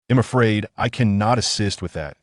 am afraid I cannot assist with that.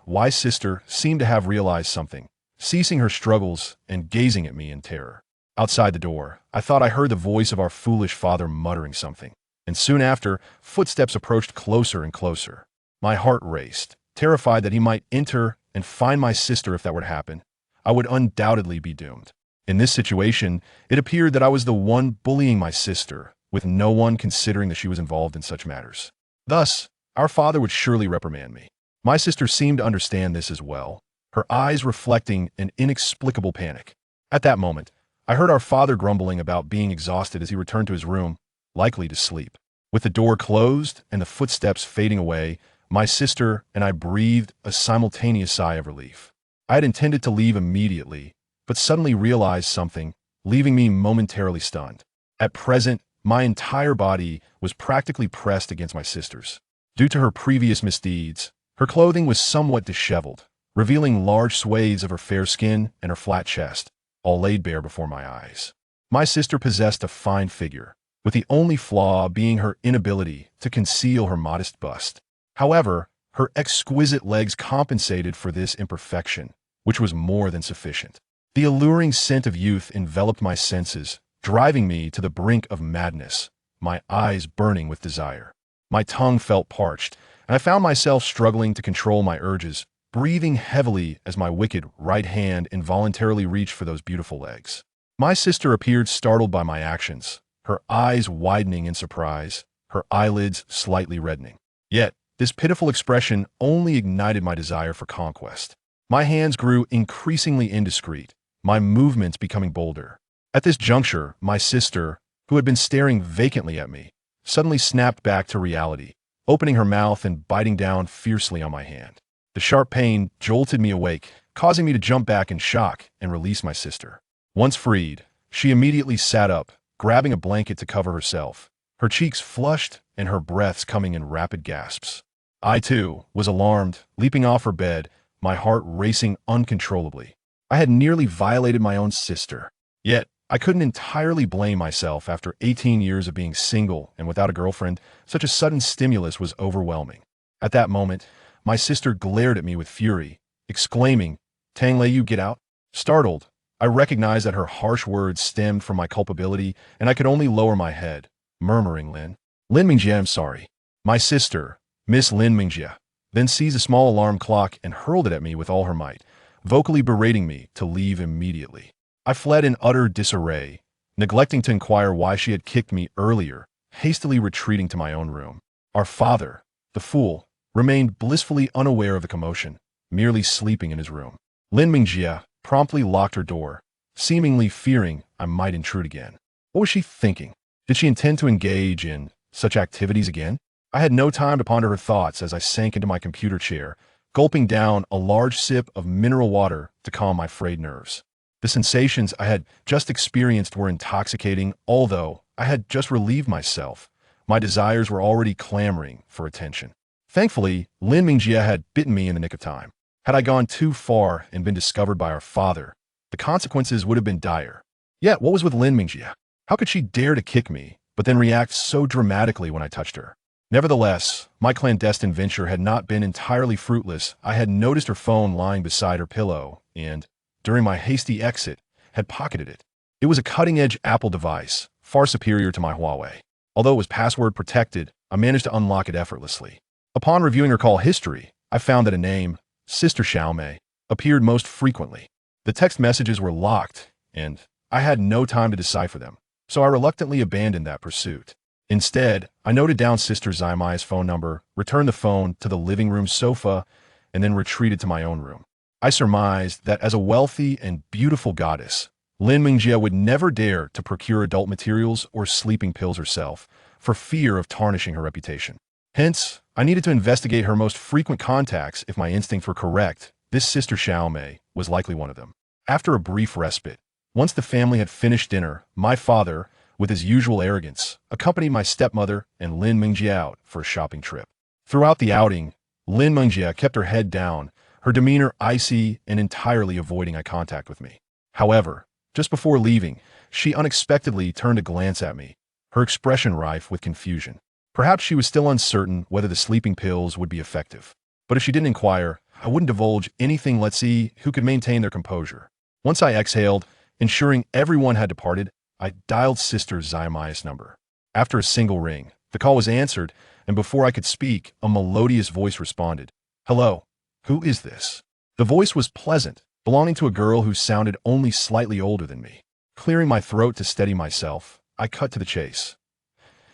My sister seemed to have realized something, ceasing her struggles and gazing at me in terror. Outside the door, I thought I heard the voice of our foolish father muttering something, and soon after, footsteps approached closer and closer. My heart raced, terrified that he might enter and find my sister. If that were to happen, I would undoubtedly be doomed. In this situation, it appeared that I was the one bullying my sister, with no one considering that she was involved in such matters. Thus, our father would surely reprimand me. My sister seemed to understand this as well, her eyes reflecting an inexplicable panic. At that moment, I heard our father grumbling about being exhausted as he returned to his room, likely to sleep. With the door closed and the footsteps fading away, my sister and I breathed a simultaneous sigh of relief. I had intended to leave immediately, but suddenly realized something, leaving me momentarily stunned. At present, my entire body was practically pressed against my sister's. Due to her previous misdeeds, her clothing was somewhat disheveled, revealing large swathes of her fair skin and her flat chest, all laid bare before my eyes. My sister possessed a fine figure, with the only flaw being her inability to conceal her modest bust. However, her exquisite legs compensated for this imperfection, which was more than sufficient. The alluring scent of youth enveloped my senses, driving me to the brink of madness, my eyes burning with desire. My tongue felt parched, and I found myself struggling to control my urges, breathing heavily as my wicked right hand involuntarily reached for those beautiful legs. My sister appeared startled by my actions, her eyes widening in surprise, her eyelids slightly reddening. Yet, this pitiful expression only ignited my desire for conquest. My hands grew increasingly indiscreet, my movements becoming bolder. At this juncture, my sister, who had been staring vacantly at me, suddenly snapped back to reality, opening her mouth and biting down fiercely on my hand. The sharp pain jolted me awake, causing me to jump back in shock and release my sister. Once freed, she immediately sat up, grabbing a blanket to cover herself, her cheeks flushed and her breaths coming in rapid gasps. I, too, was alarmed, leaping off her bed, my heart racing uncontrollably. I had nearly violated my own sister. Yet, I couldn't entirely blame myself after 18 years of being single and without a girlfriend. Such a sudden stimulus was overwhelming. At that moment, my sister glared at me with fury, exclaiming, "Tangled, you get out?" Startled, I recognized that her harsh words stemmed from my culpability, and I could only lower my head, murmuring, Lin Mingjie, I'm sorry." My sister, Miss Lin Mingjie, then seized a small alarm clock and hurled it at me with all her might, vocally berating me to leave immediately. I fled in utter disarray, neglecting to inquire why she had kicked me earlier, hastily retreating to my own room. Our father, the fool, remained blissfully unaware of the commotion, merely sleeping in his room. Lin Mingjie promptly locked her door, seemingly fearing I might intrude again. What was she thinking? Did she intend to engage in such activities again? I had no time to ponder her thoughts as I sank into my computer chair, gulping down a large sip of mineral water to calm my frayed nerves. The sensations I had just experienced were intoxicating, although I had just relieved myself. My desires were already clamoring for attention. Thankfully, Lin Mingjie had bitten me in the nick of time. Had I gone too far and been discovered by our father, the consequences would have been dire. Yet, what was with Lin Mingjie? How could she dare to kick me, but then react so dramatically when I touched her? Nevertheless, my clandestine venture had not been entirely fruitless. I had noticed her phone lying beside her pillow and, during my hasty exit, had pocketed it. It was a cutting-edge Apple device, far superior to my Huawei. Although it was password protected, I managed to unlock it effortlessly. Upon reviewing her call history, I found that a name, Sister Xiaomei, appeared most frequently. The text messages were locked, and I had no time to decipher them, so I reluctantly abandoned that pursuit. Instead, I noted down Sister Xiaomei's phone number, returned the phone to the living room sofa, and then retreated to my own room. I surmised that as a wealthy and beautiful goddess, Lin Mingjie would never dare to procure adult materials or sleeping pills herself, for fear of tarnishing her reputation. Hence, I needed to investigate her most frequent contacts. If my instincts were correct, this Sister Xiaomei was likely one of them. After a brief respite, once the family had finished dinner, my father, with his usual arrogance, accompanied my stepmother and Lin Mingjie out for a shopping trip. Throughout the outing, Lin Mingjie kept her head down, her demeanor icy and entirely avoiding eye contact with me. However, just before leaving, she unexpectedly turned a glance at me, her expression rife with confusion. Perhaps she was still uncertain whether the sleeping pills would be effective. But if she didn't inquire, I wouldn't divulge anything. Let's see who could maintain their composure. Once I exhaled, ensuring everyone had departed, I dialed Sister Xiaomai's number. After a single ring, the call was answered, and before I could speak, a melodious voice responded. Hello, who is this? The voice was pleasant, belonging to a girl who sounded only slightly older than me. Clearing my throat to steady myself, I cut to the chase.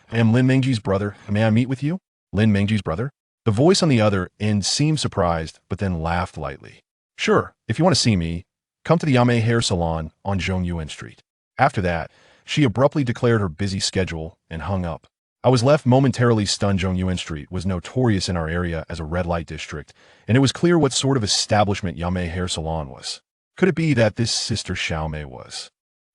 I am Lin Mingji's brother. May I meet with you? Lin Mingji's brother? The voice on the other end seemed surprised, but then laughed lightly. Sure, if you want to see me, come to the Yame Hair Salon on Zhongyuan Street. After that, she abruptly declared her busy schedule and hung up. I was left momentarily stunned. Zhongyuan Street was notorious in our area as a red light district, and it was clear what sort of establishment Yame Hair Salon was. Could it be that this Sister Xiaomei was?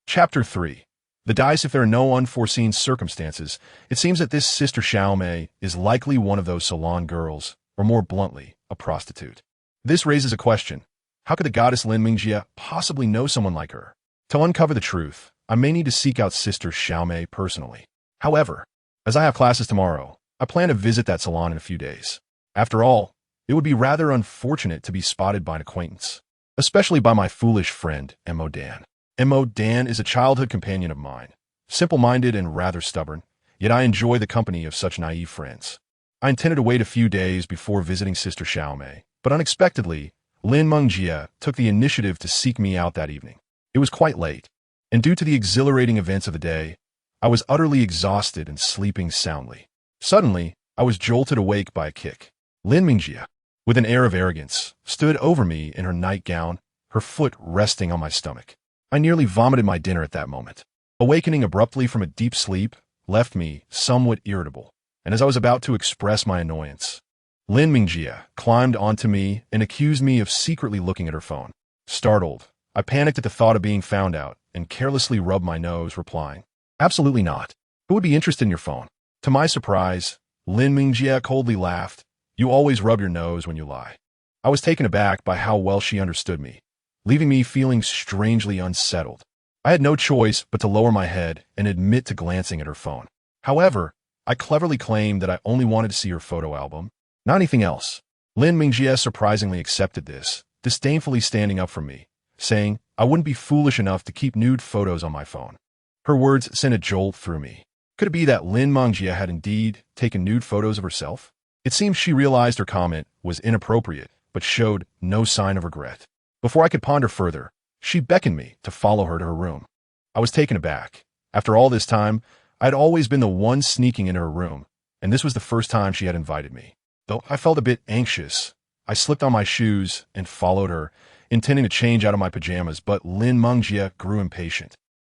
Chapter 3. The dice. If there are no unforeseen circumstances, it seems that this Sister Xiaomei is likely one of those salon girls, or more bluntly, a prostitute. This raises a question. How could the goddess Lin Mingjie possibly know someone like her? To uncover the truth, I may need to seek out Sister Xiaomei personally. However, as I have classes tomorrow, I plan to visit that salon in a few days. After all, it would be rather unfortunate to be spotted by an acquaintance, especially by my foolish friend, Mo Dan. Mo Dan is a childhood companion of mine, simple-minded and rather stubborn, yet I enjoy the company of such naive friends. I intended to wait a few days before visiting Sister Xiaomei, but unexpectedly, Lin Mingjie took the initiative to seek me out that evening. It was quite late, and due to the exhilarating events of the day, I was utterly exhausted and sleeping soundly. Suddenly, I was jolted awake by a kick. Lin Mingjie, with an air of arrogance, stood over me in her nightgown, her foot resting on my stomach. I nearly vomited my dinner at that moment. Awakening abruptly from a deep sleep left me somewhat irritable, and as I was about to express my annoyance, Lin Mingjie climbed onto me and accused me of secretly looking at her phone. Startled, I panicked at the thought of being found out and carelessly rubbed my nose, replying, Absolutely not. Who would be interested in your phone? To my surprise, Lin Mingjie coldly laughed. You always rub your nose when you lie. I was taken aback by how well she understood me, leaving me feeling strangely unsettled. I had no choice but to lower my head and admit to glancing at her phone. However, I cleverly claimed that I only wanted to see her photo album, not anything else. Lin Mingjie surprisingly accepted this, disdainfully standing up for me, saying I wouldn't be foolish enough to keep nude photos on my phone. Her words sent a jolt through me. Could it be that Lin Mingjie had indeed taken nude photos of herself? It seems she realized her comment was inappropriate, but showed no sign of regret. Before I could ponder further, she beckoned me to follow her to her room. I was taken aback. After all this time, I had always been the one sneaking into her room, and this was the first time she had invited me. Though I felt a bit anxious, I slipped on my shoes and followed her, intending to change out of my pajamas, but Lin Mingjie grew impatient.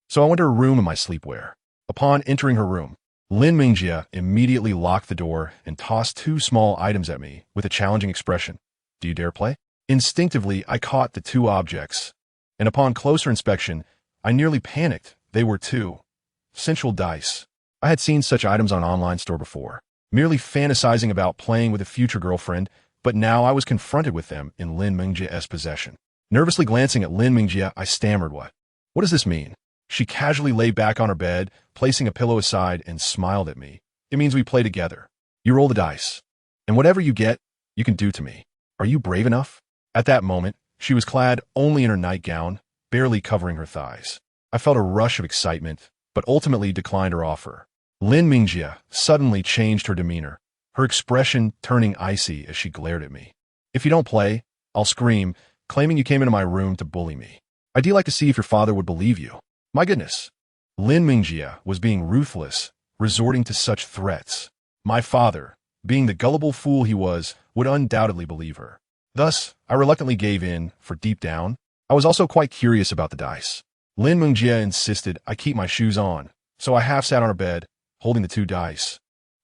So I went to her room in my sleepwear. Upon entering her room, Lin Mingjie immediately locked the door and tossed two small items at me with a challenging expression. Do you dare play? Instinctively, I caught the two objects, and upon closer inspection, I nearly panicked. They were two sensual dice. I had seen such items on an online store before, merely fantasizing about playing with a future girlfriend, but now I was confronted with them in Lin Mingjie's possession. Nervously glancing at Lin Mingjie, I stammered, What does this mean? She casually lay back on her bed, placing a pillow aside, and smiled at me. It means we play together. You roll the dice, and whatever you get, you can do to me. Are you brave enough? At that moment, she was clad only in her nightgown, barely covering her thighs. I felt a rush of excitement, but ultimately declined her offer. Lin Mingjie suddenly changed her demeanor, her expression turning icy as she glared at me. If you don't play, I'll scream, claiming you came into my room to bully me. I'd like to see if your father would believe you. My goodness. Lin Mingjie was being ruthless, resorting to such threats. My father, being the gullible fool he was, would undoubtedly believe her. Thus, I reluctantly gave in, for deep down, I was also quite curious about the dice. Lin Mingjie insisted I keep my shoes on, so I half sat on her bed, holding the two dice,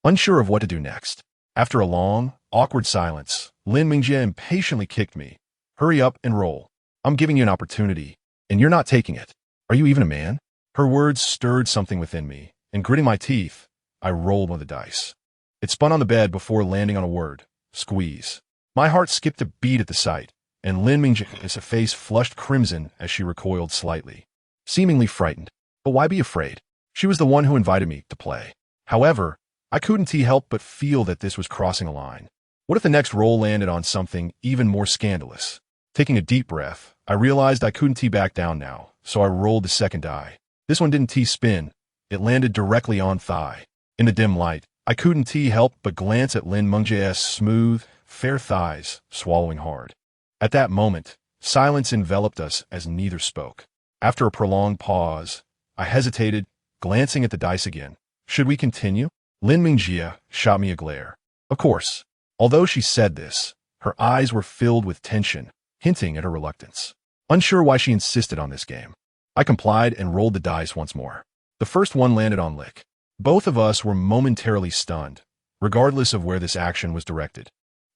unsure of what to do next. After a long, awkward silence, Lin Mingjie impatiently kicked me. Hurry up and roll. I'm giving you an opportunity, and you're not taking it. Are you even a man? Her words stirred something within me, and gritting my teeth, I rolled one of the dice. It spun on the bed before landing on a word, squeeze. My heart skipped a beat at the sight, and Lin Mingjie's face flushed crimson as she recoiled slightly, seemingly frightened. But why be afraid? She was the one who invited me to play. However, I couldn't help but feel that this was crossing a line. What if the next roll landed on something even more scandalous? Taking a deep breath, I realized I couldn't back down now, so I rolled the second die. This one didn't spin. It landed directly on thigh. In the dim light, I couldn't help but glance at Lin Mengjia's smooth, fair thighs, swallowing hard. At that moment, silence enveloped us as neither spoke. After a prolonged pause, I hesitated, glancing at the dice again. Should we continue? Lin Mengjia shot me a glare. Of course. Although she said this, her eyes were filled with tension, hinting at her reluctance. Unsure why she insisted on this game. I complied and rolled the dice once more. The first one landed on Lick. Both of us were momentarily stunned, regardless of where this action was directed.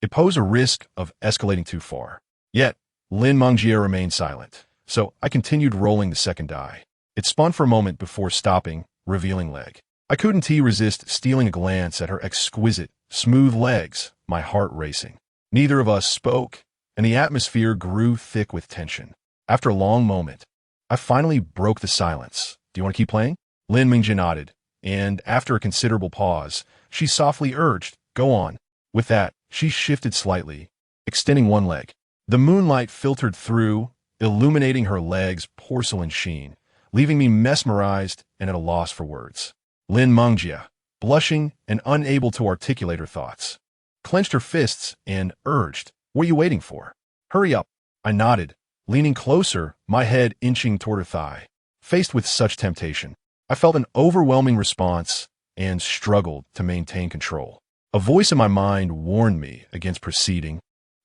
It posed a risk of escalating too far. Yet, Lin Mengjia remained silent, so I continued rolling the second die. It spun for a moment before stopping, revealing leg. I couldn't resist stealing a glance at her exquisite, smooth legs, my heart racing. Neither of us spoke, and the atmosphere grew thick with tension. After a long moment, I finally broke the silence. Do you want to keep playing? Lin Mengjia nodded, and after a considerable pause, she softly urged, go on. With that, she shifted slightly, extending one leg. The moonlight filtered through, illuminating her leg's porcelain sheen, leaving me mesmerized and at a loss for words. Lin Mengjia, blushing and unable to articulate her thoughts, clenched her fists and urged, what are you waiting for? Hurry up. I nodded, leaning closer, my head inching toward her thigh. Faced with such temptation, I felt an overwhelming response and struggled to maintain control. A voice in my mind warned me against proceeding,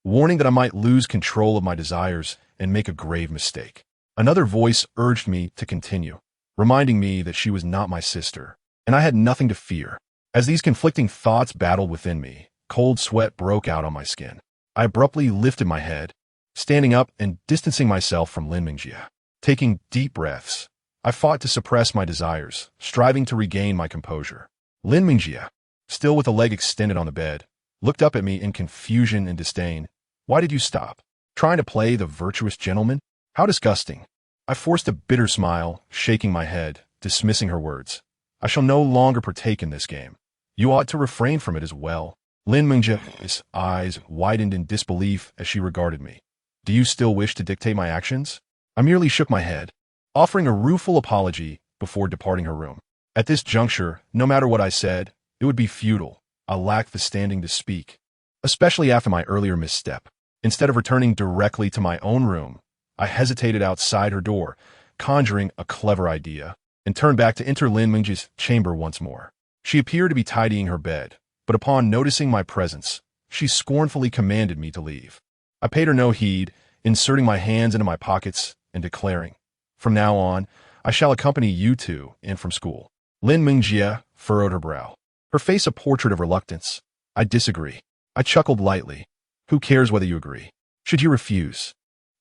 warning that I might lose control of my desires and make a grave mistake. Another voice urged me to continue, reminding me that she was not my sister, and I had nothing to fear. As these conflicting thoughts battled within me, cold sweat broke out on my skin. I abruptly lifted my head, standing up and distancing myself from Lin Mengjia. Taking deep breaths, I fought to suppress my desires, striving to regain my composure. Lin Mengjia, still with a leg extended on the bed, looked up at me in confusion and disdain. Why did you stop? Trying to play the virtuous gentleman? How disgusting. I forced a bitter smile, shaking my head, dismissing her words. I shall no longer partake in this game. You ought to refrain from it as well. Lin Mengjia's eyes widened in disbelief as she regarded me. Do you still wish to dictate my actions? I merely shook my head, offering a rueful apology before departing her room. At this juncture, no matter what I said, it would be futile. I lacked the standing to speak, especially after my earlier misstep. Instead of returning directly to my own room, I hesitated outside her door, conjuring a clever idea, and turned back to enter Lin Mengjia's chamber once more. She appeared to be tidying her bed, but upon noticing my presence, she scornfully commanded me to leave. I paid her no heed, inserting my hands into my pockets and declaring, from now on, I shall accompany you to and from school. Lin Mengjia furrowed her brow, her face a portrait of reluctance. I disagree. I chuckled lightly. Who cares whether you agree? Should you refuse,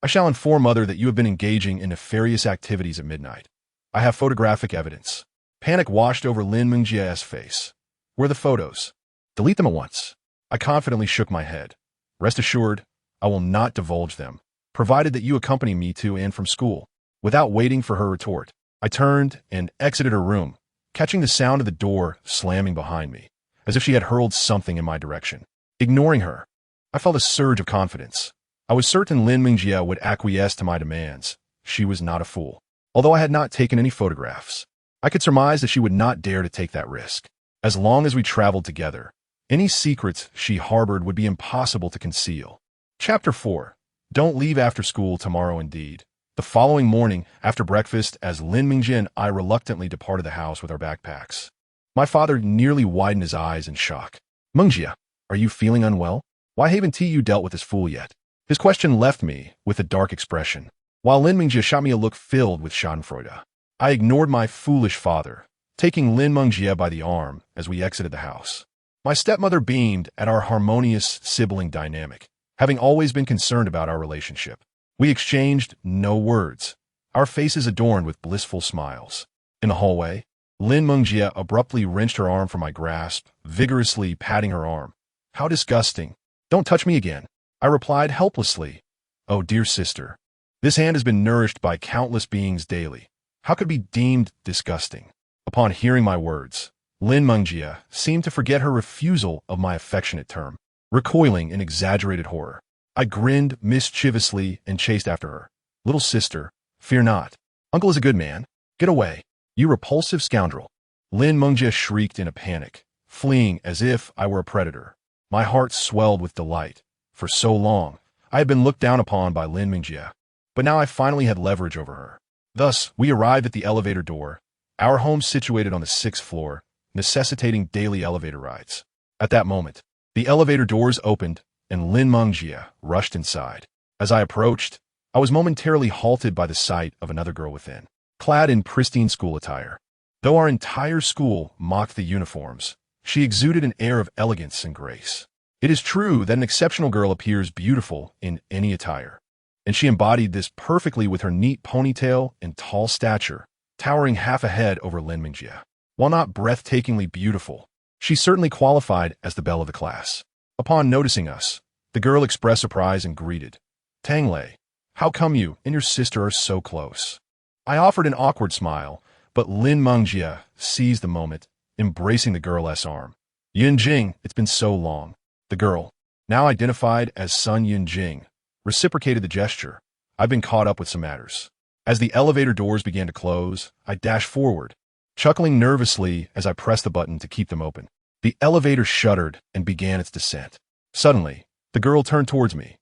I shall inform Mother that you have been engaging in nefarious activities at midnight. I have photographic evidence. Panic washed over Lin Mengjia's face. Where are the photos? Delete them at once. I confidently shook my head. Rest assured, I will not divulge them, provided that you accompany me to and from school. Without waiting for her retort, I turned and exited her room, catching the sound of the door slamming behind me, as if she had hurled something in my direction. Ignoring her, I felt a surge of confidence. I was certain Lin Mengjia would acquiesce to my demands. She was not a fool. Although I had not taken any photographs, I could surmise that she would not dare to take that risk. As long as we traveled together, any secrets she harbored would be impossible to conceal. Chapter 4. Don't leave after school tomorrow indeed. The following morning, after breakfast, as Lin Mengjia and I reluctantly departed the house with our backpacks, my father nearly widened his eyes in shock. Mengjia, are you feeling unwell? Why haven't you dealt with this fool yet? His question left me with a dark expression, while Lin Mengjia shot me a look filled with schadenfreude. I ignored my foolish father, taking Lin Mengjia by the arm as we exited the house. My stepmother beamed at our harmonious sibling dynamic, having always been concerned about our relationship. We exchanged no words, our faces adorned with blissful smiles. In the hallway, Lin Mengjia abruptly wrenched her arm from my grasp, vigorously patting her arm. How disgusting. Don't touch me again. I replied helplessly. Oh, dear sister. This hand has been nourished by countless beings daily. How could it be deemed disgusting? Upon hearing my words, Lin Mengjie seemed to forget her refusal of my affectionate term, recoiling in exaggerated horror. I grinned mischievously and chased after her. Little sister, fear not. Uncle is a good man. Get away, you repulsive scoundrel. Lin Mengjie shrieked in a panic, fleeing as if I were a predator. My heart swelled with delight. For so long, I had been looked down upon by Lin Mengjie, but now I finally had leverage over her. Thus, we arrived at the elevator door, our home situated on the 6th floor, necessitating daily elevator rides. At that moment, the elevator doors opened, and Lin Mengjie rushed inside. As I approached, I was momentarily halted by the sight of another girl within, clad in pristine school attire. Though our entire school mocked the uniforms, she exuded an air of elegance and grace. It is true that an exceptional girl appears beautiful in any attire, and she embodied this perfectly with her neat ponytail and tall stature, towering half a head over Lin Mengjie. While not breathtakingly beautiful, she certainly qualified as the belle of the class. Upon noticing us, the girl expressed surprise and greeted, "Tangled, how come you and your sister are so close?" I offered an awkward smile, but Lin Mengjie seized the moment, embracing the girl's arm. "Yunjing, it's been so long." The girl, now identified as Sun Yunjing, reciprocated the gesture. "I've been caught up with some matters." As the elevator doors began to close, I dashed forward, chuckling nervously as I pressed the button to keep them open. The elevator shuddered and began its descent. Suddenly, the girl turned towards me.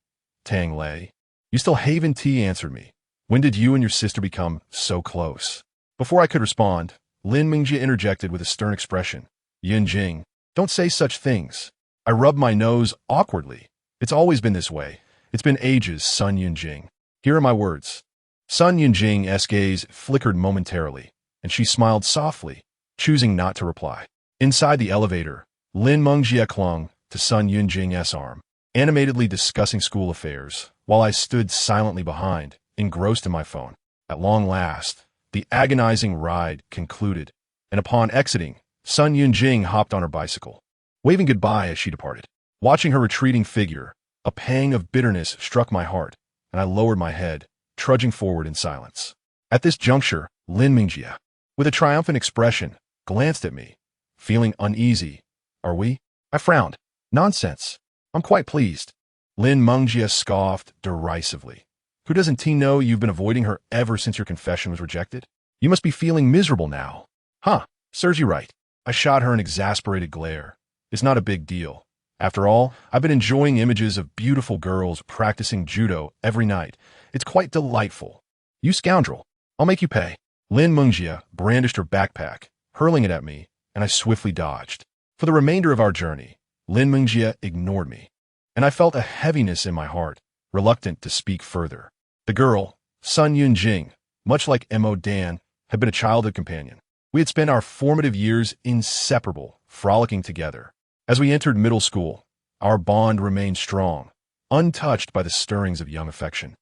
"Tangled, you still haven't tea," answered me. "When did you and your sister become so close?" Before I could respond, Lin Mengjie interjected with a stern expression. "Yunjing, don't say such things." I rubbed my nose awkwardly. "It's always been this way. It's been ages, Sun Yunjing. Here are my words." Sun Yunjing's gaze flickered momentarily, and she smiled softly, choosing not to reply. Inside the elevator, Lin Mengjie clung to Sun Yunjing's arm, animatedly discussing school affairs, while I stood silently behind, engrossed in my phone. At long last, the agonizing ride concluded, and upon exiting, Sun Yunjing hopped on her bicycle, waving goodbye as she departed. Watching her retreating figure, a pang of bitterness struck my heart, and I lowered my head, trudging forward in silence. At this juncture, Lin Mengjie, with a triumphant expression, glanced at me, feeling uneasy. "Are we?" I frowned. "Nonsense. I'm quite pleased." Lin Mengjie scoffed derisively. "Who doesn't T know you've been avoiding her ever since your confession was rejected? You must be feeling miserable now." "Huh, serves you right." I shot her an exasperated glare. "It's not a big deal. After all, I've been enjoying images of beautiful girls practicing judo every night. It's quite delightful." "You scoundrel, I'll make you pay." Lin Mengjie brandished her backpack, hurling it at me, and I swiftly dodged. For the remainder of our journey, Lin Mengjie ignored me, and I felt a heaviness in my heart, reluctant to speak further. The girl, Sun Yunjing, much like Mo Dan, had been a childhood companion. We had spent our formative years inseparable, frolicking together. As we entered middle school, our bond remained strong, untouched by the stirrings of young affection.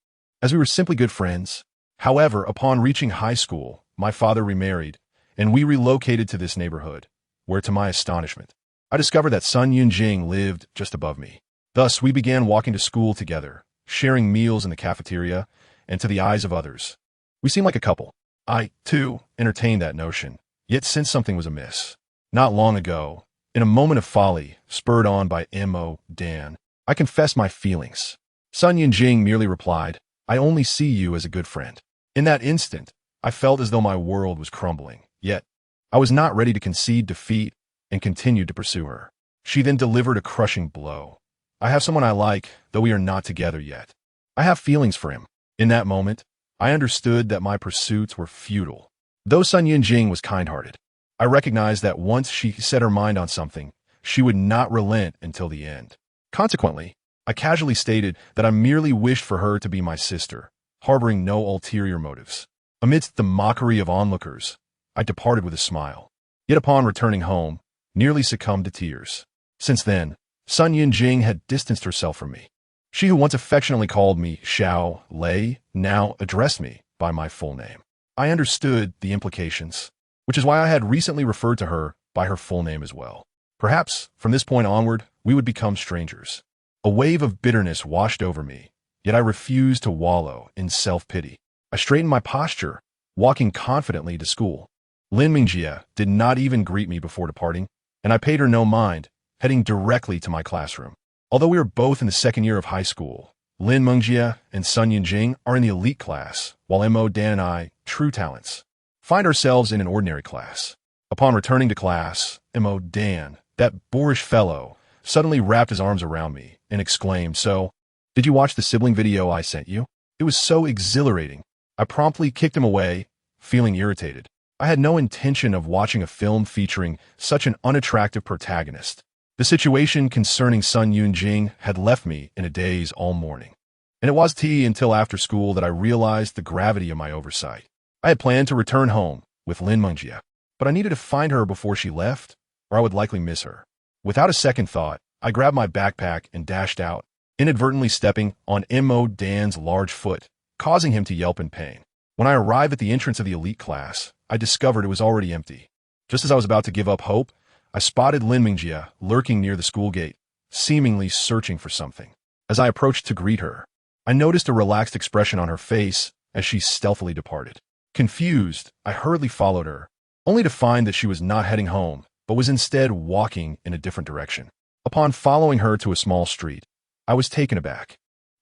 As we were simply good friends. However, upon reaching high school, my father remarried, and we relocated to this neighborhood, where to my astonishment, I discovered that Sun Yunjing lived just above me. Thus, we began walking to school together, sharing meals in the cafeteria, and to the eyes of others, we seemed like a couple. I, too, entertained that notion, yet sensed something was amiss. Not long ago, in a moment of folly, spurred on by Mo Dan, I confessed my feelings. Sun Yunjing merely replied, "I only see you as a good friend." In that instant, I felt as though my world was crumbling, yet I was not ready to concede defeat and continued to pursue her. She then delivered a crushing blow. "I have someone I like, though we are not together yet. I have feelings for him." In that moment, I understood that my pursuits were futile. Though Sun Yunjing was kind-hearted, I recognized that once she set her mind on something, she would not relent until the end. Consequently, I casually stated that I merely wished for her to be my sister, harboring no ulterior motives. Amidst the mockery of onlookers, I departed with a smile. Yet upon returning home, nearly succumbed to tears. Since then, Sun Yunjing had distanced herself from me. She who once affectionately called me Xiao Lei now addressed me by my full name. I understood the implications, which is why I had recently referred to her by her full name as well. Perhaps, from this point onward, we would become strangers. A wave of bitterness washed over me, yet I refused to wallow in self-pity. I straightened my posture, walking confidently to school. Lin Mingjie did not even greet me before departing, and I paid her no mind, heading directly to my classroom. Although we were both in the second year of high school, Lin Mingjie and Sun Yunjing are in the elite class, while Mo Dan and I, true talents, find ourselves in an ordinary class. Upon returning to class, Mo Dan, that boorish fellow, suddenly wrapped his arms around me and exclaimed, "So, did you watch the sibling video I sent you? It was so exhilarating." I promptly kicked him away, feeling irritated. I had no intention of watching a film featuring such an unattractive protagonist. The situation concerning Sun Yunjing had left me in a daze all morning, and it wasn't until after school that I realized the gravity of my oversight. I had planned to return home with Lin Mingjie, but I needed to find her before she left, or I would likely miss her. Without a second thought, I grabbed my backpack and dashed out, inadvertently stepping on Mo Dan's large foot, causing him to yelp in pain. When I arrived at the entrance of the elite class, I discovered it was already empty. Just as I was about to give up hope, I spotted Lin Mingjie lurking near the school gate, seemingly searching for something. As I approached to greet her, I noticed a relaxed expression on her face as she stealthily departed. Confused, I hurriedly followed her, only to find that she was not heading home, but was instead walking in a different direction. Upon following her to a small street, I was taken aback.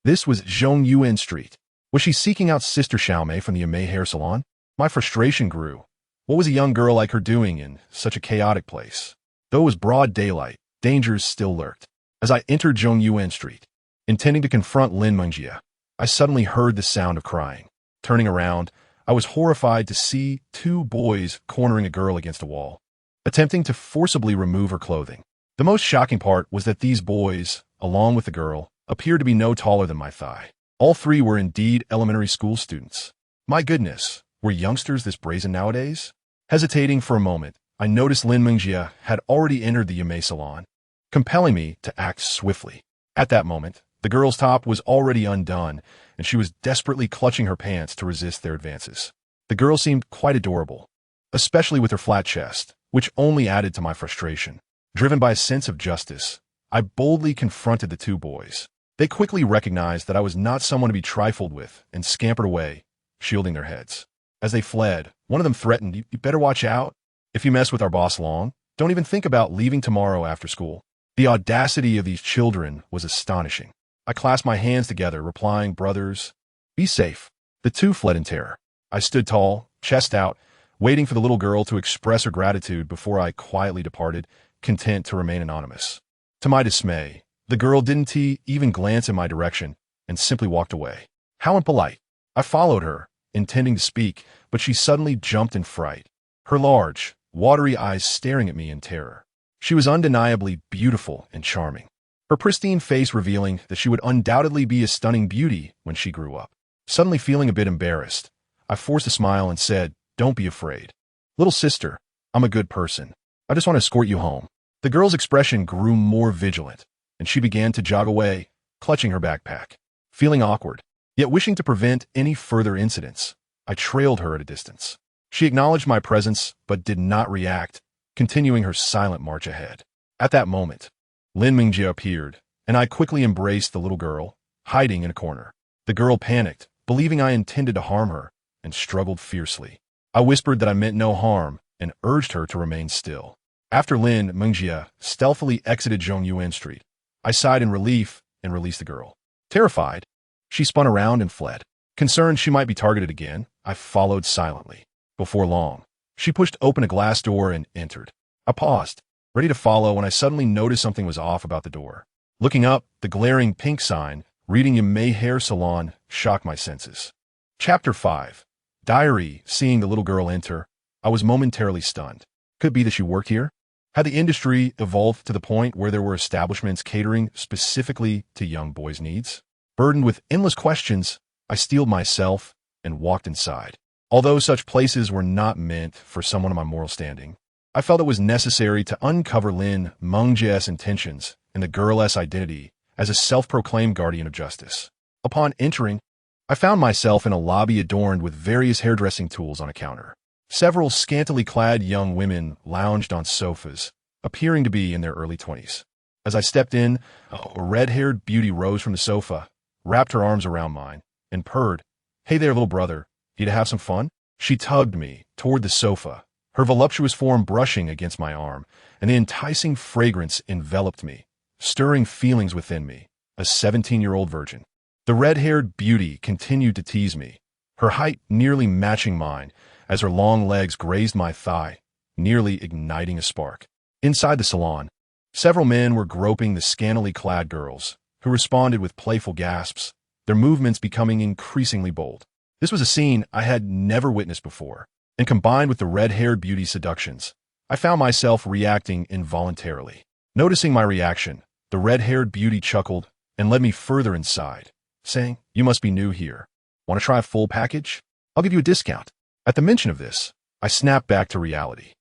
This was Zhongyuan Street. Was she seeking out Sister Xiaomei from the Yamei hair salon? My frustration grew. What was a young girl like her doing in such a chaotic place? Though it was broad daylight, dangers still lurked. As I entered Zhongyuan Street, intending to confront Lin Mingjie, I suddenly heard the sound of crying. Turning around, I was horrified to see two boys cornering a girl against a wall, attempting to forcibly remove her clothing. The most shocking part was that these boys, along with the girl, appeared to be no taller than my thigh. All three were indeed elementary school students. My goodness, were youngsters this brazen nowadays? Hesitating for a moment, I noticed Lin Mingjie had already entered the Yamei salon, compelling me to act swiftly. At that moment, the girl's top was already undone, and she was desperately clutching her pants to resist their advances. The girl seemed quite adorable, especially with her flat chest, which only added to my frustration. Driven by a sense of justice, I boldly confronted the two boys. They quickly recognized that I was not someone to be trifled with and scampered away, shielding their heads. As they fled, one of them threatened, "You better watch out. If you mess with our boss long, don't even think about leaving tomorrow after school." The audacity of these children was astonishing. I clasped my hands together, replying, "Brothers, be safe." The two fled in terror. I stood tall, chest out, waiting for the little girl to express her gratitude before I quietly departed, content to remain anonymous. To my dismay, the girl didn't even glance in my direction and simply walked away. How impolite. I followed her, intending to speak, but she suddenly jumped in fright, her large, watery eyes staring at me in terror. She was undeniably beautiful and charming, her pristine face revealing that she would undoubtedly be a stunning beauty when she grew up. Suddenly feeling a bit embarrassed, I forced a smile and said, "Don't be afraid. Little sister, I'm a good person. I just want to escort you home." The girl's expression grew more vigilant, and she began to jog away, clutching her backpack. Feeling awkward, yet wishing to prevent any further incidents, I trailed her at a distance. She acknowledged my presence, but did not react, continuing her silent march ahead. At that moment, Lin Mingjie appeared, and I quickly embraced the little girl, hiding in a corner. The girl panicked, believing I intended to harm her, and struggled fiercely. I whispered that I meant no harm, and urged her to remain still. After Lin Mingjie stealthily exited Zhongyuan Street, I sighed in relief and released the girl. Terrified, she spun around and fled. Concerned she might be targeted again, I followed silently. Before long, she pushed open a glass door and entered. I paused, ready to follow, when I suddenly noticed something was off about the door. Looking up, the glaring pink sign, reading Yamei Hair Salon, shocked my senses. Chapter 5. Diary. Seeing the little girl enter, I was momentarily stunned. Could it be that she worked here? Had the industry evolved to the point where there were establishments catering specifically to young boys' needs? Burdened with endless questions, I steeled myself and walked inside. Although such places were not meant for someone of my moral standing, I felt it was necessary to uncover Lin Mingjie's intentions and the girl's identity as a self-proclaimed guardian of justice. Upon entering, I found myself in a lobby adorned with various hairdressing tools on a counter. Several scantily clad young women lounged on sofas, appearing to be in their early 20s. As I stepped in, a red-haired beauty rose from the sofa, wrapped her arms around mine, and purred, "Hey there, little brother. You to have some fun?" She tugged me toward the sofa, her voluptuous form brushing against my arm, and the enticing fragrance enveloped me, stirring feelings within me, a 17-year-old virgin. The red-haired beauty continued to tease me, her height nearly matching mine, as her long legs grazed my thigh, nearly igniting a spark. Inside the salon, several men were groping the scantily clad girls, who responded with playful gasps, their movements becoming increasingly bold. This was a scene I had never witnessed before, and combined with the red-haired beauty's seductions, I found myself reacting involuntarily. Noticing my reaction, the red-haired beauty chuckled and led me further inside, saying, "You must be new here. Want to try a full package? I'll give you a discount." At the mention of this, I snapped back to reality.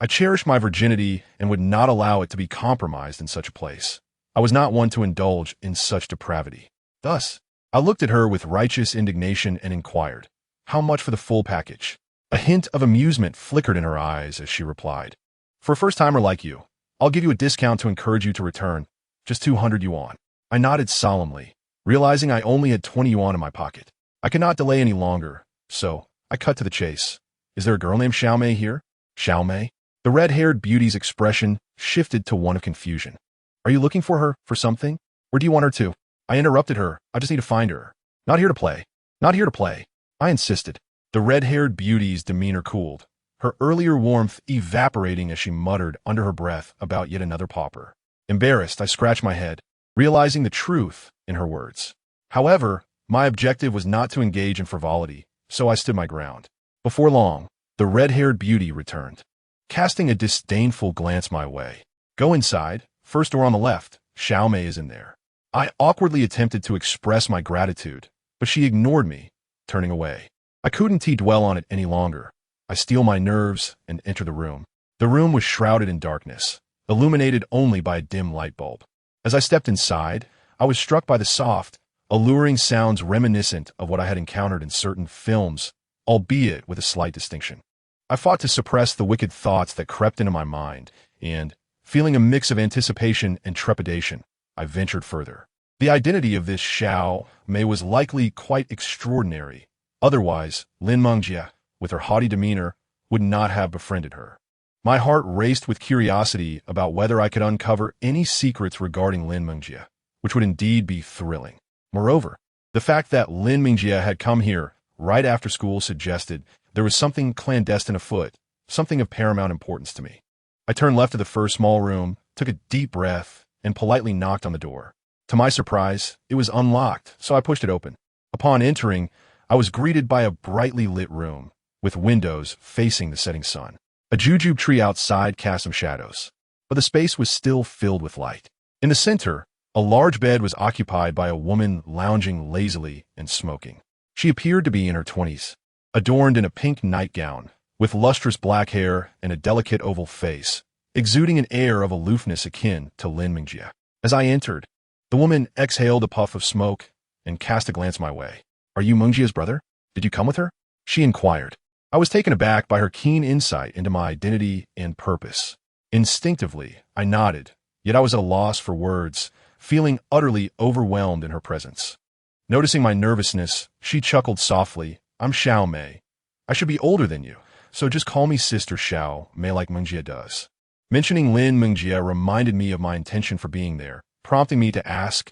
I cherished my virginity and would not allow it to be compromised in such a place. I was not one to indulge in such depravity. Thus, I looked at her with righteous indignation and inquired, "How much for the full package?" A hint of amusement flickered in her eyes as she replied, "For a first-timer like you, I'll give you a discount to encourage you to return, just 200 yuan. I nodded solemnly, realizing I only had 20 yuan in my pocket. I could not delay any longer, so I cut to the chase. "Is there a girl named Xiaomei here?" "Xiaomei?" The red-haired beauty's expression shifted to one of confusion. "Are you looking for her for something? Where do you want her to?" I interrupted her. "I just need to find her. Not here to play. Not here to play." I insisted. The red-haired beauty's demeanor cooled, her earlier warmth evaporating as she muttered under her breath about yet another pauper. Embarrassed, I scratched my head, realizing the truth in her words. However, my objective was not to engage in frivolity, so I stood my ground. Before long, the red-haired beauty returned, casting a disdainful glance my way. "Go inside, first door on the left. Xiaomei is in there." I awkwardly attempted to express my gratitude, but she ignored me, turning away. I couldn't dwell on it any longer. I steeled my nerves and entered the room. The room was shrouded in darkness, illuminated only by a dim light bulb. As I stepped inside, I was struck by the soft, alluring sounds reminiscent of what I had encountered in certain films, albeit with a slight distinction. I fought to suppress the wicked thoughts that crept into my mind, and, feeling a mix of anticipation and trepidation, I ventured further. The identity of this Xiao Mei was likely quite extraordinary. Otherwise, Lin Mengjie, with her haughty demeanor, would not have befriended her. My heart raced with curiosity about whether I could uncover any secrets regarding Lin Mengjie, which would indeed be thrilling. Moreover, the fact that Lin Mengjie had come here right after school suggested there was something clandestine afoot, something of paramount importance to me. I turned left to the first small room, took a deep breath, and politely knocked on the door. To my surprise, it was unlocked, so I pushed it open. Upon entering, I was greeted by a brightly lit room, with windows facing the setting sun. A jujube tree outside cast some shadows, but the space was still filled with light. In the center, a large bed was occupied by a woman lounging lazily and smoking. She appeared to be in her 20s, adorned in a pink nightgown, with lustrous black hair and a delicate oval face, exuding an air of aloofness akin to Lin Mengjie. As I entered, the woman exhaled a puff of smoke and cast a glance my way. "Are you Mengjie's brother? Did you come with her?" she inquired. I was taken aback by her keen insight into my identity and purpose. Instinctively, I nodded, yet I was at a loss for words, feeling utterly overwhelmed in her presence. Noticing my nervousness, she chuckled softly. "I'm Xiao Mei. I should be older than you, so just call me Sister Xiao Mei like Mengjie does." Mentioning Lin Mengjie reminded me of my intention for being there, prompting me to ask,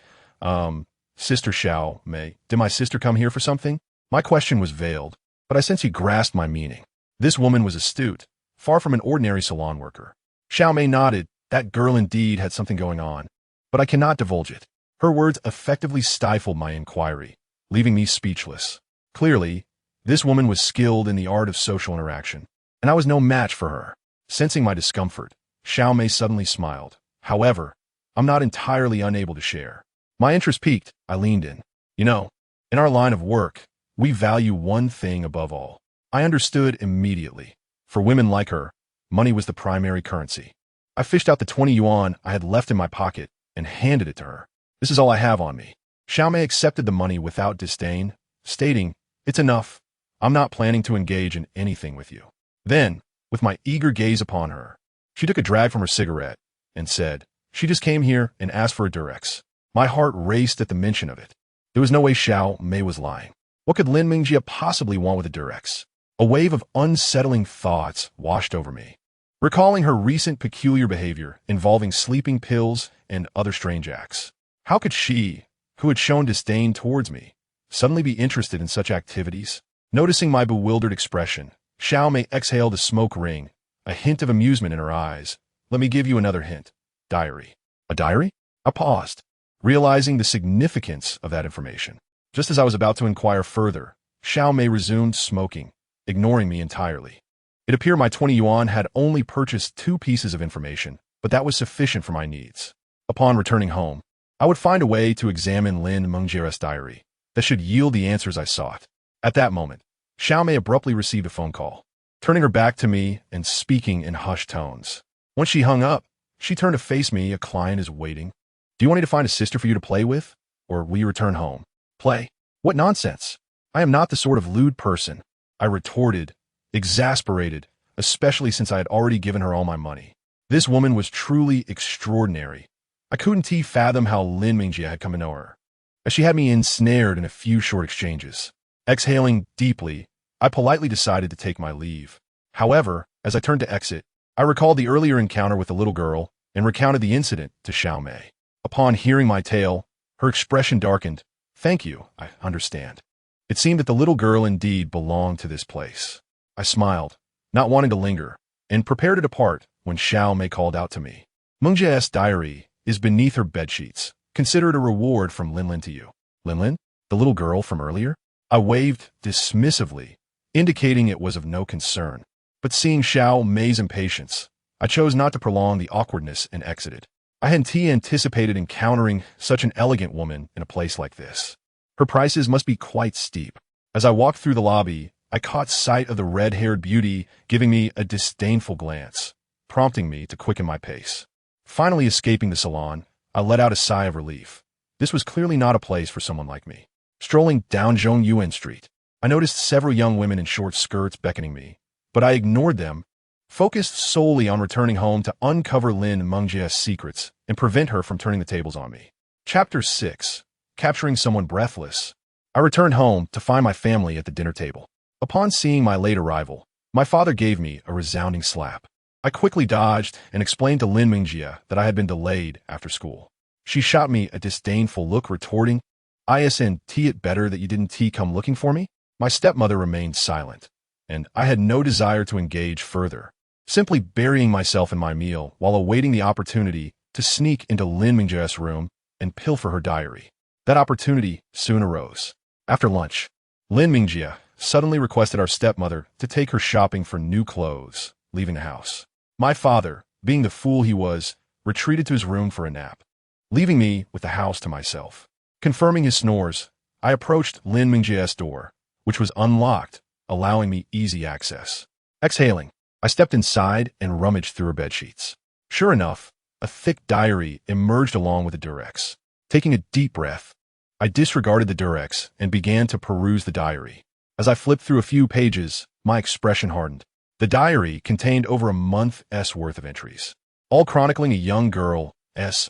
"Sister Xiao Mei, did my sister come here for something?" My question was veiled, but I sensed she grasped my meaning. This woman was astute, far from an ordinary salon worker. Xiao Mei nodded. That girl indeed had something going on, but I cannot divulge it. Her words effectively stifled my inquiry, leaving me speechless. Clearly, this woman was skilled in the art of social interaction, and I was no match for her. Sensing my discomfort, Xiao Mei suddenly smiled. "However, I'm not entirely unable to share." My interest piqued, I leaned in. "You know, in our line of work, we value one thing above all." I understood immediately. For women like her, money was the primary currency. I fished out the 20 yuan I had left in my pocket and handed it to her. "This is all I have on me." Xiao Mei accepted the money without disdain, stating, "It's enough. I'm not planning to engage in anything with you." Then, with my eager gaze upon her, she took a drag from her cigarette and said, "She just came here and asked for a Durex." My heart raced at the mention of it. There was no way Xiao Mei was lying. What could Lin Mengjie possibly want with a Durex? A wave of unsettling thoughts washed over me, recalling her recent peculiar behavior involving sleeping pills and other strange acts. How could she, who had shown disdain towards me, suddenly be interested in such activities? Noticing my bewildered expression, Xiao Mei exhaled a smoke ring, a hint of amusement in her eyes. Let me give you another hint. Diary. A diary? I paused, realizing the significance of that information. Just as I was about to inquire further, Xiao Mei resumed smoking, ignoring me entirely. It appeared my 20 yuan had only purchased 2 pieces of information, but that was sufficient for my needs. Upon returning home, I would find a way to examine Lin Mengjie's diary that should yield the answers I sought. At that moment, Xiao Mei abruptly received a phone call, turning her back to me and speaking in hushed tones. Once she hung up, she turned to face me. A client is waiting. Do you want me to find a sister for you to play with? Or will you return home? Play? What nonsense! I am not the sort of lewd person, I retorted, exasperated, especially since I had already given her all my money. This woman was truly extraordinary. I couldn't fathom how Lin Mingjie had come to know her, as she had me ensnared in a few short exchanges. Exhaling deeply, I politely decided to take my leave. However, as I turned to exit, I recalled the earlier encounter with the little girl and recounted the incident to Xiao Mei. Upon hearing my tale, her expression darkened. Thank you, I understand. It seemed that the little girl indeed belonged to this place. I smiled, not wanting to linger, and prepared to depart when Xiao Mei called out to me. Mengjie's diary is beneath her bedsheets. Consider it a reward from Linlin to you. Linlin? The little girl from earlier? I waved dismissively, indicating it was of no concern. But seeing Xiao Mei's impatience, I chose not to prolong the awkwardness and exited. I hadn't anticipated encountering such an elegant woman in a place like this. Her prices must be quite steep. As I walked through the lobby, I caught sight of the red-haired beauty giving me a disdainful glance, prompting me to quicken my pace. Finally escaping the salon, I let out a sigh of relief. This was clearly not a place for someone like me. Strolling down Zhongyuan Street, I noticed several young women in short skirts beckoning me, but I ignored them, focused solely on returning home to uncover Lin Mengjie's secrets and prevent her from turning the tables on me. Chapter 6. Capturing Someone Breathless. I returned home to find my family at the dinner table. Upon seeing my late arrival, my father gave me a resounding slap. I quickly dodged and explained to Lin Mengjie that I had been delayed after school. She shot me a disdainful look, retorting, "Isn't it better that you didn't come looking for me?" My stepmother remained silent, and I had no desire to engage further, simply burying myself in my meal while awaiting the opportunity to sneak into Lin Mengjie's room and pilfer her diary. That opportunity soon arose. After lunch, Lin Mengjie suddenly requested our stepmother to take her shopping for new clothes, leaving the house. My father, being the fool he was, retreated to his room for a nap, leaving me with the house to myself. Confirming his snores, I approached Lin Mengjie's door, which was unlocked, allowing me easy access. Exhaling, I stepped inside and rummaged through her bedsheets. Sure enough, a thick diary emerged along with the Durex. Taking a deep breath, I disregarded the Durex and began to peruse the diary. As I flipped through a few pages, my expression hardened. The diary contained over a month's worth of entries, all chronicling a young girl's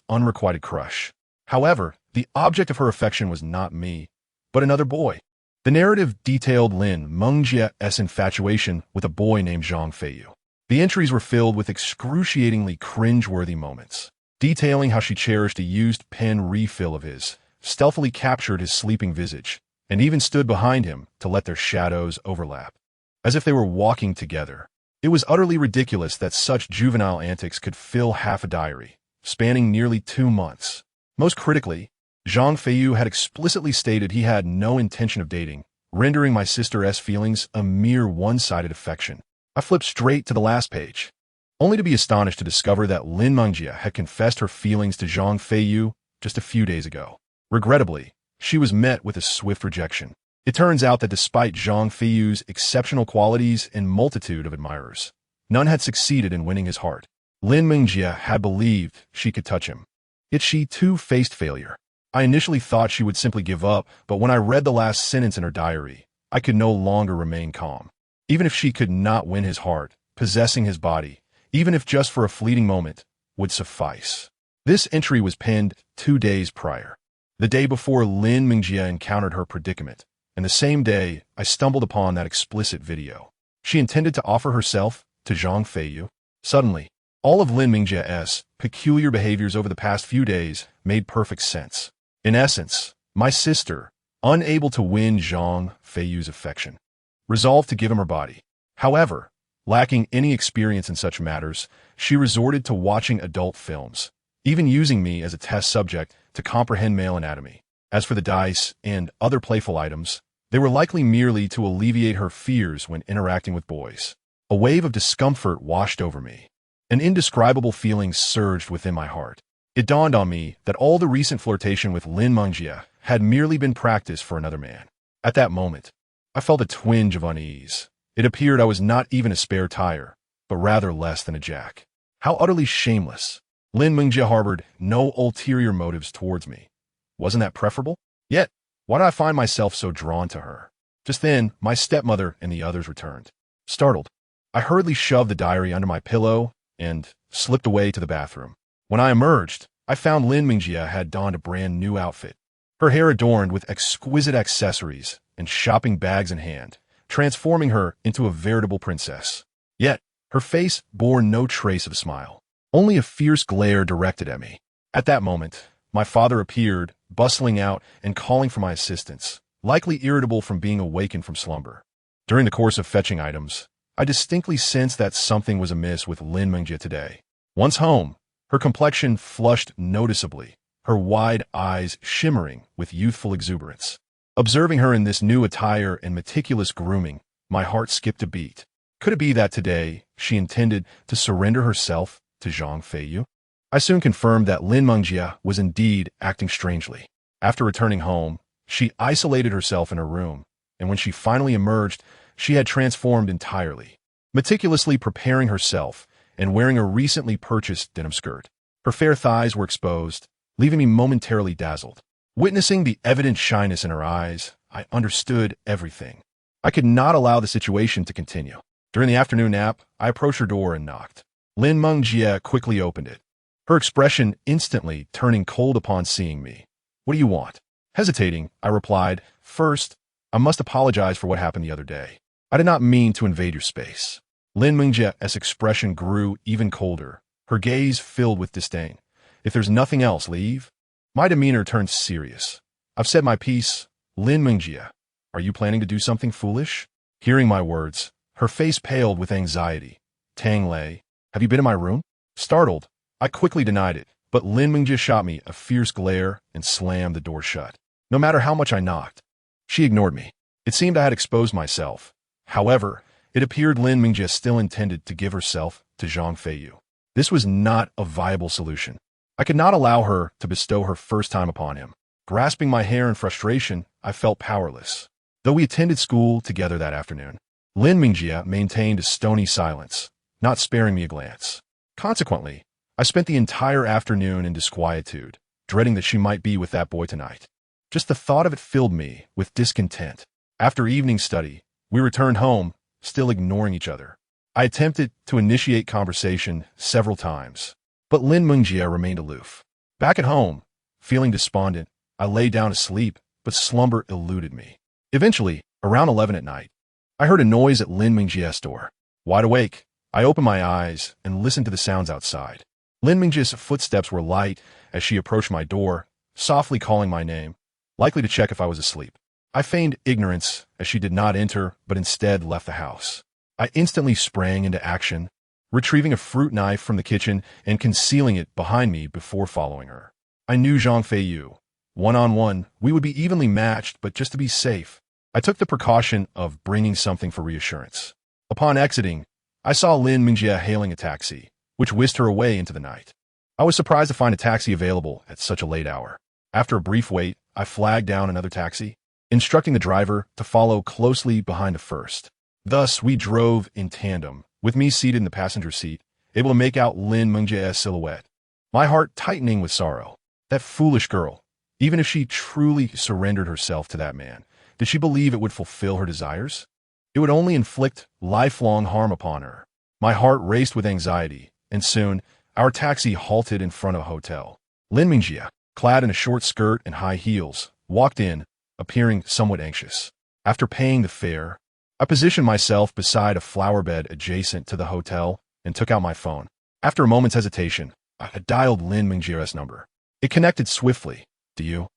unrequited crush. However, the object of her affection was not me, but another boy. The narrative detailed Lin Mengjie's infatuation with a boy named Zhang Feiyu. The entries were filled with excruciatingly cringe-worthy moments, detailing how she cherished a used pen refill of his, stealthily captured his sleeping visage, and even stood behind him to let their shadows overlap, as if they were walking together. It was utterly ridiculous that such juvenile antics could fill half a diary, spanning nearly 2 months. Most critically, Zhang Feiyu had explicitly stated he had no intention of dating, rendering my sister's feelings a mere one-sided affection. I flipped straight to the last page, only to be astonished to discover that Lin Mengjie had confessed her feelings to Zhang Feiyu just a few days ago. Regrettably, she was met with a swift rejection. It turns out that despite Zhang Feiyu's exceptional qualities and multitude of admirers, none had succeeded in winning his heart. Lin Mengjie had believed she could touch him, yet she too faced failure. I initially thought she would simply give up, but when I read the last sentence in her diary, I could no longer remain calm. Even if she could not win his heart, possessing his body, even if just for a fleeting moment, would suffice. This entry was penned 2 days prior, the day before Lin Mengjie encountered her predicament, and the same day I stumbled upon that explicit video. She intended to offer herself to Zhang Feiyu. Suddenly, all of Lin Mingjia's peculiar behaviors over the past few days made perfect sense. In essence, my sister, unable to win Zhang Feiyu's affection, resolved to give him her body. However, lacking any experience in such matters, she resorted to watching adult films, even using me as a test subject to comprehend male anatomy. As for the dice and other playful items, they were likely merely to alleviate her fears when interacting with boys. A wave of discomfort washed over me. An indescribable feeling surged within my heart. It dawned on me that all the recent flirtation with Lin Mengjie had merely been practice for another man. At that moment, I felt a twinge of unease. It appeared I was not even a spare tire, but rather less than a jack. How utterly shameless. Lin Mengjie harbored no ulterior motives towards me. Wasn't that preferable? Yet, why did I find myself so drawn to her? Just then, my stepmother and the others returned. Startled, I hurriedly shoved the diary under my pillow and slipped away to the bathroom. When I emerged, I found Lin Mengjie had donned a brand new outfit. Her hair adorned with exquisite accessories and shopping bags in hand, transforming her into a veritable princess. Yet, her face bore no trace of a smile. Only a fierce glare directed at me. At that moment, my father appeared, bustling out and calling for my assistance, likely irritable from being awakened from slumber. During the course of fetching items, I distinctly sensed that something was amiss with Lin Mengjie today. Once home, her complexion flushed noticeably, her wide eyes shimmering with youthful exuberance. Observing her in this new attire and meticulous grooming, my heart skipped a beat. Could it be that today she intended to surrender herself to Zhang Feiyu? I soon confirmed that Lin Mengjie was indeed acting strangely. After returning home, she isolated herself in her room, and when she finally emerged, she had transformed entirely, meticulously preparing herself and wearing a recently purchased denim skirt. Her fair thighs were exposed, leaving me momentarily dazzled. Witnessing the evident shyness in her eyes, I understood everything. I could not allow the situation to continue. During the afternoon nap, I approached her door and knocked. Lin Mengjie quickly opened it, her expression instantly turning cold upon seeing me. What do you want? Hesitating, I replied, First, I must apologize for what happened the other day. I did not mean to invade your space. Lin Mengjie's expression grew even colder, her gaze filled with disdain. If there's nothing else, leave. My demeanor turned serious. I've said my piece. Lin Mengjie, are you planning to do something foolish? Hearing my words, her face paled with anxiety. Tangled, have you been in my room? Startled, I quickly denied it, but Lin Mengjie shot me a fierce glare and slammed the door shut. No matter how much I knocked, she ignored me. It seemed I had exposed myself. However, it appeared Lin Mengjie still intended to give herself to Zhang Feiyu. This was not a viable solution. I could not allow her to bestow her first time upon him. Grasping my hair in frustration, I felt powerless. Though we attended school together that afternoon, Lin Mengjie maintained a stony silence, not sparing me a glance. Consequently, I spent the entire afternoon in disquietude, dreading that she might be with that boy tonight. Just the thought of it filled me with discontent. After evening study, we returned home, still ignoring each other. I attempted to initiate conversation several times, but Lin Mengjie remained aloof. Back at home, feeling despondent, I lay down to sleep, but slumber eluded me. Eventually, around 11 at night, I heard a noise at Lin Mengjie's door. Wide awake, I opened my eyes and listened to the sounds outside. Lin Mengjie's footsteps were light as she approached my door, softly calling my name, likely to check if I was asleep. I feigned ignorance as she did not enter, but instead left the house. I instantly sprang into action, retrieving a fruit knife from the kitchen and concealing it behind me before following her. I knew Zhang Feiyu. One-on-one, we would be evenly matched, but just to be safe, I took the precaution of bringing something for reassurance. Upon exiting, I saw Lin Mengjie hailing a taxi, which whisked her away into the night. I was surprised to find a taxi available at such a late hour. After a brief wait, I flagged down another taxi, instructing the driver to follow closely behind the first. Thus, we drove in tandem, with me seated in the passenger seat, able to make out Lin Mengjie's silhouette. My heart tightening with sorrow. That foolish girl. Even if she truly surrendered herself to that man, did she believe it would fulfill her desires? It would only inflict lifelong harm upon her. My heart raced with anxiety, and soon, our taxi halted in front of a hotel. Lin Mengjie, clad in a short skirt and high heels, walked in, appearing somewhat anxious. After paying the fare, I positioned myself beside a flower bed adjacent to the hotel and took out my phone. After a moment's hesitation, I had dialed Lin Mingjie's number. It connected swiftly. Do you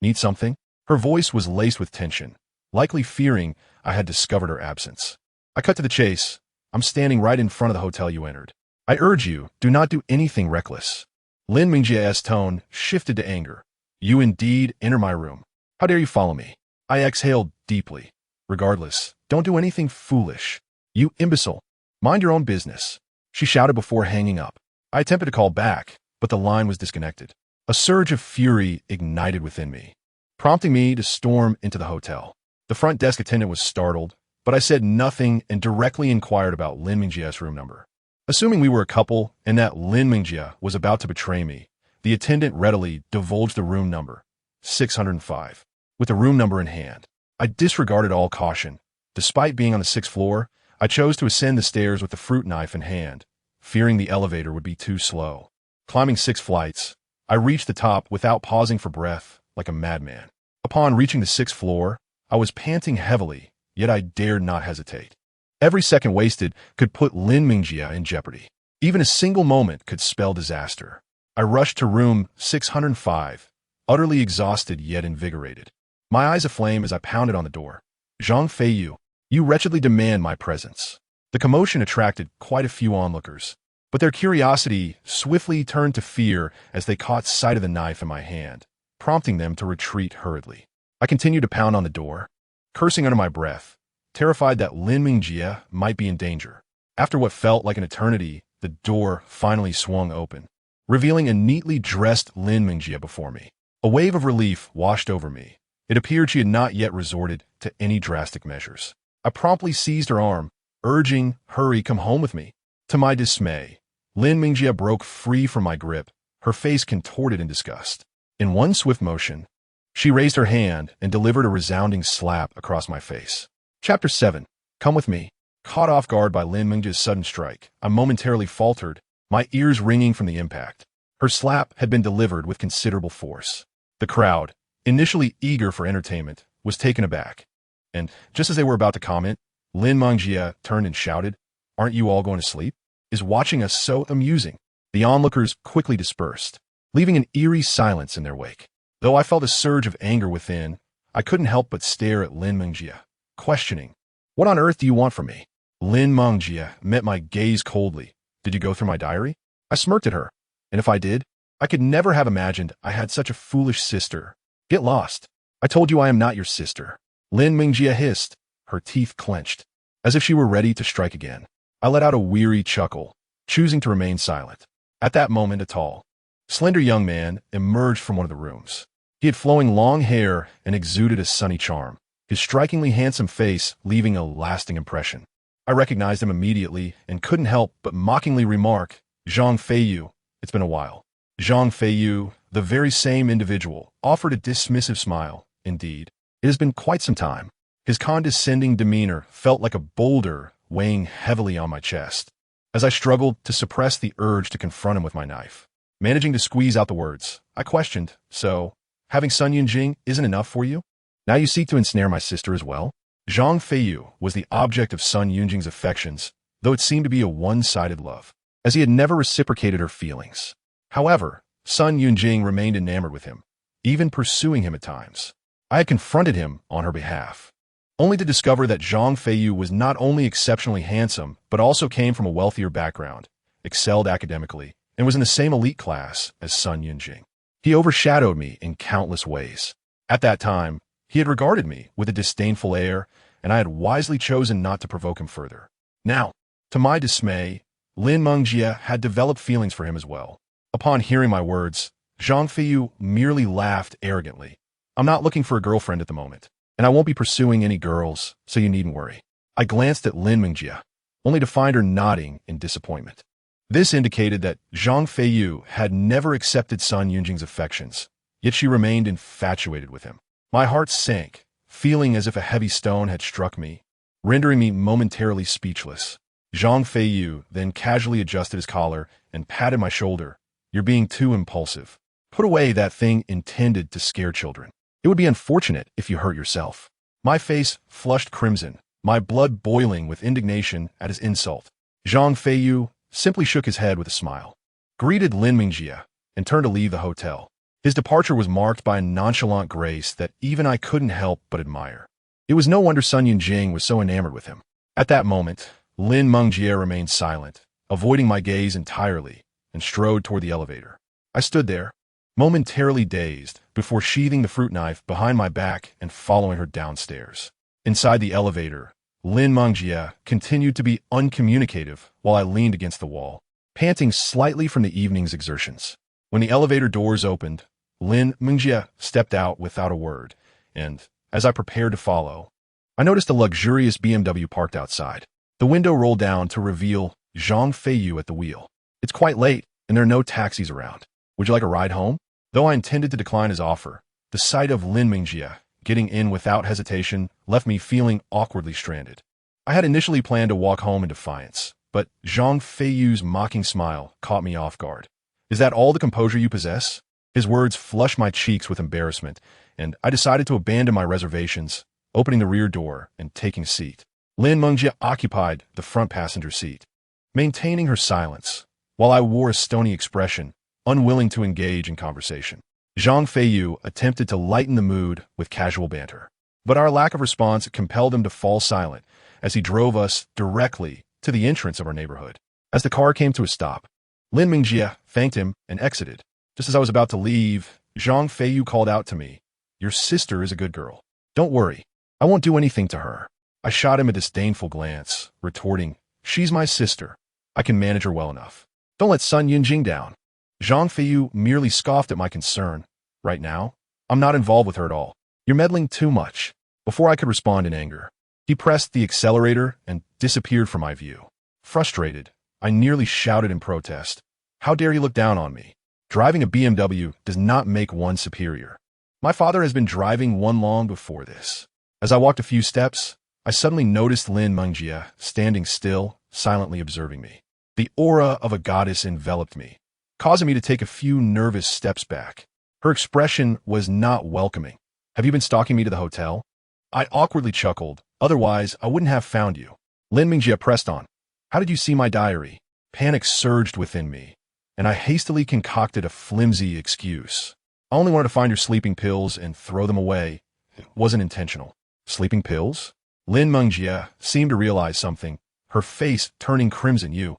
need something? Her voice was laced with tension, likely fearing I had discovered her absence. I cut to the chase. I'm standing right in front of the hotel you entered. I urge you, do not do anything reckless. Lin Mingjie's tone shifted to anger. You indeed enter my room. How dare you follow me? I exhaled deeply. Regardless, don't do anything foolish. You imbecile. Mind your own business. She shouted before hanging up. I attempted to call back, but the line was disconnected. A surge of fury ignited within me, prompting me to storm into the hotel. The front desk attendant was startled, but I said nothing and directly inquired about Lin Mingjie's room number. Assuming we were a couple and that Lin Mingjie was about to betray me, the attendant readily divulged the room number, 605. With the room number in hand, I disregarded all caution. Despite being on the 6th floor, I chose to ascend the stairs with the fruit knife in hand, fearing the elevator would be too slow. Climbing 6 flights, I reached the top without pausing for breath, like a madman. Upon reaching the 6th floor, I was panting heavily, yet I dared not hesitate. Every second wasted could put Lin Mingjie in jeopardy. Even a single moment could spell disaster. I rushed to room 605, utterly exhausted yet invigorated. My eyes aflame as I pounded on the door. Zhang Feiyu, you wretchedly demand my presence. The commotion attracted quite a few onlookers, but their curiosity swiftly turned to fear as they caught sight of the knife in my hand, prompting them to retreat hurriedly. I continued to pound on the door, cursing under my breath, terrified that Lin Mingjie might be in danger. After what felt like an eternity, the door finally swung open, revealing a neatly dressed Lin Mingjie before me. A wave of relief washed over me. It appeared she had not yet resorted to any drastic measures. I promptly seized her arm, urging, hurry, come home with me. To my dismay, Lin Mingjie broke free from my grip, her face contorted in disgust. In one swift motion, she raised her hand and delivered a resounding slap across my face. Chapter 7. Come with me. Caught off guard by Lin Mingjie's sudden strike, I momentarily faltered, my ears ringing from the impact. Her slap had been delivered with considerable force. The crowd, initially eager for entertainment, was taken aback. And just as they were about to comment, Lin Mingjie turned and shouted, "Aren't you all going to sleep? Is watching us so amusing?" The onlookers quickly dispersed, leaving an eerie silence in their wake. Though I felt a surge of anger within, I couldn't help but stare at Lin Mingjie, questioning, "What on earth do you want from me?" Lin Mingjie met my gaze coldly. "Did you go through my diary?" I smirked at her. "And if I did, I could never have imagined I had such a foolish sister. Get lost. I told you I am not your sister." Lin Mingjie hissed, her teeth clenched, as if she were ready to strike again. I let out a weary chuckle, choosing to remain silent. At that moment, a tall, slender young man emerged from one of the rooms. He had flowing long hair and exuded a sunny charm, his strikingly handsome face leaving a lasting impression. I recognized him immediately and couldn't help but mockingly remark, "Zhang Feiyu, it's been a while." Zhang Feiyu, the very same individual, offered a dismissive smile. "Indeed, it has been quite some time." His condescending demeanor felt like a boulder weighing heavily on my chest, as I struggled to suppress the urge to confront him with my knife. Managing to squeeze out the words, I questioned, "So, having Sun Yunjing isn't enough for you? Now you seek to ensnare my sister as well?" Zhang Feiyu was the object of Sun Yunjing's affections, though it seemed to be a one-sided love, as he had never reciprocated her feelings. However, Sun Yunjing remained enamored with him, even pursuing him at times. I had confronted him on her behalf, only to discover that Zhang Feiyu was not only exceptionally handsome, but also came from a wealthier background, excelled academically, and was in the same elite class as Sun Yunjing. He overshadowed me in countless ways. At that time, he had regarded me with a disdainful air, and I had wisely chosen not to provoke him further. Now, to my dismay, Lin Mingjie had developed feelings for him as well. Upon hearing my words, Zhang Feiyu merely laughed arrogantly. "I'm not looking for a girlfriend at the moment, and I won't be pursuing any girls, so you needn't worry." I glanced at Lin Mingjie, only to find her nodding in disappointment. This indicated that Zhang Feiyu had never accepted Sun Yunjing's affections, yet she remained infatuated with him. My heart sank, feeling as if a heavy stone had struck me, rendering me momentarily speechless. Zhang Feiyu then casually adjusted his collar and patted my shoulder. "You're being too impulsive. Put away that thing intended to scare children. It would be unfortunate if you hurt yourself." My face flushed crimson, my blood boiling with indignation at his insult. Zhang Feiyu simply shook his head with a smile, greeted Lin Mingjie, and turned to leave the hotel. His departure was marked by a nonchalant grace that even I couldn't help but admire. It was no wonder Sun Yunjing was so enamored with him. At that moment, Lin Mingjie remained silent, avoiding my gaze entirely, and strode toward the elevator. I stood there, momentarily dazed, before sheathing the fruit knife behind my back and following her downstairs. Inside the elevator, Lin Mingjie continued to be uncommunicative while I leaned against the wall, panting slightly from the evening's exertions. When the elevator doors opened, Lin Mingjie stepped out without a word, and, as I prepared to follow, I noticed a luxurious BMW parked outside. The window rolled down to reveal Zhang Feiyu at the wheel. It's quite late, and there are no taxis around. Would you like a ride home? Though I intended to decline his offer, the sight of Lin Mingjie getting in without hesitation left me feeling awkwardly stranded. I had initially planned to walk home in defiance, but Zhang Feiyu's mocking smile caught me off guard. Is that all the composure you possess? His words flushed my cheeks with embarrassment, and I decided to abandon my reservations, opening the rear door and taking a seat. Lin Mingjie occupied the front passenger seat, maintaining her silence, while I wore a stony expression, unwilling to engage in conversation. Zhang Feiyu attempted to lighten the mood with casual banter, but our lack of response compelled him to fall silent as he drove us directly to the entrance of our neighborhood. As the car came to a stop, Lin Mingjie thanked him and exited. Just as I was about to leave, Zhang Feiyu called out to me, "Your sister is a good girl. Don't worry, I won't do anything to her." I shot him a disdainful glance, retorting, "She's my sister. I can manage her well enough. Don't let Sun Yunjing down." Zhang Feiyu merely scoffed at my concern. "Right now, I'm not involved with her at all. You're meddling too much." Before I could respond in anger, he pressed the accelerator and disappeared from my view. Frustrated, I nearly shouted in protest. How dare he look down on me? Driving a BMW does not make one superior. My father has been driving one long before this. As I walked a few steps, I suddenly noticed Lin Mingjie standing still, silently observing me. The aura of a goddess enveloped me, causing me to take a few nervous steps back. Her expression was not welcoming. "Have you been stalking me to the hotel?" I awkwardly chuckled. "Otherwise, I wouldn't have found you." Lin Mingjie pressed on. "How did you see my diary?" Panic surged within me, and I hastily concocted a flimsy excuse. "I only wanted to find your sleeping pills and throw them away. It wasn't intentional." "Sleeping pills?" Lin Mingjie seemed to realize something, her face turning crimson. You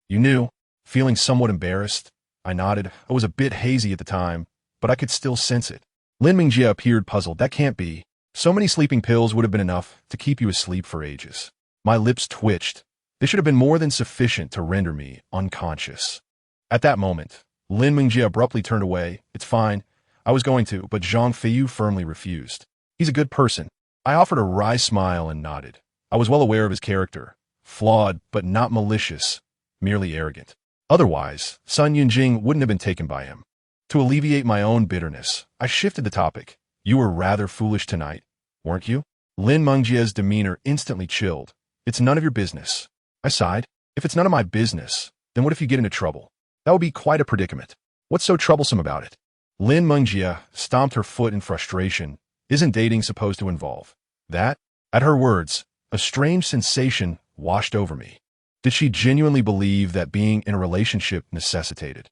knew?" Feeling somewhat embarrassed, I nodded. I was a bit hazy at the time, but I could still sense it. Lin Mingjie appeared puzzled. "That can't be. So many sleeping pills would have been enough to keep you asleep for ages." My lips twitched. They should have been more than sufficient to render me unconscious. At that moment, Lin Mingjie abruptly turned away. "It's fine. I was going to," but Zhang Feiyu firmly refused. "He's a good person." I offered a wry smile and nodded. I was well aware of his character. Flawed, but not malicious, merely arrogant. Otherwise, Sun Yunjing wouldn't have been taken by him. To alleviate my own bitterness, I shifted the topic. "You were rather foolish tonight, weren't you?" Lin Mingjie's demeanor instantly chilled. "It's none of your business." I sighed. "If it's none of my business, then what if you get into trouble? That would be quite a predicament. What's so troublesome about it?" Lin Mingjie stomped her foot in frustration. "Isn't dating supposed to involve that?" At her words, a strange sensation washed over me. Did she genuinely believe that being in a relationship necessitated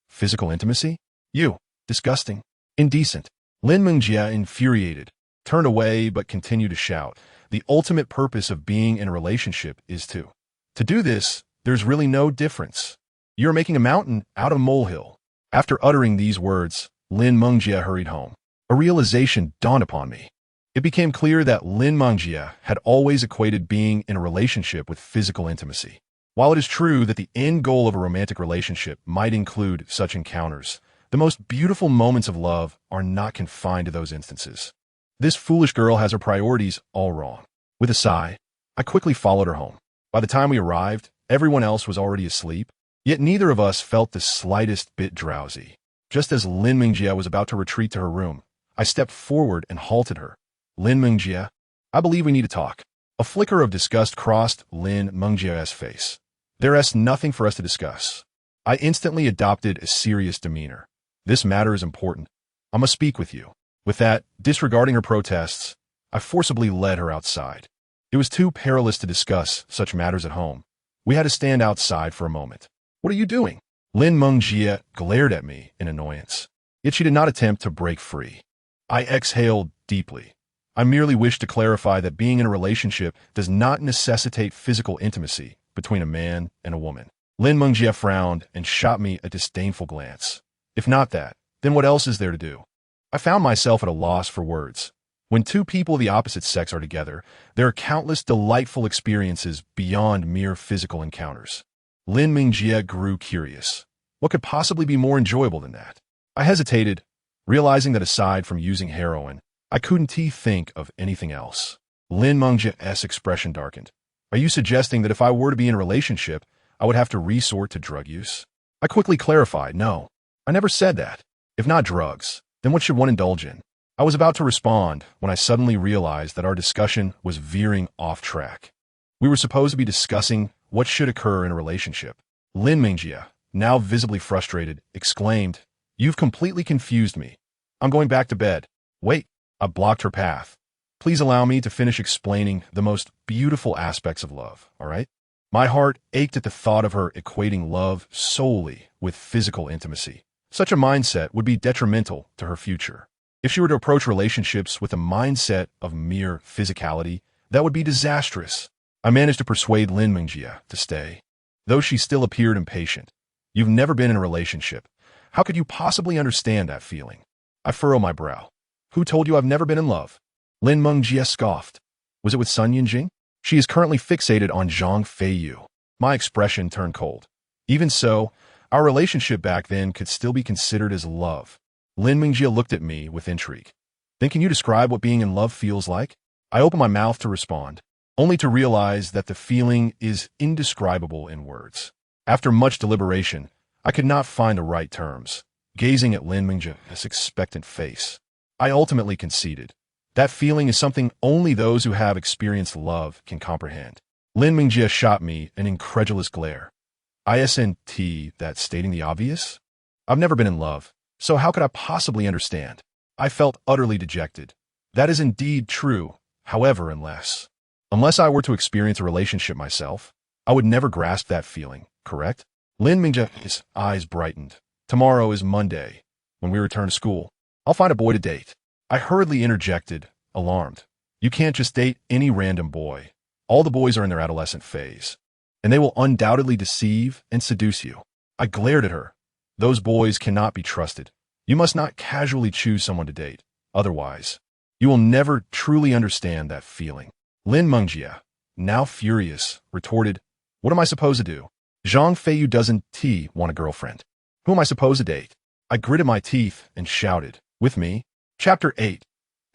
physical intimacy? "You, disgusting, indecent." Lin Mingjie, infuriated, turned away but continued to shout. "The ultimate purpose of being in a relationship is to do this. There's really no difference. You're making a mountain out of a molehill." After uttering these words, Lin Mingjie hurried home. A realization dawned upon me. It became clear that Lin Mingjie had always equated being in a relationship with physical intimacy. While it is true that the end goal of a romantic relationship might include such encounters, the most beautiful moments of love are not confined to those instances. This foolish girl has her priorities all wrong. With a sigh, I quickly followed her home. By the time we arrived, everyone else was already asleep, yet neither of us felt the slightest bit drowsy. Just as Lin Mingjie was about to retreat to her room, I stepped forward and halted her. "Lin Mingjie, I believe we need to talk." A flicker of disgust crossed Lin Mingjie's face. "There's nothing for us to discuss." I instantly adopted a serious demeanor. "This matter is important. I must speak with you." With that, disregarding her protests, I forcibly led her outside. It was too perilous to discuss such matters at home. We had to stand outside for a moment. What are you doing? Lin Mengjie glared at me in annoyance. Yet she did not attempt to break free. I exhaled deeply. I merely wished to clarify that being in a relationship does not necessitate physical intimacy between a man and a woman. Lin Mengjie frowned and shot me a disdainful glance. If not that, then what else is there to do? I found myself at a loss for words. When two people of the opposite sex are together, there are countless delightful experiences beyond mere physical encounters. Lin Mengjie grew curious. What could possibly be more enjoyable than that? I hesitated, realizing that aside from using heroin, I couldn't think of anything else. Lin Mengjie's expression darkened. Are you suggesting that if I were to be in a relationship, I would have to resort to drug use? I quickly clarified, no, I never said that. If not drugs, then what should one indulge in? I was about to respond when I suddenly realized that our discussion was veering off track. We were supposed to be discussing what should occur in a relationship. Lin Mengjie, now visibly frustrated, exclaimed, "You've completely confused me. I'm going back to bed." Wait, I blocked her path. Please allow me to finish explaining the most beautiful aspects of love, all right? My heart ached at the thought of her equating love solely with physical intimacy. Such a mindset would be detrimental to her future. If she were to approach relationships with a mindset of mere physicality, that would be disastrous. I managed to persuade Lin Mengjie to stay, though she still appeared impatient. You've never been in a relationship. How could you possibly understand that feeling? I furrowed my brow. Who told you I've never been in love? Lin Mengjie scoffed. Was it with Sun Yinjing? She is currently fixated on Zhang Feiyu. My expression turned cold. Even so, our relationship back then could still be considered as love. Lin Mengjie looked at me with intrigue. Then can you describe what being in love feels like? I opened my mouth to respond, only to realize that the feeling is indescribable in words. After much deliberation, I could not find the right terms. Gazing at Lin Mengjie's expectant face, I ultimately conceded. That feeling is something only those who have experienced love can comprehend. Lin Mengjie shot me an incredulous glare. Isn't that stating the obvious? I've never been in love, so how could I possibly understand? I felt utterly dejected. That is indeed true, however, unless I were to experience a relationship myself, I would never grasp that feeling, correct? Lin Mengjie's eyes brightened. Tomorrow is Monday. When we return to school, I'll find a boy to date. I hurriedly interjected, alarmed. You can't just date any random boy. All the boys are in their adolescent phase, and they will undoubtedly deceive and seduce you. I glared at her. Those boys cannot be trusted. You must not casually choose someone to date. Otherwise, you will never truly understand that feeling. Lin Mengjie, now furious, retorted, what am I supposed to do? Zhang Feiyu doesn't want a girlfriend. Who am I supposed to date? I gritted my teeth and shouted, with me? Chapter 8.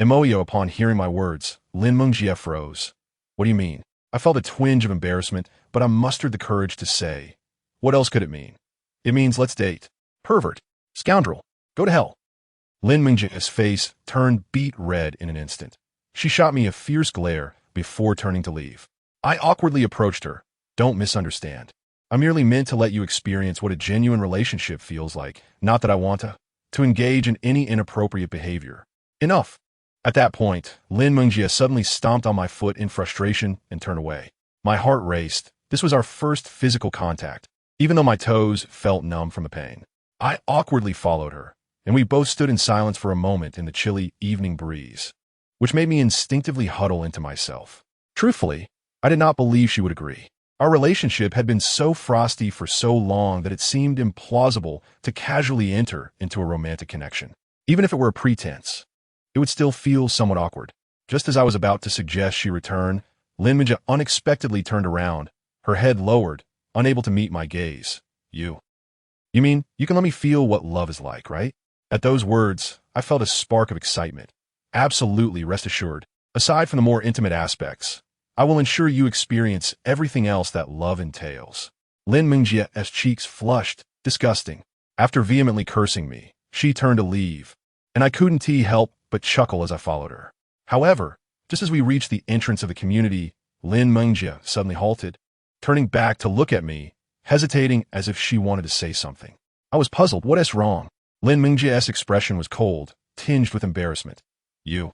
Emoyo. Upon hearing my words, Lin Mengjie froze. What do you mean? I felt a twinge of embarrassment, but I mustered the courage to say, what else could it mean? It means let's date. Pervert. Scoundrel. Go to hell. Lin Mengjie's face turned beet red in an instant. She shot me a fierce glare before turning to leave. I awkwardly approached her. Don't misunderstand. I merely meant to let you experience what a genuine relationship feels like, not that I want to engage in any inappropriate behavior. Enough. At that point, Lin Mengjie suddenly stomped on my foot in frustration and turned away. My heart raced. This was our first physical contact, even though my toes felt numb from the pain. I awkwardly followed her, and we both stood in silence for a moment in the chilly evening breeze, which made me instinctively huddle into myself. Truthfully, I did not believe she would agree. Our relationship had been so frosty for so long that it seemed implausible to casually enter into a romantic connection. Even if it were a pretense, it would still feel somewhat awkward. Just as I was about to suggest she return, Lin Mengjie unexpectedly turned around, her head lowered, unable to meet my gaze. You mean you can let me feel what love is like, right? At those words, I felt a spark of excitement. Absolutely, rest assured. Aside from the more intimate aspects, I will ensure you experience everything else that love entails. Lin Mengjie's cheeks flushed, disgusting. After vehemently cursing me, she turned to leave, and I couldn't help but chuckle as I followed her. However, just as we reached the entrance of the community, Lin Mengjie suddenly halted, turning back to look at me, hesitating as if she wanted to say something. I was puzzled. What is wrong? Lin Mengjie's expression was cold, tinged with embarrassment. You,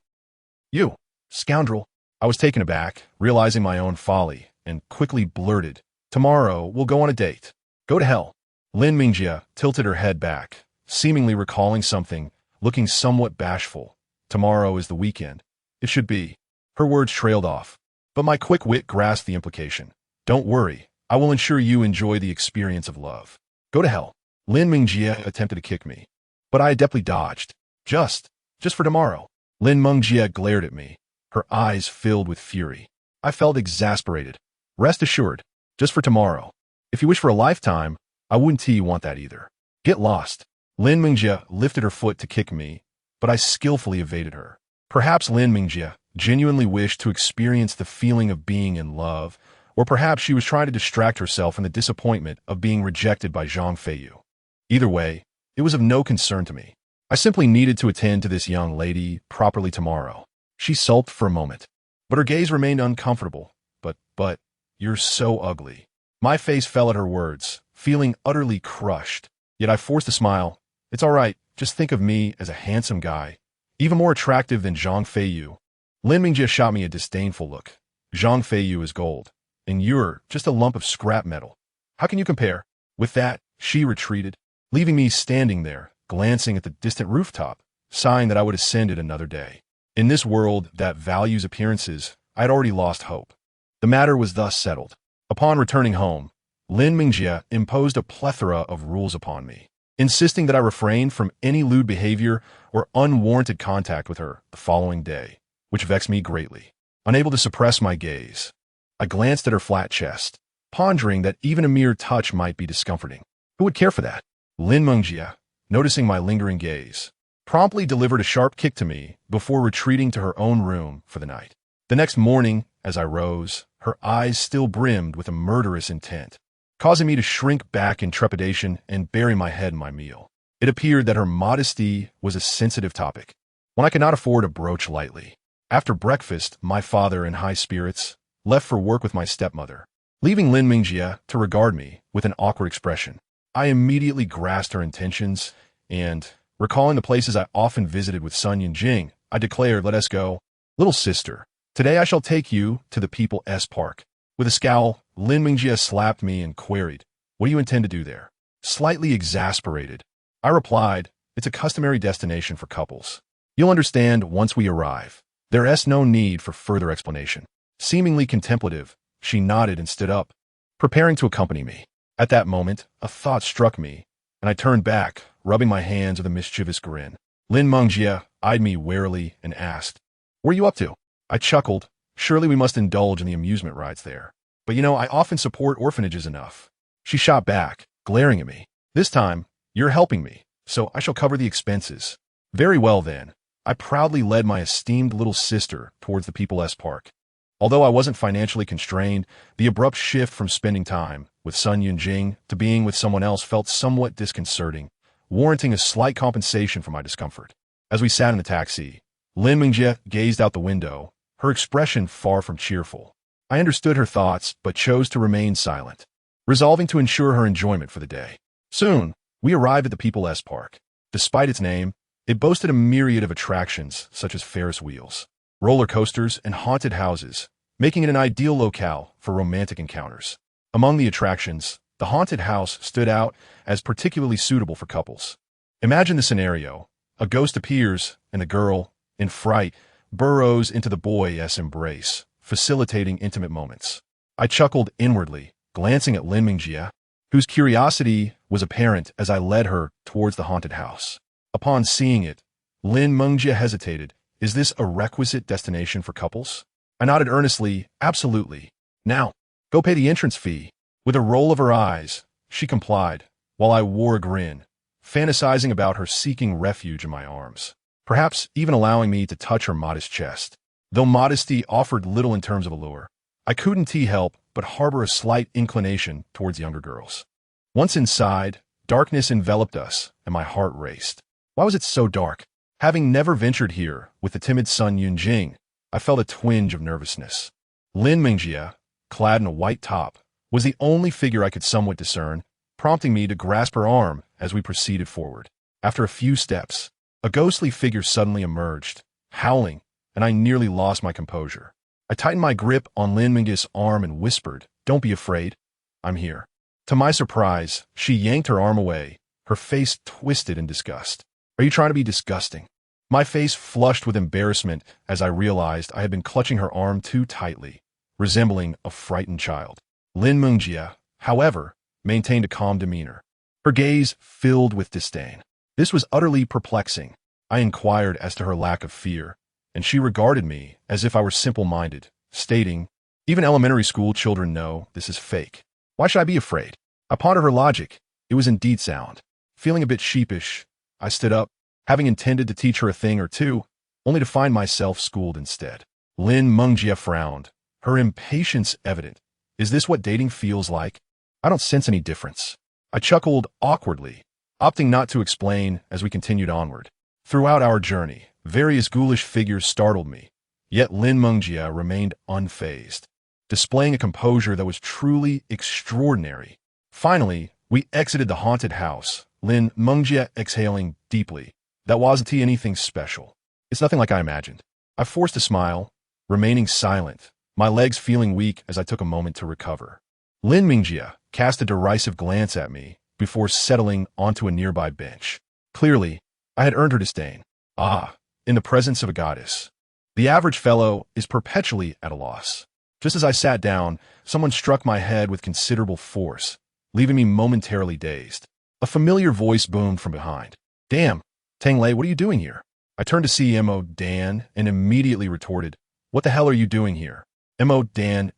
scoundrel. I was taken aback, realizing my own folly, and quickly blurted, "Tomorrow, we'll go on a date." "Go to hell." Lin Mingjie tilted her head back, seemingly recalling something, looking somewhat bashful. "Tomorrow is the weekend. It should be." Her words trailed off, but my quick wit grasped the implication. "Don't worry, I will ensure you enjoy the experience of love." "Go to hell." Lin Mingjie attempted to kick me, but I adeptly dodged. Just for tomorrow." Lin Mingjie glared at me, her eyes filled with fury. I felt exasperated. "Rest assured, just for tomorrow. If you wish for a lifetime, I wouldn't want that either. Get lost." Lin Mingjie lifted her foot to kick me, but I skillfully evaded her. Perhaps Lin Mingjie genuinely wished to experience the feeling of being in love, or perhaps she was trying to distract herself from the disappointment of being rejected by Zhang Feiyu. Either way, it was of no concern to me. I simply needed to attend to this young lady properly tomorrow. She sulked for a moment, but her gaze remained uncomfortable. But, you're so ugly." My face fell at her words, feeling utterly crushed. Yet I forced a smile. "It's all right, just think of me as a handsome guy, even more attractive than Zhang Feiyu." Lin Mingjie shot me a disdainful look. "Zhang Feiyu is gold, and you're just a lump of scrap metal. How can you compare?" With that, she retreated, leaving me standing there, glancing at the distant rooftop, sighing that I would ascend it another day. In this world that values appearances, I had already lost hope. The matter was thus settled. Upon returning home, Lin Mingjie imposed a plethora of rules upon me, insisting that I refrain from any lewd behavior or unwarranted contact with her the following day, which vexed me greatly. Unable to suppress my gaze, I glanced at her flat chest, pondering that even a mere touch might be discomforting. Who would care for that? Lin Mingjie, noticing my lingering gaze, promptly delivered a sharp kick to me before retreating to her own room for the night. The next morning, as I rose, her eyes still brimmed with a murderous intent, causing me to shrink back in trepidation and bury my head in my meal. It appeared that her modesty was a sensitive topic, one I could not afford to broach lightly. After breakfast, my father, in high spirits, left for work with my stepmother, leaving Lin Mingjie to regard me with an awkward expression. I immediately grasped her intentions, and, recalling the places I often visited with Sun Yunjing, I declared, "Let us go. Little sister, today I shall take you to the People's Park." With a scowl, Lin Mingjie slapped me and queried, "What do you intend to do there?" Slightly exasperated, I replied, "It's a customary destination for couples. You'll understand once we arrive. There's no need for further explanation." Seemingly contemplative, she nodded and stood up, preparing to accompany me. At that moment, a thought struck me, and I turned back, rubbing my hands with a mischievous grin. Lin Mingjie eyed me warily and asked, "What are you up to?" I chuckled. Surely we must indulge in the amusement rides there. "But I often support orphanages enough." She shot back, glaring at me. "This time, you're helping me, so I shall cover the expenses." "Very well then." I proudly led my esteemed little sister towards the People's Park. Although I wasn't financially constrained, the abrupt shift from spending time with Sun Yunjing to being with someone else felt somewhat disconcerting, warranting a slight compensation for my discomfort. As we sat in the taxi, Lin Mingjie gazed out the window, her expression far from cheerful. I understood her thoughts, but chose to remain silent, resolving to ensure her enjoyment for the day. Soon, we arrived at the People's Park. Despite its name, it boasted a myriad of attractions such as Ferris wheels, roller coasters, and haunted houses, making it an ideal locale for romantic encounters. Among the attractions, the haunted house stood out as particularly suitable for couples. Imagine the scenario. A ghost appears, and the girl, in fright, burrows into the boy's embrace, facilitating intimate moments. I chuckled inwardly, glancing at Lin Mingjie, whose curiosity was apparent as I led her towards the haunted house. Upon seeing it, Lin Mingjie hesitated. "Is this a requisite destination for couples?" I nodded earnestly, "Absolutely. Now, go pay the entrance fee." With a roll of her eyes, she complied, while I wore a grin, fantasizing about her seeking refuge in my arms, perhaps even allowing me to touch her modest chest. Though modesty offered little in terms of allure, I couldn't help but harbor a slight inclination towards younger girls. Once inside, darkness enveloped us, and my heart raced. Why was it so dark? Having never ventured here with the timid Sun Yunjing, I felt a twinge of nervousness. Lin Mingjie, clad in a white top, was the only figure I could somewhat discern, prompting me to grasp her arm as we proceeded forward. After a few steps, a ghostly figure suddenly emerged, howling, and I nearly lost my composure. I tightened my grip on Lin Mingjia's arm and whispered, "Don't be afraid. I'm here." To my surprise, she yanked her arm away, her face twisted in disgust. "Are you trying to be disgusting?" My face flushed with embarrassment as I realized I had been clutching her arm too tightly, resembling a frightened child. Lin Mingjia, however, maintained a calm demeanor, her gaze filled with disdain. This was utterly perplexing. I inquired as to her lack of fear, and she regarded me as if I were simple-minded, stating, "Even elementary school children know this is fake. Why should I be afraid?" I pondered her logic. It was indeed sound. Feeling a bit sheepish, I stood up, having intended to teach her a thing or two, only to find myself schooled instead. Lin Mingjia frowned, her impatience evident. "Is this what dating feels like? I don't sense any difference." I chuckled awkwardly, opting not to explain as we continued onward. Throughout our journey, various ghoulish figures startled me, yet Lin Mingjia remained unfazed, displaying a composure that was truly extraordinary. Finally, we exited the haunted house, Lin Mingjia exhaling deeply. "That wasn't anything special. It's nothing like I imagined." I forced a smile, remaining silent, my legs feeling weak as I took a moment to recover. Lin Mingjia cast a derisive glance at me before settling onto a nearby bench. Clearly, I had earned her disdain. Ah, in the presence of a goddess. The average fellow is perpetually at a loss. Just as I sat down, someone struck my head with considerable force, leaving me momentarily dazed. A familiar voice boomed from behind. "Damn, Tangled, what are you doing here?" I turned to see Mo Dan and immediately retorted, "What the hell are you doing here?" Mo Dan's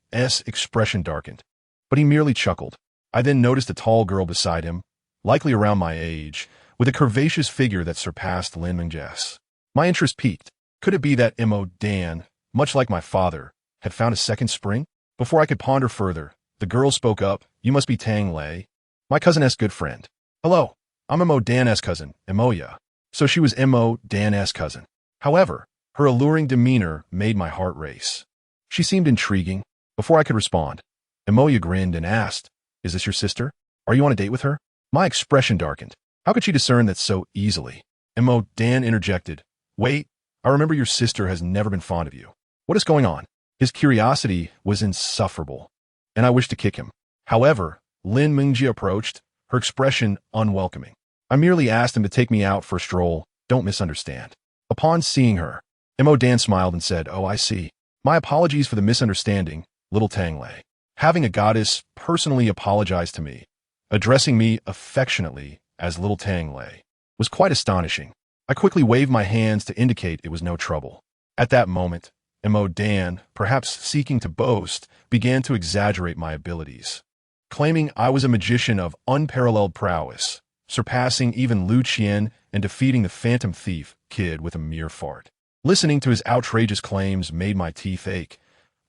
expression darkened, but he merely chuckled. I then noticed a tall girl beside him, likely around my age, with a curvaceous figure that surpassed Lin Mingjia's. My interest piqued. Could it be that Mo Dan, much like my father, had found a second spring? Before I could ponder further, the girl spoke up. "You must be Tang Lei, my cousin's good friend." "Hello, I'm Mo Dan's cousin, Emoya." So she was Mo Dan's cousin. However, her alluring demeanor made my heart race. She seemed intriguing. Before I could respond, Emoya grinned and asked, "Is this your sister? Are you on a date with her?" My expression darkened. How could she discern that so easily? Mo Dan interjected, "Wait, I remember your sister has never been fond of you. What is going on?" His curiosity was insufferable, and I wished to kick him. However, Lin Mingjia approached, her expression unwelcoming. I merely asked him to take me out for a stroll. Don't misunderstand. Upon seeing her, Mo Dan smiled and said, "Oh, I see. My apologies for the misunderstanding, little Tangled." Having a goddess personally apologize to me, addressing me affectionately as little Tangled, was quite astonishing. I quickly waved my hands to indicate it was no trouble. At that moment, Mo Dan, perhaps seeking to boast, began to exaggerate my abilities, claiming I was a magician of unparalleled prowess, surpassing even Lu Qian and defeating the Phantom Thief kid with a mere fart. Listening to his outrageous claims made my teeth ache.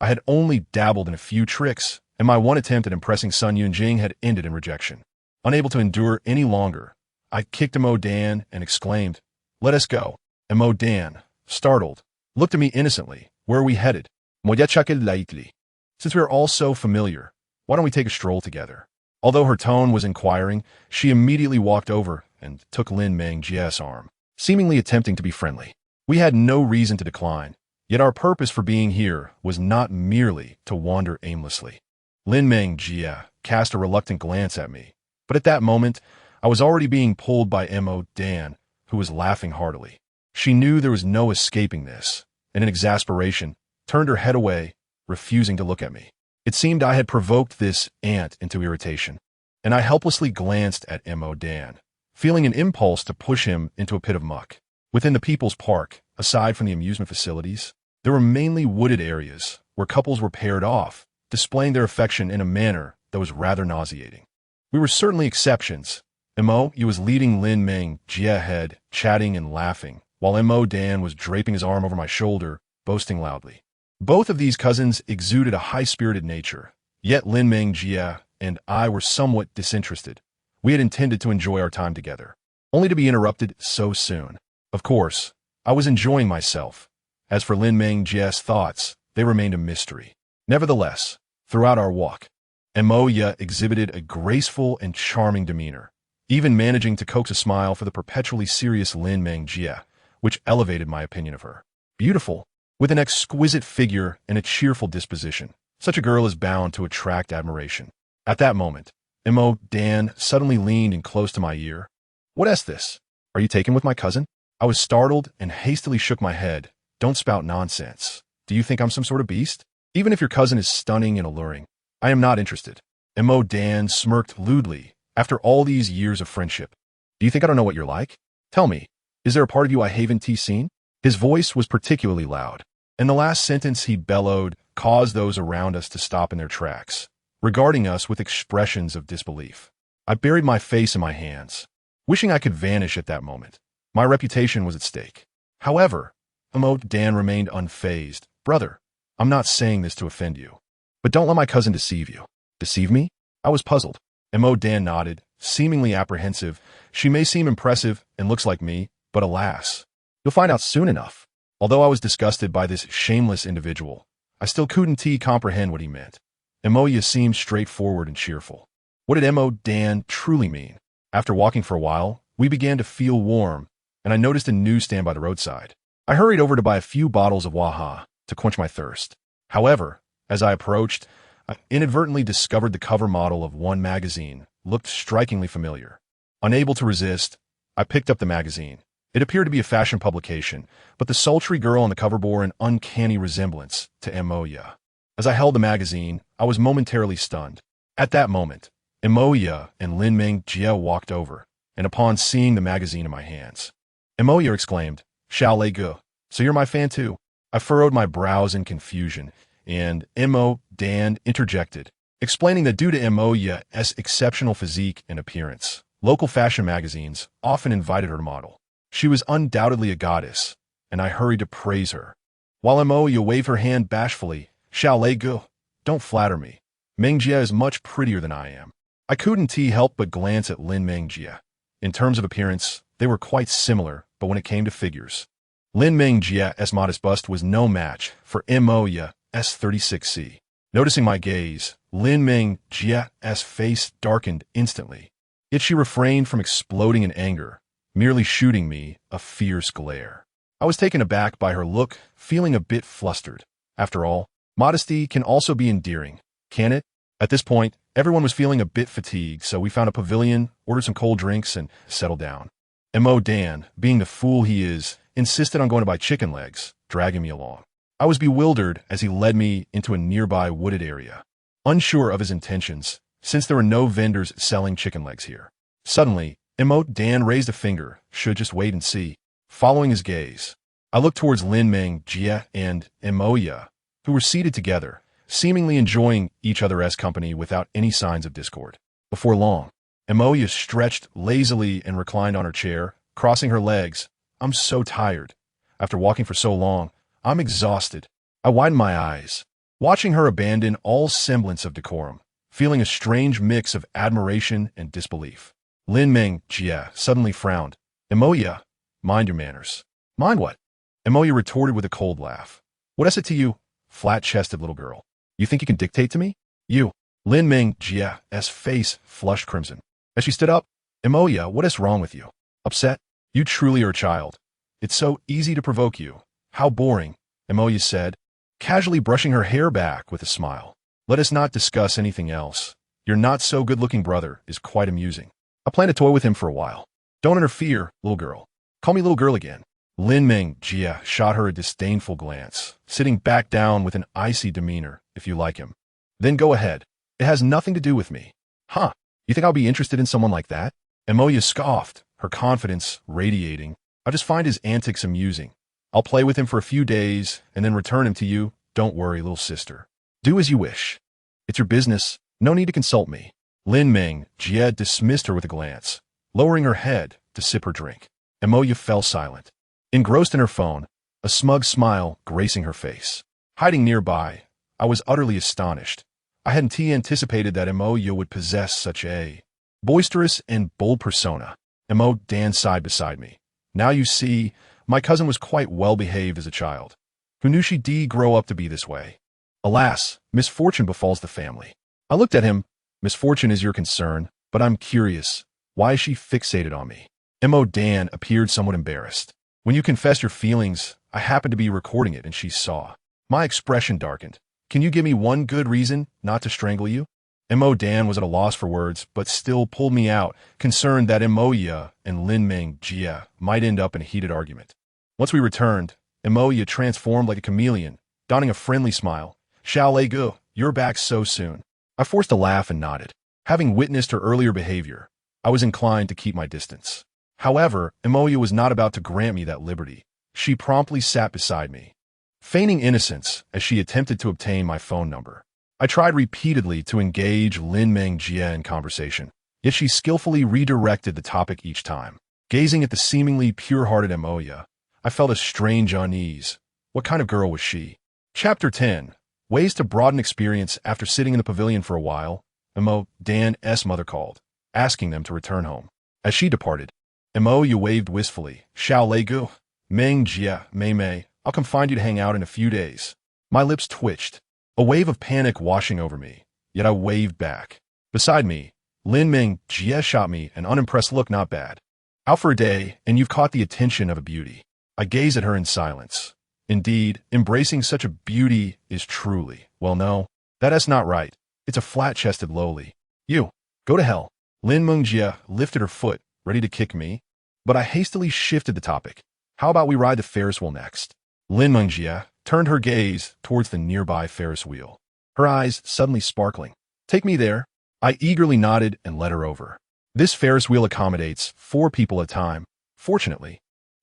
I had only dabbled in a few tricks, and my one attempt at impressing Sun Yunjing had ended in rejection. Unable to endure any longer, I kicked Mo Dan and exclaimed, "Let us go." Mo Dan, startled, looked at me innocently. "Where are we headed?" "Since we are all so familiar, why don't we take a stroll together?" Although her tone was inquiring, she immediately walked over and took Lin Mingjia's arm, seemingly attempting to be friendly. We had no reason to decline, yet our purpose for being here was not merely to wander aimlessly. Lin Mingjia cast a reluctant glance at me, but at that moment, I was already being pulled by Mo Dan, who was laughing heartily. She knew there was no escaping this, and in exasperation, turned her head away, refusing to look at me. It seemed I had provoked this ant into irritation, and I helplessly glanced at Mo Dan, feeling an impulse to push him into a pit of muck. Within the People's Park, aside from the amusement facilities, there were mainly wooded areas where couples were paired off, displaying their affection in a manner that was rather nauseating. We were certainly exceptions. Mo was leading Lin Mingjia ahead, chatting and laughing, while Mo Dan was draping his arm over my shoulder, boasting loudly. Both of these cousins exuded a high-spirited nature, yet Lin Mingjia and I were somewhat disinterested. We had intended to enjoy our time together, only to be interrupted so soon. Of course, I was enjoying myself. As for Lin Mingjia's thoughts, they remained a mystery. Nevertheless, throughout our walk, Emoya exhibited a graceful and charming demeanor, even managing to coax a smile for the perpetually serious Lin Mingjia, which elevated my opinion of her. Beautiful, with an exquisite figure and a cheerful disposition. Such a girl is bound to attract admiration. At that moment, Mo Dan suddenly leaned in close to my ear. What is this? Are you taken with my cousin? I was startled and hastily shook my head. Don't spout nonsense. Do you think I'm some sort of beast? Even if your cousin is stunning and alluring, I am not interested. Mo Dan smirked lewdly. After all these years of friendship, do you think I don't know what you're like? Tell me, is there a part of you I haven't seen? His voice was particularly loud, and the last sentence he bellowed caused those around us to stop in their tracks, regarding us with expressions of disbelief. I buried my face in my hands, wishing I could vanish at that moment. My reputation was at stake. However, Mo Dan remained unfazed. Brother, I'm not saying this to offend you, but don't let my cousin deceive you. Deceive me? I was puzzled. Mo Dan nodded, seemingly apprehensive. She may seem impressive and looks like me, but alas, you'll find out soon enough. Although I was disgusted by this shameless individual, I still couldn't comprehend what he meant. Emoya seemed straightforward and cheerful. What did Mo Dan truly mean? After walking for a while, we began to feel warm, and I noticed a newsstand by the roadside. I hurried over to buy a few bottles of Waha to quench my thirst. However, as I approached, I inadvertently discovered the cover model of one magazine looked strikingly familiar. Unable to resist, I picked up the magazine. It appeared to be a fashion publication, but the sultry girl on the cover bore an uncanny resemblance to Emoya. As I held the magazine, I was momentarily stunned. At that moment, Emoya and Lin Ming Jia walked over, and upon seeing the magazine in my hands, Emoya exclaimed, "Xiao Lei Gu, so you're my fan too?" I furrowed my brows in confusion, and Mo Dan interjected, explaining that due to Emoya's exceptional physique and appearance, local fashion magazines often invited her to model. She was undoubtedly a goddess, and I hurried to praise her. While Emoya waved her hand bashfully, "Xiao Lei Gu, don't flatter me. Ming Jia is much prettier than I am." I couldn't help but glance at Lin Ming Jia. In terms of appearance, they were quite similar, but when it came to figures, Lin Ming Jia's modest bust was no match for Emoya's 36C. Noticing my gaze, Lin Ming Jia's face darkened instantly. Yet she refrained from exploding in anger, merely shooting me a fierce glare. I was taken aback by her look, feeling a bit flustered. After all, modesty can also be endearing, can it? At this point, everyone was feeling a bit fatigued, so we found a pavilion, ordered some cold drinks, and settled down. Mo Dan, being the fool he is, insisted on going to buy chicken legs, dragging me along. I was bewildered as he led me into a nearby wooded area, unsure of his intentions, since there were no vendors selling chicken legs here. Suddenly, Mo Dan raised a finger, should just wait and see. Following his gaze, I looked towards Lin Ming Jia and Emoya, who were seated together, seemingly enjoying each other's company without any signs of discord. Before long, Emoya stretched lazily and reclined on her chair, crossing her legs. I'm so tired. After walking for so long, I'm exhausted. I widened my eyes, watching her abandon all semblance of decorum, feeling a strange mix of admiration and disbelief. Lin Ming Jia suddenly frowned. Emoya, mind your manners. Mind what? Emoya retorted with a cold laugh. What is it to you, flat-chested little girl? You think you can dictate to me? You. Lin Ming Jia's face flushed crimson. As she stood up, Emoya, what is wrong with you? Upset? You truly are a child. It's so easy to provoke you. How boring, Emoya said, casually brushing her hair back with a smile. Let us not discuss anything else. Your not-so-good-looking brother is quite amusing. I plan to toy with him for a while. Don't interfere, little girl. Call me little girl again. Lin Ming Jia shot her a disdainful glance, sitting back down with an icy demeanor, if you like him. Then go ahead. It has nothing to do with me. Huh, you think I'll be interested in someone like that? Emoya scoffed, her confidence radiating. I just find his antics amusing. I'll play with him for a few days and then return him to you. Don't worry, little sister. Do as you wish. It's your business. No need to consult me. Lin Ming Jia dismissed her with a glance, lowering her head to sip her drink. Emoya fell silent, engrossed in her phone, a smug smile gracing her face. Hiding nearby, I was utterly astonished. I hadn't anticipated that Emoya would possess such a boisterous and bold persona. Mo Dan sighed beside me. Now you see, my cousin was quite well-behaved as a child. Who knew she'd grow up to be this way? Alas, misfortune befalls the family. I looked at him. Misfortune is your concern, but I'm curious. Why is she fixated on me? Mo Dan appeared somewhat embarrassed. When you confess your feelings, I happened to be recording it and she saw. My expression darkened. Can you give me one good reason not to strangle you? Mo Dan was at a loss for words, but still pulled me out, concerned that Moya and Lin Ming Jia might end up in a heated argument. Once we returned, Moya transformed like a chameleon, donning a friendly smile. Xiao Lei Gu, you're back so soon. I forced a laugh and nodded. Having witnessed her earlier behavior, I was inclined to keep my distance. However, Moya was not about to grant me that liberty. She promptly sat beside me, feigning innocence as she attempted to obtain my phone number. I tried repeatedly to engage Lin Ming Jia in conversation, yet she skillfully redirected the topic each time. Gazing at the seemingly pure-hearted Moya, I felt a strange unease. What kind of girl was she? Chapter 10. Ways to broaden experience after sitting in the pavilion for a while. Mo Dan's mother called, asking them to return home. As she departed, Moya waved wistfully. Xiao Lei Gu, Ming Jia, Mei, I'll come find you to hang out in a few days. My lips twitched, a wave of panic washing over me, yet I waved back. Beside me, Lin Ming Jia shot me an unimpressed look. Not bad. Out for a day, and you've caught the attention of a beauty. I gazed at her in silence. Indeed, embracing such a beauty is truly, well, no, that's not right. It's a flat-chested lowly. You, go to hell. Lin Ming Jia lifted her foot, ready to kick me, but I hastily shifted the topic. How about we ride the Ferris wheel next? Lin Ming Jia turned her gaze towards the nearby Ferris wheel, her eyes suddenly sparkling. Take me there. I eagerly nodded and led her over. This Ferris wheel accommodates 4 people at a time. Fortunately,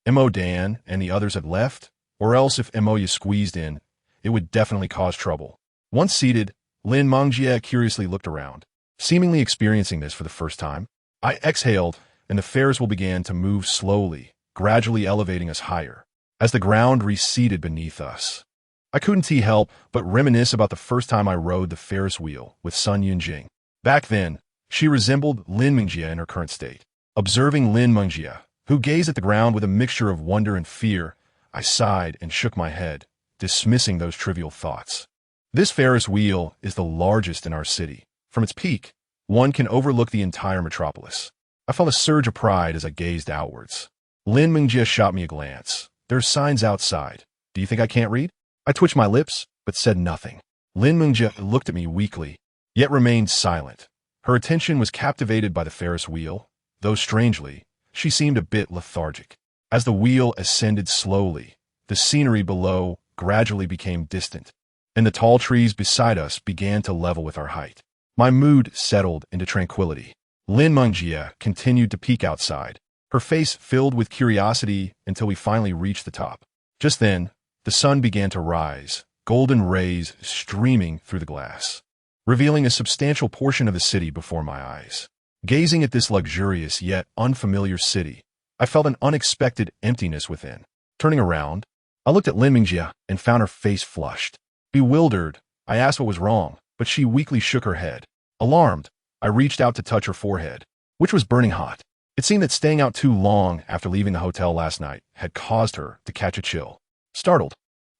Mo Dan and the others had left, or else if Moya squeezed in, it would definitely cause trouble. Once seated, Lin Ming Jia curiously looked around, seemingly experiencing this for the first time. I exhaled, and the Ferris wheel began to move slowly, gradually elevating us higher, as the ground receded beneath us. I couldn't help but reminisce about the first time I rode the Ferris wheel with Sun Yunjing. Back then, she resembled Lin Ming Jia in her current state. Observing Lin Ming Jia, who gazed at the ground with a mixture of wonder and fear, I sighed and shook my head, dismissing those trivial thoughts. This Ferris wheel is the largest in our city. From its peak, one can overlook the entire metropolis. I felt a surge of pride as I gazed outwards. Lin Ming Jia shot me a glance. There's signs outside. Do you think I can't read? I twitched my lips, but said nothing. Lin Ming Jia looked at me weakly, yet remained silent. Her attention was captivated by the Ferris wheel, though strangely, she seemed a bit lethargic. As the wheel ascended slowly, the scenery below gradually became distant, and the tall trees beside us began to level with our height. My mood settled into tranquility. Lin Ming Jia continued to peek outside, her face filled with curiosity until we finally reached the top. Just then, the sun began to rise, golden rays streaming through the glass, revealing a substantial portion of the city before my eyes. Gazing at this luxurious yet unfamiliar city, I felt an unexpected emptiness within. Turning around, I looked at Lin Ming Jia and found her face flushed. Bewildered, I asked what was wrong, but she weakly shook her head. Alarmed, I reached out to touch her forehead, which was burning hot. It seemed that staying out too long after leaving the hotel last night had caused her to catch a chill. Startled,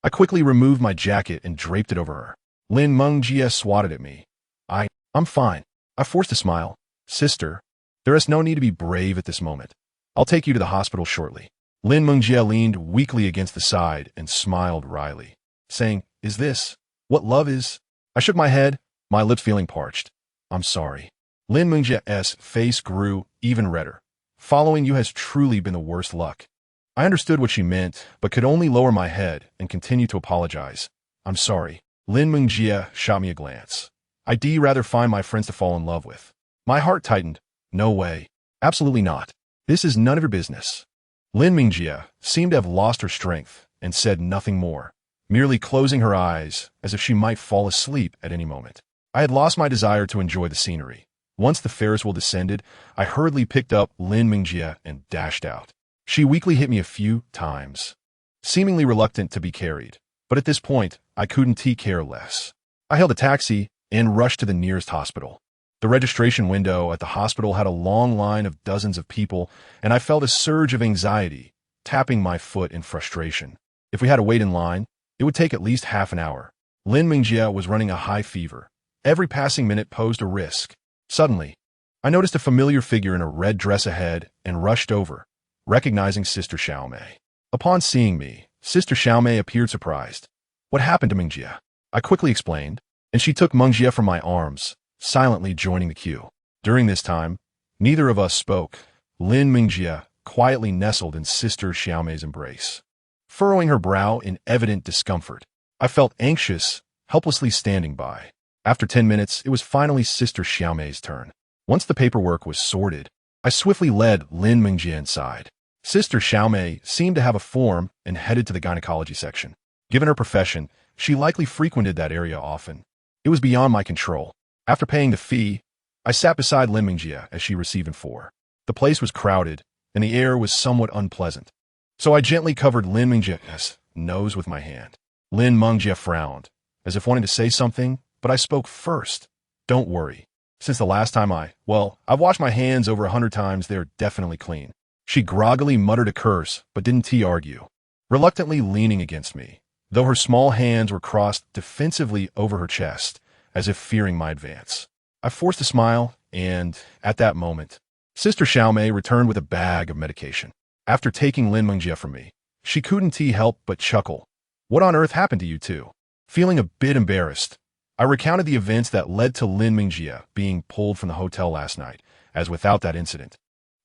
I quickly removed my jacket and draped it over her. Lin Ming Jia swatted at me. I'm fine. I forced a smile. Sister, there is no need to be brave at this moment. I'll take you to the hospital shortly. Lin Ming Jia leaned weakly against the side and smiled wryly, saying, Is this what love is? I shook my head, my lips feeling parched. I'm sorry. Lin Ming Jia's face grew even redder. Following you has truly been the worst luck. I understood what she meant, but could only lower my head and continue to apologize. I'm sorry. Lin Ming Jia shot me a glance. I'd rather find my friends to fall in love with. My heart tightened. No way. Absolutely not. This is none of your business. Lin Ming Jia seemed to have lost her strength and said nothing more, merely closing her eyes as if she might fall asleep at any moment. I had lost my desire to enjoy the scenery. Once the Ferris wheel descended, I hurriedly picked up Lin Ming Jia and dashed out. She weakly hit me a few times, seemingly reluctant to be carried, but at this point, I couldn't care less. I hailed a taxi and rushed to the nearest hospital. The registration window at the hospital had a long line of dozens of people, and I felt a surge of anxiety, tapping my foot in frustration. If we had to wait in line, it would take at least half an hour. Lin Ming Jia was running a high fever. Every passing minute posed a risk. Suddenly, I noticed a familiar figure in a red dress ahead and rushed over, recognizing Sister Xiaomei. Upon seeing me, Sister Xiaomei appeared surprised. What happened to Mingjie? I quickly explained, and she took Mingjie from my arms, silently joining the queue. During this time, neither of us spoke. Lin Mingjie quietly nestled in Sister Xiaomei's embrace, furrowing her brow in evident discomfort. I felt anxious, helplessly standing by. After 10 minutes, it was finally Sister Xiaomei's turn. Once the paperwork was sorted, I swiftly led Lin Mingjie inside. Sister Xiaomei seemed to have a form and headed to the gynecology section. Given her profession, she likely frequented that area often. It was beyond my control. After paying the fee, I sat beside Lin Mingjie as she received an four. The place was crowded, and the air was somewhat unpleasant. So I gently covered Lin Mingjie's nose with my hand. Lin Mingjie frowned, as if wanting to say something, but I spoke first. Don't worry. Since the last time I've washed my hands over 100 times, they're definitely clean. She groggily muttered a curse, but didn't argue, reluctantly leaning against me, though her small hands were crossed defensively over her chest, as if fearing my advance. I forced a smile, and, at that moment, Sister Xiaomei returned with a bag of medication. After taking Lin Mingjie from me, she couldn't help but chuckle. What on earth happened to you two? Feeling a bit embarrassed, I recounted the events that led to Lin Mingjie being pulled from the hotel last night, as without that incident,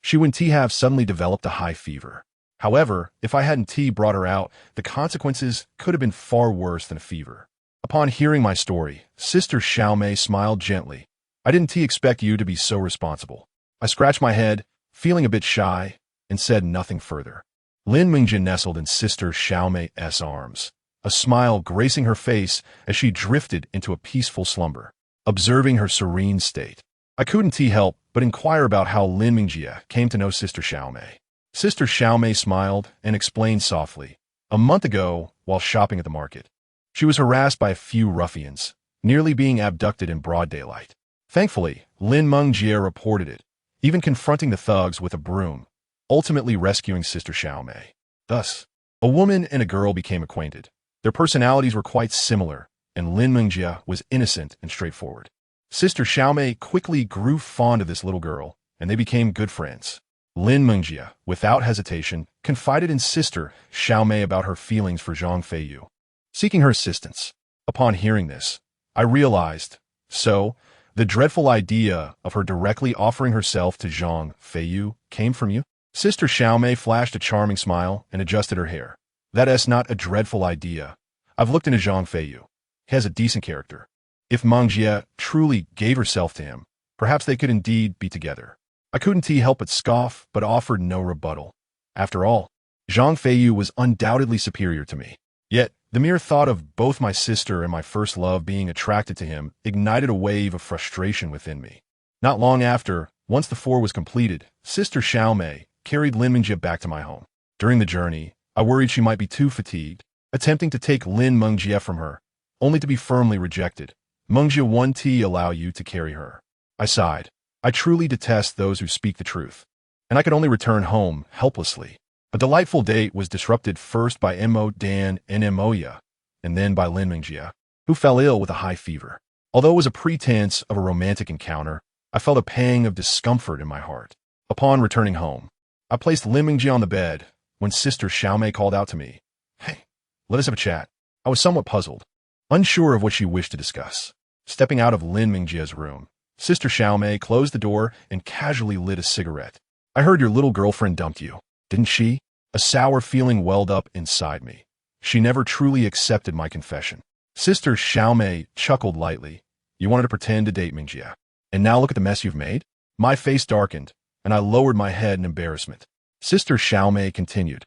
she wouldn't have suddenly developed a high fever. However, if I hadn't brought her out, the consequences could have been far worse than a fever. Upon hearing my story, Sister Xiaomei smiled gently. I didn't expect you to be so responsible. I scratched my head, feeling a bit shy, and said nothing further. Lin Mingjie nestled in Sister Xiaomei's arms, a smile gracing her face as she drifted into a peaceful slumber. Observing her serene state, I couldn't help but inquire about how Lin Mingjie came to know Sister Xiaomei. Sister Xiaomei smiled and explained softly. A month ago, while shopping at the market, she was harassed by a few ruffians, nearly being abducted in broad daylight. Thankfully, Lin Mingjie reported it, even confronting the thugs with a broom, ultimately rescuing Sister Xiaomei. Thus, a woman and a girl became acquainted. Their personalities were quite similar, and Lin Mingjie was innocent and straightforward. Sister Xiaomei quickly grew fond of this little girl, and they became good friends. Lin Mingjie, without hesitation, confided in Sister Xiaomei about her feelings for Zhang Feiyu, seeking her assistance. Upon hearing this, I realized, so, the dreadful idea of her directly offering herself to Zhang Feiyu came from you? Sister Xiaomei flashed a charming smile and adjusted her hair. That's not a dreadful idea. I've looked into Zhang Feiyu. He has a decent character. If Mingjie truly gave herself to him, perhaps they could indeed be together. I couldn't help but scoff, but offered no rebuttal. After all, Zhang Feiyu was undoubtedly superior to me. Yet, the mere thought of both my sister and my first love being attracted to him ignited a wave of frustration within me. Not long after, once the four was completed, Sister Xiaomei carried Lin Mingjie back to my home. During the journey, I worried she might be too fatigued, attempting to take Lin Mingjie from her, only to be firmly rejected. Mingjie won't allow you to carry her. I sighed. I truly detest those who speak the truth, and I could only return home helplessly. A delightful date was disrupted first by Mo Dan and Moya, and then by Lin Mingjie, who fell ill with a high fever. Although it was a pretense of a romantic encounter, I felt a pang of discomfort in my heart. Upon returning home, I placed Lin Mingjie on the bed when Sister Xiaomei called out to me. Hey, let us have a chat. I was somewhat puzzled, unsure of what she wished to discuss. Stepping out of Lin Mingjie's room, Sister Xiaomei closed the door and casually lit a cigarette. I heard your little girlfriend dumped you, didn't she? A sour feeling welled up inside me. She never truly accepted my confession. Sister Xiaomei chuckled lightly. You wanted to pretend to date Mingjie, and now look at the mess you've made? My face darkened, and I lowered my head in embarrassment. Sister Xiaomei continued.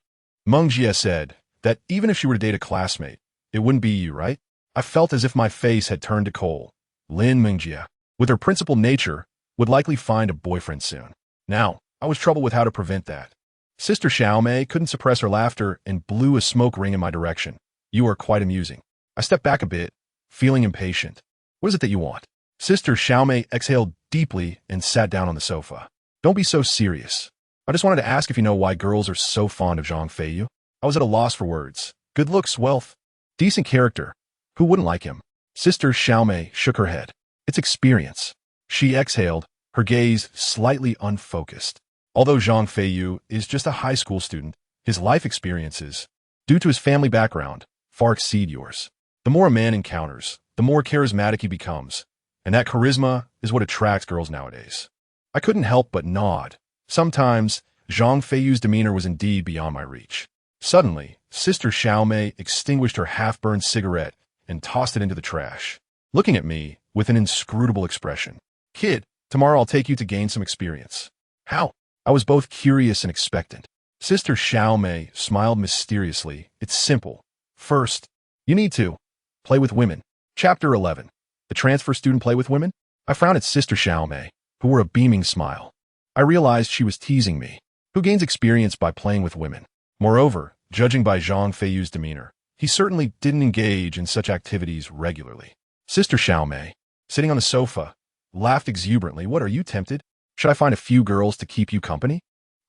Mingjie said that even if she were to date a classmate, it wouldn't be you, right? I felt as if my face had turned to coal. Lin Mingjie, with her principled nature, would likely find a boyfriend soon. Now, I was troubled with how to prevent that. Sister Xiaomei couldn't suppress her laughter and blew a smoke ring in my direction. You are quite amusing. I stepped back a bit, feeling impatient. What is it that you want? Sister Xiaomei exhaled deeply and sat down on the sofa. Don't be so serious. I just wanted to ask if you know why girls are so fond of Zhang Feiyu. I was at a loss for words. Good looks, wealth, decent character. Who wouldn't like him? Sister Xiaomei shook her head. It's experience. She exhaled, her gaze slightly unfocused. Although Zhang Feiyu is just a high school student, his life experiences, due to his family background, far exceed yours. The more a man encounters, the more charismatic he becomes, and that charisma is what attracts girls nowadays. I couldn't help but nod. Sometimes, Zhang Feiyu's demeanor was indeed beyond my reach. Suddenly, Sister Xiaomei extinguished her half-burned cigarette and tossed it into the trash, looking at me with an inscrutable expression. Kid, tomorrow I'll take you to gain some experience. How? I was both curious and expectant. Sister Xiaomei smiled mysteriously. It's simple. First, you need to play with women. Chapter 11. The transfer student play with women? I frowned at Sister Xiaomei, who wore a beaming smile. I realized she was teasing me. Who gains experience by playing with women? Moreover, judging by Zhang Feiyu's demeanor, he certainly didn't engage in such activities regularly. Sister Xiaomei, sitting on the sofa, laughed exuberantly. What, are you tempted? Should I find a few girls to keep you company?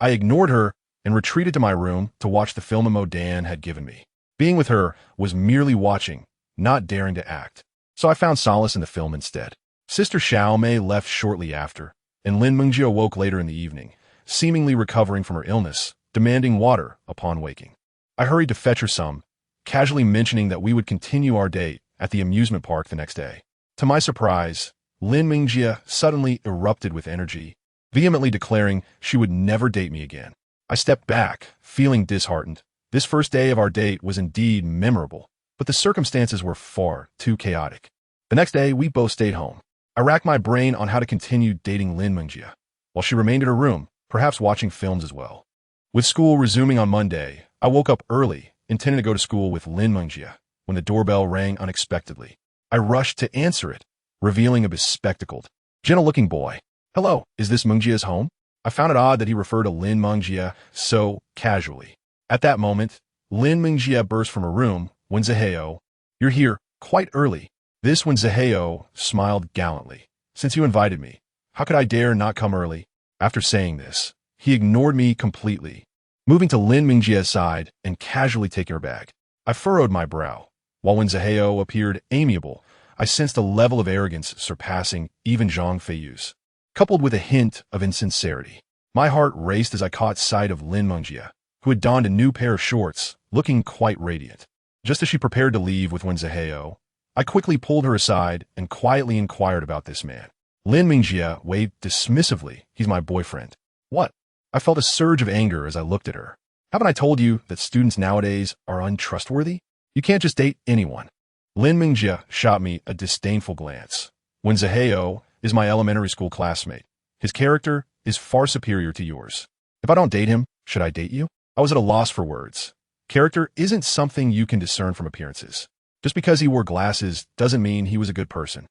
I ignored her and retreated to my room to watch the film Mo Dan had given me. Being with her was merely watching, not daring to act. So I found solace in the film instead. Sister Xiaomei left shortly after, and Lin Mengjie awoke later in the evening, seemingly recovering from her illness, demanding water upon waking. I hurried to fetch her some, casually mentioning that we would continue our date at the amusement park the next day. To my surprise, Lin Mengjie suddenly erupted with energy, vehemently declaring she would never date me again. I stepped back, feeling disheartened. This first day of our date was indeed memorable, but the circumstances were far too chaotic. The next day, we both stayed home. I racked my brain on how to continue dating Lin Mengjie, while she remained in her room, perhaps watching films as well. With school resuming on Monday, I woke up early, intending to go to school with Lin Mengjie, when the doorbell rang unexpectedly. I rushed to answer it, revealing a bespectacled, gentle-looking boy. Hello, is this Mengjie's home? I found it odd that he referred to Lin Mengjie so casually. At that moment, Lin Mengjie burst from her room. When Zaheo, you're here, quite early. This when Zaheo smiled gallantly. Since you invited me, how could I dare not come early? After saying this, he ignored me completely, moving to Lin Mengjie's side and casually taking her bag. I furrowed my brow, while when Zaheo appeared amiable, I sensed a level of arrogance surpassing even Zhang Feiyu's, coupled with a hint of insincerity. My heart raced as I caught sight of Lin Mengjie, who had donned a new pair of shorts, looking quite radiant. Just as she prepared to leave with Wen Zaheo, I quickly pulled her aside and quietly inquired about this man. Lin Mengjie waved dismissively. He's my boyfriend. What? I felt a surge of anger as I looked at her. Haven't I told you that students nowadays are untrustworthy? You can't just date anyone. Lin Mengjie shot me a disdainful glance. Wen Zaheo is my elementary school classmate. His character is far superior to yours. If I don't date him, should I date you? I was at a loss for words. Character isn't something you can discern from appearances. Just because he wore glasses doesn't mean he was a good person.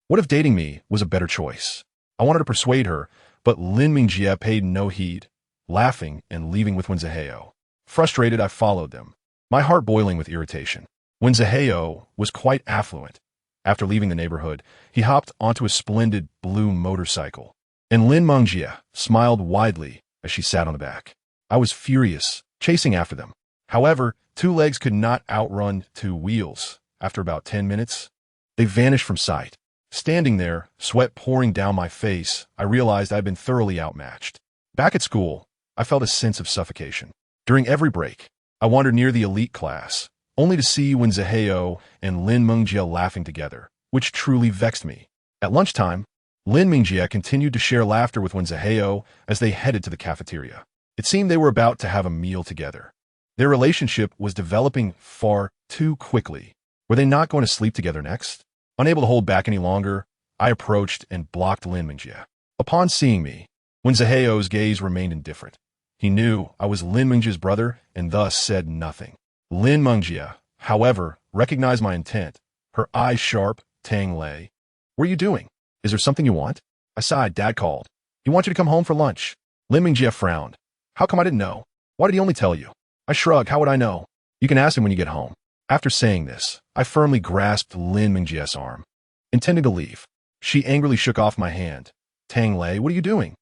What if dating me was a better choice? I wanted to persuade her, but Lin Mengjie paid no heed, laughing and leaving with Wen Zaheo. Frustrated, I followed them, my heart boiling with irritation. Wen Zaheo was quite affluent. After leaving the neighborhood, he hopped onto a splendid blue motorcycle, and Lin Mengjie smiled widely as she sat on the back. I was furious, chasing after them. However, two legs could not outrun two wheels. After about 10 minutes, they vanished from sight. Standing there, sweat pouring down my face, I realized I had been thoroughly outmatched. Back at school, I felt a sense of suffocation. During every break, I wandered near the elite class, only to see Wen Zaheo and Lin Mengjie laughing together, which truly vexed me. At lunchtime, Lin Mengjie continued to share laughter with Wen Zaheo as they headed to the cafeteria. It seemed they were about to have a meal together. Their relationship was developing far too quickly. Were they not going to sleep together next? Unable to hold back any longer, I approached and blocked Lin Mengjie. Upon seeing me, Wen Zaheo's gaze remained indifferent. He knew I was Lin Mengjie's brother and thus said nothing. Lin Mengjie, however, recognized my intent. Her eyes sharp, Tang Lei. What are you doing? Is there something you want? I sighed. Dad called. He wants you to come home for lunch. Lin Mengjie frowned. How come I didn't know? Why did he only tell you? I shrugged. How would I know? You can ask him when you get home. After saying this, I firmly grasped Lin Mengjie's arm, intending to leave. She angrily shook off my hand. Tang Lei, what are you doing?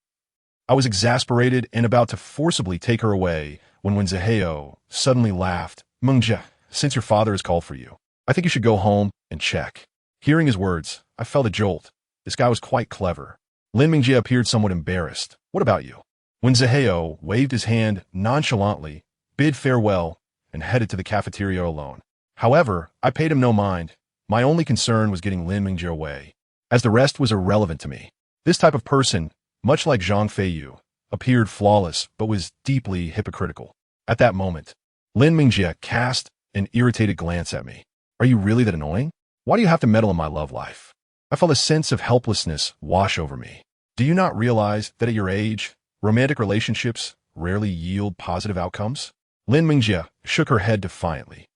I was exasperated and about to forcibly take her away when Wen Zaheo suddenly laughed. Mengjie, since your father has called for you, I think you should go home and check. Hearing his words, I felt a jolt. This guy was quite clever. Lin Mengjie appeared somewhat embarrassed. What about you? Wen Zaheo waved his hand nonchalantly, bid farewell, and headed to the cafeteria alone. However, I paid him no mind. My only concern was getting Lin Mingjie away, as the rest was irrelevant to me. This type of person, much like Zhang Feiyu, appeared flawless but was deeply hypocritical. At that moment, Lin Mingjie cast an irritated glance at me. Are you really that annoying? Why do you have to meddle in my love life? I felt a sense of helplessness wash over me. Do you not realize that at your age, romantic relationships rarely yield positive outcomes? Lin Mingjie shook her head defiantly.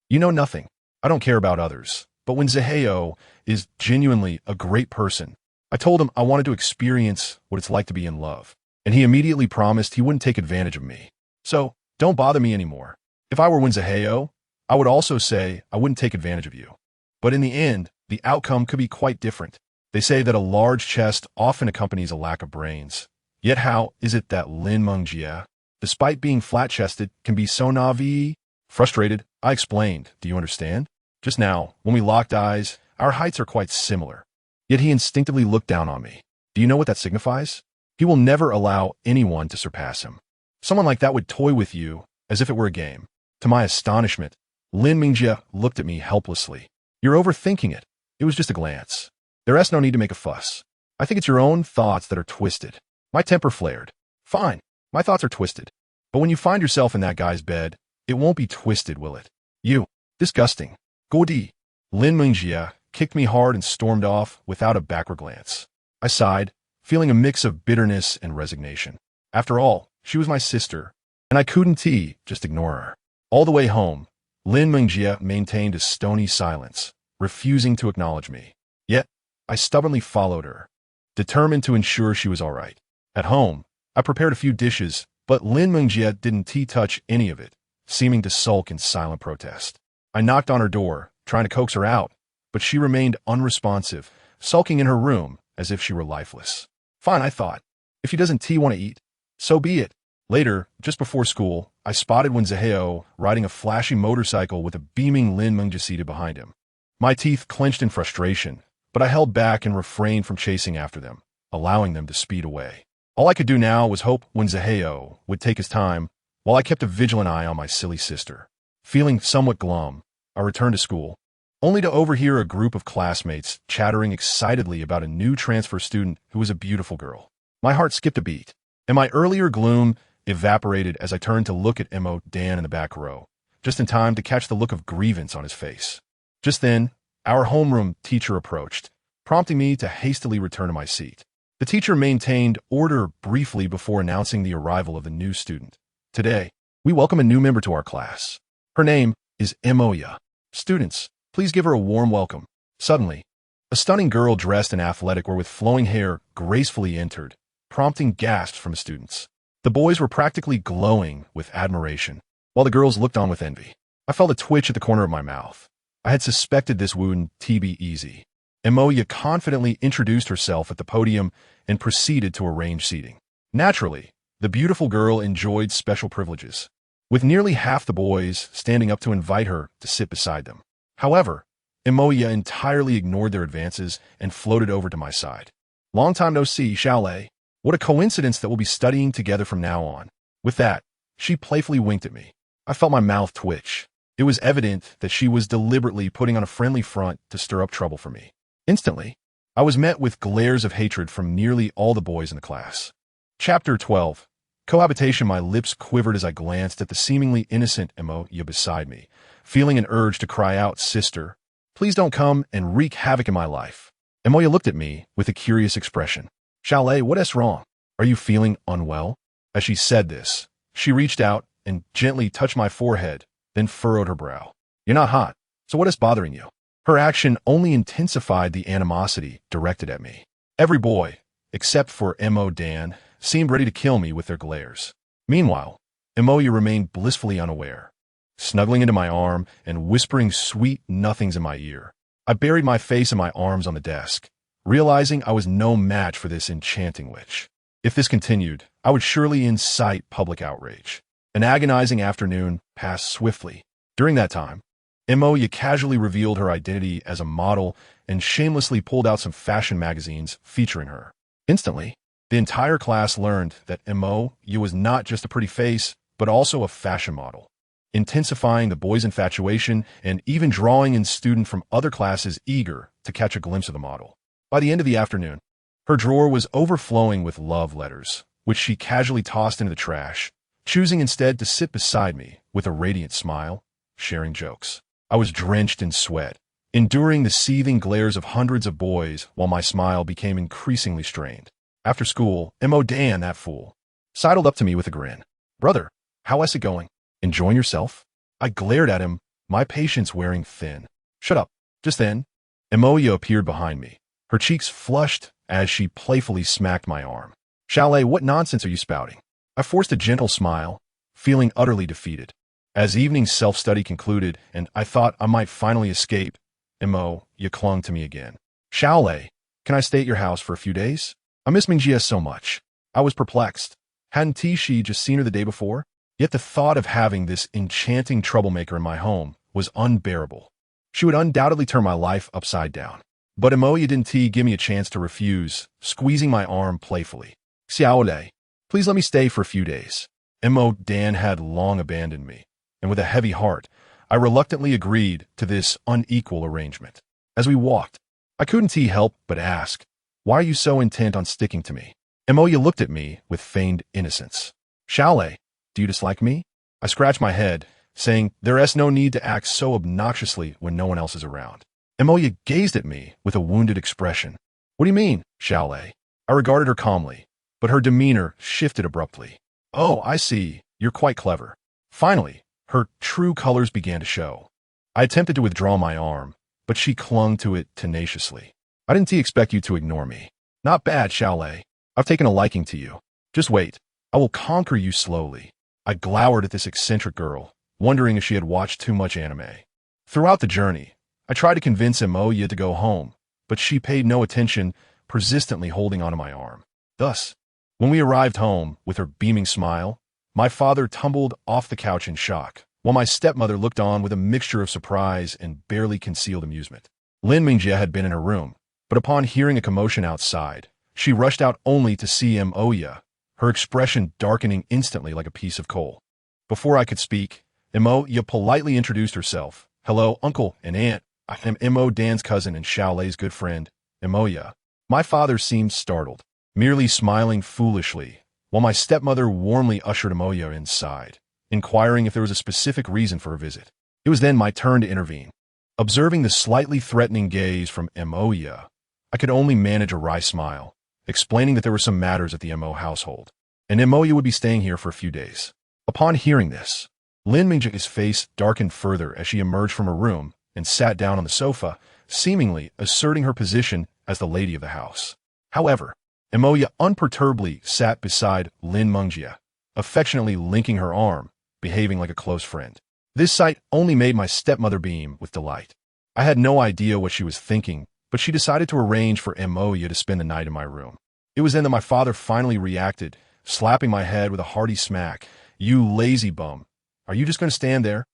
You know nothing. I don't care about others. But when Zaheo is genuinely a great person, I told him I wanted to experience what it's like to be in love. And he immediately promised he wouldn't take advantage of me. So, don't bother me anymore. If I were Wen Zaheo, I would also say I wouldn't take advantage of you. But in the end, the outcome could be quite different. They say that a large chest often accompanies a lack of brains. Yet how is it that Lin Mingjie, despite being flat-chested, can be so naive? Frustrated, I explained, do you understand? Just now, when we locked eyes, our heights are quite similar. Yet he instinctively looked down on me. Do you know what that signifies? He will never allow anyone to surpass him. Someone like that would toy with you as if it were a game. To my astonishment, Lin Mingjie looked at me helplessly. You're overthinking it. It was just a glance. There's no need to make a fuss. I think it's your own thoughts that are twisted. My temper flared. Fine, my thoughts are twisted. But when you find yourself in that guy's bed, it won't be twisted, will it? You. Disgusting. Godi. Lin Mingjie kicked me hard and stormed off without a backward glance. I sighed, feeling a mix of bitterness and resignation. After all, she was my sister, and I couldn't just ignore her. All the way home, Lin Mingjie maintained a stony silence, refusing to acknowledge me. Yet, I stubbornly followed her, determined to ensure she was all right. At home, I prepared a few dishes, but Lin Mingjie didn't touch any of it, seeming to sulk in silent protest. I knocked on her door, trying to coax her out, but she remained unresponsive, sulking in her room as if she were lifeless. Fine, I thought. If she doesn't want to eat, so be it. Later, just before school, I spotted Wen Zaheo riding a flashy motorcycle with a beaming Lin Mingjie seated behind him. My teeth clenched in frustration, but I held back and refrained from chasing after them, allowing them to speed away. All I could do now was hope Wen Zaheo would take his time while I kept a vigilant eye on my silly sister. Feeling somewhat glum, I returned to school, only to overhear a group of classmates chattering excitedly about a new transfer student who was a beautiful girl. My heart skipped a beat, and my earlier gloom evaporated as I turned to look at Mo Dan in the back row, just in time to catch the look of grievance on his face. Just then, our homeroom teacher approached, prompting me to hastily return to my seat. The teacher maintained order briefly before announcing the arrival of the new student. Today, we welcome a new member to our class. Her name is Emoya. Students, please give her a warm welcome. Suddenly, a stunning girl dressed in athletic or with flowing hair gracefully entered, prompting gasps from students. The boys were practically glowing with admiration, while the girls looked on with envy. I felt a twitch at the corner of my mouth. I had suspected this wouldn't be easy. Emoya confidently introduced herself at the podium and proceeded to arrange seating. Naturally, the beautiful girl enjoyed special privileges, with nearly half the boys standing up to invite her to sit beside them. However, Emoya entirely ignored their advances and floated over to my side. Long time no see, Xiaolei. What a coincidence that we'll be studying together from now on. With that, she playfully winked at me. I felt my mouth twitch. It was evident that she was deliberately putting on a friendly front to stir up trouble for me. Instantly, I was met with glares of hatred from nearly all the boys in the class. Chapter 12. Cohabitation. My lips quivered as I glanced at the seemingly innocent Emoya beside me, feeling an urge to cry out, "Sister, please don't come and wreak havoc in my life." Emoya looked at me with a curious expression. "Xiaolei, what's wrong? Are you feeling unwell?" As she said this, she reached out and gently touched my forehead, then furrowed her brow. "You're not hot, so what is bothering you?" Her action only intensified the animosity directed at me. Every boy, except for Mo Dan, seemed ready to kill me with their glares. Meanwhile, Emoya remained blissfully unaware, snuggling into my arm and whispering sweet nothings in my ear. I buried my face in my arms on the desk, realizing I was no match for this enchanting witch. If this continued, I would surely incite public outrage. An agonizing afternoon passed swiftly. During that time, Emoya casually revealed her identity as a model and shamelessly pulled out some fashion magazines featuring her. Instantly, the entire class learned that Emoya was not just a pretty face, but also a fashion model. intensifying the boys' infatuation and even drawing in students from other classes eager to catch a glimpse of the model. By the end of the afternoon, her drawer was overflowing with love letters, which she casually tossed into the trash, choosing instead to sit beside me with a radiant smile, sharing jokes. I was drenched in sweat, enduring the seething glares of hundreds of boys while my smile became increasingly strained. After school, M.O. Dan, that fool, sidled up to me with a grin. "Brother, how is it going? Enjoying yourself?" I glared at him, my patience wearing thin. "Shut up." Just then, Emoya appeared behind me, her cheeks flushed as she playfully smacked my arm. "Chalet, what nonsense are you spouting?" I forced a gentle smile, feeling utterly defeated. As evening self-study concluded and I thought I might finally escape, Emoya clung to me again. "Chalet, can I stay at your house for a few days? I miss Mingjie so much." I was perplexed. Hadn't she just seen her the day before? Yet the thought of having this enchanting troublemaker in my home was unbearable. She would undoubtedly turn my life upside down. But Emoya didn't give me a chance to refuse, squeezing my arm playfully. "Xiaole, please let me stay for a few days." Mo Dan had long abandoned me, and with a heavy heart, I reluctantly agreed to this unequal arrangement. As we walked, I couldn't help but ask, "Why are you so intent on sticking to me?" Emoya looked at me with feigned innocence. "Chalet, do you dislike me?" I scratched my head, saying there is no need to act so obnoxiously when no one else is around. Emoya gazed at me with a wounded expression. "What do you mean, Chalet?" I regarded her calmly, but her demeanor shifted abruptly. "Oh, I see. You're quite clever." Finally, her true colors began to show. I attempted to withdraw my arm, but she clung to it tenaciously. "I didn't expect you to ignore me." "Not bad, Chalet. I've taken a liking to you. Just wait. I will conquer you slowly." I glowered at this eccentric girl, wondering if she had watched too much anime. Throughout the journey, I tried to convince Emoya to go home, but she paid no attention, persistently holding onto my arm. Thus, when we arrived home, with her beaming smile, my father tumbled off the couch in shock, while my stepmother looked on with a mixture of surprise and barely concealed amusement. Lin Mingjie had been in her room, but upon hearing a commotion outside, she rushed out only to see Emoya, her expression darkening instantly like a piece of coal. Before I could speak, Emoya politely introduced herself. "Hello, uncle and aunt. I am Mo Dan's cousin and Xiaolei's good friend, Emoya." My father seemed startled, merely smiling foolishly, while my stepmother warmly ushered Emoya inside, inquiring if there was a specific reason for her visit. It was then my turn to intervene. Observing the slightly threatening gaze from Emoya, I could only manage a wry smile, explaining that there were some matters at the Mo household, and Emoya would be staying here for a few days. Upon hearing this, Lin Mingjie's face darkened further as she emerged from her room and sat down on the sofa, seemingly asserting her position as the lady of the house. However, Emoya unperturbedly sat beside Lin Mingjie, affectionately linking her arm, behaving like a close friend. This sight only made my stepmother beam with delight. I had no idea what she was thinking, but she decided to arrange for Emoya to spend the night in my room. It was then that my father finally reacted, slapping my head with a hearty smack. "You lazy bum. Are you just going to stand there?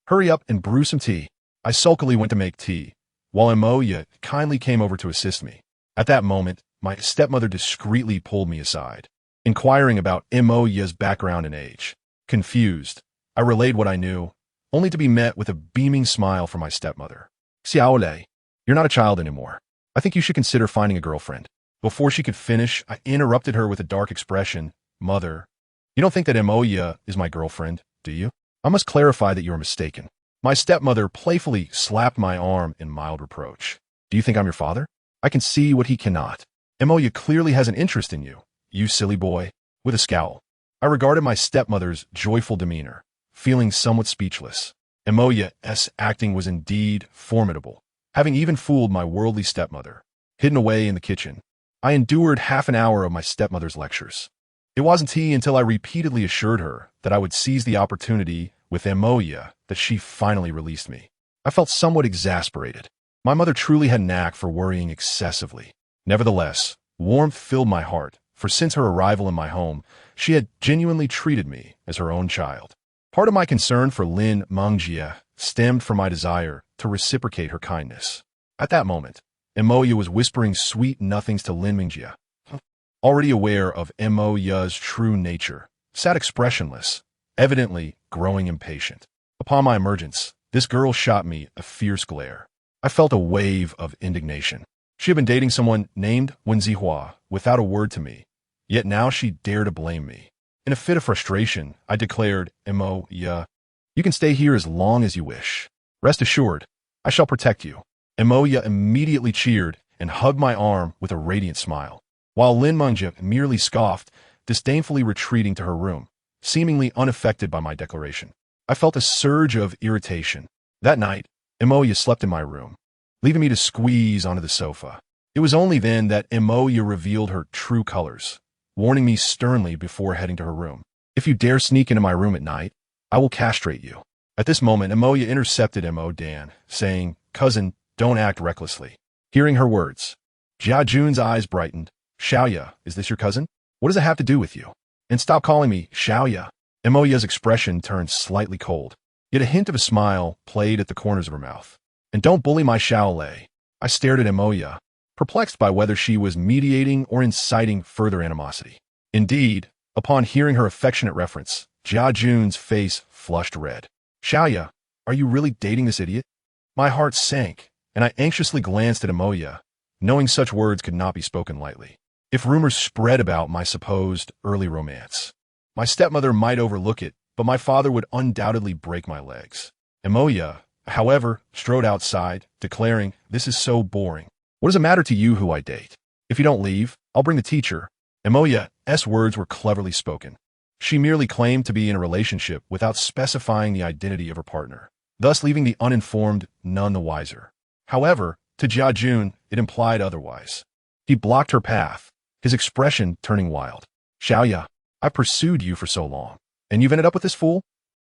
Hurry up and brew some tea." I sulkily went to make tea, while Emoya kindly came over to assist me. At that moment, my stepmother discreetly pulled me aside, inquiring about Emoya's background and age. Confused, I relayed what I knew, only to be met with a beaming smile from my stepmother. "Xiaole, you're not a child anymore. I think you should consider finding a girlfriend." Before she could finish, I interrupted her with a dark expression. "Mother, you don't think that Emoya is my girlfriend, do you? I must clarify that you are mistaken." My stepmother playfully slapped my arm in mild reproach. "Do you think I'm your father? I can see what he cannot. Emoya clearly has an interest in you, you silly boy." With a scowl, I regarded my stepmother's joyful demeanor, feeling somewhat speechless. Emoya's acting was indeed formidable, having even fooled my worldly stepmother. Hidden away in the kitchen, I endured half an hour of my stepmother's lectures. It wasn't until I repeatedly assured her that I would seize the opportunity with Emoya that she finally released me. I felt somewhat exasperated. My mother truly had a knack for worrying excessively. Nevertheless, warmth filled my heart, for since her arrival in my home, she had genuinely treated me as her own child. Part of my concern for Lin Mingjie stemmed from my desire to reciprocate her kindness. At that moment, Emoya was whispering sweet nothings to Lin Mingjie. Already aware of Emoya's true nature, sat expressionless, evidently growing impatient. Upon my emergence, this girl shot me a fierce glare. I felt a wave of indignation. She had been dating someone named Wenzihua without a word to me, yet now she dared to blame me. In a fit of frustration, I declared, "Mo, ya, you can stay here as long as you wish. Rest assured, I shall protect you." Emoya immediately cheered and hugged my arm with a radiant smile, while Lin Mengja merely scoffed, disdainfully retreating to her room, seemingly unaffected by my declaration. I felt a surge of irritation. That night, Emoya slept in my room, leaving me to squeeze onto the sofa. It was only then that Emoya revealed her true colors, warning me sternly before heading to her room. "If you dare sneak into my room at night, I will castrate you." At this moment, Emoya intercepted Mo Dan, saying, "Cousin, don't act recklessly." Hearing her words, Jia Jun's eyes brightened. "Xiaoya, is this your cousin? What does it have to do with you? And stop calling me Xiaoya." Emoya's expression turned slightly cold, yet a hint of a smile played at the corners of her mouth. "And don't bully my Xiaolei." I stared at Emoya, perplexed by whether she was mediating or inciting further animosity. Indeed, upon hearing her affectionate reference, Jia Jun's face flushed red. "Xiaoya, are you really dating this idiot?" My heart sank, and I anxiously glanced at Emoya, knowing such words could not be spoken lightly. If rumors spread about my supposed early romance, my stepmother might overlook it, but my father would undoubtedly break my legs. Emoya, however, strode outside, declaring, "This is so boring. What does it matter to you who I date? If you don't leave, I'll bring the teacher." Emoya's words were cleverly spoken. She merely claimed to be in a relationship without specifying the identity of her partner, thus leaving the uninformed none the wiser. However, to Jia Jun, it implied otherwise. He blocked her path, his expression turning wild. "Xiaoya, I pursued you for so long, and you've ended up with this fool?"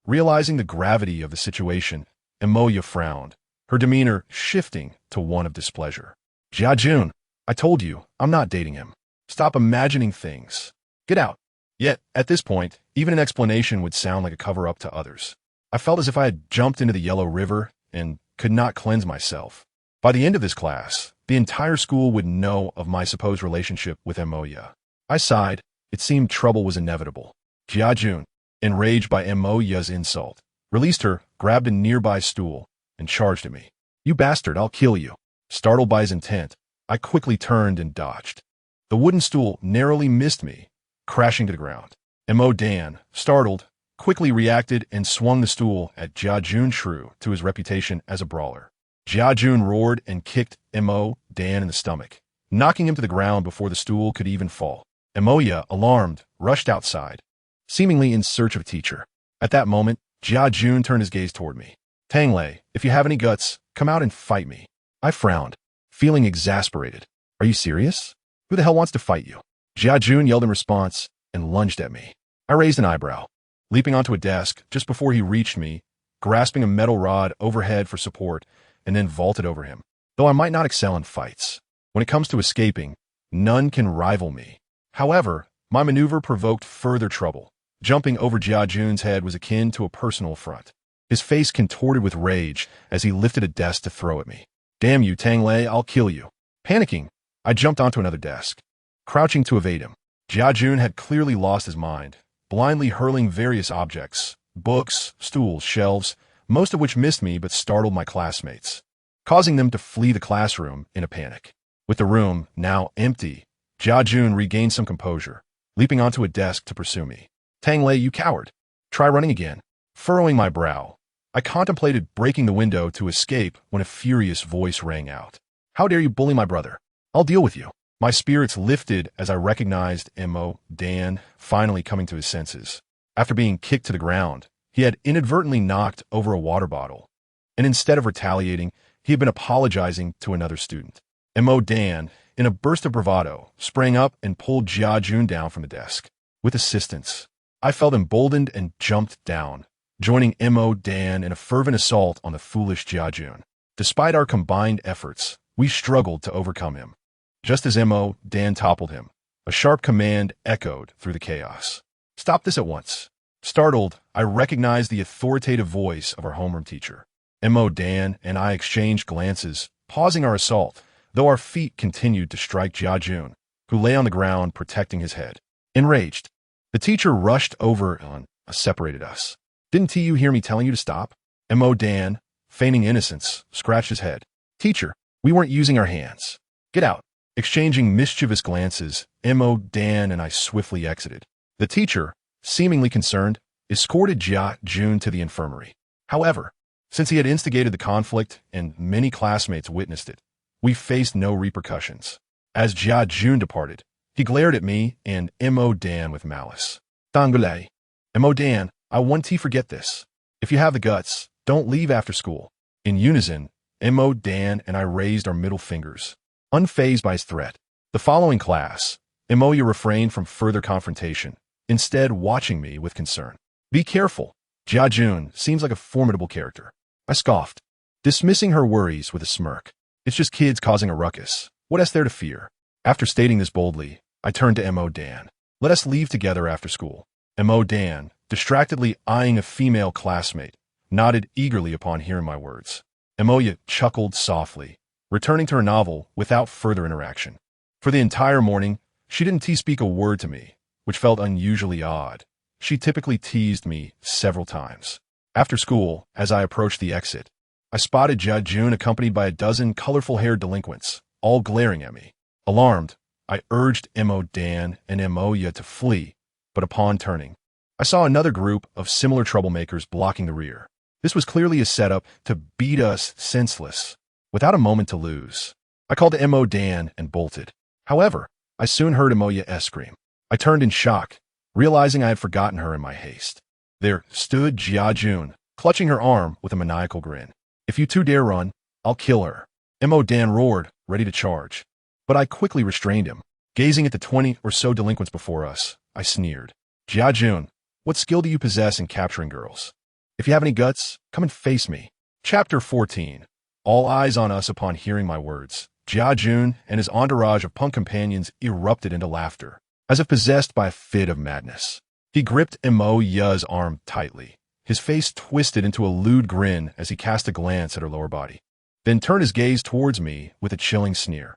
Realizing the gravity of the situation, Emoya frowned, her demeanor shifting to one of displeasure. "Jia Jun, I told you, I'm not dating him. Stop imagining things. Get out." Yet, at this point, even an explanation would sound like a cover-up to others. I felt as if I had jumped into the Yellow River and could not cleanse myself. By the end of this class, the entire school would know of my supposed relationship with Emoya. I sighed. It seemed trouble was inevitable. Jia Jun, enraged by Emoya's insult, released her, grabbed a nearby stool, and charged at me. "You bastard, I'll kill you." Startled by his intent, I quickly turned and dodged. The wooden stool narrowly missed me, crashing to the ground. Mo Dan, startled, quickly reacted and swung the stool at Jia Jun, true to his reputation as a brawler. Jia Jun roared and kicked Mo Dan in the stomach, knocking him to the ground before the stool could even fall. Emoya, alarmed, rushed outside, seemingly in search of a teacher. At that moment, Jia Jun turned his gaze toward me. "Tangled, if you have any guts, come out and fight me." I frowned, feeling exasperated. "Are you serious? Who the hell wants to fight you?" Jia Jun yelled in response and lunged at me. I raised an eyebrow, leaping onto a desk just before he reached me, grasping a metal rod overhead for support, and then vaulted over him. Though I might not excel in fights, when it comes to escaping, none can rival me. However, my maneuver provoked further trouble. Jumping over Jia Jun's head was akin to a personal affront. His face contorted with rage as he lifted a desk to throw at me. "Damn you, Tangled, I'll kill you." Panicking, I jumped onto another desk, crouching to evade him. Jia Jun had clearly lost his mind, blindly hurling various objects, books, stools, shelves, most of which missed me but startled my classmates, causing them to flee the classroom in a panic. With the room now empty, Jia Jun regained some composure, leaping onto a desk to pursue me. "Tangled, you coward. Try running again." Furrowing my brow, I contemplated breaking the window to escape when a furious voice rang out. "How dare you bully my brother? I'll deal with you." My spirits lifted as I recognized Mo Dan finally coming to his senses. After being kicked to the ground, he had inadvertently knocked over a water bottle, and instead of retaliating, he had been apologizing to another student. Mo Dan, in a burst of bravado, sprang up and pulled Jia Jun down from the desk. With assistance, I felt emboldened and jumped down, joining Mo Dan in a fervent assault on the foolish Jia Jun. Despite our combined efforts, we struggled to overcome him. Just as Mo Dan toppled him, a sharp command echoed through the chaos. "Stop this at once." Startled, I recognized the authoritative voice of our homeroom teacher. Mo Dan and I exchanged glances, pausing our assault, though our feet continued to strike Jia Jun, who lay on the ground protecting his head. Enraged, the teacher rushed over and separated us. Didn't you hear me telling you to stop? Mo Dan, feigning innocence, scratched his head. Teacher, we weren't using our hands. Get out. Exchanging mischievous glances, Mo Dan and I swiftly exited. The teacher, seemingly concerned, escorted Jia Jun to the infirmary. However, since he had instigated the conflict and many classmates witnessed it, we faced no repercussions. As Jia Jun departed, he glared at me and Mo Dan with malice. Tangled. Mo Dan, I want to forget this. If you have the guts, don't leave after school. In unison, Mo Dan and I raised our middle fingers, unfazed by his threat. The following class, Moya refrained from further confrontation, instead watching me with concern. Be careful. Jia Jun seems like a formidable character. I scoffed, dismissing her worries with a smirk. It's just kids causing a ruckus. What is there to fear? After stating this boldly, I turned to Mo Dan. Let us leave together after school. Mo Dan, distractedly eyeing a female classmate, nodded eagerly upon hearing my words. Moya chuckled softly, returning to her novel without further interaction. For the entire morning, she didn't speak a word to me, which felt unusually odd. She typically teased me several times. After school, as I approached the exit, I spotted Jia Jun accompanied by a dozen colorful-haired delinquents, all glaring at me. Alarmed, I urged Mo Dan and Moya to flee, but upon turning, I saw another group of similar troublemakers blocking the rear. This was clearly a setup to beat us senseless, without a moment to lose. I called to Mo Dan and bolted. However, I soon heard Moya scream. I turned in shock, realizing I had forgotten her in my haste. There stood Jia Jun, clutching her arm with a maniacal grin. If you two dare run, I'll kill her. Mo Dan roared, ready to charge. But I quickly restrained him. Gazing at the 20 or so delinquents before us, I sneered. Jia Jun, what skill do you possess in capturing girls? If you have any guts, come and face me. Chapter 14. All eyes on us upon hearing my words. Jia Jun and his entourage of punk companions erupted into laughter, as if possessed by a fit of madness. He gripped Moya's arm tightly, his face twisted into a lewd grin as he cast a glance at her lower body, then turned his gaze towards me with a chilling sneer.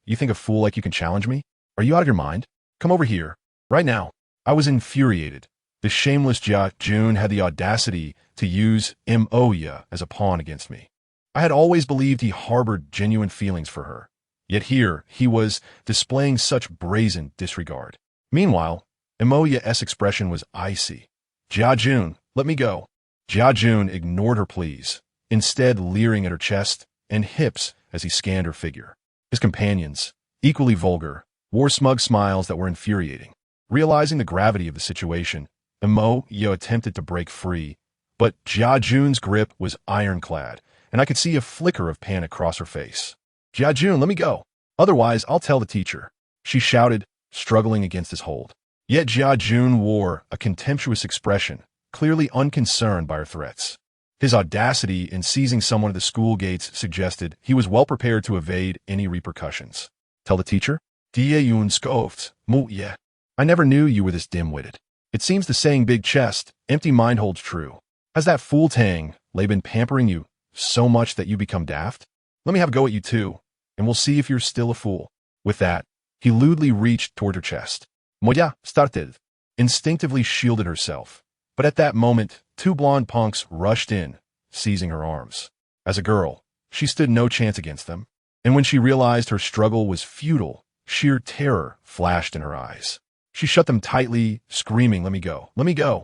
You think a fool like you can challenge me? Are you out of your mind? Come over here, right now. I was infuriated. The shameless Jia Jun had the audacity to use Moya as a pawn against me. I had always believed he harbored genuine feelings for her, yet here he was displaying such brazen disregard. Meanwhile, Moya's expression was icy. Jia Jun, let me go. Jia Jun ignored her pleas, instead leering at her chest and hips as he scanned her figure. His companions, equally vulgar, wore smug smiles that were infuriating. Realizing the gravity of the situation, Moya attempted to break free, but Jia Jun's grip was ironclad, and I could see a flicker of panic cross her face. Jia Jun, let me go. Otherwise, I'll tell the teacher, she shouted, struggling against his hold. Yet Jia Jun wore a contemptuous expression, clearly unconcerned by her threats. His audacity in seizing someone at the school gates suggested he was well prepared to evade any repercussions. Tell the teacher? Die Yun scoffed. Yeah. I never knew you were this dim-witted. It seems the saying big chest, empty mind holds true. Has that fool Tang Lei been pampering you so much that you become daft? Let me have a go at you too, and we'll see if you're still a fool. With that, he lewdly reached toward her chest. Moya started, instinctively shielded herself. But at that moment, two blonde punks rushed in, seizing her arms. As a girl, she stood no chance against them, and when she realized her struggle was futile, sheer terror flashed in her eyes. She shut them tightly, screaming, let me go, let me go.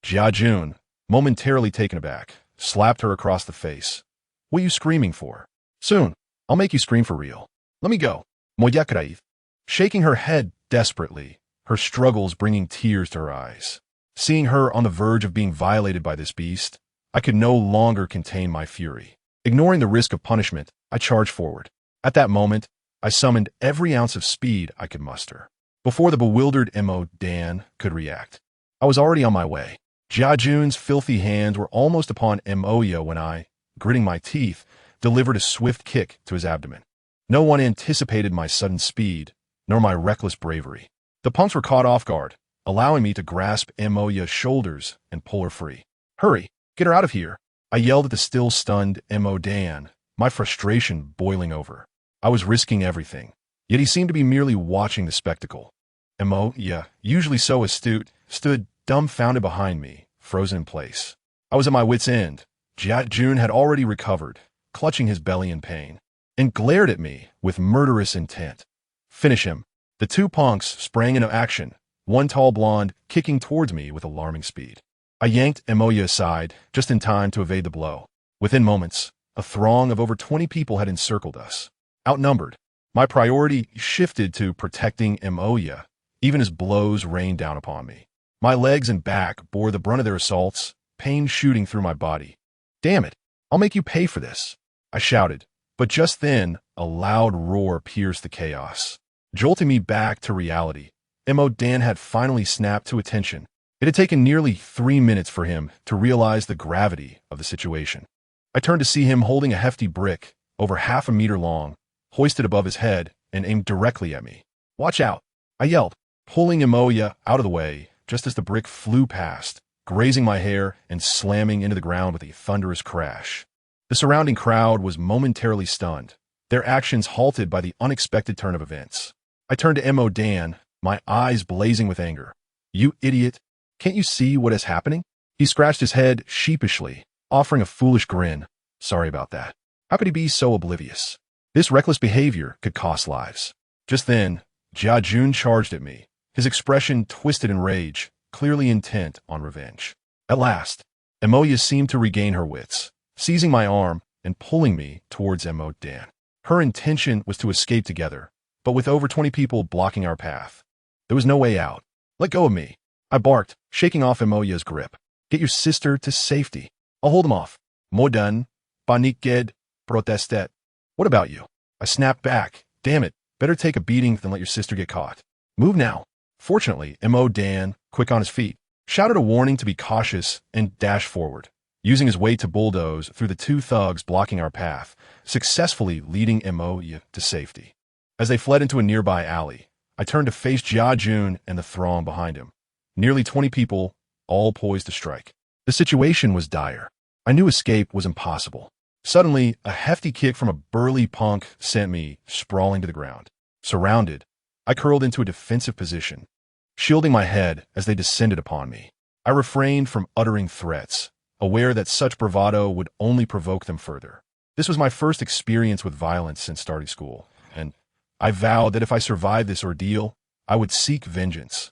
Jia Jun, momentarily taken aback, slapped her across the face. What are you screaming for? Soon, I'll make you scream for real. Let me go. Moya cried, shaking her head desperately, her struggles bringing tears to her eyes. Seeing her on the verge of being violated by this beast, I could no longer contain my fury. Ignoring the risk of punishment, I charged forward. At that moment, I summoned every ounce of speed I could muster. Before the bewildered Mo Dan could react, I was already on my way. Jia Jun's filthy hands were almost upon Moya when I, gritting my teeth, delivered a swift kick to his abdomen. No one anticipated my sudden speed, nor my reckless bravery. The punks were caught off guard, allowing me to grasp Moya's shoulders and pull her free. Hurry, get her out of here. I yelled at the still stunned Mo Dan, my frustration boiling over. I was risking everything, yet he seemed to be merely watching the spectacle. Moya, usually so astute, stood dumbfounded behind me, frozen in place. I was at my wit's end. Jun had already recovered, clutching his belly in pain, and glared at me with murderous intent. Finish him. The two punks sprang into action, one tall blonde kicking towards me with alarming speed. I yanked Emoya aside, just in time to evade the blow. Within moments, a throng of over 20 people had encircled us. Outnumbered, my priority shifted to protecting Emoya, even as blows rained down upon me. My legs and back bore the brunt of their assaults, pain shooting through my body. "Damn it, I'll make you pay for this," I shouted, but just then, a loud roar pierced the chaos, jolting me back to reality. Dan had finally snapped to attention. It had taken nearly 3 minutes for him to realize the gravity of the situation. I turned to see him holding a hefty brick, over half a meter long, hoisted above his head and aimed directly at me. "Watch out," I yelled, pulling Emoya out of the way just as the brick flew past, grazing my hair and slamming into the ground with a thunderous crash. The surrounding crowd was momentarily stunned, their actions halted by the unexpected turn of events. I turned to Dan, my eyes blazing with anger. "You idiot. Can't you see what is happening?" He scratched his head sheepishly, offering a foolish grin. "Sorry about that. How could he be so oblivious? This reckless behavior could cost lives." Just then, Jun charged at me, his expression twisted in rage, clearly intent on revenge. At last, Emoya seemed to regain her wits, seizing my arm and pulling me towards Dan. Her intention was to escape together, but with over 20 people blocking our path, there was no way out. "Let go of me," I barked, shaking off Emoya's grip. "Get your sister to safety. I'll hold him off." "Modan, paniked, protestet." "What about you?" I snapped back. "Damn it, better take a beating than let your sister get caught. Move now." Fortunately, Dan, quick on his feet, shouted a warning to be cautious and dashed forward, using his weight to bulldoze through the two thugs blocking our path, successfully leading Emoya to safety. As they fled into a nearby alley, I turned to face Jun and the throng behind him. Nearly 20 people, all poised to strike. The situation was dire. I knew escape was impossible. Suddenly, a hefty kick from a burly punk sent me sprawling to the ground. Surrounded, I curled into a defensive position, shielding my head as they descended upon me. I refrained from uttering threats, aware that such bravado would only provoke them further. This was my first experience with violence since starting school, and I vowed that if I survived this ordeal, I would seek vengeance.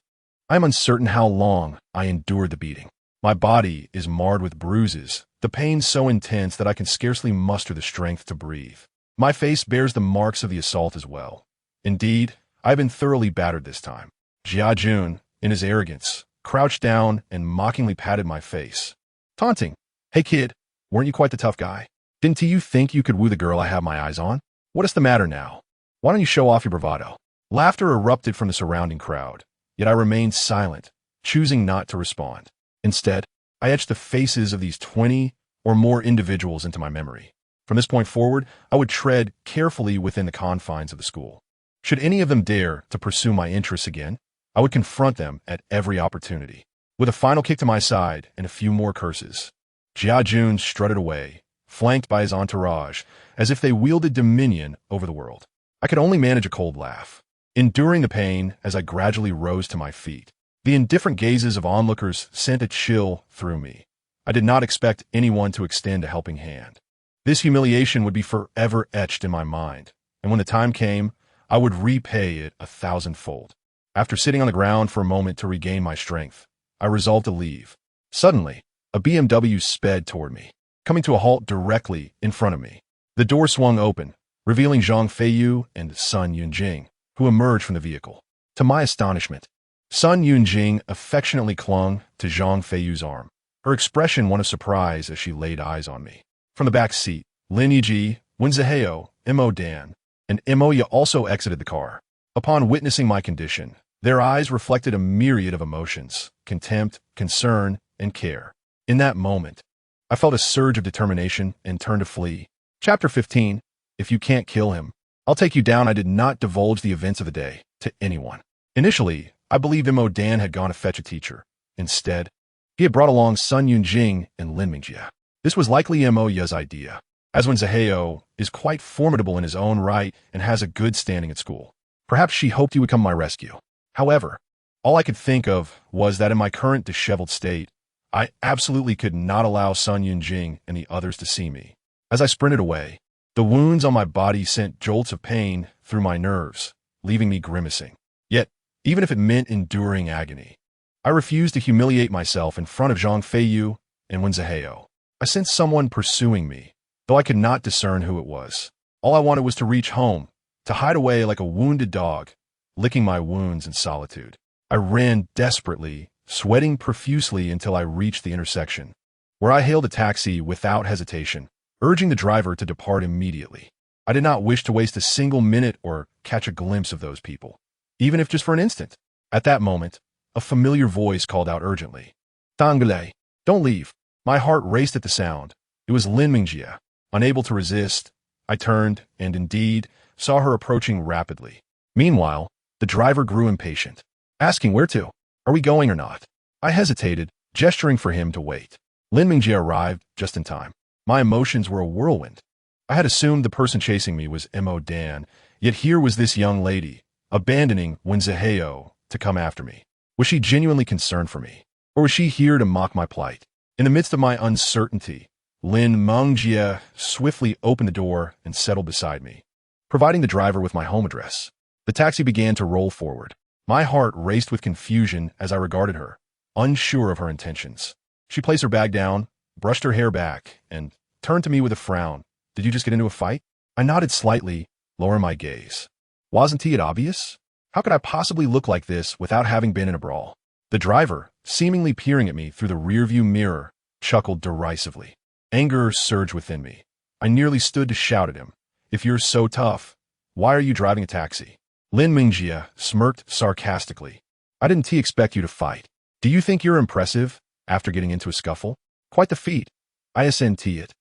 I am uncertain how long I endured the beating. My body is marred with bruises, the pain so intense that I can scarcely muster the strength to breathe. My face bears the marks of the assault as well. Indeed, I've been thoroughly battered this time. Jun, in his arrogance, crouched down and mockingly patted my face, taunting. "Hey kid, weren't you quite the tough guy? Didn't you think you could woo the girl I have my eyes on? What is the matter now? Why don't you show off your bravado?" Laughter erupted from the surrounding crowd, yet I remained silent, choosing not to respond. Instead, I etched the faces of these 20 or more individuals into my memory. From this point forward, I would tread carefully within the confines of the school. Should any of them dare to pursue my interests again, I would confront them at every opportunity. With a final kick to my side and a few more curses, Jun strutted away, flanked by his entourage, as if they wielded dominion over the world. I could only manage a cold laugh, enduring the pain as I gradually rose to my feet. The indifferent gazes of onlookers sent a chill through me. I did not expect anyone to extend a helping hand. This humiliation would be forever etched in my mind, and when the time came, I would repay it 1,000-fold. After sitting on the ground for a moment to regain my strength, I resolved to leave. Suddenly, a BMW sped toward me, coming to a halt directly in front of me. The door swung open, revealing Zhang Feiyu and Sun Yunjing, who emerged from the vehicle. To my astonishment, Sun Yunjing affectionately clung to Zhang Feiyu's arm, her expression one of surprise as she laid eyes on me. From the back seat, Lin Yiji, Wenzaheo, Dan, and Emoya also exited the car. Upon witnessing my condition, their eyes reflected a myriad of emotions, contempt, concern, and care. In that moment, I felt a surge of determination and turned to flee. Chapter 15, If You Can't Kill Him, I'll Take You Down. I did not divulge the events of the day to anyone. Initially, I believed Dan had gone to fetch a teacher. Instead, he had brought along Sun Yunjing and Lin Mingjie. This was likely Emoya's idea, as Wenzaheo is quite formidable in his own right and has a good standing at school. Perhaps she hoped he would come to my rescue. However, All I could think of was that in my current disheveled state, I absolutely could not allow Sun Yunjing and the others to see me. As I sprinted away, the wounds on my body sent jolts of pain through my nerves, leaving me grimacing. Yet, even if it meant enduring agony, I refused to humiliate myself in front of Zhang Feiyu and Wen Zihao. I sensed someone pursuing me, though I could not discern who it was. All I wanted was to reach home, to hide away like a wounded dog, licking my wounds in solitude. I ran desperately, sweating profusely until I reached the intersection, where I hailed a taxi without hesitation, urging the driver to depart immediately. I did not wish to waste a single minute or catch a glimpse of those people, even if just for an instant. At that moment, a familiar voice called out urgently, "Tangled, don't leave." My heart raced at the sound. It was Lin Mingjie. Unable to resist, I turned and indeed saw her approaching rapidly. Meanwhile, the driver grew impatient, asking where to. Are we going or not? I hesitated, gesturing for him to wait. Lin Mingjie arrived just in time. My emotions were a whirlwind. I had assumed the person chasing me was Mo Dan, yet here was this young lady, abandoning Wen Zihao to come after me. Was she genuinely concerned for me? Or was she here to mock my plight? In the midst of my uncertainty, Lin Mingjie swiftly opened the door and settled beside me, providing the driver with my home address. The taxi began to roll forward. My heart raced with confusion as I regarded her, unsure of her intentions. She placed her bag down, brushed her hair back, and turned to me with a frown. "Did you just get into a fight?" I nodded slightly, lowering my gaze. Wasn't it obvious? How could I possibly look like this without having been in a brawl? The driver, seemingly peering at me through the rearview mirror, chuckled derisively. Anger surged within me. I nearly stood to shout at him. "If you're so tough, why are you driving a taxi?" Lin Mingjie smirked sarcastically. "I didn't expect you to fight. Do you think you're impressive after getting into a scuffle? Quite the feat." I assent it.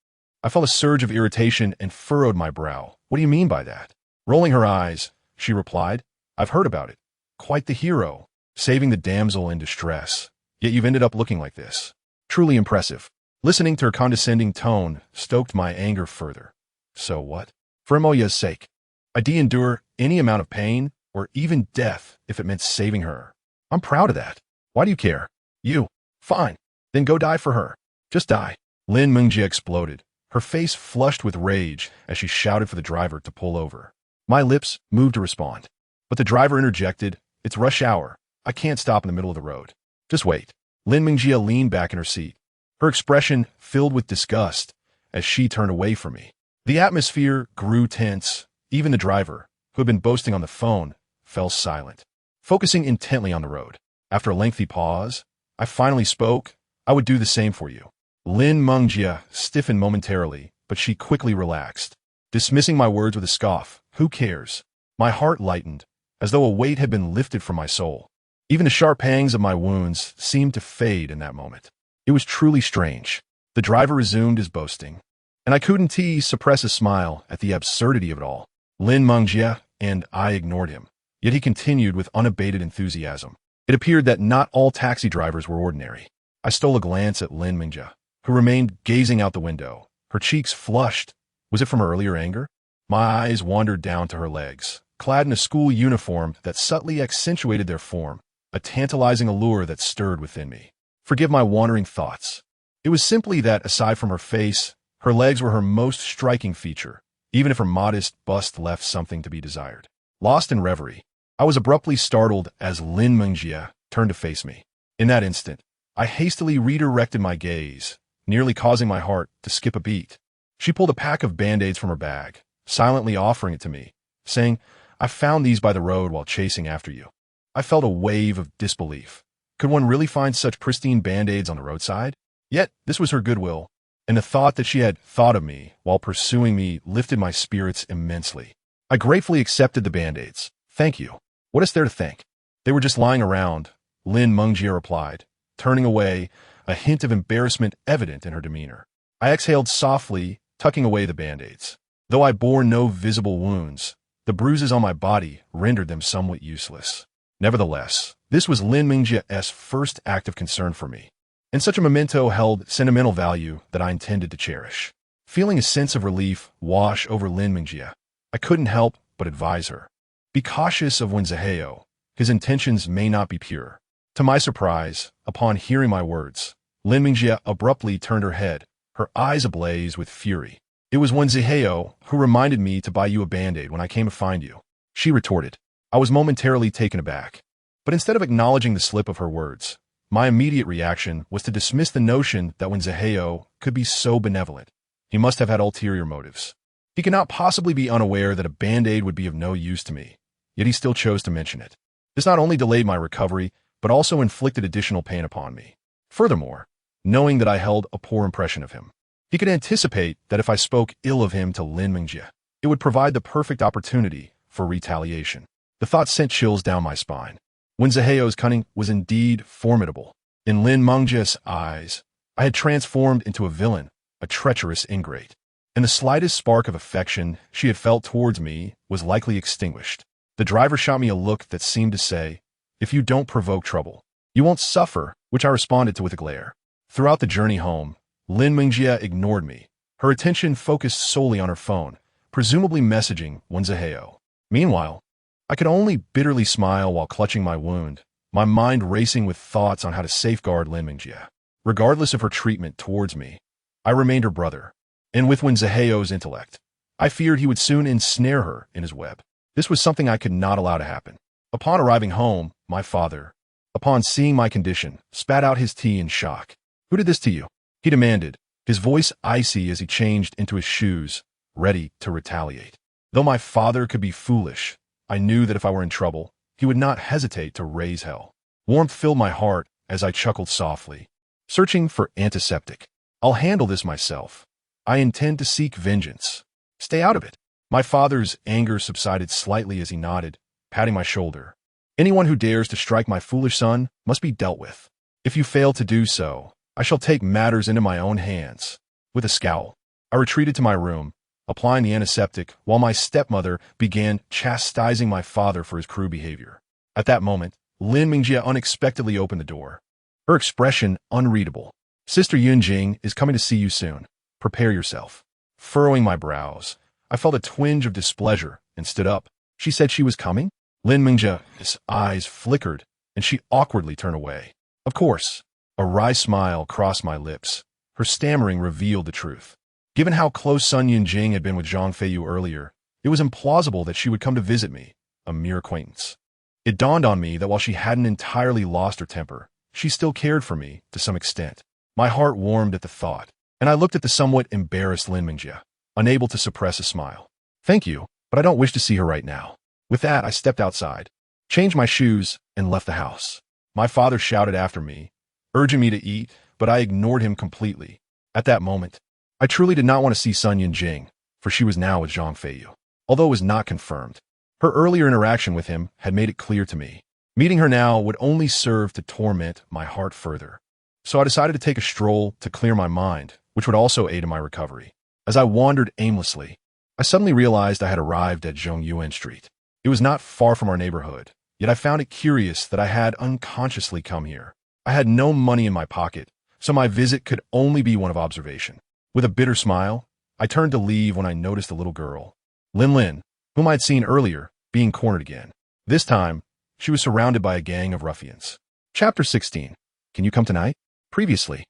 I felt a surge of irritation and furrowed my brow. "What do you mean by that?" Rolling her eyes, she replied, "I've heard about it. Quite the hero, saving the damsel in distress. Yet you've ended up looking like this. Truly impressive." Listening to her condescending tone stoked my anger further. So what? For Moya's sake, I'd endure any amount of pain or even death if it meant saving her. I'm proud of that. Why do you care? You. Fine. Then go die for her. Just die. Lin Mingjie exploded, her face flushed with rage as she shouted for the driver to pull over. My lips moved to respond, but the driver interjected, "It's rush hour. I can't stop in the middle of the road." "Just wait." Lin Mingjie leaned back in her seat, her expression filled with disgust as she turned away from me. The atmosphere grew tense. Even the driver, who had been boasting on the phone, fell silent, focusing intently on the road. After a lengthy pause, I finally spoke. "I would do the same for you." Lin Mingjie stiffened momentarily, but she quickly relaxed, dismissing my words with a scoff. "Who cares?" My heart lightened, as though a weight had been lifted from my soul. Even the sharp pangs of my wounds seemed to fade in that moment. It was truly strange. The driver resumed his boasting, and I couldn't suppress a smile at the absurdity of it all. Lin Mingjie and I ignored him, yet he continued with unabated enthusiasm. It appeared that not all taxi drivers were ordinary. I stole a glance at Lin Mingjie, who remained gazing out the window, her cheeks flushed. Was it from her earlier anger? My eyes wandered down to her legs, clad in a school uniform that subtly accentuated their form, a tantalizing allure that stirred within me. Forgive my wandering thoughts. It was simply that, aside from her face, her legs were her most striking feature, even if her modest bust left something to be desired. Lost in reverie, I was abruptly startled as Lin Mingjie turned to face me. In that instant, I hastily redirected my gaze, nearly causing my heart to skip a beat. She pulled a pack of Band-Aids from her bag, silently offering it to me, saying, "I found these by the road while chasing after you." I felt a wave of disbelief. Could one really find such pristine Band-Aids on the roadside? Yet, this was her goodwill, and the thought that she had thought of me while pursuing me lifted my spirits immensely. I gratefully accepted the Band-Aids. "Thank you. What is there to thank?" "They were just lying around," Lin Mingjie replied, turning away, a hint of embarrassment evident in her demeanor. I exhaled softly, tucking away the Band-Aids. Though I bore no visible wounds, the bruises on my body rendered them somewhat useless. Nevertheless, this was Lin Mingjie's first act of concern for me, and such a memento held sentimental value that I intended to cherish. Feeling a sense of relief wash over Lin Mingjie, I couldn't help but advise her. "Be cautious of Wen Zihao. his intentions may not be pure. To my surprise, upon hearing my words, Lin Mingjie abruptly turned her head, her eyes ablaze with fury. It was Ziheo who reminded me to buy you a Band-Aid when I came to find you, she retorted. I was momentarily taken aback. But instead of acknowledging the slip of her words, my immediate reaction was to dismiss the notion that Ziheo could be so benevolent. He must have had ulterior motives. He could not possibly be unaware that a Band-Aid would be of no use to me, yet he still chose to mention it. This not only delayed my recovery, but also inflicted additional pain upon me. Furthermore, knowing that I held a poor impression of him, he could anticipate that if I spoke ill of him to Lin Mingjie, it would provide the perfect opportunity for retaliation. The thought sent chills down my spine. Ziheo's cunning was indeed formidable. In Lin Mingjie's eyes, I had transformed into a villain, a treacherous ingrate, and the slightest spark of affection she had felt towards me was likely extinguished. The driver shot me a look that seemed to say, "If you don't provoke trouble, you won't suffer," which I responded to with a glare. Throughout the journey home, Lin Mingjie ignored me, her attention focused solely on her phone, presumably messaging Ziheo. Meanwhile, I could only bitterly smile while clutching my wound, my mind racing with thoughts on how to safeguard Lin Mingjie. Regardless of her treatment towards me, I remained her brother, and with Ziheo's intellect, I feared he would soon ensnare her in his web. This was something I could not allow to happen. Upon arriving home, my father, upon seeing my condition, spat out his tea in shock. "Who did this to you?" he demanded, his voice icy as he changed into his shoes, ready to retaliate. Though my father could be foolish, I knew that if I were in trouble, he would not hesitate to raise hell. Warmth filled my heart as I chuckled softly, searching for antiseptic. "I'll handle this myself. I intend to seek vengeance. Stay out of it." My father's anger subsided slightly as he nodded, patting my shoulder. "Anyone who dares to strike my foolish son must be dealt with. If you fail to do so, I shall take matters into my own hands." With a scowl, I retreated to my room, applying the antiseptic while my stepmother began chastising my father for his cruel behavior. At that moment, Lin Mingjie unexpectedly opened the door, her expression unreadable. "Sister Yunjing is coming to see you soon. Prepare yourself." Furrowing my brows, I felt a twinge of displeasure and stood up. "She said she was coming?" Lin Mingjie's eyes flickered, and she awkwardly turned away. Of course. A wry smile crossed my lips. Her stammering revealed the truth. Given how close Sun Yunjing had been with Zhang Feiyu earlier, it was implausible that she would come to visit me, a mere acquaintance. It dawned on me that while she hadn't entirely lost her temper, she still cared for me to some extent. My heart warmed at the thought, and I looked at the somewhat embarrassed Lin Mingjie, unable to suppress a smile. "Thank you, but I don't wish to see her right now." With that, I stepped outside, changed my shoes, and left the house. My father shouted after me, urging me to eat, but I ignored him completely. At that moment, I truly did not want to see Sun Yunjing, for she was now with Zhang Feiyu. Although it was not confirmed, her earlier interaction with him had made it clear to me. Meeting her now would only serve to torment my heart further. So I decided to take a stroll to clear my mind, which would also aid in my recovery. As I wandered aimlessly, I suddenly realized I had arrived at Zhongyuan Street. It was not far from our neighborhood, yet I found it curious that I had unconsciously come here. I had no money in my pocket, so my visit could only be one of observation. With a bitter smile, I turned to leave when I noticed a little girl, Lin, whom I had seen earlier, being cornered again. This time, she was surrounded by a gang of ruffians. Chapter 16. Can you come tonight? Previously,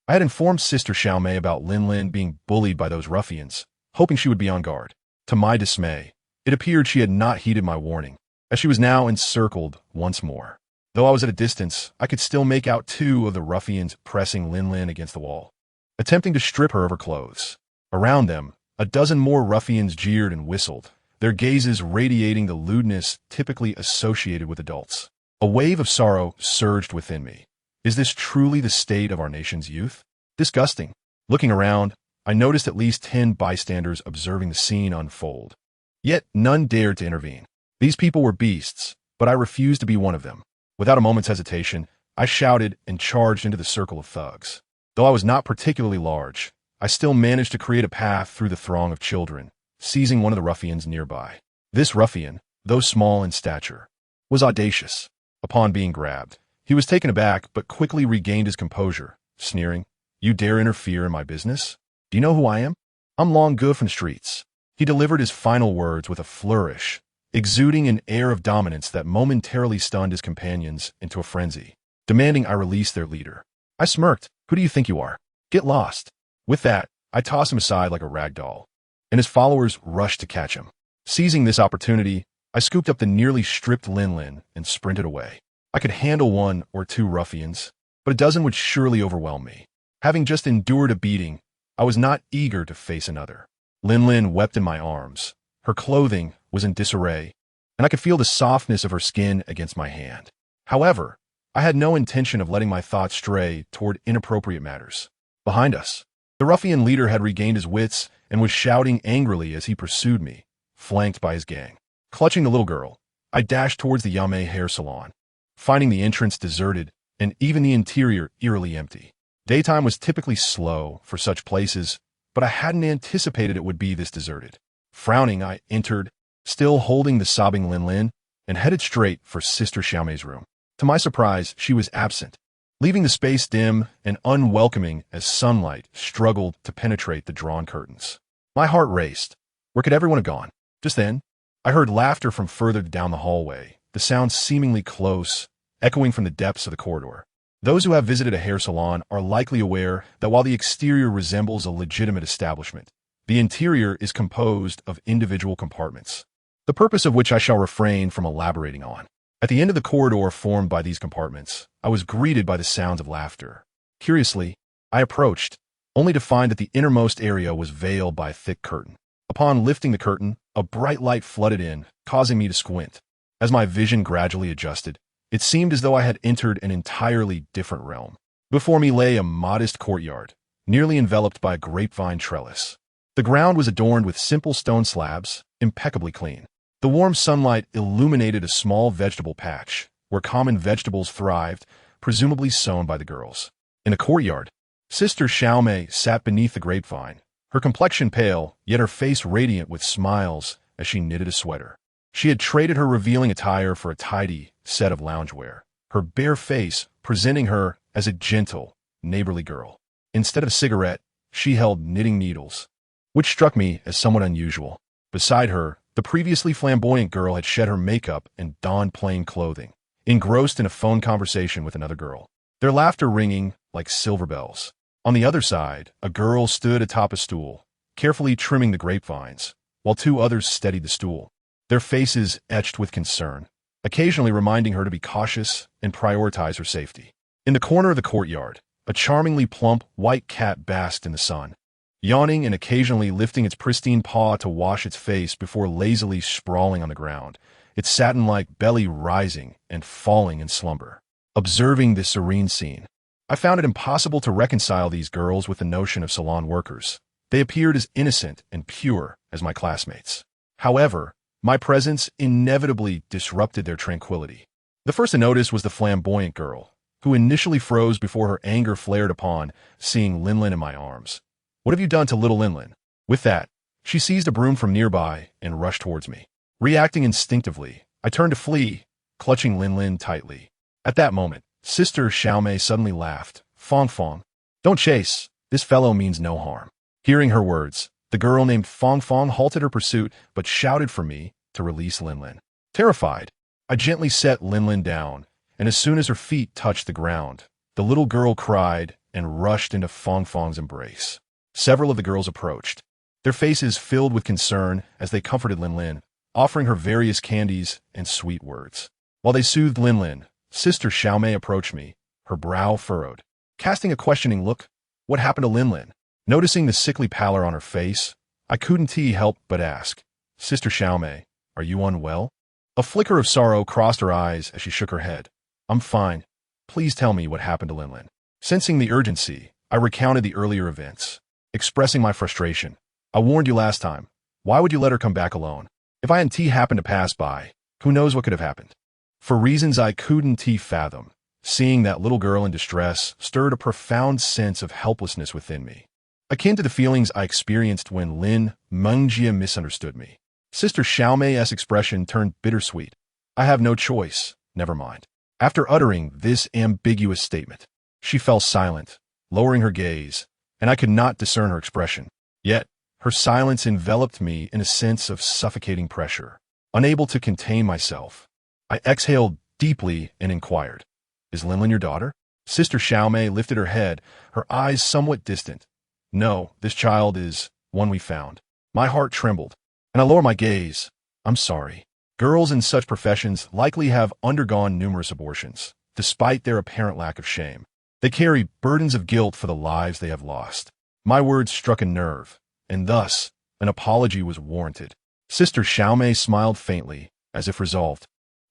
I had informed Sister Xiaomei about Lin being bullied by those ruffians, hoping she would be on guard. To my dismay, it appeared she had not heeded my warning, as she was now encircled once more. Though I was at a distance, I could still make out two of the ruffians pressing Lin against the wall, attempting to strip her of her clothes. Around them, a dozen more ruffians jeered and whistled, their gazes radiating the lewdness typically associated with adults. A wave of sorrow surged within me. Is this truly the state of our nation's youth? Disgusting. Looking around, I noticed at least 10 bystanders observing the scene unfold. Yet none dared to intervene. These people were beasts, but I refused to be one of them. Without a moment's hesitation, I shouted and charged into the circle of thugs. Though I was not particularly large, I still managed to create a path through the throng of children, seizing one of the ruffians nearby. This ruffian, though small in stature, was audacious. Upon being grabbed, he was taken aback but quickly regained his composure, sneering, "You dare interfere in my business? Do you know who I am? I'm Long Gu from the streets." He delivered his final words with a flourish, exuding an air of dominance that momentarily stunned his companions into a frenzy, demanding I release their leader. I smirked. Who do you think you are? Get lost. With that, I tossed him aside like a rag doll, and his followers rushed to catch him. Seizing this opportunity, I scooped up the nearly stripped Lin and sprinted away. I could handle one or two ruffians, but a dozen would surely overwhelm me. Having just endured a beating, I was not eager to face another. Lin wept in my arms. Her clothing was in disarray, and I could feel the softness of her skin against my hand. However, I had no intention of letting my thoughts stray toward inappropriate matters. Behind us, the ruffian leader had regained his wits and was shouting angrily as he pursued me, flanked by his gang. Clutching the little girl, I dashed towards the Yame hair salon, finding the entrance deserted and even the interior eerily empty. Daytime was typically slow for such places, but I hadn't anticipated it would be this deserted. Frowning, I entered, still holding the sobbing Lin, and headed straight for Sister Xiaomei's room. To my surprise, she was absent, leaving the space dim and unwelcoming as sunlight struggled to penetrate the drawn curtains. My heart raced. Where could everyone have gone? Just then, I heard laughter from further down the hallway, the sound seemingly close, echoing from the depths of the corridor. Those who have visited a hair salon are likely aware that while the exterior resembles a legitimate establishment, the interior is composed of individual compartments, the purpose of which I shall refrain from elaborating on. At the end of the corridor formed by these compartments, I was greeted by the sounds of laughter. Curiously, I approached, only to find that the innermost area was veiled by a thick curtain. Upon lifting the curtain, a bright light flooded in, causing me to squint. As my vision gradually adjusted, it seemed as though I had entered an entirely different realm. Before me lay a modest courtyard, nearly enveloped by a grapevine trellis. The ground was adorned with simple stone slabs, impeccably clean. The warm sunlight illuminated a small vegetable patch, where common vegetables thrived, presumably sown by the girls. In the courtyard, Sister Xiaomei sat beneath the grapevine, her complexion pale, yet her face radiant with smiles as she knitted a sweater. She had traded her revealing attire for a tidy set of loungewear, her bare face presenting her as a gentle, neighborly girl. Instead of a cigarette, she held knitting needles, which struck me as somewhat unusual. Beside her, the previously flamboyant girl had shed her makeup and donned plain clothing, engrossed in a phone conversation with another girl, their laughter ringing like silver bells. On the other side, a girl stood atop a stool, carefully trimming the grapevines, while two others steadied the stool, their faces etched with concern, occasionally reminding her to be cautious and prioritize her safety. In the corner of the courtyard, a charmingly plump white cat basked in the sun, yawning and occasionally lifting its pristine paw to wash its face before lazily sprawling on the ground, its satin-like belly rising and falling in slumber. Observing this serene scene, I found it impossible to reconcile these girls with the notion of salon workers. They appeared as innocent and pure as my classmates. However, my presence inevitably disrupted their tranquility. The first to notice was the flamboyant girl, who initially froze before her anger flared upon seeing Lin in my arms. What have you done to little Lin? With that, she seized a broom from nearby and rushed towards me. Reacting instinctively, I turned to flee, clutching Lin tightly. At that moment, Sister Xiaomei suddenly laughed. Fong Fong, don't chase. This fellow means no harm. Hearing her words, the girl named Fong Fong halted her pursuit but shouted for me to release Lin. Terrified, I gently set Lin down, and as soon as her feet touched the ground, the little girl cried and rushed into Fong Fong's embrace. Several of the girls approached, their faces filled with concern as they comforted Lin, offering her various candies and sweet words. While they soothed Lin, Sister Xiaomei approached me, her brow furrowed. Casting a questioning look, what happened to Lin? Noticing the sickly pallor on her face, I couldn't help but ask, Sister Xiaomei, are you unwell? A flicker of sorrow crossed her eyes as she shook her head. I'm fine. Please tell me what happened to Lin. Sensing the urgency, I recounted the earlier events. Expressing my frustration, I warned you last time. Why would you let her come back alone? If I and happened to pass by, who knows what could have happened? For reasons I couldn't fathom, seeing that little girl in distress stirred a profound sense of helplessness within me, akin to the feelings I experienced when Lin Mengjia misunderstood me. Sister Xiaomei's expression turned bittersweet. I have no choice, never mind. After uttering this ambiguous statement, she fell silent, lowering her gaze, and I could not discern her expression. Yet, her silence enveloped me in a sense of suffocating pressure. Unable to contain myself, I exhaled deeply and inquired, "Is Linlin your daughter?" Sister Xiaomei lifted her head, her eyes somewhat distant. "No, this child is one we found." My heart trembled, and I lowered my gaze. "I'm sorry. Girls in such professions likely have undergone numerous abortions, despite their apparent lack of shame. They carry burdens of guilt for the lives they have lost." My words struck a nerve, and thus an apology was warranted. Sister Xiaomei smiled faintly, as if resolved,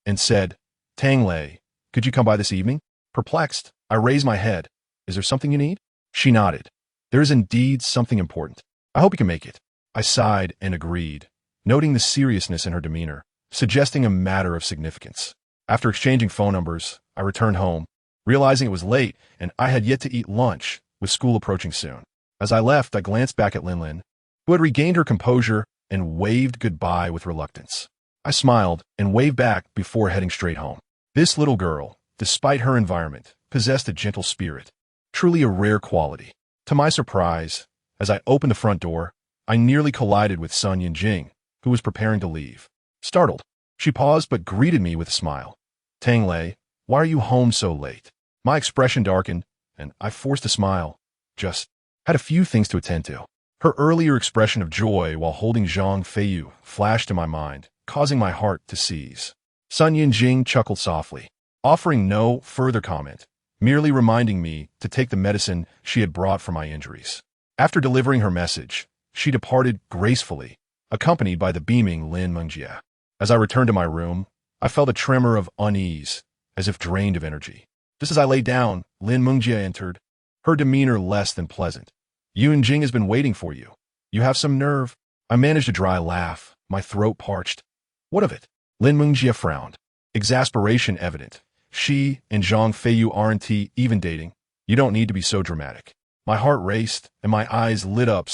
and said, "Tangled, could you come by this evening?" Perplexed, I raised my head. "Is there something you need?" She nodded. "There is indeed something important. I hope you can make it." I sighed and agreed, noting the seriousness in her demeanor, suggesting a matter of significance. After exchanging phone numbers, I returned home, realizing it was late and I had yet to eat lunch, with school approaching soon. As I left, I glanced back at Linlin, who had regained her composure and waved goodbye with reluctance. I smiled and waved back before heading straight home. This little girl, despite her environment, possessed a gentle spirit, truly a rare quality. To my surprise, as I opened the front door, I nearly collided with Sun Yinjing, who was preparing to leave. Startled, she paused but greeted me with a smile. "Tangled, why are you home so late?" My expression darkened, and I forced a smile. "Just had a few things to attend to." Her earlier expression of joy while holding Zhang Feiyu flashed in my mind, causing my heart to seize. Sun Yinjing chuckled softly, offering no further comment, merely reminding me to take the medicine she had brought for my injuries. After delivering her message, she departed gracefully, accompanied by the beaming Lin Mengjie. As I returned to my room, I felt a tremor of unease, as if drained of energy. Just as I lay down, Lin Mengjie entered, her demeanor less than pleasant. "Yunjing has been waiting for you. You have some nerve." I managed a dry laugh, my throat parched. "What of it?" Lin Mengjie frowned, exasperation evident. "She and Zhang Feiyu aren't even dating. You don't need to be so dramatic." My heart raced, and my eyes lit up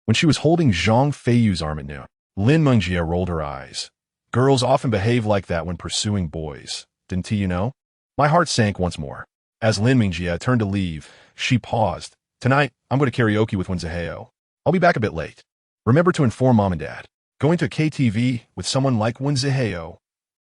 when she was holding Zhang Feiyu's arm at noon. Lin Mengjie rolled her eyes. "Girls often behave like that when pursuing boys. Didn't you know?" My heart sank once more. As Lin Mengjie turned to leave, she paused. "Tonight, I'm going to karaoke with Wenzheo. I'll be back a bit late. Remember to inform Mom and Dad." Going to KTV with someone like Wenzheo?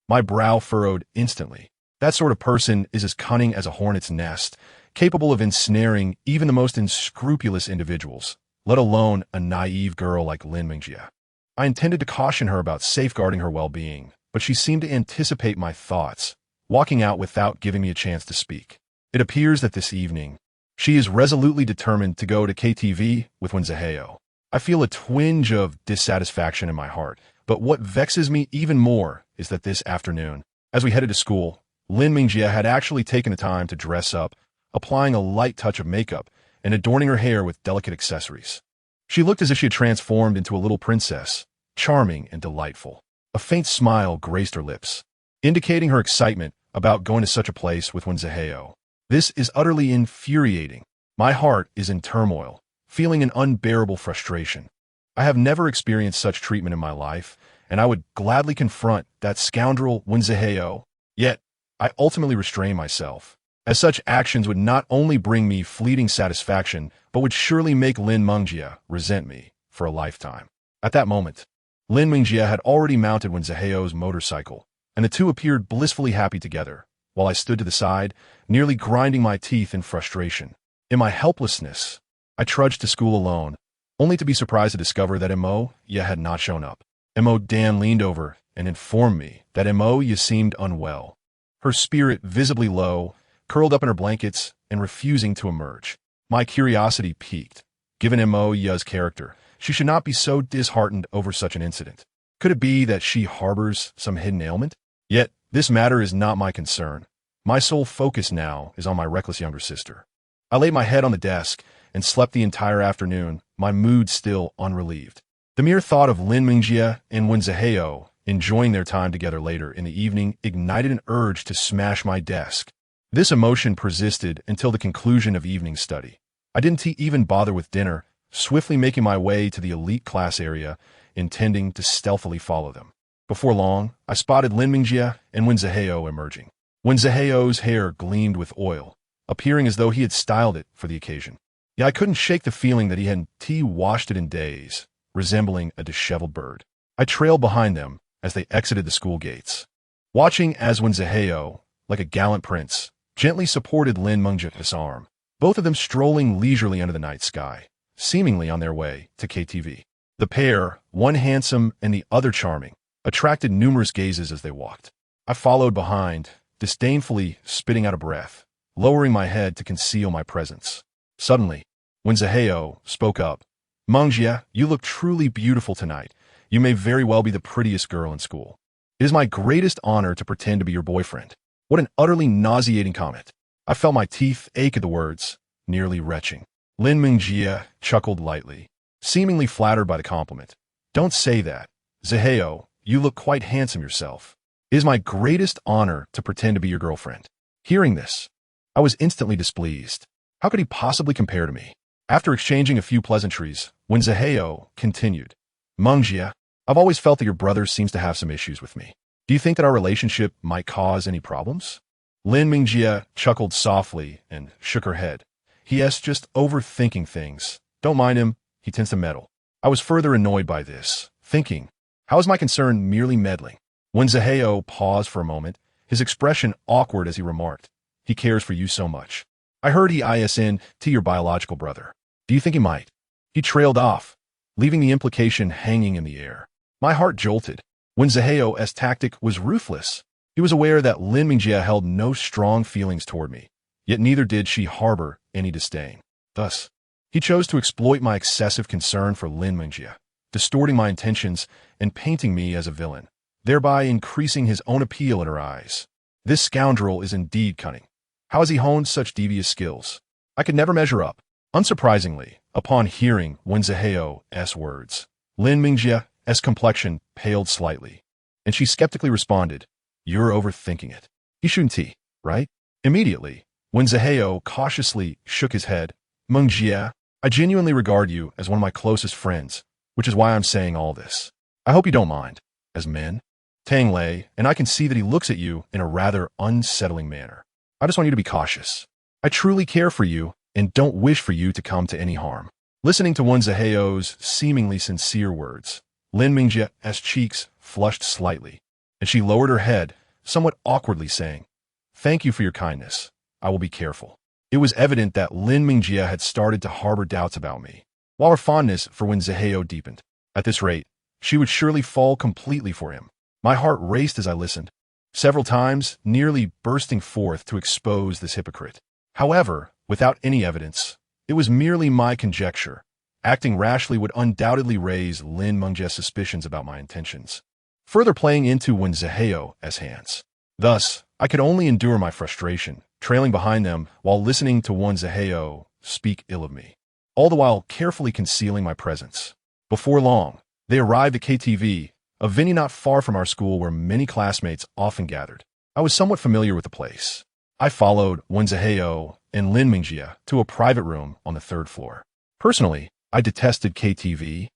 My brow furrowed instantly. That sort of person is as cunning as a hornet's nest, capable of ensnaring even the most unscrupulous individuals, let alone a naive girl like Lin Mengjie. I intended to caution her about safeguarding her well-being, but she seemed to anticipate my thoughts, walking out without giving me a chance to speak. It appears that this evening, she is resolutely determined to go to KTV with Wenzheo. I feel a twinge of dissatisfaction in my heart, but what vexes me even more is that this afternoon, as we headed to school, Lin Mengjie had actually taken the time to dress up, applying a light touch of makeup and adorning her hair with delicate accessories. She looked as if she had transformed into a little princess, charming and delightful. A faint smile graced her lips, indicating her excitement about going to such a place with Wenzheo. This is utterly infuriating. My heart is in turmoil, feeling an unbearable frustration. I have never experienced such treatment in my life, and I would gladly confront that scoundrel Wenzheo. Yet, I ultimately restrain myself, as such actions would not only bring me fleeting satisfaction, but would surely make Lin Mengjie resent me for a lifetime. At that moment, Lin Mengjie had already mounted Wenzheo's motorcycle, and the two appeared blissfully happy together, while I stood to the side, nearly grinding my teeth in frustration. In my helplessness, I trudged to school alone, only to be surprised to discover that Mo Ye had not shown up. Mo Dan leaned over and informed me that Mo Ye seemed unwell, her spirit visibly low, curled up in her blankets and refusing to emerge. My curiosity piqued. Given Mo Ye's character, she should not be so disheartened over such an incident. Could it be that she harbors some hidden ailment? Yet, this matter is not my concern. My sole focus now is on my reckless younger sister. I laid my head on the desk and slept the entire afternoon, my mood still unrelieved. The mere thought of Lin Mengjie and Wenzheo enjoying their time together later in the evening ignited an urge to smash my desk. This emotion persisted until the conclusion of evening study. I didn't even bother with dinner, swiftly making my way to the elite class area, intending to stealthily follow them. Before long, I spotted Lin Mengjie and Wenzheo emerging. Wenzheo's hair gleamed with oil, appearing as though he had styled it for the occasion. Yet I couldn't shake the feeling that he hadn't washed it in days, resembling a disheveled bird. I trailed behind them, as they exited the school gates. Watching as Wen Zihao, like a gallant prince, gently supported Lin Mengjia's arm, both of them strolling leisurely under the night sky, seemingly on their way to KTV. The pair, one handsome and the other charming, attracted numerous gazes as they walked. I followed behind, disdainfully spitting out a breath, lowering my head to conceal my presence. Suddenly, Wen Zihao spoke up. Mengjia, you look truly beautiful tonight. You may very well be the prettiest girl in school. It is my greatest honor to pretend to be your boyfriend. What an utterly nauseating comment. I felt my teeth ache at the words, nearly retching. Lin Mengjia chuckled lightly, seemingly flattered by the compliment. Don't say that. Zihao, you look quite handsome yourself. It is my greatest honor to pretend to be your girlfriend. Hearing this, I was instantly displeased. How could he possibly compare to me? After exchanging a few pleasantries, Wen Zihao continued, Mengjia, I've always felt that your brother seems to have some issues with me. Do you think that our relationship might cause any problems? Lin Mengjia chuckled softly and shook her head. He is just overthinking things. Don't mind him, he tends to meddle. I was further annoyed by this, thinking, how is my concern merely meddling? Wen Zihao paused for a moment, his expression awkward as he remarked, he cares for you so much. I heard he ISN to your biological brother. Do you think he might? He trailed off, leaving the implication hanging in the air. My heart jolted. Wen Zihao's tactic was ruthless. He was aware that Lin Mengjia held no strong feelings toward me, yet neither did she harbor any disdain. Thus, he chose to exploit my excessive concern for Lin Mengjia, distorting my intentions and painting me as a villain, thereby increasing his own appeal in her eyes. This scoundrel is indeed cunning. How has he honed such devious skills? I could never measure up. Unsurprisingly, upon hearing Wen Zihao's words, Lin Mengjia's complexion paled slightly, and she skeptically responded, You're overthinking it. He shouldn't he, right? Immediately, Wen Zihao cautiously shook his head. Mengjia, I genuinely regard you as one of my closest friends, which is why I'm saying all this. I hope you don't mind. As men, Tang Lei, and I can see that he looks at you in a rather unsettling manner. I just want you to be cautious. I truly care for you and don't wish for you to come to any harm. Listening to Wen Zihao's seemingly sincere words, Lin Mengjia's cheeks flushed slightly, and she lowered her head, somewhat awkwardly saying, Thank you for your kindness. I will be careful. It was evident that Lin Mengjia had started to harbor doubts about me, while her fondness for Wen Zihao deepened. At this rate, she would surely fall completely for him. My heart raced as I listened, several times nearly bursting forth to expose this hypocrite. However, without any evidence, it was merely my conjecture. Acting rashly would undoubtedly raise Lin Mengjia's suspicions about my intentions, further playing into Wen Zihao's hands. Thus, I could only endure my frustration, trailing behind them while listening to Wen Zihao speak ill of me, all the while carefully concealing my presence. Before long, they arrived at KTV, a venue not far from our school where many classmates often gathered. I was somewhat familiar with the place. I followed Wen Zihao and Lin Mengjia to a private room on the third floor. Personally, I detested KTV,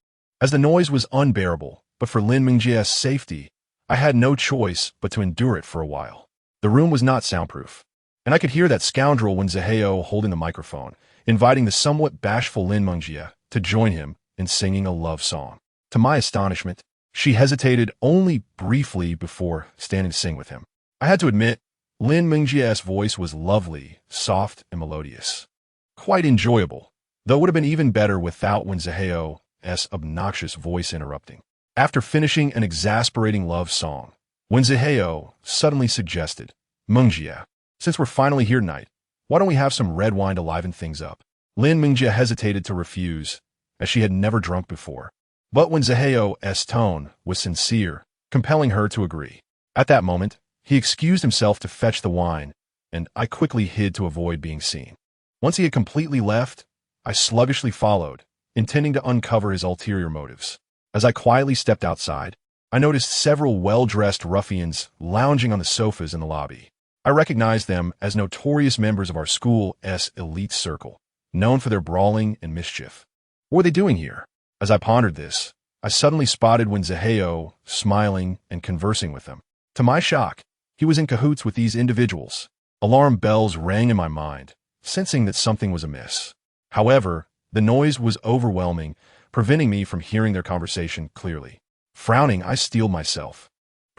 as the noise was unbearable, but for Lin Mengjia's safety, I had no choice but to endure it for a while. The room was not soundproof, and I could hear that scoundrel Wen Zihao holding the microphone, inviting the somewhat bashful Lin Mengjia to join him in singing a love song. To my astonishment, she hesitated only briefly before standing to sing with him. I had to admit, Lin Mengjia's voice was lovely, soft, and melodious. Quite enjoyable, though it would have been even better without Wen Zihao's obnoxious voice interrupting. After finishing an exasperating love song, Wen Zihao suddenly suggested, Mengjia, since we're finally here tonight, why don't we have some red wine to liven things up? Lin Mengjia hesitated to refuse, as she had never drunk before. But Wen Zihao's tone was sincere, compelling her to agree. At that moment, he excused himself to fetch the wine, and I quickly hid to avoid being seen. Once he had completely left, I sluggishly followed, intending to uncover his ulterior motives. As I quietly stepped outside, I noticed several well-dressed ruffians lounging on the sofas in the lobby. I recognized them as notorious members of our school's elite circle, known for their brawling and mischief. What were they doing here? As I pondered this, I suddenly spotted Wen Zihao smiling and conversing with them. To my shock, he was in cahoots with these individuals. Alarm bells rang in my mind, sensing that something was amiss. However, the noise was overwhelming, preventing me from hearing their conversation clearly. Frowning, I steeled myself.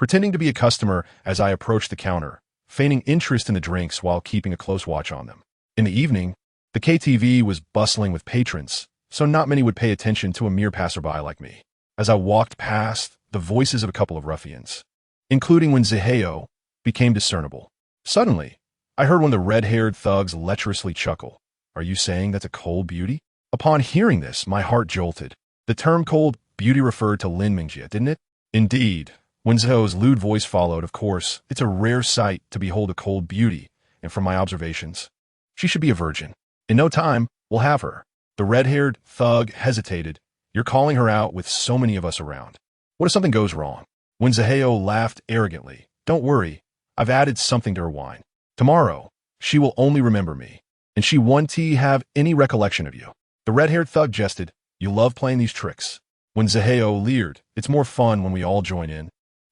pretending to be a customer as I approached the counter, feigning interest in the drinks while keeping a close watch on them. In the evening, the KTV was bustling with patrons, so not many would pay attention to a mere passerby like me. As I walked past, the voices of a couple of ruffians, including when Zaheo, became discernible. Suddenly, I heard one of the red-haired thugs lecherously chuckle. "Are you saying that's a cold beauty?" Upon hearing this, my heart jolted. The term cold beauty referred to Lin Mingjie, didn't it? Indeed. When Zhao's lewd voice followed, of course, it's a rare sight to behold a cold beauty, and from my observations, she should be a virgin. In no time, we'll have her. The red-haired thug hesitated. "You're calling her out with so many of us around. What if something goes wrong?" When Zaheo laughed arrogantly, "Don't worry, I've added something to her wine. Tomorrow, she will only remember me, and she won't have any recollection of you." The red-haired thug jested, "You love playing these tricks." When Zaheo leered, "It's more fun when we all join in.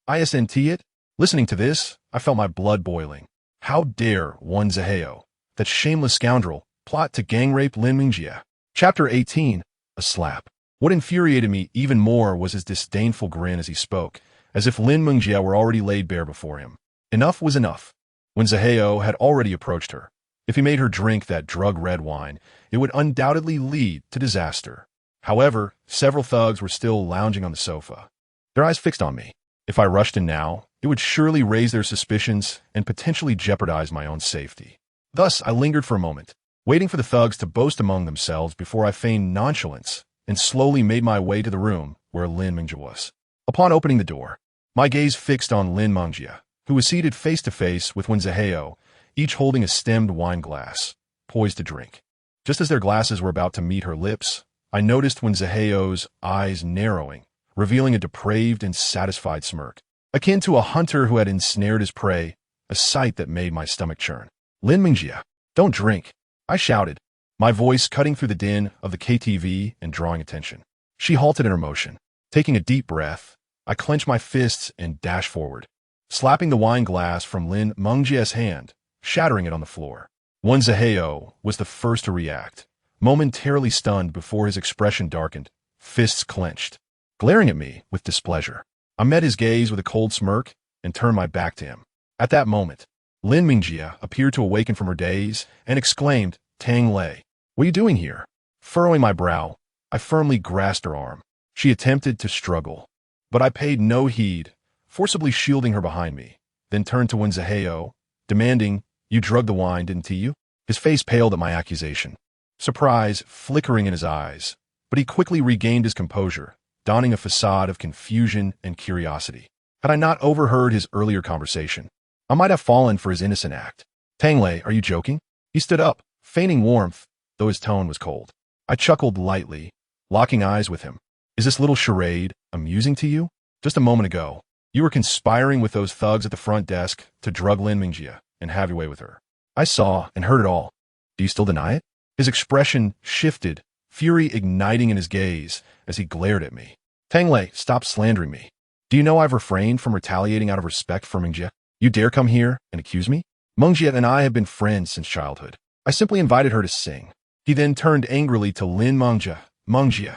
Isn't it?" Listening to this, I felt my blood boiling. How dare one Zaheo, that shameless scoundrel, plot to gang rape Lin Mingjie? Chapter 18. A slap. What infuriated me even more was his disdainful grin as he spoke, as if Lin Mingjie were already laid bare before him. Enough was enough. When Zaheo had already approached her, if he made her drink that drug-red wine, it would undoubtedly lead to disaster. However, several thugs were still lounging on the sofa, their eyes fixed on me. If I rushed in now, it would surely raise their suspicions and potentially jeopardize my own safety. Thus, I lingered for a moment, waiting for the thugs to boast among themselves before I feigned nonchalance and slowly made my way to the room where Lin Mingjie was. Upon opening the door, my gaze fixed on Lin Mingjie, who was seated face-to-face with Wen Zaheo, each holding a stemmed wine glass, poised to drink. Just as their glasses were about to meet her lips, I noticed Wen Zaheo's eyes narrowing, revealing a depraved and satisfied smirk, akin to a hunter who had ensnared his prey, a sight that made my stomach churn. "Lin Mingjie, don't drink," I shouted, my voice cutting through the din of the KTV and drawing attention. She halted in her motion. Taking a deep breath, I clenched my fists and dashed forward, slapping the wine glass from Lin Mingjie's hand, shattering it on the floor. Wen Zaheo was the first to react, momentarily stunned before his expression darkened, fists clenched. Glaring at me with displeasure, I met his gaze with a cold smirk and turned my back to him. At that moment, Lin Mingjie appeared to awaken from her daze and exclaimed, "Tangled, what are you doing here?" Furrowing my brow, I firmly grasped her arm. She attempted to struggle, but I paid no heed, forcibly shielding her behind me, then turned to Wen Zaheo, demanding, "You drugged the wine, didn't you?" His face paled at my accusation, surprise flickering in his eyes, but he quickly regained his composure, donning a facade of confusion and curiosity. Had I not overheard his earlier conversation, I might have fallen for his innocent act. "Tangled, are you joking?" He stood up, feigning warmth, though his tone was cold. I chuckled lightly, locking eyes with him. "Is this little charade amusing to you? Just a moment ago, you were conspiring with those thugs at the front desk to drug Lin Mingjie and have your way with her. I saw and heard it all. Do you still deny it?" His expression shifted, fury igniting in his gaze as he glared at me. "Tangled, stop slandering me. Do you know I've refrained from retaliating out of respect for Mingjie? You dare come here and accuse me? Mingjie and I have been friends since childhood. I simply invited her to sing." He then turned angrily to Lin Mingjie. "Mingjie,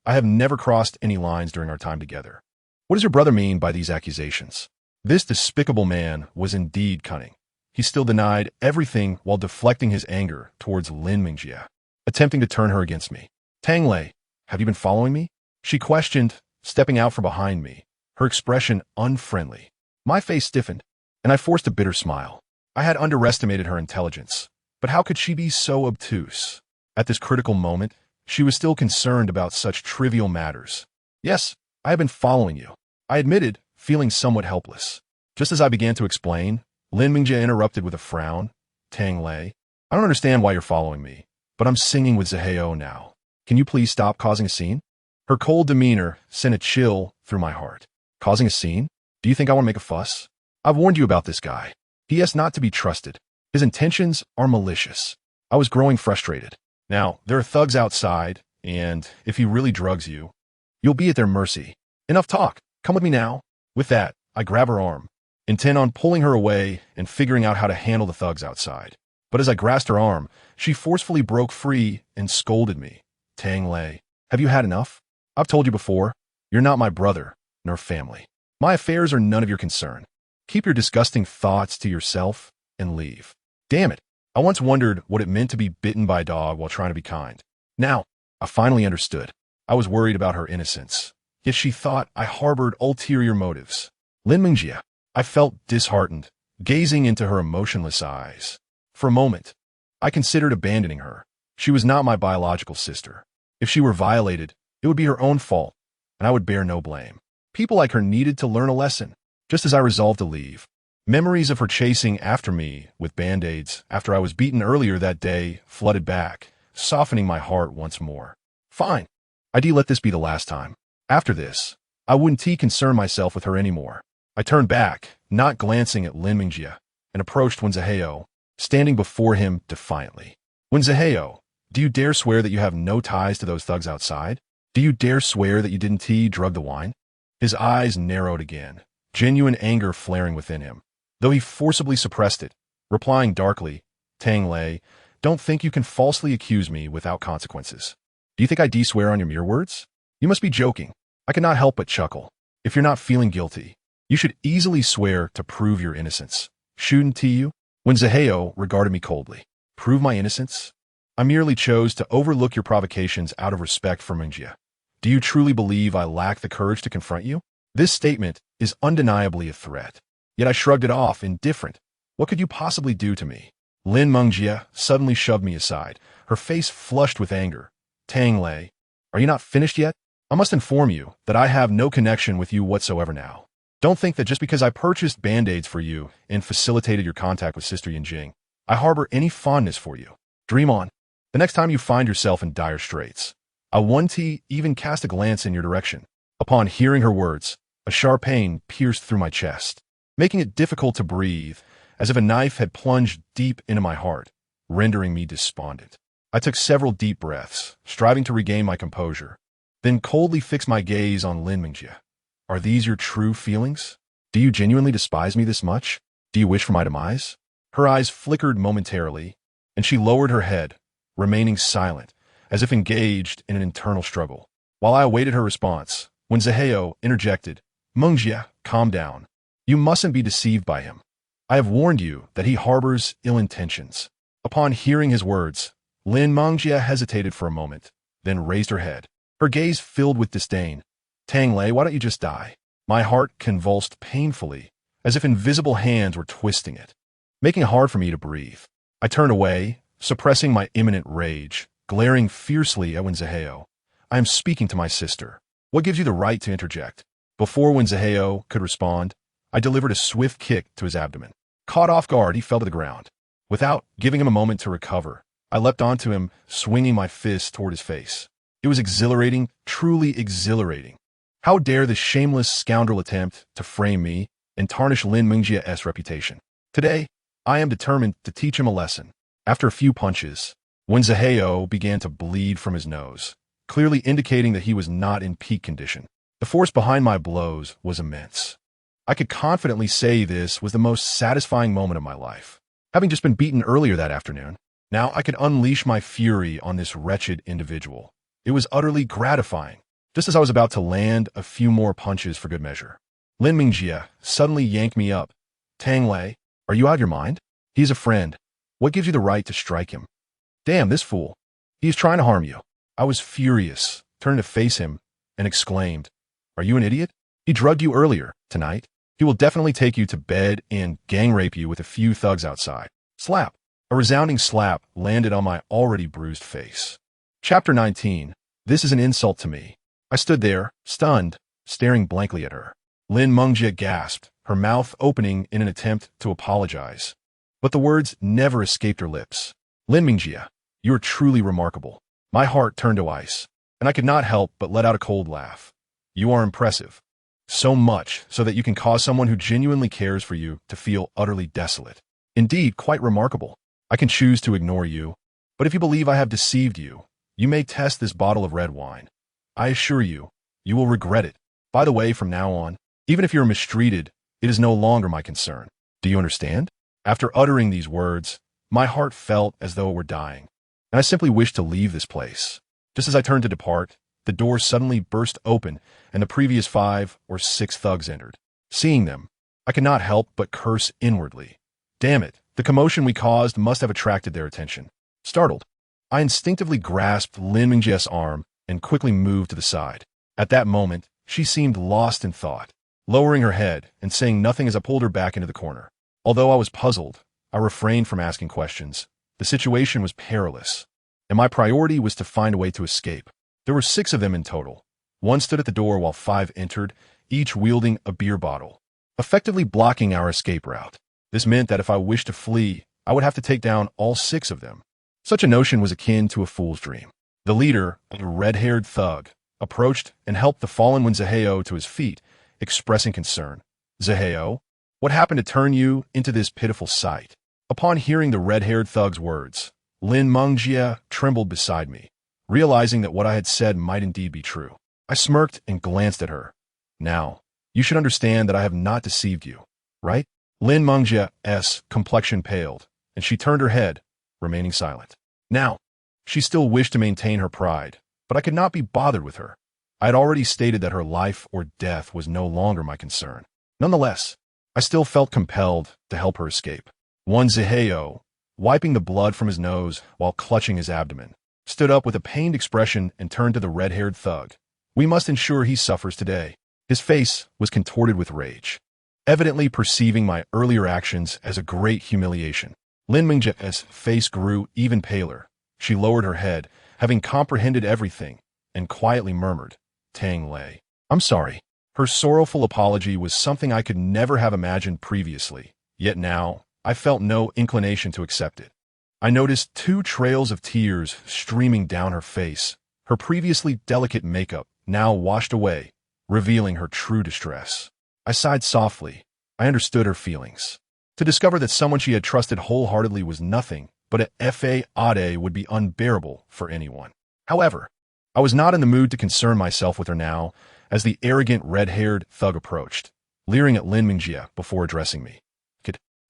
I have never crossed any lines during our time together. What does your brother mean by these accusations?" This despicable man was indeed cunning. He still denied everything while deflecting his anger towards Lin Mingjie, attempting to turn her against me. "Tangled, have you been following me?" she questioned, stepping out from behind me, her expression unfriendly. My face stiffened, and I forced a bitter smile. I had underestimated her intelligence, but how could she be so obtuse? At this critical moment, she was still concerned about such trivial matters. "Yes, I have been following you," I admitted, feeling somewhat helpless. Just as I began to explain, Lin Mingjie interrupted with a frown. "Tangled, I don't understand why you're following me, but I'm singing with Zaheo now. Can you please stop causing a scene?" Her cold demeanor sent a chill through my heart. "Causing a scene? Do you think I want to make a fuss? I've warned you about this guy. He is not to be trusted. His intentions are malicious." I was growing frustrated. Now, there are thugs outside, and if he really drugs you, you'll be at their mercy. Enough talk. Come with me now. With that, I grab her arm, intent on pulling her away and figuring out how to handle the thugs outside. But as I grasped her arm, she forcefully broke free and scolded me. "Tangled, have you had enough? I've told you before, you're not my brother, nor family. My affairs are none of your concern. Keep your disgusting thoughts to yourself and leave. Damn it. I once wondered what it meant to be bitten by a dog while trying to be kind. Now, I finally understood. I was worried about her innocence. Yet she thought I harbored ulterior motives. Lin Mingjie. I felt disheartened, gazing into her emotionless eyes. For a moment, I considered abandoning her. She was not my biological sister. If she were violated, it would be her own fault, and I would bear no blame. People like her needed to learn a lesson, just as I resolved to leave. Memories of her chasing after me with band-aids after I was beaten earlier that day flooded back, softening my heart once more. Fine. I'd let this be the last time. After this, I wouldn't concern myself with her anymore. I turned back, not glancing at Lin Mingjie, and approached Wenzaheo, standing before him defiantly. Wenzaheo, do you dare swear that you have no ties to those thugs outside? Do you dare swear that you didn't drug the wine? His eyes narrowed again, genuine anger flaring within him, though he forcibly suppressed it, replying darkly, Tangled, don't think you can falsely accuse me without consequences. Do you think I swear on your mere words? You must be joking. I cannot help but chuckle. If you're not feeling guilty, you should easily swear to prove your innocence. Shouldn't you? Wenzaheo regarded me coldly. Prove my innocence? I merely chose to overlook your provocations out of respect for Mingjie. Do you truly believe I lack the courage to confront you? This statement is undeniably a threat. Yet I shrugged it off, indifferent. What could you possibly do to me? Lin Mingjie suddenly shoved me aside, her face flushed with anger. Tangled, are you not finished yet? I must inform you that I have no connection with you whatsoever now. Don't think that just because I purchased band-aids for you and facilitated your contact with Sister Yinjing, I harbor any fondness for you. Dream on. The next time you find yourself in dire straits, I won't even cast a glance in your direction. Upon hearing her words, a sharp pain pierced through my chest, making it difficult to breathe, as if a knife had plunged deep into my heart, rendering me despondent. I took several deep breaths, striving to regain my composure, then coldly fixed my gaze on Lin Mingjie. Are these your true feelings? Do you genuinely despise me this much? Do you wish for my demise? Her eyes flickered momentarily, and she lowered her head, remaining silent, as if engaged in an internal struggle. While I awaited her response, Wenzaheo interjected, Mingjie, calm down. You mustn't be deceived by him. I have warned you that he harbors ill intentions. Upon hearing his words, Lin Mingjie hesitated for a moment, then raised her head. Her gaze filled with disdain. Tangled, why don't you just die? My heart convulsed painfully, as if invisible hands were twisting it, making it hard for me to breathe. I turned away, suppressing my imminent rage, glaring fiercely at Wenzaheo. I am speaking to my sister. What gives you the right to interject? Before Wenzaheo could respond, I delivered a swift kick to his abdomen. Caught off guard, he fell to the ground. Without giving him a moment to recover, I leapt onto him, swinging my fist toward his face. It was exhilarating, truly exhilarating. How dare this shameless scoundrel attempt to frame me and tarnish Lin Mingjie's reputation? Today, I am determined to teach him a lesson. After a few punches, Wenzaheo began to bleed from his nose, clearly indicating that he was not in peak condition. The force behind my blows was immense. I could confidently say this was the most satisfying moment of my life. Having just been beaten earlier that afternoon, now I could unleash my fury on this wretched individual. It was utterly gratifying, just as I was about to land a few more punches for good measure. Lin Mingjie suddenly yanked me up. Tangled, are you out of your mind? He's a friend. What gives you the right to strike him? Damn, this fool. He is trying to harm you. I was furious, turned to face him, and exclaimed, Are you an idiot? He drugged you earlier, tonight. He will definitely take you to bed and gang rape you with a few thugs outside. Slap. A resounding slap landed on my already bruised face. Chapter 19. This is an insult to me. I stood there, stunned, staring blankly at her. Lin Mingjie gasped, her mouth opening in an attempt to apologize. But the words never escaped her lips. Lin Mingjie, you are truly remarkable. My heart turned to ice, and I could not help but let out a cold laugh. You are impressive. So much so that you can cause someone who genuinely cares for you to feel utterly desolate. Indeed, quite remarkable. I can choose to ignore you, but if you believe I have deceived you, you may test this bottle of red wine. I assure you, you will regret it. By the way, from now on, even if you're mistreated, it is no longer my concern. Do you understand? After uttering these words, my heart felt as though it were dying, and I simply wished to leave this place. Just as I turned to depart, the door suddenly burst open, and the previous 5 or 6 thugs entered. Seeing them, I could not help but curse inwardly. Damn it, the commotion we caused must have attracted their attention. Startled, I instinctively grasped Lin Mingjie's arm and quickly moved to the side. At that moment, she seemed lost in thought, lowering her head and saying nothing as I pulled her back into the corner. Although I was puzzled, I refrained from asking questions. The situation was perilous, and my priority was to find a way to escape. There were 6 of them in total. 1 stood at the door while 5 entered, each wielding a beer bottle, effectively blocking our escape route. This meant that if I wished to flee, I would have to take down all 6 of them. Such a notion was akin to a fool's dream. The leader, a red-haired thug, approached and helped the fallen Zaheo to his feet, expressing concern. Zaheo, what happened to turn you into this pitiful sight? Upon hearing the red-haired thug's words, Lin Mingjie trembled beside me, realizing that what I had said might indeed be true. I smirked and glanced at her. Now, you should understand that I have not deceived you, right? Lin Mingjie's complexion paled, and she turned her head, remaining silent. Now, she still wished to maintain her pride, but I could not be bothered with her. I had already stated that her life or death was no longer my concern. Nonetheless, I still felt compelled to help her escape. One Zaheo, wiping the blood from his nose while clutching his abdomen, stood up with a pained expression and turned to the red-haired thug. We must ensure he suffers today. His face was contorted with rage, evidently perceiving my earlier actions as a great humiliation. Lin Mingjie's face grew even paler. She lowered her head, having comprehended everything, and quietly murmured, "Tang Lei, I'm sorry." Her sorrowful apology was something I could never have imagined previously, yet now I felt no inclination to accept it. I noticed 2 trails of tears streaming down her face, her previously delicate makeup now washed away, revealing her true distress. I sighed softly. I understood her feelings. To discover that someone she had trusted wholeheartedly was nothing but a fade would be unbearable for anyone. However, I was not in the mood to concern myself with her now, as the arrogant red-haired thug approached, leering at Lin Mingjie before addressing me.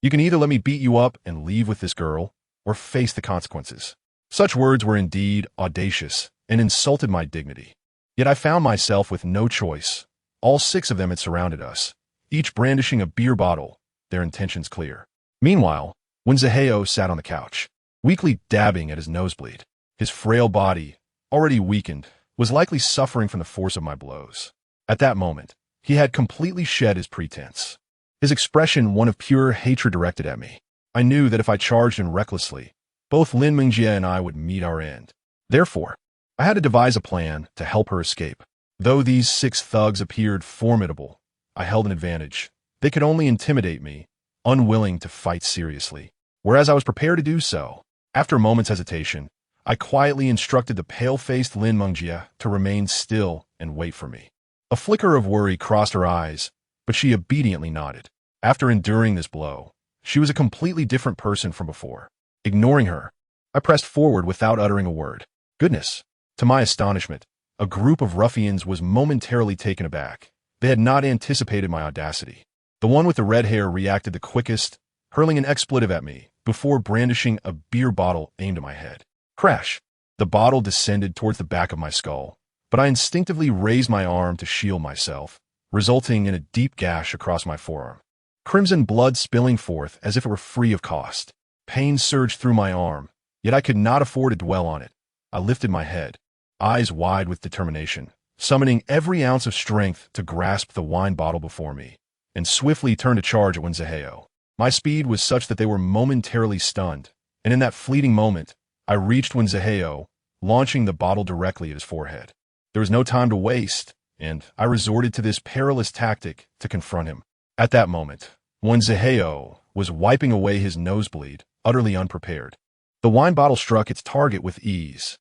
You can either let me beat you up and leave with this girl, or face the consequences. Such words were indeed audacious and insulted my dignity. Yet I found myself with no choice. All 6 of them had surrounded us, each brandishing a beer bottle, their intentions clear. Meanwhile, when Zaheo sat on the couch, weakly dabbing at his nosebleed, his frail body, already weakened, was likely suffering from the force of my blows. At that moment, he had completely shed his pretense, his expression one of pure hatred directed at me. I knew that if I charged in recklessly, both Lin Mingjie and I would meet our end. Therefore, I had to devise a plan to help her escape. Though these 6 thugs appeared formidable, I held an advantage. They could only intimidate me, unwilling to fight seriously. Whereas I was prepared to do so, after a moment's hesitation, I quietly instructed the pale-faced Lin Mingjie to remain still and wait for me. A flicker of worry crossed her eyes, but she obediently nodded. After enduring this blow, she was a completely different person from before. Ignoring her, I pressed forward without uttering a word. Goodness! To my astonishment, a group of ruffians was momentarily taken aback. They had not anticipated my audacity. The one with the red hair reacted the quickest, hurling an expletive at me before brandishing a beer bottle aimed at my head. Crash! The bottle descended towards the back of my skull, but I instinctively raised my arm to shield myself, resulting in a deep gash across my forearm. Crimson blood spilling forth as if it were free of cost. Pain surged through my arm, yet I could not afford to dwell on it. I lifted my head, eyes wide with determination, summoning every ounce of strength to grasp the wine bottle before me, and swiftly turned to charge at Zaheo. My speed was such that they were momentarily stunned, and in that fleeting moment, I reached Zaheo, launching the bottle directly at his forehead. There was no time to waste, and I resorted to this perilous tactic to confront him. At that moment, Zaheo was wiping away his nosebleed, utterly unprepared. The wine bottle struck its target with ease.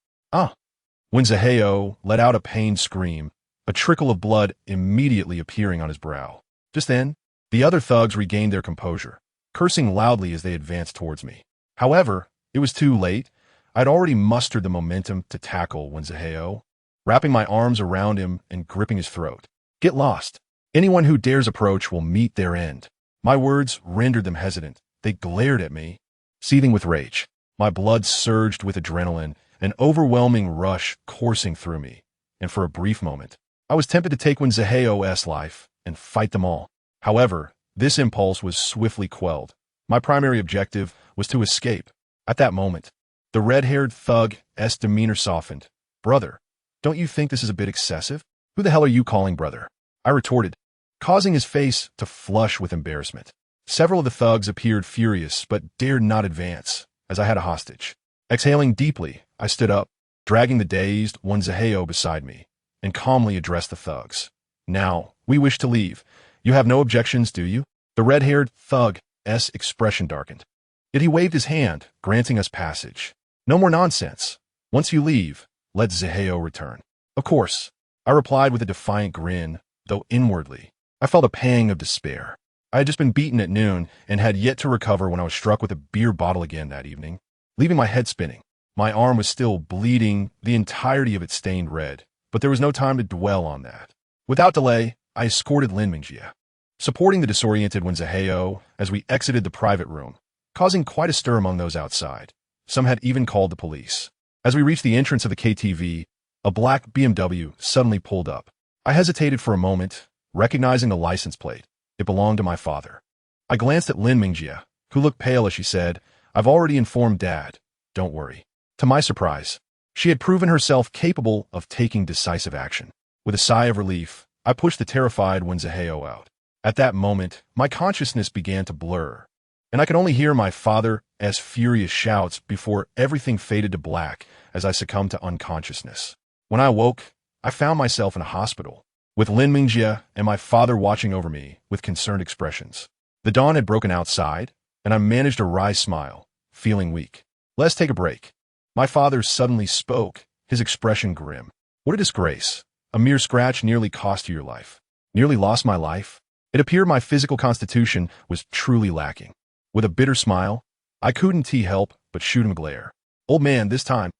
Zaheo let out a pained scream, a trickle of blood immediately appearing on his brow. Just then, the other thugs regained their composure, cursing loudly as they advanced towards me. However, it was too late. I'd already mustered the momentum to tackle Zaheo, wrapping my arms around him and gripping his throat. Get lost. Anyone who dares approach will meet their end. My words rendered them hesitant. They glared at me, seething with rage. My blood surged with adrenaline, an overwhelming rush coursing through me, and for a brief moment, I was tempted to take Zaheo's life and fight them all. However, this impulse was swiftly quelled. My primary objective was to escape. At that moment, the red-haired thug's demeanor softened. "Brother, don't you think this is a bit excessive? Who the hell are you calling brother?" I retorted, causing his face to flush with embarrassment. Several of the thugs appeared furious but dared not advance, as I had a hostage. Exhaling deeply, I stood up, dragging the dazed Wanzaheo beside me, and calmly addressed the thugs. "Now, we wish to leave. You have no objections, do you?" The red-haired thug's expression darkened. Yet he waved his hand, granting us passage. "No more nonsense. Once you leave, let Zaheo return." "Of course," I replied with a defiant grin, though inwardly, I felt a pang of despair. I had just been beaten at noon and had yet to recover when I was struck with a beer bottle again that evening, leaving my head spinning. My arm was still bleeding, the entirety of it stained red, but there was no time to dwell on that. Without delay, I escorted Lin Mingjie, supporting the disoriented Wanzaheo as we exited the private room, causing quite a stir among those outside. Some had even called the police. As we reached the entrance of the KTV, a black BMW suddenly pulled up. I hesitated for a moment, recognizing the license plate. It belonged to my father. I glanced at Lin Mingjie, who looked pale as she said, "I've already informed Dad. Don't worry." To my surprise, she had proven herself capable of taking decisive action. With a sigh of relief, I pushed the terrified Wanzaheo out. At that moment, my consciousness began to blur, and I could only hear my father's furious shouts before everything faded to black as I succumbed to unconsciousness. When I awoke, I found myself in a hospital, with Lin Mingjie and my father watching over me with concerned expressions. The dawn had broken outside, and I managed a wry smile, feeling weak. "Let's take a break." My father suddenly spoke, his expression grim. "What a disgrace. A mere scratch nearly cost you your life." "Nearly lost my life?" It appeared my physical constitution was truly lacking. With a bitter smile, I couldn't help but shoot him a glare. "Old man, this time,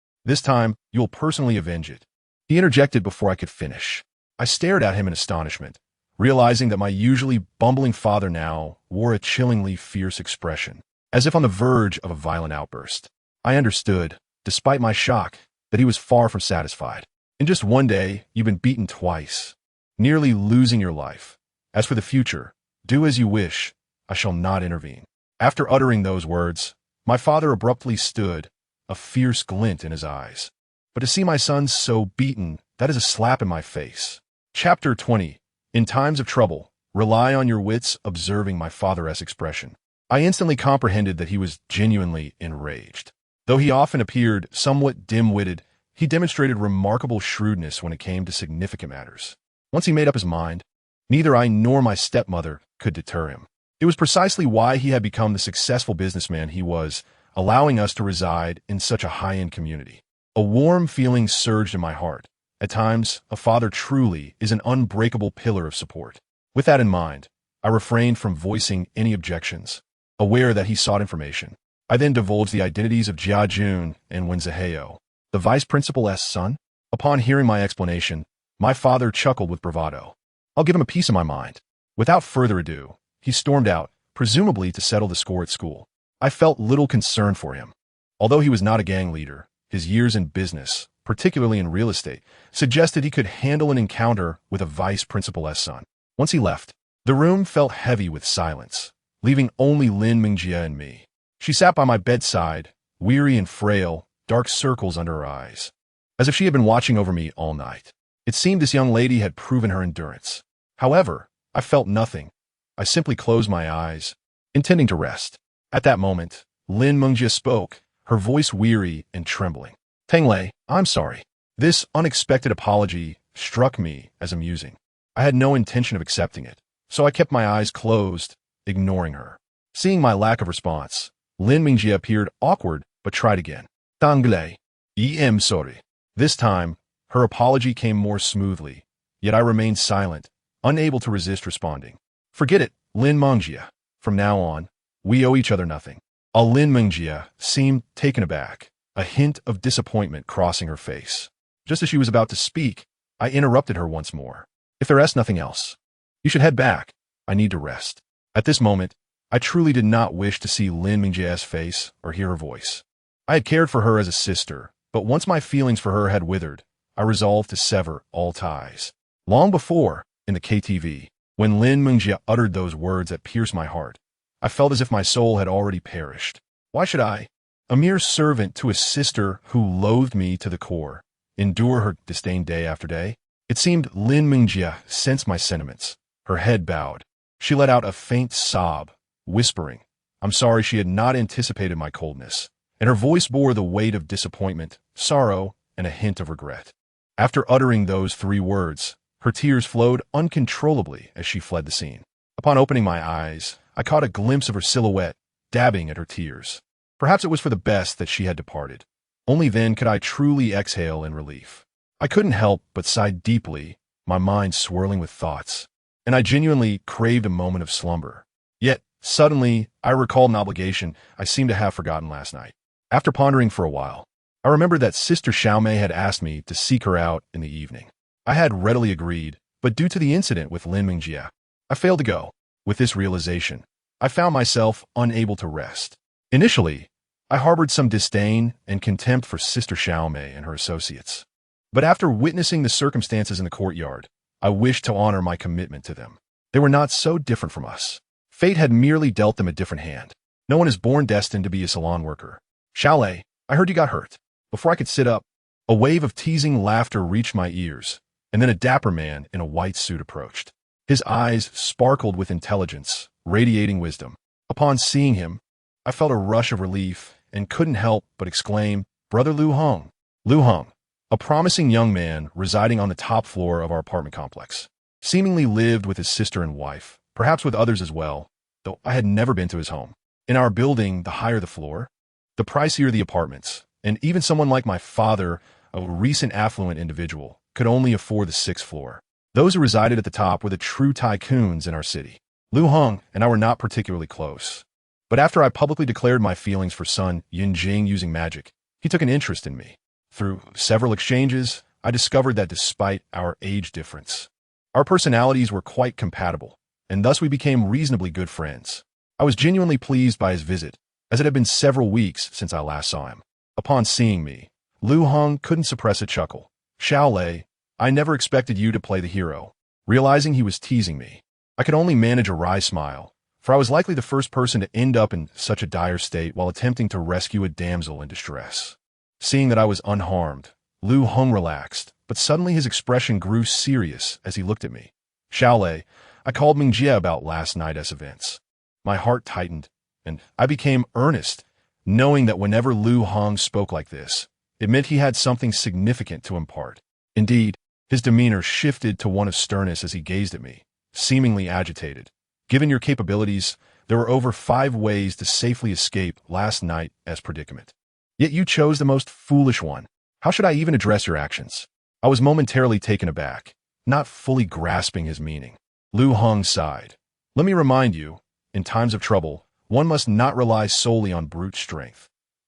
you'll personally avenge it." He interjected before I could finish. I stared at him in astonishment, realizing that my usually bumbling father now wore a chillingly fierce expression, as if on the verge of a violent outburst. I understood, despite my shock, that he was far from satisfied. "In just one day, you've been beaten twice, nearly losing your life. As for the future, do as you wish. I shall not intervene." After uttering those words, my father abruptly stood, a fierce glint in his eyes. But to see my son so beaten, that is a slap in my face. Chapter 20. In times of trouble, rely on your wits. Observing my father's expression, I instantly comprehended that he was genuinely enraged. Though he often appeared somewhat dim-witted, he demonstrated remarkable shrewdness when it came to significant matters. Once he made up his mind, neither I nor my stepmother could deter him. It was precisely why he had become the successful businessman he was, allowing us to reside in such a high-end community. A warm feeling surged in my heart. At times, a father truly is an unbreakable pillar of support. With that in mind, I refrained from voicing any objections, aware that he sought information. I then divulged the identities of Jia Jun and Wanzaheo, the vice principal's son. Upon hearing my explanation, my father chuckled with bravado. "I'll give him a piece of my mind." Without further ado, he stormed out, presumably to settle the score at school. I felt little concern for him. Although he was not a gang leader, his years in business, particularly in real estate, suggested he could handle an encounter with a vice principal's son. Once he left, the room felt heavy with silence, leaving only Lin Mingjie and me. She sat by my bedside, weary and frail, dark circles under her eyes, as if she had been watching over me all night. It seemed this young lady had proven her endurance. However, I felt nothing. I simply closed my eyes, intending to rest. At that moment, Lin Mingjie spoke, her voice weary and trembling. "Tangled, I'm sorry." This unexpected apology struck me as amusing. I had no intention of accepting it, so I kept my eyes closed, ignoring her. Seeing my lack of response, Lin Mingjie appeared awkward but tried again. "Tangled, I am sorry." This time, her apology came more smoothly, yet I remained silent, unable to resist responding. "Forget it, Lin Mingjie. From now on, we owe each other nothing." Lin Mingjie seemed taken aback, a hint of disappointment crossing her face. Just as she was about to speak, I interrupted her once more. "If there's nothing else, you should head back. I need to rest." At this moment, I truly did not wish to see Lin Mingjie's face or hear her voice. I had cared for her as a sister, but once my feelings for her had withered, I resolved to sever all ties. Long before, in the KTV, When Lin Mengjia uttered those words that pierced my heart, I felt as if my soul had already perished. Why should I, a mere servant to a sister who loathed me to the core, endure her disdain day after day? It seemed Lin Mengjia sensed my sentiments. Her head bowed. She let out a faint sob, whispering, "I'm sorry." She had not anticipated my coldness, and her voice bore the weight of disappointment, sorrow, and a hint of regret. After uttering those 3 words, her tears flowed uncontrollably as she fled the scene. Upon opening my eyes, I caught a glimpse of her silhouette, dabbing at her tears. Perhaps it was for the best that she had departed. Only then could I truly exhale in relief. I couldn't help but sigh deeply, my mind swirling with thoughts, and I genuinely craved a moment of slumber. Yet, suddenly, I recalled an obligation I seemed to have forgotten last night. After pondering for a while, I remembered that Sister Xiaomei had asked me to seek her out in the evening. I had readily agreed, but due to the incident with Lin Mengjia, I failed to go. With this realization, I found myself unable to rest. Initially, I harbored some disdain and contempt for Sister Xiaomei and her associates. But after witnessing the circumstances in the courtyard, I wished to honor my commitment to them. They were not so different from us. Fate had merely dealt them a different hand. No one is born destined to be a salon worker. "Xiaolei, I heard you got hurt." Before I could sit up, a wave of teasing laughter reached my ears, and then a dapper man in a white suit approached. His eyes sparkled with intelligence, radiating wisdom. Upon seeing him, I felt a rush of relief and couldn't help but exclaim, "Brother Lu Hong." Lu Hong, a promising young man residing on the top floor of our apartment complex, seemingly lived with his sister and wife, perhaps with others as well, though I had never been to his home. In our building, the higher the floor, the pricier the apartments, and even someone like my father, a recent affluent individual, could only afford the 6th floor. Those who resided at the top were the true tycoons in our city. Lu Hong and I were not particularly close, but after I publicly declared my feelings for son Yinjing using magic, he took an interest in me. Through several exchanges, I discovered that despite our age difference, our personalities were quite compatible, and thus we became reasonably good friends. I was genuinely pleased by his visit, as it had been several weeks since I last saw him. Upon seeing me, Lu Hong couldn't suppress a chuckle. "Xiaolei, I never expected you to play the hero." Realizing he was teasing me, I could only manage a wry smile, for I was likely the first person to end up in such a dire state while attempting to rescue a damsel in distress. Seeing that I was unharmed, Lu Hong relaxed, but suddenly his expression grew serious as he looked at me. "Xiaolei, I called Mengjia about last night's events." My heart tightened, and I became earnest, knowing that whenever Lu Hong spoke like this, it meant he had something significant to impart. Indeed, his demeanor shifted to one of sternness as he gazed at me, seemingly agitated. "Given your capabilities, there were over 5 ways to safely escape last night's predicament. Yet you chose the most foolish one. How should I even address your actions?" I was momentarily taken aback, not fully grasping his meaning. Lu Hong sighed. "Let me remind you, in times of trouble, one must not rely solely on brute strength.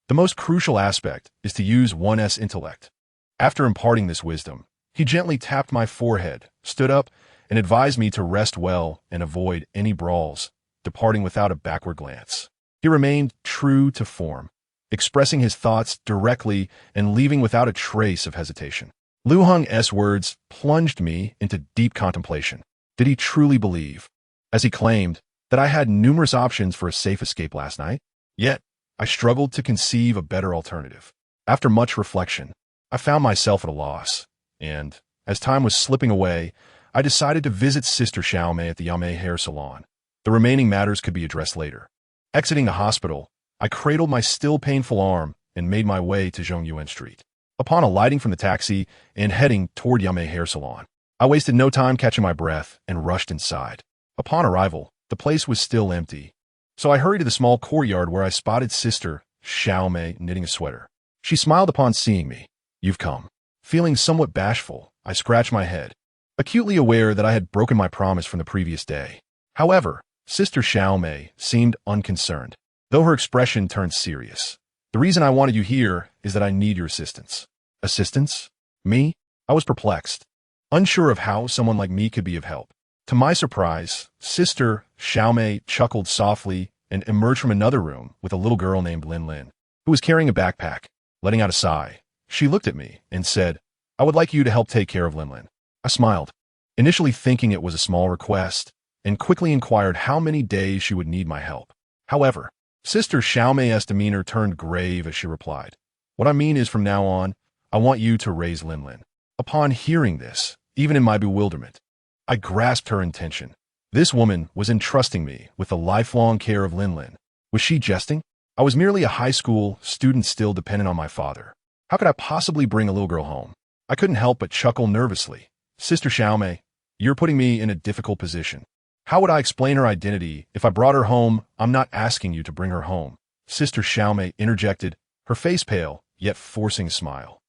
The most crucial aspect is to use one's intellect." After imparting this wisdom, he gently tapped my forehead, stood up, and advised me to rest well and avoid any brawls, departing without a backward glance. He remained true to form, expressing his thoughts directly and leaving without a trace of hesitation. Lu Hong's words plunged me into deep contemplation. Did he truly believe, as he claimed, that I had numerous options for a safe escape last night? Yet, I struggled to conceive a better alternative. After much reflection, I found myself at a loss, and, as time was slipping away, I decided to visit Sister Xiaomei at the Yame hair salon. The remaining matters could be addressed later. Exiting the hospital, I cradled my still painful arm and made my way to Zhongyuan Street. Upon alighting from the taxi and heading toward Yame hair salon, I wasted no time catching my breath and rushed inside. Upon arrival, the place was still empty, so I hurried to the small courtyard where I spotted Sister Xiaomei knitting a sweater. She smiled upon seeing me. "You've come." Feeling somewhat bashful, I scratched my head, acutely aware that I had broken my promise from the previous day. However, Sister Xiaomei seemed unconcerned, though her expression turned serious. "The reason I wanted you here is that I need your assistance." Assistance? Me? I was perplexed, unsure of how someone like me could be of help. To my surprise, Sister Xiaomei chuckled softly and emerged from another room with a little girl named Lin Lin, who was carrying a backpack. Letting out a sigh, she looked at me and said, "I would like you to help take care of Lin Lin." I smiled, initially thinking it was a small request, and quickly inquired how many days she would need my help. However, Sister Xiaomei's demeanor turned grave as she replied, "What I mean is from now on, I want you to raise Linlin." Upon hearing this, even in my bewilderment, I grasped her intention. This woman was entrusting me with the lifelong care of Linlin. Was she jesting? I was merely a high school student still dependent on my father. How could I possibly bring a little girl home? I couldn't help but chuckle nervously. Sister Xiaomei, you're putting me in a difficult position. How would I explain her identity if I brought her home? I'm not asking you to bring her home. Sister Xiaomei interjected, her face pale, yet forcing a smile.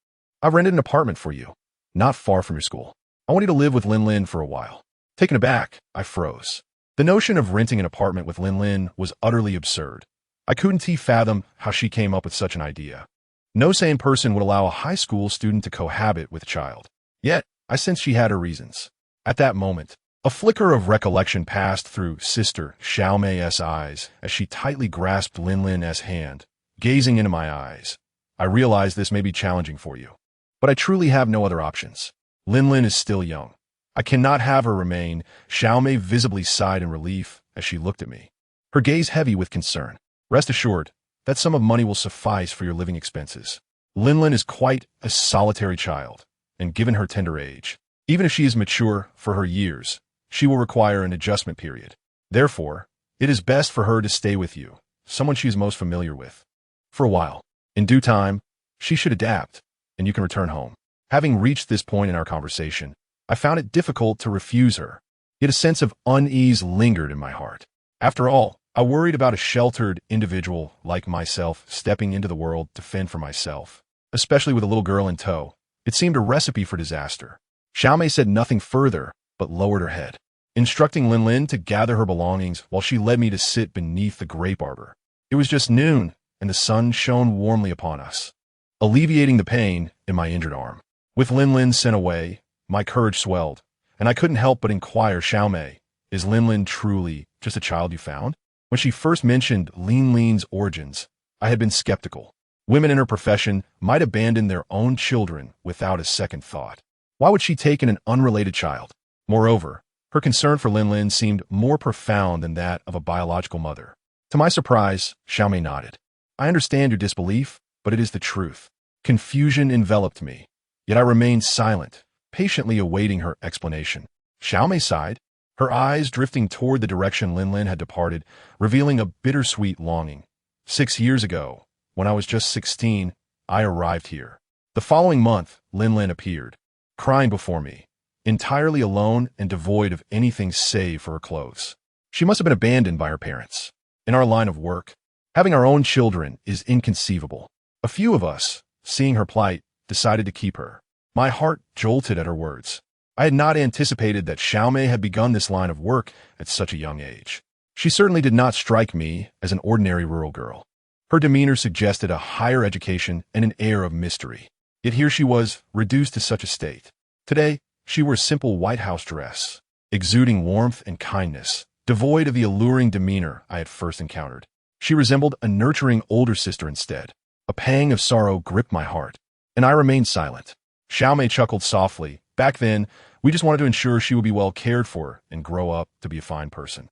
I rented an apartment for you, not far from your school. I want you to live with Linlin for a while. Taken aback, I froze. The notion of renting an apartment with Linlin was utterly absurd. I couldn't fathom how she came up with such an idea. No sane person would allow a high school student to cohabit with a child. Yet, I sensed she had her reasons. At that moment, a flicker of recollection passed through Sister Xiaomei's eyes as she tightly grasped Linlin's hand. Gazing into my eyes, I realized this may be challenging for you, but I truly have no other options. Linlin is still young. I cannot have her remain. Xiaomei visibly sighed in relief as she looked at me, her gaze heavy with concern. Rest assured, that sum of money will suffice for your living expenses. Linlin is quite a solitary child, and given her tender age, even if she is mature for her years, she will require an adjustment period. Therefore, it is best for her to stay with you, someone she is most familiar with, for a while. In due time, she should adapt, and you can return home. Having reached this point in our conversation, I found it difficult to refuse her, yet a sense of unease lingered in my heart. After all, I worried about a sheltered individual like myself stepping into the world to fend for myself, especially with a little girl in tow. It seemed a recipe for disaster. Xiaomei said nothing further, but lowered her head, instructing Linlin to gather her belongings while she led me to sit beneath the grape arbor. It was just noon, and the sun shone warmly upon us, alleviating the pain in my injured arm. With Linlin sent away, my courage swelled, and I couldn't help but inquire, Xiaomei, is Linlin truly just a child you found? When she first mentioned Linlin's origins, I had been skeptical. Women in her profession might abandon their own children without a second thought. Why would she take in an unrelated child? Moreover, her concern for Linlin seemed more profound than that of a biological mother. To my surprise, Xiaomei nodded. I understand your disbelief, but it is the truth. Confusion enveloped me, yet I remained silent, patiently awaiting her explanation. Xiaomei sighed, her eyes drifting toward the direction Linlin had departed, revealing a bittersweet longing. 6 years ago, when I was just 16, I arrived here. The following month, Linlin appeared, crying before me, entirely alone and devoid of anything save for her clothes. She must have been abandoned by her parents. In our line of work, having our own children is inconceivable. A few of us, seeing her plight, decided to keep her. My heart jolted at her words. I had not anticipated that Xiaomei had begun this line of work at such a young age. She certainly did not strike me as an ordinary rural girl. Her demeanor suggested a higher education and an air of mystery. Yet here she was, reduced to such a state. Today, she wore a simple white house dress, exuding warmth and kindness, devoid of the alluring demeanor I had first encountered. She resembled a nurturing older sister instead. A pang of sorrow gripped my heart, and I remained silent. Xiaomei chuckled softly. Back then, we just wanted to ensure she would be well cared for and grow up to be a fine person.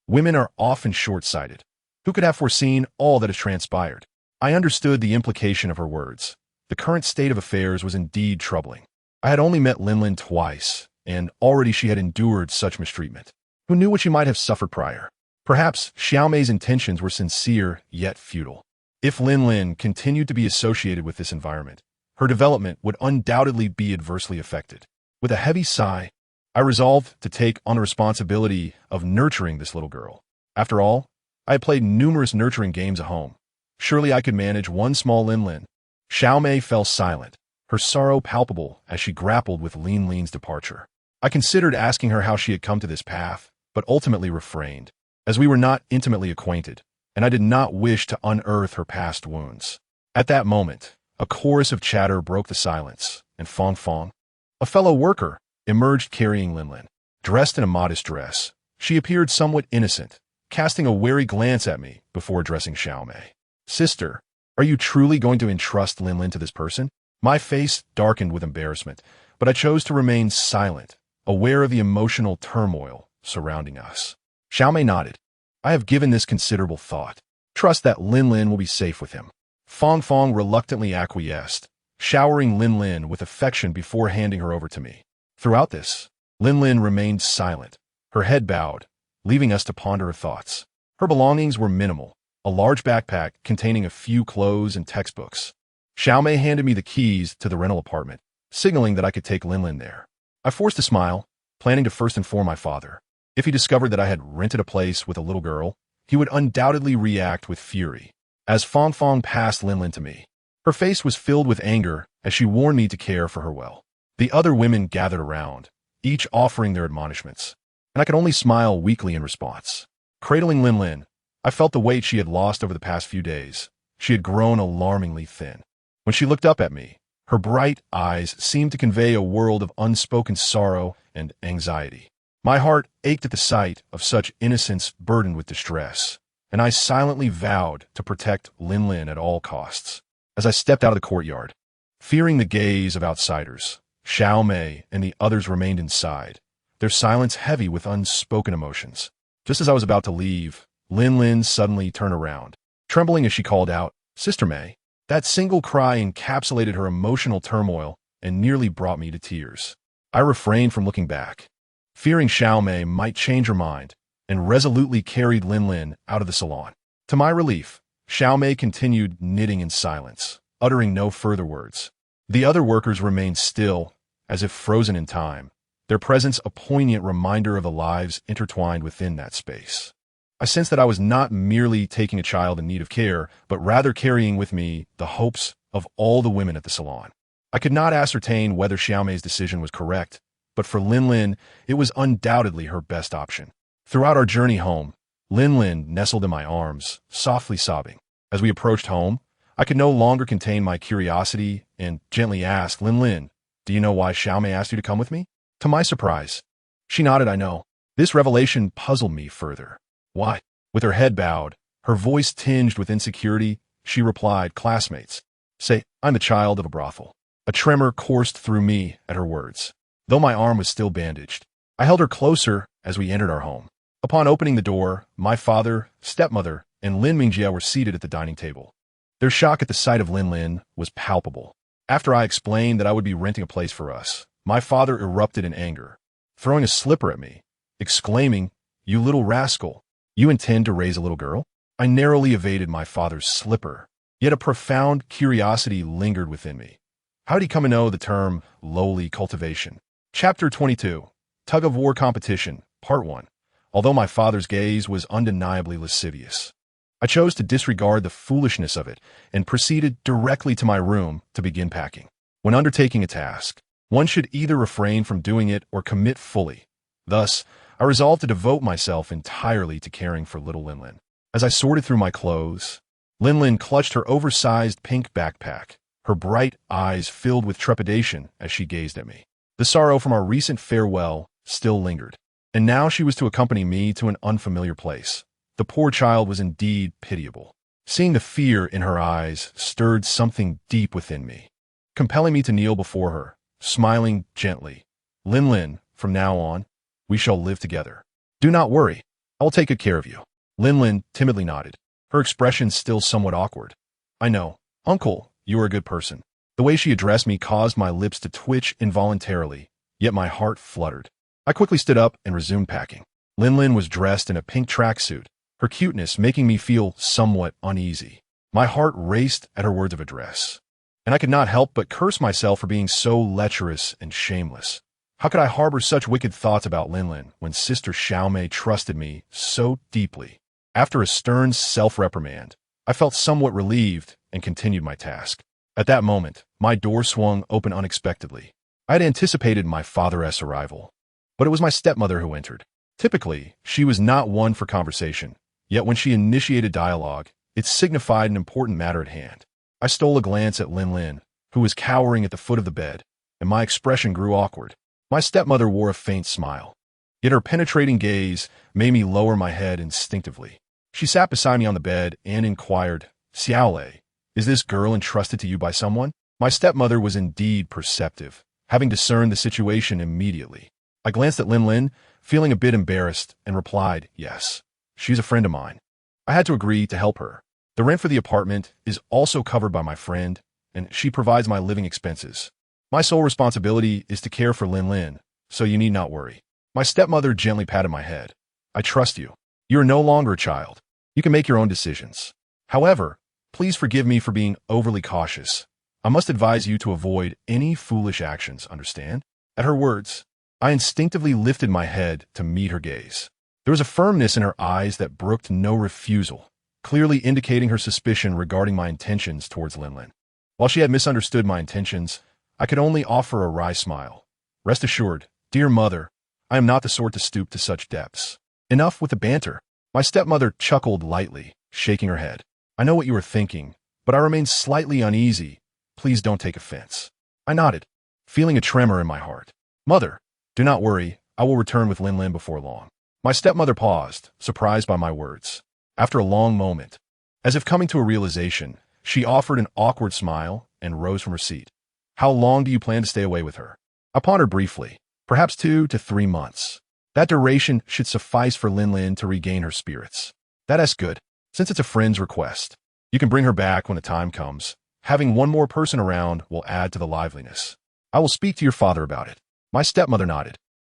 Women are often short-sighted. Who could have foreseen all that has transpired? I understood the implication of her words. The current state of affairs was indeed troubling. I had only met Linlin twice, and already she had endured such mistreatment. Who knew what she might have suffered prior? Perhaps Xiaomei's intentions were sincere yet futile. If Linlin continued to be associated with this environment, her development would undoubtedly be adversely affected. With a heavy sigh, I resolved to take on the responsibility of nurturing this little girl. After all, I had played numerous nurturing games at home. Surely I could manage one small Linlin. Xiaomei fell silent, her sorrow palpable as she grappled with Linlin's departure. I considered asking her how she had come to this path, but ultimately refrained, as we were not intimately acquainted, and I did not wish to unearth her past wounds. At that moment, a chorus of chatter broke the silence, and Fong Fong, a fellow worker, emerged carrying Linlin. Dressed in a modest dress, she appeared somewhat innocent, casting a wary glance at me before addressing Xiaomei. Sister, are you truly going to entrust Linlin to this person? My face darkened with embarrassment, but I chose to remain silent, aware of the emotional turmoil surrounding us. Xiaomei nodded. I have given this considerable thought. Trust that Lin Lin will be safe with him. Fong Fong reluctantly acquiesced, showering Lin Lin with affection before handing her over to me. Throughout this, Lin Lin remained silent, her head bowed, leaving us to ponder her thoughts. Her belongings were minimal, a large backpack containing a few clothes and textbooks. Xiaomei handed me the keys to the rental apartment, signaling that I could take Lin Lin there. I forced a smile, planning to first inform my father. If he discovered that I had rented a place with a little girl, he would undoubtedly react with fury. As Fong Fong passed Lin Lin to me, her face was filled with anger as she warned me to care for her well. The other women gathered around, each offering their admonishments, and I could only smile weakly in response. Cradling Lin Lin, I felt the weight she had lost over the past few days. She had grown alarmingly thin. When she looked up at me, her bright eyes seemed to convey a world of unspoken sorrow and anxiety. My heart ached at the sight of such innocence burdened with distress, and I silently vowed to protect Lin Lin at all costs. As I stepped out of the courtyard, fearing the gaze of outsiders, Xiaomei and the others remained inside, their silence heavy with unspoken emotions. Just as I was about to leave, Lin Lin suddenly turned around, trembling as she called out, "Sister May." That single cry encapsulated her emotional turmoil and nearly brought me to tears. I refrained from looking back, fearing Xiaomei might change her mind, and resolutely carried Lin Lin out of the salon. To my relief, Xiaomei continued knitting in silence, uttering no further words. The other workers remained still, as if frozen in time, their presence a poignant reminder of the lives intertwined within that space. I sensed that I was not merely taking a child in need of care, but rather carrying with me the hopes of all the women at the salon. I could not ascertain whether Xiaomei's decision was correct, but for Lin Lin, it was undoubtedly her best option. Throughout our journey home, Lin Lin nestled in my arms, softly sobbing. As we approached home, I could no longer contain my curiosity and gently asked, "Lin Lin, do you know why Xiaomei asked you to come with me?" To my surprise, she nodded, "I know." This revelation puzzled me further. "Why?" With her head bowed, her voice tinged with insecurity, she replied, "Classmates say I'm the child of a brothel." A tremor coursed through me at her words. Though my arm was still bandaged, I held her closer as we entered our home. Upon opening the door, my father, stepmother, and Lin Mingjie were seated at the dining table. Their shock at the sight of Lin Lin was palpable. After I explained that I would be renting a place for us, my father erupted in anger, throwing a slipper at me, exclaiming, "You little rascal! You intend to raise a little girl?" I narrowly evaded my father's slipper, yet a profound curiosity lingered within me. How did he come to know the term lowly cultivation? Chapter 22, Tug-of-War Competition, Part 1. Although my father's gaze was undeniably lascivious, I chose to disregard the foolishness of it and proceeded directly to my room to begin packing. When undertaking a task, one should either refrain from doing it or commit fully. Thus, I resolved to devote myself entirely to caring for little Lin Lin. As I sorted through my clothes, Lin Lin clutched her oversized pink backpack, her bright eyes filled with trepidation as she gazed at me. The sorrow from our recent farewell still lingered, and now she was to accompany me to an unfamiliar place. The poor child was indeed pitiable. Seeing the fear in her eyes stirred something deep within me, compelling me to kneel before her, smiling gently. "Lin Lin, from now on, we shall live together. Do not worry, I will take good care of you." Lin Lin timidly nodded, her expression still somewhat awkward. "I know, Uncle, you are a good person." The way she addressed me caused my lips to twitch involuntarily, yet my heart fluttered. I quickly stood up and resumed packing. Lin Lin was dressed in a pink tracksuit, her cuteness making me feel somewhat uneasy. My heart raced at her words of address, and I could not help but curse myself for being so lecherous and shameless. How could I harbor such wicked thoughts about Lin Lin when Sister Xiaomei trusted me so deeply? After a stern self-reprimand, I felt somewhat relieved and continued my task. At that moment, my door swung open unexpectedly. I had anticipated my father's arrival, but it was my stepmother who entered. Typically, she was not one for conversation, yet when she initiated dialogue, it signified an important matter at hand. I stole a glance at Lin Lin, who was cowering at the foot of the bed, and my expression grew awkward. My stepmother wore a faint smile, yet her penetrating gaze made me lower my head instinctively. She sat beside me on the bed and inquired, "Xiaolei, is this girl entrusted to you by someone?" My stepmother was indeed perceptive, having discerned the situation immediately. I glanced at Lin Lin, feeling a bit embarrassed, and replied, yes. She's a friend of mine. I had to agree to help her. The rent for the apartment is also covered by my friend, and she provides my living expenses. My sole responsibility is to care for Lin Lin, so you need not worry. My stepmother gently patted my head. I trust you. You are no longer a child. You can make your own decisions. However, please forgive me for being overly cautious. I must advise you to avoid any foolish actions, understand? At her words, I instinctively lifted my head to meet her gaze. There was a firmness in her eyes that brooked no refusal, clearly indicating her suspicion regarding my intentions towards Lin Lin. While she had misunderstood my intentions, I could only offer a wry smile. Rest assured, dear mother, I am not the sort to stoop to such depths. Enough with the banter. My stepmother chuckled lightly, shaking her head. I know what you are thinking, but I remain slightly uneasy. Please don't take offense. I nodded, feeling a tremor in my heart. Mother, do not worry, I will return with Lin Lin before long. My stepmother paused, surprised by my words. After a long moment, as if coming to a realization, she offered an awkward smile and rose from her seat. How long do you plan to stay away with her? I pondered briefly. Perhaps 2 to 3 months. That duration should suffice for Lin Lin to regain her spirits. That's good, since it's a friend's request. You can bring her back when the time comes. Having one more person around will add to the liveliness. I will speak to your father about it. My stepmother nodded,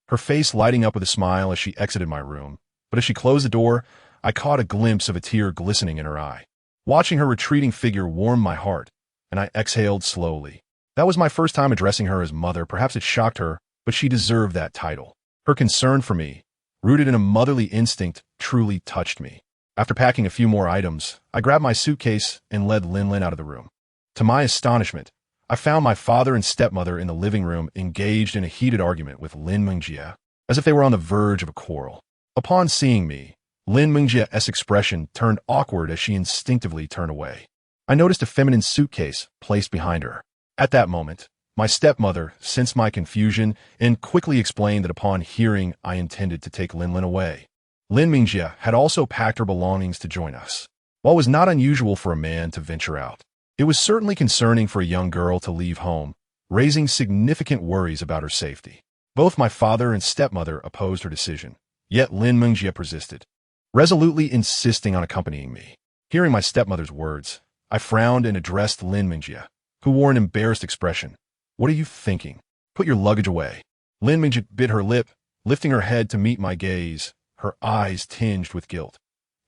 her face lighting up with a smile as she exited my room. But as she closed the door, I caught a glimpse of a tear glistening in her eye. Watching her retreating figure warmed my heart, and I exhaled slowly. That was my first time addressing her as mother. Perhaps it shocked her, but she deserved that title. Her concern for me, rooted in a motherly instinct, truly touched me. After packing a few more items, I grabbed my suitcase and led Lin Lin out of the room. To my astonishment, I found my father and stepmother in the living room engaged in a heated argument with Lin Mingjie, as if they were on the verge of a quarrel. Upon seeing me, Lin Mingjie's expression turned awkward as she instinctively turned away. I noticed a feminine suitcase placed behind her. At that moment, my stepmother sensed my confusion and quickly explained that upon hearing I intended to take Lin Lin away. Lin Mingjie had also packed her belongings to join us. While it was not unusual for a man to venture out, it was certainly concerning for a young girl to leave home, raising significant worries about her safety. Both my father and stepmother opposed her decision, yet Lin Mingjie persisted, resolutely insisting on accompanying me. Hearing my stepmother's words, I frowned and addressed Lin Mingjie, who wore an embarrassed expression. What are you thinking? Put your luggage away. Lin Mingjie bit her lip, lifting her head to meet my gaze, her eyes tinged with guilt.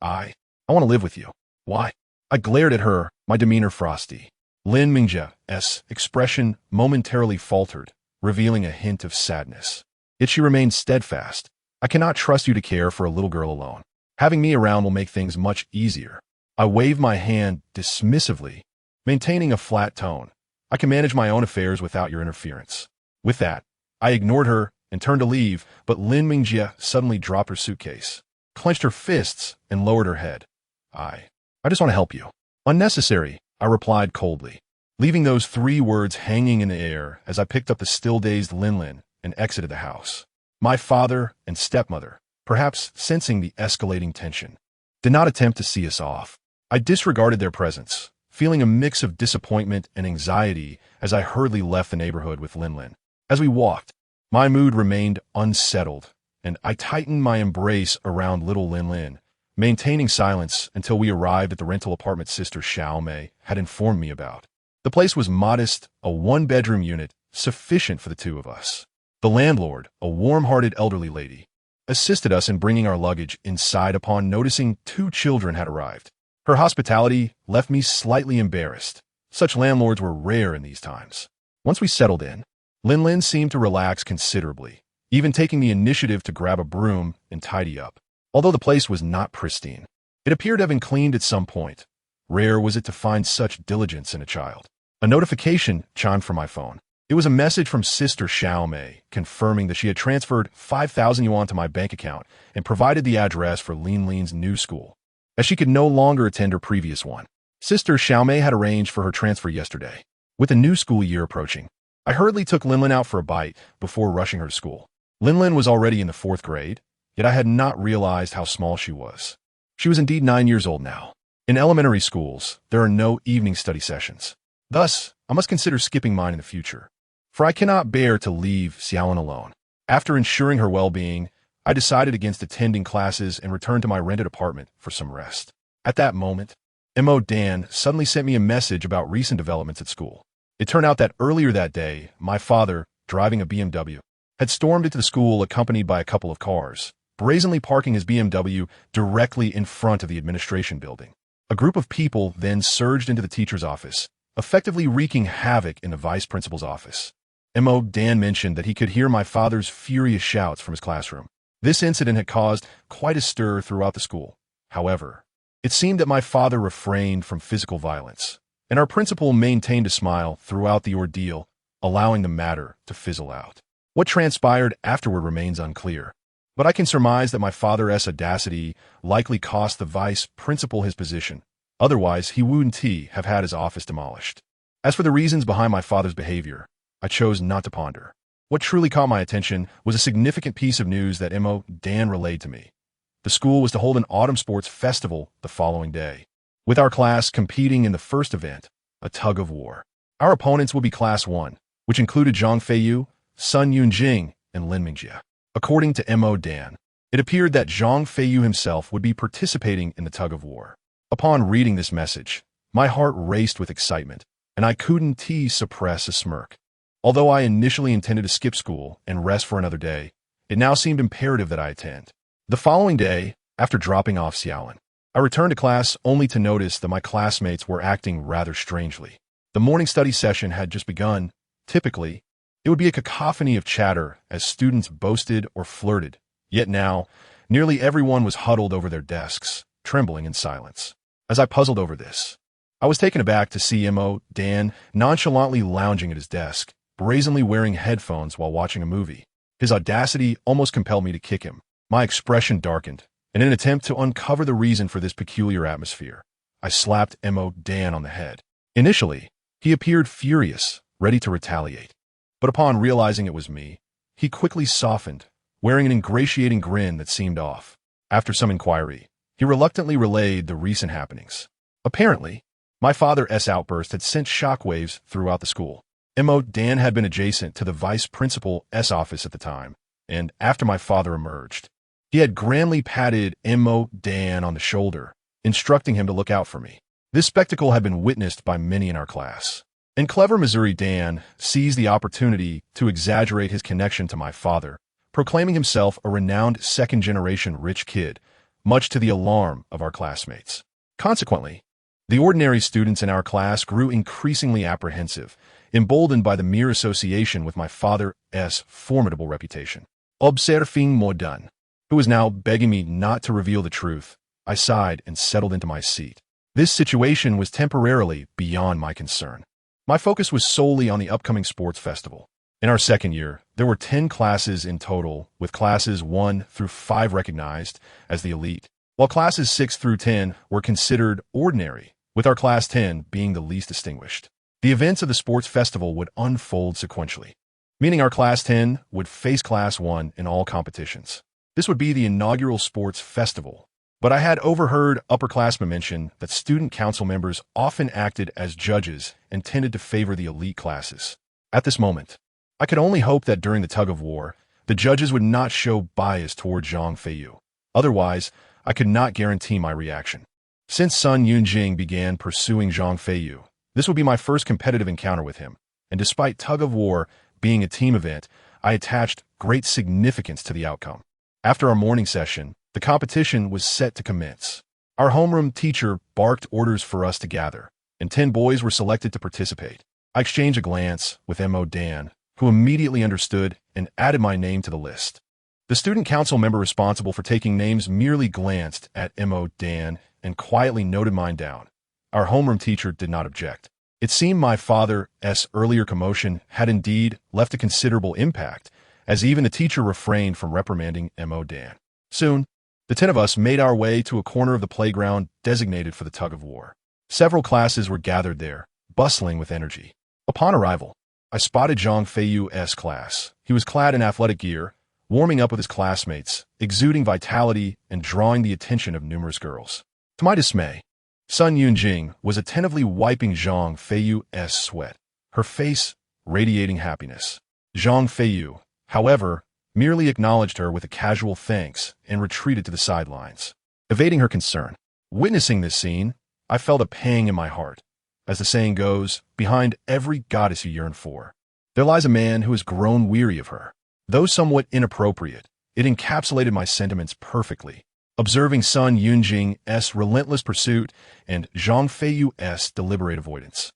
I want to live with you. Why? I glared at her, my demeanor frosty. Lin Mingjie's expression momentarily faltered, revealing a hint of sadness. Yet she remained steadfast. I cannot trust you to care for a little girl alone. Having me around will make things much easier. I waved my hand dismissively, maintaining a flat tone. I can manage my own affairs without your interference. With that, I ignored her and turned to leave, but Lin Mingjie suddenly dropped her suitcase, clenched her fists, and lowered her head. I just want to help you. Unnecessary, I replied coldly, leaving those 3 words hanging in the air as I picked up the still-dazed Lin Lin and exited the house. My father and stepmother, perhaps sensing the escalating tension, did not attempt to see us off. I disregarded their presence, feeling a mix of disappointment and anxiety as I hurriedly left the neighborhood with Lin Lin. As we walked, my mood remained unsettled, and I tightened my embrace around little Lin Lin, maintaining silence until we arrived at the rental apartment Sister Xiao Mei had informed me about. The place was modest, a 1-bedroom unit, sufficient for the 2 of us. The landlord, a warm-hearted elderly lady, assisted us in bringing our luggage inside upon noticing 2 children had arrived. Her hospitality left me slightly embarrassed. Such landlords were rare in these times. Once we settled in, Lin Lin seemed to relax considerably, even taking the initiative to grab a broom and tidy up. Although the place was not pristine, it appeared to have been cleaned at some point. Rare was it to find such diligence in a child. A notification chimed from my phone. It was a message from Sister Xiao Mei confirming that she had transferred 5,000 yuan to my bank account and provided the address for Lin Lin's new school, as she could no longer attend her previous one. Sister Xiao Mei had arranged for her transfer yesterday. With the new school year approaching, I hurriedly took Lin Lin out for a bite before rushing her to school. Lin Lin was already in the 4th grade, yet I had not realized how small she was. She was indeed 9 years old now. In elementary schools, there are no evening study sessions. Thus, I must consider skipping mine in the future, for I cannot bear to leave Xiaolin alone. After ensuring her well-being, I decided against attending classes and returned to my rented apartment for some rest. At that moment, Mo Dan suddenly sent me a message about recent developments at school. It turned out that earlier that day, my father, driving a BMW, had stormed into the school accompanied by a couple of cars, brazenly parking his BMW directly in front of the administration building. A group of people then surged into the teacher's office, effectively wreaking havoc in the vice principal's office. Mo Dan mentioned that he could hear my father's furious shouts from his classroom. This incident had caused quite a stir throughout the school. However, it seemed that my father refrained from physical violence, and our principal maintained a smile throughout the ordeal, allowing the matter to fizzle out. What transpired afterward remains unclear, but I can surmise that my father's audacity likely cost the vice principal his position. Otherwise, he wouldn't have had his office demolished. As for the reasons behind my father's behavior, I chose not to ponder. What truly caught my attention was a significant piece of news that Mo Dan relayed to me. The school was to hold an autumn sports festival the following day, with our class competing in the first event, a tug-of-war. Our opponents will be Class 1, which included Zhang Feiyu, Sun Yunjing, and Lin Mingjie. According to Mo Dan, it appeared that Zhang Feiyu himself would be participating in the tug-of-war. Upon reading this message, my heart raced with excitement, and I couldn't suppress a smirk. Although I initially intended to skip school and rest for another day, it now seemed imperative that I attend. The following day, after dropping off Xiaolin, I returned to class only to notice that my classmates were acting rather strangely. The morning study session had just begun. Typically, it would be a cacophony of chatter as students boasted or flirted, yet now, nearly everyone was huddled over their desks, trembling in silence. As I puzzled over this, I was taken aback to see Mo Dan nonchalantly lounging at his desk, brazenly wearing headphones while watching a movie. His audacity almost compelled me to kick him. My expression darkened, and in an attempt to uncover the reason for this peculiar atmosphere, I slapped Mo Dan on the head. Initially, he appeared furious, ready to retaliate. But upon realizing it was me, he quickly softened, wearing an ingratiating grin that seemed off. After some inquiry, he reluctantly relayed the recent happenings. Apparently, my father's outburst had sent shockwaves throughout the school. Mo Dan had been adjacent to the vice principal's office at the time, and after my father emerged, he had grandly patted Mo Dan on the shoulder, instructing him to look out for me. This spectacle had been witnessed by many in our class, and clever Missouri Dan seized the opportunity to exaggerate his connection to my father, proclaiming himself a renowned second-generation rich kid, much to the alarm of our classmates. Consequently, the ordinary students in our class grew increasingly apprehensive, emboldened by the mere association with my father's formidable reputation. Observing Modun, who was now begging me not to reveal the truth, I sighed and settled into my seat. This situation was temporarily beyond my concern. My focus was solely on the upcoming sports festival. In our second year, there were 10 classes in total, with classes 1 through 5 recognized as the elite, while classes 6 through 10 were considered ordinary, with our class 10 being the least distinguished. The events of the sports festival would unfold sequentially, meaning our class 10 would face class 1 in all competitions. This would be the inaugural sports festival, but I had overheard upperclassmen mention that student council members often acted as judges and tended to favor the elite classes. At this moment, I could only hope that during the tug-of-war, the judges would not show bias toward Zhang Feiyu. Otherwise, I could not guarantee my reaction. Since Sun Yunjing began pursuing Zhang Feiyu, this would be my first competitive encounter with him, and despite tug-of-war being a team event, I attached great significance to the outcome. After our morning session, the competition was set to commence. Our homeroom teacher barked orders for us to gather, and 10 boys were selected to participate. I exchanged a glance with Mo Dan, who immediately understood and added my name to the list. The student council member responsible for taking names merely glanced at Mo Dan and quietly noted mine down. Our homeroom teacher did not object. It seemed my father's earlier commotion had indeed left a considerable impact, as even the teacher refrained from reprimanding Mo Dan. Soon, the 10 of us made our way to a corner of the playground designated for the tug-of-war. Several classes were gathered there, bustling with energy. Upon arrival, I spotted Zhang Feiyu's class. He was clad in athletic gear, warming up with his classmates, exuding vitality and drawing the attention of numerous girls. To my dismay, Sun Yunjing was attentively wiping Zhang Feiyu's sweat, her face radiating happiness. Zhang Feiyu, however, merely acknowledged her with a casual thanks and retreated to the sidelines, evading her concern. Witnessing this scene, I felt a pang in my heart. As the saying goes, behind every goddess you yearn for, there lies a man who has grown weary of her. Though somewhat inappropriate, it encapsulated my sentiments perfectly. Observing Sun Yunjing's relentless pursuit and Zhang Feiyu's deliberate avoidance,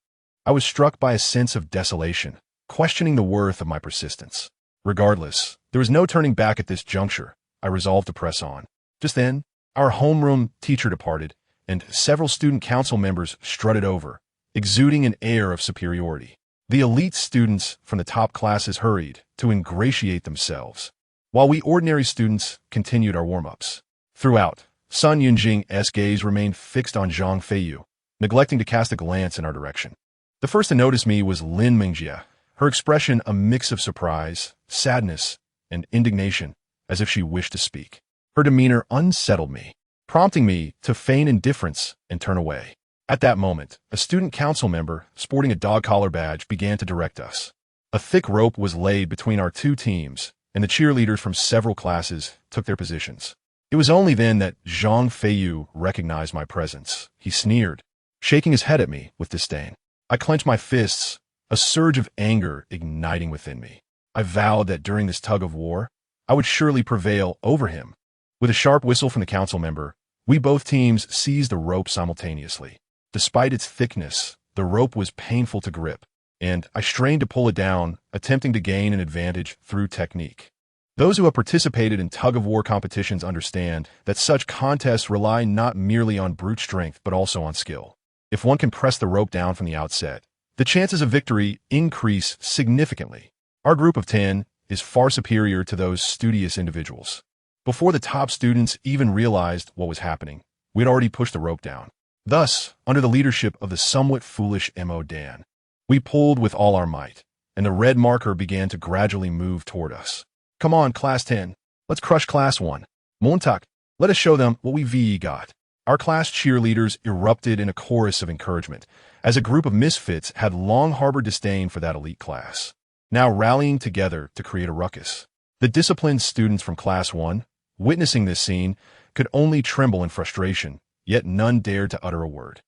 I was struck by a sense of desolation, questioning the worth of my persistence. Regardless, there was no turning back at this juncture. I resolved to press on. Just then, our homeroom teacher departed, and several student council members strutted over, exuding an air of superiority. The elite students from the top classes hurried to ingratiate themselves, while we ordinary students continued our warm-ups. Throughout, Sun Yunjing's gaze remained fixed on Zhang Feiyu, neglecting to cast a glance in our direction. The first to notice me was Lin Mingjie, her expression a mix of surprise, sadness, and indignation, as if she wished to speak. Her demeanor unsettled me, prompting me to feign indifference and turn away. At that moment, a student council member, sporting a dog collar badge, began to direct us. A thick rope was laid between our two teams, and the cheerleaders from several classes took their positions. It was only then that Zhang Feiyu recognized my presence. He sneered, shaking his head at me with disdain. I clenched my fists, a surge of anger igniting within me. I vowed that during this tug of war, I would surely prevail over him. With a sharp whistle from the council member, we both teams seized the rope simultaneously. Despite its thickness, the rope was painful to grip, and I strained to pull it down, attempting to gain an advantage through technique. Those who have participated in tug-of-war competitions understand that such contests rely not merely on brute strength but also on skill. If one can press the rope down from the outset, the chances of victory increase significantly. Our group of 10 is far superior to those studious individuals. Before the top students even realized what was happening, we had already pushed the rope down. Thus, under the leadership of the somewhat foolish Mo Dan, we pulled with all our might, and the red marker began to gradually move toward us. Come on, Class 10. Let's crush Class 1. Montak, let us show them what we got. Our class cheerleaders erupted in a chorus of encouragement, as a group of misfits had long harbored disdain for that elite class, now rallying together to create a ruckus. The disciplined students from Class 1, witnessing this scene, could only tremble in frustration, yet none dared to utter a word.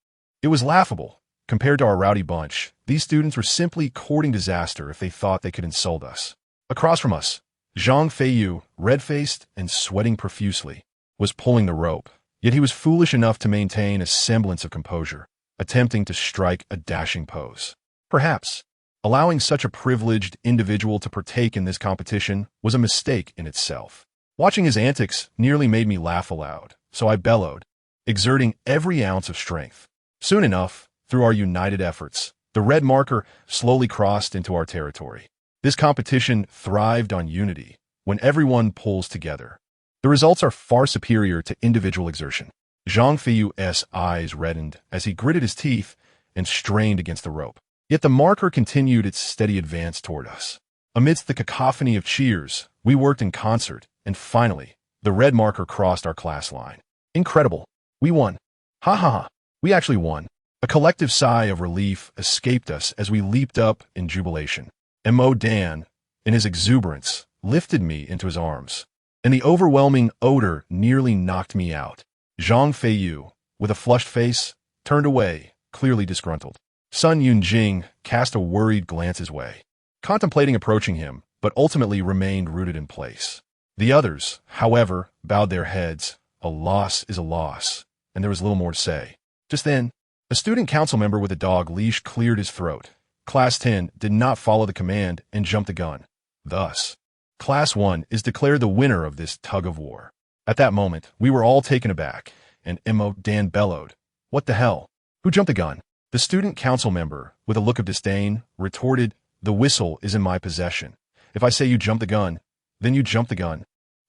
It was laughable. Compared to our rowdy bunch, these students were simply courting disaster if they thought they could insult us. Across from us, Zhang Feiyu, red-faced and sweating profusely, was pulling the rope, yet he was foolish enough to maintain a semblance of composure, attempting to strike a dashing pose. Perhaps, allowing such a privileged individual to partake in this competition was a mistake in itself. Watching his antics nearly made me laugh aloud, so I bellowed, exerting every ounce of strength. Soon enough, through our united efforts, the red marker slowly crossed into our territory. This competition thrived on unity, when everyone pulls together. The results are far superior to individual exertion. Zhang Feiyu's eyes reddened as he gritted his teeth and strained against the rope. Yet the marker continued its steady advance toward us. Amidst the cacophony of cheers, we worked in concert, and finally, the red marker crossed our class line. Incredible. We won. Ha ha ha. We actually won. A collective sigh of relief escaped us as we leaped up in jubilation. Mo Dan, in his exuberance, lifted me into his arms, and the overwhelming odor nearly knocked me out. Zhang Feiyu, with a flushed face, turned away, clearly disgruntled. Sun Yunjing cast a worried glance his way, contemplating approaching him, but ultimately remained rooted in place. The others, however, bowed their heads. A loss is a loss, and there was little more to say. Just then, a student council member with a dog leash cleared his throat. Class 10 did not follow the command and jumped the gun. Thus, Class 1 is declared the winner of this tug-of-war. At that moment, we were all taken aback, and Mo Dan bellowed, "What the hell? Who jumped the gun?" The student council member, with a look of disdain, retorted, "The whistle is in my possession. If I say you jump the gun, then you jump the gun."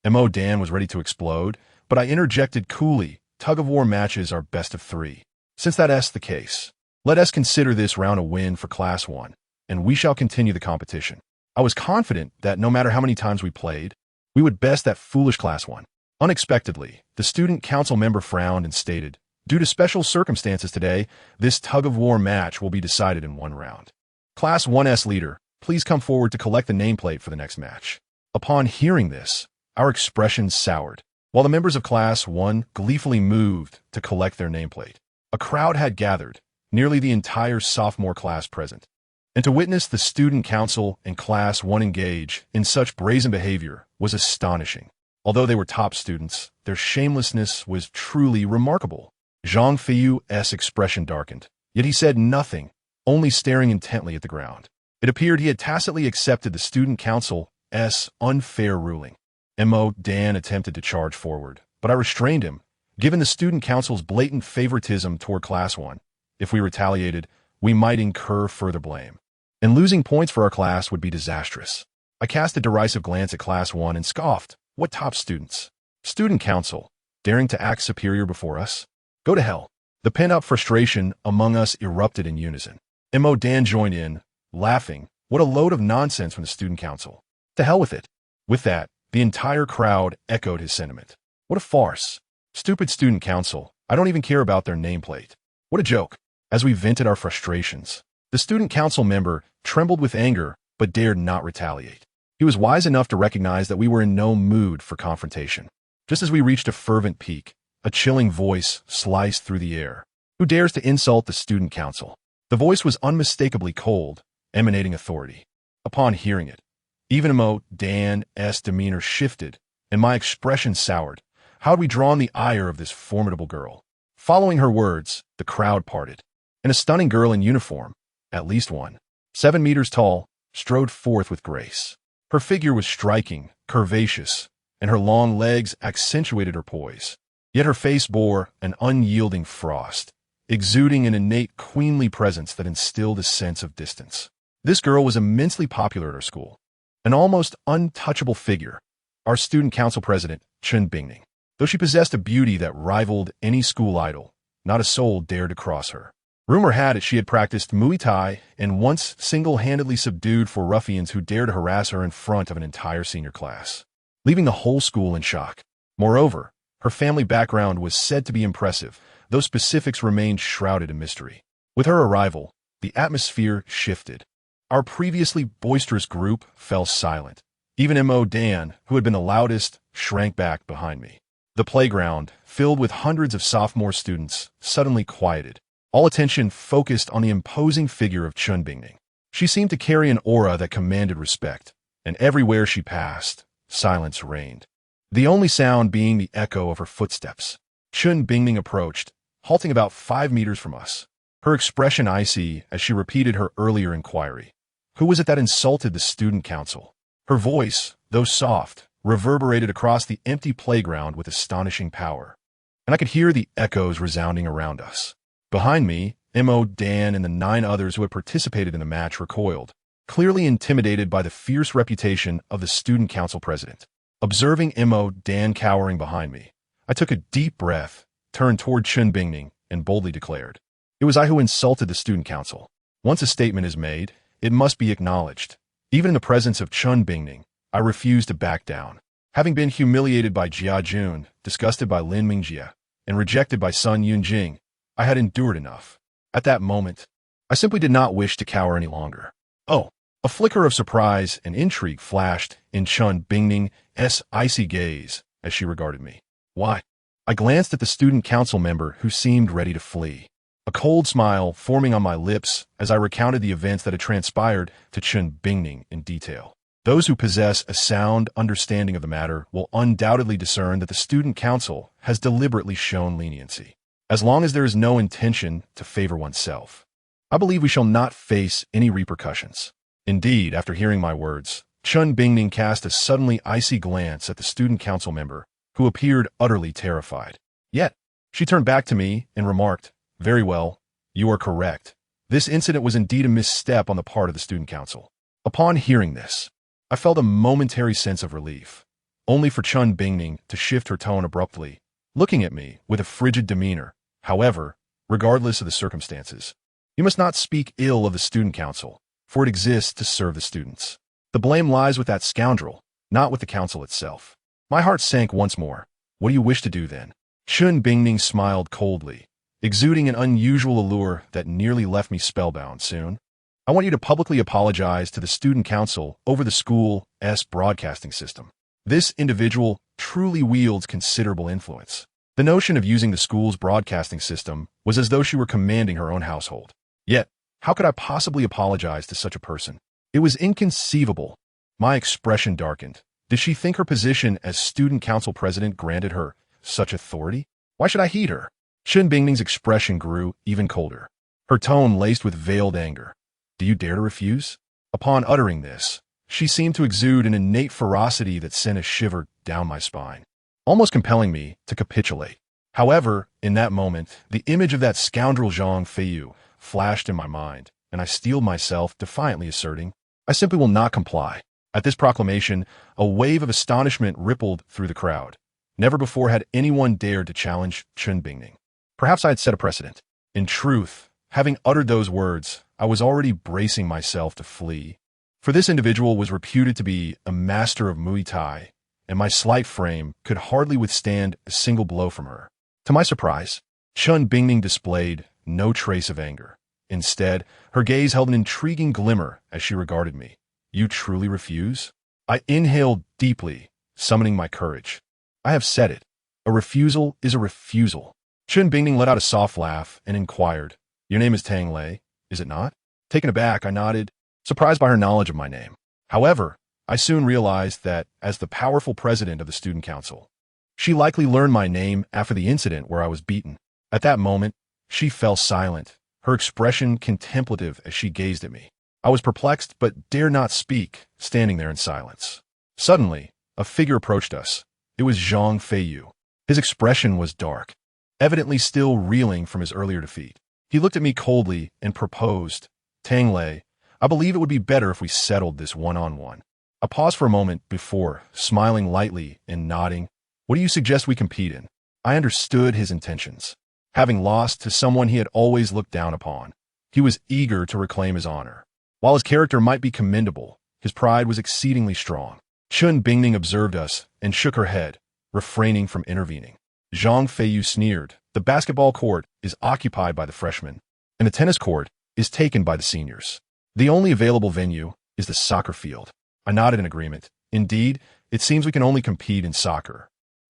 Mo Dan was ready to explode, but I interjected coolly, "Tug-of-war matches are best of 3. Since that's the case, let us consider this round a win for Class 1, and we shall continue the competition." I was confident that no matter how many times we played, we would best that foolish Class 1. Unexpectedly, the student council member frowned and stated, "Due to special circumstances today, this tug-of-war match will be decided in one round. Class 1's leader, please come forward to collect the nameplate for the next match." Upon hearing this, our expressions soured, while the members of Class 1 gleefully moved to collect their nameplate. A crowd had gathered, nearly the entire sophomore class present, and to witness the student council and Class 1 engage in such brazen behavior was astonishing. Although they were top students, their shamelessness was truly remarkable. Zhang Feiyu's expression darkened, yet he said nothing, only staring intently at the ground. It appeared he had tacitly accepted the student council's unfair ruling. Mo Dan attempted to charge forward, but I restrained him, given the student council's blatant favoritism toward Class 1. If we retaliated, we might incur further blame, and losing points for our class would be disastrous. I cast a derisive glance at Class 1 and scoffed. What top students? Student council, daring to act superior before us? Go to hell. The pent-up frustration among us erupted in unison. Mo Dan joined in, laughing. What a load of nonsense from the student council. To hell with it. With that, the entire crowd echoed his sentiment. What a farce. Stupid student council. I don't even care about their nameplate. What a joke. As we vented our frustrations, the student council member trembled with anger but dared not retaliate. He was wise enough to recognize that we were in no mood for confrontation. Just as we reached a fervent peak, a chilling voice sliced through the air. Who dares to insult the student council? The voice was unmistakably cold, emanating authority. Upon hearing it, even Mo Dan's demeanor shifted, and my expression soured. How had we drawn the ire of this formidable girl? Following her words, the crowd parted, and a stunning girl in uniform, at least one, 7 meters tall, strode forth with grace. Her figure was striking, curvaceous, and her long legs accentuated her poise. Yet her face bore an unyielding frost, exuding an innate queenly presence that instilled a sense of distance. This girl was immensely popular at our school, an almost untouchable figure, our student council president, Chun Bingning. Though she possessed a beauty that rivaled any school idol, not a soul dared to cross her. Rumor had it she had practiced Muay Thai and once single-handedly subdued 4 ruffians who dared to harass her in front of an entire senior class, leaving the whole school in shock. Moreover, her family background was said to be impressive, though specifics remained shrouded in mystery. With her arrival, the atmosphere shifted. Our previously boisterous group fell silent. Even Mo Dan, who had been the loudest, shrank back behind me. The playground, filled with hundreds of sophomore students, suddenly quieted. All attention focused on the imposing figure of Chun Bingning. She seemed to carry an aura that commanded respect, and everywhere she passed, silence reigned, the only sound being the echo of her footsteps. Chun Bingning approached, halting about 5 meters from us, her expression icy as she repeated her earlier inquiry. Who was it that insulted the student council? Her voice, though soft, reverberated across the empty playground with astonishing power, and I could hear the echoes resounding around us. Behind me, Mo Dan and the 9 others who had participated in the match recoiled, clearly intimidated by the fierce reputation of the student council president. Observing Mo Dan cowering behind me, I took a deep breath, turned toward Chun Bingning, and boldly declared, "It was I who insulted the student council. Once a statement is made, it must be acknowledged. Even in the presence of Chun Bingning, I refused to back down. Having been humiliated by Jia Jun, disgusted by Lin Mingjie, and rejected by Sun Yunjing, I had endured enough. At that moment, I simply did not wish to cower any longer." Oh, a flicker of surprise and intrigue flashed in Chun Bingning's icy gaze as she regarded me. Why? I glanced at the student council member who seemed ready to flee, a cold smile forming on my lips as I recounted the events that had transpired to Chun Bingning in detail. Those who possess a sound understanding of the matter will undoubtedly discern that the student council has deliberately shown leniency, as long as there is no intention to favor oneself. I believe we shall not face any repercussions. Indeed, after hearing my words, Chun Bingning cast a suddenly icy glance at the student council member, who appeared utterly terrified. Yet, she turned back to me and remarked, "Very well, you are correct. This incident was indeed a misstep on the part of the student council." Upon hearing this, I felt a momentary sense of relief, only for Chun Bingning to shift her tone abruptly, looking at me with a frigid demeanor. However, regardless of the circumstances, you must not speak ill of the student council, for it exists to serve the students. The blame lies with that scoundrel, not with the council itself. My heart sank once more. What do you wish to do then? Chun Bingning smiled coldly, exuding an unusual allure that nearly left me spellbound. Soon, I want you to publicly apologize to the student council over the school's broadcasting system. This individual truly wields considerable influence. The notion of using the school's broadcasting system was as though she were commanding her own household. Yet, how could I possibly apologize to such a person? It was inconceivable. My expression darkened. Did she think her position as student council president granted her such authority? Why should I heed her? Chun Bingning's expression grew even colder, her tone laced with veiled anger. Do you dare to refuse? Upon uttering this, she seemed to exude an innate ferocity that sent a shiver down my spine, almost compelling me to capitulate. However, in that moment, the image of that scoundrel Zhang Feiyu flashed in my mind, and I steeled myself, defiantly asserting, I simply will not comply. At this proclamation, a wave of astonishment rippled through the crowd. Never before had anyone dared to challenge Chun Bingning. Perhaps I had set a precedent. In truth, having uttered those words, I was already bracing myself to flee. For this individual was reputed to be a master of Muay Thai, and my slight frame could hardly withstand a single blow from her. To my surprise, Chun Bingning displayed no trace of anger. Instead, her gaze held an intriguing glimmer as she regarded me. You truly refuse? I inhaled deeply, summoning my courage. I have said it. A refusal is a refusal. Chun Bingning let out a soft laugh and inquired, Your name is Tang Lei, is it not? Taken aback, I nodded, surprised by her knowledge of my name. However, I soon realized that, as the powerful president of the student council, she likely learned my name after the incident where I was beaten. At that moment, she fell silent, her expression contemplative as she gazed at me. I was perplexed but dared not speak, standing there in silence. Suddenly, a figure approached us. It was Zhang Feiyu. His expression was dark, evidently still reeling from his earlier defeat. He looked at me coldly and proposed, Tang Lei, I believe it would be better if we settled this one-on-one. I paused for a moment before, smiling lightly and nodding. What do you suggest we compete in? I understood his intentions. Having lost to someone he had always looked down upon, he was eager to reclaim his honor. While his character might be commendable, his pride was exceedingly strong. Chun Bingning observed us and shook her head, refraining from intervening. Zhang Feiyu sneered. The basketball court is occupied by the freshmen, and the tennis court is taken by the seniors. The only available venue is the soccer field. I nodded in agreement. Indeed, it seems we can only compete in soccer.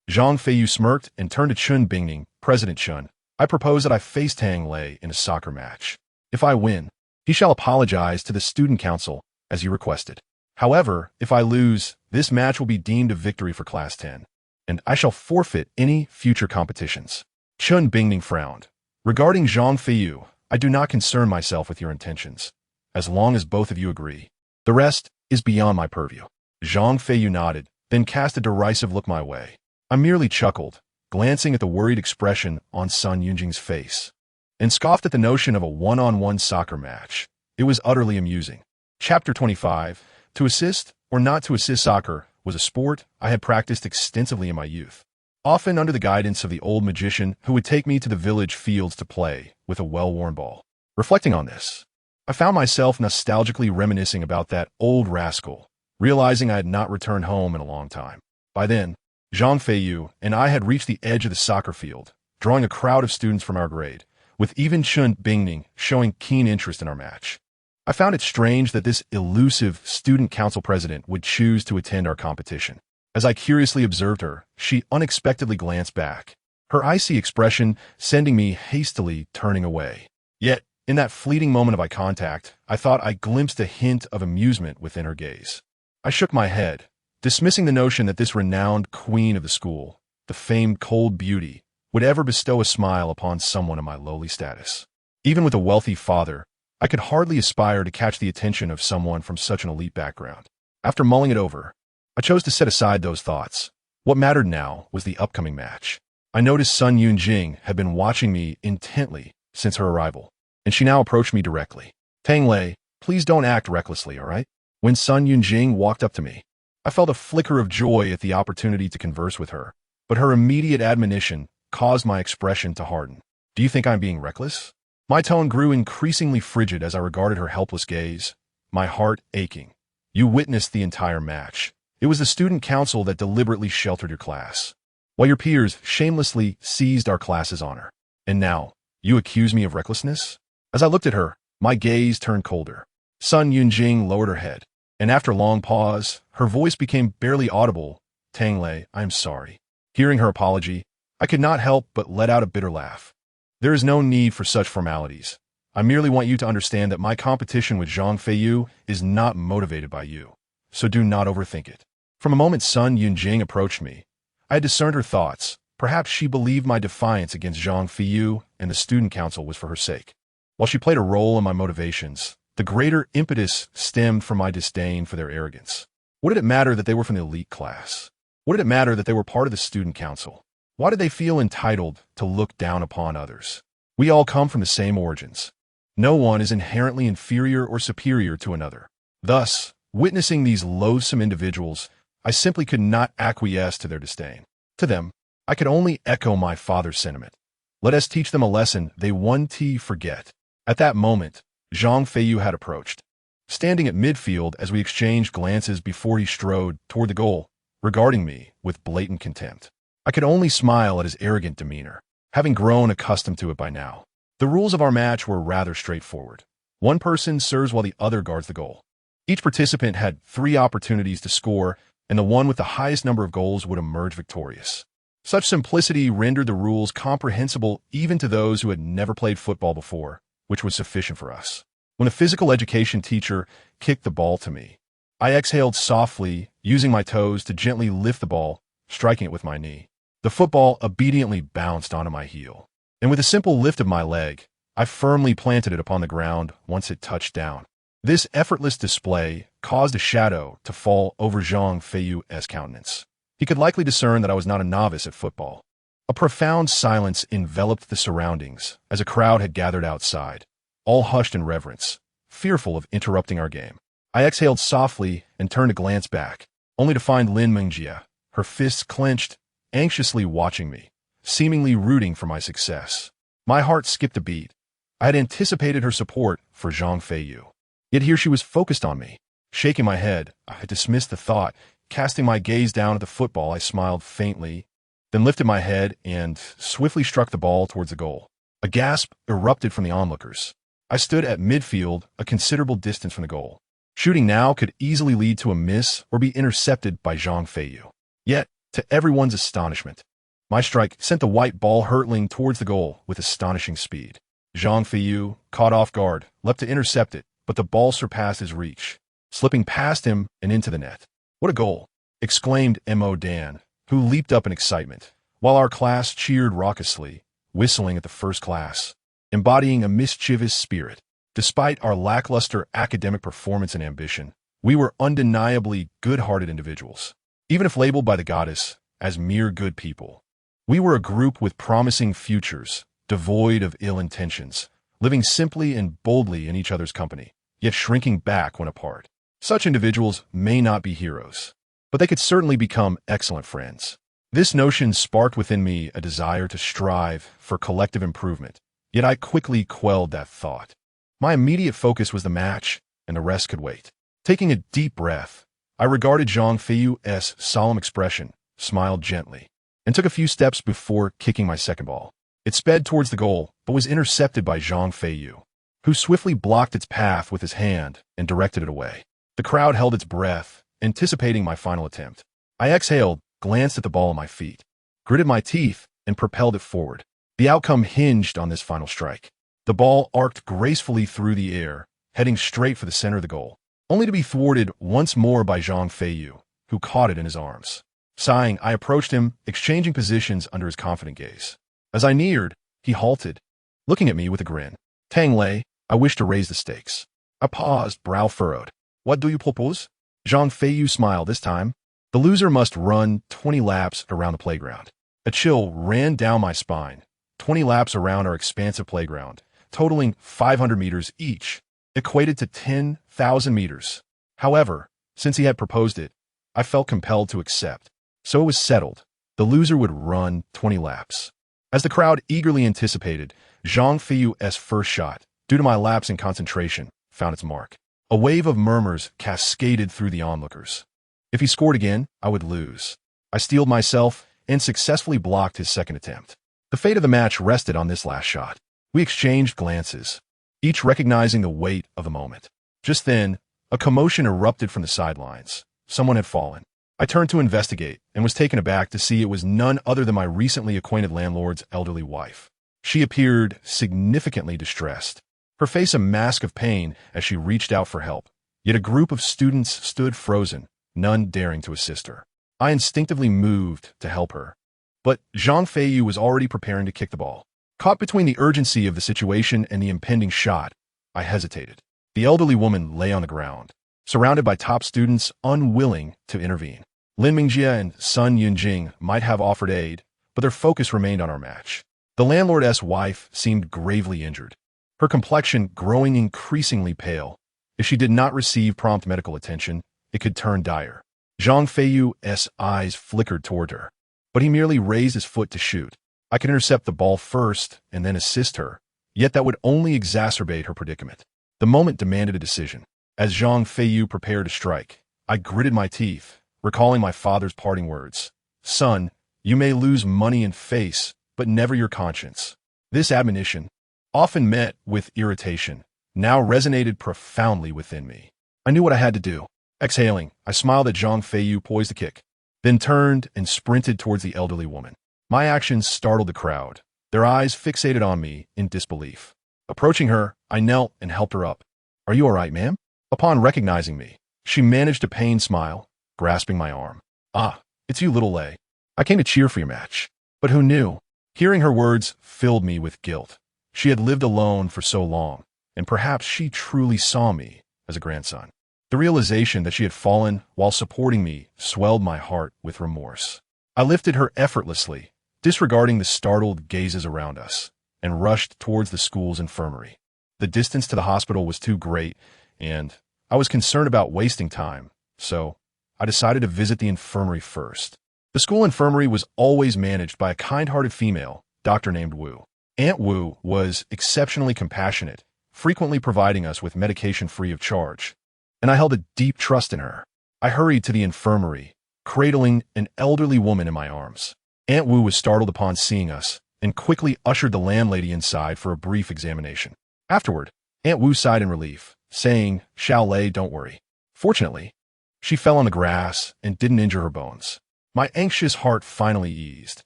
Zhang Feiyu smirked and turned to Chun Bingning. President Chun, I propose that I face Tang Lei in a soccer match. If I win, he shall apologize to the student council as you requested. However, if I lose, this match will be deemed a victory for Class 10, and I shall forfeit any future competitions. Chun Bingning frowned. Regarding Zhang Feiyu, I do not concern myself with your intentions, as long as both of you agree. The rest is beyond my purview. Zhang Feiyu nodded, then cast a derisive look my way. I merely chuckled, glancing at the worried expression on Sun Yunjing's face, and scoffed at the notion of a one-on-one soccer match. It was utterly amusing. Chapter 25. To assist or not to assist soccer was a sport I had practiced extensively in my youth, often under the guidance of the old magician who would take me to the village fields to play with a well-worn ball. Reflecting on this, I found myself nostalgically reminiscing about that old rascal, realizing I had not returned home in a long time. By then, Zhang Feiyu and I had reached the edge of the soccer field, drawing a crowd of students from our grade, with even Chun Bingning showing keen interest in our match. I found it strange that this elusive student council president would choose to attend our competition. As I curiously observed her, she unexpectedly glanced back, her icy expression sending me hastily turning away. Yet, in that fleeting moment of eye contact, I thought I glimpsed a hint of amusement within her gaze. I shook my head, dismissing the notion that this renowned queen of the school, the famed cold beauty, would ever bestow a smile upon someone of my lowly status. Even with a wealthy father, I could hardly aspire to catch the attention of someone from such an elite background. After mulling it over, I chose to set aside those thoughts. What mattered now was the upcoming match. I noticed Sun Yunjing had been watching me intently since her arrival, and she now approached me directly. Tang Lei, please don't act recklessly, all right? When Sun Yunjing walked up to me, I felt a flicker of joy at the opportunity to converse with her, but her immediate admonition caused my expression to harden. Do you think I'm being reckless? My tone grew increasingly frigid as I regarded her helpless gaze, my heart aching. You witnessed the entire match. It was the student council that deliberately sheltered your class, while your peers shamelessly seized our class's honor. And now, you accuse me of recklessness? As I looked at her, my gaze turned colder. Sun Yunjing lowered her head, and after a long pause, her voice became barely audible. Tangled, I am sorry. Hearing her apology, I could not help but let out a bitter laugh. There is no need for such formalities. I merely want you to understand that my competition with Zhang Feiyu is not motivated by you, so do not overthink it. From a moment Sun Yunjing approached me, I had discerned her thoughts. Perhaps she believed my defiance against Zhang Feiyu and the student council was for her sake. While she played a role in my motivations, the greater impetus stemmed from my disdain for their arrogance. What did it matter that they were from the elite class? What did it matter that they were part of the student council? Why did they feel entitled to look down upon others? We all come from the same origins. No one is inherently inferior or superior to another. Thus, witnessing these loathsome individuals, I simply could not acquiesce to their disdain. To them, I could only echo my father's sentiment. Let us teach them a lesson they won't forget. At that moment, Zhang Feiyu had approached, standing at midfield as we exchanged glances before he strode toward the goal, regarding me with blatant contempt. I could only smile at his arrogant demeanor, having grown accustomed to it by now. The rules of our match were rather straightforward. One person serves while the other guards the goal. Each participant had 3 opportunities to score, and the one with the highest number of goals would emerge victorious. Such simplicity rendered the rules comprehensible even to those who had never played football before, which was sufficient for us. When the physical education teacher kicked the ball to me, I exhaled softly, using my toes to gently lift the ball, striking it with my knee. The football obediently bounced onto my heel, and with a simple lift of my leg, I firmly planted it upon the ground once it touched down. This effortless display caused a shadow to fall over Zhang Feiyu's countenance. He could likely discern that I was not a novice at football. A profound silence enveloped the surroundings as a crowd had gathered outside, all hushed in reverence, fearful of interrupting our game. I exhaled softly and turned to glance back, only to find Lin Mengjie, her fists clenched, anxiously watching me, seemingly rooting for my success. My heart skipped a beat. I had anticipated her support for Zhang Feiyu. Yet here she was focused on me. Shaking my head, I had dismissed the thought. Casting my gaze down at the football, I smiled faintly, then lifted my head and swiftly struck the ball towards the goal. A gasp erupted from the onlookers. I stood at midfield, a considerable distance from the goal. Shooting now could easily lead to a miss or be intercepted by Zhang Feiyu. Yet, to everyone's astonishment, my strike sent the white ball hurtling towards the goal with astonishing speed. Zhang Feiyu, caught off guard, leapt to intercept it, but the ball surpassed his reach, slipping past him and into the net. What a goal! Exclaimed Mo Dan, who leaped up in excitement, while our class cheered raucously, whistling at the first class, embodying a mischievous spirit. Despite our lackluster academic performance and ambition, we were undeniably good-hearted individuals. Even if labeled by the goddess as mere good people, we were a group with promising futures, devoid of ill intentions, living simply and boldly in each other's company, yet shrinking back when apart. Such individuals may not be heroes, but they could certainly become excellent friends. This notion sparked within me a desire to strive for collective improvement, yet I quickly quelled that thought. My immediate focus was the match, and the rest could wait. Taking a deep breath, I regarded Zhang Feiyu's solemn expression, smiled gently, and took a few steps before kicking my second ball. It sped towards the goal, but was intercepted by Zhang Feiyu, who swiftly blocked its path with his hand and directed it away. The crowd held its breath, anticipating my final attempt. I exhaled, glanced at the ball at my feet, gritted my teeth, and propelled it forward. The outcome hinged on this final strike. The ball arced gracefully through the air, heading straight for the center of the goal, only to be thwarted once more by Zhang Feiyu, who caught it in his arms. Sighing, I approached him, exchanging positions under his confident gaze. As I neared, he halted, looking at me with a grin. Tangled, I wish to raise the stakes. I paused, brow furrowed. What do you propose? Zhang Feiyu smiled this time. The loser must run 20 laps around the playground. A chill ran down my spine. 20 laps around our expansive playground, totaling 500 meters each, equated to 10,000 meters. However, since he had proposed it, I felt compelled to accept. So it was settled. The loser would run 20 laps. As the crowd eagerly anticipated, Zhang Feiyu's first shot, due to my lapse in concentration, found its mark. A wave of murmurs cascaded through the onlookers. If he scored again, I would lose. I steeled myself and successfully blocked his second attempt. The fate of the match rested on this last shot. We exchanged glances, each recognizing the weight of the moment. Just then, a commotion erupted from the sidelines. Someone had fallen. I turned to investigate and was taken aback to see it was none other than my recently acquainted landlord's elderly wife. She appeared significantly distressed, her face a mask of pain as she reached out for help. Yet a group of students stood frozen, none daring to assist her. I instinctively moved to help her, but Zhang Feiyu was already preparing to kick the ball. Caught between the urgency of the situation and the impending shot, I hesitated. The elderly woman lay on the ground, surrounded by top students unwilling to intervene. Lin Mingjie and Sun Yunjing might have offered aid, but their focus remained on our match. The landlord's wife seemed gravely injured, her complexion growing increasingly pale. If she did not receive prompt medical attention, it could turn dire. Zhang Feiyu's eyes flickered toward her, but he merely raised his foot to shoot. I could intercept the ball first and then assist her, yet that would only exacerbate her predicament. The moment demanded a decision. As Zhang Feiyu prepared to strike, I gritted my teeth, recalling my father's parting words. Son, you may lose money and face, but never your conscience. This admonition, often met with irritation, now resonated profoundly within me. I knew what I had to do. Exhaling, I smiled at Zhang Feiyu poised to kick, then turned and sprinted towards the elderly woman. My actions startled the crowd, their eyes fixated on me in disbelief. Approaching her, I knelt and helped her up. Are you all right, ma'am? Upon recognizing me, she managed a pained smile, grasping my arm. Ah, it's you, little Lei. I came to cheer for your match. But who knew? Hearing her words filled me with guilt. She had lived alone for so long, and perhaps she truly saw me as a grandson. The realization that she had fallen while supporting me swelled my heart with remorse. I lifted her effortlessly, disregarding the startled gazes around us, and rushed towards the school's infirmary. The distance to the hospital was too great, and I was concerned about wasting time, so I decided to visit the infirmary first. The school infirmary was always managed by a kind-hearted female, doctor named Wu. Aunt Wu was exceptionally compassionate, frequently providing us with medication free of charge, and I held a deep trust in her. I hurried to the infirmary, cradling an elderly woman in my arms. Aunt Wu was startled upon seeing us and quickly ushered the landlady inside for a brief examination. Afterward, Aunt Wu sighed in relief, saying, Xiao Lei, don't worry. Fortunately, she fell on the grass and didn't injure her bones. My anxious heart finally eased.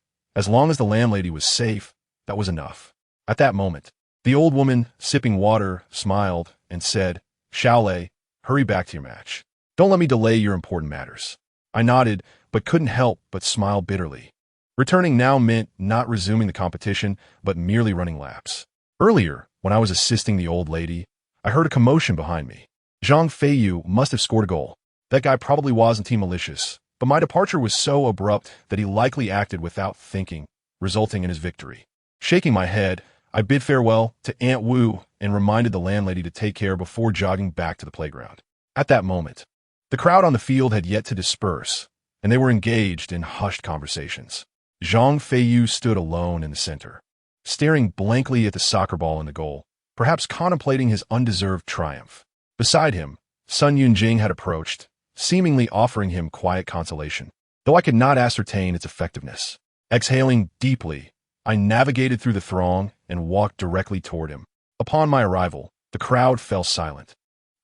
As long as the landlady was safe, that was enough. At that moment, the old woman, sipping water, smiled and said, Xiao Lei, hurry back to your match. Don't let me delay your important matters. I nodded, but couldn't help but smile bitterly. Returning now meant not resuming the competition, but merely running laps. Earlier, when I was assisting the old lady, I heard a commotion behind me. Zhang Feiyu must have scored a goal. That guy probably wasn't too malicious, but my departure was so abrupt that he likely acted without thinking, resulting in his victory. Shaking my head, I bid farewell to Aunt Wu and reminded the landlady to take care before jogging back to the playground. At that moment, the crowd on the field had yet to disperse, and they were engaged in hushed conversations. Zhang Feiyu stood alone in the center, staring blankly at the soccer ball in the goal, perhaps contemplating his undeserved triumph. Beside him, Sun Yunjing had approached, seemingly offering him quiet consolation, though I could not ascertain its effectiveness. Exhaling deeply, I navigated through the throng and walked directly toward him. Upon my arrival, the crowd fell silent,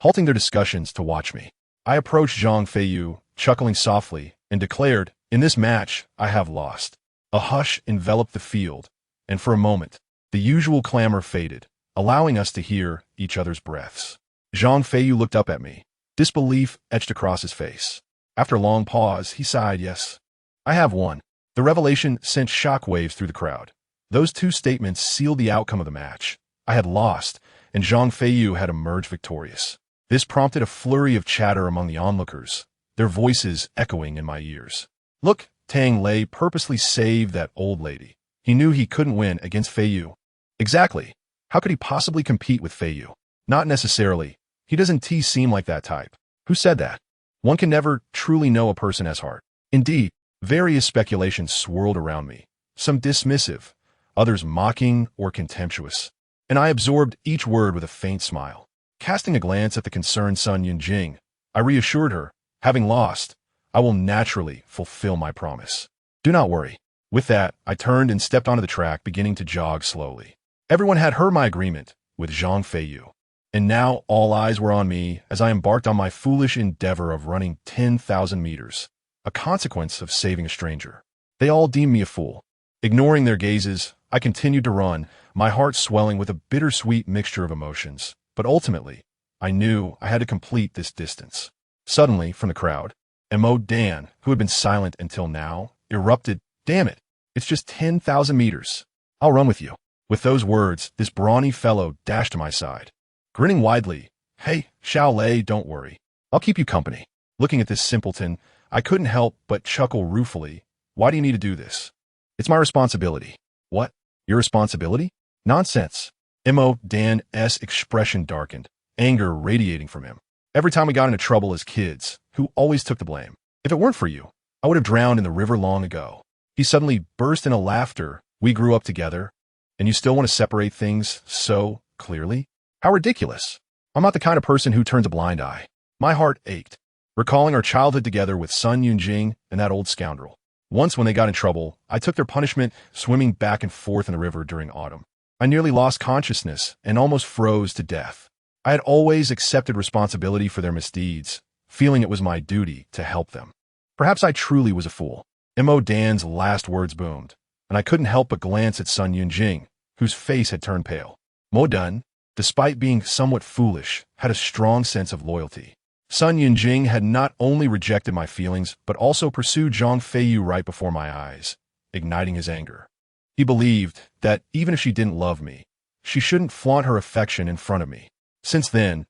halting their discussions to watch me. I approached Zhang Feiyu, chuckling softly, and declared, in this match, I have lost. A hush enveloped the field, and for a moment, the usual clamor faded, allowing us to hear each other's breaths. Zhang Feiyu looked up at me, disbelief etched across his face. After a long pause, he sighed, yes, I have won. The revelation sent shockwaves through the crowd. Those two statements sealed the outcome of the match. I had lost, and Zhang Feiyu had emerged victorious. This prompted a flurry of chatter among the onlookers, their voices echoing in my ears. Look, Tang Lei purposely saved that old lady. He knew he couldn't win against Feiyu. Exactly. How could he possibly compete with Feiyu? Not necessarily. He doesn't seem like that type. Who said that? One can never truly know a person as heart. Indeed, various speculations swirled around me, some dismissive, others mocking or contemptuous, and I absorbed each word with a faint smile. Casting a glance at the concerned Sun Yunjing, I reassured her, having lost, I will naturally fulfill my promise. Do not worry. With that, I turned and stepped onto the track, beginning to jog slowly. Everyone had heard my agreement with Zhang Feiyu, And now all eyes were on me as I embarked on my foolish endeavor of running 10,000 meters, a consequence of saving a stranger. They all deemed me a fool. Ignoring their gazes, I continued to run, my heart swelling with a bittersweet mixture of emotions. But ultimately, I knew I had to complete this distance. Suddenly, from the crowd, Dan, who had been silent until now, erupted, "Damn it, it's just 10,000 meters. I'll run with you." With those words, this brawny fellow dashed to my side. Grinning widely, "Hey, Xiao Lei, don't worry. I'll keep you company." Looking at this simpleton, I couldn't help but chuckle ruefully. "Why do you need to do this?" "It's my responsibility." "What? Your responsibility?" "Nonsense." Dan's expression darkened, anger radiating from him. "Every time we got into trouble as kids, who always took the blame? If it weren't for you, I would have drowned in the river long ago." He suddenly burst into laughter. "We grew up together, and you still want to separate things so clearly? How ridiculous. I'm not the kind of person who turns a blind eye." My heart ached, recalling our childhood together with Sun Yunjing and that old scoundrel. Once when they got in trouble, I took their punishment swimming back and forth in the river during autumn. I nearly lost consciousness and almost froze to death. I had always accepted responsibility for their misdeeds, feeling it was my duty to help them. Perhaps I truly was a fool. Dan's last words boomed, and I couldn't help but glance at Sun Yunjing, whose face had turned pale. Dun, despite being somewhat foolish, had a strong sense of loyalty. Sun Yunjing had not only rejected my feelings, but also pursued Zhang Feiyu right before my eyes, igniting his anger. He believed that even if she didn't love me, she shouldn't flaunt her affection in front of me. Since then,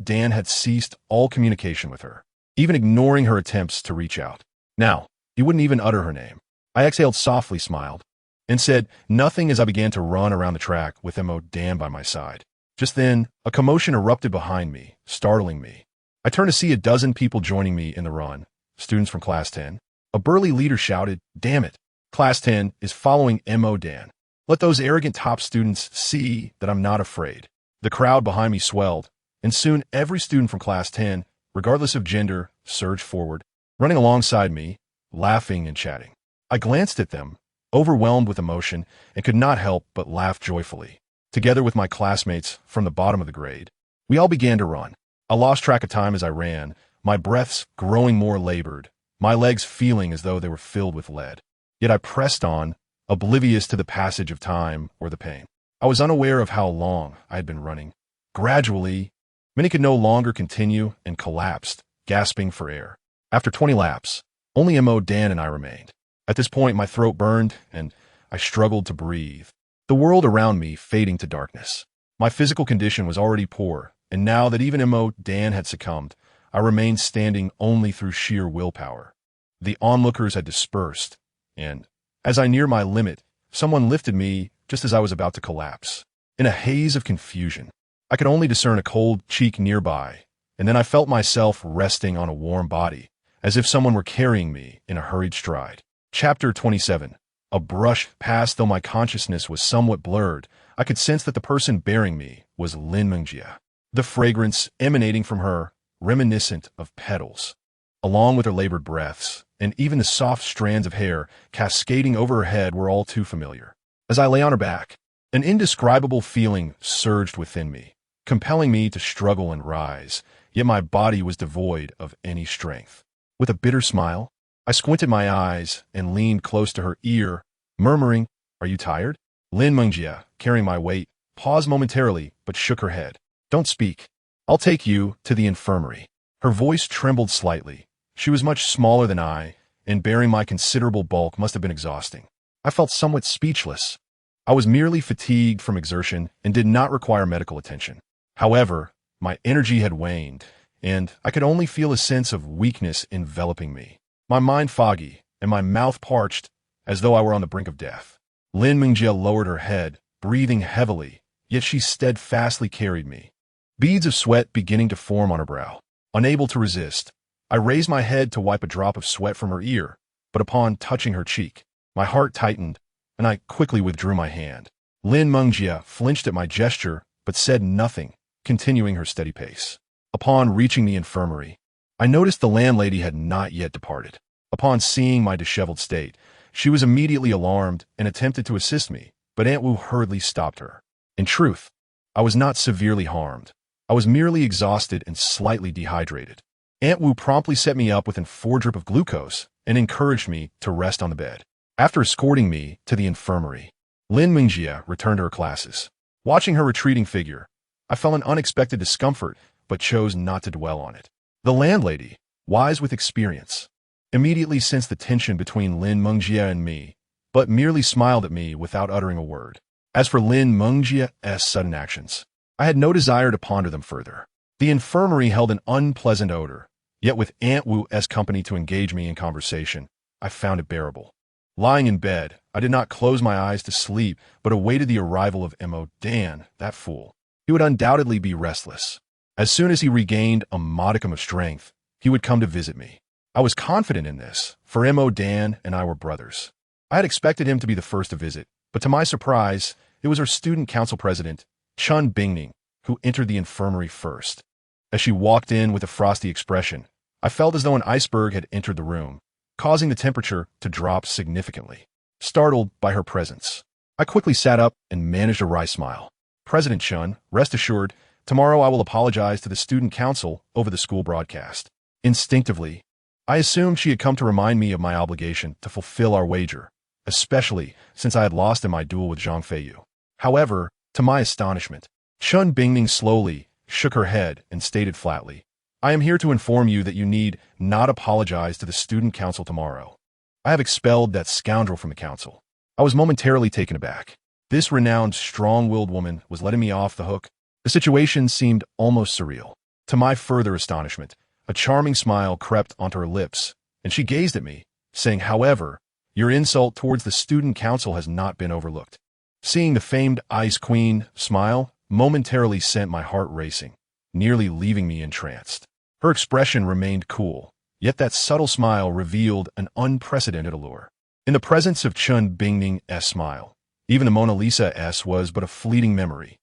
Dan had ceased all communication with her, even ignoring her attempts to reach out. Now, he wouldn't even utter her name. I exhaled softly, smiled, and said nothing as I began to run around the track with Dan by my side. Just then, a commotion erupted behind me, startling me. I turned to see a dozen people joining me in the run, students from Class 10. A burly leader shouted, "Damn it, Class 10 is following Dan. Let those arrogant top students see that I'm not afraid." The crowd behind me swelled, and soon every student from Class 10, regardless of gender, surged forward, running alongside me, laughing and chatting. I glanced at them, overwhelmed with emotion, and could not help but laugh joyfully. Together with my classmates from the bottom of the grade, we all began to run. I lost track of time as I ran, my breaths growing more labored, my legs feeling as though they were filled with lead. Yet I pressed on, oblivious to the passage of time or the pain. I was unaware of how long I had been running. Gradually, many could no longer continue and collapsed, gasping for air. After 20 laps, only Dan and I remained. At this point, my throat burned, and I struggled to breathe, the world around me fading to darkness. My physical condition was already poor, and now that even Dan had succumbed, I remained standing only through sheer willpower. The onlookers had dispersed, and, as I neared my limit, someone lifted me just as I was about to collapse. In a haze of confusion, I could only discern a cold cheek nearby, and then I felt myself resting on a warm body, as if someone were carrying me in a hurried stride. Chapter 27. A brush passed. Though my consciousness was somewhat blurred, I could sense that the person bearing me was Lin Mengjie. The fragrance emanating from her, reminiscent of petals, along with her labored breaths, and even the soft strands of hair cascading over her head were all too familiar. As I lay on her back, an indescribable feeling surged within me, compelling me to struggle and rise, yet my body was devoid of any strength. With a bitter smile, I squinted my eyes and leaned close to her ear, murmuring, "Are you tired?" Lin Mengjie, carrying my weight, paused momentarily but shook her head. "Don't speak. I'll take you to the infirmary." Her voice trembled slightly. She was much smaller than I, and bearing my considerable bulk must have been exhausting. I felt somewhat speechless. I was merely fatigued from exertion and did not require medical attention. However, my energy had waned, and I could only feel a sense of weakness enveloping me, my mind foggy and my mouth parched as though I were on the brink of death. Lin Mengjie lowered her head, breathing heavily, yet she steadfastly carried me, beads of sweat beginning to form on her brow. Unable to resist, I raised my head to wipe a drop of sweat from her ear, but upon touching her cheek, my heart tightened, and I quickly withdrew my hand. Lin Mengjie flinched at my gesture, but said nothing, continuing her steady pace. Upon reaching the infirmary, I noticed the landlady had not yet departed. Upon seeing my disheveled state, she was immediately alarmed and attempted to assist me, but Aunt Wu hurriedly stopped her. In truth, I was not severely harmed, I was merely exhausted and slightly dehydrated. Aunt Wu promptly set me up with a 4-drip of glucose and encouraged me to rest on the bed. After escorting me to the infirmary, Lin Mingjie returned to her classes. Watching her retreating figure, I felt an unexpected discomfort but chose not to dwell on it. The landlady, wise with experience, immediately sensed the tension between Lin Mingjie and me, but merely smiled at me without uttering a word. As for Lin Mingjie's sudden actions, I had no desire to ponder them further. The infirmary held an unpleasant odor, yet with Aunt Wu's company to engage me in conversation, I found it bearable. Lying in bed, I did not close my eyes to sleep, but awaited the arrival of Mo Dan, that fool. He would undoubtedly be restless. As soon as he regained a modicum of strength, he would come to visit me. I was confident in this, for Mo Dan and I were brothers. I had expected him to be the first to visit, but to my surprise, it was our student council president, Chun Bingning, who entered the infirmary first. As she walked in with a frosty expression, I felt as though an iceberg had entered the room, causing the temperature to drop significantly. Startled by her presence, I quickly sat up and managed a wry smile. President Chun, rest assured, tomorrow I will apologize to the student council over the school broadcast. Instinctively, I assumed she had come to remind me of my obligation to fulfill our wager, especially since I had lost in my duel with Zhang Feiyu. However, to my astonishment, Chun Bingning slowly shook her head and stated flatly, I am here to inform you that you need not apologize to the student council tomorrow. I have expelled that scoundrel from the council. I was momentarily taken aback. This renowned, strong-willed woman was letting me off the hook. The situation seemed almost surreal. To my further astonishment, a charming smile crept onto her lips, and she gazed at me, saying, however, your insult towards the student council has not been overlooked. Seeing the famed Ice Queen smile momentarily sent my heart racing, nearly leaving me entranced. Her expression remained cool, yet that subtle smile revealed an unprecedented allure. In the presence of Chun Bingning's smile, even the Mona Lisa's was but a fleeting memory.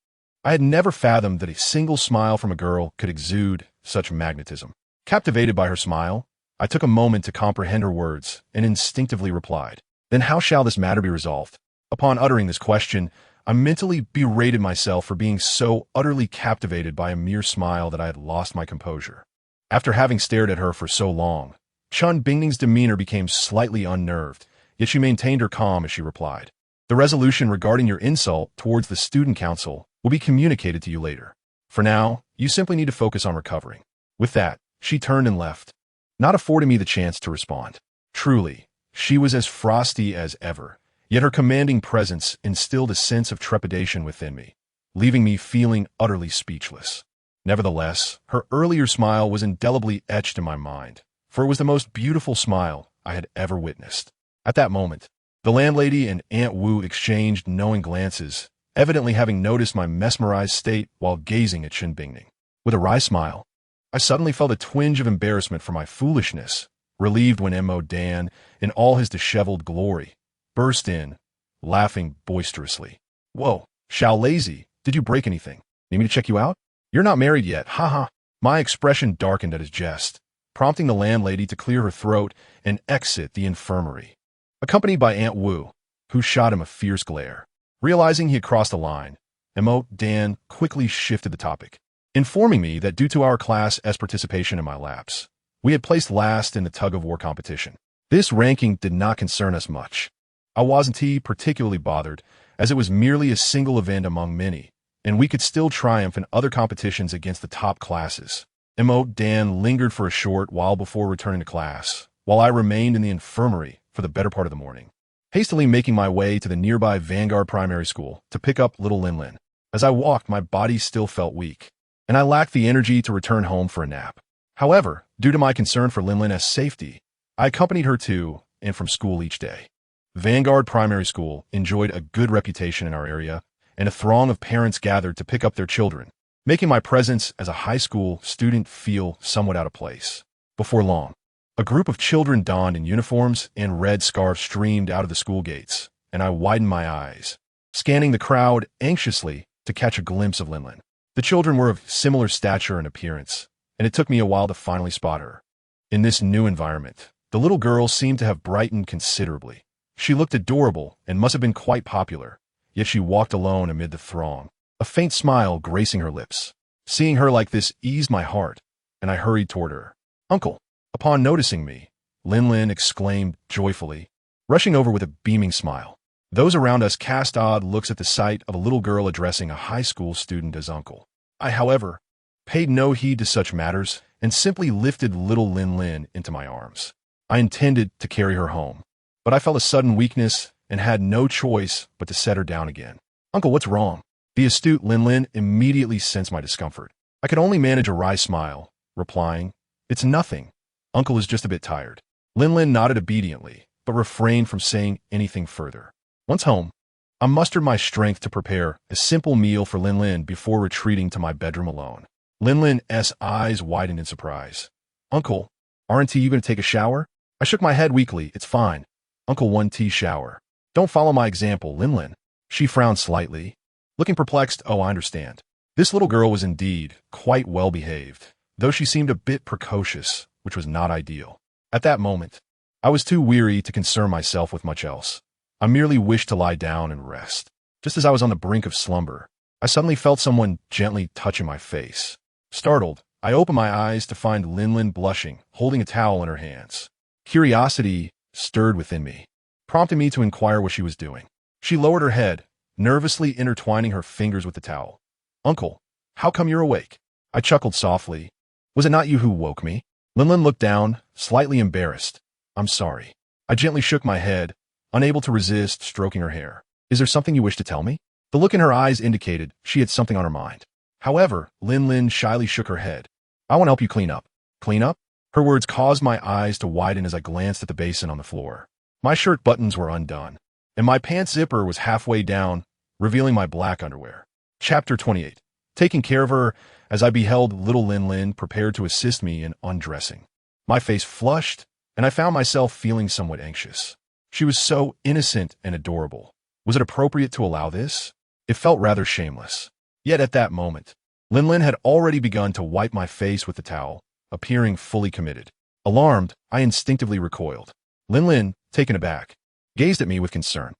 I had never fathomed that a single smile from a girl could exude such magnetism. Captivated by her smile, I took a moment to comprehend her words and instinctively replied, then how shall this matter be resolved? Upon uttering this question, I mentally berated myself for being so utterly captivated by a mere smile that I had lost my composure. After having stared at her for so long, Chun Bingning's demeanor became slightly unnerved, yet she maintained her calm as she replied, the resolution regarding your insult towards the student council will be communicated to you later. For now, you simply need to focus on recovering. With that, she turned and left, not affording me the chance to respond. Truly, she was as frosty as ever, yet her commanding presence instilled a sense of trepidation within me, leaving me feeling utterly speechless. Nevertheless, her earlier smile was indelibly etched in my mind, for it was the most beautiful smile I had ever witnessed. At that moment, the landlady and Aunt Wu exchanged knowing glances, evidently having noticed my mesmerized state while gazing at Chun Bingning. With a wry smile, I suddenly felt a twinge of embarrassment for my foolishness, relieved when Mo Dan, in all his disheveled glory, burst in, laughing boisterously. Whoa, Xiao Lazy, did you break anything? Need me to check you out? You're not married yet, haha. My expression darkened at his jest, prompting the landlady to clear her throat and exit the infirmary, accompanied by Aunt Wu, who shot him a fierce glare. Realizing he had crossed the line, Mo Dan quickly shifted the topic, informing me that due to our class's participation in my laps, we had placed last in the tug-of-war competition. This ranking did not concern us much. I wasn't particularly bothered, as it was merely a single event among many, and we could still triumph in other competitions against the top classes. Mo Dan lingered for a short while before returning to class, while I remained in the infirmary for the better part of the morning, hastily making my way to the nearby Vanguard Primary School to pick up little Lin. As I walked, my body still felt weak, and I lacked the energy to return home for a nap. However, due to my concern for Lin's safety, I accompanied her to and from school each day. Vanguard Primary School enjoyed a good reputation in our area, and a throng of parents gathered to pick up their children, making my presence as a high school student feel somewhat out of place. Before long, a group of children donned in uniforms and red scarves streamed out of the school gates, and I widened my eyes, scanning the crowd anxiously to catch a glimpse of Lin. The children were of similar stature and appearance, and it took me a while to finally spot her. In this new environment, the little girl seemed to have brightened considerably. She looked adorable and must have been quite popular, yet she walked alone amid the throng, a faint smile gracing her lips. Seeing her like this eased my heart, and I hurried toward her. "Uncle!" Upon noticing me, Lin exclaimed joyfully, rushing over with a beaming smile. Those around us cast odd looks at the sight of a little girl addressing a high school student as uncle. I, however, paid no heed to such matters and simply lifted little Lin into my arms. I intended to carry her home, but I felt a sudden weakness and had no choice but to set her down again. "Uncle, what's wrong?" The astute Lin immediately sensed my discomfort. I could only manage a wry smile, replying, "It's nothing. Uncle is just a bit tired." Lin nodded obediently, but refrained from saying anything further. Once home, I mustered my strength to prepare a simple meal for Lin before retreating to my bedroom alone. Lin's eyes widened in surprise. "Uncle, aren't you going to take a shower?" I shook my head weakly. "It's fine. Uncle 1T shower. Don't follow my example, Lin." She frowned slightly, looking perplexed. "Oh, I understand." This little girl was indeed quite well behaved, though she seemed a bit precocious, which was not ideal. At that moment, I was too weary to concern myself with much else. I merely wished to lie down and rest. Just as I was on the brink of slumber, I suddenly felt someone gently touching my face. Startled, I opened my eyes to find Lin blushing, holding a towel in her hands. Curiosity stirred within me, prompting me to inquire what she was doing. She lowered her head, nervously intertwining her fingers with the towel. "Uncle, how come you're awake?" I chuckled softly. "Was it not you who woke me?" Lin looked down, slightly embarrassed. "I'm sorry." I gently shook my head, unable to resist stroking her hair. "Is there something you wish to tell me?" The look in her eyes indicated she had something on her mind. However, Lin shyly shook her head. "I want to help you clean up." "Clean up?" Her words caused my eyes to widen as I glanced at the basin on the floor. My shirt buttons were undone, and my pants zipper was halfway down, revealing my black underwear. Chapter 28. Taking care of her as I beheld little Lin prepared to assist me in undressing. My face flushed, and I found myself feeling somewhat anxious. She was so innocent and adorable. Was it appropriate to allow this? It felt rather shameless. Yet at that moment, Lin had already begun to wipe my face with the towel, appearing fully committed. Alarmed, I instinctively recoiled. Lin, taken aback, gazed at me with concern.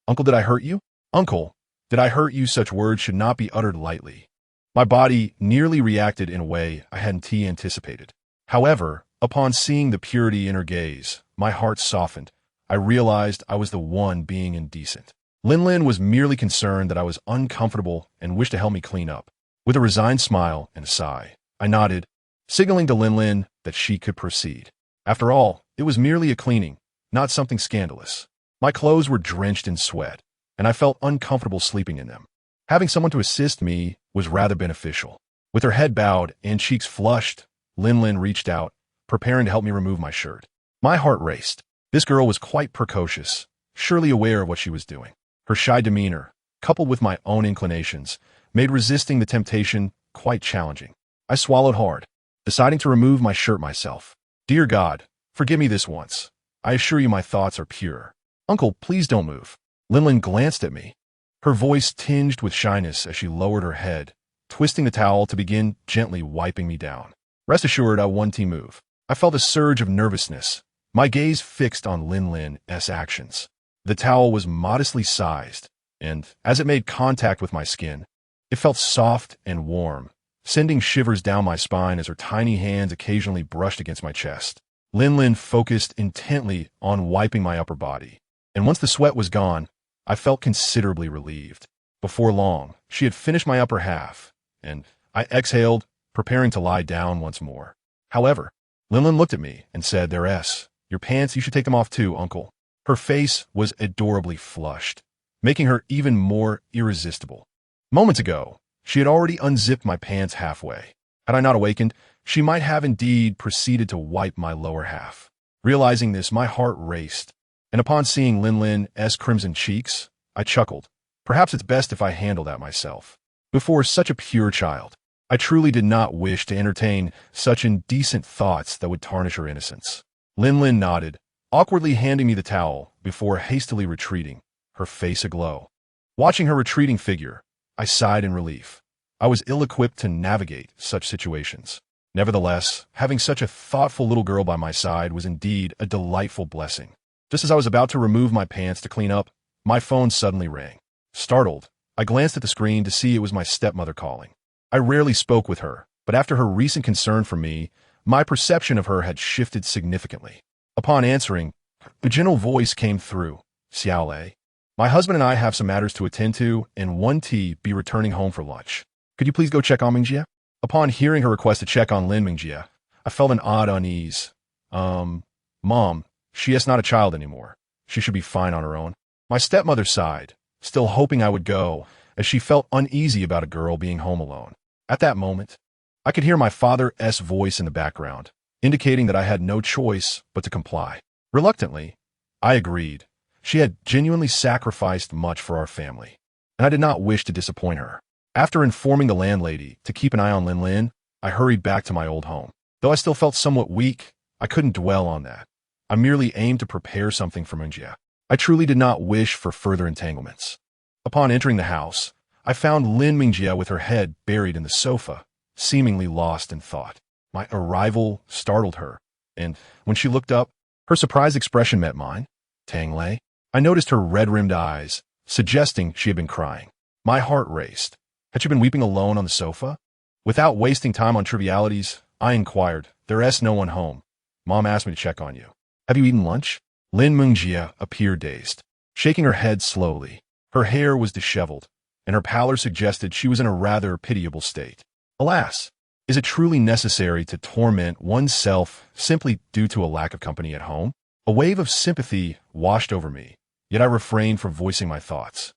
"Uncle, did I hurt you?" "Uncle, did I hurt you?" Such words should not be uttered lightly. My body nearly reacted in a way I hadn't anticipated. However, upon seeing the purity in her gaze, my heart softened. I realized I was the one being indecent. Lin was merely concerned that I was uncomfortable and wished to help me clean up. With a resigned smile and a sigh, I nodded, signaling to Lin that she could proceed. After all, it was merely a cleaning, not something scandalous. My clothes were drenched in sweat, and I felt uncomfortable sleeping in them. Having someone to assist me was rather beneficial. With her head bowed and cheeks flushed, Lin reached out, preparing to help me remove my shirt. My heart raced. This girl was quite precocious, surely aware of what she was doing. Her shy demeanor, coupled with my own inclinations, made resisting the temptation quite challenging. I swallowed hard, deciding to remove my shirt myself. "Dear God, forgive me this once. I assure you my thoughts are pure." "Uncle, please don't move." Lin glanced at me, her voice tinged with shyness as she lowered her head, twisting the towel to begin gently wiping me down. "Rest assured I won't move." I felt a surge of nervousness, my gaze fixed on Lin's actions. The towel was modestly sized, and as it made contact with my skin, it felt soft and warm, sending shivers down my spine as her tiny hands occasionally brushed against my chest. Lin focused intently on wiping my upper body, and once the sweat was gone, I felt considerably relieved. Before long, she had finished my upper half, and I exhaled, preparing to lie down once more. However, Lin looked at me and said, "Your pants, you should take them off too, Uncle." Her face was adorably flushed, making her even more irresistible. Moments ago, she had already unzipped my pants halfway. Had I not awakened, she might have indeed proceeded to wipe my lower half. Realizing this, my heart raced, and upon seeing Lin's crimson cheeks, I chuckled. Perhaps it's best if I handle that myself. Before such a pure child, I truly did not wish to entertain such indecent thoughts that would tarnish her innocence. Lin nodded, awkwardly handing me the towel before hastily retreating, her face aglow. Watching her retreating figure, I sighed in relief. I was ill-equipped to navigate such situations. Nevertheless, having such a thoughtful little girl by my side was indeed a delightful blessing. Just as I was about to remove my pants to clean up, my phone suddenly rang. Startled, I glanced at the screen to see it was my stepmother calling. I rarely spoke with her, but after her recent concern for me, my perception of her had shifted significantly. Upon answering, a gentle voice came through. Xiaolei. My husband and I have some matters to attend to, and 1T be returning home for lunch. Could you please go check on Mingjie? Upon hearing her request to check on Lin Mingjie, I felt an odd unease. Mom, she is not a child anymore. She should be fine on her own. My stepmother sighed, still hoping I would go, as she felt uneasy about a girl being home alone. At that moment, I could hear my father's voice in the background, indicating that I had no choice but to comply. Reluctantly, I agreed. She had genuinely sacrificed much for our family, and I did not wish to disappoint her. After informing the landlady to keep an eye on Lin Lin, I hurried back to my old home. Though I still felt somewhat weak, I couldn't dwell on that. I merely aimed to prepare something for Mingjie. I truly did not wish for further entanglements. Upon entering the house, I found Lin Mingjie with her head buried in the sofa, seemingly lost in thought. My arrival startled her, and when she looked up, her surprised expression met mine. Tangled. I noticed her red-rimmed eyes, suggesting she had been crying. My heart raced. Had she been weeping alone on the sofa? Without wasting time on trivialities, I inquired, "There's no one home. Mom asked me to check on you. Have you eaten lunch?" Lin Mingjie appeared dazed, shaking her head slowly. Her hair was disheveled, and her pallor suggested she was in a rather pitiable state. Alas, is it truly necessary to torment oneself simply due to a lack of company at home? A wave of sympathy washed over me, yet I refrained from voicing my thoughts.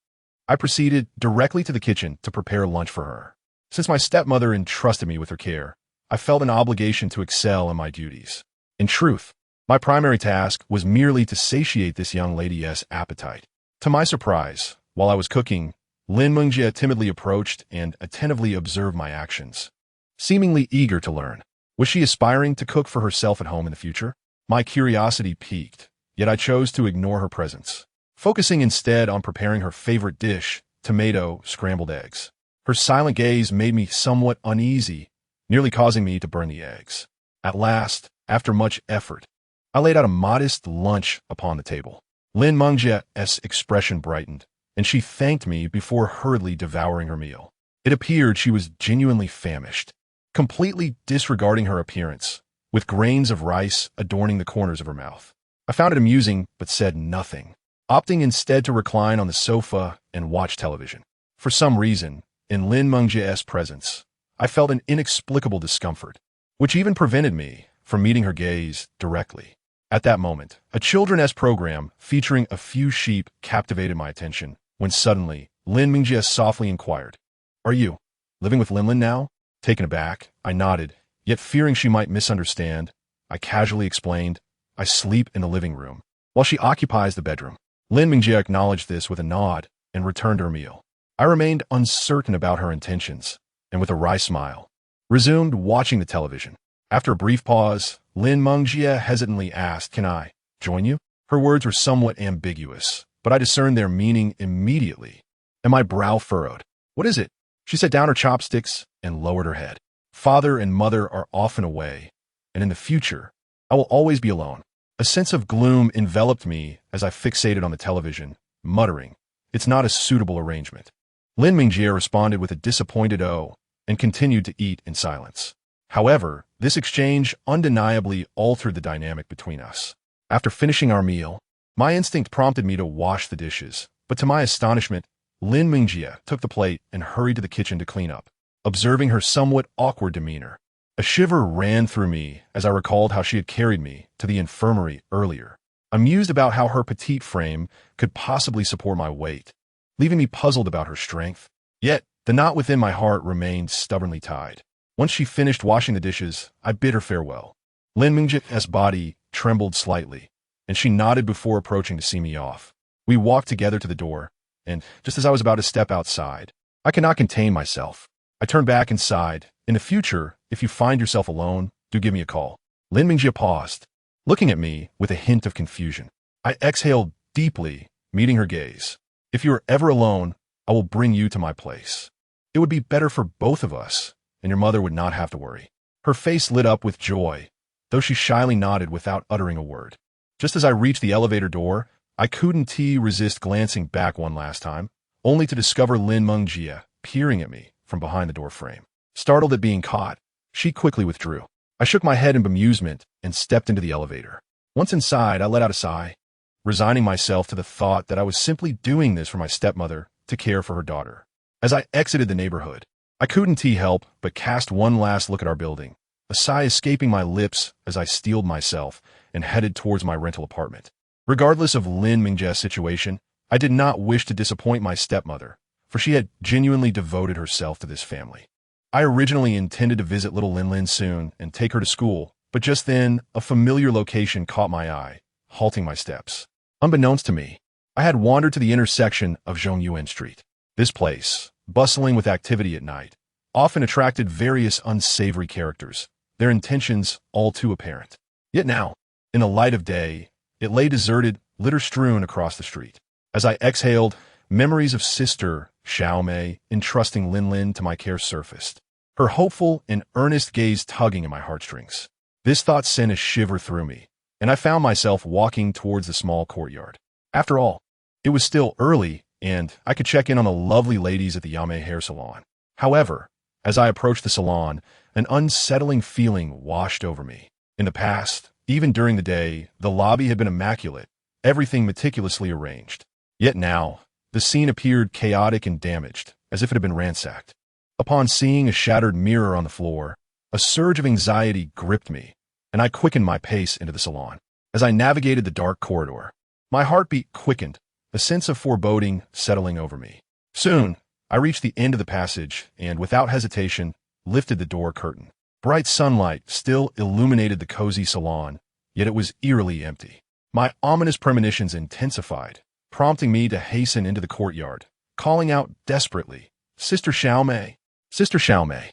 I proceeded directly to the kitchen to prepare lunch for her. Since my stepmother entrusted me with her care, I felt an obligation to excel in my duties. In truth, my primary task was merely to satiate this young lady's appetite. To my surprise, while I was cooking, Lin Mingjie timidly approached and attentively observed my actions, seemingly eager to learn. Was she aspiring to cook for herself at home in the future? My curiosity piqued, yet I chose to ignore her presence, focusing instead on preparing her favorite dish, tomato scrambled eggs. Her silent gaze made me somewhat uneasy, nearly causing me to burn the eggs. At last, after much effort, I laid out a modest lunch upon the table. Lin Mingjie's expression brightened, and she thanked me before hurriedly devouring her meal. It appeared she was genuinely famished, completely disregarding her appearance, with grains of rice adorning the corners of her mouth. I found it amusing, but said nothing, opting instead to recline on the sofa and watch television. For some reason, in Lin Mingjie's presence, I felt an inexplicable discomfort, which even prevented me from meeting her gaze directly. At that moment, a children's program featuring a few sheep captivated my attention, when suddenly, Lin Mingjie softly inquired, "Are you living with Lin Lin now?" Taken aback, I nodded, yet fearing she might misunderstand, I casually explained, "I sleep in the living room, while she occupies the bedroom." Lin Mingjie acknowledged this with a nod and returned her meal. I remained uncertain about her intentions, and with a wry smile, resumed watching the television. After a brief pause, Lin Mingjie hesitantly asked, "Can I join you?" Her words were somewhat ambiguous, but I discerned their meaning immediately, and my brow furrowed. "What is it?" She set down her chopsticks and lowered her head. "Father and mother are often away, and in the future, I will always be alone." A sense of gloom enveloped me as I fixated on the television, muttering, "It's not a suitable arrangement." Lin Mingjie responded with a disappointed "oh," and continued to eat in silence. However, this exchange undeniably altered the dynamic between us. After finishing our meal, my instinct prompted me to wash the dishes, but to my astonishment, Lin Mingjie took the plate and hurried to the kitchen to clean up. Observing her somewhat awkward demeanor, a shiver ran through me as I recalled how she had carried me to the infirmary earlier. I mused about how her petite frame could possibly support my weight, leaving me puzzled about her strength. Yet, the knot within my heart remained stubbornly tied. Once she finished washing the dishes, I bid her farewell. Lin Mingjie's body trembled slightly, and she nodded before approaching to see me off. We walked together to the door, and just as I was about to step outside, I could not contain myself. I turned back and sighed. "In the future, if you find yourself alone, do give me a call." Lin Mingjie paused, looking at me with a hint of confusion. I exhaled deeply, meeting her gaze. "If you are ever alone, I will bring you to my place. It would be better for both of us, and your mother would not have to worry." Her face lit up with joy, though she shyly nodded without uttering a word. Just as I reached the elevator door, I couldn't resist glancing back one last time, only to discover Lin Mingjie peering at me from behind the door frame. Startled at being caught, she quickly withdrew. I shook my head in bemusement and stepped into the elevator. Once inside, I let out a sigh, resigning myself to the thought that I was simply doing this for my stepmother to care for her daughter. As I exited the neighborhood, I couldn't help but cast one last look at our building, a sigh escaping my lips as I steeled myself and headed towards my rental apartment. Regardless of Lin Mingjia's situation, I did not wish to disappoint my stepmother, for she had genuinely devoted herself to this family. I originally intended to visit little Lin soon and take her to school, but just then, a familiar location caught my eye, halting my steps. Unbeknownst to me, I had wandered to the intersection of Zhongyuan Street. This place, bustling with activity at night, often attracted various unsavory characters, their intentions all too apparent. Yet now, in the light of day, it lay deserted, litter-strewn across the street. As I exhaled, memories of Sister Xiaomei entrusting Lin to my care surfaced, her hopeful and earnest gaze tugging at my heartstrings. This thought sent a shiver through me, and I found myself walking towards the small courtyard. After all, it was still early, and I could check in on the lovely ladies at the Yame hair salon. However, as I approached the salon, an unsettling feeling washed over me. In the past, even during the day, the lobby had been immaculate, everything meticulously arranged. Yet now, the scene appeared chaotic and damaged, as if it had been ransacked. Upon seeing a shattered mirror on the floor, a surge of anxiety gripped me, and I quickened my pace into the salon. As I navigated the dark corridor, my heartbeat quickened, a sense of foreboding settling over me. Soon, I reached the end of the passage and, without hesitation, lifted the door curtain. Bright sunlight still illuminated the cozy salon, yet it was eerily empty. My ominous premonitions intensified, prompting me to hasten into the courtyard, calling out desperately, "Sister Xiaomei! Sister Xiaomei!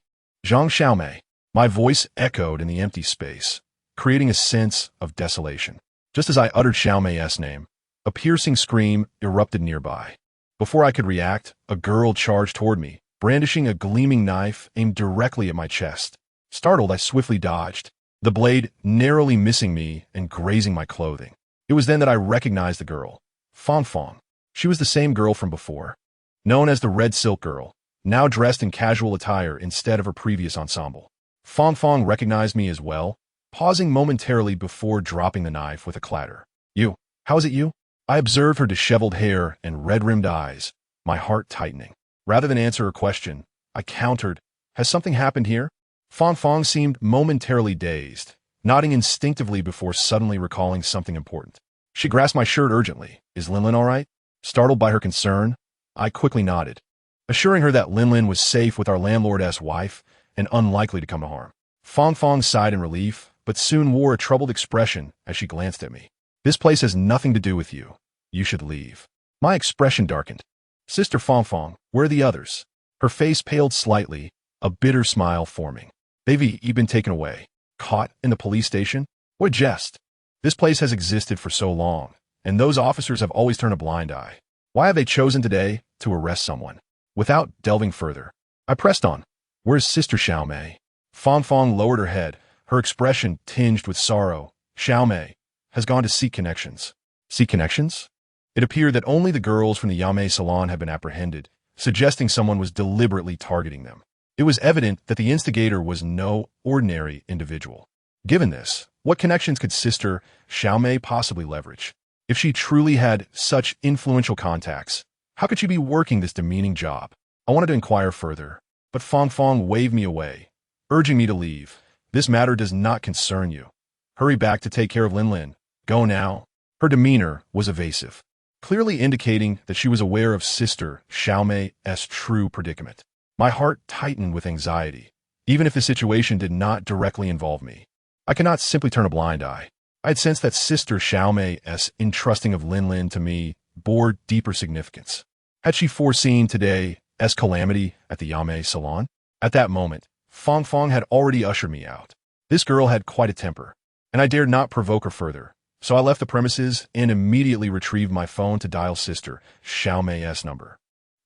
Zhang Xiaomei!" My voice echoed in the empty space, creating a sense of desolation. Just as I uttered Xiaomei's name, a piercing scream erupted nearby. Before I could react, a girl charged toward me, brandishing a gleaming knife aimed directly at my chest. Startled, I swiftly dodged, the blade narrowly missing me and grazing my clothing. It was then that I recognized the girl, Fong. She was the same girl from before, known as the Red Silk Girl, now dressed in casual attire instead of her previous ensemble. Fong recognized me as well, pausing momentarily before dropping the knife with a clatter. "You, how is it you?" I observed her disheveled hair and red-rimmed eyes, my heart tightening. Rather than answer her question, I countered, "Has something happened here?" Fong seemed momentarily dazed, nodding instinctively before suddenly recalling something important. She grasped my shirt urgently. "Is Lin all right?" Startled by her concern, I quickly nodded, assuring her that Lin was safe with our landlord's wife and unlikely to come to harm. Fong sighed in relief, but soon wore a troubled expression as she glanced at me. "This place has nothing to do with you. You should leave." My expression darkened. "Sister Fong, where are the others?" Her face paled slightly, a bitter smile forming. "They've been taken away. Caught in the police station? What a jest. This place has existed for so long, and those officers have always turned a blind eye. Why have they chosen today to arrest someone?" Without delving further, I pressed on. "Where's Sister Xiaomei?" Fong lowered her head, her expression tinged with sorrow. "Xiaomei has gone to seek connections." Seek connections? It appeared that only the girls from the Yame salon had been apprehended, suggesting someone was deliberately targeting them. It was evident that the instigator was no ordinary individual. Given this, what connections could Sister Xiaomei possibly leverage? If she truly had such influential contacts, how could she be working this demeaning job? I wanted to inquire further, but Fong waved me away, urging me to leave. "This matter does not concern you. Hurry back to take care of Lin. Go now." Her demeanor was evasive, clearly indicating that she was aware of Sister Xiaomei's true predicament. My heart tightened with anxiety, even if the situation did not directly involve me. I could not simply turn a blind eye. I had sensed that Sister Xiaomei's entrusting of Lin to me bore deeper significance. Had she foreseen today's calamity at the Yame salon? At that moment, Fong had already ushered me out. This girl had quite a temper, and I dared not provoke her further, so I left the premises and immediately retrieved my phone to dial Sister Xiaomei's number.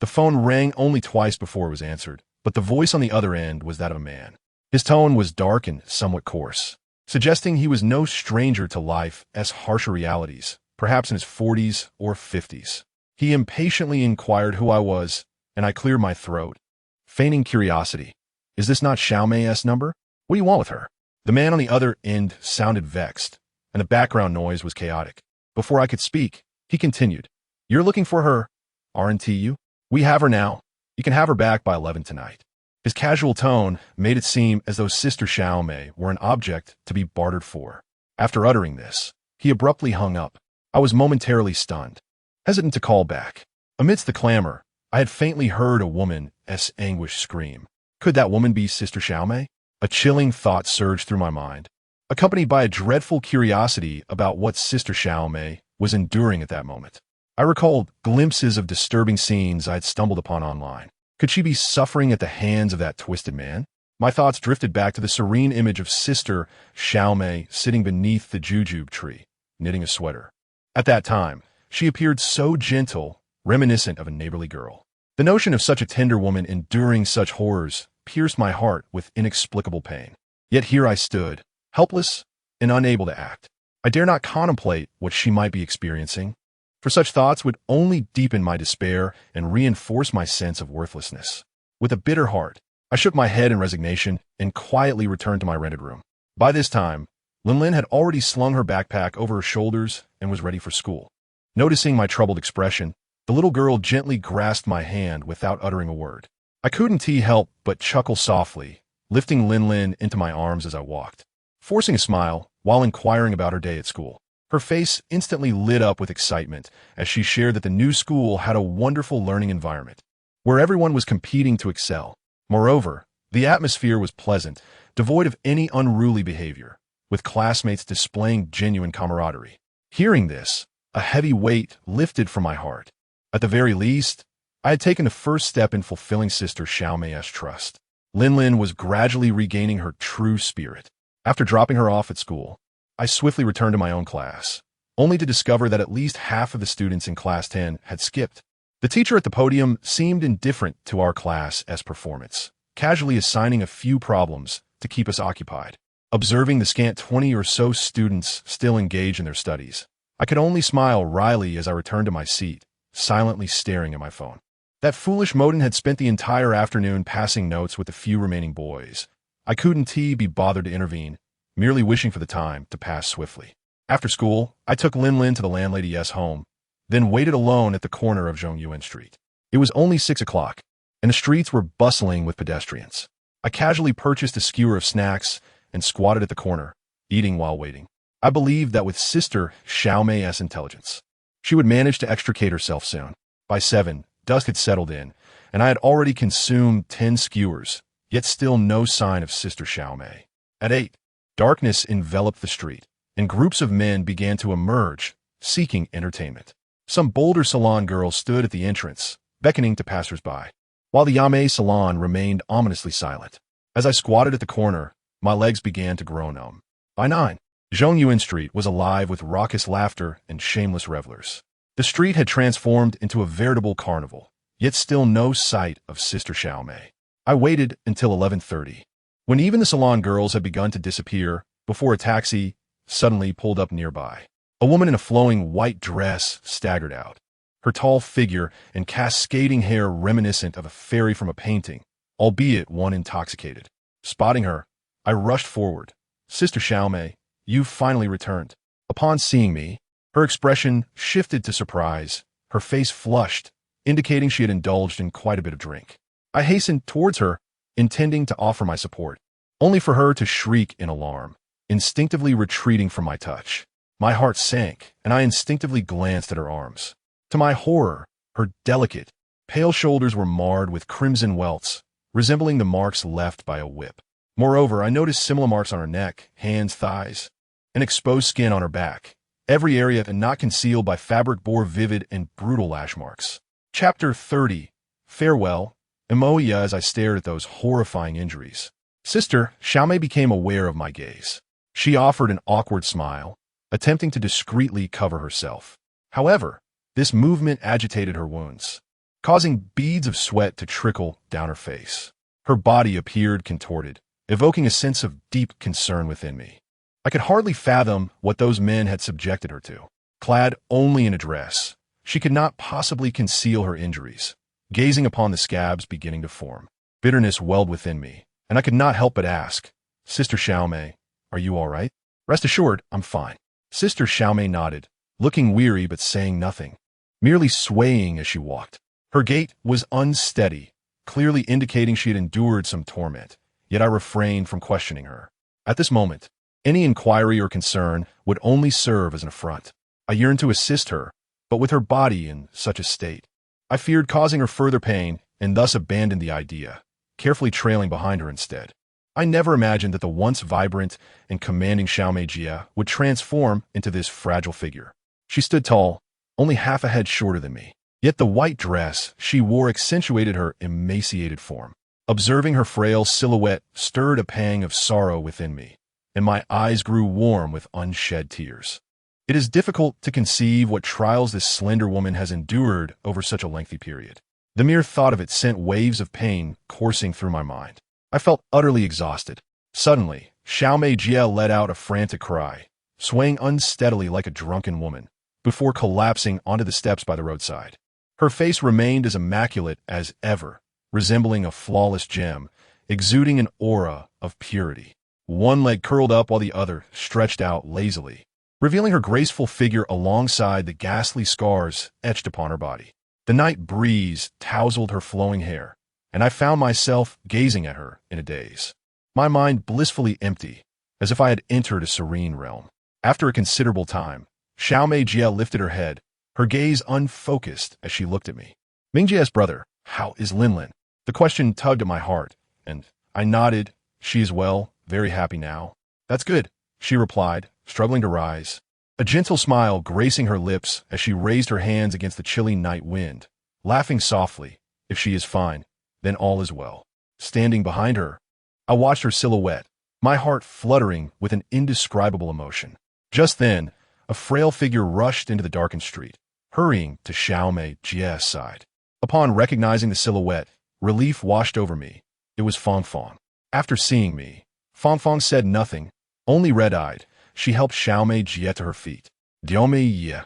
The phone rang only twice before it was answered, but the voice on the other end was that of a man. His tone was dark and somewhat coarse, suggesting he was no stranger to life's harsher realities, perhaps in his 40s or 50s. He impatiently inquired who I was, and I cleared my throat, feigning curiosity. Is this not Xiaomei's number? What do you want with her? The man on the other end sounded vexed, and the background noise was chaotic. Before I could speak, he continued, You're looking for her, aren't you? We have her now. You can have her back by 11 tonight. His casual tone made it seem as though Sister Xiaomei were an object to be bartered for. After uttering this, he abruptly hung up. I was momentarily stunned, hesitant to call back. Amidst the clamor, I had faintly heard a woman's anguish scream. Could that woman be Sister Xiaomei? A chilling thought surged through my mind, accompanied by a dreadful curiosity about what Sister Xiaomei was enduring at that moment. I recalled glimpses of disturbing scenes I had stumbled upon online. Could she be suffering at the hands of that twisted man? My thoughts drifted back to the serene image of Sister Xiaomei sitting beneath the jujube tree, knitting a sweater. At that time, she appeared so gentle, reminiscent of a neighborly girl. The notion of such a tender woman enduring such horrors pierced my heart with inexplicable pain. Yet here I stood, helpless and unable to act. I dare not contemplate what she might be experiencing, for such thoughts would only deepen my despair and reinforce my sense of worthlessness. With a bitter heart, I shook my head in resignation and quietly returned to my rented room. By this time, Linlin had already slung her backpack over her shoulders and was ready for school. Noticing my troubled expression, the little girl gently grasped my hand without uttering a word. I couldn't help but chuckle softly, lifting Linlin into my arms as I walked, forcing a smile while inquiring about her day at school. Her face instantly lit up with excitement as she shared that the new school had a wonderful learning environment, where everyone was competing to excel. Moreover, the atmosphere was pleasant, devoid of any unruly behavior, with classmates displaying genuine camaraderie. Hearing this, a heavy weight lifted from my heart. At the very least, I had taken the first step in fulfilling Sister Xiaomei's trust. Linlin was gradually regaining her true spirit. After dropping her off at school, I swiftly returned to my own class, only to discover that at least half of the students in Class 10 had skipped. The teacher at the podium seemed indifferent to our class's performance, casually assigning a few problems to keep us occupied. Observing the scant 20 or so students still engaged in their studies, I could only smile wryly as I returned to my seat, silently staring at my phone. That foolish Modin had spent the entire afternoon passing notes with the few remaining boys. I couldn't be bothered to intervene, merely wishing for the time to pass swiftly. After school, I took Linlin to the landlady's home, then waited alone at the corner of Zhongyuan Street. It was only 6 o'clock, and the streets were bustling with pedestrians. I casually purchased a skewer of snacks and squatted at the corner, eating while waiting. I believed that with Sister Xiaomei's intelligence, she would manage to extricate herself soon. By 7, dusk had settled in, and I had already consumed 10 skewers, yet still no sign of Sister Xiaomei. At 8, darkness enveloped the street, and groups of men began to emerge, seeking entertainment. Some bolder salon girls stood at the entrance, beckoning to passers-by, while the Yame salon remained ominously silent. As I squatted at the corner, my legs began to grow numb. By 9, Zhongyuan Street was alive with raucous laughter and shameless revelers. The street had transformed into a veritable carnival, yet still no sight of Sister Xiaomei. I waited until 11:30, when even the salon girls had begun to disappear, before a taxi suddenly pulled up nearby. A woman in a flowing white dress staggered out, her tall figure and cascading hair reminiscent of a fairy from a painting, albeit one intoxicated. Spotting her, I rushed forward. Sister Xiaomei, you've finally returned. Upon seeing me, her expression shifted to surprise, her face flushed, indicating she had indulged in quite a bit of drink. I hastened towards her, intending to offer my support, only for her to shriek in alarm, instinctively retreating from my touch. My heart sank, and I instinctively glanced at her arms. To my horror, her delicate, pale shoulders were marred with crimson welts, resembling the marks left by a whip. Moreover, I noticed similar marks on her neck, hands, thighs, and exposed skin on her back. Every area not concealed by fabric bore vivid and brutal lash marks. Chapter 30. Farewell. Emoya as I stared at those horrifying injuries. Sister Xiaomei became aware of my gaze. She offered an awkward smile, attempting to discreetly cover herself. However, this movement agitated her wounds, causing beads of sweat to trickle down her face. Her body appeared contorted, evoking a sense of deep concern within me. I could hardly fathom what those men had subjected her to. Clad only in a dress, she could not possibly conceal her injuries. Gazing upon the scabs beginning to form, bitterness welled within me, and I could not help but ask, Sister Xiaomei, are you all right? Rest assured, I'm fine. Sister Xiaomei nodded, looking weary but saying nothing, merely swaying as she walked. Her gait was unsteady, clearly indicating she had endured some torment, yet I refrained from questioning her. At this moment, any inquiry or concern would only serve as an affront. I yearned to assist her, but with her body in such a state, I feared causing her further pain and thus abandoned the idea, carefully trailing behind her instead. I never imagined that the once vibrant and commanding Xiaomei Jia would transform into this fragile figure. She stood tall, only half a head shorter than me, yet the white dress she wore accentuated her emaciated form. Observing her frail silhouette stirred a pang of sorrow within me, and my eyes grew warm with unshed tears. It is difficult to conceive what trials this slender woman has endured over such a lengthy period. The mere thought of it sent waves of pain coursing through my mind. I felt utterly exhausted. Suddenly, Xiaomei Jia let out a frantic cry, swaying unsteadily like a drunken woman, before collapsing onto the steps by the roadside. Her face remained as immaculate as ever, resembling a flawless gem, exuding an aura of purity. One leg curled up while the other stretched out lazily, revealing her graceful figure alongside the ghastly scars etched upon her body. The night breeze tousled her flowing hair, and I found myself gazing at her in a daze, my mind blissfully empty, as if I had entered a serene realm. After a considerable time, Xiaomei Jia lifted her head, her gaze unfocused as she looked at me. Mingjia's brother, how is Linlin? The question tugged at my heart, and I nodded. She is well, very happy now. That's good, she replied, struggling to rise, a gentle smile gracing her lips as she raised her hands against the chilly night wind, laughing softly. If she is fine, then all is well. Standing behind her, I watched her silhouette, my heart fluttering with an indescribable emotion. Just then, a frail figure rushed into the darkened street, hurrying to Xiaomei Jia's side. Upon recognizing the silhouette, relief washed over me. It was Fong Fong. After seeing me, Fong Fong said nothing, only red-eyed. She helped Xiaomei Jia to her feet. Diomei Ye,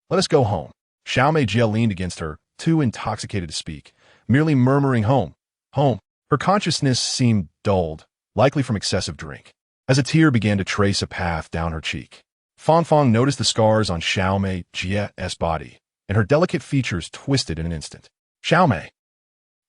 let us go home. Xiaomei Jia leaned against her, too intoxicated to speak, merely murmuring home, home. Her consciousness seemed dulled, likely from excessive drink, as a tear began to trace a path down her cheek. Fong Fong noticed the scars on Xiaomei Jia's body, and her delicate features twisted in an instant. Xiaomei!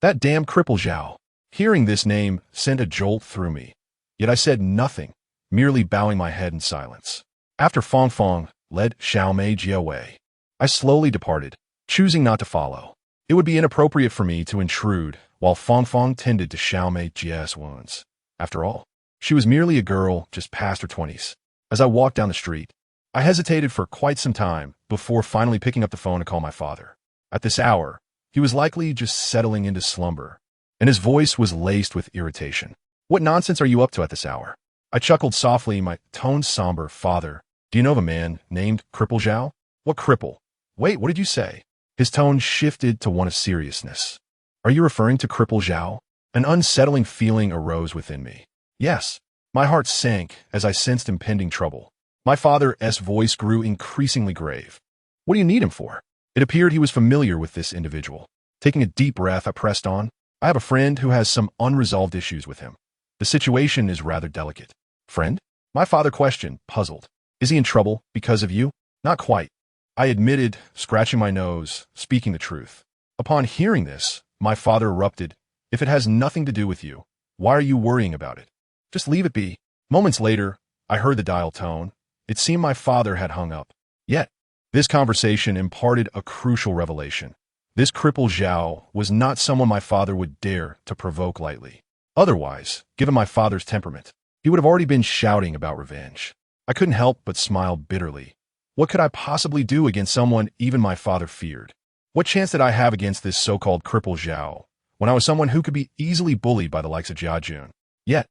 That damn cripple Zhao! Hearing this name sent a jolt through me, yet I said nothing, merely bowing my head in silence. After Fong Fong led Xiaomei Jia away, I slowly departed, choosing not to follow. It would be inappropriate for me to intrude while Fong Fong tended to Xiaomei Jia's wounds. After all, she was merely a girl just past her 20s. As I walked down the street, I hesitated for quite some time before finally picking up the phone to call my father. At this hour, he was likely just settling into slumber, and his voice was laced with irritation. What nonsense are you up to at this hour? I chuckled softly, my tone somber. Father, do you know of a man named Cripple Zhao? What cripple? Wait, what did you say? His tone shifted to one of seriousness. Are you referring to Cripple Zhao? An unsettling feeling arose within me. Yes. My heart sank as I sensed impending trouble. My father's voice grew increasingly grave. What do you need him for? It appeared he was familiar with this individual. Taking a deep breath, I pressed on. I have a friend who has some unresolved issues with him. The situation is rather delicate. Friend? My father questioned, puzzled. Is he in trouble because of you? Not quite. I admitted, scratching my nose, speaking the truth. Upon hearing this, my father erupted. If it has nothing to do with you, why are you worrying about it? Just leave it be. Moments later, I heard the dial tone. It seemed my father had hung up. Yet, this conversation imparted a crucial revelation. This cripple Zhao was not someone my father would dare to provoke lightly. Otherwise, given my father's temperament, he would have already been shouting about revenge. I couldn't help but smile bitterly. What could I possibly do against someone even my father feared? What chance did I have against this so-called cripple Zhao, when I was someone who could be easily bullied by the likes of Jia Jun? Yet,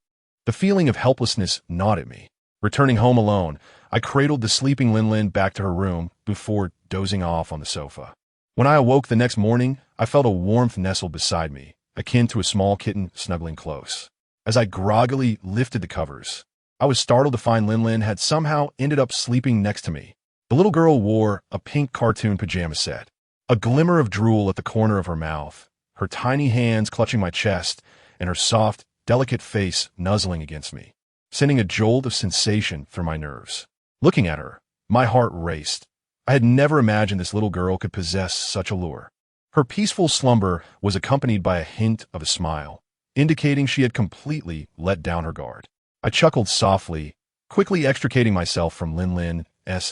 the feeling of helplessness gnawed at me. Returning home alone, I cradled the sleeping Linlin back to her room before dozing off on the sofa. When I awoke the next morning, I felt a warmth nestle beside me, akin to a small kitten snuggling close. As I groggily lifted the covers, I was startled to find Linlin had somehow ended up sleeping next to me. The little girl wore a pink cartoon pajama set, a glimmer of drool at the corner of her mouth, her tiny hands clutching my chest, and her soft, delicate face nuzzling against me, sending a jolt of sensation through my nerves. Looking at her, my heart raced. I had never imagined this little girl could possess such allure. Her peaceful slumber was accompanied by a hint of a smile, indicating she had completely let down her guard. I chuckled softly, quickly extricating myself from Lin's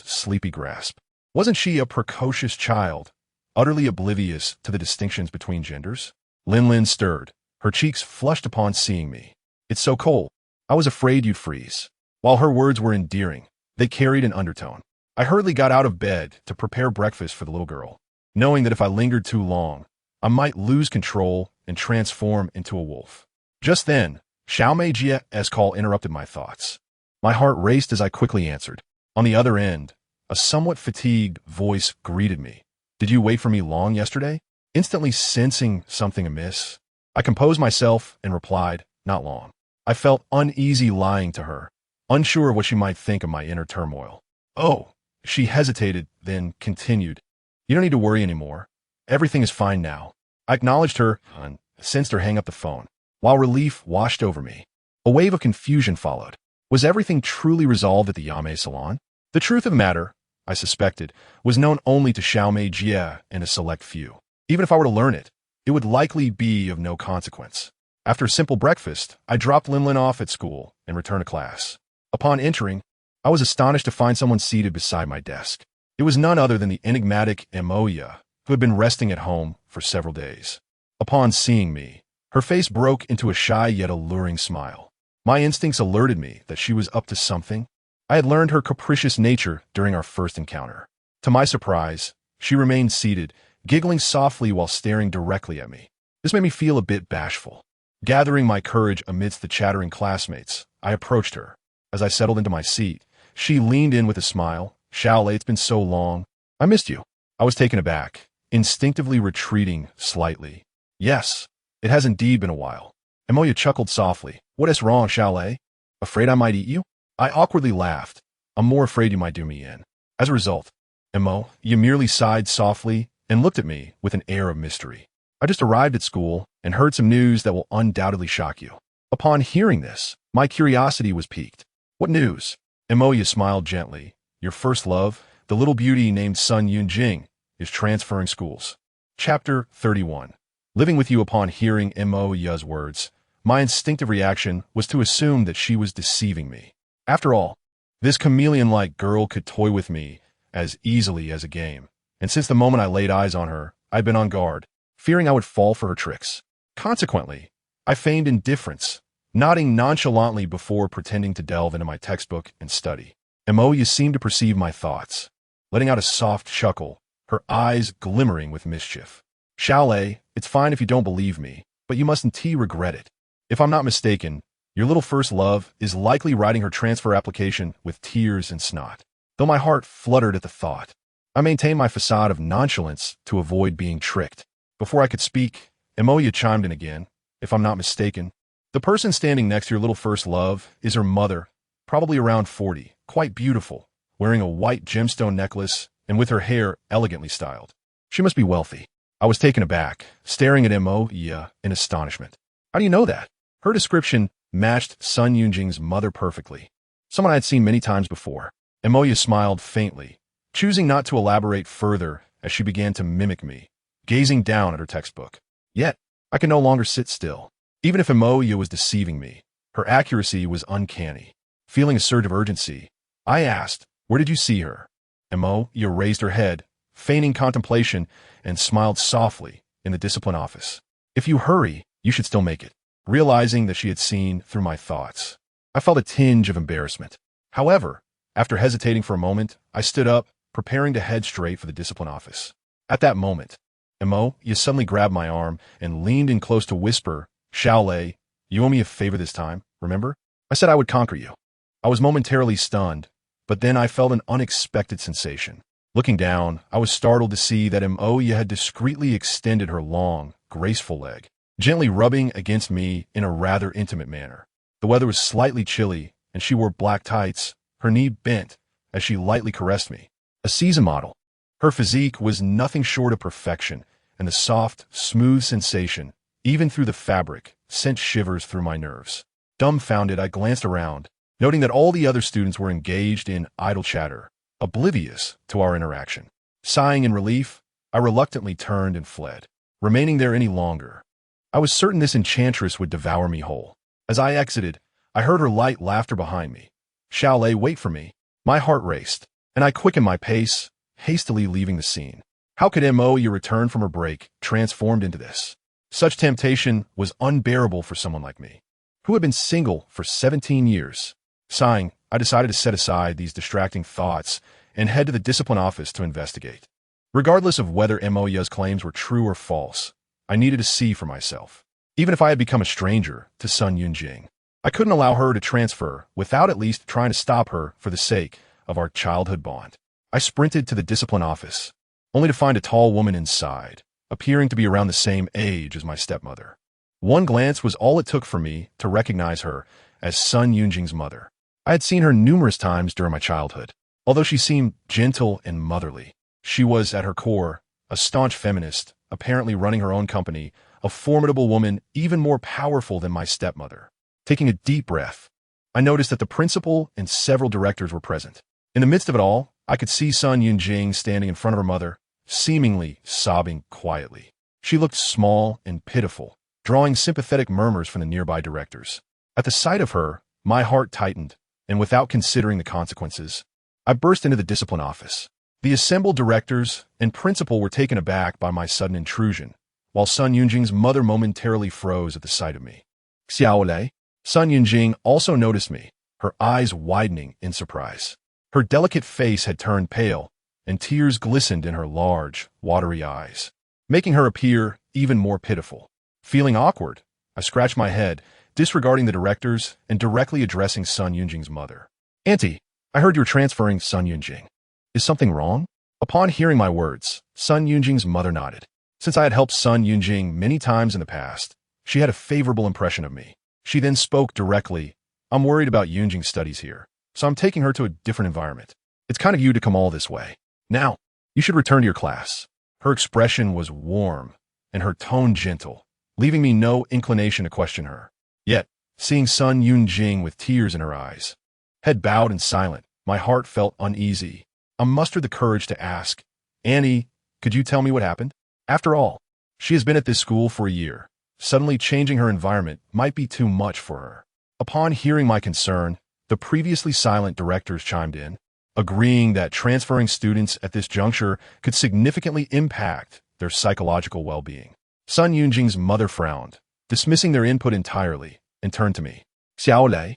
sleepy grasp. Wasn't she a precocious child, utterly oblivious to the distinctions between genders? Lin stirred, her cheeks flushed upon seeing me. "It's so cold. I was afraid you'd freeze." While her words were endearing, they carried an undertone. I hurriedly got out of bed to prepare breakfast for the little girl, knowing that if I lingered too long, I might lose control and transform into a wolf. Just then, Xiaomei's call interrupted my thoughts. My heart raced as I quickly answered. On the other end, a somewhat fatigued voice greeted me. "Did you wait for me long yesterday?" Instantly sensing something amiss, I composed myself and replied, "Not long." I felt uneasy lying to her, unsure of what she might think of my inner turmoil. "Oh," she hesitated, then continued, "You don't need to worry anymore. Everything is fine now." I acknowledged her and sensed her hang up the phone, while relief washed over me. A wave of confusion followed. Was everything truly resolved at the Yame salon? The truth of the matter, I suspected, was known only to Xiaomei and a select few. Even if I were to learn it, it would likely be of no consequence. After a simple breakfast, I dropped Lin off at school and returned to class. Upon entering, I was astonished to find someone seated beside my desk. It was none other than the enigmatic Emoya, who had been resting at home for several days. Upon seeing me, her face broke into a shy yet alluring smile. My instincts alerted me that she was up to something. I had learned her capricious nature during our first encounter. To my surprise, she remained seated, giggling softly while staring directly at me. This made me feel a bit bashful. Gathering my courage amidst the chattering classmates, I approached her. As I settled into my seat, she leaned in with a smile. "Xiaolei, it's been so long. I missed you." I was taken aback, instinctively retreating slightly. "Yes, it has indeed been a while." Emoya chuckled softly. "What is wrong, Xiaolei? Afraid I might eat you?" I awkwardly laughed. "I'm more afraid you might do me in." As a result, Emoya merely sighed softly and looked at me with an air of mystery. "I just arrived at school and heard some news that will undoubtedly shock you." Upon hearing this, my curiosity was piqued. "What news?" Emoya smiled gently. "Your first love, the little beauty named Sun Yunjing, is transferring schools." Chapter 31. Living with you. Upon hearing Emoya's words, my instinctive reaction was to assume that she was deceiving me. After all, this chameleon-like girl could toy with me as easily as a game, and since the moment I laid eyes on her, I'd been on guard, fearing I would fall for her tricks. Consequently, I feigned indifference, nodding nonchalantly before pretending to delve into my textbook and study. Emoya seemed to perceive my thoughts, letting out a soft chuckle, her eyes glimmering with mischief. "Xiaolei, it's fine if you don't believe me, but you mustn't regret it. If I'm not mistaken, your little first love is likely writing her transfer application with tears and snot." Though my heart fluttered at the thought, I maintained my facade of nonchalance to avoid being tricked. Before I could speak, Emoya chimed in again. "If I'm not mistaken, the person standing next to your little first love is her mother, probably around 40, quite beautiful, wearing a white gemstone necklace and with her hair elegantly styled. She must be wealthy." I was taken aback, staring at Emoya in astonishment. "How do you know that?" Her description matched Sun Yunjing's mother perfectly, someone I had seen many times before. Emoya smiled faintly, choosing not to elaborate further as she began to mimic me, gazing down at her textbook. Yet, I could no longer sit still. Even if Emoya was deceiving me, her accuracy was uncanny. Feeling a surge of urgency, I asked, "Where did you see her?" Emoya raised her head, feigning contemplation, and smiled softly in the discipline office. "If you hurry, you should still make it." Realizing that she had seen through my thoughts, I felt a tinge of embarrassment. However, after hesitating for a moment, I stood up, preparing to head straight for the discipline office. At that moment, Emoya suddenly grabbed my arm and leaned in close to whisper, "Xiaolei, you owe me a favor this time, remember? I said I would conquer you." I was momentarily stunned, but then I felt an unexpected sensation. Looking down, I was startled to see that Emoya had discreetly extended her long, graceful leg, gently rubbing against me in a rather intimate manner. The weather was slightly chilly, and she wore black tights, her knee bent as she lightly caressed me. A season model, her physique was nothing short of perfection, and the soft, smooth sensation even through the fabric, sent shivers through my nerves. Dumbfounded, I glanced around, noting that all the other students were engaged in idle chatter, oblivious to our interaction. Sighing in relief, I reluctantly turned and fled. Remaining there any longer, I was certain this enchantress would devour me whole. As I exited, I heard her light laughter behind me. "Shall wait for me?" My heart raced, and I quickened my pace, hastily leaving the scene. How could Mo return from her break transformed into this? Such temptation was unbearable for someone like me, who had been single for 17 years. Sighing, I decided to set aside these distracting thoughts and head to the discipline office to investigate. Regardless of whether Moya's claims were true or false, I needed to see for myself. Even if I had become a stranger to Sun Yunjing, I couldn't allow her to transfer without at least trying to stop her for the sake of our childhood bond. I sprinted to the discipline office, only to find a tall woman inside, appearing to be around the same age as my stepmother. One glance was all it took for me to recognize her as Sun Yunjing's mother. I had seen her numerous times during my childhood. Although she seemed gentle and motherly, she was, at her core, a staunch feminist, apparently running her own company, a formidable woman even more powerful than my stepmother. Taking a deep breath, I noticed that the principal and several directors were present. In the midst of it all, I could see Sun Yunjing standing in front of her mother, seemingly sobbing quietly. She looked small and pitiful, drawing sympathetic murmurs from the nearby directors. At the sight of her, my heart tightened, and without considering the consequences, I burst into the discipline office. The assembled directors and principal were taken aback by my sudden intrusion, while Sun Yunjing's mother momentarily froze at the sight of me. "Xiaolei?" Sun Yunjing also noticed me, her eyes widening in surprise. Her delicate face had turned pale, and tears glistened in her large, watery eyes, making her appear even more pitiful. Feeling awkward, I scratched my head, disregarding the directors and directly addressing Sun Yunjing's mother. "Auntie, I heard you're transferring Sun Yunjing. Is something wrong?" Upon hearing my words, Sun Yunjing's mother nodded. Since I had helped Sun Yunjing many times in the past, she had a favorable impression of me. She then spoke directly. "I'm worried about Yunjing's studies here, so I'm taking her to a different environment. It's kind of you to come all this way. Now, you should return to your class." Her expression was warm, and her tone gentle, leaving me no inclination to question her. Yet, seeing Sun Yunjing with tears in her eyes, head bowed and silent, my heart felt uneasy. I mustered the courage to ask, "Annie, could you tell me what happened?" After all, she has been at this school for a year. Suddenly changing her environment might be too much for her. Upon hearing my concern, the previously silent directors chimed in, agreeing that transferring students at this juncture could significantly impact their psychological well-being. Sun Yunjing's mother frowned, dismissing their input entirely, and turned to me. "Xiaolei,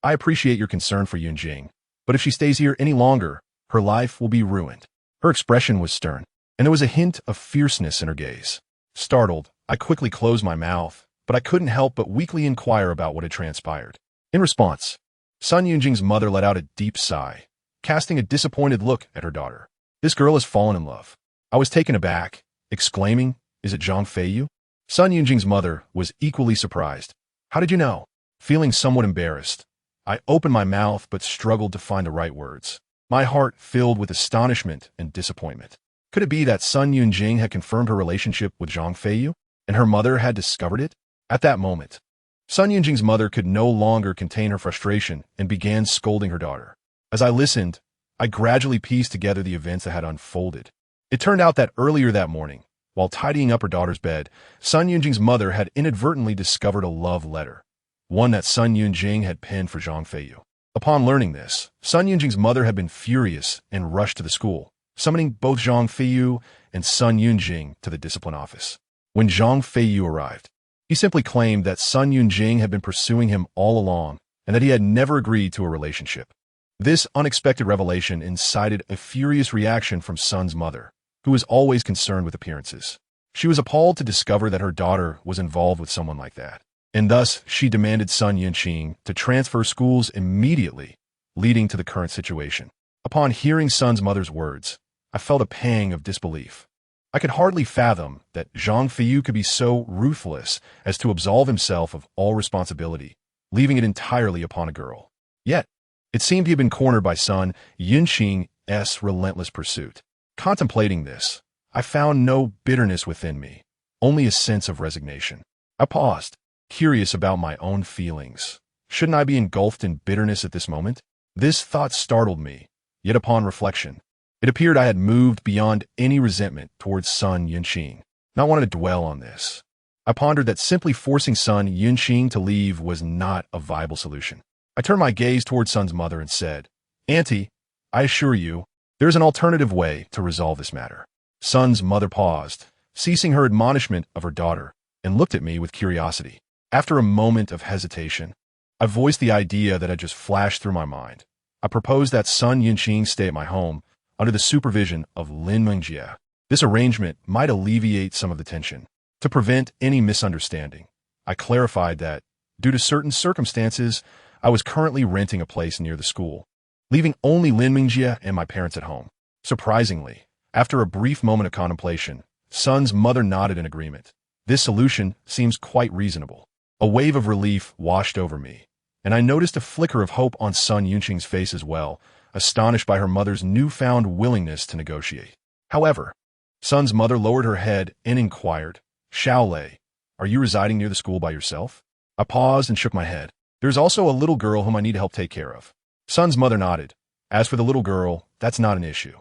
I appreciate your concern for Yunjing, but if she stays here any longer, her life will be ruined." Her expression was stern, and there was a hint of fierceness in her gaze. Startled, I quickly closed my mouth, but I couldn't help but weakly inquire about what had transpired. In response, Sun Yunjing's mother let out a deep sigh, casting a disappointed look at her daughter. "This girl has fallen in love." I was taken aback, exclaiming, "Is it Zhang Feiyu?" Sun Yunjing's mother was equally surprised. "How did you know?" Feeling somewhat embarrassed, I opened my mouth but struggled to find the right words. My heart filled with astonishment and disappointment. Could it be that Sun Yunjing had confirmed her relationship with Zhang Feiyu, and her mother had discovered it? At that moment, Sun Yunjing's mother could no longer contain her frustration and began scolding her daughter. As I listened, I gradually pieced together the events that had unfolded. It turned out that earlier that morning, while tidying up her daughter's bed, Sun Yunjing's mother had inadvertently discovered a love letter, one that Sun Yunjing had penned for Zhang Feiyu. Upon learning this, Sun Yunjing's mother had been furious and rushed to the school, summoning both Zhang Feiyu and Sun Yunjing to the discipline office. When Zhang Feiyu arrived, he simply claimed that Sun Yunjing had been pursuing him all along and that he had never agreed to a relationship. This unexpected revelation incited a furious reaction from Sun's mother, who was always concerned with appearances. She was appalled to discover that her daughter was involved with someone like that, and thus she demanded Sun Yunjing to transfer schools immediately, leading to the current situation. Upon hearing Sun's mother's words, I felt a pang of disbelief. I could hardly fathom that Zhang Feiyu could be so ruthless as to absolve himself of all responsibility, leaving it entirely upon a girl. Yet, it seemed he had been cornered by Sun Yunjing's relentless pursuit. Contemplating this, I found no bitterness within me, only a sense of resignation. I paused, curious about my own feelings. Shouldn't I be engulfed in bitterness at this moment? This thought startled me, yet upon reflection, it appeared I had moved beyond any resentment towards Sun Yunqing. Not wanting to dwell on this, I pondered that simply forcing Sun Yunqing to leave was not a viable solution. I turned my gaze towards Sun's mother and said, "Auntie, I assure you, there's an alternative way to resolve this matter." Sun's mother paused, ceasing her admonishment of her daughter, and looked at me with curiosity. After a moment of hesitation, I voiced the idea that had just flashed through my mind. I proposed that Sun Yunqing stay at my home under the supervision of Lin Mengjie. This arrangement might alleviate some of the tension. To prevent any misunderstanding, I clarified that, due to certain circumstances, I was currently renting a place near the school, leaving only Lin Mengjie and my parents at home. Surprisingly, after a brief moment of contemplation, Sun's mother nodded in agreement. This solution seems quite reasonable. A wave of relief washed over me, and I noticed a flicker of hope on Sun Yunqing's face as well, astonished by her mother's newfound willingness to negotiate. However, Sun's mother lowered her head and inquired, "Xiaolei, are you residing near the school by yourself?" I paused and shook my head. "There's also a little girl whom I need help take care of." Sun's mother nodded. "As for the little girl, that's not an issue.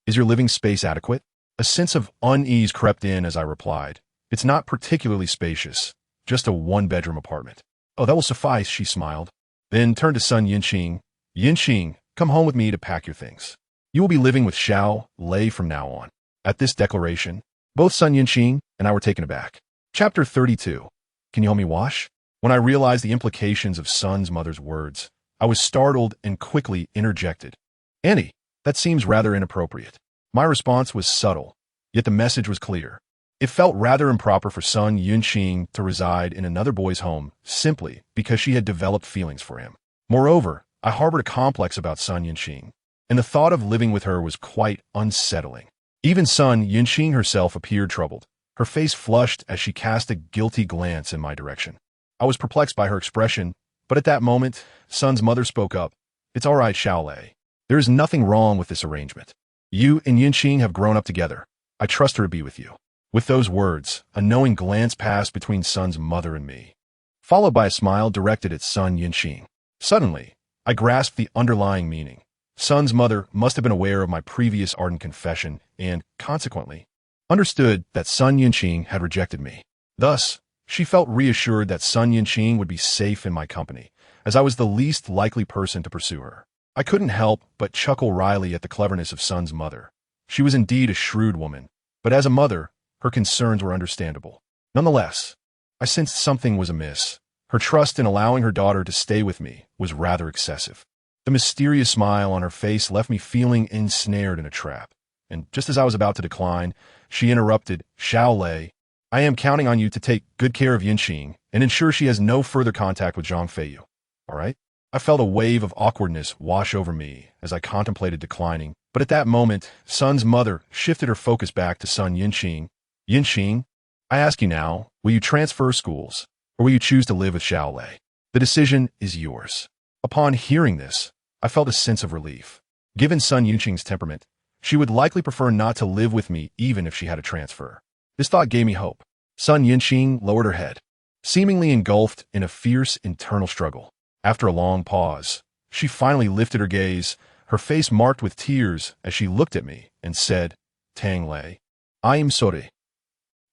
Is your living space adequate?" A sense of unease crept in as I replied, "It's not particularly spacious, just a one-bedroom apartment." "Oh, that will suffice," she smiled. Then turned to Sun Yunqing. "Yunqing, come home with me to pack your things. You will be living with Xiao Lei from now on." At this declaration, both Sun Yunqing and I were taken aback. Chapter 32. Can you help me wash? When I realized the implications of Sun's mother's words, I was startled and quickly interjected, "Annie, that seems rather inappropriate." My response was subtle, yet the message was clear. It felt rather improper for Sun Yunqing to reside in another boy's home simply because she had developed feelings for him. Moreover, I harbored a complex about Sun Yunqing, and the thought of living with her was quite unsettling. Even Sun Yunqing herself appeared troubled. Her face flushed as she cast a guilty glance in my direction. I was perplexed by her expression, but at that moment, Sun's mother spoke up. "It's all right, Xiaolei. There is nothing wrong with this arrangement. You and Yunqing have grown up together. I trust her to be with you." With those words, a knowing glance passed between Sun's mother and me, followed by a smile directed at Sun Yunqing. Suddenly, I grasped the underlying meaning. Sun's mother must have been aware of my previous ardent confession and, consequently, understood that Sun Yunqing had rejected me. Thus, she felt reassured that Sun Yunqing would be safe in my company, as I was the least likely person to pursue her. I couldn't help but chuckle wryly at the cleverness of Sun's mother. She was indeed a shrewd woman, but as a mother, her concerns were understandable. Nonetheless, I sensed something was amiss. Her trust in allowing her daughter to stay with me was rather excessive. The mysterious smile on her face left me feeling ensnared in a trap, and just as I was about to decline, she interrupted, "Xiaolei, I am counting on you to take good care of Yunqing and ensure she has no further contact with Zhang Feiyu. All right?" I felt a wave of awkwardness wash over me as I contemplated declining, but at that moment, Sun's mother shifted her focus back to Sun Yunqing. "Yunqing, I ask you now, will you transfer schools, or will you choose to live with Xiaolei? The decision is yours." Upon hearing this, I felt a sense of relief. Given Sun Yunqing's temperament, she would likely prefer not to live with me even if she had a transfer. This thought gave me hope. Sun Yunqing lowered her head, seemingly engulfed in a fierce internal struggle. After a long pause, she finally lifted her gaze, her face marked with tears as she looked at me and said, "Tang Lei, I am sorry.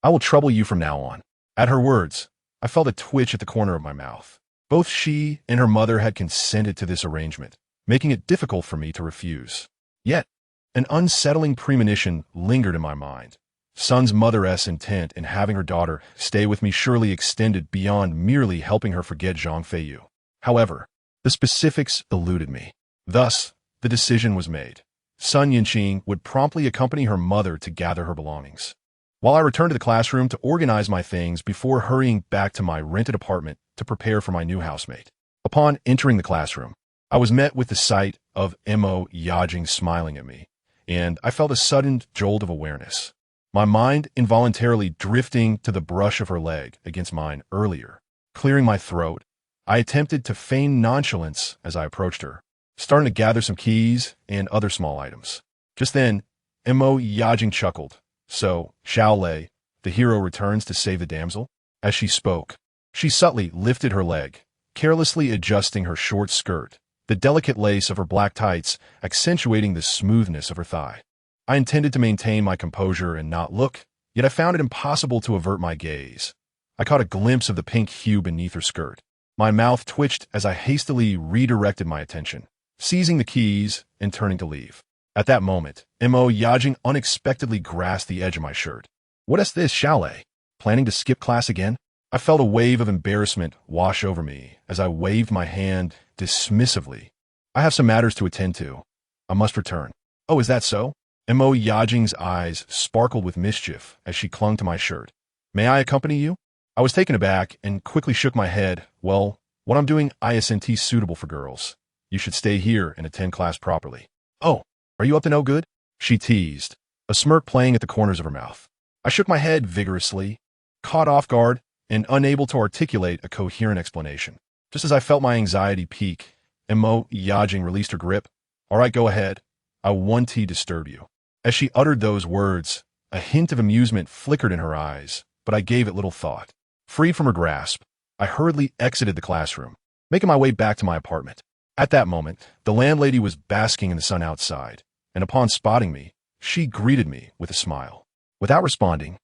I will trouble you from now on." At her words, I felt a twitch at the corner of my mouth. Both she and her mother had consented to this arrangement, making it difficult for me to refuse. Yet, an unsettling premonition lingered in my mind. Sun's mother's intent in having her daughter stay with me surely extended beyond merely helping her forget Zhang Feiyu. However, the specifics eluded me. Thus, the decision was made. Sun Yunqing would promptly accompany her mother to gather her belongings, while I returned to the classroom to organize my things before hurrying back to my rented apartment to prepare for my new housemate. Upon entering the classroom, I was met with the sight of Mo Yajing smiling at me, and I felt a sudden jolt of awareness, my mind involuntarily drifting to the brush of her leg against mine earlier. Clearing my throat, I attempted to feign nonchalance as I approached her, starting to gather some keys and other small items. Just then, Mo Yajing chuckled. "So, Xiaolei, the hero returns to save the damsel?" As she spoke, she subtly lifted her leg, carelessly adjusting her short skirt, the delicate lace of her black tights accentuating the smoothness of her thigh. I intended to maintain my composure and not look, yet I found it impossible to avert my gaze. I caught a glimpse of the pink hue beneath her skirt. My mouth twitched as I hastily redirected my attention, seizing the keys and turning to leave. At that moment, Mo Yajing unexpectedly grasped the edge of my shirt. "What is this, chalet? Planning to skip class again?" I felt a wave of embarrassment wash over me as I waved my hand dismissively. "I have some matters to attend to. I must return." "Oh, is that so?" Mo Yajing's eyes sparkled with mischief as she clung to my shirt. "May I accompany you?" I was taken aback and quickly shook my head. "Well, what I'm doing isn't suitable for girls. You should stay here and attend class properly." "Oh, are you up to no good?" she teased, a smirk playing at the corners of her mouth. I shook my head vigorously, caught off guard, and unable to articulate a coherent explanation. Just as I felt my anxiety peak, Mo Yajing released her grip. "All right, go ahead. I won't disturb you." As she uttered those words, a hint of amusement flickered in her eyes, but I gave it little thought. Freed from her grasp, I hurriedly exited the classroom, making my way back to my apartment. At that moment, the landlady was basking in the sun outside, and upon spotting me, she greeted me with a smile. Without responding,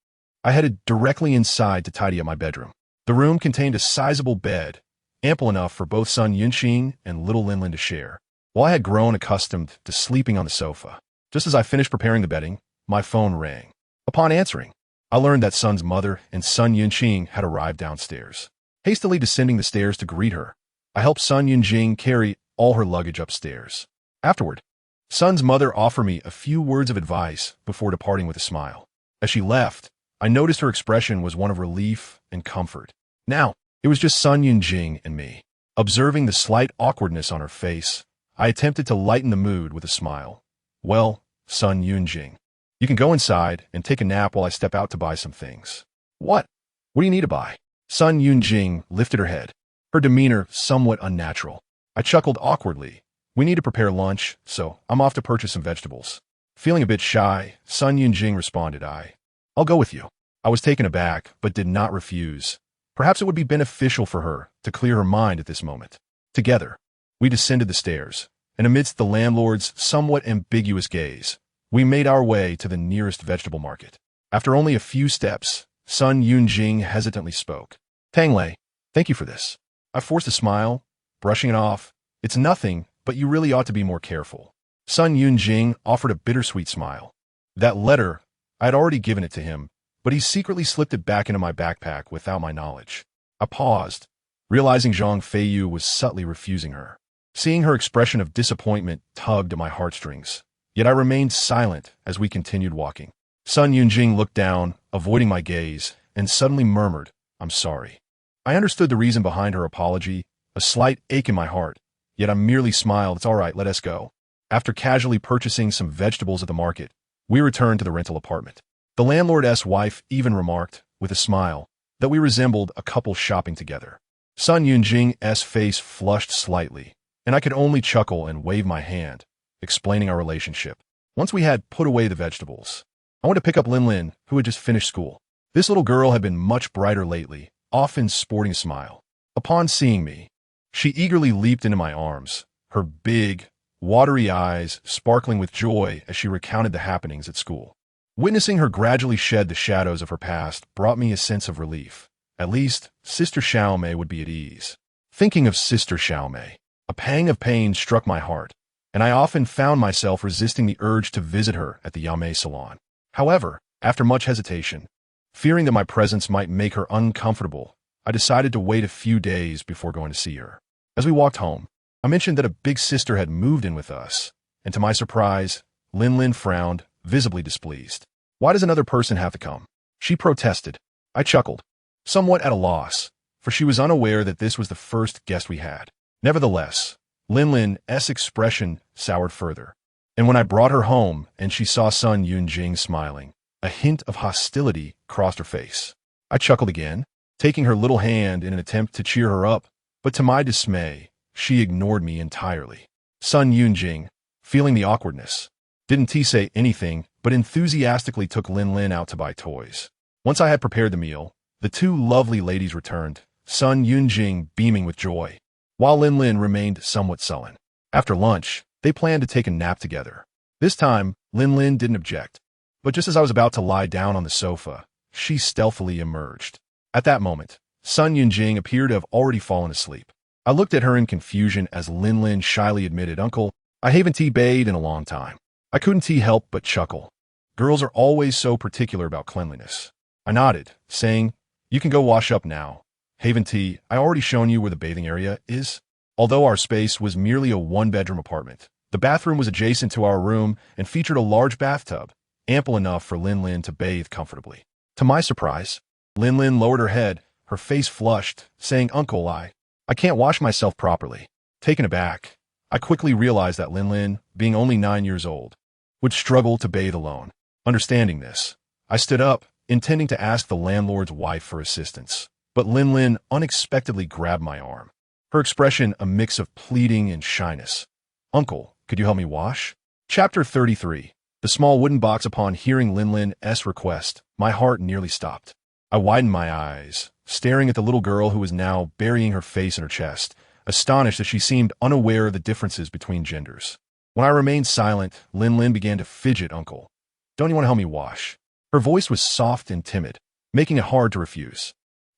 I headed directly inside to tidy up my bedroom. The room contained a sizable bed, ample enough for both Sun Yunqing and little Linlin to share. While I had grown accustomed to sleeping on the sofa, just as I finished preparing the bedding, my phone rang. Upon answering, I learned that Sun's mother and Sun Yunqing had arrived downstairs. Hastily descending the stairs to greet her, I helped Sun Yunqing carry all her luggage upstairs. Afterward, Sun's mother offered me a few words of advice before departing with a smile. As she left, I noticed her expression was one of relief and comfort. Now, it was just Sun Yunqing and me. Observing the slight awkwardness on her face, I attempted to lighten the mood with a smile. "Well, Sun Yunqing, you can go inside and take a nap while I step out to buy some things." "What? What do you need to buy?" Sun Yunqing lifted her head, her demeanor somewhat unnatural. I chuckled awkwardly. "We need to prepare lunch, so I'm off to purchase some vegetables." Feeling a bit shy, Sun Yunqing responded, I'll go with you." I was taken aback, but did not refuse. Perhaps it would be beneficial for her to clear her mind at this moment. Together, we descended the stairs, and amidst the landlord's somewhat ambiguous gaze, we made our way to the nearest vegetable market. After only a few steps, Sun Yunqing hesitantly spoke. "Tangled, thank you for this." I forced a smile, brushing it off. "It's nothing, but you really ought to be more careful." Sun Yunqing offered a bittersweet smile. That letter, I had already given it to him, but he secretly slipped it back into my backpack without my knowledge. I paused, realizing Zhang Feiyu was subtly refusing her. Seeing her expression of disappointment tugged at my heartstrings, yet I remained silent as we continued walking. Sun Yunqing looked down, avoiding my gaze, and suddenly murmured, "I'm sorry." I understood the reason behind her apology, a slight ache in my heart, yet I merely smiled. "It's all right, let us go." After casually purchasing some vegetables at the market, we returned to the rental apartment. The landlord's wife even remarked, with a smile, that we resembled a couple shopping together. Sun Yunqing's face flushed slightly, and I could only chuckle and wave my hand, explaining our relationship. Once we had put away the vegetables, I went to pick up Linlin, who had just finished school. This little girl had been much brighter lately, often sporting a smile. Upon seeing me, she eagerly leaped into my arms, her big, watery eyes sparkling with joy as she recounted the happenings at school. Witnessing her gradually shed the shadows of her past brought me a sense of relief. At least, Sister Xiaomei would be at ease. Thinking of Sister Xiaomei, a pang of pain struck my heart, and I often found myself resisting the urge to visit her at the Yamei salon. However, after much hesitation, fearing that my presence might make her uncomfortable, I decided to wait a few days before going to see her. As we walked home, I mentioned that a big sister had moved in with us, and to my surprise, Linlin frowned, visibly displeased. "Why does another person have to come?" she protested. I chuckled, somewhat at a loss, for she was unaware that this was the first guest we had. Nevertheless, Linlin's expression soured further, and when I brought her home and she saw Sun Yunqing smiling, a hint of hostility crossed her face. I chuckled again, taking her little hand in an attempt to cheer her up, but to my dismay, she ignored me entirely. Sun Yunqing, feeling the awkwardness, didn't say anything, but enthusiastically took Linlin out to buy toys. Once I had prepared the meal, The two lovely ladies returned, Sun Yunjing beaming with joy, while Lin Lin remained somewhat sullen. After lunch, they planned to take a nap together. This time, Lin Lin didn't object, but just as I was about to lie down on the sofa, she stealthily emerged. At that moment, Sun Yunjing appeared to have already fallen asleep. I looked at her in confusion as Lin Lin shyly admitted, "Uncle, I haven't bathed in a long time." I couldn't help but chuckle. Girls are always so particular about cleanliness. I nodded, saying, "You can go wash up now. Haven T, I already shown you where the bathing area is." Although our space was merely a one-bedroom apartment, the bathroom was adjacent to our room and featured a large bathtub, ample enough for Lin Lin to bathe comfortably. To my surprise, Lin Lin lowered her head, her face flushed, saying, "Uncle, I can't wash myself properly." Taken aback, I quickly realized that Lin Lin, being only 9 years old, would struggle to bathe alone. Understanding this, I stood up, intending to ask the landlord's wife for assistance, but Lin Lin unexpectedly grabbed my arm, her expression a mix of pleading and shyness. "Uncle, could you help me wash?" Chapter 33. The small wooden box. Upon hearing Lin Lin's request, my heart nearly stopped. I widened my eyes, staring at the little girl who was now burying her face in her chest, astonished that she seemed unaware of the differences between genders. When I remained silent, Lin Lin began to fidget. "Uncle, don't you want to help me wash?" Her voice was soft and timid, making it hard to refuse.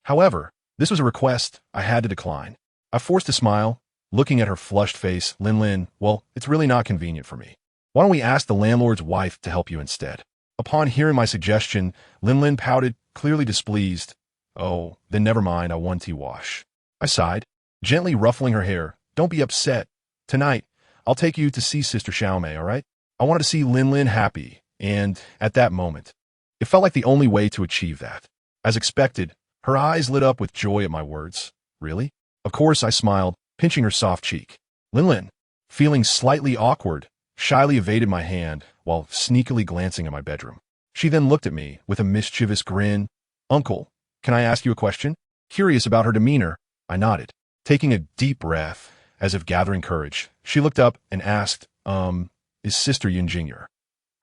However, this was a request I had to decline. I forced a smile, looking at her flushed face. "Lin Lin, well, it's really not convenient for me. Why don't we ask the landlord's wife to help you instead?" Upon hearing my suggestion, Lin Lin pouted, clearly displeased. "Oh, then never mind, I want to wash." I sighed, gently ruffling her hair. "Don't be upset. Tonight, I'll take you to see Sister Xiaomei, all right?" I wanted to see Lin Lin happy, and at that moment, it felt like the only way to achieve that. As expected, her eyes lit up with joy at my words. "Really?" Of course, I smiled, pinching her soft cheek. Lin Lin, feeling slightly awkward, shyly evaded my hand while sneakily glancing at my bedroom. She then looked at me with a mischievous grin. "Uncle, can I ask you a question?" Curious about her demeanor, I nodded. Taking a deep breath, as if gathering courage, she looked up and asked, is Sister Yunjing your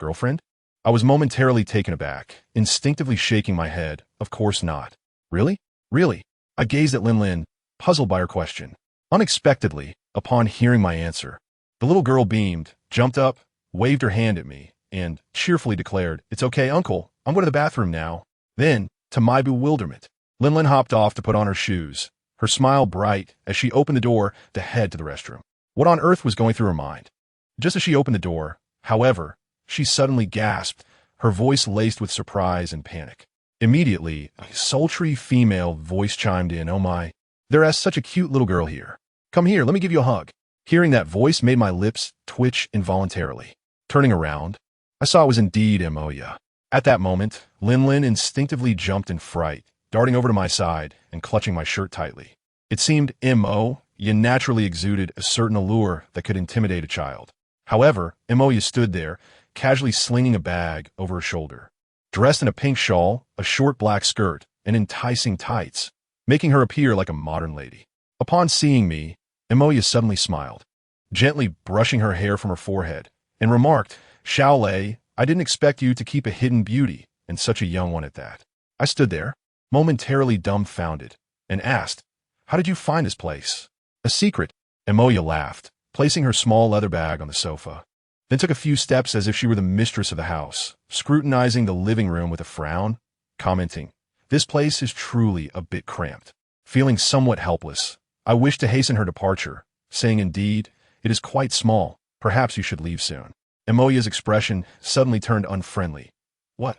girlfriend?" I was momentarily taken aback, instinctively shaking my head. "Of course not." "Really? Really?" I gazed at Lin Lin, puzzled by her question. Unexpectedly, upon hearing my answer, the little girl beamed, jumped up, waved her hand at me, and cheerfully declared, "It's okay, Uncle. I'm going to the bathroom now." Then, to my bewilderment, Lin Lin hopped off to put on her shoes, her smile bright as she opened the door to head to the restroom. What on earth was going through her mind? Just as she opened the door, however, she suddenly gasped, her voice laced with surprise and panic. Immediately, a sultry female voice chimed in, "Oh my, there's such a cute little girl here. Come here, let me give you a hug." Hearing that voice made my lips twitch involuntarily. Turning around, I saw it was indeed Moya. At that moment, Lin Lin instinctively jumped in fright, darting over to my side and clutching my shirt tightly. It seemed Moya naturally exuded a certain allure that could intimidate a child. However, Moya stood there, casually slinging a bag over her shoulder. Dressed in a pink shawl, a short black skirt, and enticing tights, making her appear like a modern lady. Upon seeing me, Moya suddenly smiled, gently brushing her hair from her forehead, and remarked, "Xiaolei, I didn't expect you to keep a hidden beauty, and such a young one at that." I stood there, momentarily dumbfounded, and asked, "How did you find this place?" "A secret," Moya laughed, placing her small leather bag on the sofa, then took a few steps as if she were the mistress of the house, scrutinizing the living room with a frown, commenting, "This place is truly a bit cramped." Feeling somewhat helpless, I wished to hasten her departure, saying, "Indeed, it is quite small. Perhaps you should leave soon." Moya's expression suddenly turned unfriendly. "What?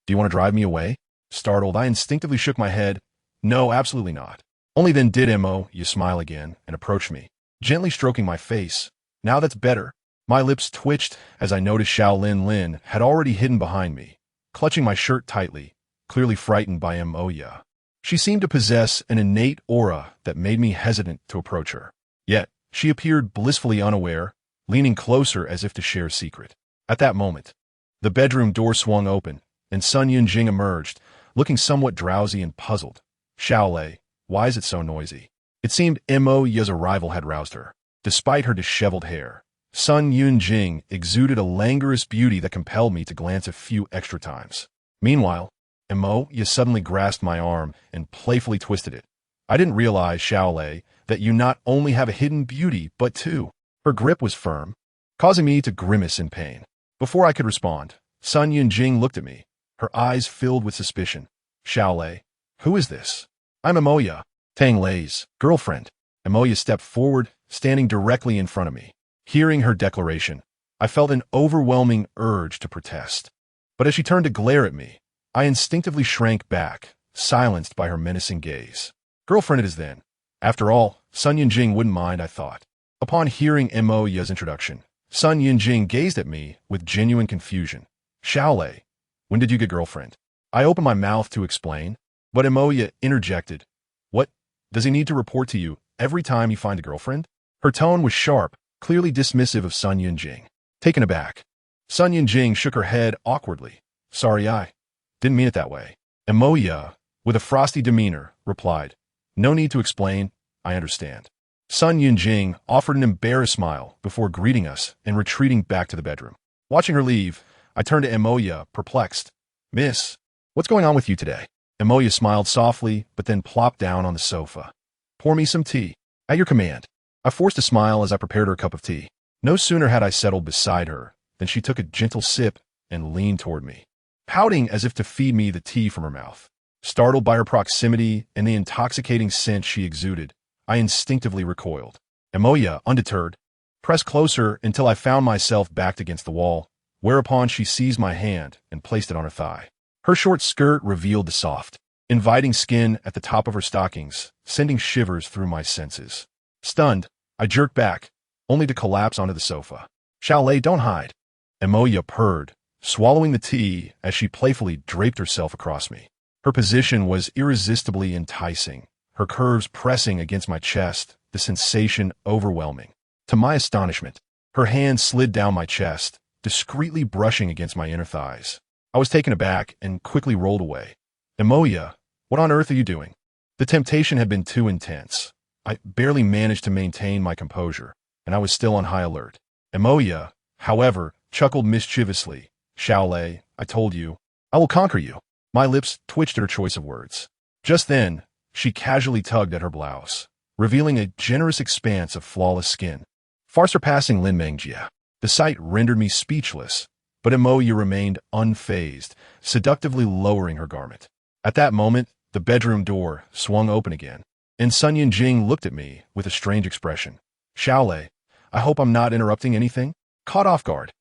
Do you want to drive me away?" Startled, I instinctively shook my head. "No, absolutely not." Only then did Moya smile again and approach me, gently stroking my face. "Now that's better." My lips twitched as I noticed Xiao Lin had already hidden behind me, clutching my shirt tightly, clearly frightened by Moya. She seemed to possess an innate aura that made me hesitant to approach her. Yet, she appeared blissfully unaware, leaning closer as if to share a secret. At that moment, the bedroom door swung open, and Sun Yunjing emerged, looking somewhat drowsy and puzzled. "Xiaolei, why is it so noisy?" It seemed Moya's arrival had roused her. Despite her disheveled hair, Sun Yunjing exuded a languorous beauty that compelled me to glance a few extra times. Meanwhile, Emo, you suddenly grasped my arm and playfully twisted it. I didn't realize, Xiaolei, that you not only have a hidden beauty, but two. Her grip was firm, causing me to grimace in pain. Before I could respond, Sun Yunjing looked at me, her eyes filled with suspicion. Xiaolei, who is this? I'm Emoya, Tang Lei's girlfriend. Emoya stepped forward, standing directly in front of me. Hearing her declaration, I felt an overwhelming urge to protest. But as she turned to glare at me, I instinctively shrank back, silenced by her menacing gaze. Girlfriend it is then. After all, Sun Yunjing wouldn't mind, I thought. Upon hearing Emoya's introduction, Sun Yunjing gazed at me with genuine confusion. Xiaolei, when did you get girlfriend? I opened my mouth to explain, but Emoya interjected. What? Does he need to report to you every time you find a girlfriend? Her tone was sharp, clearly dismissive of Sun Yunjing. Taken aback, Sun Yunjing shook her head awkwardly. Sorry, I didn't mean it that way. Emoya, with a frosty demeanor, replied. No need to explain, I understand. Sun Yunjing offered an embarrassed smile before greeting us and retreating back to the bedroom. Watching her leave, I turned to Emoya, perplexed. Miss, what's going on with you today? Emoya smiled softly, but then plopped down on the sofa. Pour me some tea. At your command. I forced a smile as I prepared her a cup of tea. No sooner had I settled beside her than she took a gentle sip and leaned toward me, pouting as if to feed me the tea from her mouth. Startled by her proximity and the intoxicating scent she exuded, I instinctively recoiled. Emoya, undeterred, pressed closer until I found myself backed against the wall, whereupon she seized my hand and placed it on her thigh. Her short skirt revealed the soft, inviting skin at the top of her stockings, sending shivers through my senses. Stunned, I jerked back, only to collapse onto the sofa. Xiaolei, don't hide. Emoya purred, swallowing the tea as she playfully draped herself across me. Her position was irresistibly enticing, her curves pressing against my chest, the sensation overwhelming. To my astonishment, her hand slid down my chest, discreetly brushing against my inner thighs. I was taken aback and quickly rolled away. Emoya, what on earth are you doing? The temptation had been too intense. I barely managed to maintain my composure, and I was still on high alert. Emoya, however, chuckled mischievously. Xiaolei, I told you, I will conquer you. My lips twitched at her choice of words. Just then, she casually tugged at her blouse, revealing a generous expanse of flawless skin, far surpassing Lin Mengjia. The sight rendered me speechless, but Emoya remained unfazed, seductively lowering her garment. At that moment, the bedroom door swung open again, and Sun Yunjing looked at me with a strange expression. Xiaolei, I hope I'm not interrupting anything? Caught off guard,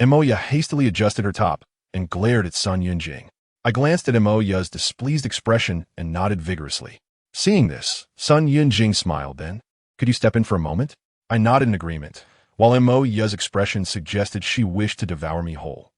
Emoya hastily adjusted her top and glared at Sun Yunjing. I glanced at Emoya's displeased expression and nodded vigorously. Seeing this, Sun Yunjing smiled then. Could you step in for a moment? I nodded in agreement, while Emoya's expression suggested she wished to devour me whole.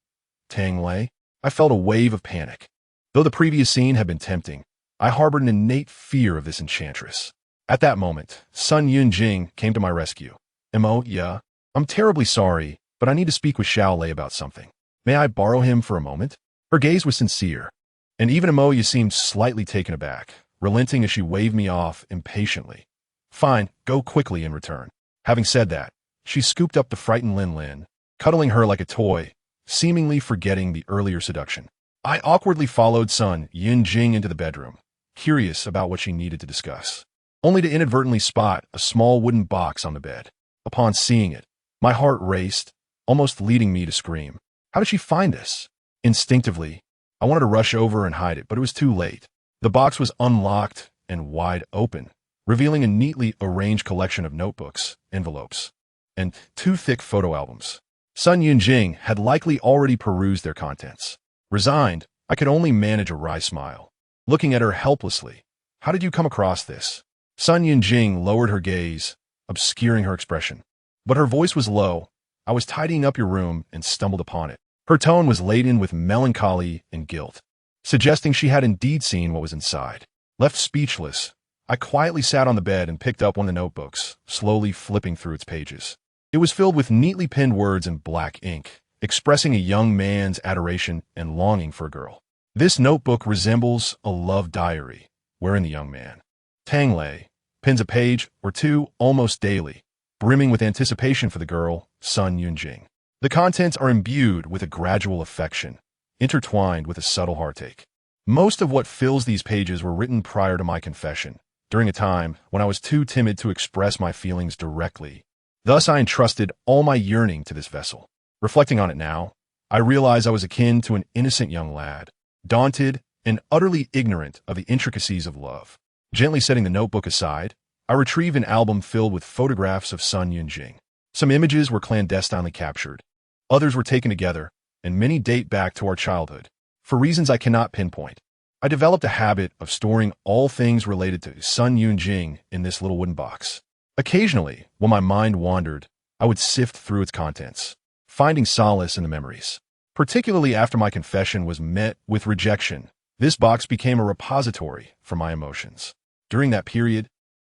Tang Lei, I felt a wave of panic. Though the previous scene had been tempting, I harbored an innate fear of this enchantress. At that moment, Sun Yunjing came to my rescue. Emoya, I'm terribly sorry, but I need to speak with Xiaolei about something. May I borrow him for a moment? Her gaze was sincere, and even Emoya seemed slightly taken aback, relenting as she waved me off impatiently. Fine, go quickly in return. Having said that, she scooped up the frightened Lin Lin, cuddling her like a toy, seemingly forgetting the earlier seduction. I awkwardly followed Sun Yunjing into the bedroom, curious about what she needed to discuss, only to inadvertently spot a small wooden box on the bed. Upon seeing it, my heart raced, almost leading me to scream. How did she find this? Instinctively, I wanted to rush over and hide it, but it was too late. The box was unlocked and wide open, revealing a neatly arranged collection of notebooks, envelopes, and 2 thick photo albums. Sun Yunjing had likely already perused their contents. Resigned, I could only manage a wry smile. Looking at her helplessly, how did you come across this? Sun Yunjing lowered her gaze, obscuring her expression. But her voice was low. I was tidying up your room and stumbled upon it. Her tone was laden with melancholy and guilt, suggesting she had indeed seen what was inside. Left speechless, I quietly sat on the bed and picked up one of the notebooks, slowly flipping through its pages. It was filled with neatly penned words in black ink, expressing a young man's adoration and longing for a girl. This notebook resembles a love diary, wherein the young man, Tang Lei, pens a page or two almost daily, brimming with anticipation for the girl, Sun Yunjing. The contents are imbued with a gradual affection, intertwined with a subtle heartache. Most of what fills these pages were written prior to my confession, during a time when I was too timid to express my feelings directly. Thus, I entrusted all my yearning to this vessel. Reflecting on it now, I realize I was akin to an innocent young lad, daunted and utterly ignorant of the intricacies of love. Gently setting the notebook aside, I retrieved an album filled with photographs of Sun Yunjing. Some images were clandestinely captured, others were taken together, and many date back to our childhood. For reasons I cannot pinpoint, I developed a habit of storing all things related to Sun Yunjing in this little wooden box. Occasionally, when my mind wandered, I would sift through its contents, finding solace in the memories. Particularly after my confession was met with rejection, this box became a repository for my emotions. During that period,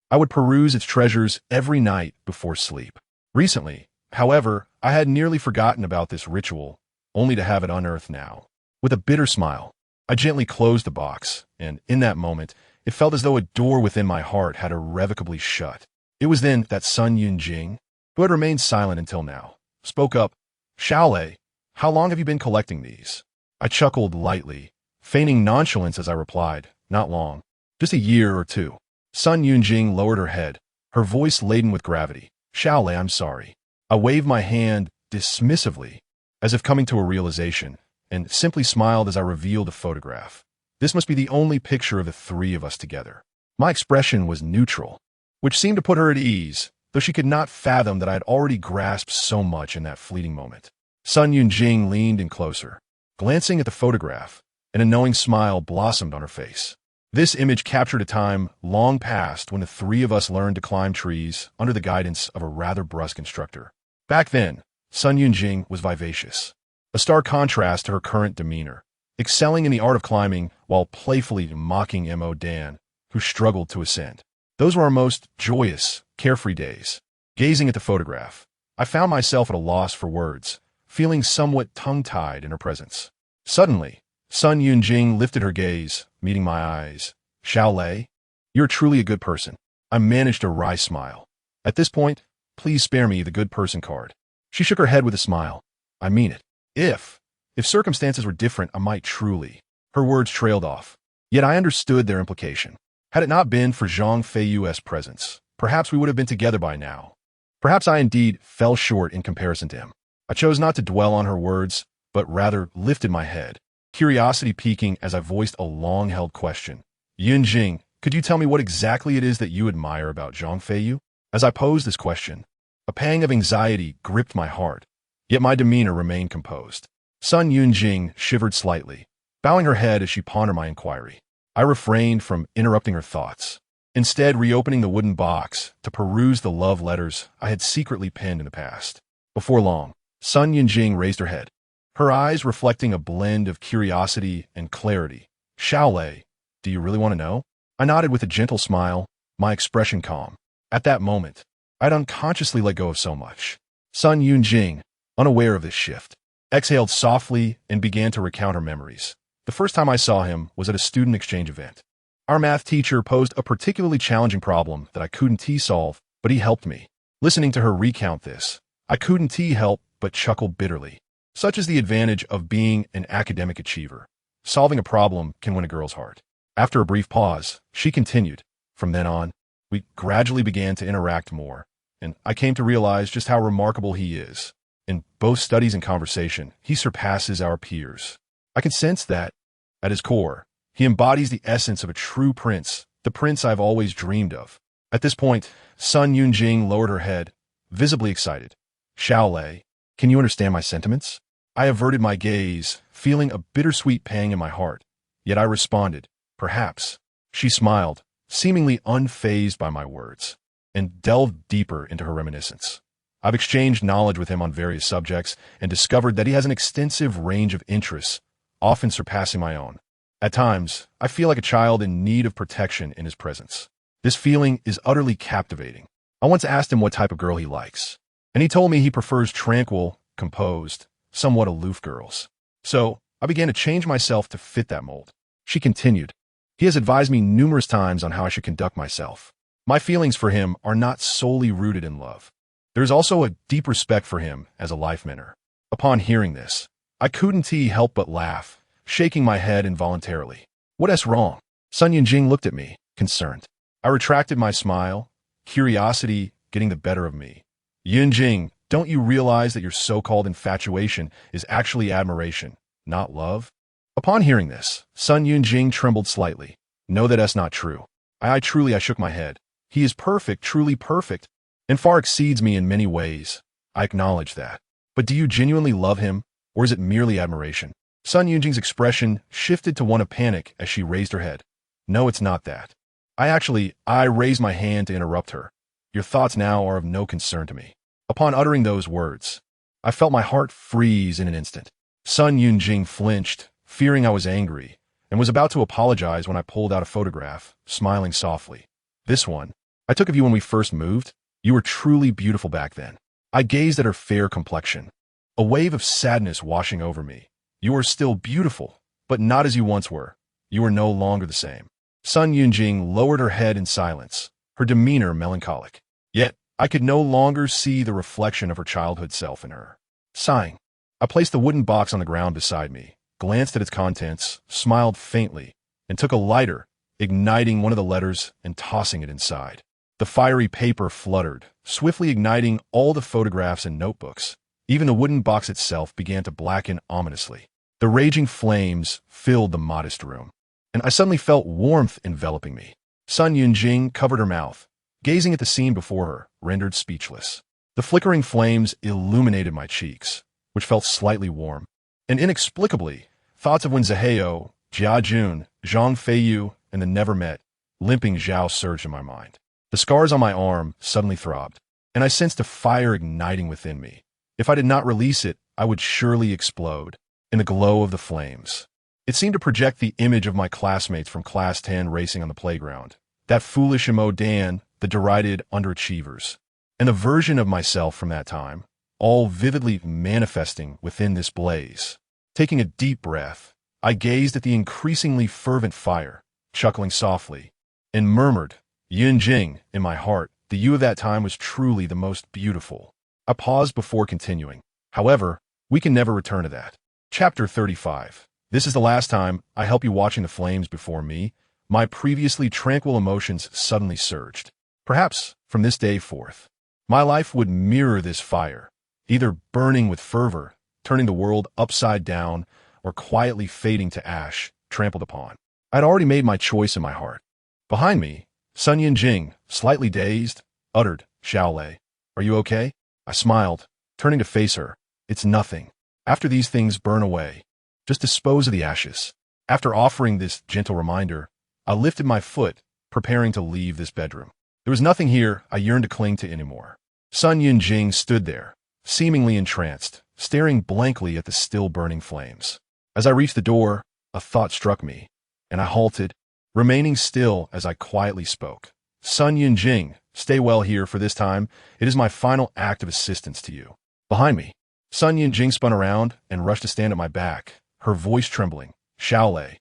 I would peruse its treasures every night before sleep. Recently, however, I had nearly forgotten about this ritual, only to have it unearthed now. With a bitter smile, I gently closed the box, and in that moment, it felt as though a door within my heart had irrevocably shut. It was then that Sun Yunjing, who had remained silent until now, spoke up. "Xiaolei, how long have you been collecting these?" I chuckled lightly, feigning nonchalance as I replied, "Not long. Just a year or two." Sun Yunjing lowered her head, her voice laden with gravity. "Xiaolei, I'm sorry." I waved my hand dismissively, as if coming to a realization, and simply smiled as I revealed a photograph. This must be the only picture of the three of us together. My expression was neutral, which seemed to put her at ease, though she could not fathom that I had already grasped so much in that fleeting moment. Sun Yunjing leaned in closer, glancing at the photograph, and a knowing smile blossomed on her face. This image captured a time long past when the three of us learned to climb trees under the guidance of a rather brusque instructor. Back then, Sun Yunjing was vivacious, a stark contrast to her current demeanor, excelling in the art of climbing while playfully mocking Mo Dan, who struggled to ascend. Those were our most joyous, carefree days. Gazing at the photograph, I found myself at a loss for words, feeling somewhat tongue-tied in her presence. Suddenly, Sun Yunjing lifted her gaze, meeting my eyes. "Xiaolei, you're truly a good person." I managed a wry smile. At this point, please spare me the good person card. She shook her head with a smile. "I mean it. If circumstances were different, I might truly." Her words trailed off, yet I understood their implication. Had it not been for Zhang Feiyu's presence, perhaps we would have been together by now. Perhaps I indeed fell short in comparison to him. I chose not to dwell on her words, but rather lifted my head, curiosity piquing as I voiced a long-held question. "Yunjing, could you tell me what exactly it is that you admire about Zhang Feiyu?" As I posed this question, a pang of anxiety gripped my heart, yet my demeanor remained composed. Sun Yunjing shivered slightly, bowing her head as she pondered my inquiry. I refrained from interrupting her thoughts, instead reopening the wooden box to peruse the love letters I had secretly penned in the past. Before long, Sun Yunjing raised her head, her eyes reflecting a blend of curiosity and clarity. "Xiaolei, do you really want to know?" I nodded with a gentle smile, my expression calm. At that moment, I'd unconsciously let go of so much. Sun Yunjing, unaware of this shift, exhaled softly and began to recount her memories. The first time I saw him was at a student exchange event. Our math teacher posed a particularly challenging problem that I couldn't solve, but he helped me. Listening to her recount this, I couldn't help but chuckle bitterly. Such is the advantage of being an academic achiever. Solving a problem can win a girl's heart. After a brief pause, she continued. "From then on, we gradually began to interact more, and I came to realize just how remarkable he is. In both studies and conversation, he surpasses our peers. I can sense that, at his core, he embodies the essence of a true prince, the prince I've always dreamed of." At this point, Sun Yunjing lowered her head, visibly excited. "Xiaolei, can you understand my sentiments?" I averted my gaze, feeling a bittersweet pang in my heart, yet I responded, "Perhaps." She smiled, seemingly unfazed by my words, and delved deeper into her reminiscence. I've exchanged knowledge with him on various subjects and discovered that he has an extensive range of interests, often surpassing my own. At times, I feel like a child in need of protection in his presence. This feeling is utterly captivating. I once asked him what type of girl he likes, and he told me he prefers tranquil, composed, somewhat aloof girls. So, I began to change myself to fit that mold. She continued, "He has advised me numerous times on how I should conduct myself. My feelings for him are not solely rooted in love. There is also a deep respect for him as a life mentor." Upon hearing this, I couldn't help but laugh, shaking my head involuntarily. What's wrong? Sun Yunjing looked at me, concerned. I retracted my smile, curiosity getting the better of me. Yunjing, don't you realize that your so-called infatuation is actually admiration, not love? Upon hearing this, Sun Yunjing trembled slightly. No, that's not true. I shook my head. He is perfect, truly perfect, and far exceeds me in many ways. I acknowledge that. But do you genuinely love him, or is it merely admiration? Sun Yunjing's expression shifted to one of panic as she raised her head. No, it's not that. I raised my hand to interrupt her. Your thoughts now are of no concern to me. Upon uttering those words, I felt my heart freeze in an instant. Sun Yunjing flinched, fearing I was angry, and was about to apologize when I pulled out a photograph, smiling softly. This one, I took of you when we first moved. You were truly beautiful back then. I gazed at her fair complexion, a wave of sadness washing over me. You are still beautiful, but not as you once were. You are no longer the same. Sun Yunjing lowered her head in silence, her demeanor melancholic. Yet, I could no longer see the reflection of her childhood self in her. Sighing, I placed the wooden box on the ground beside me, glanced at its contents, smiled faintly, and took a lighter, igniting one of the letters and tossing it inside. The fiery paper fluttered, swiftly igniting all the photographs and notebooks. Even the wooden box itself began to blacken ominously. The raging flames filled the modest room, and I suddenly felt warmth enveloping me. Sun Yunjing covered her mouth, gazing at the scene before her, rendered speechless. The flickering flames illuminated my cheeks, which felt slightly warm. And inexplicably, thoughts of when Zaheo, Jia Jun, Zhang Feiyu, and the never-met, limping Zhao surged in my mind. The scars on my arm suddenly throbbed, and I sensed a fire igniting within me. If I did not release it, I would surely explode in the glow of the flames. It seemed to project the image of my classmates from Class 10 racing on the playground, that foolish emo Dan, the derided underachievers, and the version of myself from that time, all vividly manifesting within this blaze. Taking a deep breath, I gazed at the increasingly fervent fire, chuckling softly, and murmured, Yunjing, in my heart, the you of that time was truly the most beautiful. I paused before continuing. However, we can never return to that. Chapter 35. This is the last time I help you watching the flames before me. My previously tranquil emotions suddenly surged. Perhaps, from this day forth, my life would mirror this fire, either burning with fervor, turning the world upside down, or quietly fading to ash, trampled upon. I had already made my choice in my heart. Behind me, Sun Yunjing, slightly dazed, uttered, Xiaolei, are you okay? I smiled, turning to face her. It's nothing. After these things burn away, just dispose of the ashes. After offering this gentle reminder, I lifted my foot, preparing to leave this bedroom. There was nothing here I yearned to cling to anymore. Sun Yunjing stood there, seemingly entranced, staring blankly at the still burning flames. As I reached the door, a thought struck me, and I halted, remaining still as I quietly spoke. Sun Yunjing, stay well here for this time. It is my final act of assistance to you. Behind me, Sun Yunjing spun around and rushed to stand at my back, her voice trembling. Xiaolei,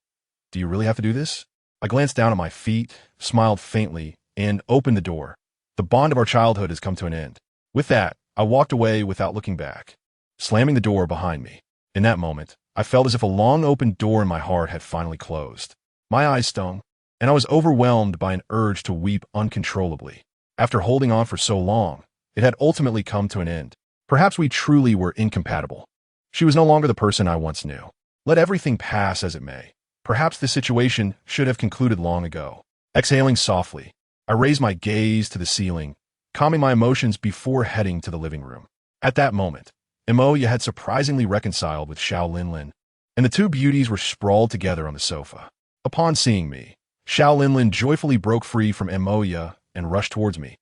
do you really have to do this? I glanced down at my feet, smiled faintly, and opened the door. The bond of our childhood has come to an end. With that, I walked away without looking back, slamming the door behind me. In that moment, I felt as if a long open door in my heart had finally closed. My eyes stung, and I was overwhelmed by an urge to weep uncontrollably. After holding on for so long, it had ultimately come to an end. Perhaps we truly were incompatible. She was no longer the person I once knew. Let everything pass as it may. Perhaps the situation should have concluded long ago. Exhaling softly, I raised my gaze to the ceiling, calming my emotions before heading to the living room. At that moment, Emoya had surprisingly reconciled with Xiao Linlin, and the two beauties were sprawled together on the sofa. Upon seeing me, Xiao Linlin joyfully broke free from Emoya and rushed towards me.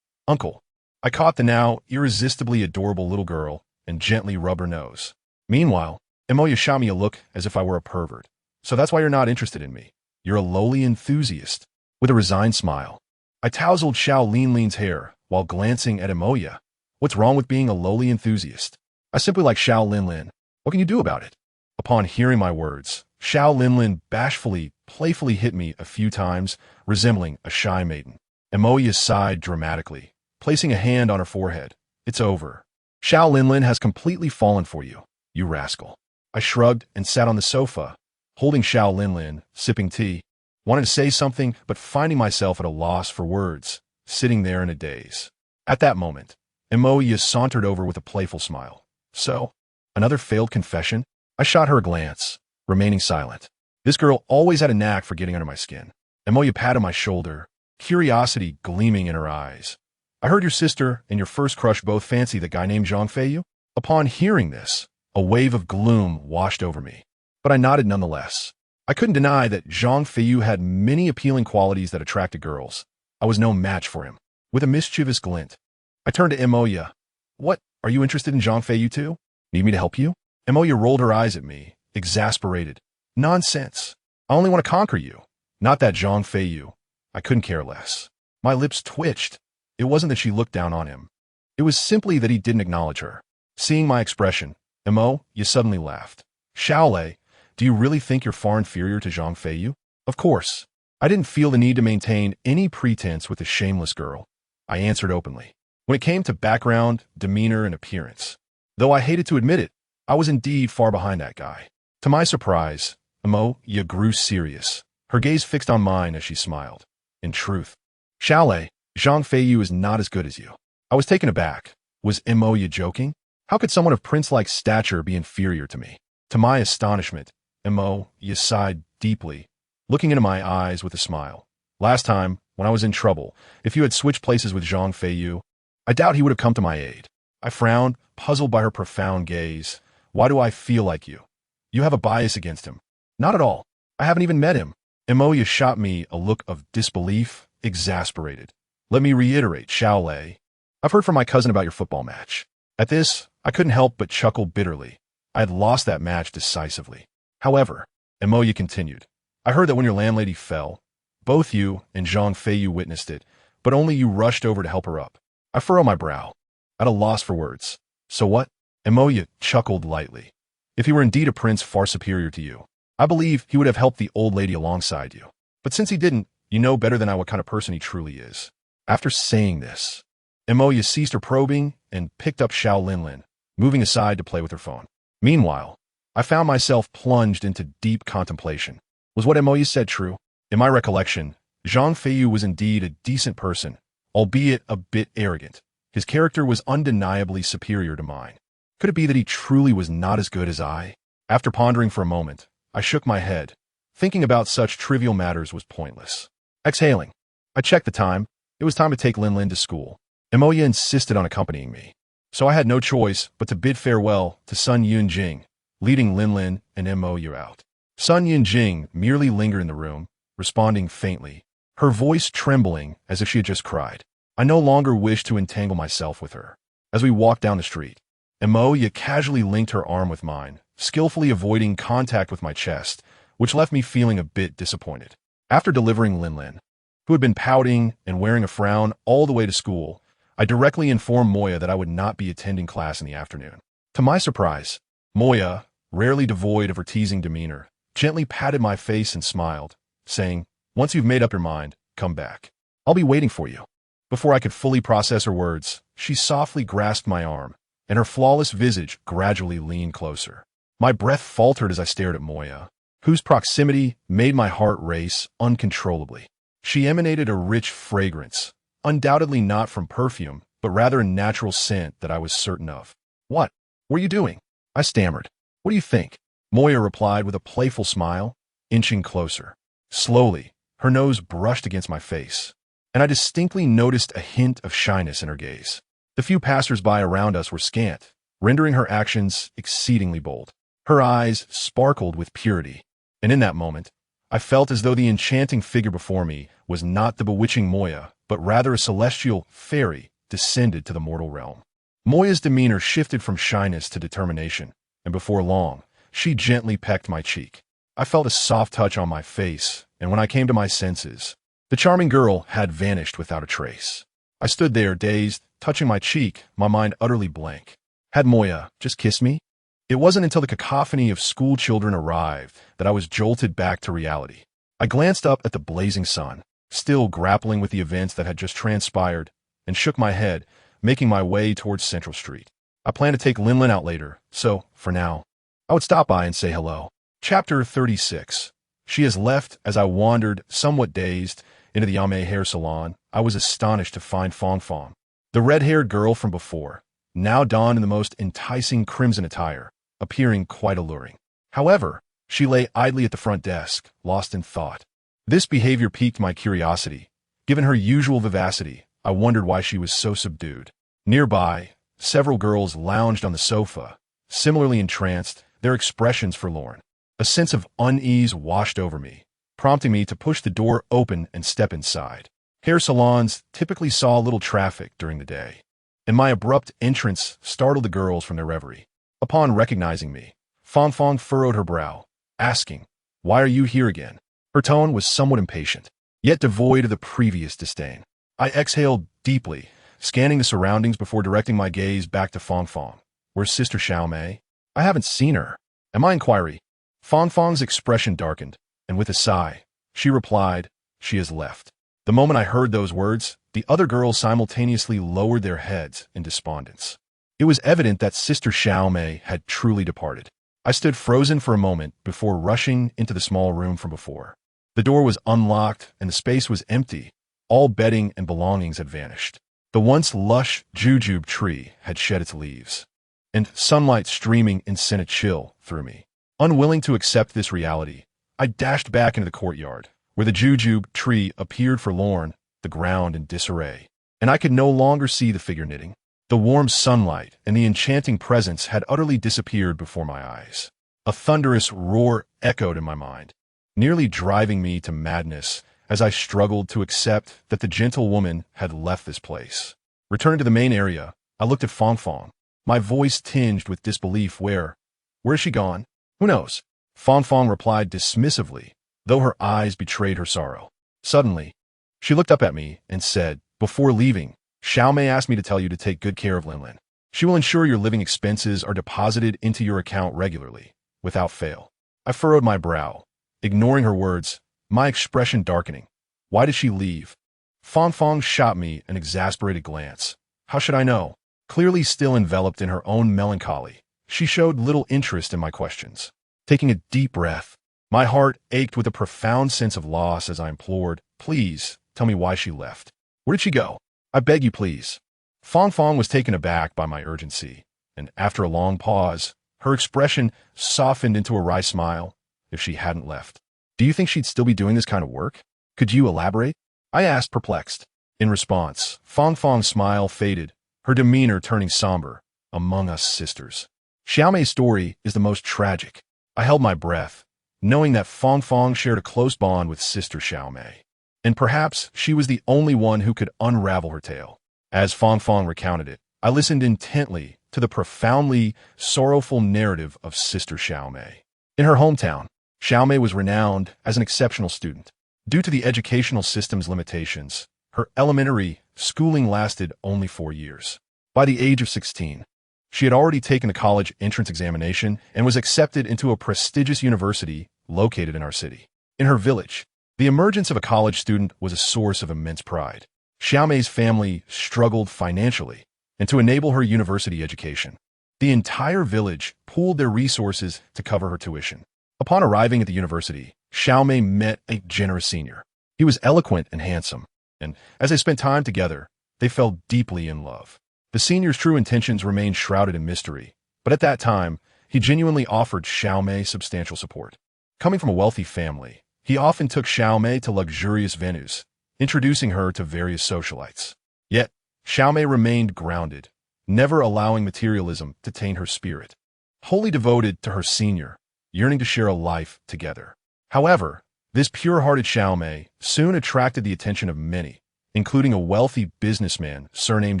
Uncle. I caught the now irresistibly adorable little girl and gently rubbed her nose. Meanwhile, Emoya shot me a look as if I were a pervert. So that's why you're not interested in me. You're a lowly enthusiast. With a resigned smile, I tousled Xiao Linlin's hair while glancing at Emoya. What's wrong with being a lowly enthusiast? I simply like Xiao Linlin. What can you do about it? Upon hearing my words, Xiao Linlin bashfully, playfully hit me a few times, resembling a shy maiden. Emoya sighed dramatically, placing a hand on her forehead. It's over. Xiao Linlin has completely fallen for you, you rascal. I shrugged and sat on the sofa, holding Xiao Linlin, sipping tea. Wanted to say something, but finding myself at a loss for words, sitting there in a daze. At that moment, Emoya sauntered over with a playful smile. So, another failed confession? I shot her a glance, remaining silent. This girl always had a knack for getting under my skin. Emoya patted my shoulder, curiosity gleaming in her eyes. I heard your sister and your first crush both fancy the guy named Zhang Feiyu. Upon hearing this, a wave of gloom washed over me. But I nodded nonetheless. I couldn't deny that Zhang Feiyu had many appealing qualities that attracted girls. I was no match for him. With a mischievous glint, I turned to Emoya. What, are you interested in Zhang Feiyu too? Need me to help you? Emoya rolled her eyes at me, exasperated. Nonsense. I only want to conquer you. Not that Zhang Feiyu. I couldn't care less. My lips twitched. It wasn't that she looked down on him. It was simply that he didn't acknowledge her. Seeing my expression, Emo, you suddenly laughed. Shaolei, do you really think you're far inferior to Zhang Feiyu? Of course. I didn't feel the need to maintain any pretense with the shameless girl. I answered openly. When it came to background, demeanor, and appearance, though I hated to admit it, I was indeed far behind that guy. To my surprise, Emoya grew serious, her gaze fixed on mine as she smiled. In truth, Shaolei, Zhang Feiyu is not as good as you. I was taken aback. Was Emoya joking? How could someone of prince-like stature be inferior to me? To my astonishment, Emoya sighed deeply, looking into my eyes with a smile. Last time, when I was in trouble, if you had switched places with Zhang Feiyu, I doubt he would have come to my aid. I frowned, puzzled by her profound gaze. Why do I feel like you? You have a bias against him. Not at all. I haven't even met him. Emoya shot me a look of disbelief, exasperated. Let me reiterate, Shaolei. I've heard from my cousin about your football match. At this, I couldn't help but chuckle bitterly. I had lost that match decisively. However, Emoya continued, I heard that when your landlady fell, both you and Zhang Feiyu witnessed it, but only you rushed over to help her up. I furrowed my brow, at a loss for words. So what? Emoya chuckled lightly. If he were indeed a prince far superior to you, I believe he would have helped the old lady alongside you. But since he didn't, you know better than I what kind of person he truly is. After saying this, Emoya ceased her probing and picked up Xiao Linlin, moving aside to play with her phone. Meanwhile, I found myself plunged into deep contemplation. Was what Emoya said true? In my recollection, Zhang Feiyu was indeed a decent person, albeit a bit arrogant. His character was undeniably superior to mine. Could it be that he truly was not as good as I? After pondering for a moment, I shook my head. Thinking about such trivial matters was pointless. Exhaling, I checked the time. It was time to take Linlin to school. Emoya insisted on accompanying me, so I had no choice but to bid farewell to Sun Yunjing, leading Linlin and Emoya out. Sun Yunjing merely lingered in the room, responding faintly, her voice trembling as if she had just cried. I no longer wished to entangle myself with her. As we walked down the street, Emoya casually linked her arm with mine, skillfully avoiding contact with my chest, which left me feeling a bit disappointed. After delivering Linlin, who had been pouting and wearing a frown all the way to school, I directly informed Moya that I would not be attending class in the afternoon. To my surprise, Moya, rarely devoid of her teasing demeanor, gently patted my face and smiled, saying, Once you've made up your mind, come back. I'll be waiting for you. Before I could fully process her words, she softly grasped my arm, and her flawless visage gradually leaned closer. My breath faltered as I stared at Moya, whose proximity made my heart race uncontrollably. She emanated a rich fragrance, undoubtedly not from perfume, but rather a natural scent that I was certain of. What were you doing? I stammered. What do you think? Moya replied with a playful smile, inching closer. Slowly, her nose brushed against my face, and I distinctly noticed a hint of shyness in her gaze. The few passers-by around us were scant, rendering her actions exceedingly bold. Her eyes sparkled with purity, and in that moment, I felt as though the enchanting figure before me was not the bewitching Moya, but rather a celestial fairy descended to the mortal realm. Moya's demeanor shifted from shyness to determination, and before long, she gently pecked my cheek. I felt a soft touch on my face, and when I came to my senses, the charming girl had vanished without a trace. I stood there, dazed, touching my cheek, my mind utterly blank. Had Moya just kissed me? It wasn't until the cacophony of school children arrived that I was jolted back to reality. I glanced up at the blazing sun, still grappling with the events that had just transpired, and shook my head, making my way towards Central Street. I plan to take Linlin out later, so, for now, I would stop by and say hello. Chapter 36. She has left. As I wandered, somewhat dazed, into the Yame hair salon, I was astonished to find Fong Fong, the red-haired girl from before, now donned in the most enticing crimson attire, appearing quite alluring. However, she lay idly at the front desk, lost in thought. This behavior piqued my curiosity. Given her usual vivacity, I wondered why she was so subdued. Nearby, several girls lounged on the sofa, similarly entranced, their expressions forlorn. A sense of unease washed over me, prompting me to push the door open and step inside. Hair salons typically saw little traffic during the day, and my abrupt entrance startled the girls from their reverie. Upon recognizing me, Fong Fong furrowed her brow, asking, "Why are you here again?" Her tone was somewhat impatient, yet devoid of the previous disdain. I exhaled deeply, scanning the surroundings before directing my gaze back to Fong Fong. "Where's Sister Xiaomei? I haven't seen her." At my inquiry, Fong Fong's expression darkened, and with a sigh, she replied, "She has left." The moment I heard those words, the other girls simultaneously lowered their heads in despondence. It was evident that Sister Xiaomei had truly departed. I stood frozen for a moment before rushing into the small room from before. The door was unlocked and the space was empty. All bedding and belongings had vanished. The once lush jujube tree had shed its leaves, and sunlight streaming in sent a chill through me. Unwilling to accept this reality, I dashed back into the courtyard, where the jujube tree appeared forlorn, the ground in disarray, and I could no longer see the figure knitting. The warm sunlight and the enchanting presence had utterly disappeared before my eyes. A thunderous roar echoed in my mind, nearly driving me to madness as I struggled to accept that the gentle woman had left this place. Returning to the main area, I looked at Fong Fong, my voice tinged with disbelief. Where's she gone? Who knows? Fong Fong replied dismissively, though her eyes betrayed her sorrow. Suddenly, she looked up at me and said, "Before leaving, Xiaomei asked me to tell you to take good care of Lin Lin. She will ensure your living expenses are deposited into your account regularly, without fail." I furrowed my brow, ignoring her words, my expression darkening. Why did she leave? Fong Fong shot me an exasperated glance. How should I know? Clearly still enveloped in her own melancholy, she showed little interest in my questions. Taking a deep breath, my heart ached with a profound sense of loss as I implored, "Please, tell me why she left. Where did she go? I beg you, please." Fong Fong was taken aback by my urgency, and after a long pause, her expression softened into a wry smile. "If she hadn't left, do you think she'd still be doing this kind of work? Could you elaborate?" I asked, perplexed. In response, Fong Fong's smile faded, her demeanor turning somber. "Among us sisters, Xiaomei's story is the most tragic." I held my breath, knowing that Fong Fong shared a close bond with Sister Xiaomei, and perhaps she was the only one who could unravel her tale. As Fong Fong recounted it, I listened intently to the profoundly sorrowful narrative of Sister Xiaomei. In her hometown, Xiaomei was renowned as an exceptional student. Due to the educational system's limitations, her elementary schooling lasted only 4 years. By the age of 16, she had already taken the college entrance examination and was accepted into a prestigious university located in our city. In her village, the emergence of a college student was a source of immense pride. Xiaomei's family struggled financially, and to enable her university education, the entire village pooled their resources to cover her tuition. Upon arriving at the university, Xiaomei met a generous senior. He was eloquent and handsome, and as they spent time together, they fell deeply in love. The senior's true intentions remained shrouded in mystery, but at that time, he genuinely offered Xiaomei substantial support. Coming from a wealthy family, he often took Xiaomei to luxurious venues, introducing her to various socialites. Yet, Xiaomei remained grounded, never allowing materialism to taint her spirit. Wholly devoted to her senior, yearning to share a life together. However, this pure-hearted Xiaomei soon attracted the attention of many, including a wealthy businessman surnamed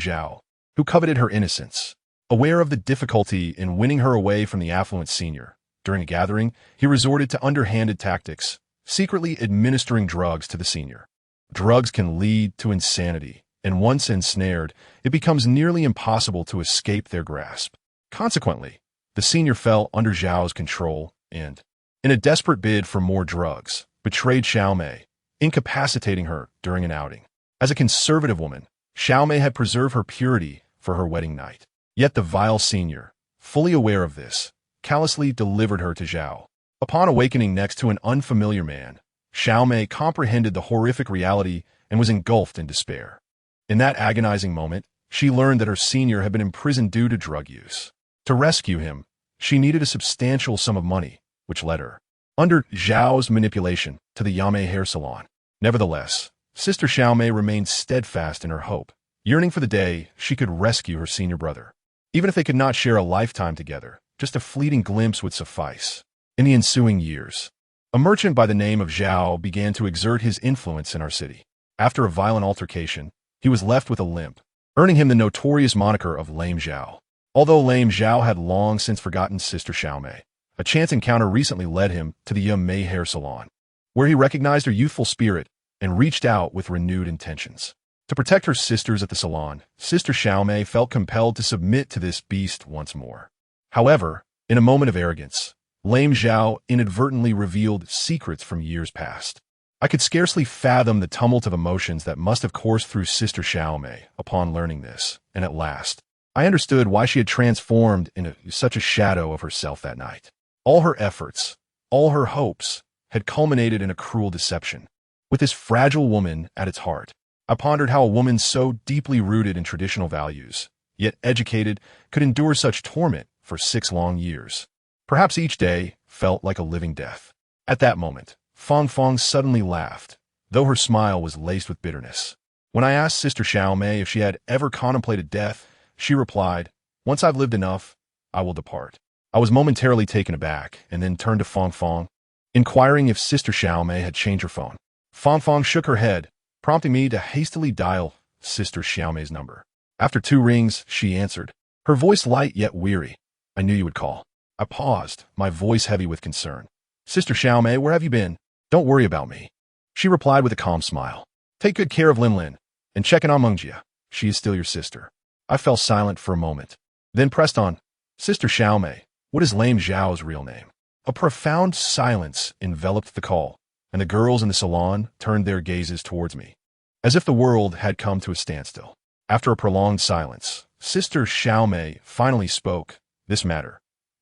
Zhao, who coveted her innocence. Aware of the difficulty in winning her away from the affluent senior, during a gathering, he resorted to underhanded tactics, secretly administering drugs to the senior. Drugs can lead to insanity, and once ensnared, it becomes nearly impossible to escape their grasp. Consequently, the senior fell under Zhao's control and, in a desperate bid for more drugs, betrayed Xiaomei, incapacitating her during an outing. As a conservative woman, Xiaomei had preserved her purity for her wedding night. Yet the vile senior, fully aware of this, callously delivered her to Zhao. Upon awakening next to an unfamiliar man, Xiaomei comprehended the horrific reality and was engulfed in despair. In that agonizing moment, she learned that her senior had been imprisoned due to drug use. To rescue him, she needed a substantial sum of money, which led her, under Zhao's manipulation, to the Yame hair salon. Nevertheless, Sister Xiaomei remained steadfast in her hope, yearning for the day she could rescue her senior brother. Even if they could not share a lifetime together, just a fleeting glimpse would suffice. In the ensuing years, a merchant by the name of Zhao began to exert his influence in our city. After a violent altercation, he was left with a limp, earning him the notorious moniker of Lame Zhao. Although Lame Zhao had long since forgotten Sister Xiaomei, a chance encounter recently led him to the Yame hair salon, where he recognized her youthful spirit and reached out with renewed intentions. To protect her sisters at the salon, Sister Xiaomei felt compelled to submit to this beast once more. However, in a moment of arrogance, Lame Zhao inadvertently revealed secrets from years past. I could scarcely fathom the tumult of emotions that must have coursed through Sister Xiaomei upon learning this, and at last, I understood why she had transformed into such a shadow of herself that night. All her efforts, all her hopes, had culminated in a cruel deception. With this fragile woman at its heart, I pondered how a woman so deeply rooted in traditional values, yet educated, could endure such torment for 6 long years. Perhaps each day felt like a living death. At that moment, Fong Fong suddenly laughed, though her smile was laced with bitterness. When I asked Sister Xiaomei if she had ever contemplated death, she replied, "Once I've lived enough, I will depart." I was momentarily taken aback and then turned to Fong Fong, inquiring if Sister Xiaomei had changed her phone. Fong Fong shook her head, prompting me to hastily dial Sister Xiaomei's number. After 2 rings, she answered, her voice light yet weary. "I knew you would call." I paused, my voice heavy with concern. "Sister Xiaomei, where have you been? Don't worry about me." She replied with a calm smile. "Take good care of Lin Lin, and check in on Mengjia. She is still your sister." I fell silent for a moment, then pressed on, "Sister Xiaomei, what is Lame Zhao's real name?" A profound silence enveloped the call, and the girls in the salon turned their gazes towards me, as if the world had come to a standstill. After a prolonged silence, Sister Xiaomei finally spoke. "This matter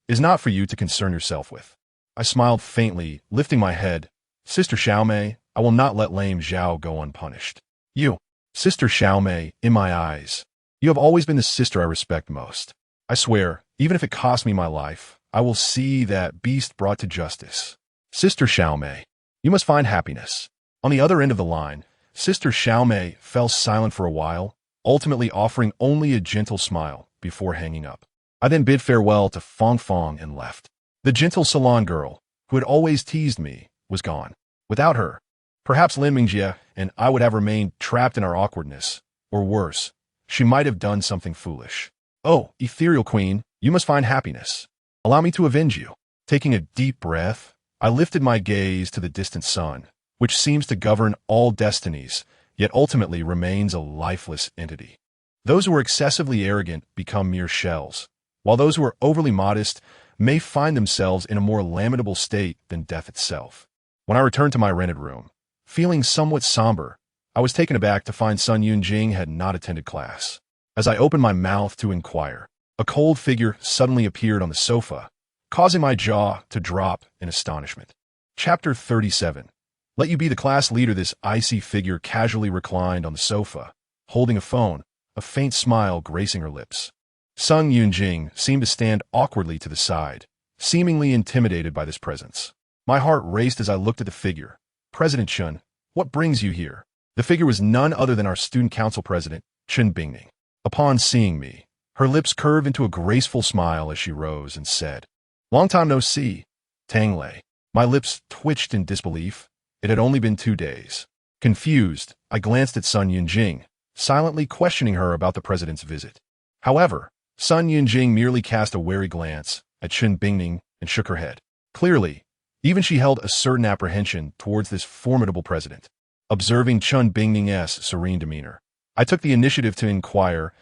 is not for you to concern yourself with." I smiled faintly, lifting my head. "Sister Xiaomei, I will not let Lame Zhao go unpunished." "You, Sister Xiaomei, in my eyes, you have always been the sister I respect most. I swear, even if it costs me my life, I will see that beast brought to justice." "Sister Xiaomei, you must find happiness." On the other end of the line, Sister Xiaomei fell silent for a while, ultimately offering only a gentle smile before hanging up. I then bid farewell to Fong Fong and left. The gentle salon girl, who had always teased me, was gone. Without her, perhaps Lin Mengjia and I would have remained trapped in our awkwardness, or worse, she might have done something foolish. "Oh, ethereal queen, you must find happiness. Allow me to avenge you." Taking a deep breath, I lifted my gaze to the distant sun, which seems to govern all destinies, yet ultimately remains a lifeless entity. Those who are excessively arrogant become mere shells, while those who are overly modest may find themselves in a more lamentable state than death itself. When I returned to my rented room, feeling somewhat somber, I was taken aback to find Sun Yunjing had not attended class. As I opened my mouth to inquire, a cold figure suddenly appeared on the sofa, causing my jaw to drop in astonishment. Chapter 37. Let you be the class leader. This icy figure casually reclined on the sofa, holding a phone, a faint smile gracing her lips. Sun Yunjing seemed to stand awkwardly to the side, seemingly intimidated by this presence. My heart raced as I looked at the figure. "President Chun, what brings you here?" The figure was none other than our student council president, Chun Bingning. Upon seeing me, her lips curved into a graceful smile as she rose and said, "Long time no see, Tangled." My lips twitched in disbelief. It had only been 2 days. Confused, I glanced at Sun Yunjing, silently questioning her about the president's visit. However, Sun Yunjing merely cast a wary glance at Chun Bingning and shook her head. Clearly, even she held a certain apprehension towards this formidable president. Observing Chun Bingning's serene demeanor, I took the initiative to inquire,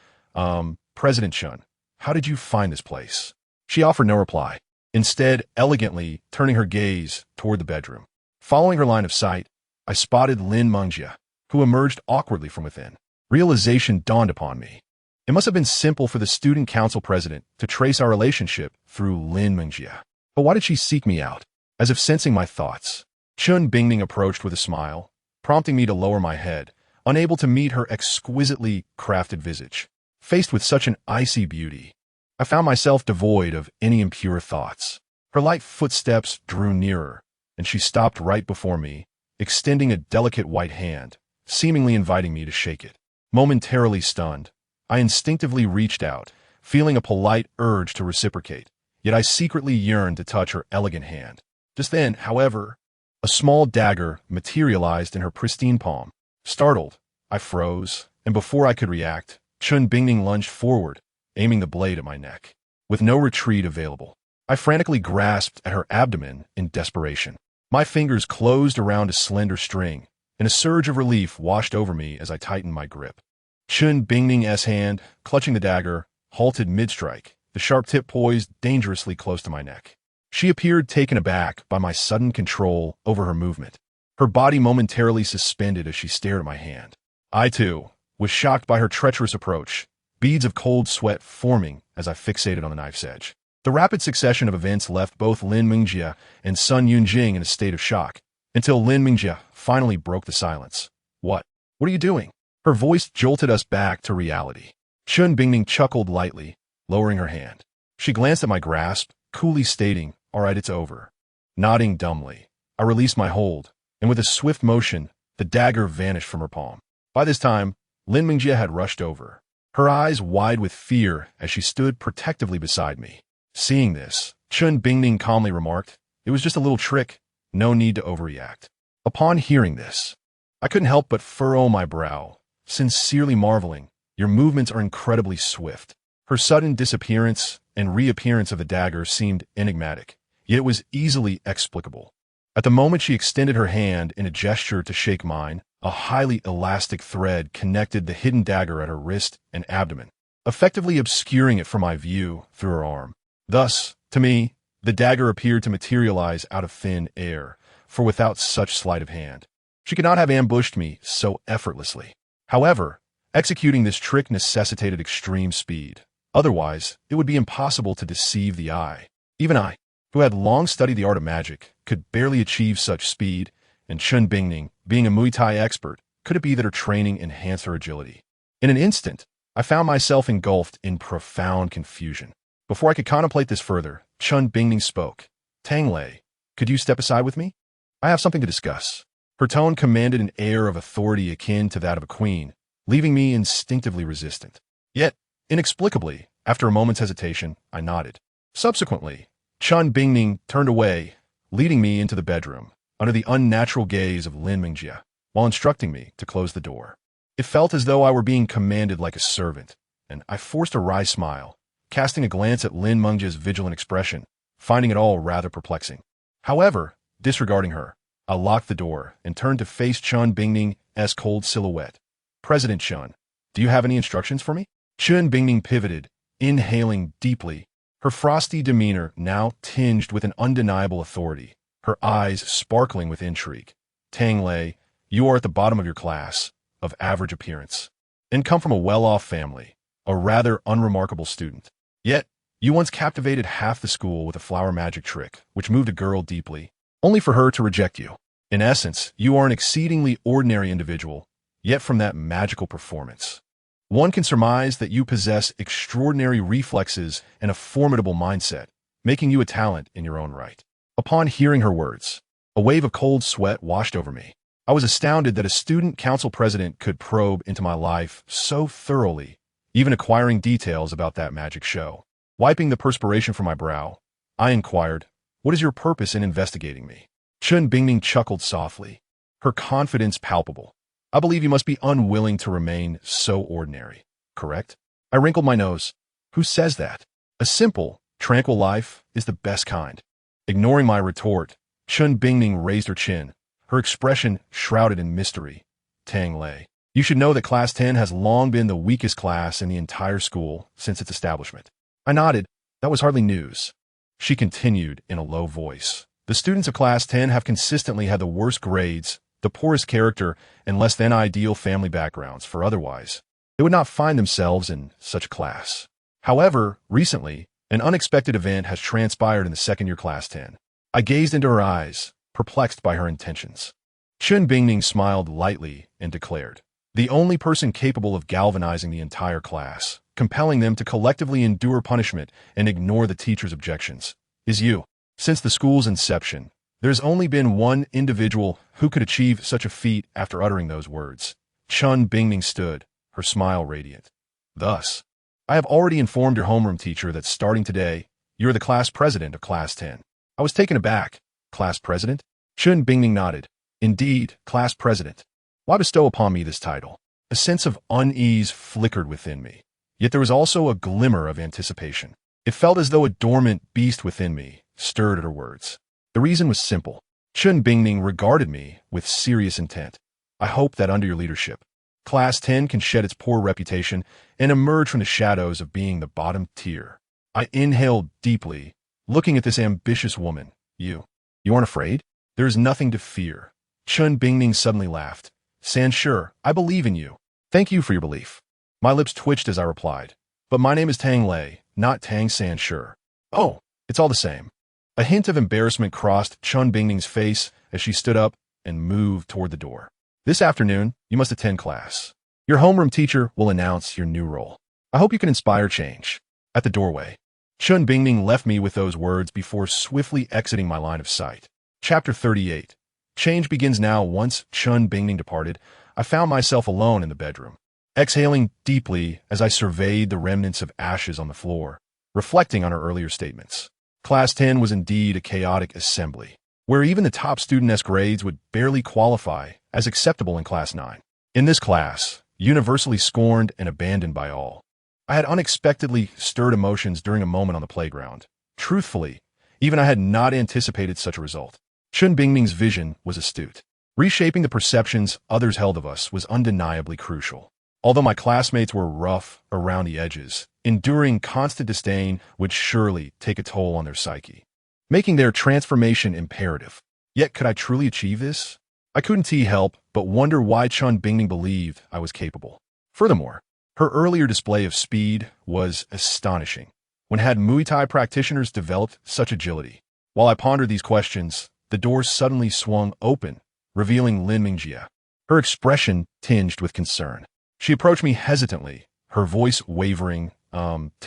"President Chun, how did you find this place?" She offered no reply, instead elegantly turning her gaze toward the bedroom. Following her line of sight, I spotted Lin Mengjia, who emerged awkwardly from within. Realization dawned upon me. It must have been simple for the student council president to trace our relationship through Lin Mengjia. But why did she seek me out? as if sensing my thoughts. Chun Bingning approached with a smile, prompting me to lower my head, unable to meet her exquisitely crafted visage. Faced with such an icy beauty, I found myself devoid of any impure thoughts. Her light footsteps drew nearer, and she stopped right before me, extending a delicate white hand, seemingly inviting me to shake it. Momentarily stunned, I instinctively reached out, feeling a polite urge to reciprocate, yet I secretly yearned to touch her elegant hand. Just then, however, a small dagger materialized in her pristine palm. Startled, I froze, and before I could react, Chun Bingning lunged forward, aiming the blade at my neck. With no retreat available, I frantically grasped at her abdomen in desperation. My fingers closed around a slender string, and a surge of relief washed over me as I tightened my grip. Chun Bingning's hand, clutching the dagger, halted mid-strike, the sharp tip poised dangerously close to my neck. She appeared taken aback by my sudden control over her movement. Her body momentarily suspended as she stared at my hand. I, too, was shocked by her treacherous approach, beads of cold sweat forming as I fixated on the knife's edge. The rapid succession of events left both Lin Mingjie and Sun Yunjing in a state of shock, until Lin Mingjie finally broke the silence. What are you doing? Her voice jolted us back to reality. Chun Bingning chuckled lightly, lowering her hand. She glanced at my grasp, coolly stating, "All right, it's over." Nodding dumbly, I released my hold, and with a swift motion, the dagger vanished from her palm. By this time, Lin Mingjie had rushed over, her eyes wide with fear as she stood protectively beside me. Seeing this, Chun Bingning calmly remarked, "It was just a little trick, no need to overreact." Upon hearing this, I couldn't help but furrow my brow, sincerely marveling, "Your movements are incredibly swift." Her sudden disappearance and reappearance of the dagger seemed enigmatic, yet it was easily explicable. At the moment she extended her hand in a gesture to shake mine, a highly elastic thread connected the hidden dagger at her wrist and abdomen, effectively obscuring it from my view through her arm. Thus, to me, the dagger appeared to materialize out of thin air, for without such sleight of hand, she could not have ambushed me so effortlessly. However, executing this trick necessitated extreme speed. Otherwise, it would be impossible to deceive the eye. Even I, who had long studied the art of magic, could barely achieve such speed, and Chun Bingning, being a Muay Thai expert, could it be that her training enhanced her agility? In an instant, I found myself engulfed in profound confusion. Before I could contemplate this further, Chun Bingning spoke. "Tangled, could you step aside with me? I have something to discuss." Her tone commanded an air of authority akin to that of a queen, leaving me instinctively resistant. Yet, inexplicably, after a moment's hesitation, I nodded. Subsequently, Chun Bingning turned away, leading me into the bedroom, under the unnatural gaze of Lin Mingjie, while instructing me to close the door. It felt as though I were being commanded like a servant, and I forced a wry smile, casting a glance at Lin Mingjie's vigilant expression, finding it all rather perplexing. However, disregarding her, I locked the door and turned to face Chun Bingning's cold silhouette. "President Chun, do you have any instructions for me?" Chun Bingning pivoted, inhaling deeply, her frosty demeanor now tinged with an undeniable authority, her eyes sparkling with intrigue. "Tangled, you are at the bottom of your class, of average appearance, and come from a well-off family, a rather unremarkable student. Yet, you once captivated half the school with a flower magic trick, which moved a girl deeply, only for her to reject you. In essence, you are an exceedingly ordinary individual, yet from that magical performance, one can surmise that you possess extraordinary reflexes and a formidable mindset, making you a talent in your own right." Upon hearing her words, a wave of cold sweat washed over me. I was astounded that a student council president could probe into my life so thoroughly, even acquiring details about that magic show. Wiping the perspiration from my brow, I inquired, "What is your purpose in investigating me?" Chun Bingning chuckled softly, her confidence palpable. "I believe you must be unwilling to remain so ordinary, correct?" I wrinkled my nose. "Who says that? A simple, tranquil life is the best kind." Ignoring my retort, Chun Bingning raised her chin, her expression shrouded in mystery. "Tangled, you should know that Class 10 has long been the weakest class in the entire school since its establishment." I nodded. That was hardly news. She continued in a low voice. "The students of Class 10 have consistently had the worst grades, the poorest character, and less than ideal family backgrounds, for otherwise they would not find themselves in such a class. However, recently, an unexpected event has transpired in the second-year Class 10. I gazed into her eyes, perplexed by her intentions. Chun Bingning smiled lightly and declared, "The only person capable of galvanizing the entire class, compelling them to collectively endure punishment and ignore the teacher's objections, is you. Since the school's inception, there's only been one individual who could achieve such a feat." After uttering those words, Chun Bingning stood, her smile radiant. "Thus, I have already informed your homeroom teacher that starting today, you're the class president of Class 10. I was taken aback. Class president? Chun Bingning nodded. Indeed, class president. Why bestow upon me this title? A sense of unease flickered within me. Yet there was also a glimmer of anticipation. It felt as though a dormant beast within me stirred at her words. The reason was simple. Chun Bingning regarded me with serious intent. I hope that under your leadership, Class 10 can shed its poor reputation and emerge from the shadows of being the bottom tier. I inhaled deeply, looking at this ambitious woman. You aren't afraid? There is nothing to fear. Chun Bingning suddenly laughed. Sansure, I believe in you. Thank you for your belief. My lips twitched as I replied. But my name is Tang Lei, not Tang Sansure. Oh, it's all the same. A hint of embarrassment crossed Chun Bingning's face as she stood up and moved toward the door. This afternoon, you must attend class. Your homeroom teacher will announce your new role. I hope you can inspire change. At the doorway, Chun Bingning left me with those words before swiftly exiting my line of sight. Chapter 38. Change begins now. Once Chun Bingning departed, I found myself alone in the bedroom, exhaling deeply as I surveyed the remnants of ashes on the floor, reflecting on her earlier statements. Class 10 was indeed a chaotic assembly, where even the top studentess grades would barely qualify as acceptable in Class 9. In this class, universally scorned and abandoned by all, I had unexpectedly stirred emotions during a moment on the playground. Truthfully, even I had not anticipated such a result. Chun Bingning's vision was astute. Reshaping the perceptions others held of us was undeniably crucial. Although my classmates were rough around the edges, enduring constant disdain would surely take a toll on their psyche, making their transformation imperative. Yet could I truly achieve this? I couldn't help but wonder why Chun Bingning believed I was capable. Furthermore, her earlier display of speed was astonishing. When had Muay Thai practitioners developed such agility? While I pondered these questions, the door suddenly swung open, revealing Lin Mingjie. Her expression tinged with concern. She approached me hesitantly, her voice wavering. Tang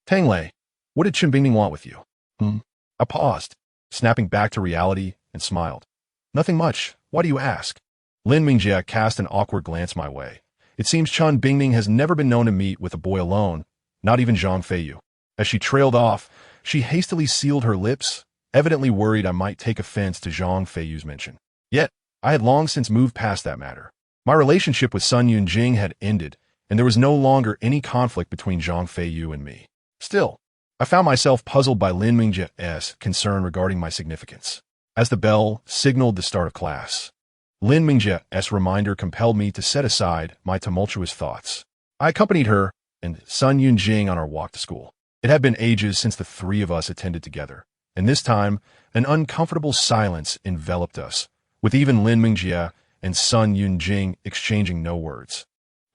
Lei, what did Chun Bingning want with you? I paused, snapping back to reality, and smiled. Nothing much. Why do you ask? Lin Mingjie cast an awkward glance my way. It seems Chun Bingning has never been known to meet with a boy alone, not even Zhang Feiyu. As she trailed off, she hastily sealed her lips, evidently worried I might take offense to Zhang Feiyu's mention. Yet, I had long since moved past that matter. My relationship with Sun Yunjing had ended, and there was no longer any conflict between Zhang Feiyu and me. Still, I found myself puzzled by Lin Mingjie's concern regarding my significance. As the bell signaled the start of class, Lin Mingjie's reminder compelled me to set aside my tumultuous thoughts. I accompanied her and Sun Yunjing on our walk to school. It had been ages since the three of us attended together, and this time, an uncomfortable silence enveloped us, with even Lin Mingjie and Sun Yunjing exchanging no words.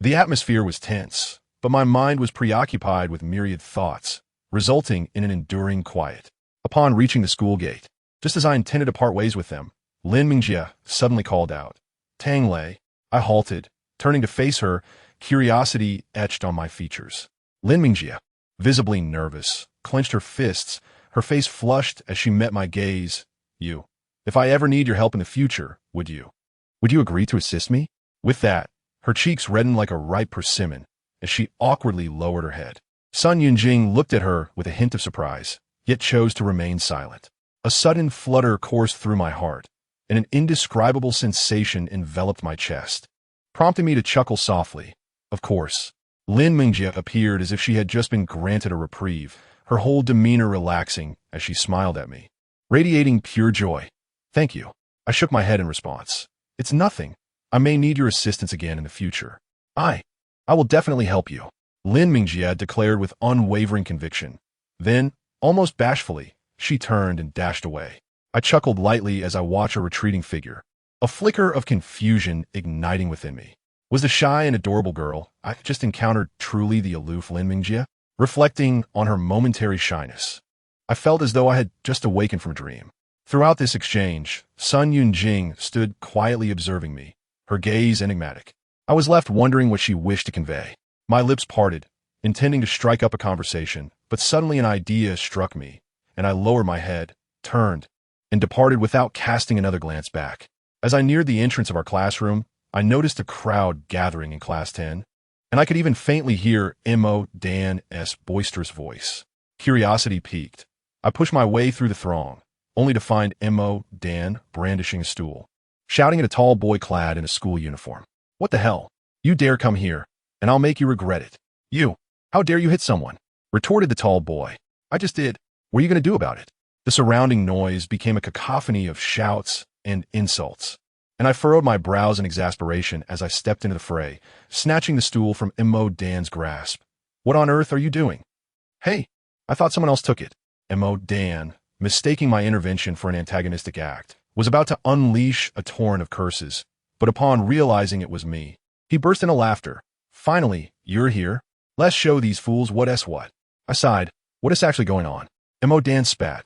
The atmosphere was tense, but my mind was preoccupied with myriad thoughts, resulting in an enduring quiet. Upon reaching the school gate, just as I intended to part ways with them, Lin Mingjie suddenly called out, Tang Lei. I halted, turning to face her, curiosity etched on my features. Lin Mingjie, visibly nervous, clenched her fists, her face flushed as she met my gaze. If I ever need your help in the future, would you agree to assist me? With that, her cheeks reddened like a ripe persimmon as she awkwardly lowered her head. Sun Yunjing looked at her with a hint of surprise, yet chose to remain silent. A sudden flutter coursed through my heart, and an indescribable sensation enveloped my chest, prompting me to chuckle softly. Of course, Lin Mingjie appeared as if she had just been granted a reprieve, her whole demeanor relaxing as she smiled at me, radiating pure joy. Thank you. I shook my head in response. It's nothing. I may need your assistance again in the future. I will definitely help you, Lin Mingjie declared with unwavering conviction. Then, almost bashfully, she turned and dashed away. I chuckled lightly as I watched her retreating figure, a flicker of confusion igniting within me. Was the shy and adorable girl I just encountered truly the aloof Lin Mingjie? Reflecting on her momentary shyness, I felt as though I had just awakened from a dream. Throughout this exchange, Sun Yun-jing stood quietly observing me, her gaze enigmatic. I was left wondering what she wished to convey. My lips parted, intending to strike up a conversation, but suddenly an idea struck me, and I lowered my head, turned, and departed without casting another glance back. As I neared the entrance of our classroom, I noticed a crowd gathering in Class 10, and I could even faintly hear Mo Dan's boisterous voice. Curiosity piqued. I pushed my way through the throng, only to find Mo Dan brandishing a stool, shouting at a tall boy clad in a school uniform. "What the hell? You dare come here, and I'll make you regret it. You! How dare you hit someone?" retorted the tall boy. "I just did. What are you going to do about it?" The surrounding noise became a cacophony of shouts and insults, and I furrowed my brows in exasperation as I stepped into the fray, snatching the stool from Mo Dan's grasp. "What on earth are you doing?" "Hey, I thought someone else took it." Mo Dan, mistaking my intervention for an antagonistic act, was about to unleash a torrent of curses, but upon realizing it was me, he burst into laughter. "Finally, you're here. Let's show these fools what." I sighed. "What is actually going on?" Mo Dan spat,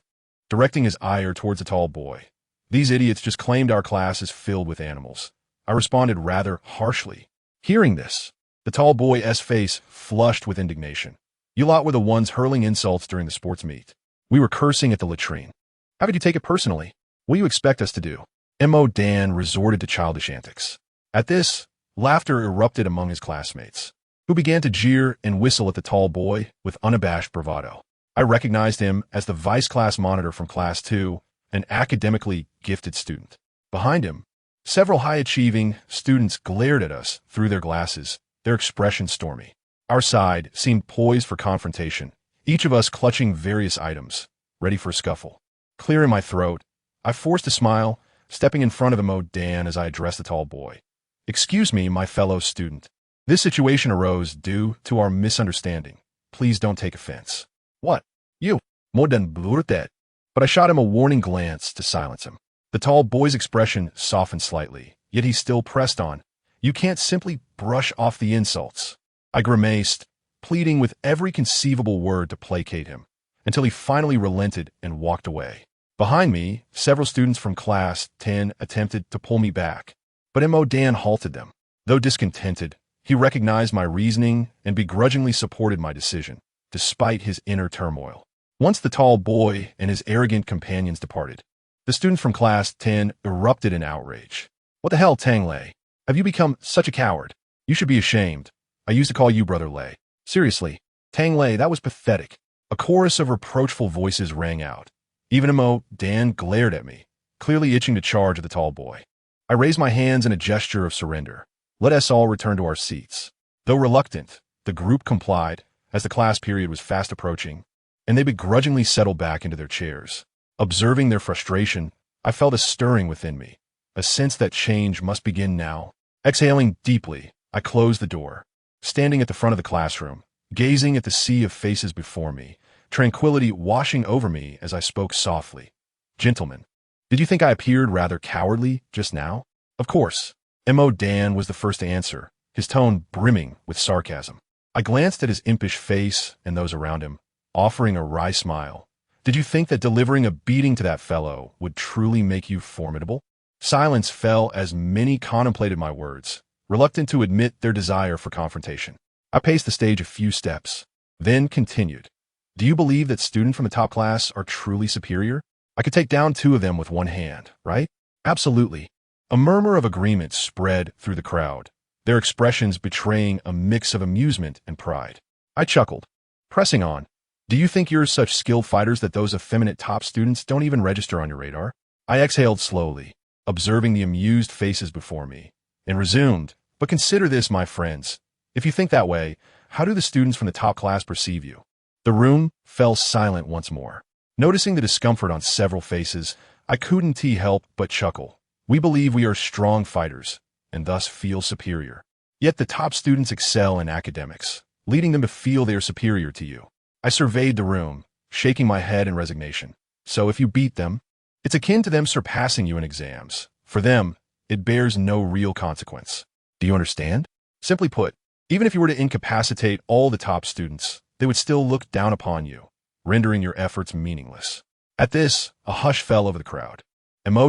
directing his ire towards the tall boy. "These idiots just claimed our class is filled with animals." I responded rather harshly. Hearing this, the tall boy's face flushed with indignation. "You lot were the ones hurling insults during the sports meet. We were cursing at the latrine. How could you take it personally? What do you expect us to do?" Mo Dan resorted to childish antics. At this, laughter erupted among his classmates, who began to jeer and whistle at the tall boy with unabashed bravado. I recognized him as the vice class monitor from Class 2, an academically gifted student. Behind him, several high-achieving students glared at us through their glasses, their expressions stormy. Our side seemed poised for confrontation, each of us clutching various items, ready for a scuffle. Clearing my throat, I forced a smile, stepping in front of Mo Dan as I addressed the tall boy. "Excuse me, my fellow student. This situation arose due to our misunderstanding. Please don't take offense." "What? You? More than blurted." But I shot him a warning glance to silence him. The tall boy's expression softened slightly, yet he still pressed on. "You can't simply brush off the insults." I grimaced, pleading with every conceivable word to placate him, until he finally relented and walked away. Behind me, several students from Class 10 attempted to pull me back, but Mo Dan halted them. Though discontented, he recognized my reasoning and begrudgingly supported my decision, despite his inner turmoil. Once the tall boy and his arrogant companions departed, the students from Class 10 erupted in outrage. "What the hell, Tang Lei? Have you become such a coward? You should be ashamed. I used to call you Brother Lei. Seriously, Tang Lei, that was pathetic." A chorus of reproachful voices rang out. Even Mo Dan glared at me, clearly itching to charge at the tall boy. I raised my hands in a gesture of surrender. "Let us all return to our seats." Though reluctant, the group complied, as the class period was fast approaching, and they begrudgingly settled back into their chairs. Observing their frustration, I felt a stirring within me, a sense that change must begin now. Exhaling deeply, I closed the door. Standing at the front of the classroom, gazing at the sea of faces before me, tranquility washing over me as I spoke softly. "Gentlemen, did you think I appeared rather cowardly just now?" Of course. Mo Dan was the first to answer, his tone brimming with sarcasm. I glanced at his impish face and those around him, offering a wry smile. "Did you think that delivering a beating to that fellow would truly make you formidable?" Silence fell as many contemplated my words, reluctant to admit their desire for confrontation. I paced the stage a few steps, then continued. "Do you believe that students from the top class are truly superior? I could take down 2 of them with one hand, right?" "Absolutely." A murmur of agreement spread through the crowd, their expressions betraying a mix of amusement and pride. I chuckled, pressing on. "Do you think you're such skilled fighters that those effeminate top students don't even register on your radar?" I exhaled slowly, observing the amused faces before me, and resumed, "But consider this, my friends. If you think that way, how do the students from the top class perceive you?" The room fell silent once more. Noticing the discomfort on several faces, I couldn't help but chuckle. "We believe we are strong fighters, and thus feel superior. Yet the top students excel in academics, leading them to feel they are superior to you." I surveyed the room, shaking my head in resignation. "So if you beat them, it's akin to them surpassing you in exams. For them, it bears no real consequence. Do you understand? Simply put, even if you were to incapacitate all the top students, they would still look down upon you, rendering your efforts meaningless." At this, a hush fell over the crowd.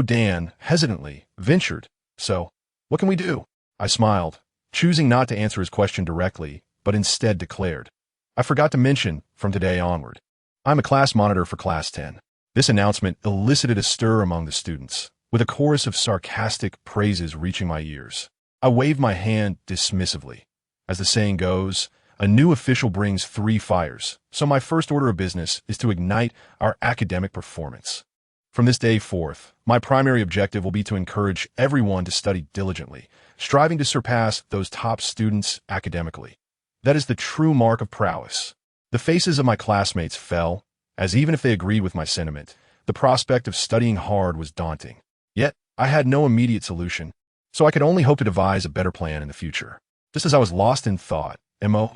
Dan hesitantly ventured, "So, what can we do?" I smiled, choosing not to answer his question directly, but instead declared, "I forgot to mention, from today onward, I'm a class monitor for Class 10. This announcement elicited a stir among the students, with a chorus of sarcastic praises reaching my ears. I waved my hand dismissively. As the saying goes, a new official brings 3 fires, so my first order of business is to ignite our academic performance. From this day forth, my primary objective will be to encourage everyone to study diligently, striving to surpass those top students academically. That is the true mark of prowess." The faces of my classmates fell, as even if they agreed with my sentiment, the prospect of studying hard was daunting. Yet, I had no immediate solution, so I could only hope to devise a better plan in the future. Just as I was lost in thought,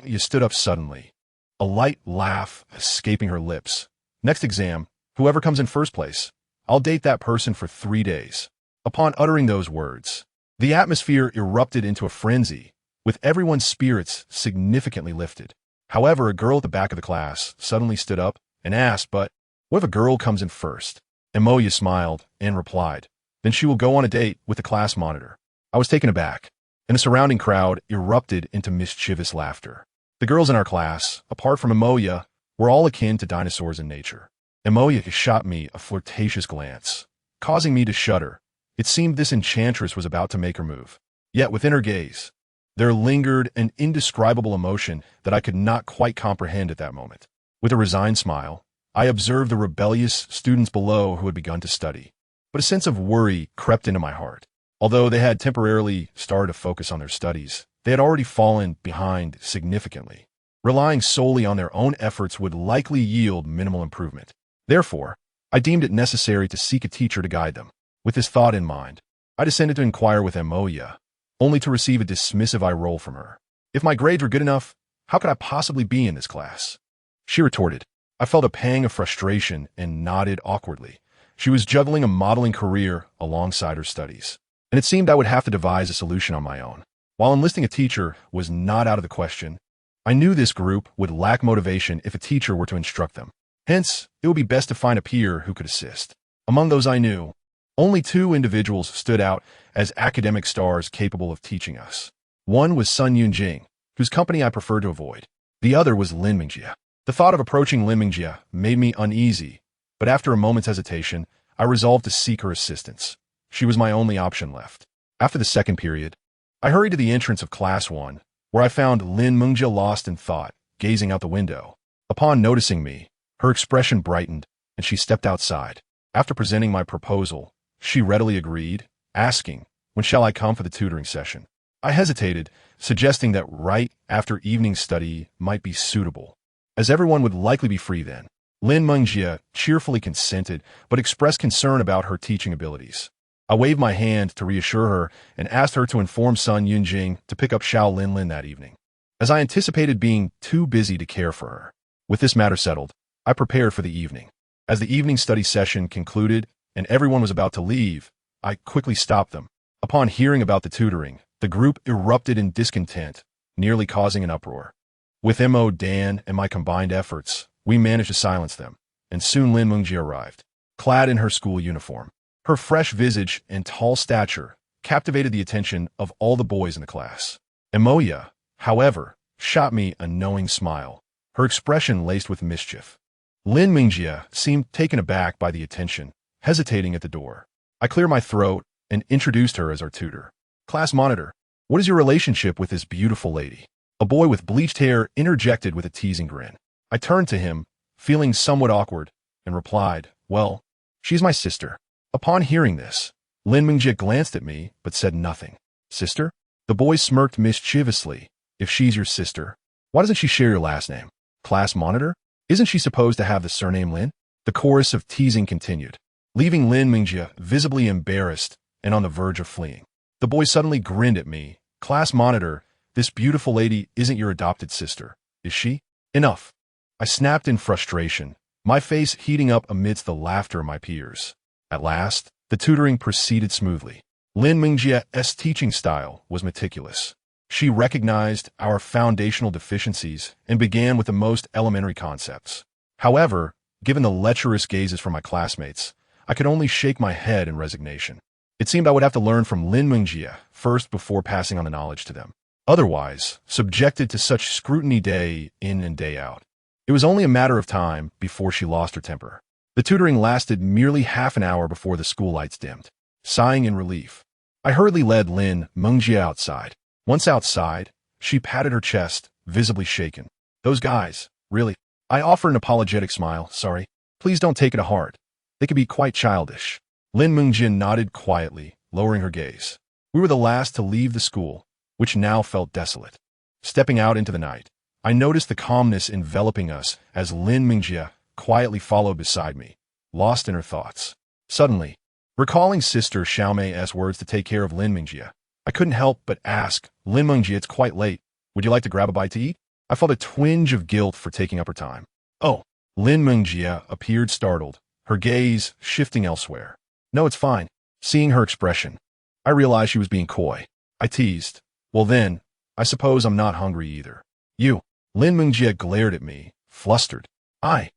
you stood up suddenly, a light laugh escaping her lips. "Next exam, whoever comes in first place, I'll date that person for 3 days." Upon uttering those words, the atmosphere erupted into a frenzy, with everyone's spirits significantly lifted. However, a girl at the back of the class suddenly stood up and asked, "But what if a girl comes in first?" Emoya smiled and replied, "Then she will go on a date with the class monitor." I was taken aback, and the surrounding crowd erupted into mischievous laughter. The girls in our class, apart from Emoya, were all akin to dinosaurs in nature. Emoya shot me a flirtatious glance, causing me to shudder. It seemed this enchantress was about to make her move. Yet within her gaze, there lingered an indescribable emotion that I could not quite comprehend at that moment. With a resigned smile, I observed the rebellious students below who had begun to study. But a sense of worry crept into my heart. Although they had temporarily started to focus on their studies, they had already fallen behind significantly. Relying solely on their own efforts would likely yield minimal improvement. Therefore, I deemed it necessary to seek a teacher to guide them. With this thought in mind, I descended to inquire with Emoya, only to receive a dismissive eye roll from her. If my grades were good enough, how could I possibly be in this class? She retorted. I felt a pang of frustration and nodded awkwardly. She was juggling a modeling career alongside her studies, and it seemed I would have to devise a solution on my own. While enlisting a teacher was not out of the question, I knew this group would lack motivation if a teacher were to instruct them. Hence, it would be best to find a peer who could assist. Among those I knew, only 2 individuals stood out as academic stars capable of teaching us. One was Sun Yunjing, whose company I preferred to avoid. The other was Lin Mingjie. The thought of approaching Lin Mingjie made me uneasy, but after a moment's hesitation, I resolved to seek her assistance. She was my only option left. After the second period, I hurried to the entrance of Class 1, where I found Lin Mingjie lost in thought, gazing out the window. Upon noticing me, her expression brightened, and she stepped outside. After presenting my proposal, she readily agreed, asking, "When shall I come for the tutoring session?" I hesitated, suggesting that right after evening study might be suitable, as everyone would likely be free then. Lin Mingjie cheerfully consented, but expressed concern about her teaching abilities. I waved my hand to reassure her and asked her to inform Sun Yunjing to pick up Xiao Linlin that evening, as I anticipated being too busy to care for her. With this matter settled, I prepared for the evening. As the evening study session concluded and everyone was about to leave, I quickly stopped them. Upon hearing about the tutoring, the group erupted in discontent, nearly causing an uproar. With Dan and my combined efforts, we managed to silence them, and soon Lin Mingjie arrived, clad in her school uniform. Her fresh visage and tall stature captivated the attention of all the boys in the class. Emoya, however, shot me a knowing smile, her expression laced with mischief. Lin Mingjie seemed taken aback by the attention, hesitating at the door. I cleared my throat and introduced her as our tutor. "Class monitor, what is your relationship with this beautiful lady?" A boy with bleached hair interjected with a teasing grin. I turned to him, feeling somewhat awkward, and replied, "Well, she's my sister." Upon hearing this, Lin Mingjie glanced at me, but said nothing. "Sister?" The boy smirked mischievously. "If she's your sister, why doesn't she share your last name? Class monitor? Isn't she supposed to have the surname Lin?" The chorus of teasing continued, leaving Lin Mingjie visibly embarrassed and on the verge of fleeing. The boy suddenly grinned at me. "Class monitor, this beautiful lady isn't your adopted sister, is she?" "Enough." I snapped in frustration, my face heating up amidst the laughter of my peers. At last, the tutoring proceeded smoothly. Lin Mingjie's teaching style was meticulous. She recognized our foundational deficiencies and began with the most elementary concepts. However, Given the lecherous gazes from my classmates, I could only shake my head in resignation. It seemed I would have to learn from Lin Mingjie first before passing on the knowledge to them. Otherwise, subjected to such scrutiny day in and day out. It was only a matter of time before she lost her temper. The tutoring lasted merely half an hour before the school lights dimmed. Sighing in relief, I hurriedly led Lin Mingjie outside. Once outside, she patted her chest, visibly shaken. Those guys, really? I offered an apologetic smile. Sorry. Please don't take it to heart. They could be quite childish. Lin Mingjie nodded quietly, lowering her gaze. We were the last to leave the school, which now felt desolate. Stepping out into the night, I noticed the calmness enveloping us as Lin Mingjie quietly followed beside me, lost in her thoughts. Suddenly, recalling Sister Xiaomei's words to take care of Lin Mingjie, I couldn't help but ask, Lin Mingjie, it's quite late. Would you like to grab a bite to eat? I felt a twinge of guilt for taking up her time. Oh, Lin Mingjie appeared startled, her gaze shifting elsewhere. No, it's fine. Seeing her expression, I realized she was being coy. I teased. Well then, I suppose I'm not hungry either. You. Lin Mingjie glared at me, flustered. I.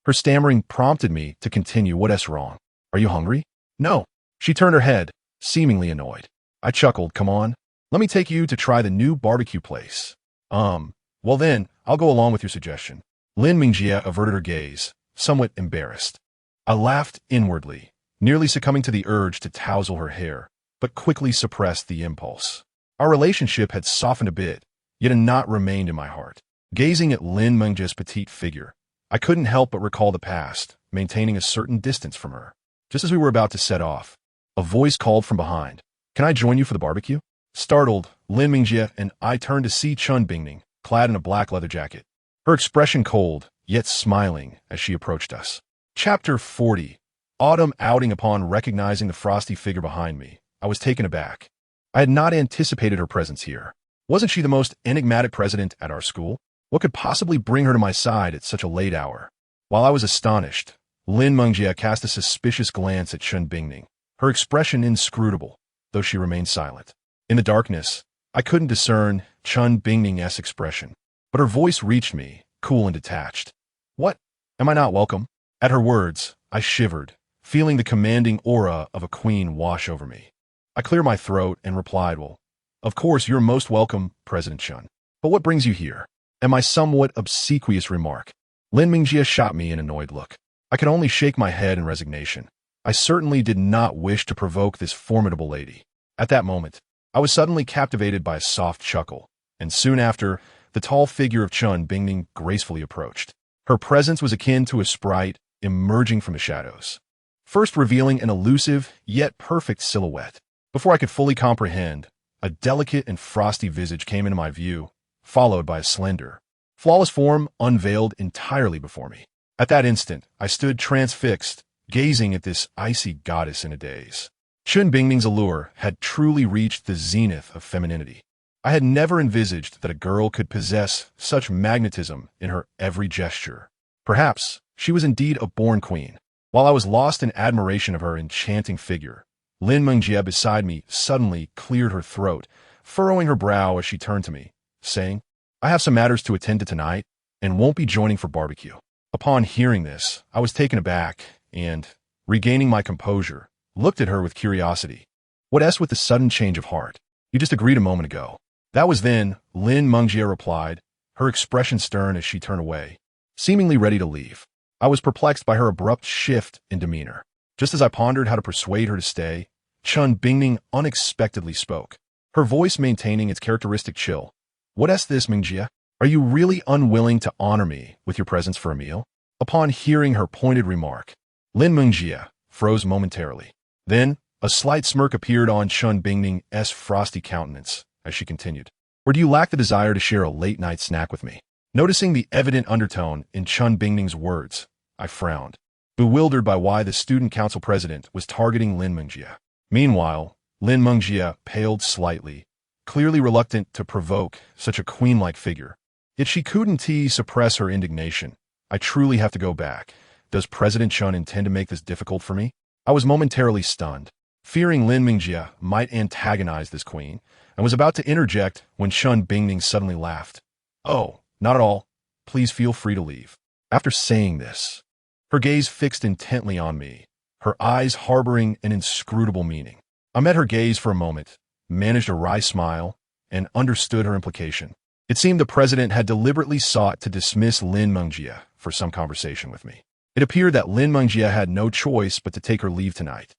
Her stammering prompted me to continue. What's wrong? Are you hungry? No. She turned her head, seemingly annoyed. I chuckled. Come on. Let me take you to try the new barbecue place. Well then, I'll go along with your suggestion. Lin Mingjie averted her gaze, somewhat embarrassed. I laughed inwardly, nearly succumbing to the urge to tousle her hair, but quickly suppressed the impulse. Our relationship had softened a bit, yet a knot remained in my heart. Gazing at Lin Mingjie's petite figure, I couldn't help but recall the past, maintaining a certain distance from her. Just as we were about to set off, a voice called from behind. Can I join you for the barbecue? Startled, Lin Mingjie and I turned to see Chun Bingning, clad in a black leather jacket. Her expression cold, yet smiling as she approached us. Chapter 40. Autumn outing. Upon recognizing the frosty figure behind me, I was taken aback. I had not anticipated her presence here. Wasn't she the most enigmatic president at our school? What could possibly bring her to my side at such a late hour? While I was astonished, Lin Mingjie cast a suspicious glance at Chun Bingning, her expression inscrutable, though she remained silent. In the darkness, I couldn't discern Chun Bingning's expression, but her voice reached me, cool and detached. What? Am I not welcome? At her words, I shivered, feeling the commanding aura of a queen wash over me. I cleared my throat and replied, well, of course you're most welcome, President Chun. But what brings you here? And my somewhat obsequious remark. Lin Mingjie shot me an annoyed look. I could only shake my head in resignation. I certainly did not wish to provoke this formidable lady. At that moment, I was suddenly captivated by a soft chuckle, and soon after, the tall figure of Chun Bingning gracefully approached. Her presence was akin to a sprite emerging from the shadows, first revealing an elusive yet perfect silhouette. Before I could fully comprehend, a delicate and frosty visage came into my view, followed by a slender, flawless form unveiled entirely before me. At that instant, I stood transfixed, gazing at this icy goddess in a daze. Chun Bingning's allure had truly reached the zenith of femininity. I had never envisaged that a girl could possess such magnetism in her every gesture. Perhaps she was indeed a born queen. While I was lost in admiration of her enchanting figure, Lin Mingjie beside me suddenly cleared her throat, furrowing her brow as she turned to me, saying, I have some matters to attend to tonight and won't be joining for barbecue. Upon hearing this, I was taken aback and, regaining my composure, looked at her with curiosity. What's with the sudden change of heart? You just agreed a moment ago. That was then, Lin Mingjie replied, her expression stern as she turned away, seemingly ready to leave. I was perplexed by her abrupt shift in demeanor. Just as I pondered how to persuade her to stay, Chun Bingning unexpectedly spoke, her voice maintaining its characteristic chill. What's this, Mingjie? Are you really unwilling to honor me with your presence for a meal? Upon hearing her pointed remark, Lin Mingjie froze momentarily. Then, a slight smirk appeared on Chun Bingning's frosty countenance as she continued. Or do you lack the desire to share a late-night snack with me? Noticing the evident undertone in Chun Bingning's words, I frowned, bewildered by why the student council president was targeting Lin Mingjie. Meanwhile, Lin Mingjie paled slightly, clearly reluctant to provoke such a queen-like figure. Yet she couldn't suppress her indignation. I truly have to go back. Does President Chun intend to make this difficult for me? I was momentarily stunned, fearing Lin Mingjie might antagonize this queen, and was about to interject when Chun Bingning suddenly laughed. Oh, not at all. Please feel free to leave. After saying this, her gaze fixed intently on me, her eyes harboring an inscrutable meaning. I met her gaze for a moment, managed a wry smile, and understood her implication. It seemed the president had deliberately sought to dismiss Lin Mengjie for some conversation with me. It appeared that Lin Mengjie had no choice but to take her leave tonight.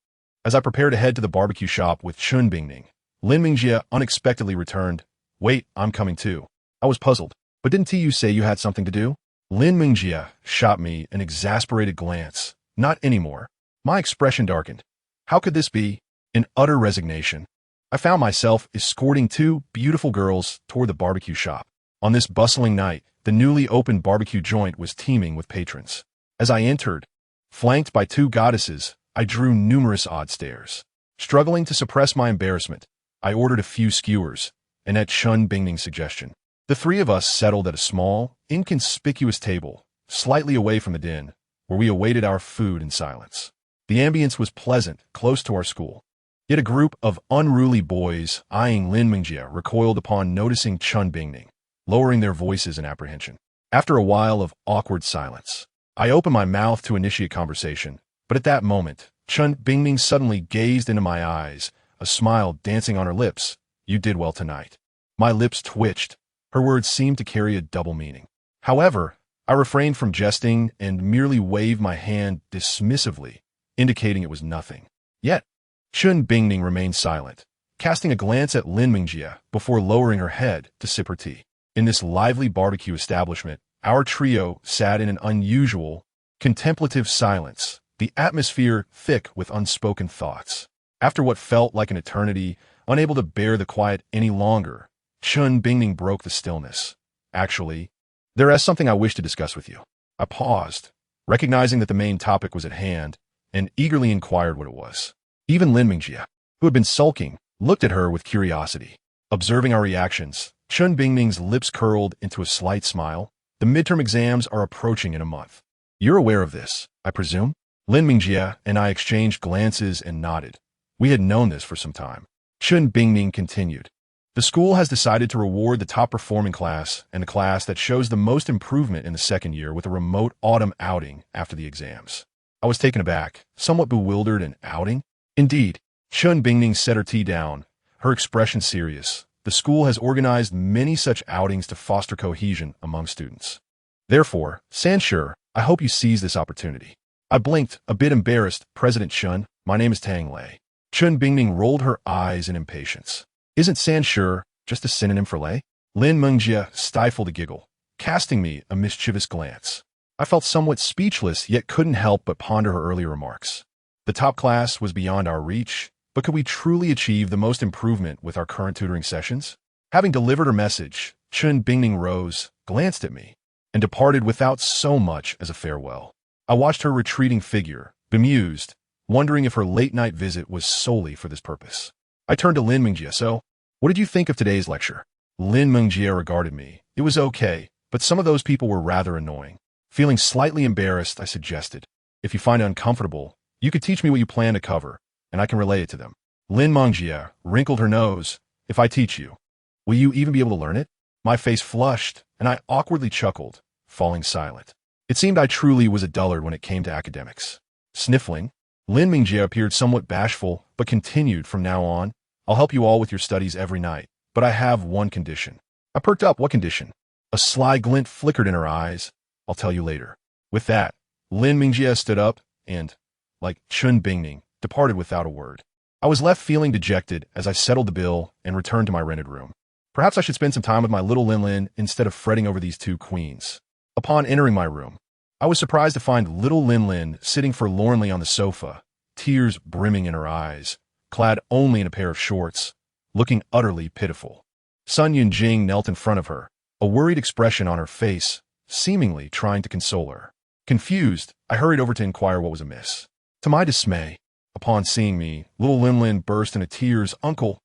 As I prepared to head to the barbecue shop with Chun Bingning, Lin Mengjie unexpectedly returned. "Wait, I'm coming too." I was puzzled. "But didn't you say you had something to do?" Lin Mengjie shot me an exasperated glance. "Not anymore." My expression darkened. How could this be? In utter resignation, I found myself escorting two beautiful girls toward the barbecue shop. On this bustling night, the newly opened barbecue joint was teeming with patrons. As I entered, flanked by two goddesses, I drew numerous odd stares. Struggling to suppress my embarrassment, I ordered a few skewers, and at Chun Bingning's suggestion, the three of us settled at a small, inconspicuous table, slightly away from the din, where we awaited our food in silence. The ambience was pleasant, close to our school. Yet a group of unruly boys eyeing Lin Mengjie recoiled upon noticing Chun Bingning, lowering their voices in apprehension. After a while of awkward silence, I opened my mouth to initiate conversation, but at that moment, Chun Bingning suddenly gazed into my eyes, a smile dancing on her lips. "You did well tonight." My lips twitched. Her words seemed to carry a double meaning. However, I refrained from jesting and merely waved my hand dismissively, indicating it was nothing. Yet, Chun Bingning remained silent, casting a glance at Lin Mengjie before lowering her head to sip her tea. In this lively barbecue establishment, our trio sat in an unusual, contemplative silence, the atmosphere thick with unspoken thoughts. After what felt like an eternity, unable to bear the quiet any longer, Chun Bingning broke the stillness. "Actually, there is something I wish to discuss with you." I paused, recognizing that the main topic was at hand, and eagerly inquired what it was. Even Lin Mengjie, who had been sulking, looked at her with curiosity. Observing our reactions, Chun Bingning's lips curled into a slight smile. "The midterm exams are approaching in a month. You're aware of this, I presume?" Lin Mengjie and I exchanged glances and nodded. We had known this for some time. Chun Bingning continued. "The school has decided to reward the top-performing class and the class that shows the most improvement in the second year with a remote autumn outing after the exams." I was taken aback, somewhat bewildered. "An outing?" "Indeed." Chun Bingning set her tea down, her expression serious. "The school has organized many such outings to foster cohesion among students. Therefore, Sanshur, I hope you seize this opportunity." I blinked, a bit embarrassed. "President Chun, my name is Tangled." Chun Bingning rolled her eyes in impatience. "Isn't Sanshur just a synonym for lay?" Lin Mengjie stifled a giggle, casting me a mischievous glance. I felt somewhat speechless, yet couldn't help but ponder her earlier remarks. The top class was beyond our reach, but could we truly achieve the most improvement with our current tutoring sessions? Having delivered her message, Chun Bingning rose, glanced at me, and departed without so much as a farewell. I watched her retreating figure, bemused, wondering if her late-night visit was solely for this purpose. I turned to Lin Mengjie. "So, what did you think of today's lecture?" Lin Mengjie regarded me. "It was okay, but some of those people were rather annoying." Feeling slightly embarrassed, I suggested, "If you find it uncomfortable, you could teach me what you plan to cover, and I can relay it to them." Lin Mengjie wrinkled her nose. "If I teach you, will you even be able to learn it?" My face flushed, and I awkwardly chuckled, falling silent. It seemed I truly was a dullard when it came to academics. Sniffling, Lin Mengjie appeared somewhat bashful, but continued, "From now on, I'll help you all with your studies every night, but I have one condition." I perked up. "What condition?" A sly glint flickered in her eyes. "I'll tell you later." With that, Lin Mengjie stood up and, like Chun Bingning, departed without a word. I was left feeling dejected as I settled the bill and returned to my rented room. Perhaps I should spend some time with my little Lin instead of fretting over these two queens. Upon entering my room, I was surprised to find little Lin sitting forlornly on the sofa, tears brimming in her eyes, clad only in a pair of shorts, looking utterly pitiful. Sun Yunjing knelt in front of her, a worried expression on her face, seemingly trying to console her. Confused, I hurried over to inquire what was amiss. To my dismay, upon seeing me, little Lin burst into tears. "Uncle,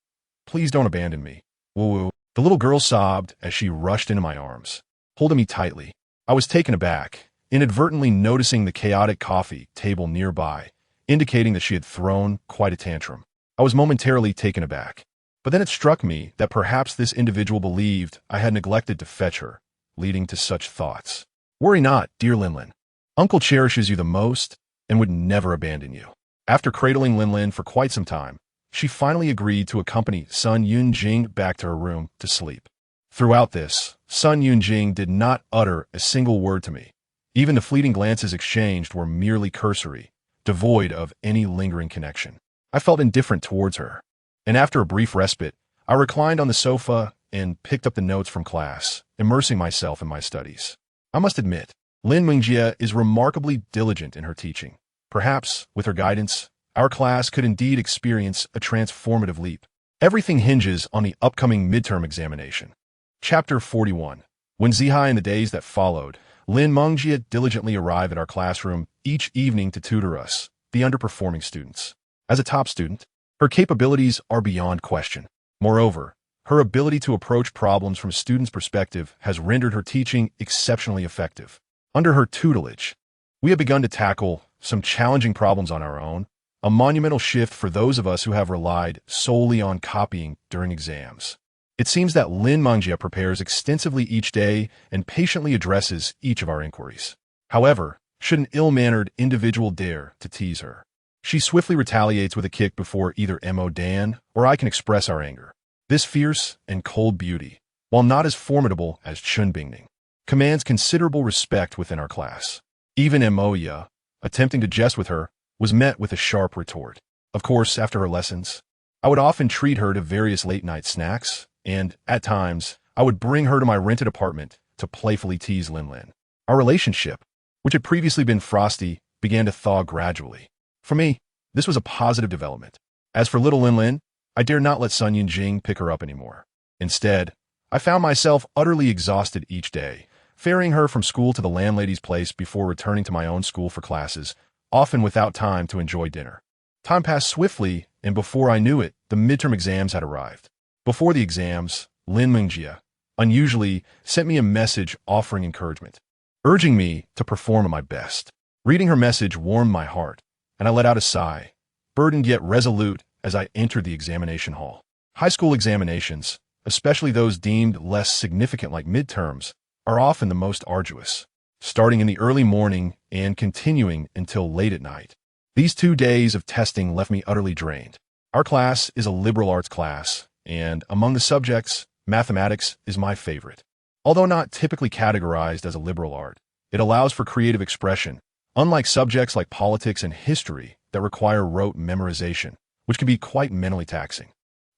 please don't abandon me." "Woo-woo." The little girl sobbed as she rushed into my arms, holding me tightly. I was taken aback, inadvertently noticing the chaotic coffee table nearby, indicating that she had thrown quite a tantrum. I was momentarily taken aback, but then it struck me that perhaps this individual believed I had neglected to fetch her, leading to such thoughts. Worry not, dear Linlin. Uncle cherishes you the most and would never abandon you. After cradling Linlin for quite some time, she finally agreed to accompany Sun Yunjing back to her room to sleep. Throughout this, Sun Yunjing did not utter a single word to me. Even the fleeting glances exchanged were merely cursory, devoid of any lingering connection. I felt indifferent towards her, and after a brief respite, I reclined on the sofa and picked up the notes from class, immersing myself in my studies. I must admit, Lin Mingjie is remarkably diligent in her teaching. Perhaps, with her guidance, our class could indeed experience a transformative leap. Everything hinges on the upcoming midterm examination. Chapter 41. When Zihai and the days that followed, Lin Mingjie diligently arrived at our classroom each evening to tutor us, the underperforming students. As a top student, her capabilities are beyond question. Moreover, her ability to approach problems from a student's perspective has rendered her teaching exceptionally effective. Under her tutelage, we have begun to tackle some challenging problems on our own, a monumental shift for those of us who have relied solely on copying during exams. It seems that Lin Mingjie prepares extensively each day and patiently addresses each of our inquiries. However, should an ill-mannered individual dare to tease her, she swiftly retaliates with a kick before either Mo Dan or I can express our anger. This fierce and cold beauty, while not as formidable as Chun Bingning, commands considerable respect within our class. Even Moya, attempting to jest with her, was met with a sharp retort. Of course, after her lessons, I would often treat her to various late-night snacks, and, at times, I would bring her to my rented apartment to playfully tease Linlin. Our relationship, which had previously been frosty, began to thaw gradually. For me, this was a positive development. As for little Linlin, I dared not let Sun Yunjing pick her up anymore. Instead, I found myself utterly exhausted each day, ferrying her from school to the landlady's place before returning to my own school for classes, often without time to enjoy dinner. Time passed swiftly, and before I knew it, the midterm exams had arrived. Before the exams, Lin Mingjie, unusually, sent me a message offering encouragement, urging me to perform at my best. Reading her message warmed my heart, and I let out a sigh, burdened yet resolute as I entered the examination hall. High school examinations, especially those deemed less significant like midterms, are often the most arduous, starting in the early morning and continuing until late at night. These 2 days of testing left me utterly drained. Our class is a liberal arts class, and among the subjects, mathematics is my favorite. Although not typically categorized as a liberal art, it allows for creative expression, unlike subjects like politics and history that require rote memorization, which can be quite mentally taxing.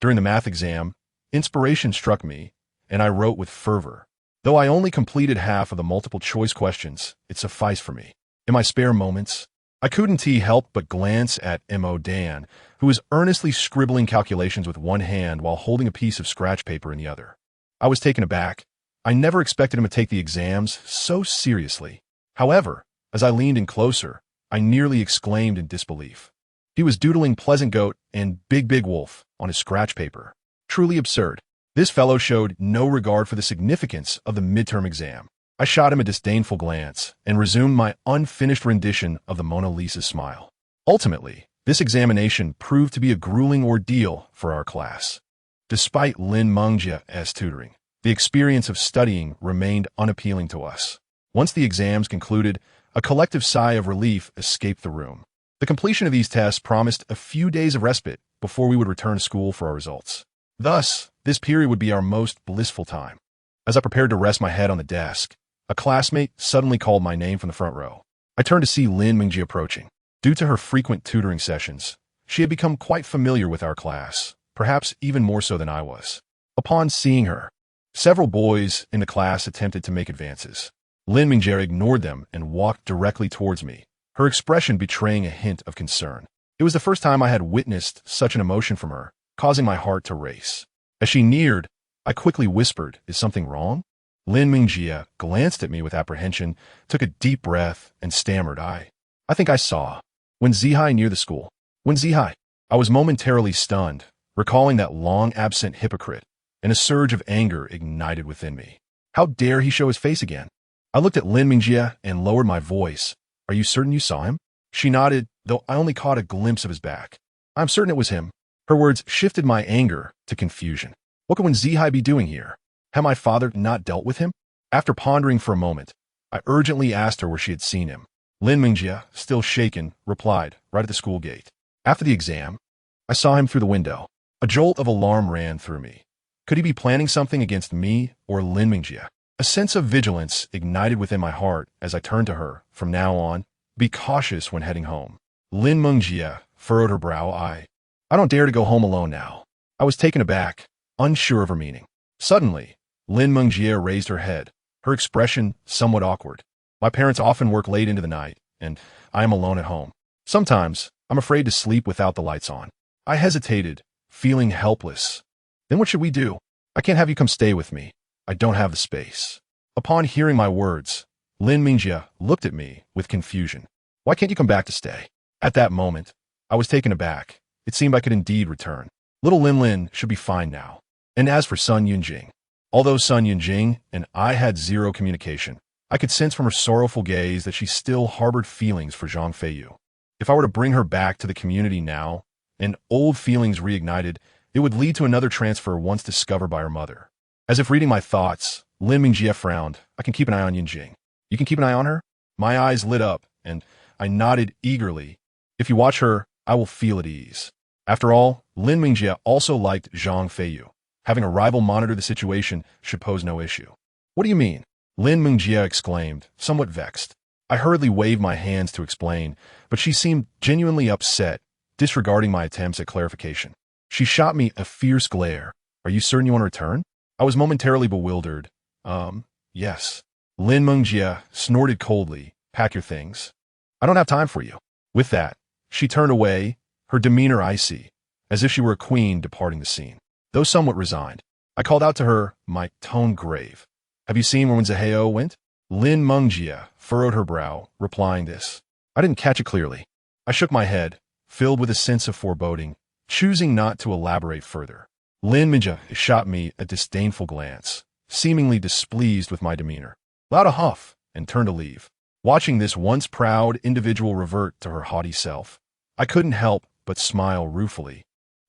During the math exam, inspiration struck me, and I wrote with fervor. Though I only completed half of the multiple-choice questions, it sufficed for me. In my spare moments, I couldn't help but glance at Mo Dan, who was earnestly scribbling calculations with one hand while holding a piece of scratch paper in the other. I was taken aback. I never expected him to take the exams so seriously. However, as I leaned in closer, I nearly exclaimed in disbelief. He was doodling Pleasant Goat and Big Wolf on his scratch paper. Truly absurd. This fellow showed no regard for the significance of the midterm exam. I shot him a disdainful glance and resumed my unfinished rendition of the Mona Lisa's smile. Ultimately, this examination proved to be a grueling ordeal for our class. Despite Lin Mingjie's tutoring, the experience of studying remained unappealing to us. Once the exams concluded, a collective sigh of relief escaped the room. The completion of these tests promised a few days of respite before we would return to school for our results. Thus, this period would be our most blissful time. As I prepared to rest my head on the desk, a classmate suddenly called my name from the front row. I turned to see Lin Mingjie approaching. Due to her frequent tutoring sessions, she had become quite familiar with our class, perhaps even more so than I was. Upon seeing her, several boys in the class attempted to make advances. Lin Mingjie ignored them and walked directly towards me, her expression betraying a hint of concern. It was the first time I had witnessed such an emotion from her, causing my heart to race. As she neared, I quickly whispered, "Is something wrong?" Lin Mingjie glanced at me with apprehension, took a deep breath, and stammered, I think I saw. When Zihai near the school. When Zihai. I was momentarily stunned, recalling that long-absent hypocrite, and a surge of anger ignited within me. How dare he show his face again? I looked at Lin Mingjie and lowered my voice. "Are you certain you saw him?" She nodded, though I only caught a glimpse of his back. "I'm certain it was him." Her words shifted my anger to confusion. What could Zihai be doing here? Had my father not dealt with him? After pondering for a moment, I urgently asked her where she had seen him. Lin Mingjie, still shaken, replied, right at the school gate. After the exam, I saw him through the window. A jolt of alarm ran through me. Could he be planning something against me or Lin Mingjie? A sense of vigilance ignited within my heart as I turned to her. From now on, be cautious when heading home. Lin Mingjie furrowed her brow. I don't dare to go home alone now. I was taken aback, unsure of her meaning. Suddenly, Lin Mingjie raised her head, her expression somewhat awkward. My parents often work late into the night, and I am alone at home. Sometimes, I'm afraid to sleep without the lights on. I hesitated, feeling helpless. Then what should we do? I can't have you come stay with me. I don't have the space. Upon hearing my words, Lin Mingjie looked at me with confusion. Why can't you come back to stay? At that moment, I was taken aback. It seemed I could indeed return. Little Lin should be fine now. And as for Sun Yunjing, although Sun Yunjing and I had zero communication, I could sense from her sorrowful gaze that she still harbored feelings for Zhang Feiyu. If I were to bring her back to the community now, and old feelings reignited, it would lead to another transfer once discovered by her mother. As if reading my thoughts, Lin Mingjie frowned. I can keep an eye on Yunjing. You can keep an eye on her? My eyes lit up, and I nodded eagerly. If you watch her, I will feel at ease. After all, Lin Mingjie also liked Zhang Feiyu. Having a rival monitor the situation should pose no issue. What do you mean? Lin Mingjie exclaimed, somewhat vexed. I hurriedly waved my hands to explain, but she seemed genuinely upset, disregarding my attempts at clarification. She shot me a fierce glare. Are you certain you want to return? I was momentarily bewildered. Yes. Lin Mingjie snorted coldly. Pack your things. I don't have time for you. With that, she turned away, her demeanor icy, as if she were a queen departing the scene. Though somewhat resigned, I called out to her, my tone grave. Have you seen where Zhehao went? Lin Mingjie furrowed her brow, replying this. I didn't catch it clearly. I shook my head, filled with a sense of foreboding, choosing not to elaborate further. Lin Mingjie shot me a disdainful glance, seemingly displeased with my demeanor. Allowed a huff, and turned to leave. Watching this once proud individual revert to her haughty self, I couldn't help but smile ruefully,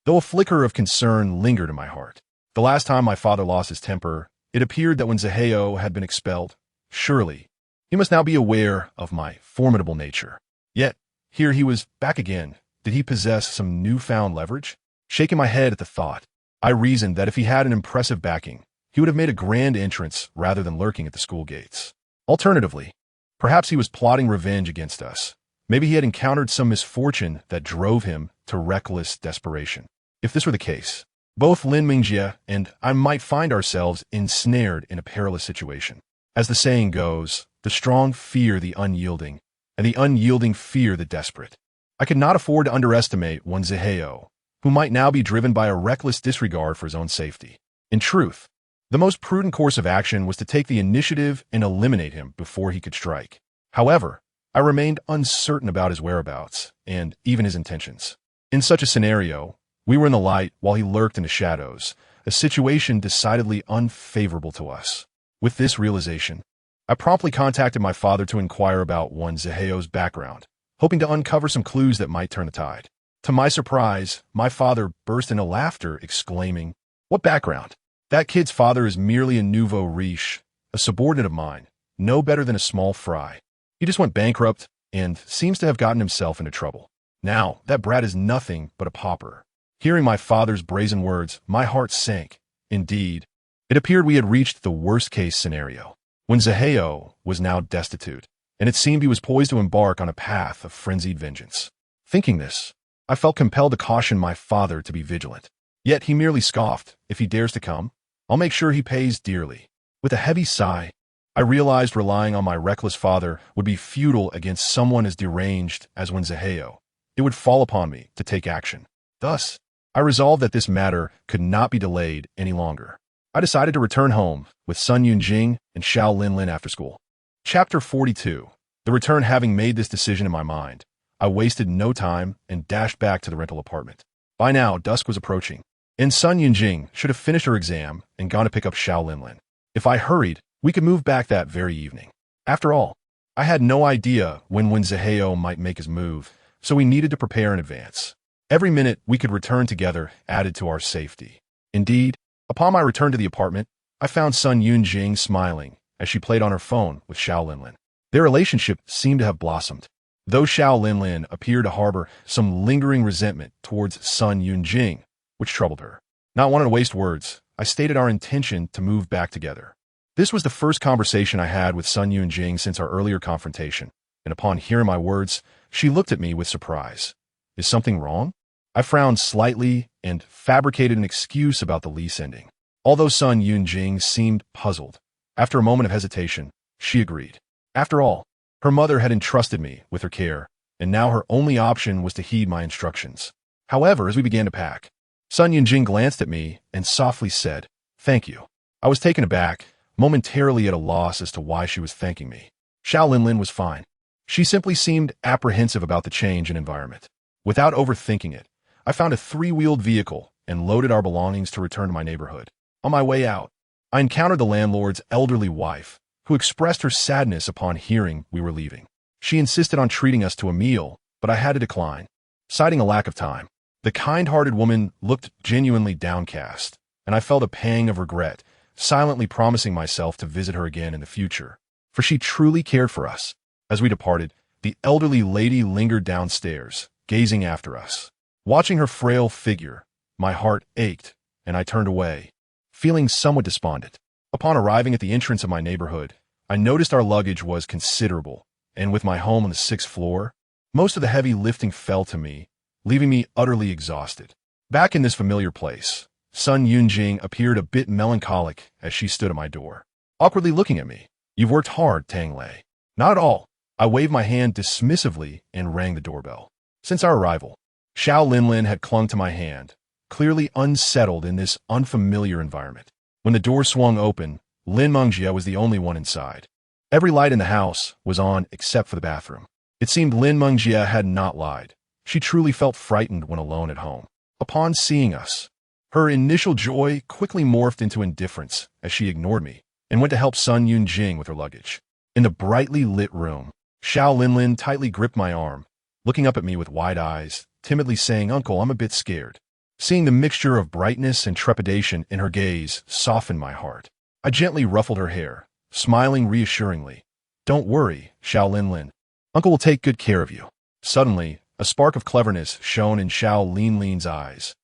though a flicker of concern lingered in my heart. The last time my father lost his temper, it appeared that when Zhehao had been expelled, surely, he must now be aware of my formidable nature. Yet, here he was back again. Did he possess some newfound leverage? Shaking my head at the thought, I reasoned that if he had an impressive backing, he would have made a grand entrance rather than lurking at the school gates. Alternatively, perhaps he was plotting revenge against us. Maybe he had encountered some misfortune that drove him to reckless desperation. If this were the case, both Lin Mingjie and I might find ourselves ensnared in a perilous situation. As the saying goes, the strong fear the unyielding, and the unyielding fear the desperate. I could not afford to underestimate one Zhehao, who might now be driven by a reckless disregard for his own safety. In truth, the most prudent course of action was to take the initiative and eliminate him before he could strike. However, I remained uncertain about his whereabouts and even his intentions. In such a scenario, we were in the light while he lurked in the shadows, a situation decidedly unfavorable to us. With this realization, I promptly contacted my father to inquire about one Zhehao's background, hoping to uncover some clues that might turn the tide. To my surprise, my father burst into laughter, exclaiming, "What background? That kid's father is merely a nouveau riche, a subordinate of mine, no better than a small fry. He just went bankrupt and seems to have gotten himself into trouble. Now, that brat is nothing but a pauper." Hearing my father's brazen words, my heart sank. Indeed, it appeared we had reached the worst-case scenario, when Zhehao was now destitute, and it seemed he was poised to embark on a path of frenzied vengeance. Thinking this, I felt compelled to caution my father to be vigilant. Yet he merely scoffed, "If he dares to come, I'll make sure he pays dearly." With a heavy sigh, I realized relying on my reckless father would be futile against someone as deranged as Wen Zhehao. It would fall upon me to take action. Thus, I resolved that this matter could not be delayed any longer. I decided to return home with Sun Yunjing and Xiao Linlin after school. Chapter 42. The return. Having made this decision in my mind, I wasted no time and dashed back to the rental apartment. By now, dusk was approaching, and Sun Yunjing should have finished her exam and gone to pick up Xiao Linlin. If I hurried, we could move back that very evening. After all, I had no idea when Wen Zhehao might make his move, so we needed to prepare in advance. Every minute we could return together added to our safety. Indeed, upon my return to the apartment, I found Sun Yunjing smiling, as she played on her phone with Xiao Linlin. Their relationship seemed to have blossomed, though Xiao Linlin appeared to harbor some lingering resentment towards Sun Yunjing, which troubled her. Not wanting to waste words, I stated our intention to move back together. This was the first conversation I had with Sun Yunjing since our earlier confrontation, and upon hearing my words, she looked at me with surprise. Is something wrong? I frowned slightly and fabricated an excuse about the lease ending. Although Sun Yunjing seemed puzzled, after a moment of hesitation, she agreed. After all, her mother had entrusted me with her care, and now her only option was to heed my instructions. However, as we began to pack, Sun Yunjing glanced at me and softly said, "Thank you." I was taken aback, momentarily at a loss as to why she was thanking me. Xiao Linlin was fine. She simply seemed apprehensive about the change in environment. Without overthinking it, I found a three-wheeled vehicle and loaded our belongings to return to my neighborhood. On my way out, I encountered the landlord's elderly wife, who expressed her sadness upon hearing we were leaving. She insisted on treating us to a meal, but I had to decline, citing a lack of time. The kind-hearted woman looked genuinely downcast, and I felt a pang of regret, silently promising myself to visit her again in the future, for she truly cared for us. As we departed, the elderly lady lingered downstairs, gazing after us. Watching her frail figure, my heart ached, and I turned away, feeling somewhat despondent. Upon arriving at the entrance of my neighborhood, I noticed our luggage was considerable, and with my home on the 6th floor, most of the heavy lifting fell to me, leaving me utterly exhausted. Back in this familiar place, Sun Yunjing appeared a bit melancholic as she stood at my door, awkwardly looking at me. "You've worked hard, Tang Lei." "Not at all." I waved my hand dismissively and rang the doorbell. Since our arrival, Xiao Linlin had clung to my hand, clearly unsettled in this unfamiliar environment. When the door swung open, Lin Mengjie was the only one inside. Every light in the house was on except for the bathroom. It seemed Lin Mengjie had not lied. She truly felt frightened when alone at home. Upon seeing us, her initial joy quickly morphed into indifference as she ignored me and went to help Sun Yunjing with her luggage. In the brightly lit room, Xiao Linlin tightly gripped my arm, looking up at me with wide eyes, timidly saying, "Uncle, I'm a bit scared." Seeing the mixture of brightness and trepidation in her gaze softened my heart. I gently ruffled her hair, smiling reassuringly. "Don't worry, Xiao Linlin. Uncle will take good care of you." Suddenly, a spark of cleverness shone in Xiao Linlin's eyes.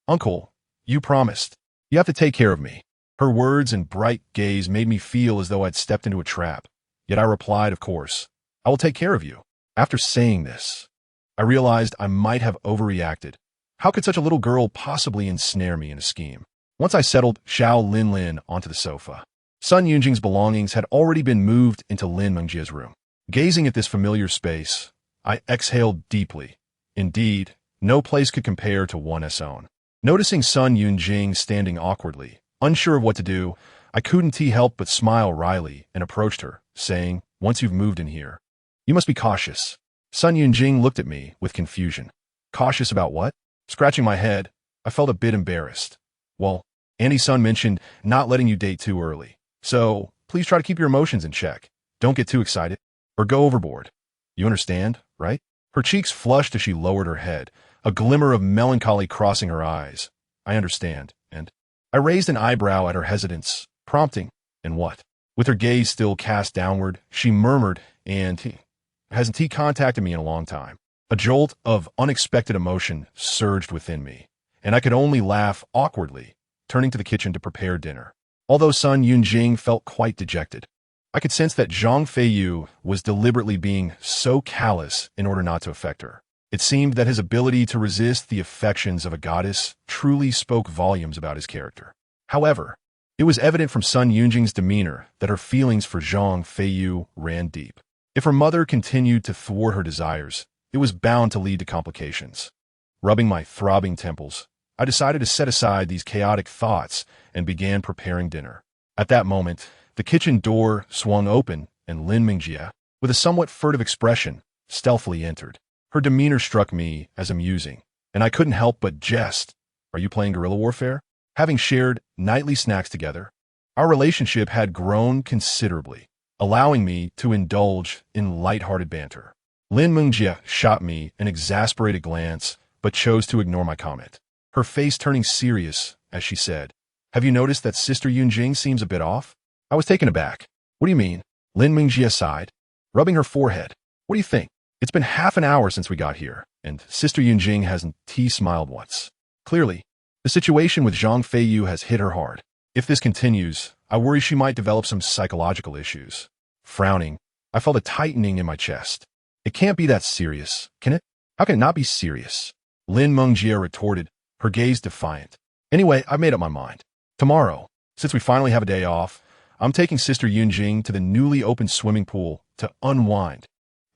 "Uncle, you promised. You have to take care of me." Her words and bright gaze made me feel as though I'd stepped into a trap. Yet I replied, "Of course. I will take care of you." After saying this, I realized I might have overreacted. How could such a little girl possibly ensnare me in a scheme? Once I settled Xiao Linlin onto the sofa, Sun Yunjing's belongings had already been moved into Lin Mengjie's room. Gazing at this familiar space, I exhaled deeply. Indeed, no place could compare to one's own. Noticing Sun Yunjing standing awkwardly, unsure of what to do, I couldn't help but smile wryly and approached her, saying, "Once you've moved in here, you must be cautious." Sun Yunjing looked at me with confusion. "Cautious about what?" Scratching my head, I felt a bit embarrassed. "Well, Annie's son mentioned not letting you date too early. So, please try to keep your emotions in check. Don't get too excited or go overboard. You understand, right?" Her cheeks flushed as she lowered her head, a glimmer of melancholy crossing her eyes. "I understand," and I raised an eyebrow at her hesitance, prompting, "And what?" With her gaze still cast downward, she murmured, "And hasn't he contacted me in a long time?" A jolt of unexpected emotion surged within me, and I could only laugh awkwardly, turning to the kitchen to prepare dinner. Although Sun Yunjing felt quite dejected, I could sense that Zhang Feiyu was deliberately being so callous in order not to affect her. It seemed that his ability to resist the affections of a goddess truly spoke volumes about his character. However, it was evident from Sun Yunjing's demeanor that her feelings for Zhang Feiyu ran deep. If her mother continued to thwart her desires, it was bound to lead to complications. Rubbing my throbbing temples, I decided to set aside these chaotic thoughts and began preparing dinner. At that moment, the kitchen door swung open and Lin Mengjie, with a somewhat furtive expression, stealthily entered. Her demeanor struck me as amusing, and I couldn't help but jest. "Are you playing guerrilla warfare?" Having shared nightly snacks together, our relationship had grown considerably, allowing me to indulge in light-hearted banter. Lin Mengjie shot me an exasperated glance, but chose to ignore my comment, her face turning serious as she said, "Have you noticed that Sister Yunjing seems a bit off?" I was taken aback. What do you mean? Lin Mingjie sighed, rubbing her forehead. What do you think? It's been half an hour since we got here, and Sister Yunjing hasn't smiled once. Clearly, the situation with Zhang Feiyu has hit her hard. If this continues, I worry she might develop some psychological issues. Frowning, I felt a tightening in my chest. It can't be that serious, can it? How can it not be serious? Lin Mingjie retorted, her gaze defiant. Anyway, I've made up my mind. Tomorrow, since we finally have a day off, I'm taking Sister Yunjing to the newly opened swimming pool to unwind.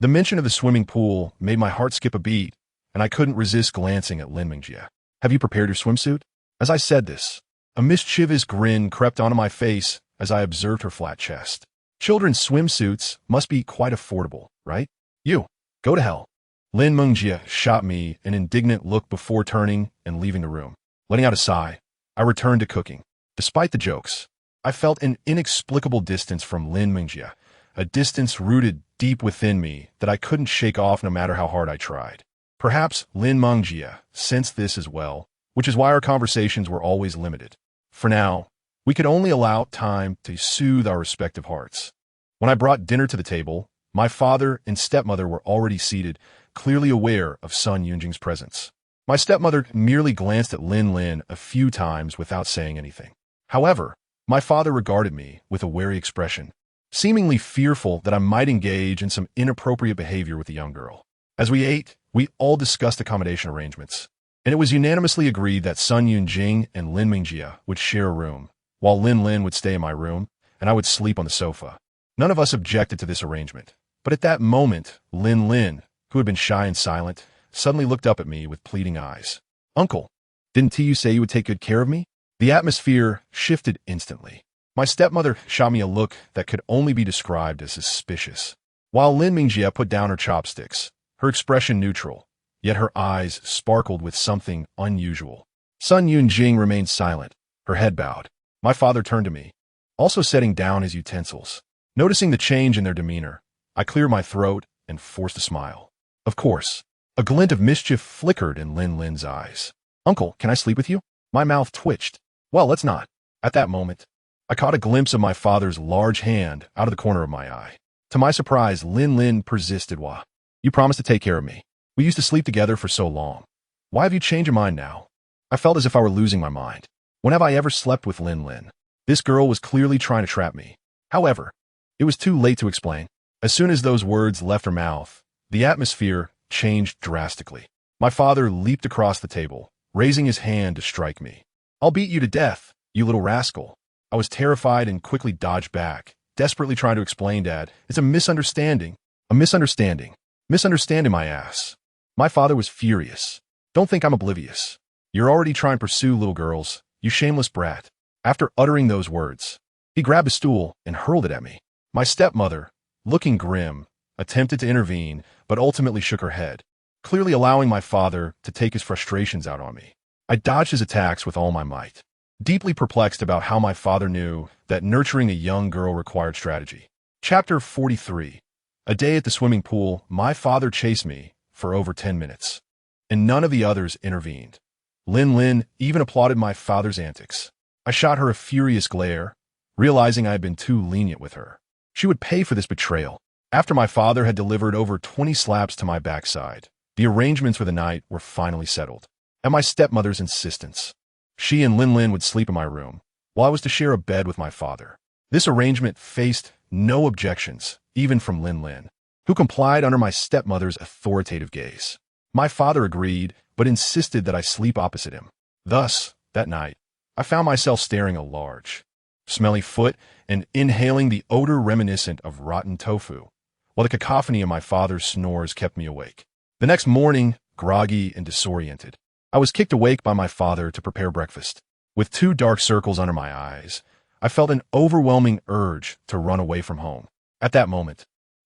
The mention of the swimming pool made my heart skip a beat, and I couldn't resist glancing at Lin Mingjie. Have you prepared your swimsuit? As I said this, a mischievous grin crept onto my face as I observed her flat chest. Children's swimsuits must be quite affordable, right? You, go to hell. Lin Mingjie shot me an indignant look before turning and leaving the room. Letting out a sigh, I returned to cooking. Despite the jokes, I felt an inexplicable distance from Lin Mingjie, a distance rooted deep within me that I couldn't shake off no matter how hard I tried. Perhaps Lin Mingjie sensed this as well, which is why our conversations were always limited. For now, we could only allow time to soothe our respective hearts. When I brought dinner to the table, my father and stepmother were already seated, clearly aware of son Yunjing's presence. My stepmother merely glanced at Lin a few times without saying anything. However, my father regarded me with a wary expression, seemingly fearful that I might engage in some inappropriate behavior with the young girl. As we ate, we all discussed accommodation arrangements, and it was unanimously agreed that Sun Yunjing and Lin Mingjie would share a room, while Lin would stay in my room, and I would sleep on the sofa. None of us objected to this arrangement, but at that moment, Lin, who had been shy and silent, suddenly looked up at me with pleading eyes. Uncle, didn't you say you would take good care of me? The atmosphere shifted instantly. My stepmother shot me a look that could only be described as suspicious, while Lin Mingjie put down her chopsticks, her expression neutral, yet her eyes sparkled with something unusual. Sun Yunjing remained silent, her head bowed. My father turned to me, also setting down his utensils. Noticing the change in their demeanor, I cleared my throat and forced a smile. Of course, a glint of mischief flickered in Lin's eyes. Uncle, can I sleep with you? My mouth twitched. Well, let's not. At that moment, I caught a glimpse of my father's large hand out of the corner of my eye. To my surprise, Lin persisted. Why? You promised to take care of me. We used to sleep together for so long. Why have you changed your mind now? I felt as if I were losing my mind. When have I ever slept with Lin? This girl was clearly trying to trap me. However, it was too late to explain. As soon as those words left her mouth, the atmosphere changed drastically. My father leaped across the table, raising his hand to strike me. I'll beat you to death, you little rascal. I was terrified and quickly dodged back, desperately trying to explain, Dad, it's a misunderstanding. A misunderstanding. Misunderstanding my ass. My father was furious. Don't think I'm oblivious. You're already trying to pursue little girls, you shameless brat. After uttering those words, he grabbed a stool and hurled it at me. My stepmother, looking grim, attempted to intervene, but ultimately shook her head, clearly allowing my father to take his frustrations out on me. I dodged his attacks with all my might, deeply perplexed about how my father knew that nurturing a young girl required strategy. Chapter 43. A day at the swimming pool, my father chased me for over 10 minutes, and none of the others intervened. Lin even applauded my father's antics. I shot her a furious glare, realizing I had been too lenient with her. She would pay for this betrayal. After my father had delivered over 20 slaps to my backside, the arrangements for the night were finally settled. At my stepmother's insistence, she and Lin would sleep in my room, while I was to share a bed with my father. This arrangement faced no objections, even from Lin, who complied under my stepmother's authoritative gaze. My father agreed, but insisted that I sleep opposite him. Thus, that night, I found myself staring a large, smelly foot and inhaling the odor reminiscent of rotten tofu, while the cacophony of my father's snores kept me awake. The next morning, groggy and disoriented, I was kicked awake by my father to prepare breakfast. With 2 dark circles under my eyes, I felt an overwhelming urge to run away from home. At that moment,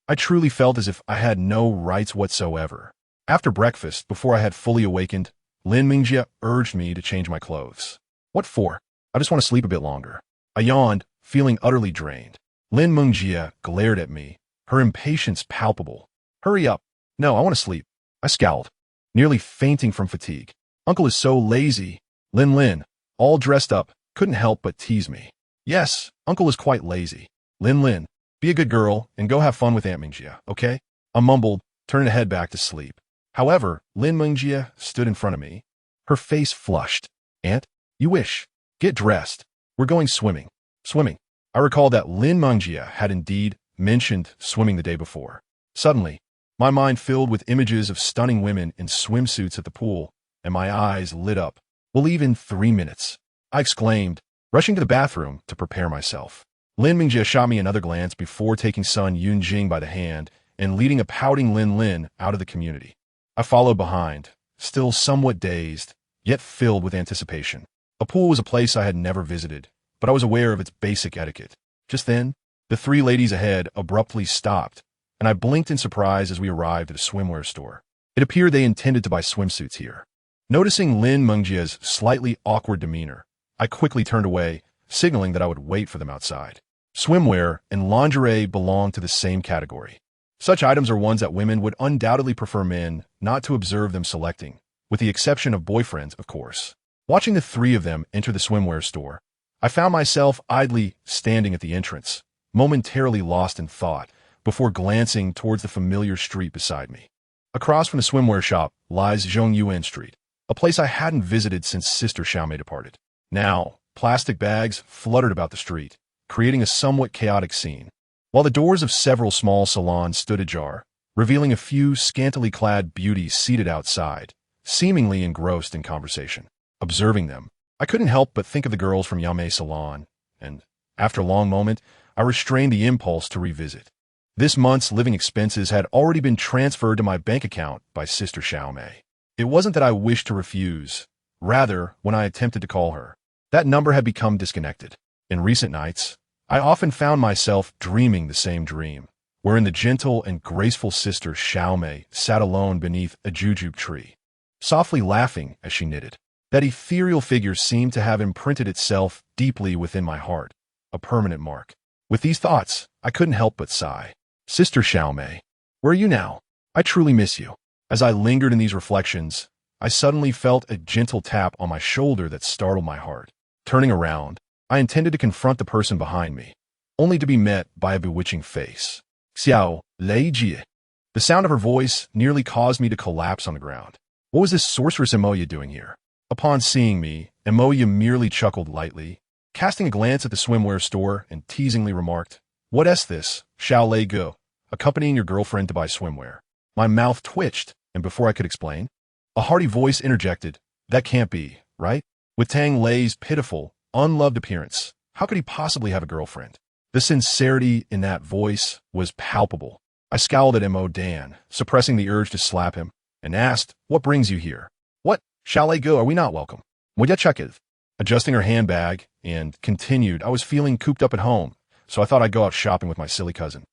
I truly felt as if I had no rights whatsoever. After breakfast, before I had fully awakened, Lin Mingjie urged me to change my clothes. What for? I just want to sleep a bit longer. I yawned, feeling utterly drained. Lin Mingjie glared at me, her impatience palpable. Hurry up. No, I want to sleep. I scowled, nearly fainting from fatigue. Uncle is so lazy. Lin, all dressed up, couldn't help but tease me. Yes, Uncle is quite lazy. Lin, Be a good girl and go have fun with Aunt Mingjia, okay? I mumbled, turning to head back to sleep. However, Lin Mingjia stood in front of me. Her face flushed. Aunt, you wish. Get dressed. We're going swimming. Swimming. I recalled that Lin Mingjia had indeed mentioned swimming the day before. Suddenly, my mind filled with images of stunning women in swimsuits at the pool, and my eyes lit up. We'll leave in 3 minutes, I exclaimed, rushing to the bathroom to prepare myself. Lin Mingjia shot me another glance before taking Sun Yunjing by the hand and leading a pouting Lin out of the community. I followed behind, still somewhat dazed, yet filled with anticipation. A pool was a place I had never visited, but I was aware of its basic etiquette. Just then, the 3 ladies ahead abruptly stopped, and I blinked in surprise as we arrived at a swimwear store. It appeared they intended to buy swimsuits here. Noticing Lin Mengjia's slightly awkward demeanor, I quickly turned away, signaling that I would wait for them outside. Swimwear and lingerie belong to the same category. Such items are ones that women would undoubtedly prefer men not to observe them selecting, with the exception of boyfriends, of course. Watching the 3 of them enter the swimwear store, I found myself idly standing at the entrance, momentarily lost in thought, before glancing towards the familiar street beside me. Across from the swimwear shop lies Zhongyuan Street, a place I hadn't visited since Sister Xiaomei departed. Now, plastic bags fluttered about the street, creating a somewhat chaotic scene, while the doors of several small salons stood ajar, revealing a few scantily clad beauties seated outside, seemingly engrossed in conversation. Observing them, I couldn't help but think of the girls from Yamei Salon, and, after a long moment, I restrained the impulse to revisit. This month's living expenses had already been transferred to my bank account by Sister Xiaomei. It wasn't that I wished to refuse. Rather, when I attempted to call her, that number had become disconnected. In recent nights, I often found myself dreaming the same dream, wherein the gentle and graceful Sister Xiaomei sat alone beneath a jujube tree, softly laughing as she knitted. That ethereal figure seemed to have imprinted itself deeply within my heart, a permanent mark. With these thoughts, I couldn't help but sigh. Sister Xiaomei, where are you now? I truly miss you. As I lingered in these reflections, I suddenly felt a gentle tap on my shoulder that startled my heart. Turning around, I intended to confront the person behind me, only to be met by a bewitching face. Xiao Lei Jie. The sound of her voice nearly caused me to collapse on the ground. What was this sorceress Emoya doing here? Upon seeing me, Emoya merely chuckled lightly, casting a glance at the swimwear store and teasingly remarked, "What is this, Xiao Lei Go, accompanying your girlfriend to buy swimwear?" My mouth twitched, and before I could explain, a hearty voice interjected, "That can't be, right? With Tang Lei's pitiful, unloved appearance, how could he possibly have a girlfriend?" The sincerity in that voice was palpable. I scowled at Mo Dan, suppressing the urge to slap him, and asked, "What brings you here?" "What? Shall I go? Are we not welcome?" Adjusting her handbag, and continued, "I was feeling cooped up at home, so I thought I'd go out shopping with my silly cousin."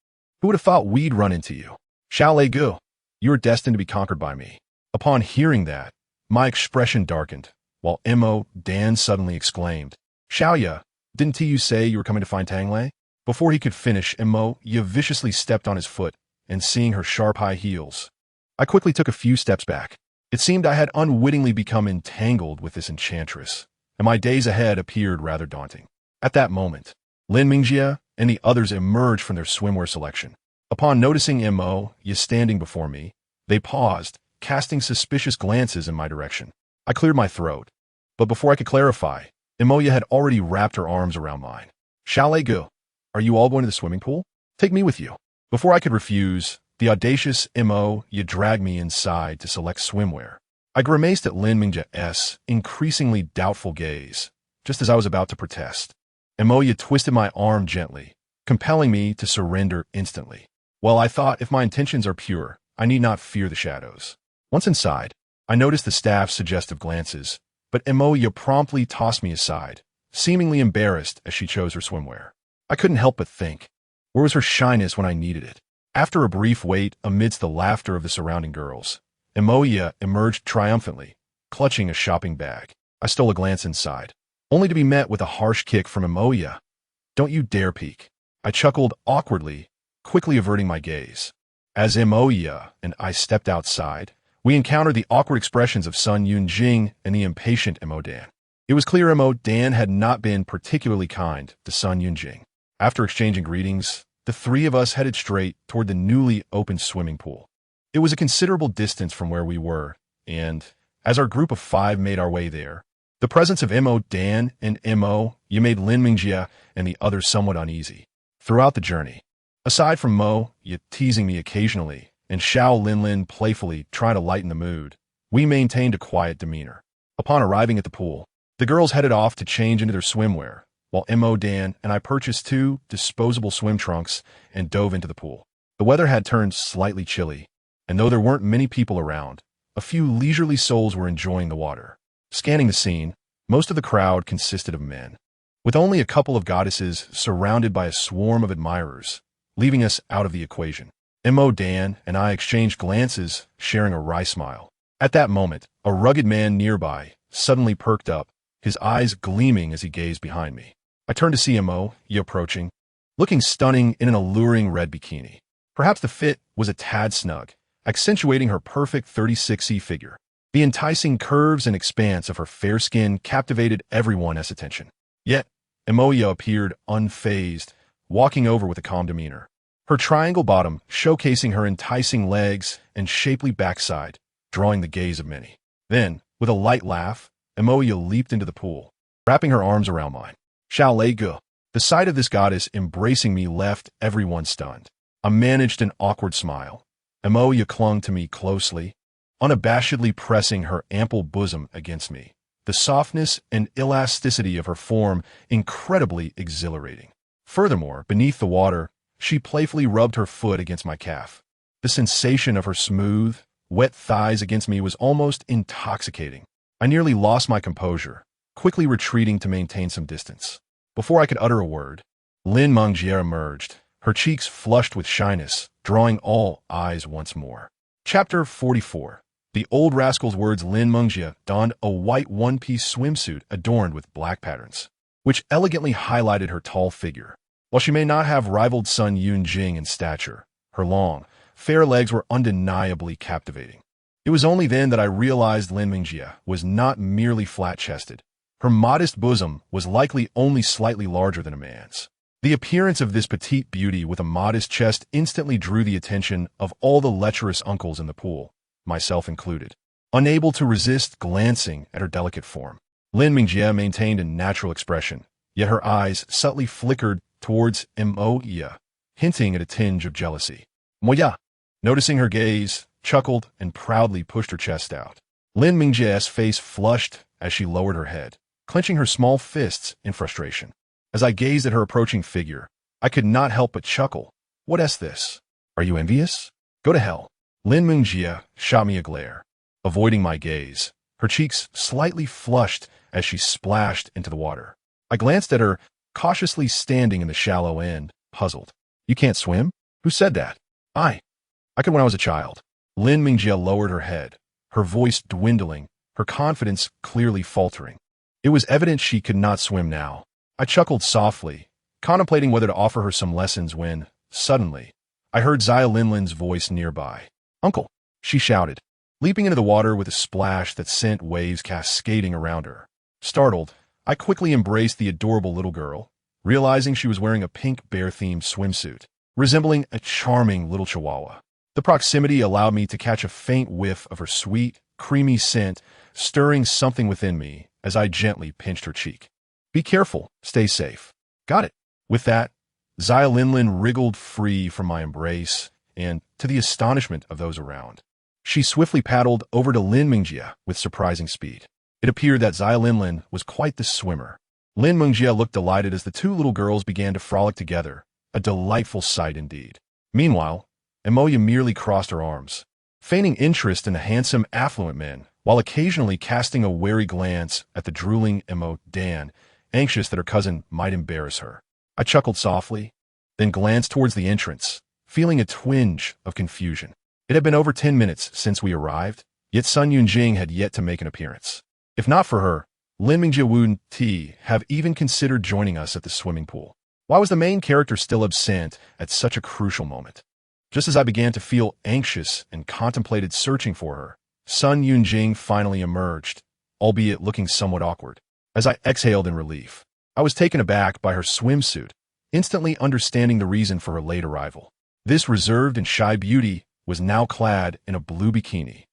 "Who would have thought we'd run into you? Shall I go? You are destined to be conquered by me." Upon hearing that, my expression darkened, while Mo Dan suddenly exclaimed, "Xiaoya, didn't you say you were coming to find Tang Lei?" Before he could finish, Mo viciously stepped on his foot, and seeing her sharp high heels, I quickly took a few steps back. It seemed I had unwittingly become entangled with this enchantress, and my days ahead appeared rather daunting. At that moment, Lin Mingjia and the others emerged from their swimwear selection. Upon noticing Mo standing before me, they paused, casting suspicious glances in my direction. I cleared my throat, but before I could clarify, Emoya had already wrapped her arms around mine. "Shall I go? Are you all going to the swimming pool? Take me with you." Before I could refuse, the audacious Emoya dragged me inside to select swimwear. I grimaced at Lin Mingjia's increasingly doubtful gaze, just as I was about to protest. Emoya twisted my arm gently, compelling me to surrender instantly. Well, I thought if my intentions are pure, I need not fear the shadows. Once inside, I noticed the staff's suggestive glances, but Emoya promptly tossed me aside, seemingly embarrassed as she chose her swimwear. I couldn't help but think, where was her shyness when I needed it? After a brief wait amidst the laughter of the surrounding girls, Emoya emerged triumphantly, clutching a shopping bag. I stole a glance inside, only to be met with a harsh kick from Emoya. "Don't you dare peek." I chuckled awkwardly, quickly averting my gaze. As Emoya and I stepped outside, we encountered the awkward expressions of Sun Yunjing and the impatient Mo Dan. It was clear Mo Dan had not been particularly kind to Sun Yunjing. After exchanging greetings, The three of us headed straight toward the newly opened swimming pool. It was a considerable distance from where we were, and as our group of 5 made our way there, the presence of Mo Dan and Mo Ye made Lin Mingjia and the others somewhat uneasy. Throughout the journey, aside from Mo Ye teasing me occasionally and Xiao Linlin playfully trying to lighten the mood, we maintained a quiet demeanor. Upon arriving at the pool, the girls headed off to change into their swimwear, while Mo Dan and I purchased 2 disposable swim trunks and dove into the pool. The weather had turned slightly chilly, and though there weren't many people around, a few leisurely souls were enjoying the water. Scanning the scene, most of the crowd consisted of men, with only a couple of goddesses surrounded by a swarm of admirers, leaving us out of the equation. Mo Dan and I exchanged glances, sharing a wry smile. At that moment, a rugged man nearby suddenly perked up, his eyes gleaming as he gazed behind me. I turned to see Mo Ye approaching, looking stunning in an alluring red bikini. Perhaps the fit was a tad snug, accentuating her perfect 36C figure. The enticing curves and expanse of her fair skin captivated everyone's attention. Yet, Mo Ye appeared unfazed, walking over with a calm demeanor, her triangle bottom showcasing her enticing legs and shapely backside, drawing the gaze of many. Then, with a light laugh, Mo Ye leaped into the pool, wrapping her arms around mine. Xiao Lei Ge. The sight of this goddess embracing me left everyone stunned. I managed an awkward smile. Mo Ye clung to me closely, unabashedly pressing her ample bosom against me, the softness and elasticity of her form incredibly exhilarating. Furthermore, beneath the water, she playfully rubbed her foot against my calf. The sensation of her smooth, wet thighs against me was almost intoxicating. I nearly lost my composure, quickly retreating to maintain some distance. Before I could utter a word, Lin Mingjia emerged, her cheeks flushed with shyness, drawing all eyes once more. Chapter 44. The old rascal's words. Lin Mingjia donned a white one-piece swimsuit adorned with black patterns, which elegantly highlighted her tall figure. While she may not have rivaled Sun Yunjing in stature, her long, fair legs were undeniably captivating. It was only then that I realized Lin Mingjia was not merely flat-chested. Her modest bosom was likely only slightly larger than a man's. The appearance of this petite beauty with a modest chest instantly drew the attention of all the lecherous uncles in the pool, myself included. Unable to resist glancing at her delicate form, Lin Mingjia maintained a natural expression, yet her eyes subtly flickered towards Mo Ye, hinting at a tinge of jealousy. Mo Ye, noticing her gaze, chuckled and proudly pushed her chest out. Lin Mingjia's face flushed as she lowered her head, clenching her small fists in frustration. As I gazed at her approaching figure, I could not help but chuckle. What is this? Are you envious? Go to hell. Lin Mingjia shot me a glare, avoiding my gaze, her cheeks slightly flushed as she splashed into the water. I glanced at her, cautiously standing in the shallow end, puzzled. You can't swim? Who said that? I could when I was a child. Lin Mingjia lowered her head, her voice dwindling, her confidence clearly faltering. It was evident she could not swim now. I chuckled softly, contemplating whether to offer her some lessons when, suddenly, I heard Xia Linlin's voice nearby. Uncle, she shouted, leaping into the water with a splash that sent waves cascading around her. Startled, I quickly embraced the adorable little girl, realizing she was wearing a pink bear-themed swimsuit, resembling a charming little chihuahua. The proximity allowed me to catch a faint whiff of her sweet, creamy scent, stirring something within me as I gently pinched her cheek. Be careful, stay safe. Got it. With that, Xia Linlin wriggled free from my embrace, and, to the astonishment of those around, she swiftly paddled over to Lin Mingjia with surprising speed. It appeared that Xia Linlin was quite the swimmer. Lin Mingjia looked delighted as the 2 little girls began to frolic together, a delightful sight indeed. Meanwhile, Mo Ye merely crossed her arms, feigning interest in the handsome, affluent men, while occasionally casting a wary glance at the drooling Mo Dan, anxious that her cousin might embarrass her. I chuckled softly, then glanced towards the entrance, feeling a twinge of confusion. It had been over 10 minutes since we arrived, yet Sun Yunjing had yet to make an appearance. If not for her, Lin Mingjia wouldn't have even considered joining us at the swimming pool. Why was the main character still absent at such a crucial moment? Just as I began to feel anxious and contemplated searching for her, Sun Yunjing finally emerged, albeit looking somewhat awkward. As I exhaled in relief, I was taken aback by her swimsuit, instantly understanding the reason for her late arrival. This reserved and shy beauty was now clad in a blue bikini.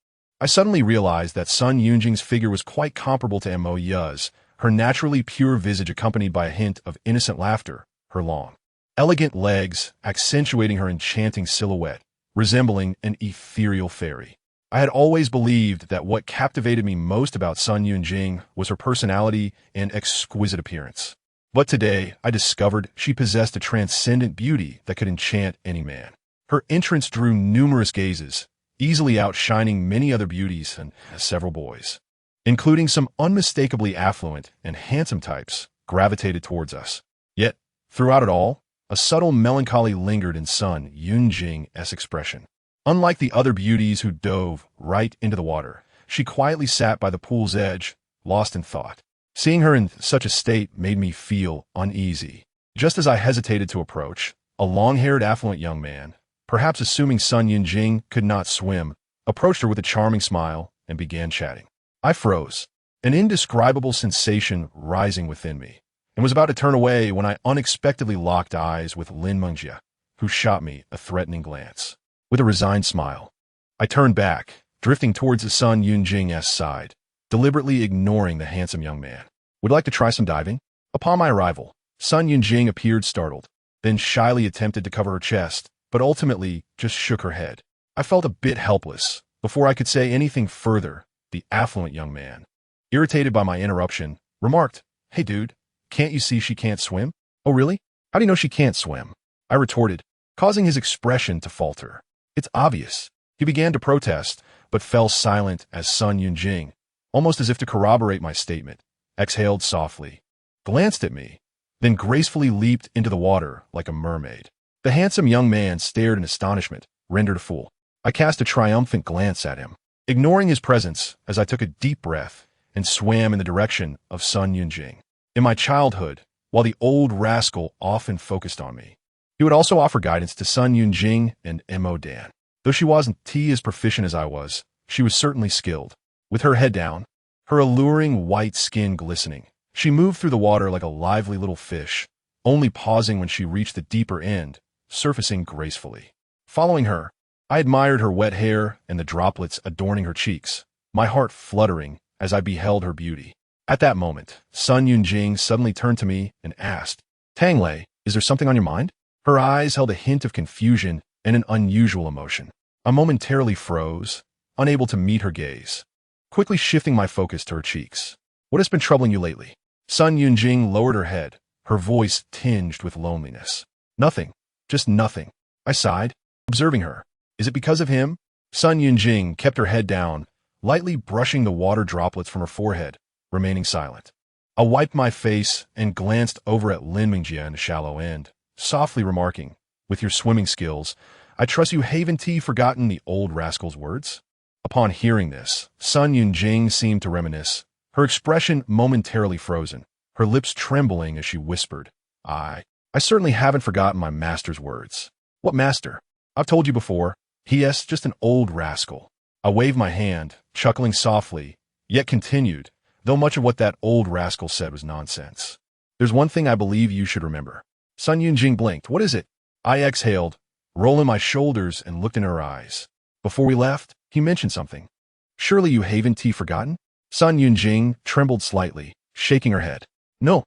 I suddenly realized that Sun Yunjing's figure was quite comparable to Mo Ya's, her naturally pure visage accompanied by a hint of innocent laughter, her long, elegant legs accentuating her enchanting silhouette, resembling an ethereal fairy. I had always believed that what captivated me most about Sun Yunjing was her personality and exquisite appearance. But today, I discovered she possessed a transcendent beauty that could enchant any man. Her entrance drew numerous gazes, easily outshining many other beauties and several boys, including some unmistakably affluent and handsome types, gravitated towards us. Yet, throughout it all, a subtle melancholy lingered in Sun Yunjing's expression. Unlike the other beauties who dove right into the water, she quietly sat by the pool's edge, lost in thought. Seeing her in such a state made me feel uneasy. Just as I hesitated to approach, a long-haired affluent young man, perhaps assuming Sun Yunjing could not swim, approached her with a charming smile and began chatting. I froze, an indescribable sensation rising within me, and was about to turn away when I unexpectedly locked eyes with Lin Mengjia, who shot me a threatening glance. With a resigned smile, I turned back, drifting towards the Sun Yunjing's side, deliberately ignoring the handsome young man. Would you like to try some diving? Upon my arrival, Sun Yunjing appeared startled, then shyly attempted to cover her chest, but ultimately just shook her head. I felt a bit helpless. Before I could say anything further, the affluent young man, irritated by my interruption, remarked, "Hey dude, can't you see she can't swim?" "Oh really? How do you know she can't swim?" I retorted, causing his expression to falter. "It's obvious." He began to protest, but fell silent as Sun Yunjing, almost as if to corroborate my statement, exhaled softly, glanced at me, then gracefully leaped into the water like a mermaid. The handsome young man stared in astonishment, rendered a fool. I cast a triumphant glance at him, ignoring his presence as I took a deep breath and swam in the direction of Sun Yunjing. In my childhood, while the old rascal often focused on me, he would also offer guidance to Sun Yunjing and Mo Dan. Though she wasn't as proficient as I was, she was certainly skilled. With her head down, her alluring white skin glistening, she moved through the water like a lively little fish, only pausing when she reached the deeper end, surfacing gracefully. Following her, I admired her wet hair and the droplets adorning her cheeks, my heart fluttering as I beheld her beauty. At that moment, Sun Yunjing suddenly turned to me and asked, "Tangled, is there something on your mind?" Her eyes held a hint of confusion and an unusual emotion. I momentarily froze, unable to meet her gaze, quickly shifting my focus to her cheeks. "What has been troubling you lately?" Sun Yunjing lowered her head, her voice tinged with loneliness. "Nothing, just nothing." I sighed, observing her. "Is it because of him?" Sun Yunjing kept her head down, lightly brushing the water droplets from her forehead, remaining silent. I wiped my face and glanced over at Lin Mengjia in the shallow end, softly remarking, "With your swimming skills, I trust you haven't forgotten the old rascal's words?" Upon hearing this, Sun Yunjing seemed to reminisce, her expression momentarily frozen, her lips trembling as she whispered, I certainly haven't forgotten my master's words." "What master?" "I've told you before. He*s just an old rascal." I waved my hand, chuckling softly, yet continued, though much of what that old rascal said was nonsense. "There's one thing I believe you should remember." Sun Yunjing blinked. "What is it?" I exhaled, rolling my shoulders and looked in her eyes. "Before we left, he mentioned something. Surely you haven't forgotten?" Sun Yunjing trembled slightly, shaking her head. "No.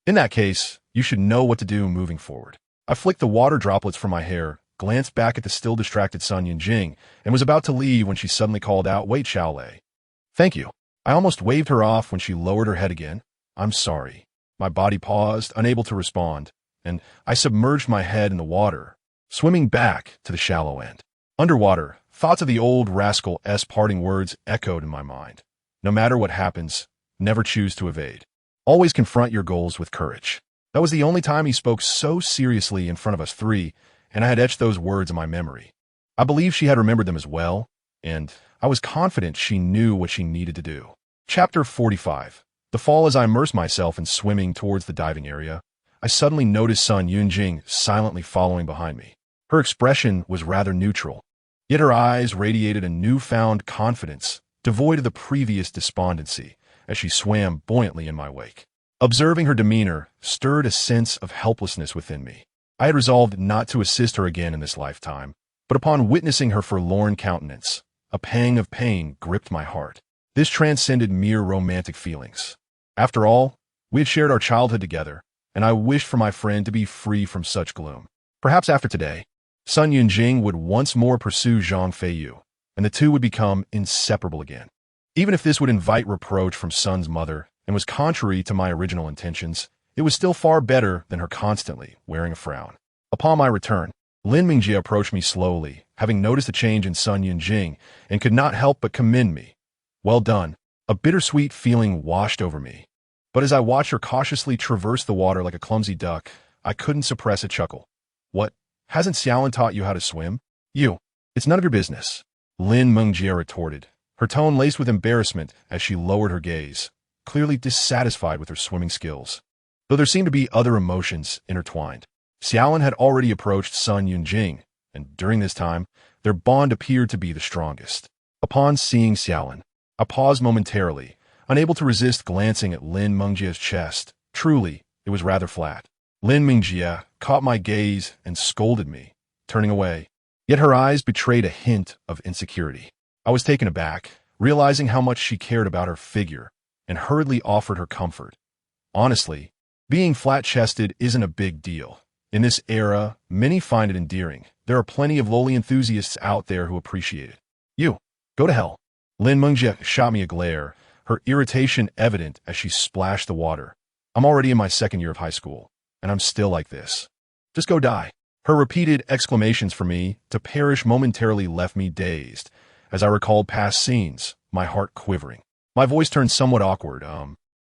In that case, you should know what to do moving forward." I flicked the water droplets from my hair, glanced back at the still distracted Sun Yunjing, and was about to leave when she suddenly called out, "Wait, Xiaolei." "Thank you." I almost waved her off when she lowered her head again. "I'm sorry." My body paused, unable to respond, and I submerged my head in the water, swimming back to the shallow end. Underwater, thoughts of the old rascal's parting words echoed in my mind. No matter what happens, never choose to evade. Always confront your goals with courage. That was the only time he spoke so seriously in front of us three, and I had etched those words in my memory. I believe she had remembered them as well, and I was confident she knew what she needed to do. Chapter 45. The fall. As I immersed myself in swimming towards the diving area, I suddenly noticed Sun Yunjing silently following behind me. Her expression was rather neutral, yet her eyes radiated a newfound confidence, devoid of the previous despondency, as she swam buoyantly in my wake. Observing her demeanor stirred a sense of helplessness within me. I had resolved not to assist her again in this lifetime, but upon witnessing her forlorn countenance, a pang of pain gripped my heart. This transcended mere romantic feelings. After all, we had shared our childhood together, and I wished for my friend to be free from such gloom. Perhaps after today, Sun Yunjing would once more pursue Zhang Feiyu, and the two would become inseparable again. Even if this would invite reproach from Sun's mother and was contrary to my original intentions, it was still far better than her constantly wearing a frown. Upon my return, Lin Mingjie approached me slowly, having noticed a change in Sun Yunjing, and could not help but commend me. Well done. A bittersweet feeling washed over me. But as I watched her cautiously traverse the water like a clumsy duck, I couldn't suppress a chuckle. What? Hasn't Xiaolin taught you how to swim? It's none of your business. Lin Mingjie retorted, her tone laced with embarrassment as she lowered her gaze, clearly dissatisfied with her swimming skills. Though there seemed to be other emotions intertwined. Xiaolin had already approached Sun Yunjing, and during this time, their bond appeared to be the strongest. Upon seeing Xiaolin, I paused momentarily, unable to resist glancing at Lin Mingjie's chest. Truly, it was rather flat. Lin Mingjie caught my gaze and scolded me, turning away. Yet her eyes betrayed a hint of insecurity. I was taken aback, realizing how much she cared about her figure, and hurriedly offered her comfort. Honestly, being flat-chested isn't a big deal. In this era, many find it endearing. There are plenty of lowly enthusiasts out there who appreciate it. Go to hell. Lin Mingjie shot me a glare, her irritation evident as she splashed the water. I'm already in my second year of high school, and I'm still like this. Just go die. Her repeated exclamations for me to perish momentarily left me dazed. As I recalled past scenes, my heart quivering. My voice turned somewhat awkward.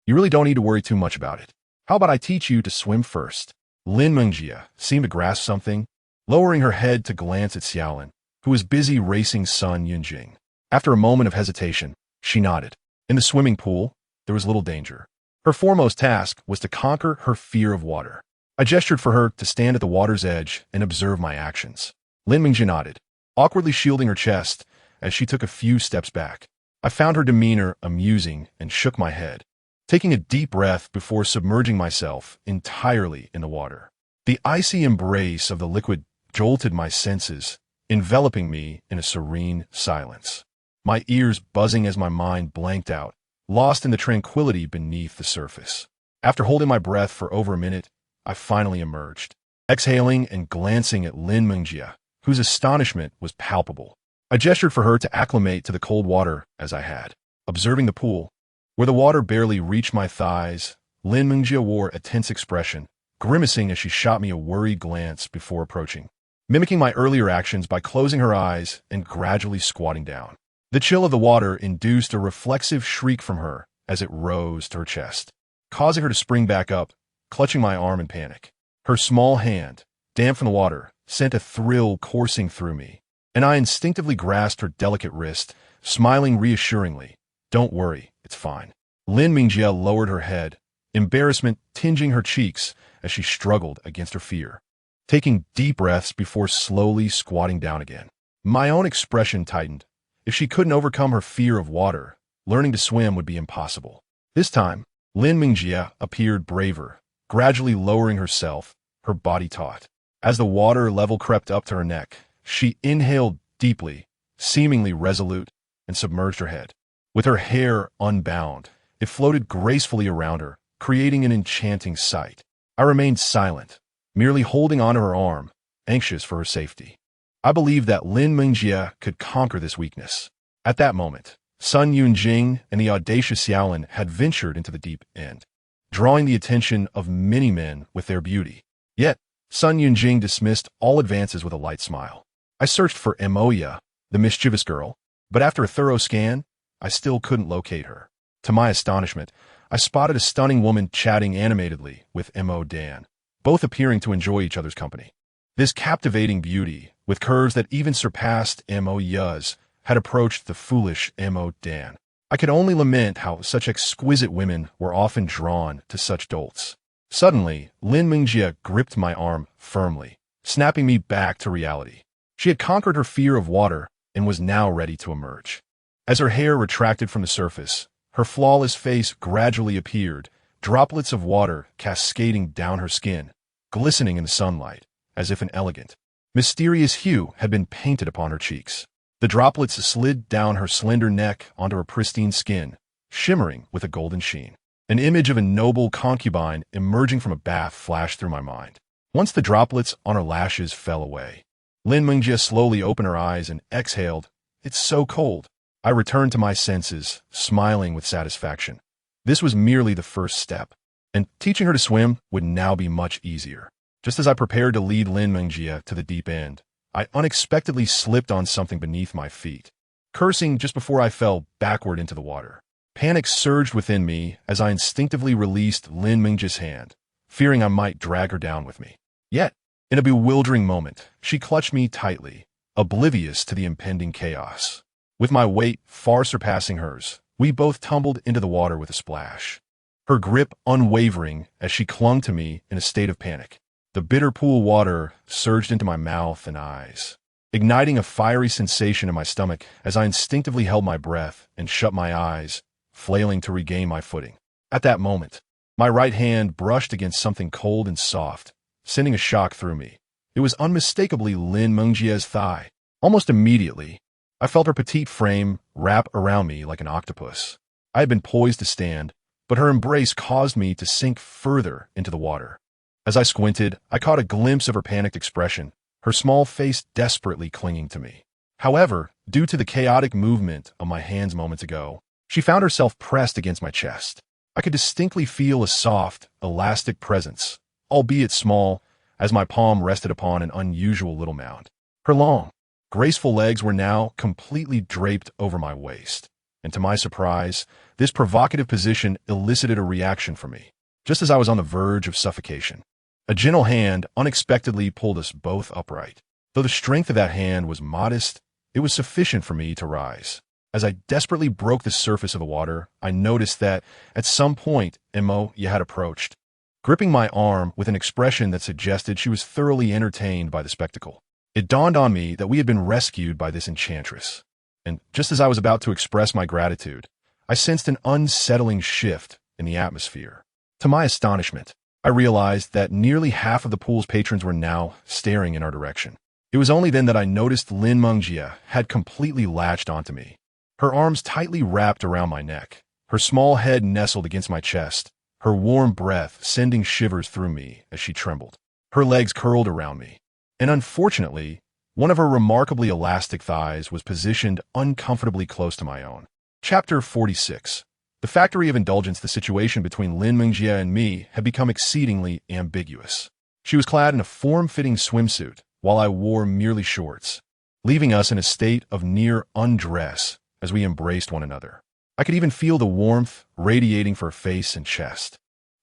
You really don't need to worry too much about it. How about I teach you to swim first? Lin Mingjie seemed to grasp something, lowering her head to glance at Xiaolin, who was busy racing Sun Yunjing. After a moment of hesitation, she nodded. In the swimming pool, there was little danger. Her foremost task was to conquer her fear of water. I gestured for her to stand at the water's edge and observe my actions. Lin Mingjie nodded, awkwardly shielding her chest as she took a few steps back. I found her demeanor amusing and shook my head, taking a deep breath before submerging myself entirely in the water. The icy embrace of the liquid jolted my senses, enveloping me in a serene silence. My ears buzzing as my mind blanked out, lost in the tranquility beneath the surface. After holding my breath for over a minute, I finally emerged, exhaling and glancing at Lin Mingjie, whose astonishment was palpable. I gestured for her to acclimate to the cold water as I had. Observing the pool, where the water barely reached my thighs, Lin Mingjie wore a tense expression, grimacing as she shot me a worried glance before approaching, mimicking my earlier actions by closing her eyes and gradually squatting down. The chill of the water induced a reflexive shriek from her as it rose to her chest, causing her to spring back up, clutching my arm in panic. Her small hand, damp from the water, sent a thrill coursing through me, and I instinctively grasped her delicate wrist, smiling reassuringly. Don't worry, it's fine. Lin Mingjie lowered her head, embarrassment tinging her cheeks as she struggled against her fear, taking deep breaths before slowly squatting down again. My own expression tightened. If she couldn't overcome her fear of water, learning to swim would be impossible. This time, Lin Mingjie appeared braver, gradually lowering herself, her body taut. As the water level crept up to her neck, she inhaled deeply, seemingly resolute, and submerged her head. With her hair unbound, it floated gracefully around her, creating an enchanting sight. I remained silent, merely holding onto her arm, anxious for her safety. I believed that Lin Mingjie could conquer this weakness. At that moment, Sun Yunjing and the audacious Xiaolin had ventured into the deep end, drawing the attention of many men with their beauty. Yet, Sun Yunjing dismissed all advances with a light smile. I searched for Moya, the mischievous girl, but after a thorough scan, I still couldn't locate her. To my astonishment, I spotted a stunning woman chatting animatedly with Mo Dan, both appearing to enjoy each other's company. This captivating beauty, with curves that even surpassed Mo Ya's, had approached the foolish Mo Dan. I could only lament how such exquisite women were often drawn to such dolts. Suddenly, Lin Mingjie gripped my arm firmly, snapping me back to reality. She had conquered her fear of water and was now ready to emerge. As her hair retracted from the surface, her flawless face gradually appeared, droplets of water cascading down her skin, glistening in the sunlight, as if an elegant, mysterious hue had been painted upon her cheeks. The droplets slid down her slender neck onto her pristine skin, shimmering with a golden sheen. An image of a noble concubine emerging from a bath flashed through my mind. Once the droplets on her lashes fell away, Lin Mingjie slowly opened her eyes and exhaled, "It's so cold." I returned to my senses, smiling with satisfaction. This was merely the first step, and teaching her to swim would now be much easier. Just as I prepared to lead Lin Mingjie to the deep end, I unexpectedly slipped on something beneath my feet, cursing just before I fell backward into the water. Panic surged within me as I instinctively released Lin Mingjie's hand, fearing I might drag her down with me. Yet, in a bewildering moment, she clutched me tightly, oblivious to the impending chaos. With my weight far surpassing hers, we both tumbled into the water with a splash, her grip unwavering as she clung to me in a state of panic. The bitter pool water surged into my mouth and eyes, igniting a fiery sensation in my stomach as I instinctively held my breath and shut my eyes, flailing to regain my footing. At that moment, my right hand brushed against something cold and soft, sending a shock through me. It was unmistakably Lin Mingjie's thigh. Almost immediately, I felt her petite frame wrap around me like an octopus. I had been poised to stand, but her embrace caused me to sink further into the water. As I squinted, I caught a glimpse of her panicked expression, her small face desperately clinging to me. However, due to the chaotic movement of my hands moments ago, she found herself pressed against my chest. I could distinctly feel a soft, elastic presence, albeit small, as my palm rested upon an unusual little mound. Her long, graceful legs were now completely draped over my waist, and to my surprise, this provocative position elicited a reaction from me, just as I was on the verge of suffocation. A gentle hand unexpectedly pulled us both upright. Though the strength of that hand was modest, it was sufficient for me to rise. As I desperately broke the surface of the water, I noticed that, at some point, Mingjie had approached, gripping my arm with an expression that suggested she was thoroughly entertained by the spectacle. It dawned on me that we had been rescued by this enchantress, and just as I was about to express my gratitude, I sensed an unsettling shift in the atmosphere. To my astonishment, I realized that nearly half of the pool's patrons were now staring in our direction. It was only then that I noticed Lin Mingjie had completely latched onto me. Her arms tightly wrapped around my neck, her small head nestled against my chest, her warm breath sending shivers through me as she trembled. Her legs curled around me, and unfortunately, one of her remarkably elastic thighs was positioned uncomfortably close to my own. Chapter 46. The factory of indulgence. The situation between Lin Mingjie and me had become exceedingly ambiguous. She was clad in a form-fitting swimsuit, while I wore merely shorts, leaving us in a state of near undress as we embraced one another. I could even feel the warmth radiating from her face and chest.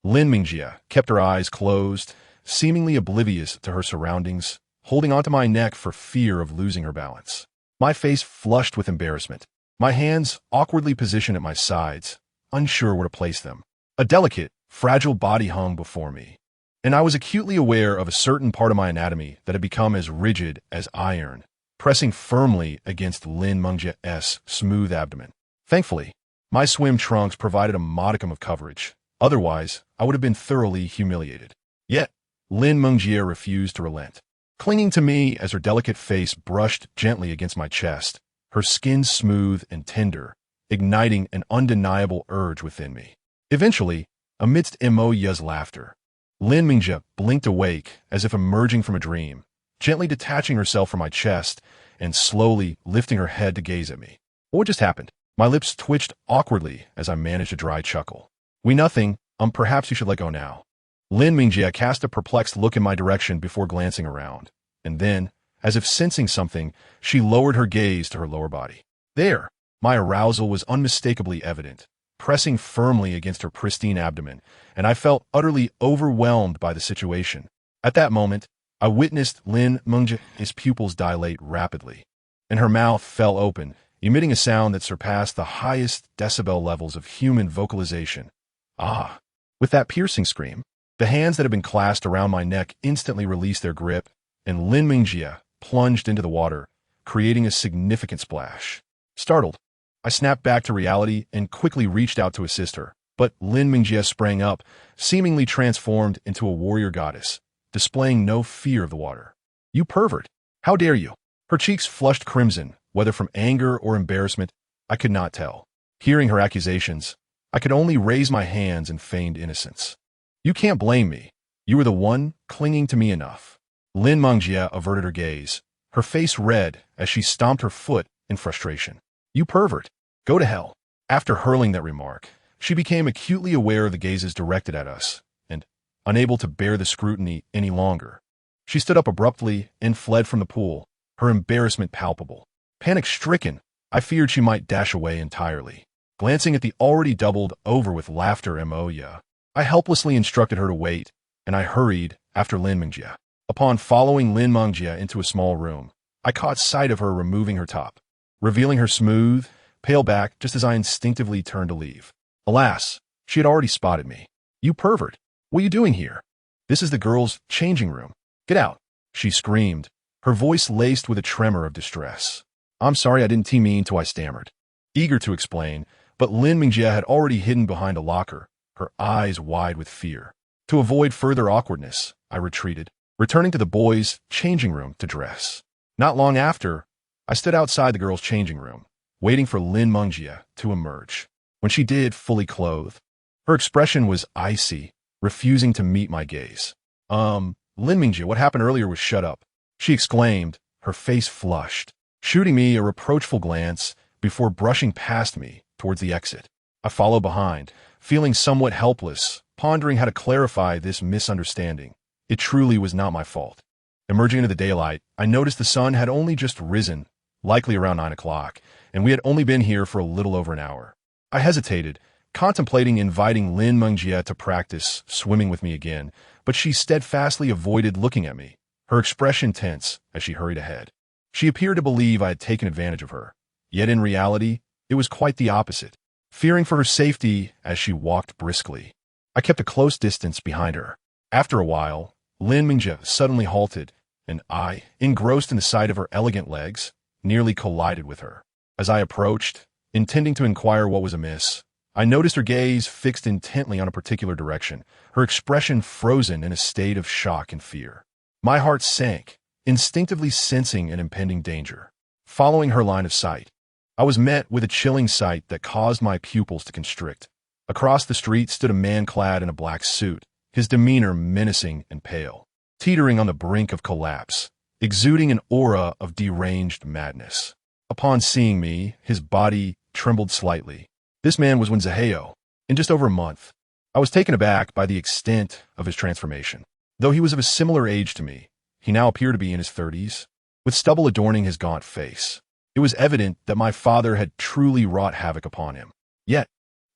Lin Mingjie kept her eyes closed, seemingly oblivious to her surroundings, holding onto my neck for fear of losing her balance. My face flushed with embarrassment, my hands awkwardly positioned at my sides, unsure where to place them. A delicate, fragile body hung before me, and I was acutely aware of a certain part of my anatomy that had become as rigid as iron, pressing firmly against Lin Mingjie's smooth abdomen. Thankfully, my swim trunks provided a modicum of coverage. Otherwise, I would have been thoroughly humiliated. Yet, Lin Mingjie refused to relent, clinging to me as her delicate face brushed gently against my chest, her skin smooth and tender, igniting an undeniable urge within me. Eventually, amidst Mingjie's laughter, Lin Mingjie blinked awake as if emerging from a dream, gently detaching herself from my chest and slowly lifting her head to gaze at me. What just happened? My lips twitched awkwardly as I managed a dry chuckle. Nothing. Perhaps you should let go now. Lin Mingjie cast a perplexed look in my direction before glancing around, and then, as if sensing something, she lowered her gaze to her lower body. There, my arousal was unmistakably evident, pressing firmly against her pristine abdomen, and I felt utterly overwhelmed by the situation. At that moment, I witnessed Lin Mingjie's pupils dilate rapidly, and her mouth fell open, emitting a sound that surpassed the highest decibel levels of human vocalization. Ah! With that piercing scream, the hands that had been clasped around my neck instantly released their grip, and Lin Mingjie plunged into the water, creating a significant splash. Startled, I snapped back to reality and quickly reached out to assist her, But Lin Mingjie sprang up, seemingly transformed into a warrior goddess, displaying no fear of the water. "You pervert! How dare you?" Her cheeks flushed crimson, whether from anger or embarrassment, I could not tell. Hearing her accusations, I could only raise my hands in feigned innocence. "You can't blame me. You were the one clinging to me enough." Lin Mingjie averted her gaze, her face red as she stomped her foot in frustration. "You pervert! Go to hell." After hurling that remark, she became acutely aware of the gazes directed at us, and, unable to bear the scrutiny any longer, she stood up abruptly and fled from the pool, her embarrassment palpable. Panic-stricken, I feared she might dash away entirely. Glancing at the already doubled over with laughter Moya, I helplessly instructed her to wait, and I hurried after Lin Mingjie. Upon following Lin Mingjie into a small room, I caught sight of her removing her top, revealing her smooth, pale back just as I instinctively turned to leave. Alas, she had already spotted me. "You pervert! What are you doing here? This is the girls' changing room. Get out!" she screamed, her voice laced with a tremor of distress. "I'm sorry, I didn't mean to," I stammered, eager to explain, but Lin Mingjie had already hidden behind a locker, her eyes wide with fear. To avoid further awkwardness, I retreated, returning to the boys' changing room to dress. Not long after, I stood outside the girls' changing room, waiting for Lin Mingjie to emerge. When she did, fully clothed, her expression was icy, refusing to meet my gaze. Lin Mingjie, what happened earlier was shut up," she exclaimed, her face flushed, shooting me a reproachful glance before brushing past me towards the exit. I followed behind, feeling somewhat helpless, pondering how to clarify this misunderstanding. It truly was not my fault. Emerging into the daylight, I noticed the sun had only just risen, likely around 9 o'clock, and we had only been here for a little over an hour. I hesitated, contemplating inviting Lin Mingjie to practice swimming with me again, but she steadfastly avoided looking at me, her expression tense as she hurried ahead. She appeared to believe I had taken advantage of her, yet in reality, it was quite the opposite. Fearing for her safety as she walked briskly, I kept a close distance behind her. After a while, Lin Mingjie suddenly halted, and I, engrossed in the sight of her elegant legs, nearly collided with her. As I approached, intending to inquire what was amiss, I noticed her gaze fixed intently on a particular direction, her expression frozen in a state of shock and fear. My heart sank, instinctively sensing an impending danger. Following her line of sight, I was met with a chilling sight that caused my pupils to constrict. Across the street stood a man clad in a black suit, his demeanor menacing and pale, teetering on the brink of collapse, exuding an aura of deranged madness. Upon seeing me, his body trembled slightly. This man was Wenzaheo. In just over a month, I was taken aback by the extent of his transformation. Though he was of a similar age to me, he now appeared to be in his 30s, with stubble adorning his gaunt face. It was evident that my father had truly wrought havoc upon him. Yet,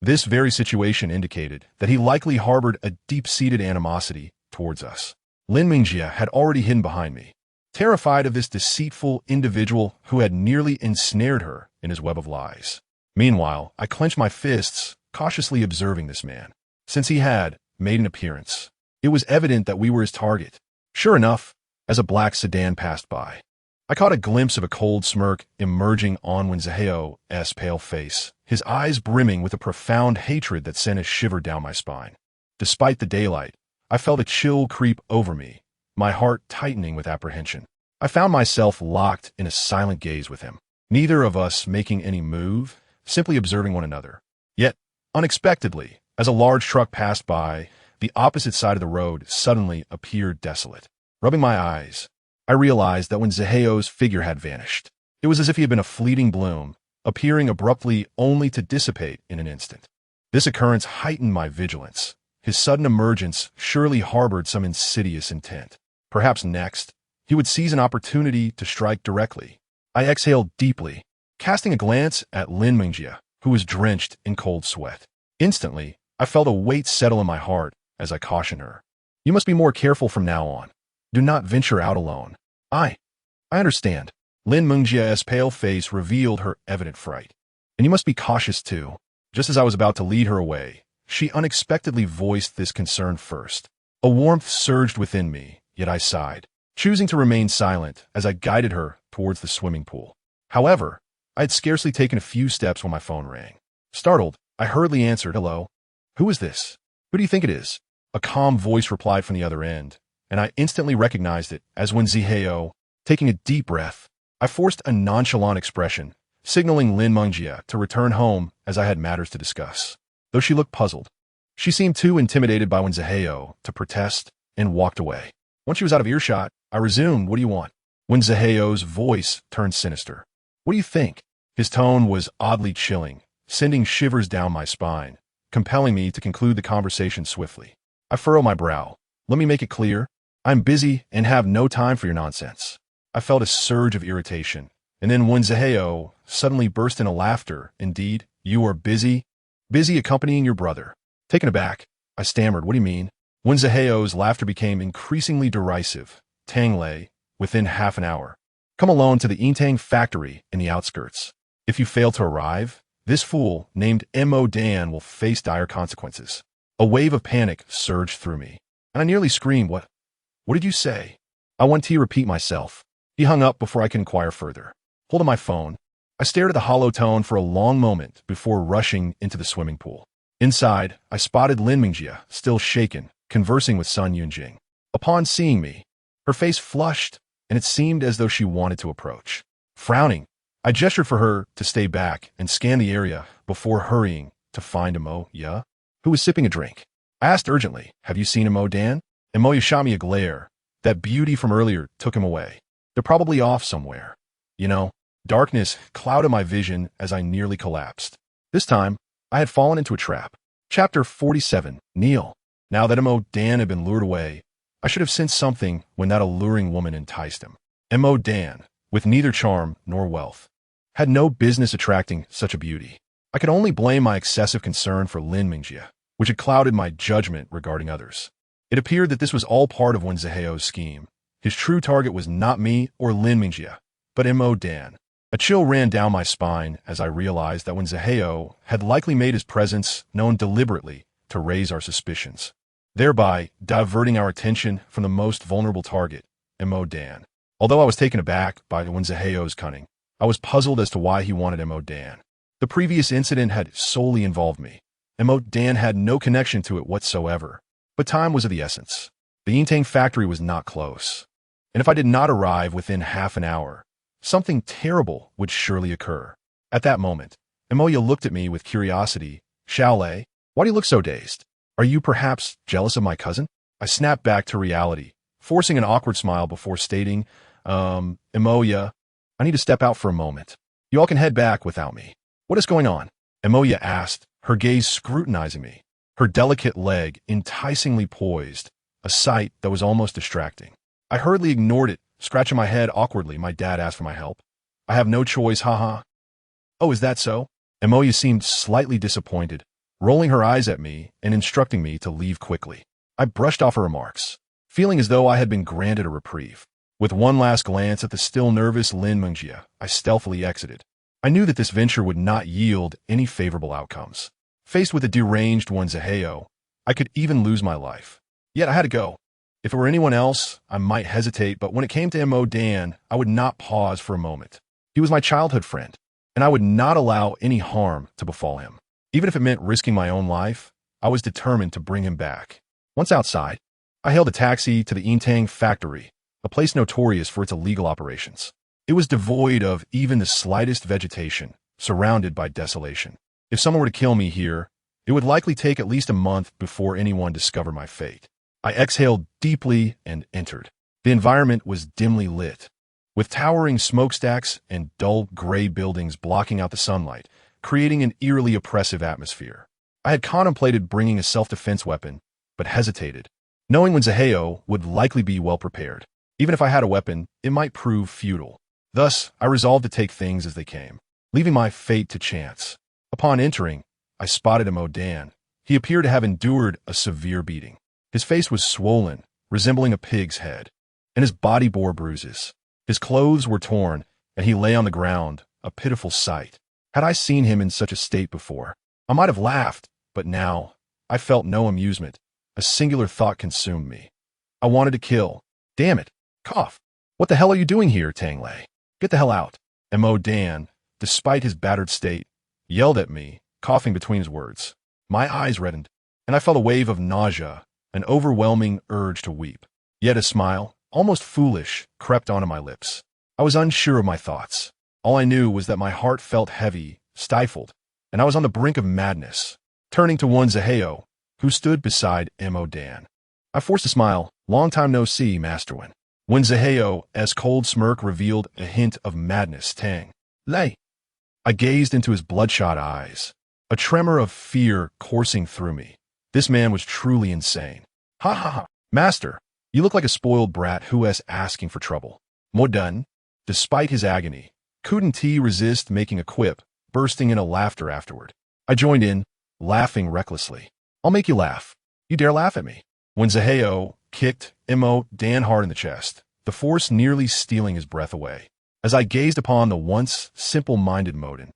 this very situation indicated that he likely harbored a deep-seated animosity towards us. Lin Mingjie had already hidden behind me, terrified of this deceitful individual who had nearly ensnared her in his web of lies. Meanwhile, I clenched my fists, cautiously observing this man. Since he had made an appearance, it was evident that we were his target. Sure enough, as a black sedan passed by, I caught a glimpse of a cold smirk emerging on Wenzaheo's pale face, his eyes brimming with a profound hatred that sent a shiver down my spine. Despite the daylight, I felt a chill creep over me, my heart tightening with apprehension. I found myself locked in a silent gaze with him, neither of us making any move, simply observing one another. Yet, unexpectedly, as a large truck passed by, the opposite side of the road suddenly appeared desolate. Rubbing my eyes, I realized that when Wenzaheo's figure had vanished, it was as if he had been a fleeting bloom, appearing abruptly only to dissipate in an instant. This occurrence heightened my vigilance. His sudden emergence surely harbored some insidious intent. Perhaps next, he would seize an opportunity to strike directly. I exhaled deeply, casting a glance at Lin Mingjie, who was drenched in cold sweat. Instantly, I felt a weight settle in my heart as I cautioned her. "You must be more careful from now on. Do not venture out alone." I understand." Lin Mingjie's pale face revealed her evident fright. "And you must be cautious too." Just as I was about to lead her away, she unexpectedly voiced this concern first. A warmth surged within me, yet I sighed, choosing to remain silent as I guided her towards the swimming pool. However, I had scarcely taken a few steps when my phone rang. Startled, I hurriedly answered, "Hello." Who is this? Who do you think it is? A calm voice replied from the other end, and I instantly recognized it as Wen Zihao. Taking a deep breath, I forced a nonchalant expression, signaling Lin Mengjia to return home as I had matters to discuss. Though she looked puzzled, she seemed too intimidated by Wen Zihao to protest and walked away. Once she was out of earshot, I resumed, "What do you want?" Wen Zihao's voice turned sinister. "What do you think?" His tone was oddly chilling, sending shivers down my spine, compelling me to conclude the conversation swiftly. I furrow my brow. "Let me make it clear. I'm busy and have no time for your nonsense." I felt a surge of irritation, and then Wen Zihao suddenly burst into laughter. "Indeed, you are busy? Busy accompanying your brother." Taken aback, I stammered, "What do you mean?" Wen Zihao's laughter became increasingly derisive. "Tangled, within half an hour. Come alone to the Intang factory in the outskirts. If you fail to arrive, this fool named Mo Dan will face dire consequences." A wave of panic surged through me, and I nearly screamed, What did you say?" I wanted to repeat myself. He hung up before I could inquire further. Holding my phone, I stared at the hollow tone for a long moment before rushing into the swimming pool. Inside, I spotted Lin Mengjia, still shaken, conversing with Sun Yunjing. Upon seeing me, her face flushed, and it seemed as though she wanted to approach. Frowning, I gestured for her to stay back and scan the area before hurrying to find Moya, who was sipping a drink. I asked urgently, "Have you seen Mo Dan?" Moya shot me a glare. That beauty from earlier took him away. They're probably off somewhere. Darkness clouded my vision as I nearly collapsed. This time, I had fallen into a trap. Chapter 47, Neil. Now that Mo Dan had been lured away, I should have sensed something when that alluring woman enticed him. Mo Dan, with neither charm nor wealth, had no business attracting such a beauty. I could only blame my excessive concern for Lin Mengjia, which had clouded my judgment regarding others. It appeared that this was all part of Wen Zihao's scheme. His true target was not me or Lin Mengjia, but Mo Dan. A chill ran down my spine as I realized that Wen Zihao had likely made his presence known deliberately to raise our suspicions, thereby diverting our attention from the most vulnerable target, Mo Dan. Although I was taken aback by Wen Zihao's cunning, I was puzzled as to why he wanted Mo Dan. The previous incident had solely involved me. Mo Dan had no connection to it whatsoever, but time was of the essence. The Intang factory was not close, and if I did not arrive within half an hour, something terrible would surely occur. At that moment, Moya looked at me with curiosity. "Xiaolei, why do you look so dazed? Are you perhaps jealous of my cousin?" I snapped back to reality, forcing an awkward smile before stating, Moya, I need to step out for a moment. You all can head back without me." "What is going on?" Moya asked, her gaze scrutinizing me, her delicate leg enticingly poised, a sight that was almost distracting. I hurriedly ignored it, scratching my head awkwardly. "My dad asked for my help. I have no choice, haha." "Oh, is that so?" Moya seemed slightly disappointed, rolling her eyes at me and instructing me to leave quickly. I brushed off her remarks, feeling as though I had been granted a reprieve. With one last glance at the still nervous Lin Mengjia, I stealthily exited. I knew that this venture would not yield any favorable outcomes. Faced with a deranged Wen Zihao, I could even lose my life. Yet I had to go. If it were anyone else, I might hesitate, but when it came to Mo Dan, I would not pause for a moment. He was my childhood friend, and I would not allow any harm to befall him. Even if it meant risking my own life, I was determined to bring him back. Once outside, I hailed a taxi to the Intang factory, a place notorious for its illegal operations. It was devoid of even the slightest vegetation, surrounded by desolation. If someone were to kill me here, it would likely take at least a month before anyone discovered my fate. I exhaled deeply and entered. The environment was dimly lit, with towering smokestacks and dull gray buildings blocking out the sunlight, creating an eerily oppressive atmosphere. I had contemplated bringing a self-defense weapon, but hesitated, knowing Wen Zihao would likely be well prepared. Even if I had a weapon, it might prove futile. Thus, I resolved to take things as they came, leaving my fate to chance. Upon entering, I spotted Mo Dan. He appeared to have endured a severe beating. His face was swollen, resembling a pig's head, and his body bore bruises. His clothes were torn, and he lay on the ground, a pitiful sight. Had I seen him in such a state before, I might have laughed, but now I felt no amusement. A singular thought consumed me. I wanted to kill. Damn it. Cough. "What the hell are you doing here, Tangled? Get the hell out." And Mo Dan, despite his battered state, yelled at me, coughing between his words. My eyes reddened. and I felt a wave of nausea, an overwhelming urge to weep. Yet a smile, almost foolish, crept onto my lips. I was unsure of my thoughts. All I knew was that my heart felt heavy, stifled, and I was on the brink of madness. Turning to one Zaheo, who stood beside Mo Dan, I forced a smile. Long time no see, Masterwin. When Zaheo's cold smirk revealed a hint of madness tang. Lay. I gazed into his bloodshot eyes, a tremor of fear coursing through me. This man was truly insane. Ha ha ha. Master, you look like a spoiled brat who is asking for trouble. Modun, despite his agony, couldn't he resist making a quip, bursting into laughter afterward. I joined in, laughing recklessly. I'll make you laugh. You dare laugh at me. When Zaheo kicked Mo Dan hard in the chest, the force nearly stealing his breath away. As I gazed upon the once simple-minded Modun,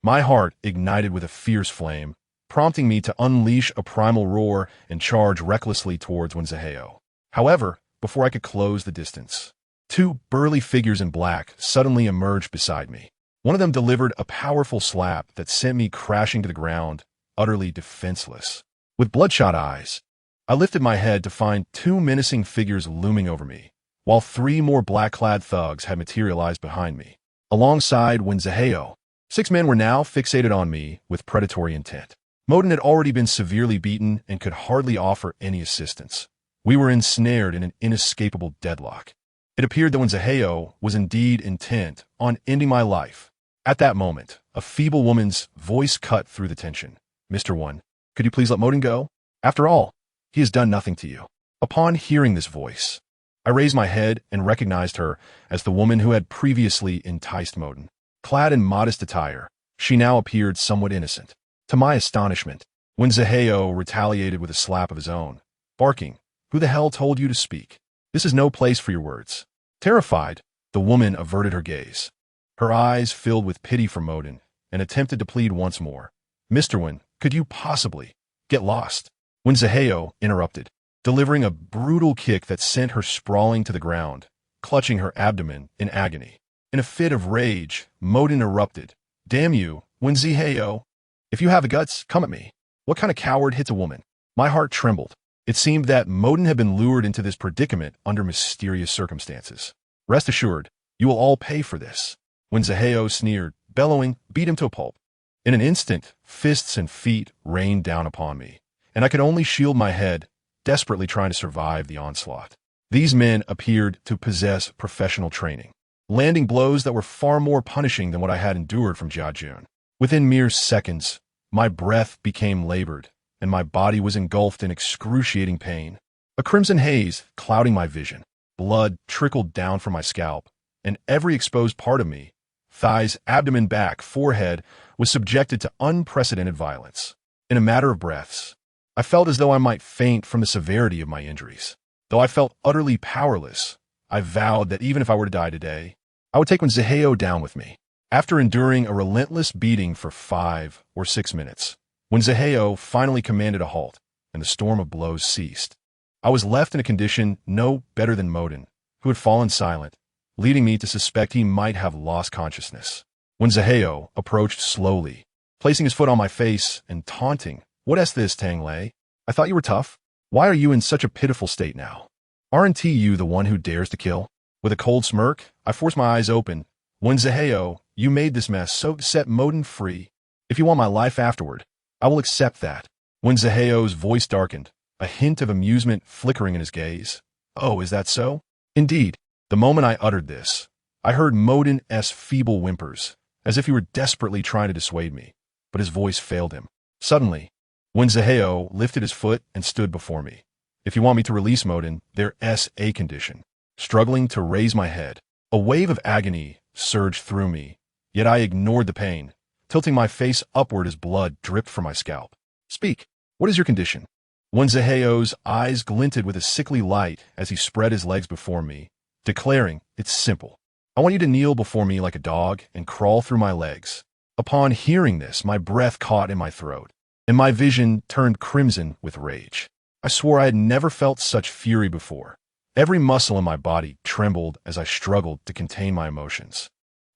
my heart ignited with a fierce flame, prompting me to unleash a primal roar and charge recklessly towards Zaheo. However, before I could close the distance, two burly figures in black suddenly emerged beside me. One of them delivered a powerful slap that sent me crashing to the ground, utterly defenseless. With bloodshot eyes, I lifted my head to find two menacing figures looming over me, while three more black-clad thugs had materialized behind me. Alongside Zaheo, 6 men were now fixated on me with predatory intent. Modun had already been severely beaten and could hardly offer any assistance. We were ensnared in an inescapable deadlock. It appeared that Zaheo was indeed intent on ending my life. At that moment, a feeble woman's voice cut through the tension. Mr. One, could you please let Modun go? After all, he has done nothing to you. Upon hearing this voice, I raised my head and recognized her as the woman who had previously enticed Modun. Clad in modest attire, she now appeared somewhat innocent. To my astonishment, Zaheo retaliated with a slap of his own, barking, "Who the hell told you to speak? This is no place for your words." Terrified, the woman averted her gaze. Her eyes filled with pity for Modun and attempted to plead once more. "Mr. Win, could you possibly get lost?" Zaheo interrupted, delivering a brutal kick that sent her sprawling to the ground, clutching her abdomen in agony. In a fit of rage, Modun erupted. "Damn you, Zaheo! If you have the guts, come at me. What kind of coward hits a woman?" My heart trembled. It seemed that Modun had been lured into this predicament under mysterious circumstances. "Rest assured, you will all pay for this." Zaheo sneered, bellowing, "Beat him to a pulp." In an instant, fists and feet rained down upon me, and I could only shield my head, desperately trying to survive the onslaught. These men appeared to possess professional training, landing blows that were far more punishing than what I had endured from Jiajun. Within mere seconds, my breath became labored, and my body was engulfed in excruciating pain. A crimson haze clouding my vision. Blood trickled down from my scalp, and every exposed part of me, thighs, abdomen, back, forehead, was subjected to unprecedented violence. In a matter of breaths, I felt as though I might faint from the severity of my injuries. Though I felt utterly powerless, I vowed that even if I were to die today, I would take Zaheo down with me. After enduring a relentless beating for 5 or 6 minutes, Zaheo finally commanded a halt, and the storm of blows ceased, I was left in a condition no better than Modun, who had fallen silent, leading me to suspect he might have lost consciousness. Zaheo approached slowly, placing his foot on my face and taunting, "What is this, Tang Lei? I thought you were tough. Why are you in such a pitiful state now? Aren't you the one who dares to kill?" With a cold smirk, I forced my eyes open. "Zaheo, you made this mess, so set Modun free. If you want my life afterward, I will accept that." Zaheo's voice darkened, a hint of amusement flickering in his gaze. "Oh, is that so?" Indeed, the moment I uttered this, I heard Modun's feeble whimpers, as if he were desperately trying to dissuade me, but his voice failed him. Suddenly, Zaheo lifted his foot and stood before me. "If you want me to release Modun, there's a condition." Struggling to raise my head, a wave of agony surged through me, yet I ignored the pain, tilting my face upward as blood dripped from my scalp. "Speak. What is your condition?" Zaheo's eyes glinted with a sickly light as he spread his legs before me, declaring, "It's simple. I want you to kneel before me like a dog and crawl through my legs." Upon hearing this, my breath caught in my throat, and my vision turned crimson with rage. I swore I had never felt such fury before. Every muscle in my body trembled as I struggled to contain my emotions.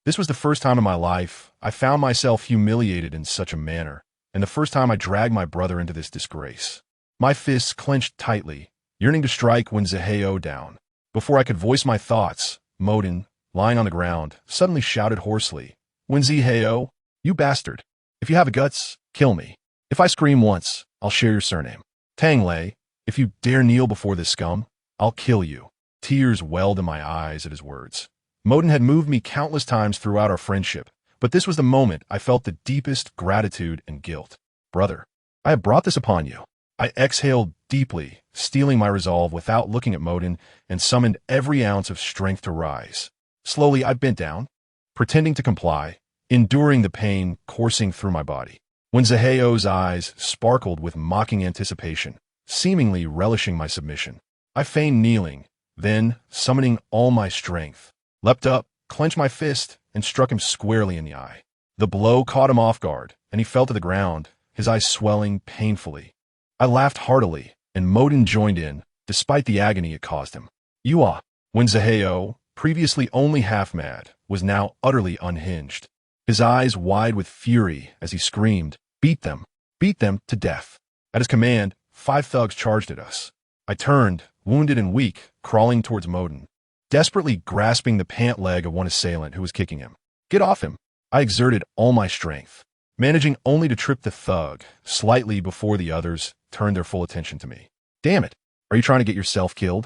This was the first time in my life I found myself humiliated in such a manner, and the first time I dragged my brother into this disgrace. My fists clenched tightly, yearning to strike Wen Zihao down. Before I could voice my thoughts, Modin, lying on the ground, suddenly shouted hoarsely, "Wen Zihao, you bastard! If you have the guts, kill me. If I scream once, I'll share your surname. Tangled, if you dare kneel before this scum, I'll kill you." Tears welled in my eyes at his words. Modin had moved me countless times throughout our friendship, but this was the moment I felt the deepest gratitude and guilt. "Brother, I have brought this upon you." I exhaled deeply, steeling my resolve without looking at Modin, and summoned every ounce of strength to rise. Slowly, I bent down, pretending to comply, enduring the pain coursing through my body. When Zihao's eyes sparkled with mocking anticipation, seemingly relishing my submission, I feigned kneeling, then, summoning all my strength, leapt up, clenched my fist, and struck him squarely in the eye. The blow caught him off guard, and he fell to the ground, his eyes swelling painfully. I laughed heartily, and Modin joined in, despite the agony it caused him. "Yua." When Zihao, previously only half mad, was now utterly unhinged. His eyes wide with fury as he screamed, beat them to death." At his command, 5 thugs charged at us. I turned, wounded and weak, crawling towards Modin, desperately grasping the pant leg of one assailant who was kicking him. "Get off him!" I exerted all my strength, managing only to trip the thug slightly before the others turned their full attention to me. "Damn it! Are you trying to get yourself killed?"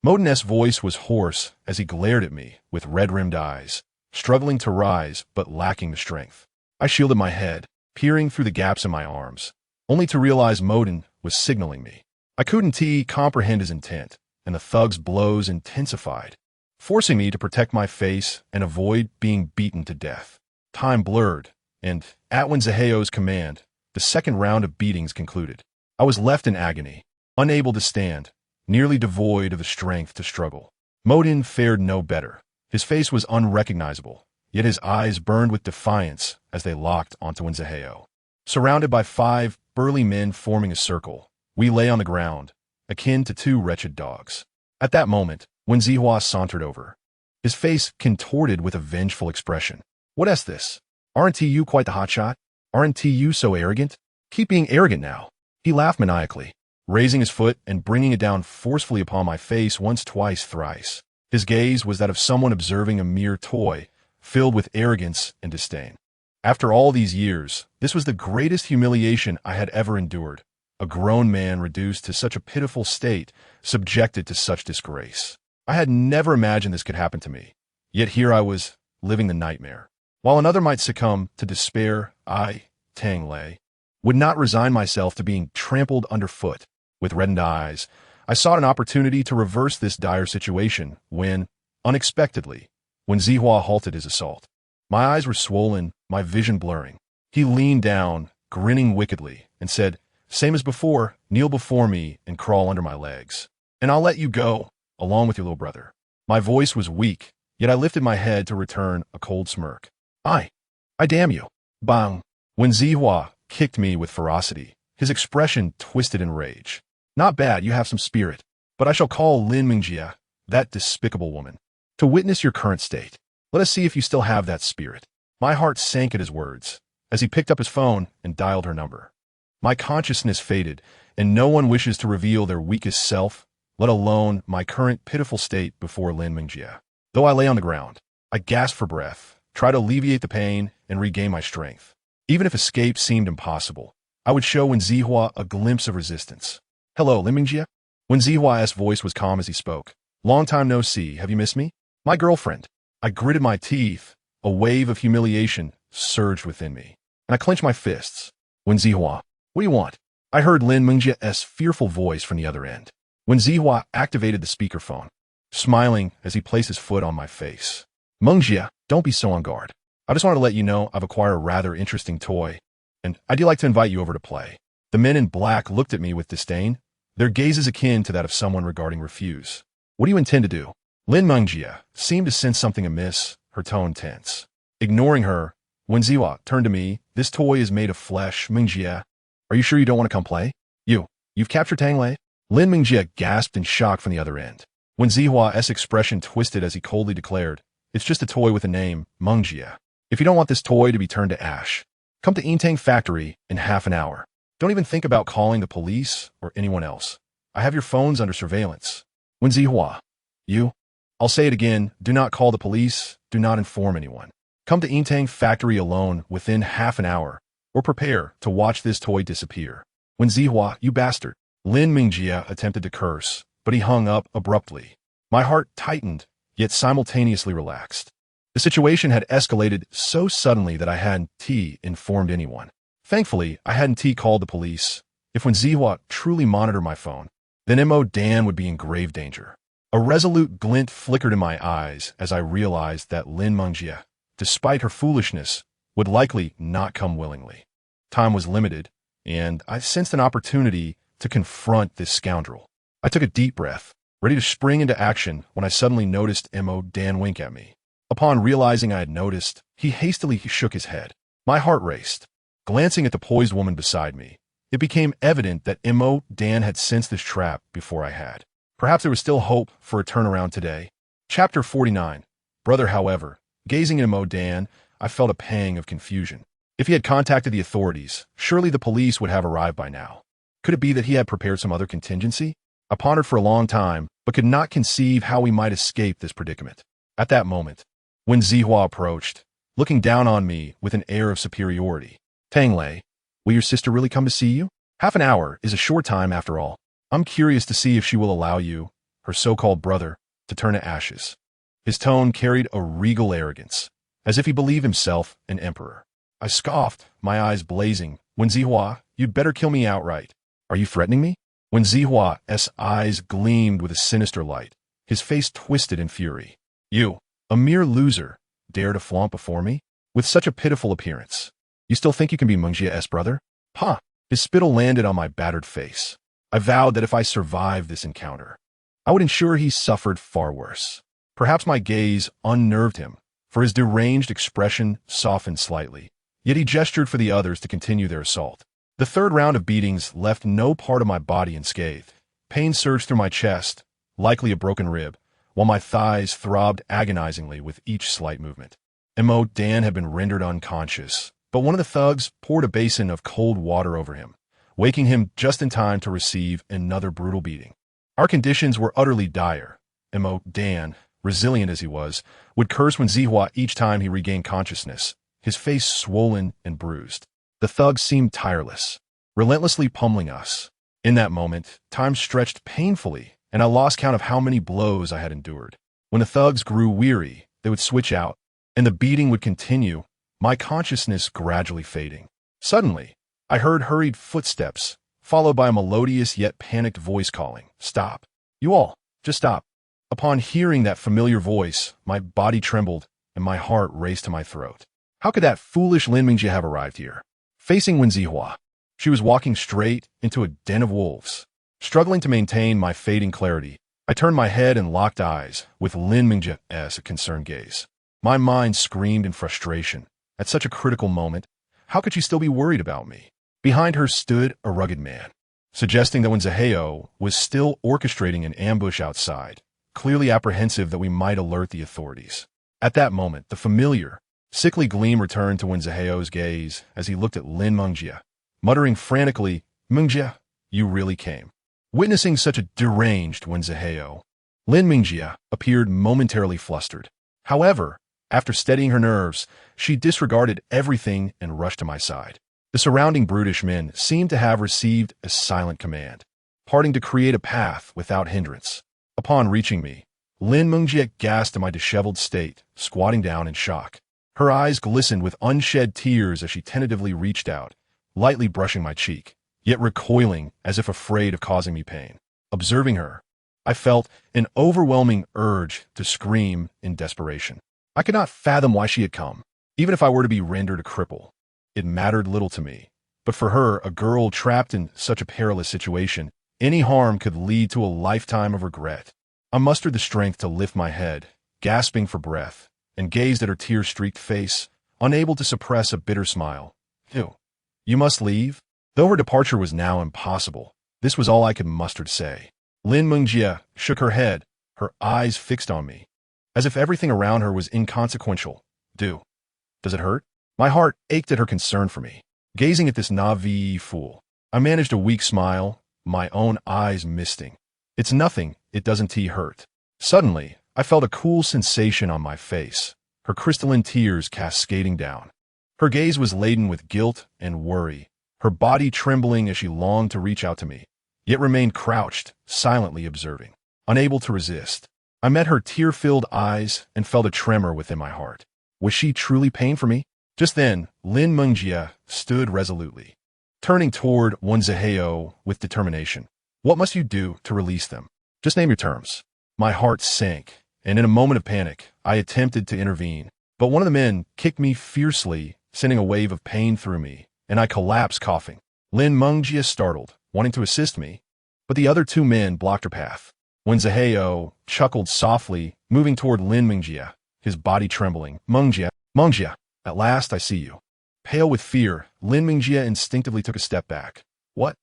Modin's voice was hoarse as he glared at me with red-rimmed eyes, struggling to rise but lacking the strength. I shielded my head, peering through the gaps in my arms, only to realize Modin was signaling me. I couldn't comprehend his intent, and the thug's blows intensified, forcing me to protect my face and avoid being beaten to death. Time blurred, and, at Wen Zihao's command, the second round of beatings concluded. I was left in agony, unable to stand, nearly devoid of the strength to struggle. Modin fared no better. His face was unrecognizable, yet his eyes burned with defiance as they locked onto Wen Zihao. Surrounded by 5 burly men forming a circle, we lay on the ground, akin to 2 wretched dogs. At that moment, Wen Zihao sauntered over, his face contorted with a vengeful expression. "What is this? Aren't you quite the hotshot? Aren't you so arrogant? Keep being arrogant now." He laughed maniacally, raising his foot and bringing it down forcefully upon my face once, twice, thrice. His gaze was that of someone observing a mere toy, filled with arrogance and disdain. After all these years, this was the greatest humiliation I had ever endured. A grown man reduced to such a pitiful state, subjected to such disgrace. I had never imagined this could happen to me, yet here I was, living the nightmare. While another might succumb to despair, I, Tangled, would not resign myself to being trampled underfoot. With reddened eyes, I sought an opportunity to reverse this dire situation when, unexpectedly, Wen Zihao halted his assault. My eyes were swollen, my vision blurring. He leaned down, grinning wickedly, and said, "Same as before, kneel before me and crawl under my legs. And I'll let you go, along with your little brother." My voice was weak, yet I lifted my head to return a cold smirk. I damn you." Bang! Wen Zihao kicked me with ferocity, his expression twisted in rage. "Not bad, you have some spirit, but I shall call Lin Mingjie, that despicable woman, to witness your current state. Let us see if you still have that spirit." My heart sank at his words, as he picked up his phone and dialed her number. My consciousness faded, and no one wishes to reveal their weakest self, let alone my current pitiful state before Lin Mingjie. Though I lay on the ground, I gasped for breath, tried to alleviate the pain, and regain my strength. Even if escape seemed impossible, I would show Wen Zihao a glimpse of resistance. "Hello, Lin Mingjie?" Wen Zihua's voice was calm as he spoke. "Long time no see, have you missed me?" "My girlfriend." I gritted my teeth. A wave of humiliation surged within me, and I clenched my fists. "Wen Zihao, what do you want?" I heard Lin Mingjie's fearful voice from the other end. Wen Zihao activated the speakerphone, smiling as he placed his foot on my face. "Mingjie, don't be so on guard. I just wanted to let you know I've acquired a rather interesting toy, and I'd like to invite you over to play." The men in black looked at me with disdain, their gazes akin to that of someone regarding refuse. "What do you intend to do?" Lin Mingjie seemed to sense something amiss, her tone tense. Ignoring her, Wen Zihao turned to me. "This toy is made of flesh, Mingjie. Are you sure you don't want to come play?" You've captured Tangled?" Lin Mingjie gasped in shock from the other end. Wen Zihua's expression twisted as he coldly declared, "It's just a toy with a name, Mingjie. If you don't want this toy to be turned to ash, come to Intang Factory in half an hour." Don't even think about calling the police or anyone else. I have your phones under surveillance. Wen Zihua. You? I'll say it again, do not call the police, do not inform anyone. Come to Intang factory alone within half an hour, or prepare to watch this toy disappear. Wen Zihua, you bastard. Lin Mingjia attempted to curse, but he hung up abruptly. My heart tightened, yet simultaneously relaxed. The situation had escalated so suddenly that I hadn't informed anyone. Thankfully, I hadn't called the police. If Wen Zihua truly monitored my phone, then Mo Dan would be in grave danger. A resolute glint flickered in my eyes as I realized that Lin Mingjia, despite her foolishness, would likely not come willingly. Time was limited, and I sensed an opportunity to confront this scoundrel. I took a deep breath, ready to spring into action when I suddenly noticed Mo Dan wink at me. Upon realizing I had noticed, he hastily shook his head. My heart raced. Glancing at the poised woman beside me, it became evident that Mo Dan had sensed this trap before I had. Perhaps there was still hope for a turnaround today. Chapter 49. Brother, however, gazing at Mo Dan, I felt a pang of confusion. If he had contacted the authorities, surely the police would have arrived by now. Could it be that he had prepared some other contingency? I pondered for a long time, but could not conceive how we might escape this predicament. At that moment, when Zihua approached, looking down on me with an air of superiority. Tangled, will your sister really come to see you? Half an hour is a short time after all. I'm curious to see if she will allow you, her so-called brother, to turn to ashes. His tone carried a regal arrogance, as if he believed himself an emperor. I scoffed, my eyes blazing. Wen Zihua, you'd better kill me outright. Are you threatening me? Wen Zihua's eyes gleamed with a sinister light. His face twisted in fury. You, a mere loser, dare to flaunt before me? With such a pitiful appearance. You still think you can be Mengjia's brother? Ha! His spittle landed on my battered face. I vowed that if I survived this encounter, I would ensure he suffered far worse. Perhaps my gaze unnerved him, for his deranged expression softened slightly. Yet he gestured for the others to continue their assault. The third round of beatings left no part of my body unscathed. Pain surged through my chest, likely a broken rib, while my thighs throbbed agonizingly with each slight movement. Mo Dan had been rendered unconscious, but one of the thugs poured a basin of cold water over him, waking him just in time to receive another brutal beating. Our conditions were utterly dire. Mo Dan, resilient as he was, would curse Wen Zihua each time he regained consciousness, his face swollen and bruised. The thugs seemed tireless, relentlessly pummeling us. In that moment, time stretched painfully, and I lost count of how many blows I had endured. When the thugs grew weary, they would switch out, and the beating would continue, my consciousness gradually fading. Suddenly, I heard hurried footsteps, followed by a melodious yet panicked voice calling, "Stop. You all, just stop." Upon hearing that familiar voice, my body trembled and my heart raced to my throat. How could that foolish Lin Mingjia have arrived here? Facing Wen Zihua, she was walking straight into a den of wolves. Struggling to maintain my fading clarity, I turned my head and locked eyes with Lin Mingjia's concerned gaze. My mind screamed in frustration. At such a critical moment, how could she still be worried about me? Behind her stood a rugged man, suggesting that Wen Zihua was still orchestrating an ambush outside, clearly apprehensive that we might alert the authorities. At that moment, the familiar, sickly gleam returned to Wen Zihua's gaze as he looked at Lin Mingjia, muttering frantically, "Mingjia, you really came." Witnessing such a deranged Wen Zihua, Lin Mingjia appeared momentarily flustered. However, after steadying her nerves, she disregarded everything and rushed to my side. The surrounding brutish men seemed to have received a silent command, parting to create a path without hindrance. Upon reaching me, Lin Mingjia gasped at my disheveled state, squatting down in shock. Her eyes glistened with unshed tears as she tentatively reached out, lightly brushing my cheek, yet recoiling as if afraid of causing me pain. Observing her, I felt an overwhelming urge to scream in desperation. I could not fathom why she had come, even if I were to be rendered a cripple. It mattered little to me, but for her, a girl trapped in such a perilous situation, any harm could lead to a lifetime of regret. I mustered the strength to lift my head, gasping for breath, and gazed at her tear-streaked face, unable to suppress a bitter smile. "Ew, you must leave?" Though her departure was now impossible, this was all I could muster to say. Lin Mingjia shook her head, her eyes fixed on me, as if everything around her was inconsequential. Does it hurt? My heart ached at her concern for me. Gazing at this naive fool, I managed a weak smile, my own eyes misting. It's nothing, it doesn't hurt. Suddenly, I felt a cool sensation on my face, her crystalline tears cascading down. Her gaze was laden with guilt and worry, her body trembling as she longed to reach out to me, yet remained crouched, silently observing. Unable to resist, I met her tear-filled eyes and felt a tremor within my heart. Was she truly paying for me? Just then, Lin Mengjie stood resolutely, turning toward Wenzheo with determination. What must you do to release them? Just name your terms. My heart sank, and in a moment of panic, I attempted to intervene. But one of the men kicked me fiercely, sending a wave of pain through me, and I collapsed coughing. Lin Mengjie startled, wanting to assist me, but the other two men blocked her path. Wenzheo chuckled softly, moving toward Lin Mengjie, his body trembling. Mengjie, at last I see you. Pale with fear, Lin Mengjie instinctively took a step back. What?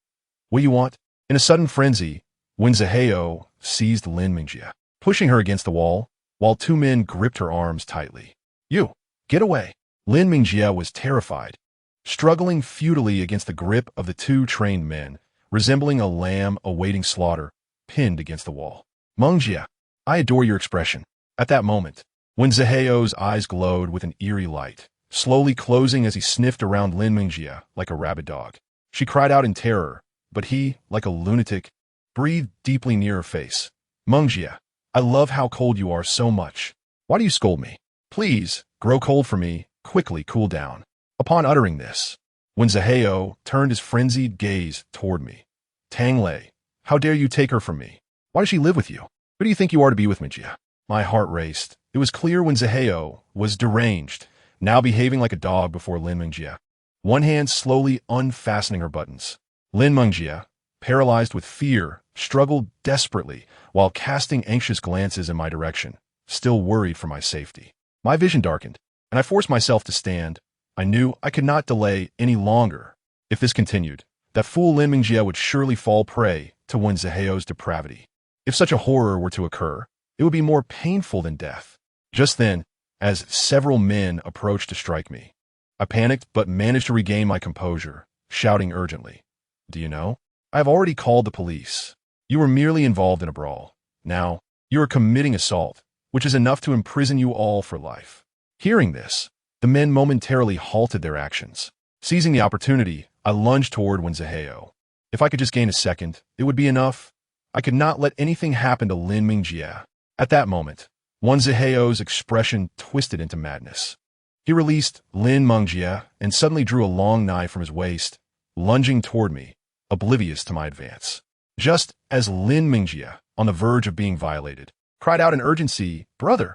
What do you want? In a sudden frenzy, Wenzheo seized Lin Mengjie, pushing her against the wall, while two men gripped her arms tightly. You! Get away! Lin Mengjie was terrified, struggling futilely against the grip of the two trained men, resembling a lamb awaiting slaughter, pinned against the wall. Mengjie, I adore your expression. At that moment, Wenzheo's eyes glowed with an eerie light, slowly closing as he sniffed around Lin Mengjie like a rabid dog. She cried out in terror, but he, like a lunatic, breathed deeply near her face. Mengjie, I love how cold you are so much. Why do you scold me? Please, grow cold for me, quickly cool down. Upon uttering this, Wenzheo turned his frenzied gaze toward me. Tangled, how dare you take her from me? Why does she live with you? Who do you think you are to be with, Mengjie? My heart raced. It was clear Wenzheo was deranged, now behaving like a dog before Lin Mengjie, one hand slowly unfastening her buttons. Lin Mengjie, paralyzed with fear, struggled desperately while casting anxious glances in my direction, still worried for my safety. My vision darkened, and I forced myself to stand. I knew I could not delay any longer. If this continued, that fool Lin Mengjie would surely fall prey to Wenzheo's depravity. If such a horror were to occur, it would be more painful than death. Just then, as several men approached to strike me, I panicked but managed to regain my composure, shouting urgently, Do you know? I have already called the police. You were merely involved in a brawl. Now, you are committing assault, which is enough to imprison you all for life. Hearing this, the men momentarily halted their actions. Seizing the opportunity, I lunged toward Wenzheo. If I could just gain a second, it would be enough. I could not let anything happen to Lin Mengjie. At that moment, Wenzheo's expression twisted into madness. He released Lin Mengjie and suddenly drew a long knife from his waist, lunging toward me, oblivious to my advance. Just as Lin Mengjie, on the verge of being violated, cried out in urgency, Brother!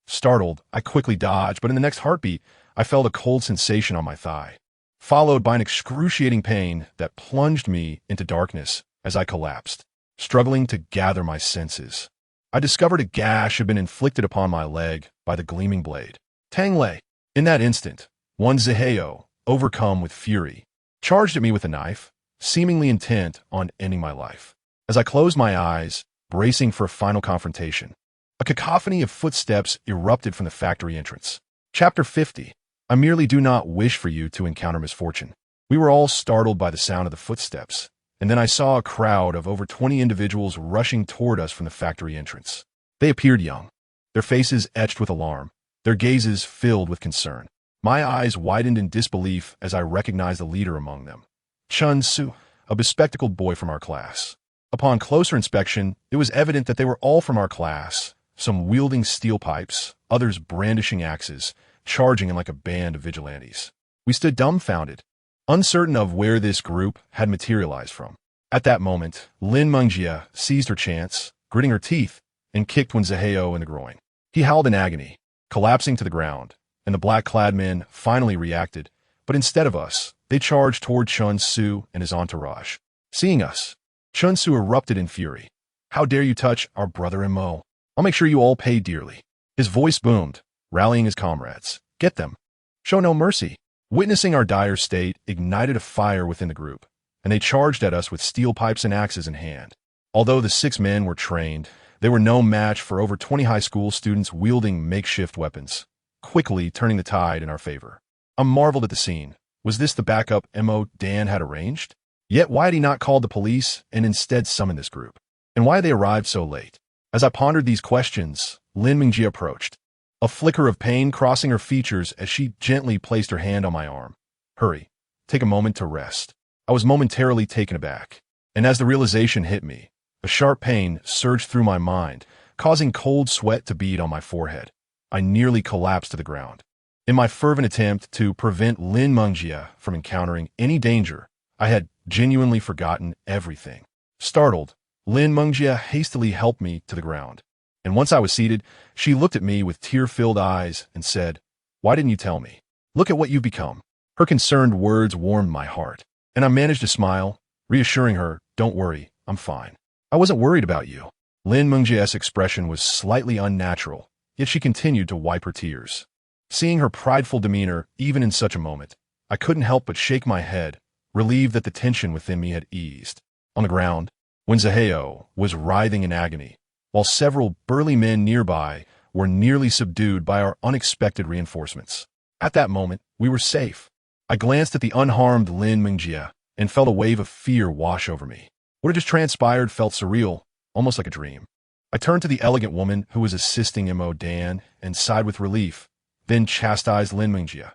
Startled, I quickly dodged, but in the next heartbeat, I felt a cold sensation on my thigh, followed by an excruciating pain that plunged me into darkness as I collapsed, struggling to gather my senses. I discovered a gash had been inflicted upon my leg by the gleaming blade. Tangled! In that instant, Wenzheo, overcome with fury, charged at me with a knife, seemingly intent on ending my life. As I closed my eyes, bracing for a final confrontation, a cacophony of footsteps erupted from the factory entrance. Chapter 50. I merely do not wish for you to encounter misfortune. We were all startled by the sound of the footsteps, and then I saw a crowd of over 20 individuals rushing toward us from the factory entrance. They appeared young, their faces etched with alarm, their gazes filled with concern. My eyes widened in disbelief as I recognized the leader among them, Chun-Su, a bespectacled boy from our class. Upon closer inspection, it was evident that they were all from our class, some wielding steel pipes, others brandishing axes, charging in like a band of vigilantes. We stood dumbfounded, uncertain of where this group had materialized from. At that moment, Lin Mengjie seized her chance, gritting her teeth, and kicked Wenzheo in the groin. He howled in agony, collapsing to the ground, and the black-clad men finally reacted, but instead of us, they charged toward Chun-Su and his entourage. Seeing us, Chun-Su erupted in fury. How dare you touch our brother and Mo? I'll make sure you all pay dearly. His voice boomed, rallying his comrades. Get them. Show no mercy. Witnessing our dire state ignited a fire within the group, and they charged at us with steel pipes and axes in hand. Although the 6 men were trained, they were no match for over 20 high school students wielding makeshift weapons, quickly turning the tide in our favor. I marveled at the scene. Was this the backup MO Dan had arranged? Yet why had he not called the police and instead summoned this group? And why had they arrived so late? As I pondered these questions, Lin Mingji approached, a flicker of pain crossing her features as she gently placed her hand on my arm. Hurry, take a moment to rest. I was momentarily taken aback, and as the realization hit me, a sharp pain surged through my mind, causing cold sweat to bead on my forehead. I nearly collapsed to the ground. In my fervent attempt to prevent Lin Mingji from encountering any danger, I had genuinely forgotten everything. Startled, Lin Mingji hastily helped me to the ground, and once I was seated, she looked at me with tear-filled eyes and said, "Why didn't you tell me? Look at what you've become." Her concerned words warmed my heart, and I managed to smile, reassuring her, "Don't worry, I'm fine. I wasn't worried about you." Lin Mingji's expression was slightly unnatural, yet she continued to wipe her tears. Seeing her prideful demeanor, even in such a moment, I couldn't help but shake my head, relieved that the tension within me had eased. On the ground, Wenzaheo was writhing in agony, while several burly men nearby were nearly subdued by our unexpected reinforcements. At that moment, we were safe. I glanced at the unharmed Lin Mingji and felt a wave of fear wash over me. What had just transpired felt surreal, almost like a dream. I turned to the elegant woman who was assisting Mo Dan and sighed with relief, then chastised Lin Mingji.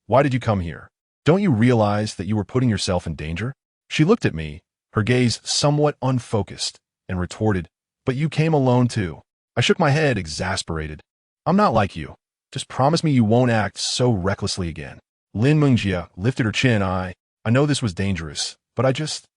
"Why did you come here? Don't you realize that you were putting yourself in danger?" She looked at me, her gaze somewhat unfocused, and retorted, "But you came alone too." I shook my head, exasperated. "I'm not like you. Just promise me you won't act so recklessly again." Lin Mingji lifted her chin. I know this was dangerous, but I just...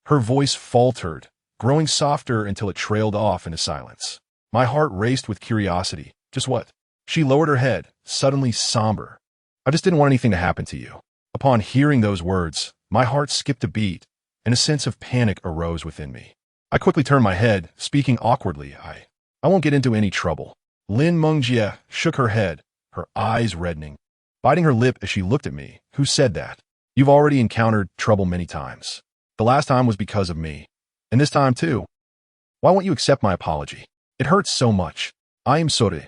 Her voice faltered, growing softer until it trailed off into silence. My heart raced with curiosity. Just what? She lowered her head, suddenly somber. "I just didn't want anything to happen to you." Upon hearing those words, my heart skipped a beat, and a sense of panic arose within me. I quickly turned my head, speaking awkwardly. I won't get into any trouble." Lin Mingji shook her head, her eyes reddening, biting her lip as she looked at me. "Who said that? You've already encountered trouble many times. The last time was because of me, and this time too. Why won't you accept my apology? It hurts so much. I am sorry."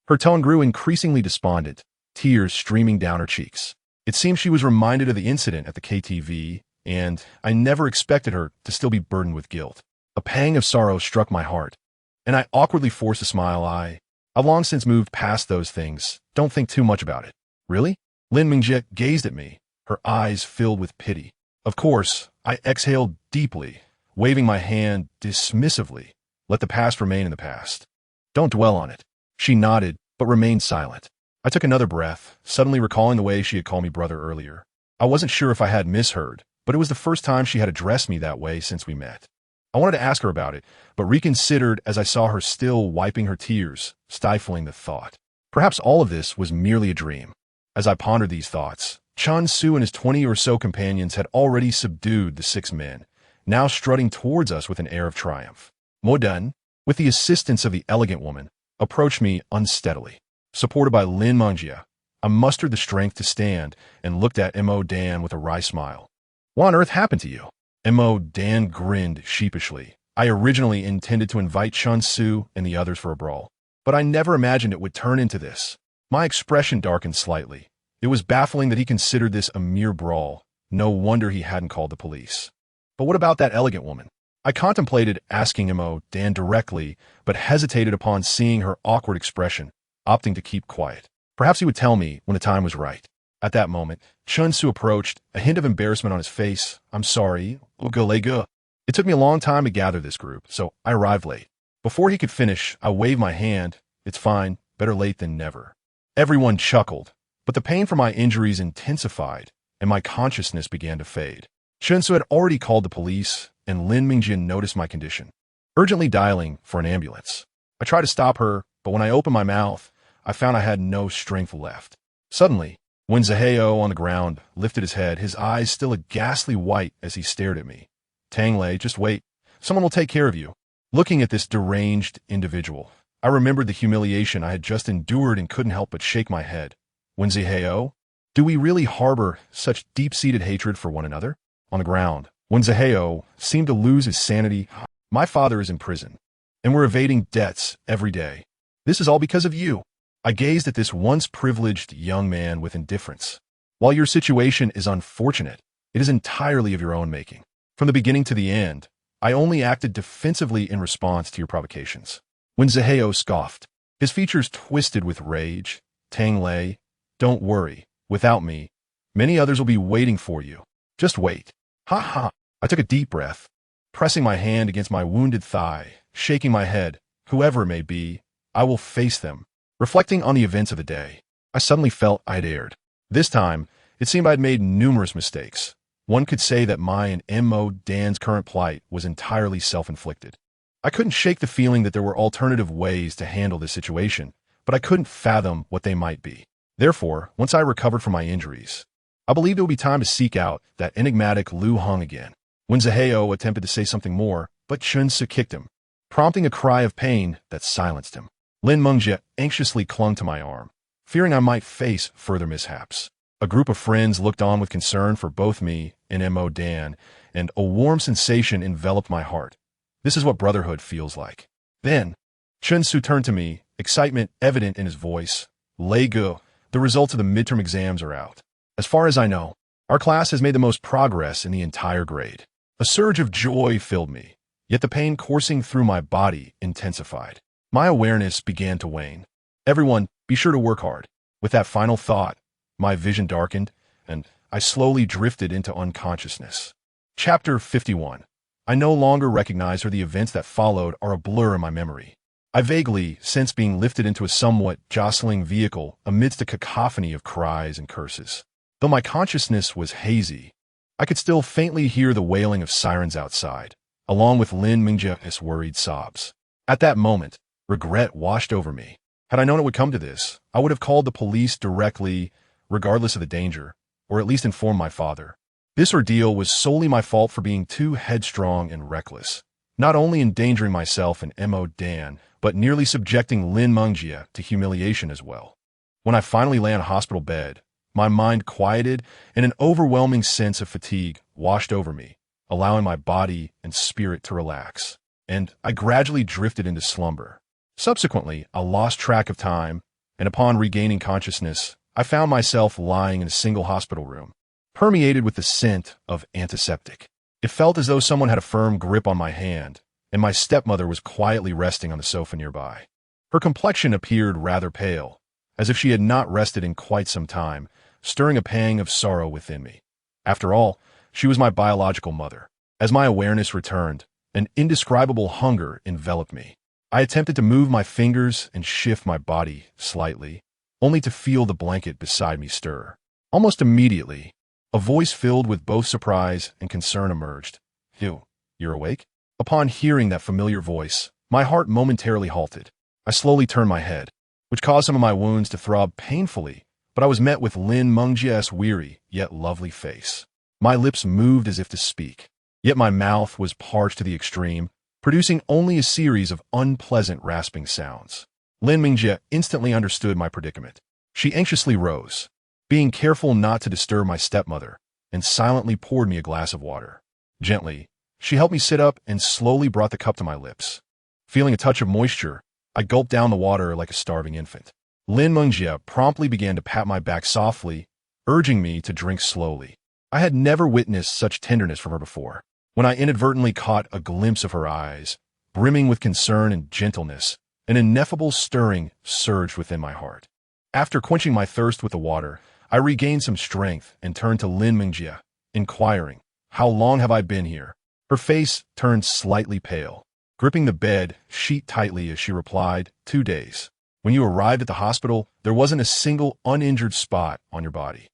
Her tone grew increasingly despondent, tears streaming down her cheeks. It seemed she was reminded of the incident at the KTV, and I never expected her to still be burdened with guilt. A pang of sorrow struck my heart, and I awkwardly forced a smile. I've long since moved past those things. Don't think too much about it." "Really?" Lin Mingji gazed at me, her eyes filled with pity. Of course, I exhaled deeply, waving my hand dismissively. "Let the past remain in the past. Don't dwell on it." She nodded, but remained silent. I took another breath, suddenly recalling the way she had called me brother earlier. I wasn't sure if I had misheard, but it was the first time she had addressed me that way since we met. I wanted to ask her about it, but reconsidered as I saw her still wiping her tears, stifling the thought. Perhaps all of this was merely a dream. As I pondered these thoughts, Chun Su and his 20 or so companions had already subdued the 6 men, now strutting towards us with an air of triumph. Mo Dan, with the assistance of the elegant woman, approached me unsteadily. Supported by Lin Mingji, I mustered the strength to stand and looked at Mo Dan with a wry smile. "What on earth happened to you?" Mo Dan grinned sheepishly. "I originally intended to invite Chun Su and the others for a brawl, but I never imagined it would turn into this." My expression darkened slightly. It was baffling that he considered this a mere brawl. No wonder he hadn't called the police. But what about that elegant woman? I contemplated asking Mo Dan directly, but hesitated upon seeing her awkward expression, opting to keep quiet. Perhaps he would tell me when the time was right. At that moment, Chun Su approached, a hint of embarrassment on his face. "I'm sorry. It took me a long time to gather this group, so I arrived late." Before he could finish, I waved my hand. "It's fine. Better late than never." Everyone chuckled, but the pain from my injuries intensified, and my consciousness began to fade. Chun Su had already called the police, and Lin Mingji noticed my condition, urgently dialing for an ambulance. I tried to stop her, but when I opened my mouth, I found I had no strength left. Suddenly, when Zaheo on the ground lifted his head, his eyes still a ghastly white as he stared at me. "Tangled, just wait. Someone will take care of you." Looking at this deranged individual, I remembered the humiliation I had just endured and couldn't help but shake my head. "Wenzaheo? Do we really harbor such deep-seated hatred for one another?" On the ground, Wenzaheo seemed to lose his sanity. "My father is in prison, and we're evading debts every day. This is all because of you." I gazed at this once privileged young man with indifference. "While your situation is unfortunate, It is entirely of your own making. From the beginning to the end, I only acted defensively in response to your provocations. When Zaheo scoffed, his features twisted with rage, Tangled, don't worry. Without me, many others will be waiting for you. Just wait. Ha ha. I took a deep breath, pressing my hand against my wounded thigh, shaking my head. Whoever it may be, I will face them. Reflecting on the events of the day, I suddenly felt I'd erred. This time, it seemed I'd made numerous mistakes. One could say that my and M.O. Dan's current plight was entirely self-inflicted. I couldn't shake the feeling that there were alternative ways to handle this situation, but I couldn't fathom what they might be. Therefore, once I recovered from my injuries, I believed it would be time to seek out that enigmatic Lu Hong again. When Zaheo attempted to say something more, but Chun-Su kicked him, prompting a cry of pain that silenced him. Lin Mengjie anxiously clung to my arm, fearing I might face further mishaps. A group of friends looked on with concern for both me and M.O. Dan, and a warm sensation enveloped my heart. This is what brotherhood feels like. Then, Chun-Su turned to me, excitement evident in his voice. Lego, the results of the midterm exams are out. As far as I know, our class has made the most progress in the entire grade. A surge of joy filled me, yet the pain coursing through my body intensified. My awareness began to wane. Everyone, be sure to work hard. With that final thought, my vision darkened, and I slowly drifted into unconsciousness. Chapter 51. I no longer recognize or the events that followed are a blur in my memory. I vaguely sense being lifted into a somewhat jostling vehicle amidst a cacophony of cries and curses. Though my consciousness was hazy, I could still faintly hear the wailing of sirens outside, along with Lin Mengjie's worried sobs. At that moment, regret washed over me. Had I known it would come to this, I would have called the police directly, regardless of the danger, or at least informed my father. This ordeal was solely my fault for being too headstrong and reckless, not only endangering myself and M.O. Dan, but nearly subjecting Lin Mengjie to humiliation as well. When I finally lay on a hospital bed, my mind quieted and an overwhelming sense of fatigue washed over me, allowing my body and spirit to relax, and I gradually drifted into slumber. Subsequently, I lost track of time, and upon regaining consciousness, I found myself lying in a single hospital room, permeated with the scent of antiseptic. It felt as though someone had a firm grip on my hand, and my stepmother was quietly resting on the sofa nearby. Her complexion appeared rather pale, as if she had not rested in quite some time, stirring a pang of sorrow within me. After all, she was my biological mother. As my awareness returned, an indescribable hunger enveloped me. I attempted to move my fingers and shift my body slightly, only to feel the blanket beside me stir. Almost immediately, a voice filled with both surprise and concern emerged. You're awake? Upon hearing that familiar voice, my heart momentarily halted. I slowly turned my head, which caused some of my wounds to throb painfully, but I was met with Lin Mengjie's weary yet lovely face. My lips moved as if to speak, yet my mouth was parched to the extreme, producing only a series of unpleasant rasping sounds. Lin Mengjie instantly understood my predicament. She anxiously rose, being careful not to disturb my stepmother, and silently poured me a glass of water. Gently, she helped me sit up and slowly brought the cup to my lips. Feeling a touch of moisture, I gulped down the water like a starving infant. Lin Mengjie promptly began to pat my back softly, urging me to drink slowly. I had never witnessed such tenderness from her before. When I inadvertently caught a glimpse of her eyes, brimming with concern and gentleness, an ineffable stirring surged within my heart. After quenching my thirst with the water, I regained some strength and turned to Lin Mengjie, inquiring, "How long have I been here?" Her face turned slightly pale, gripping the bed sheet tightly as she replied, 2 days. When you arrived at the hospital, there wasn't a single uninjured spot on your body.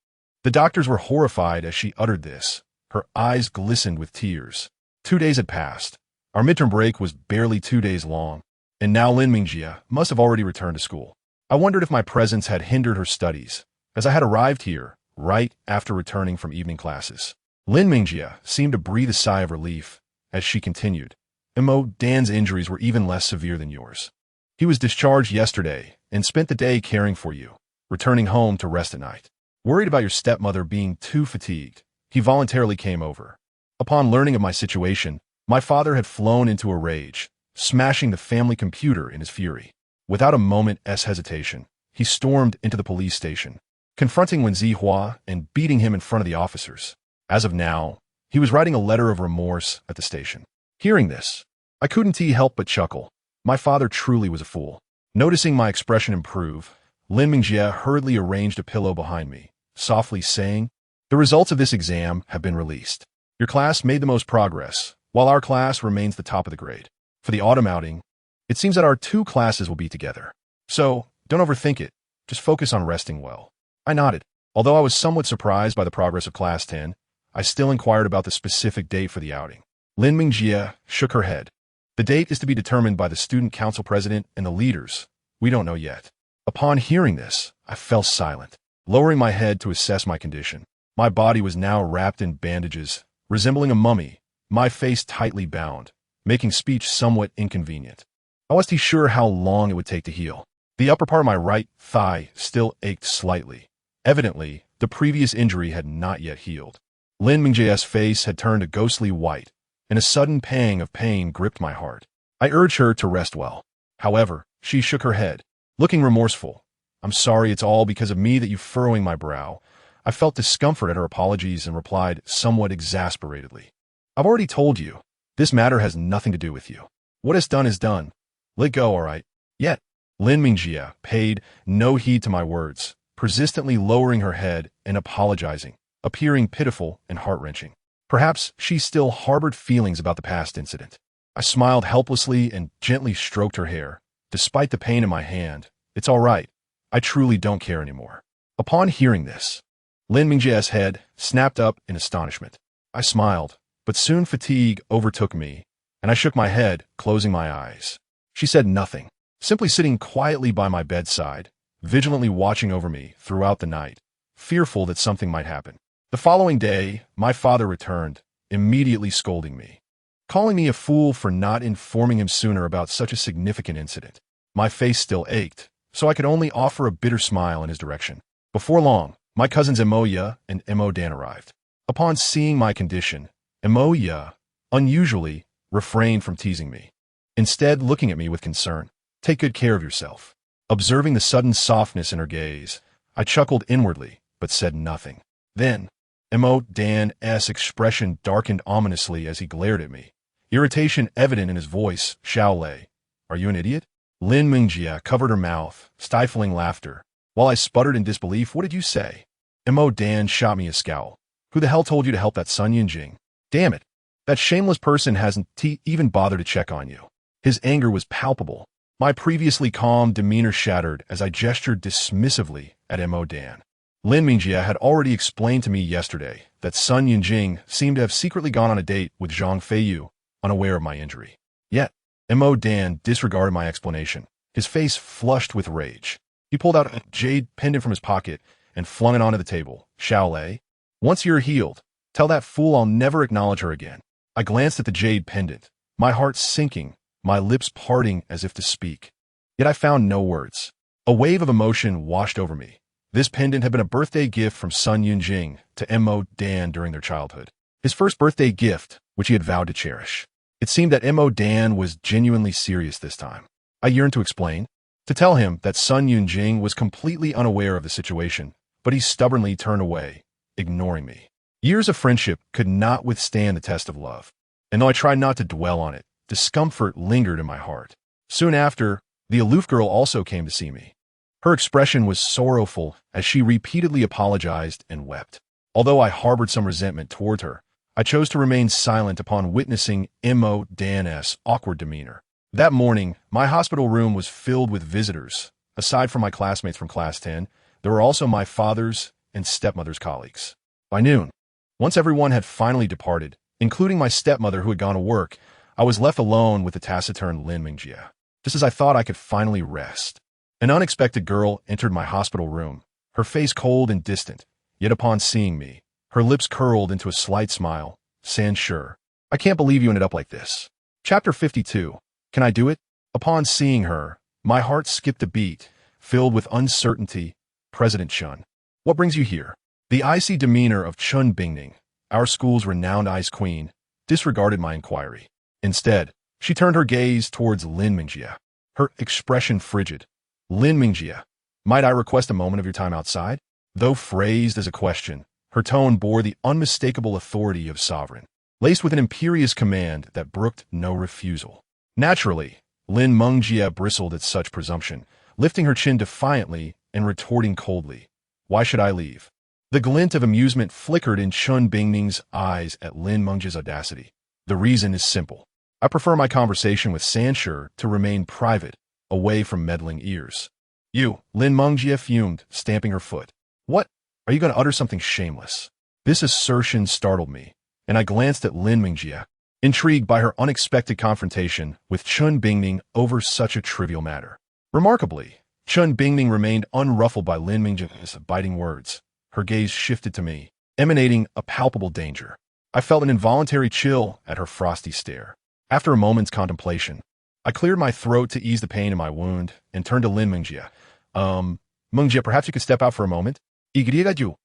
The doctors were horrified as she uttered this. Her eyes glistened with tears. 2 days had passed. Our midterm break was barely 2 days long, and now Lin Mengjie must have already returned to school. I wondered if my presence had hindered her studies, as I had arrived here right after returning from evening classes. Lin Mengjie seemed to breathe a sigh of relief as she continued, "M.O. Dan's injuries were even less severe than yours. He was discharged yesterday and spent the day caring for you, returning home to rest at night. Worried about your stepmother being too fatigued, he voluntarily came over. Upon learning of my situation, my father had flown into a rage, smashing the family computer in his fury. Without a moment's hesitation, he stormed into the police station, confronting Wen Zihua and beating him in front of the officers. As of now, he was writing a letter of remorse at the station. Hearing this, I couldn't help but chuckle. My father truly was a fool. Noticing my expression improve, Lin Mingjie hurriedly arranged a pillow behind me, softly saying, "The results of this exam have been released. Your class made the most progress, while our class remains the top of the grade. For the autumn outing, it seems that our two classes will be together. So, don't overthink it. Just focus on resting well." I nodded. Although I was somewhat surprised by the progress of Class 10, I still inquired about the specific date for the outing. Lin Mingjie shook her head. "The date is to be determined by the student council president and the leaders. We don't know yet." Upon hearing this, I fell silent, lowering my head to assess my condition. My body was now wrapped in bandages, resembling a mummy, my face tightly bound, making speech somewhat inconvenient. I wasn't sure how long it would take to heal. The upper part of my right thigh still ached slightly. Evidently, the previous injury had not yet healed. Lin Mingjie's face had turned a ghostly white, and a sudden pang of pain gripped my heart. I urged her to rest well. However, she shook her head, looking remorseful. "I'm sorry it's all because of me that you're furrowing my brow." I felt discomfort at her apologies and replied somewhat exasperatedly, "I've already told you, this matter has nothing to do with you. What is done is done. Let go, all right?" Yet, Lin Mingjie paid no heed to my words, persistently lowering her head and apologizing, appearing pitiful and heart-wrenching. Perhaps she still harbored feelings about the past incident. I smiled helplessly and gently stroked her hair. Despite the pain in my hand, "It's all right. I truly don't care anymore." Upon hearing this, Lin Mingjie's head snapped up in astonishment. I smiled, but soon fatigue overtook me, and I shook my head, closing my eyes. She said nothing, simply sitting quietly by my bedside, vigilantly watching over me throughout the night, fearful that something might happen. The following day, my father returned, immediately scolding me, calling me a fool for not informing him sooner about such a significant incident. My face still ached, so I could only offer a bitter smile in his direction. Before long, my cousins Emoya and Emo Dan arrived. Upon seeing my condition, Emoya, unusually, refrained from teasing me, instead looking at me with concern. "Take good care of yourself." Observing the sudden softness in her gaze, I chuckled inwardly, but said nothing. Then, Emo Dan's expression darkened ominously as he glared at me, irritation evident in his voice. "Shaolei, are you an idiot?" Lin Mingjie covered her mouth, stifling laughter, while I sputtered in disbelief. "What did you say?" Emo Dan shot me a scowl. "Who the hell told you to help that Sun Yunjing? Damn it, that shameless person hasn't even bothered to check on you." His anger was palpable. My previously calm demeanor shattered as I gestured dismissively at Emo Dan. Lin Mingjie had already explained to me yesterday that Sun Yunjing seemed to have secretly gone on a date with Zhang Feiyu, unaware of my injury. Yet, Emo Dan disregarded my explanation, his face flushed with rage. He pulled out a jade pendant from his pocket and flung it onto the table. "Shaolei, once you're healed, tell that fool I'll never acknowledge her again." I glanced at the jade pendant, my heart sinking, my lips parting as if to speak. Yet I found no words. A wave of emotion washed over me. This pendant had been a birthday gift from Sun Yunjing to Emo Dan during their childhood. His first birthday gift, which he had vowed to cherish. It seemed that Emo Dan was genuinely serious this time. I yearned to explain, to tell him that Sun Yunjing was completely unaware of the situation, but he stubbornly turned away, ignoring me. Years of friendship could not withstand the test of love, and though I tried not to dwell on it, discomfort lingered in my heart. Soon after, the aloof girl also came to see me. Her expression was sorrowful as she repeatedly apologized and wept. Although I harbored some resentment toward her, I chose to remain silent upon witnessing Emo Dan's awkward demeanor. That morning, my hospital room was filled with visitors. Aside from my classmates from Class 10, there were also my father's and stepmother's colleagues. By noon, once everyone had finally departed, including my stepmother who had gone to work, I was left alone with the taciturn Lin Mingjie. Just as I thought I could finally rest, an unexpected girl entered my hospital room, her face cold and distant, yet upon seeing me, her lips curled into a slight smile, saying, "Sure, I can't believe you ended up like this." Chapter 52. Can I do it? Upon seeing her, my heart skipped a beat, filled with uncertainty. "President Chun, what brings you here?" The icy demeanor of Chun Bingning, our school's renowned ice queen, disregarded my inquiry. Instead, she turned her gaze towards Lin Mingjie, her expression frigid. "Lin Mingjie, might I request a moment of your time outside?" Though phrased as a question, Her tone bore the unmistakable authority of sovereign, laced with an imperious command that brooked no refusal. Naturally, Lin Mengjie bristled at such presumption, lifting her chin defiantly and retorting coldly, "Why should I leave?" The glint of amusement flickered in Chun Bingning's eyes at Lin Mengjie's audacity. "The reason is simple. I prefer my conversation with Sanshi to remain private, away from meddling ears." "You," Lin Mengjie fumed, stamping her foot. "What? Are you going to utter something shameless?" This assertion startled me, and I glanced at Lin Mengjie, intrigued by her unexpected confrontation with Chun Bingning over such a trivial matter. Remarkably, Chun Bingning remained unruffled by Lin Mengjie's biting words. Her gaze shifted to me, emanating a palpable danger. I felt an involuntary chill at her frosty stare. After a moment's contemplation, I cleared my throat to ease the pain in my wound and turned to Lin Mengjie. Mengjie, perhaps you could step out for a moment?" "Igriagaju."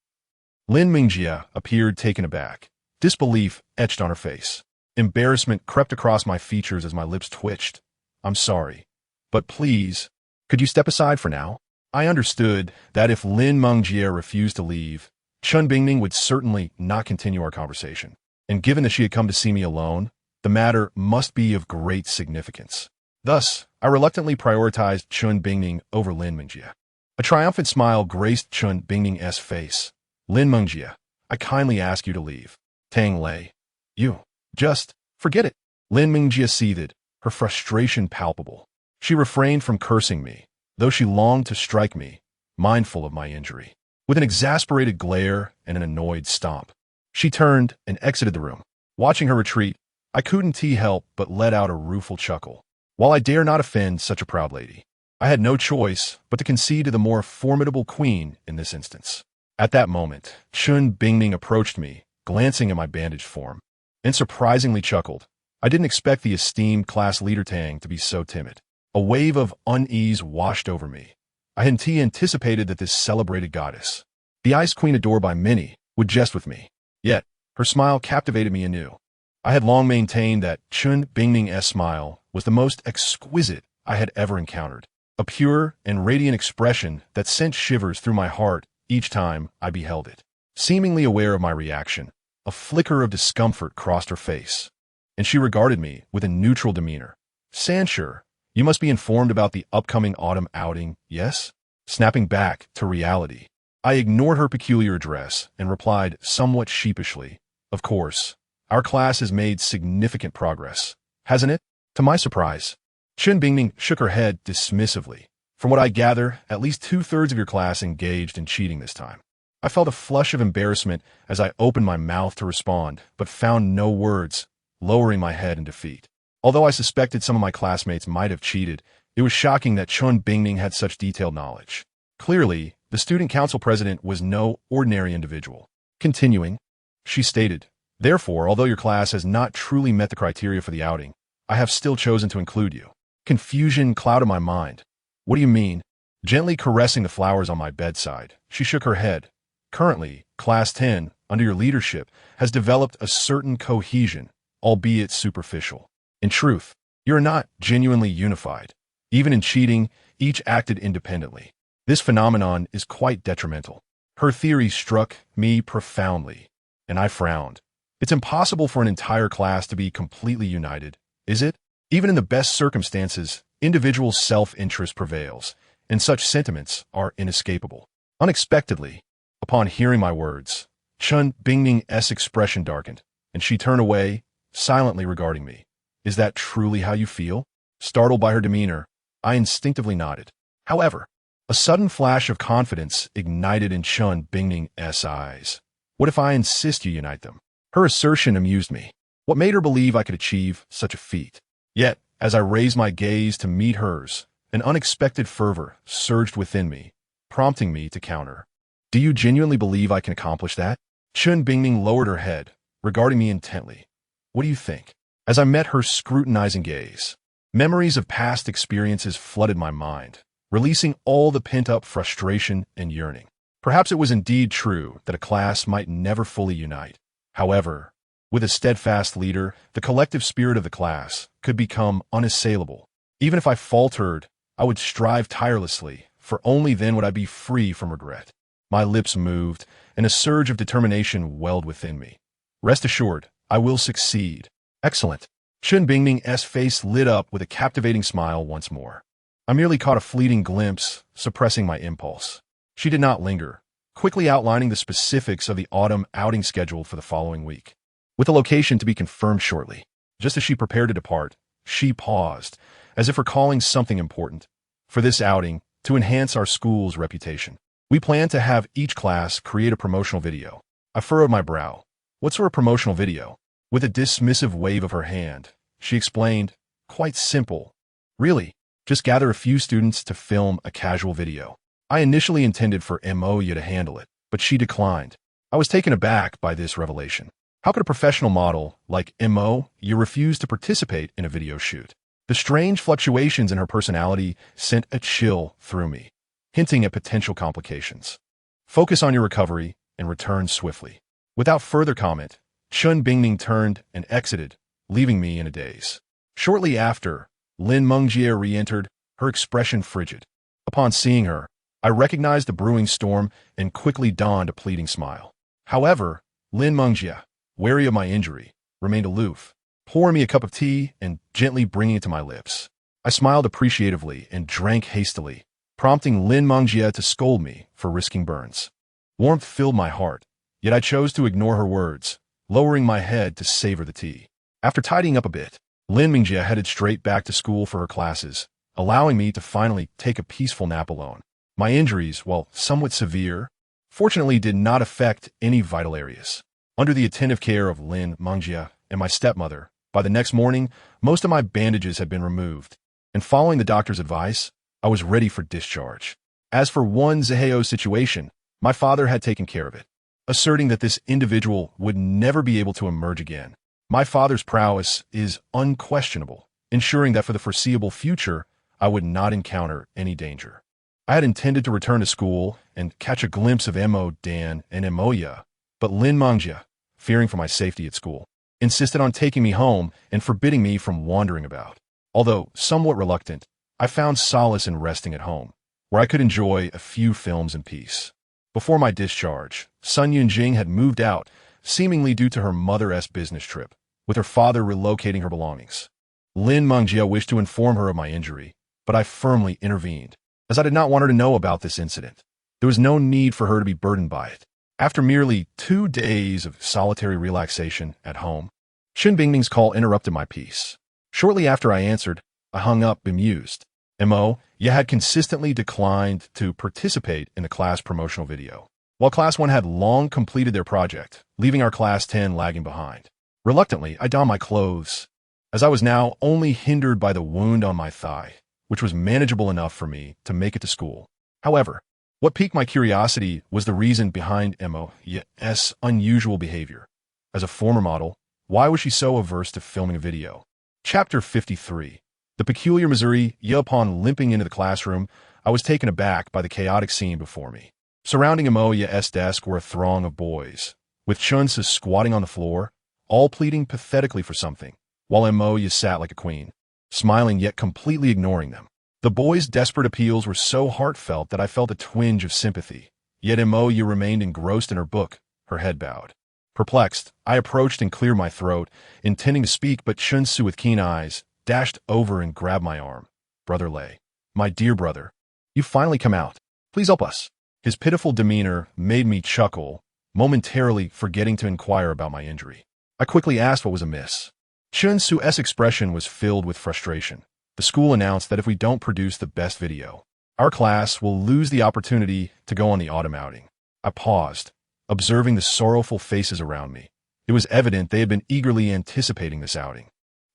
Lin Mengjie appeared taken aback. Disbelief etched on her face. Embarrassment crept across my features as my lips twitched. "I'm sorry, but please, could you step aside for now?" I understood that if Lin Mengjie refused to leave, Chun Bingning would certainly not continue our conversation. And given that she had come to see me alone, the matter must be of great significance. Thus, I reluctantly prioritized Chun Bingning over Lin Mengjie. A triumphant smile graced Chun Bingning's face. "Lin Mengjie, I kindly ask you to leave." Tang Lei. "You. Just forget it." Lin Mengjie seethed, her frustration palpable. She refrained from cursing me, though she longed to strike me, mindful of my injury. With an exasperated glare and an annoyed stomp, she turned and exited the room. Watching her retreat, I couldn't help but let out a rueful chuckle. While I dare not offend such a proud lady, I had no choice but to concede to the more formidable queen in this instance. At that moment, Chun Bingning approached me, glancing at my bandaged form, and surprisingly chuckled. I didn't expect the esteemed class leader Tang to be so timid. A wave of unease washed over me. I hadn't anticipated that this celebrated goddess, the Ice Queen adored by many, would jest with me. Yet, her smile captivated me anew. I had long maintained that Chun Bingning's smile was the most exquisite I had ever encountered, a pure and radiant expression that sent shivers through my heart each time I beheld it. Seemingly aware of my reaction, a flicker of discomfort crossed her face, and she regarded me with a neutral demeanor. "Sanshi, you must be informed about the upcoming autumn outing, yes?" Snapping back to reality, I ignored her peculiar address and replied somewhat sheepishly, "Of course. Our class has made significant progress, hasn't it?" To my surprise, Chun Bingning shook her head dismissively. "From what I gather, at least 2/3 of your class engaged in cheating this time." I felt a flush of embarrassment as I opened my mouth to respond, but found no words, lowering my head in defeat. Although I suspected some of my classmates might have cheated, it was shocking that Chun Bingning had such detailed knowledge. Clearly, the student council president was no ordinary individual. Continuing, she stated, "Therefore, although your class has not truly met the criteria for the outing, I have still chosen to include you." Confusion clouded my mind. "What do you mean?" Gently caressing the flowers on my bedside, she shook her head. "Currently, Class 10, under your leadership, has developed a certain cohesion, albeit superficial. In truth, you are not genuinely unified. Even in cheating, each acted independently. This phenomenon is quite detrimental." Her theory struck me profoundly, and I frowned. It's impossible for an entire class to be completely united, is it? Even in the best circumstances, individual self-interest prevails, and such sentiments are inescapable. Unexpectedly, upon hearing my words, Chun Bingning's expression darkened, and she turned away, silently regarding me. "Is that truly how you feel?" Startled by her demeanor, I instinctively nodded. However, a sudden flash of confidence ignited in Chun Bingning's eyes. "What if I insist you unite them?" Her assertion amused me. What made her believe I could achieve such a feat? Yet, as I raised my gaze to meet hers, an unexpected fervor surged within me, prompting me to counter. "Do you genuinely believe I can accomplish that?" Chun Bingning lowered her head, regarding me intently. "What do you think?" As I met her scrutinizing gaze, memories of past experiences flooded my mind, releasing all the pent-up frustration and yearning. Perhaps it was indeed true that a class might never fully unite. However, with a steadfast leader, the collective spirit of the class could become unassailable. Even if I faltered, I would strive tirelessly, for only then would I be free from regret. My lips moved, and a surge of determination welled within me. Rest assured, I will succeed. Excellent. Chun Bingming's face lit up with a captivating smile once more. I merely caught a fleeting glimpse, suppressing my impulse. She did not linger, quickly outlining the specifics of the autumn outing scheduled for the following week, with a location to be confirmed shortly. Just as she prepared to depart, she paused, as if recalling something important. For this outing, to enhance our school's reputation, we plan to have each class create a promotional video. I furrowed my brow. What sort of promotional video? With a dismissive wave of her hand, she explained, quite simple. Really, just gather a few students to film a casual video. I initially intended for Moya to handle it, but she declined. I was taken aback by this revelation. How could a professional model like Moya refuse to participate in a video shoot? The strange fluctuations in her personality sent a chill through me, hinting at potential complications. Focus on your recovery and return swiftly. Without further comment, Chun Bingming turned and exited, leaving me in a daze. Shortly after, Lin Mengjie re-entered, her expression frigid. Upon seeing her, I recognized the brewing storm and quickly donned a pleading smile. However, Lin Mengjie, wary of my injury, remained aloof, pouring me a cup of tea and gently bringing it to my lips. I smiled appreciatively and drank hastily, prompting Lin Mengjie to scold me for risking burns. Warmth filled my heart, yet I chose to ignore her words, lowering my head to savor the tea. After tidying up a bit, Lin Mengjie headed straight back to school for her classes, allowing me to finally take a peaceful nap alone. My injuries, while somewhat severe, fortunately did not affect any vital areas. Under the attentive care of Lin Mengjie and my stepmother, by the next morning, most of my bandages had been removed, and following the doctor's advice, I was ready for discharge. As for one Zaheo situation, my father had taken care of it, asserting that this individual would never be able to emerge again. My father's prowess is unquestionable, ensuring that for the foreseeable future, I would not encounter any danger. I had intended to return to school and catch a glimpse of Mo Dan and Moya, but Lin Mengjie, fearing for my safety at school, insisted on taking me home and forbidding me from wandering about. Although somewhat reluctant, I found solace in resting at home, where I could enjoy a few films in peace. Before my discharge, Sun Yunjing had moved out, seemingly due to her mother's business trip, with her father relocating her belongings. Lin Mengjie wished to inform her of my injury, but I firmly intervened, as I did not want her to know about this incident. There was no need for her to be burdened by it. After merely 2 days of solitary relaxation at home, Chun Bingming's call interrupted my peace. Shortly after I answered, I hung up bemused. Moya had consistently declined to participate in the class promotional video, while Class 1 had long completed their project, leaving our Class 10 lagging behind. Reluctantly, I donned my clothes, as I was now only hindered by the wound on my thigh, which was manageable enough for me to make it to school. However, what piqued my curiosity was the reason behind Moya's unusual behavior. As a former model, why was she so averse to filming a video? Chapter 53. The peculiar Missouri. Upon limping into the classroom, I was taken aback by the chaotic scene before me. Surrounding Moya's desk were a throng of boys, with Chunsa squatting on the floor, all pleading pathetically for something, while Moya sat like a queen, smiling yet completely ignoring them. The boys' desperate appeals were so heartfelt that I felt a twinge of sympathy, yet Moya remained engrossed in her book, her head bowed. Perplexed, I approached and cleared my throat, intending to speak, but Chunsu with keen eyes dashed over and grabbed my arm. Brother Lei, my dear brother, you've finally come out. Please help us. His pitiful demeanor made me chuckle, momentarily forgetting to inquire about my injury. I quickly asked what was amiss. Chunsu's expression was filled with frustration. The school announced that if we don't produce the best video, our class will lose the opportunity to go on the autumn outing. I paused, observing the sorrowful faces around me. It was evident they had been eagerly anticipating this outing.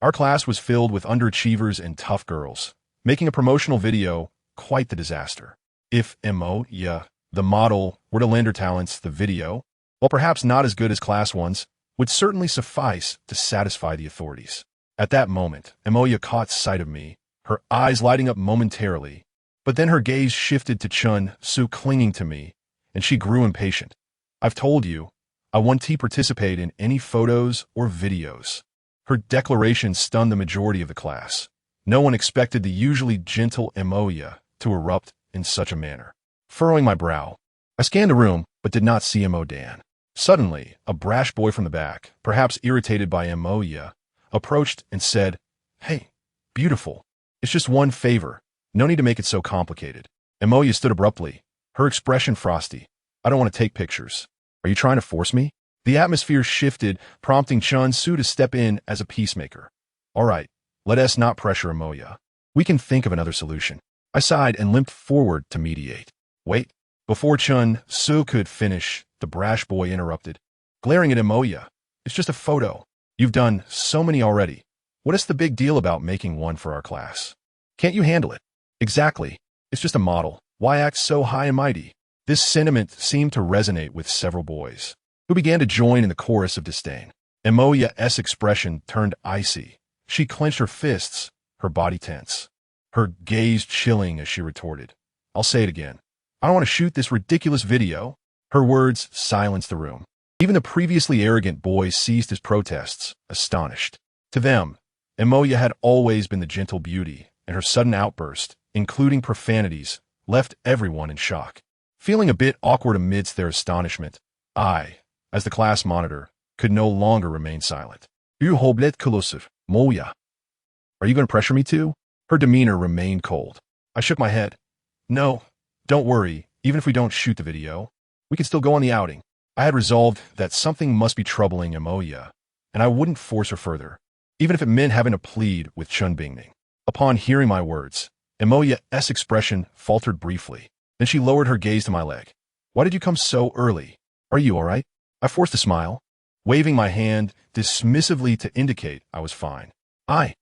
Our class was filled with underachievers and tough girls, making a promotional video quite the disaster. If Moya, the model, were to lend her talents, the video, while perhaps not as good as Class 1's, would certainly suffice to satisfy the authorities. At that moment, Moya caught sight of me, her eyes lighting up momentarily, but then her gaze shifted to Chun-Su clinging to me, and she grew impatient. I've told you, I want to participate in any photos or videos. Her declaration stunned the majority of the class. No one expected the usually gentle Moya to erupt in such a manner. Furrowing my brow, I scanned the room, but did not see Mo Dan. Suddenly, a brash boy from the back, perhaps irritated by Moya, approached and said, "Hey, beautiful. It's just one favor. No need to make it so complicated." Moya stood abruptly, her expression frosty. "I don't want to take pictures. Are you trying to force me?" The atmosphere shifted, prompting Chun Su to step in as a peacemaker. "All right, let us not pressure Moya. We can think of another solution." I sighed and limped forward to mediate. "Wait." Before Chun Su could finish, the brash boy interrupted, glaring at Moya. "It's just a photo. You've done so many already. What is the big deal about making one for our class? Can't you handle it?" "Exactly. It's just a model. Why act so high and mighty?" This sentiment seemed to resonate with several boys, who began to join in the chorus of disdain. Moya's expression turned icy. She clenched her fists, her body tense, her gaze chilling as she retorted, "I'll say it again. I don't want to shoot this ridiculous video." Her words silenced the room. Even the previously arrogant boys ceased his protests, astonished. To them, Moya had always been the gentle beauty, and her sudden outburst, including profanities, left everyone in shock. Feeling a bit awkward amidst their astonishment, I, as the class monitor, could no longer remain silent. "You hoblet kolosser, Moya. Are you going to pressure me too?" Her demeanor remained cold. I shook my head. "No, don't worry. Even if we don't shoot the video, we can still go on the outing." I had resolved that something must be troubling Moya, and I wouldn't force her further, even if it meant having to plead with Chun Bingning. Upon hearing my words, Moya's expression faltered briefly. Then she lowered her gaze to my leg. "Why did you come so early? Are you all right?" I forced a smile, waving my hand dismissively to indicate I was fine. "I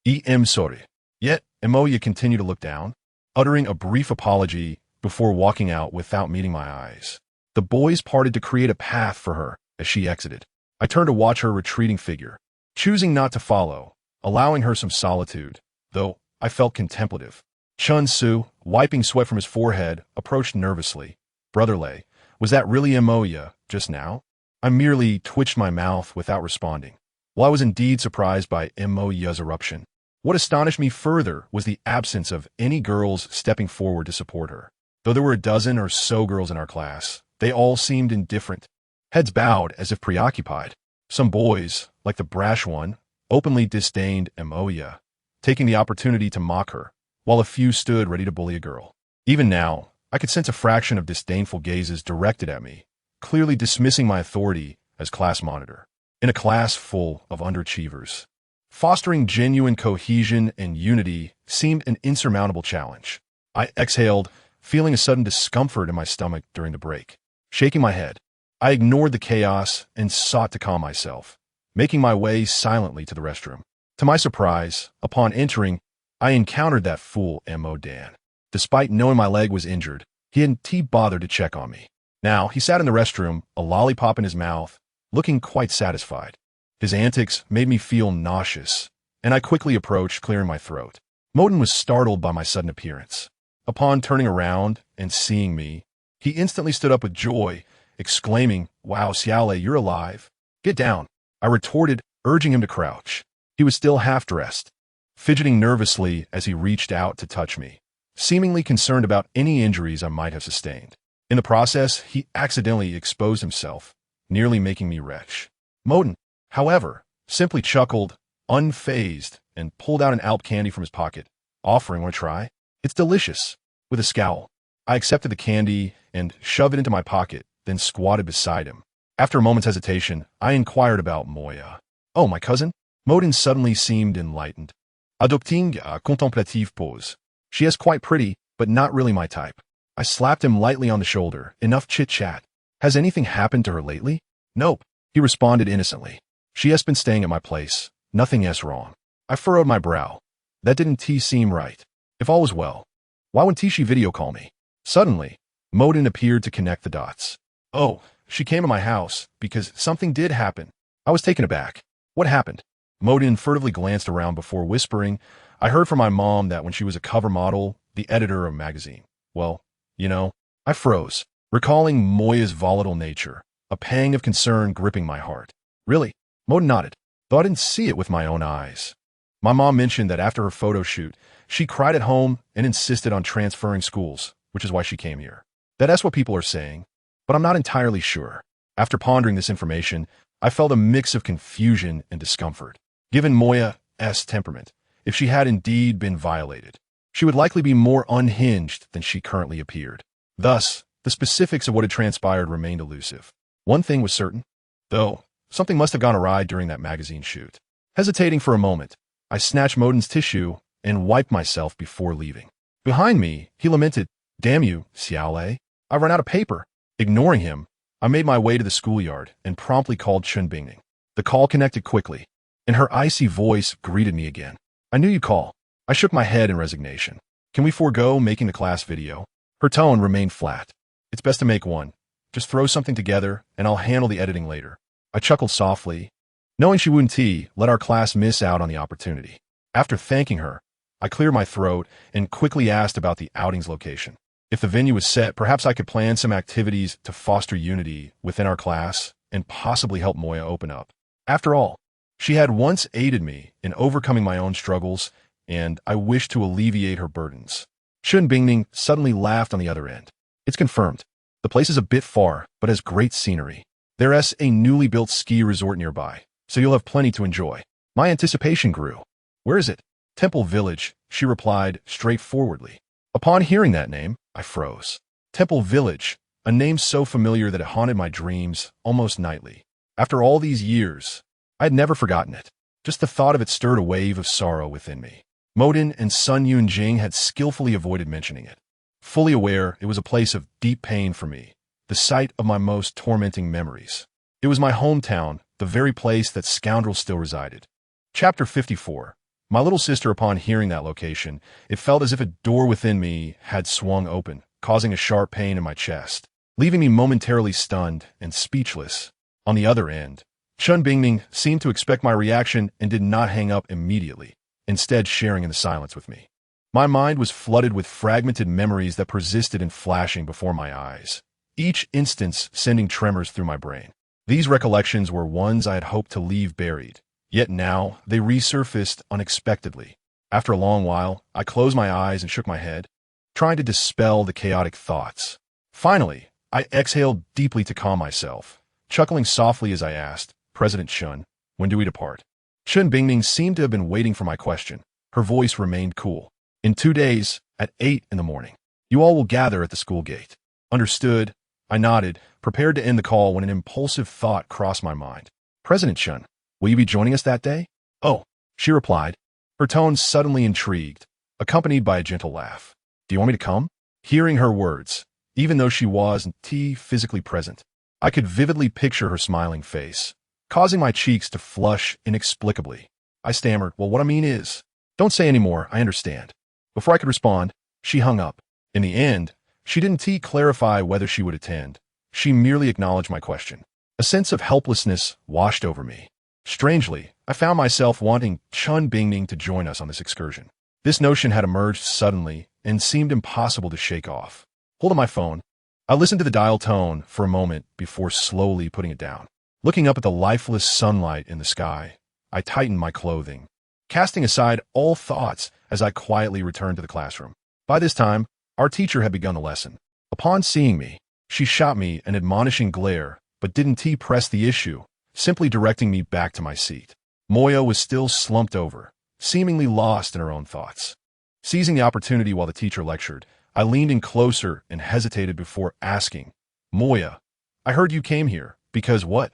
am sorry." Yet Moya continued to look down, uttering a brief apology before walking out without meeting my eyes. The boys parted to create a path for her as she exited. I turned to watch her retreating figure, choosing not to follow, allowing her some solitude, though I felt contemplative. Chun Su, wiping sweat from his forehead, approached nervously. "Brotherlay, was that really Moya just now?" I merely twitched my mouth without responding. While I was indeed surprised by Moya's eruption, what astonished me further was the absence of any girls stepping forward to support her. Though there were a dozen or so girls in our class, they all seemed indifferent, heads bowed as if preoccupied. Some boys, like the brash one, openly disdained Moya, taking the opportunity to mock her, while a few stood ready to bully a girl. Even now, I could sense a fraction of disdainful gazes directed at me, clearly dismissing my authority as class monitor. In a class full of underachievers, fostering genuine cohesion and unity seemed an insurmountable challenge. I exhaled, feeling a sudden discomfort in my stomach during the break. Shaking my head, I ignored the chaos and sought to calm myself, making my way silently to the restroom. To my surprise, upon entering, I encountered that fool Mo Dan. Despite knowing my leg was injured, he hadn't bothered to check on me. Now, he sat in the restroom, a lollipop in his mouth, looking quite satisfied. His antics made me feel nauseous, and I quickly approached, clearing my throat. Moden was startled by my sudden appearance. Upon turning around and seeing me, he instantly stood up with joy, exclaiming, "Wow, Xiaolei, you're alive. Get down." I retorted, urging him to crouch. He was still half-dressed, fidgeting nervously as he reached out to touch me, seemingly concerned about any injuries I might have sustained. In the process, he accidentally exposed himself, nearly making me retch. Moden, however, simply chuckled, unfazed, and pulled out an Alp candy from his pocket, offering, "Want to try? It's delicious." With a scowl, I accepted the candy and shoved it into my pocket, then squatted beside him. After a moment's hesitation, I inquired about Moya. "Oh, my cousin?" Moden suddenly seemed enlightened. Adopting a contemplative pose. "She is quite pretty, but not really my type." I slapped him lightly on the shoulder. "Enough chit-chat. Has anything happened to her lately?" "Nope," he responded innocently. "She has been staying at my place. Nothing else wrong." I furrowed my brow. That didn't seem right. If all was well, why wouldn't she video call me? Suddenly, Moden appeared to connect the dots. "Oh, she came to my house because something did happen." I was taken aback. "What happened?" Moden furtively glanced around before whispering, "I heard from my mom that when she was a cover model, the editor of a magazine. Well, you know." I froze, recalling Moya's volatile nature, a pang of concern gripping my heart. "Really?" Moden nodded, though I didn't see it with my own eyes. "My mom mentioned that after her photo shoot, she cried at home and insisted on transferring schools, which is why she came here." That's what people are saying, but I'm not entirely sure. After pondering this information, I felt a mix of confusion and discomfort. Given Moya's temperament, if she had indeed been violated, she would likely be more unhinged than she currently appeared. Thus, the specifics of what had transpired remained elusive. One thing was certain, though, something must have gone awry during that magazine shoot. Hesitating for a moment, I snatched Modin's tissue and wiped myself before leaving. Behind me, he lamented, "Damn you, Xiaolei. I've run out of paper." Ignoring him, I made my way to the schoolyard and promptly called Chun Bingning. The call connected quickly, and her icy voice greeted me again. "I knew you'd call." I shook my head in resignation. "Can we forego making the class video?" Her tone remained flat. "It's best to make one. Just throw something together, and I'll handle the editing later." I chuckled softly, knowing she wouldn't let our class miss out on the opportunity. After thanking her, I cleared my throat and quickly asked about the outing's location. If the venue was set, perhaps I could plan some activities to foster unity within our class and possibly help Moya open up. After all, she had once aided me in overcoming my own struggles, and I wished to alleviate her burdens. Chun Bingning suddenly laughed on the other end. "It's confirmed. The place is a bit far, but has great scenery. There's a newly built ski resort nearby, so you'll have plenty to enjoy." My anticipation grew. "Where is it?" "Temple Village," she replied straightforwardly. Upon hearing that name, I froze. Temple Village, a name so familiar that it haunted my dreams almost nightly. After all these years, I had never forgotten it. Just the thought of it stirred a wave of sorrow within me. Modin and Sun Yunjing had skillfully avoided mentioning it. Fully aware it was a place of deep pain for me, the site of my most tormenting memories. It was my hometown, the very place that scoundrel still resided. Chapter 54. My little sister, upon hearing that location, it felt as if a door within me had swung open, causing a sharp pain in my chest, leaving me momentarily stunned and speechless. On the other end, Chun Bingning seemed to expect my reaction and did not hang up immediately, instead sharing in the silence with me. My mind was flooded with fragmented memories that persisted in flashing before my eyes, each instance sending tremors through my brain. These recollections were ones I had hoped to leave buried, yet now they resurfaced unexpectedly. After a long while, I closed my eyes and shook my head, trying to dispel the chaotic thoughts. Finally, I exhaled deeply to calm myself, chuckling softly as I asked, "President Chun, when do we depart?" Chun Bingning seemed to have been waiting for my question. Her voice remained cool. "In 2 days, at 8 in the morning. You all will gather at the school gate." "Understood." I nodded, prepared to end the call when an impulsive thought crossed my mind. "President Chun, will you be joining us that day?" "Oh," she replied, her tone suddenly intrigued, accompanied by a gentle laugh. "Do you want me to come?" Hearing her words, even though she wasn't physically present, I could vividly picture her smiling face, causing my cheeks to flush inexplicably. I stammered, "Well, what I mean is..." "Don't say any more, I understand." Before I could respond, she hung up. In the end, she didn't clarify whether she would attend. She merely acknowledged my question. A sense of helplessness washed over me. Strangely, I found myself wanting Chun Bingning to join us on this excursion. This notion had emerged suddenly and seemed impossible to shake off. Holding my phone, I listened to the dial tone for a moment before slowly putting it down. Looking up at the lifeless sunlight in the sky, I tightened my clothing, casting aside all thoughts as I quietly returned to the classroom. By this time, our teacher had begun the lesson. Upon seeing me, she shot me an admonishing glare, but didn't press the issue, simply directing me back to my seat. Moya was still slumped over, seemingly lost in her own thoughts. Seizing the opportunity while the teacher lectured, I leaned in closer and hesitated before asking, "Moya, I heard you came here, because what?"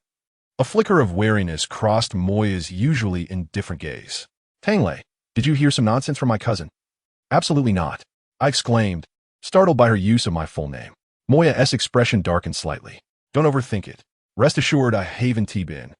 A flicker of wariness crossed Moya's usually indifferent gaze. "Tangled, did you hear some nonsense from my cousin?" "Absolutely not," I exclaimed, startled by her use of my full name. Moya's expression darkened slightly. "Don't overthink it. Rest assured I haven't been.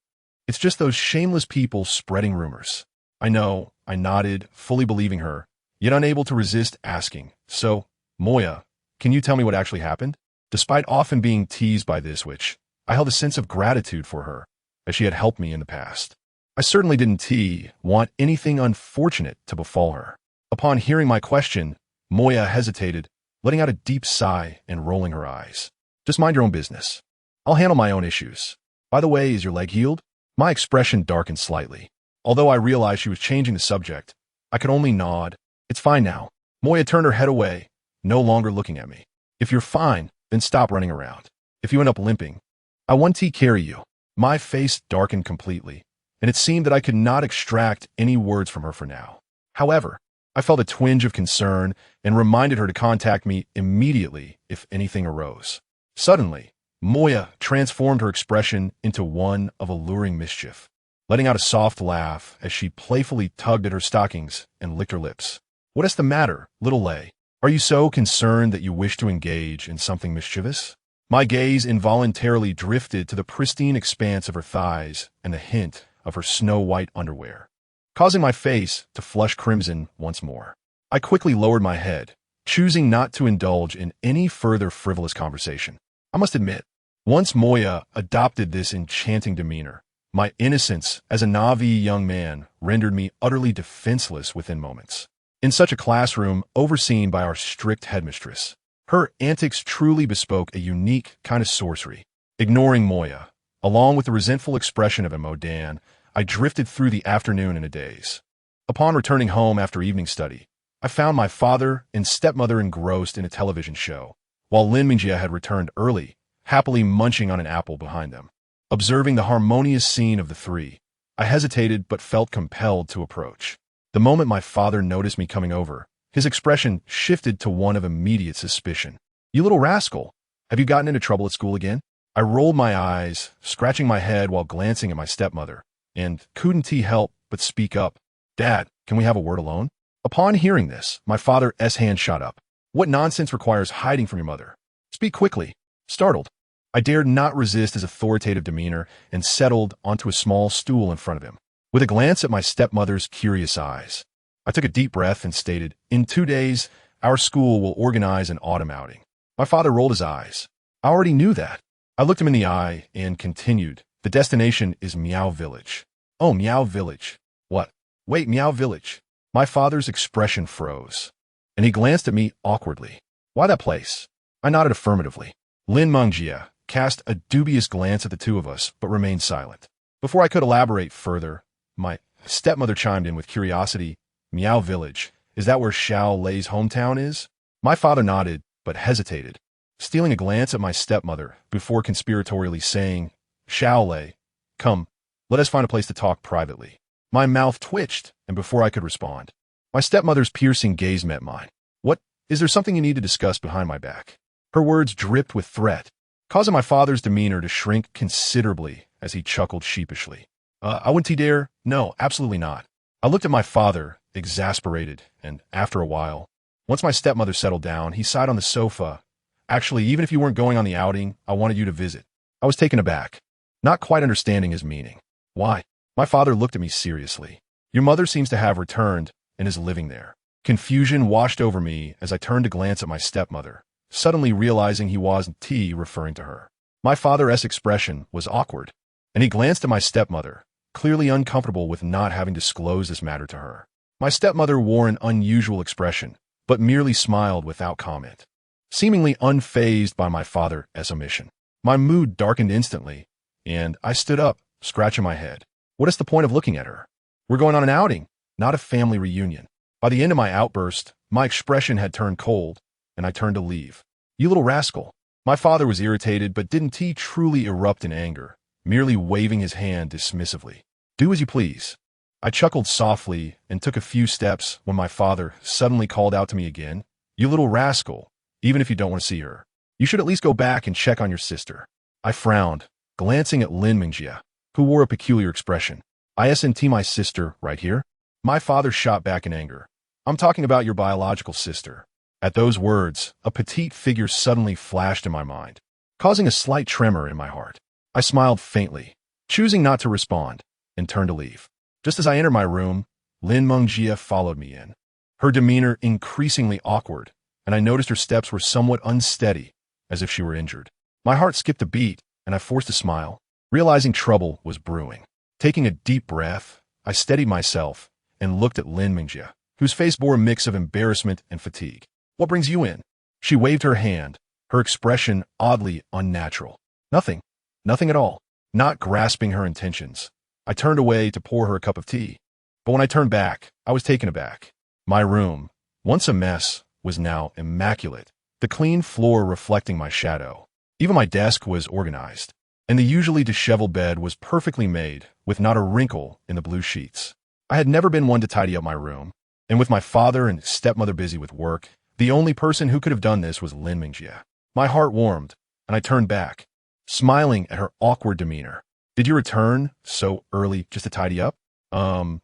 It's just those shameless people spreading rumors." I know, I nodded, fully believing her, yet unable to resist asking, "So, Moya, can you tell me what actually happened?" Despite often being teased by this witch, I held a sense of gratitude for her, as she had helped me in the past. I certainly didn't want anything unfortunate to befall her. Upon hearing my question, Moya hesitated, letting out a deep sigh and rolling her eyes. "Just mind your own business. I'll handle my own issues. By the way, is your leg healed?" My expression darkened slightly. Although I realized she was changing the subject, I could only nod. "It's fine now." Moya turned her head away, no longer looking at me. "If you're fine, then stop running around. If you end up limping, I want to carry you. My face darkened completely, and it seemed that I could not extract any words from her for now. However, I felt a twinge of concern and reminded her to contact me immediately if anything arose. Suddenly, Moya transformed her expression into one of alluring mischief, letting out a soft laugh as she playfully tugged at her stockings and licked her lips. "What is the matter, little Lay? Are you so concerned that you wish to engage in something mischievous?" My gaze involuntarily drifted to the pristine expanse of her thighs and the hint of her snow-white underwear, causing my face to flush crimson once more. I quickly lowered my head, choosing not to indulge in any further frivolous conversation. I must admit, once Moya adopted this enchanting demeanor, my innocence as a Navi young man rendered me utterly defenseless within moments. In such a classroom overseen by our strict headmistress, her antics truly bespoke a unique kind of sorcery. Ignoring Moya, along with the resentful expression of Modan, I drifted through the afternoon in a daze. Upon returning home after evening study, I found my father and stepmother engrossed in a television show, while Lin Mingjie had returned early, happily munching on an apple behind them. Observing the harmonious scene of the three, I hesitated but felt compelled to approach. The moment my father noticed me coming over, his expression shifted to one of immediate suspicion. "You little rascal, have you gotten into trouble at school again?" I rolled my eyes, scratching my head while glancing at my stepmother, and couldn't help but speak up. "Dad, can we have a word alone?" Upon hearing this, my father's hand shot up. "What nonsense requires hiding from your mother? Speak quickly." Startled, I dared not resist his authoritative demeanor and settled onto a small stool in front of him. With a glance at my stepmother's curious eyes, I took a deep breath and stated, "In 2 days, our school will organize an autumn outing." My father rolled his eyes. "I already knew that." I looked him in the eye and continued, "The destination is Meow Village." "Oh, Meow Village. What? Wait, Meow Village." My father's expression froze, and he glanced at me awkwardly. "Why that place?" I nodded affirmatively. Lin Mingjie cast a dubious glance at the two of us, but remained silent. Before I could elaborate further, my stepmother chimed in with curiosity. "Meow Village, is that where Xiao Lei's hometown is?" My father nodded, but hesitated, stealing a glance at my stepmother before conspiratorially saying, "Xiao Lei, come, let us find a place to talk privately." My mouth twitched, and before I could respond, my stepmother's piercing gaze met mine. "What? Is there something you need to discuss behind my back?" Her words dripped with threat, causing my father's demeanor to shrink considerably as he chuckled sheepishly. I wouldn't dare. No, absolutely not." I looked at my father, exasperated, and after a while, once my stepmother settled down, he sighed on the sofa. "Actually, even if you weren't going on the outing, I wanted you to visit." I was taken aback, not quite understanding his meaning. "Why?" My father looked at me seriously. "Your mother seems to have returned and is living there." Confusion washed over me as I turned to glance at my stepmother, suddenly realizing he wasn't referring to her. My father's expression was awkward, and he glanced at my stepmother, clearly uncomfortable with not having disclosed this matter to her. My stepmother wore an unusual expression, but merely smiled without comment, seemingly unfazed by my father's omission. My mood darkened instantly, and I stood up, scratching my head. What is the point of looking at her? We're going on an outing, not a family reunion. By the end of my outburst, my expression had turned cold, and I turned to leave. "You little rascal." My father was irritated, but didn't truly erupt in anger, merely waving his hand dismissively. "Do as you please." I chuckled softly and took a few steps when my father suddenly called out to me again, "You little rascal, even if you don't want to see her, you should at least go back and check on your sister." I frowned, glancing at Lin Mingjie, who wore a peculiar expression. "Isn't my sister right here?" My father shot back in anger. "I'm talking about your biological sister." At those words, a petite figure suddenly flashed in my mind, causing a slight tremor in my heart. I smiled faintly, choosing not to respond, and turned to leave. Just as I entered my room, Lin Mingjie followed me in, her demeanor increasingly awkward, and I noticed her steps were somewhat unsteady, as if she were injured. My heart skipped a beat, and I forced a smile, realizing trouble was brewing. Taking a deep breath, I steadied myself and looked at Lin Mingjie, whose face bore a mix of embarrassment and fatigue. "What brings you in?" She waved her hand, her expression oddly unnatural. "Nothing. Nothing at all." Not grasping her intentions, I turned away to pour her a cup of tea. But when I turned back, I was taken aback. My room, once a mess, was now immaculate, the clean floor reflecting my shadow. Even my desk was organized, and the usually disheveled bed was perfectly made, with not a wrinkle in the blue sheets. I had never been one to tidy up my room, and with my father and stepmother busy with work, the only person who could have done this was Lin Mingjie. My heart warmed, and I turned back, smiling at her awkward demeanor. "Did you return so early just to tidy up?" Lin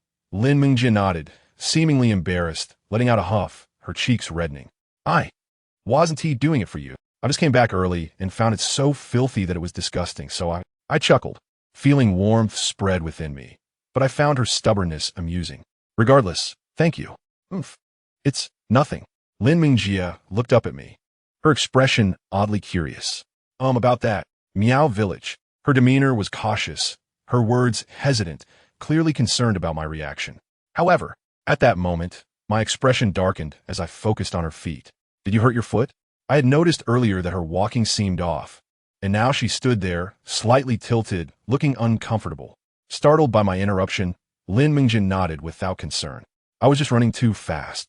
Mingjie nodded, seemingly embarrassed, letting out a huff, her cheeks reddening. "I wasn't he doing it for you? I just came back early and found it so filthy that it was disgusting, so I chuckled, feeling warmth spread within me. But I found her stubbornness amusing. "Regardless, thank you." "Oomph. It's nothing." Lin Mingjie looked up at me, her expression oddly curious. About that Meow Village." Her demeanor was cautious, her words hesitant, clearly concerned about my reaction. However, at that moment, my expression darkened as I focused on her feet. "Did you hurt your foot?" I had noticed earlier that her walking seemed off, and now she stood there, slightly tilted, looking uncomfortable. Startled by my interruption, Lin Mingjie nodded without concern. "I was just running too fast."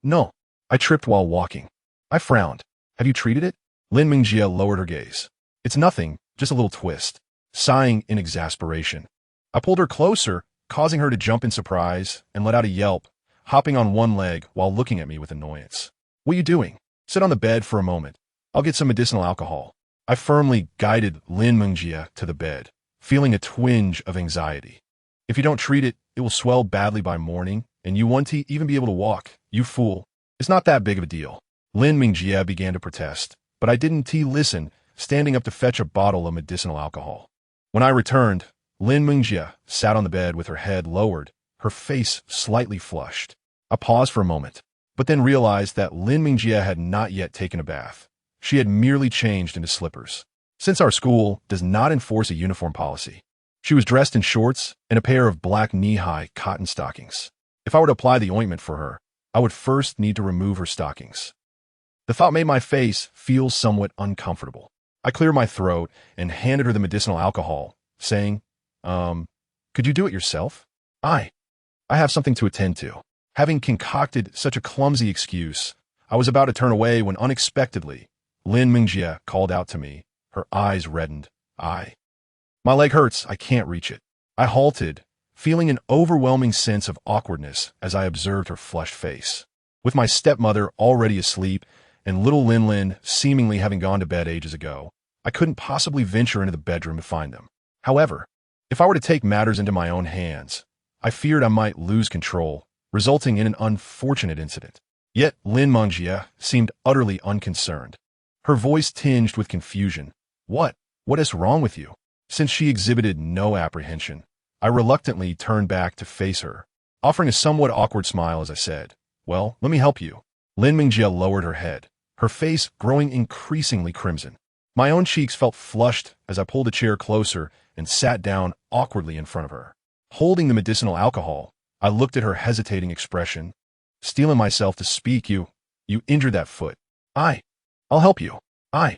No. I tripped while walking." I frowned. "Have you treated it?" Lin Mingjie lowered her gaze. "It's nothing, just a little twist." Sighing in exasperation, I pulled her closer, causing her to jump in surprise and let out a yelp, hopping on one leg while looking at me with annoyance. "What are you doing? Sit on the bed for a moment. I'll get some medicinal alcohol." I firmly guided Lin Mingjie to the bed, feeling a twinge of anxiety. "If you don't treat it, it will swell badly by morning, and you won't even be able to walk, you fool. It's not that big of a deal." Lin Mingjie began to protest, but I didn't listen, standing up to fetch a bottle of medicinal alcohol. When I returned, Lin Mingjie sat on the bed with her head lowered, her face slightly flushed. I paused for a moment, but then realized that Lin Mingjie had not yet taken a bath. She had merely changed into slippers. Since our school does not enforce a uniform policy, she was dressed in shorts and a pair of black knee-high cotton stockings. If I were to apply the ointment for her, I would first need to remove her stockings. The thought made my face feel somewhat uncomfortable. I cleared my throat and handed her the medicinal alcohol, saying, "Could you do it yourself? I have something to attend to." Having concocted such a clumsy excuse, I was about to turn away when unexpectedly, Lin Mingjie called out to me, her eyes reddened. "My leg hurts, I can't reach it." I halted, feeling an overwhelming sense of awkwardness as I observed her flushed face. With my stepmother already asleep and little Lin seemingly having gone to bed ages ago, I couldn't possibly venture into the bedroom to find them. However, if I were to take matters into my own hands, I feared I might lose control, resulting in an unfortunate incident. Yet Lin Mingjie seemed utterly unconcerned, her voice tinged with confusion. What is wrong with you?" Since she exhibited no apprehension, I reluctantly turned back to face her, offering a somewhat awkward smile as I said, "Well, let me help you." Lin Mingjie lowered her head, her face growing increasingly crimson. My own cheeks felt flushed as I pulled a chair closer and sat down awkwardly in front of her. Holding the medicinal alcohol, I looked at her hesitating expression, steeling myself to speak. You injured that foot." I'll help you. I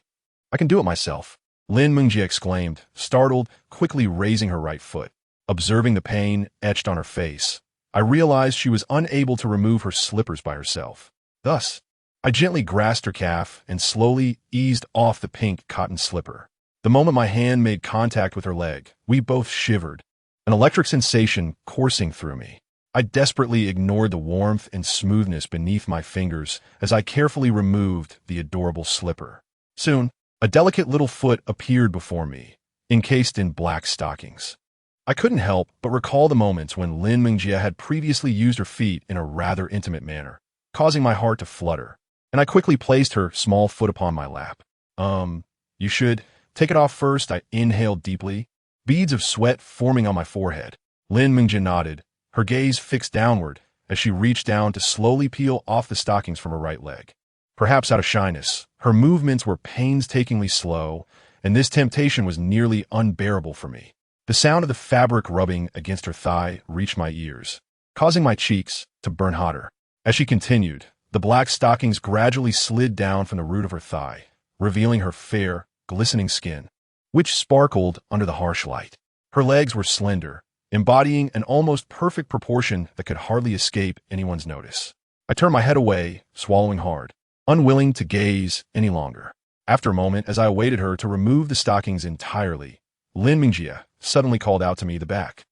can do it myself." Lin Mingjie exclaimed, startled, quickly raising her right foot. Observing the pain etched on her face, I realized she was unable to remove her slippers by herself. Thus, I gently grasped her calf and slowly eased off the pink cotton slipper. The moment my hand made contact with her leg, we both shivered, an electric sensation coursing through me. I desperately ignored the warmth and smoothness beneath my fingers as I carefully removed the adorable slipper. Soon, a delicate little foot appeared before me, encased in black stockings. I couldn't help but recall the moments when Lin Mingjie had previously used her feet in a rather intimate manner, causing my heart to flutter, and I quickly placed her small foot upon my lap. You should take it off first." I inhaled deeply, beads of sweat forming on my forehead. Lin Mingjie nodded, her gaze fixed downward as she reached down to slowly peel off the stockings from her right leg. Perhaps out of shyness, her movements were painstakingly slow, and this temptation was nearly unbearable for me. The sound of the fabric rubbing against her thigh reached my ears, causing my cheeks to burn hotter. As she continued, the black stockings gradually slid down from the root of her thigh, revealing her fair, glistening skin, which sparkled under the harsh light. Her legs were slender, embodying an almost perfect proportion that could hardly escape anyone's notice. I turned my head away, swallowing hard. unwilling to gaze any longer. After a moment, as I awaited her to remove the stockings entirely, Lin Mingjie suddenly called out to me the back.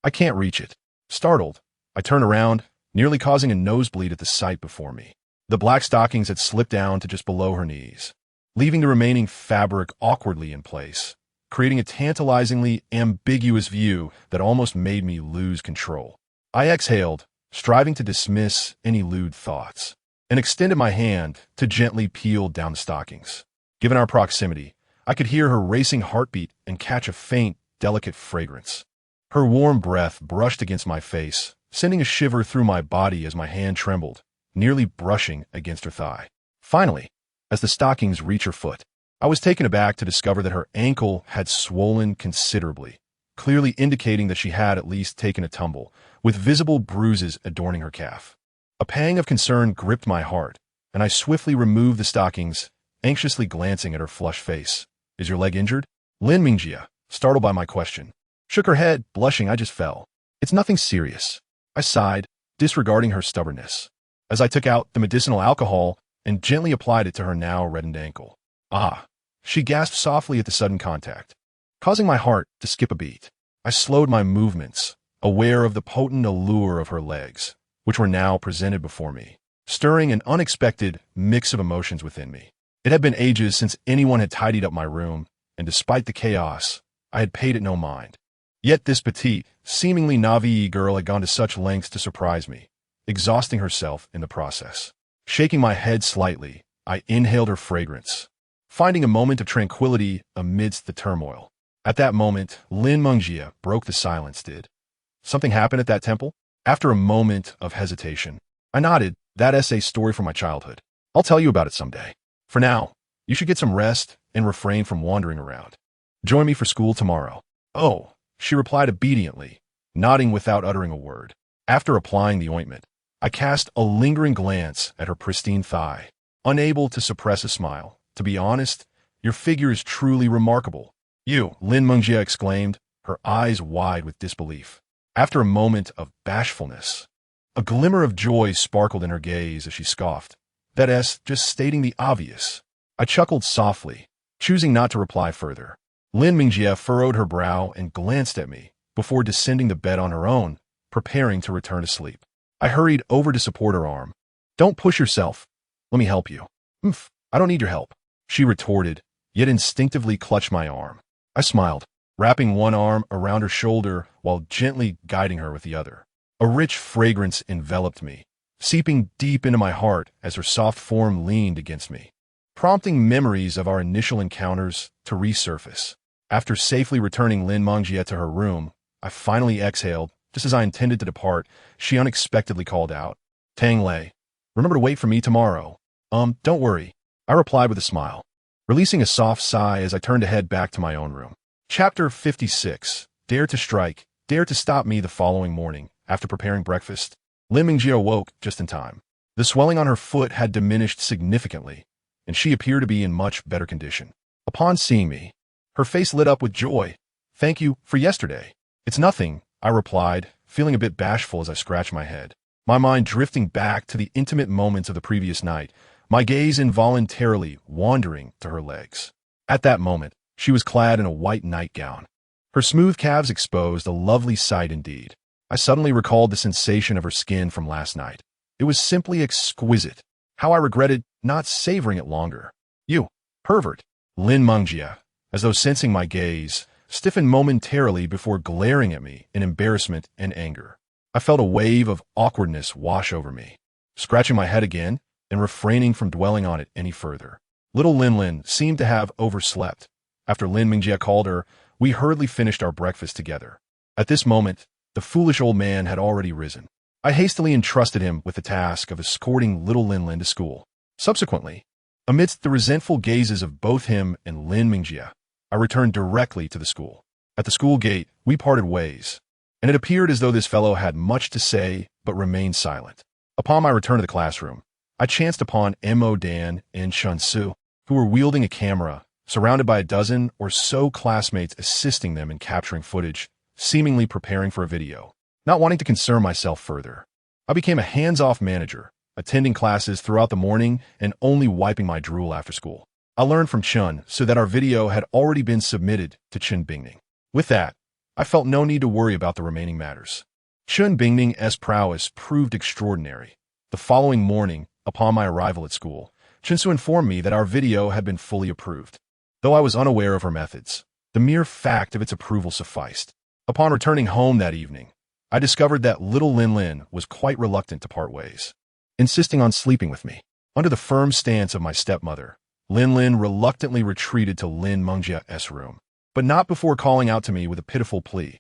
I can't reach it. Startled, I turned around, nearly causing a nosebleed at the sight before me. The black stockings had slipped down to just below her knees, leaving the remaining fabric awkwardly in place, creating a tantalizingly ambiguous view that almost made me lose control. I exhaled, striving to dismiss any lewd thoughts, and extended my hand to gently peel down the stockings. Given our proximity, I could hear her racing heartbeat and catch a faint, delicate fragrance. Her warm breath brushed against my face, sending a shiver through my body as my hand trembled, nearly brushing against her thigh. Finally, as the stockings reached her foot, I was taken aback to discover that her ankle had swollen considerably, clearly indicating that she had at least taken a tumble, with visible bruises adorning her calf. A pang of concern gripped my heart, and I swiftly removed the stockings, anxiously glancing at her flushed face. Is your leg injured? Lin Mingjie, startled by my question, shook her head, blushing. I just fell. It's nothing serious. I sighed, disregarding her stubbornness, as I took out the medicinal alcohol and gently applied it to her now reddened ankle. Ah, she gasped softly at the sudden contact, causing my heart to skip a beat. I slowed my movements, aware of the potent allure of her legs, which were now presented before me, stirring an unexpected mix of emotions within me. It had been ages since anyone had tidied up my room, and despite the chaos, I had paid it no mind. Yet this petite, seemingly naive girl had gone to such lengths to surprise me, exhausting herself in the process. Shaking my head slightly, I inhaled her fragrance, finding a moment of tranquility amidst the turmoil. At that moment, Lin Mingjie broke the silence. Did something happen at that temple? After a moment of hesitation, I nodded. That essay story from my childhood. I'll tell you about it someday. For now, you should get some rest and refrain from wandering around. Join me for school tomorrow. Oh, she replied obediently, nodding without uttering a word. After applying the ointment, I cast a lingering glance at her pristine thigh, unable to suppress a smile. To be honest, your figure is truly remarkable. You, Lin Mingjie exclaimed, her eyes wide with disbelief. After a moment of bashfulness, a glimmer of joy sparkled in her gaze as she scoffed. That's just stating the obvious. I chuckled softly, choosing not to reply further. Lin Mingjie furrowed her brow and glanced at me before descending the bed on her own, preparing to return to sleep. I hurried over to support her arm. Don't push yourself. Let me help you. I don't need your help, she retorted, yet instinctively clutched my arm. I smiled, wrapping one arm around her shoulder while gently guiding her with the other. A rich fragrance enveloped me, seeping deep into my heart as her soft form leaned against me, prompting memories of our initial encounters to resurface. After safely returning Lin Mingjie to her room, I finally exhaled. Just as I intended to depart, she unexpectedly called out, Tangled, remember to wait for me tomorrow. Don't worry, I replied with a smile, releasing a soft sigh as I turned to head back to my own room. Chapter 56. Dare to strike, dare to stop me. The following morning, after preparing breakfast, Lin Mingjie awoke just in time. The swelling on her foot had diminished significantly, and she appeared to be in much better condition. Upon seeing me, her face lit up with joy. Thank you for yesterday. It's nothing, I replied, feeling a bit bashful as I scratched my head, my mind drifting back to the intimate moments of the previous night, my gaze involuntarily wandering to her legs. At that moment, she was clad in a white nightgown, her smooth calves exposed, a lovely sight indeed. I suddenly recalled the sensation of her skin from last night. It was simply exquisite. How I regretted not savoring it longer. You, pervert, Lin Mingjie, as though sensing my gaze, stiffened momentarily before glaring at me in embarrassment and anger. I felt a wave of awkwardness wash over me, scratching my head again and refraining from dwelling on it any further. Little Lin seemed to have overslept. After Lin Mingjie called her, we hurriedly finished our breakfast together. At this moment, the foolish old man had already risen. I hastily entrusted him with the task of escorting little Lin to school. Subsequently, amidst the resentful gazes of both him and Lin Mingjie, I returned directly to the school. At the school gate, we parted ways, and it appeared as though this fellow had much to say but remained silent. Upon my return to the classroom, I chanced upon Mo Dan and Shun Su, who were wielding a camera, surrounded by a dozen or so classmates assisting them in capturing footage, seemingly preparing for a video. Not wanting to concern myself further, I became a hands-off manager, attending classes throughout the morning and only wiping my drool after school. I learned from Chun so that our video had already been submitted to Chun Bingning. With that, I felt no need to worry about the remaining matters. Chun Bingning's prowess proved extraordinary. The following morning, upon my arrival at school, Chunsu informed me that our video had been fully approved. Though I was unaware of her methods, the mere fact of its approval sufficed. Upon returning home that evening, I discovered that little Lin Lin was quite reluctant to part ways, insisting on sleeping with me. Under the firm stance of my stepmother, Lin Lin reluctantly retreated to Lin Mengjia's room, but not before calling out to me with a pitiful plea.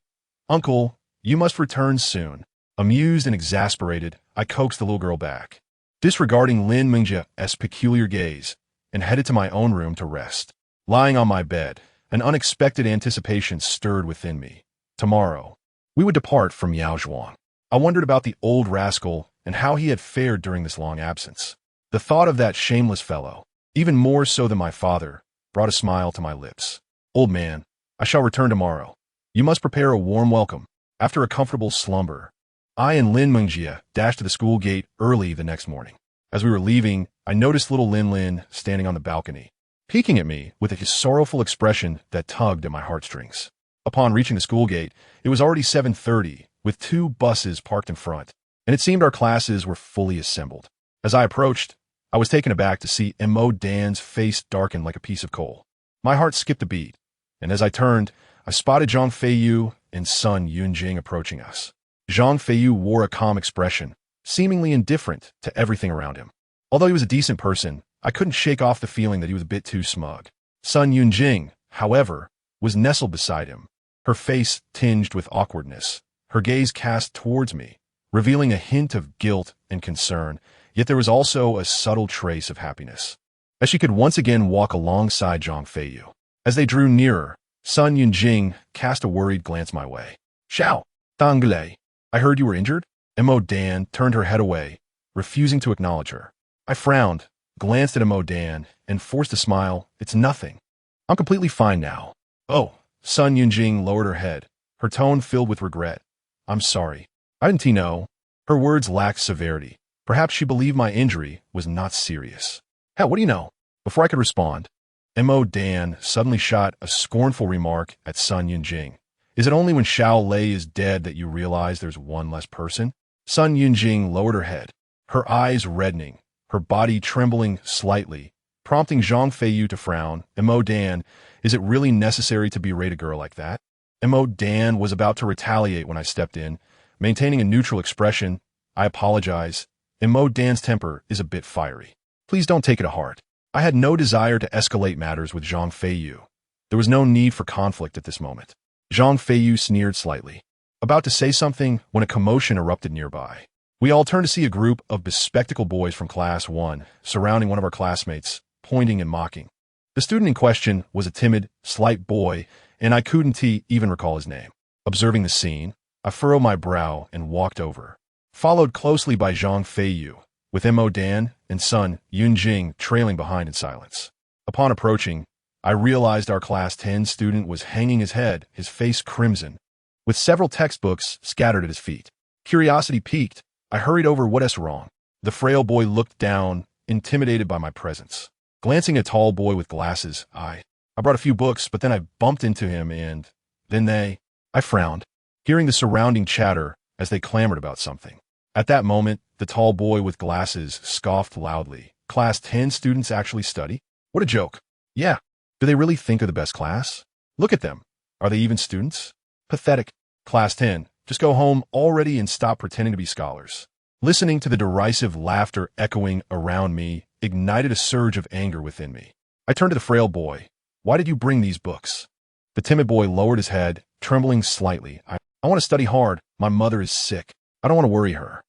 "Uncle, you must return soon." Amused and exasperated, I coaxed the little girl back, disregarding Lin Mengjia's peculiar gaze, and headed to my own room to rest. Lying on my bed, an unexpected anticipation stirred within me. Tomorrow, we would depart from Yaozhuang. I wondered about the old rascal and how he had fared during this long absence. The thought of that shameless fellow, even more so than my father, brought a smile to my lips. "Old man, I shall return tomorrow. You must prepare a warm welcome." After a comfortable slumber, I and Lin Mengjia dashed to the school gate early the next morning. As we were leaving, I noticed little Lin Lin standing on the balcony, peeking at me with a sorrowful expression that tugged at my heartstrings. Upon reaching the school gate, it was already 7:30, with 2 buses parked in front, and it seemed our classes were fully assembled. As I approached, I was taken aback to see Mo Dan's face darken like a piece of coal. My heart skipped a beat, and as I turned, I spotted Zhang Feiyu and son Yunjing approaching us. Zhang Feiyu wore a calm expression, seemingly indifferent to everything around him. Although he was a decent person, I couldn't shake off the feeling that he was a bit too smug. Son Yunjing, however, was nestled beside him, her face tinged with awkwardness, her gaze cast towards me, revealing a hint of guilt and concern, yet there was also a subtle trace of happiness, as she could once again walk alongside Zhang Feiyu. As they drew nearer, Sun Yunjing cast a worried glance my way. "Xiao, tangled, I heard you were injured?" Mo Dan turned her head away, refusing to acknowledge her. I frowned, glanced at Mo Dan, and forced a smile. "It's nothing. I'm completely fine now." "Oh." Sun Yunjing lowered her head, her tone filled with regret. "I'm sorry. I didn't know." Her words lacked severity. Perhaps she believed my injury was not serious. "Hell, what do you know?" Before I could respond, Mo Dan suddenly shot a scornful remark at Sun Yunjing. "Is it only when Xiao Lei is dead that you realize there's one less person?" Sun Yunjing lowered her head, her eyes reddening, her body trembling slightly, prompting Zhang Feiyu to frown. "Mo Dan, is it really necessary to berate a girl like that?" Mo Dan was about to retaliate when I stepped in, maintaining a neutral expression. "I apologize. Mo Dan's temper is a bit fiery. Please don't take it to heart." I had no desire to escalate matters with Zhang Feiyu. There was no need for conflict at this moment. Zhang Feiyu sneered slightly, about to say something when a commotion erupted nearby. We all turned to see a group of bespectacled boys from Class 1 surrounding one of our classmates, pointing and mocking. The student in question was a timid, slight boy, and I couldn't even recall his name. Observing the scene, I furrowed my brow and walked over, followed closely by Zhang Feiyu, with Mo Dan and son Yunjing trailing behind in silence. Upon approaching, I realized our Class 10 student was hanging his head, his face crimson, with several textbooks scattered at his feet. Curiosity piqued, I hurried over. "What's wrong?" The frail boy looked down, intimidated by my presence. Glancing at a tall boy with glasses, I brought a few books, but then I bumped into him and then I frowned, hearing the surrounding chatter as they clamored about something. At that moment, the tall boy with glasses scoffed loudly. "Class 10 students actually study? What a joke." "Yeah. Do they really think they're the best class? Look at them. Are they even students? Pathetic. Class 10, just go home already and stop pretending to be scholars." Listening to the derisive laughter echoing around me ignited a surge of anger within me. I turned to the frail boy. "Why did you bring these books?" The timid boy lowered his head, trembling slightly. I want to study hard. My mother is sick. I don't want to worry her."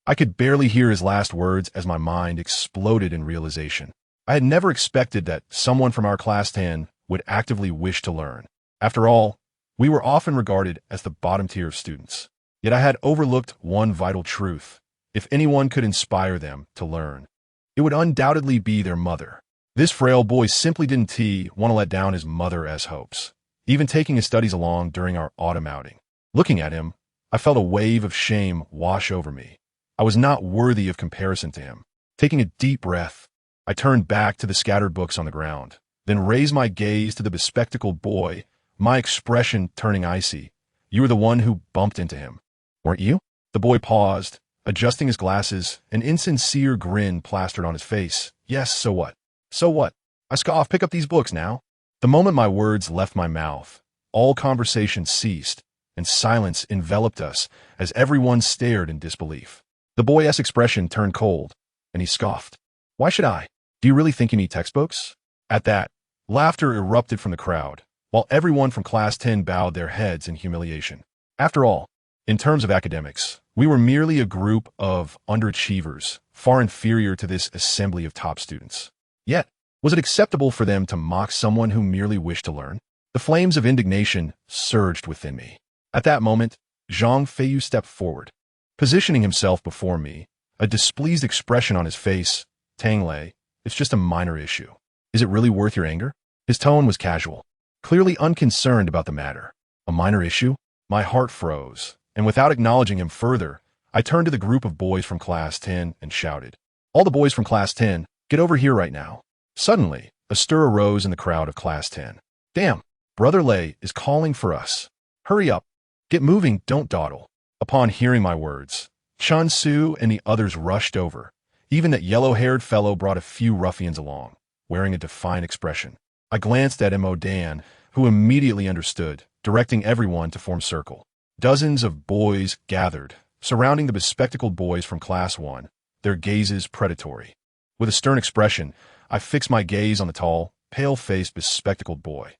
I could barely hear his last words as my mind exploded in realization. I had never expected that someone from our Class 10 would actively wish to learn. After all, we were often regarded as the bottom tier of students. Yet I had overlooked one vital truth. If anyone could inspire them to learn, it would undoubtedly be their mother. This frail boy simply didn't want to let down his mother's hopes, even taking his studies along during our autumn outing. Looking at him, I felt a wave of shame wash over me. I was not worthy of comparison to him. Taking a deep breath, I turned back to the scattered books on the ground, then raised my gaze to the bespectacled boy, my expression turning icy. You were the one who bumped into him, weren't you? The boy paused, adjusting his glasses, an insincere grin plastered on his face. Yes, so what? So what? I scoffed. Pick up these books now. The moment my words left my mouth, all conversation ceased, and silence enveloped us as everyone stared in disbelief. The boy's expression turned cold, and he scoffed. Why should I? Do you really think you need textbooks? At that, laughter erupted from the crowd, while everyone from Class 10 bowed their heads in humiliation. After all, in terms of academics, we were merely a group of underachievers, far inferior to this assembly of top students. Yet, was it acceptable for them to mock someone who merely wished to learn? The flames of indignation surged within me. At that moment, Zhang Feiyu stepped forward. Positioning himself before me, a displeased expression on his face, Tangled, it's just a minor issue. Is it really worth your anger? His tone was casual, clearly unconcerned about the matter. A minor issue? My heart froze, and without acknowledging him further, I turned to the group of boys from Class 10 and shouted, All the boys from Class 10, get over here right now. Suddenly, a stir arose in the crowd of Class 10. Damn, Brother Lei is calling for us. Hurry up. Get moving, don't dawdle. Upon hearing my words, Chun Su and the others rushed over. Even that yellow-haired fellow brought a few ruffians along, wearing a defiant expression. I glanced at Mo Dan, who immediately understood, directing everyone to form circle. Dozens of boys gathered, surrounding the bespectacled boys from Class 1, their gazes predatory. With a stern expression, I fixed my gaze on the tall, pale-faced, bespectacled boy.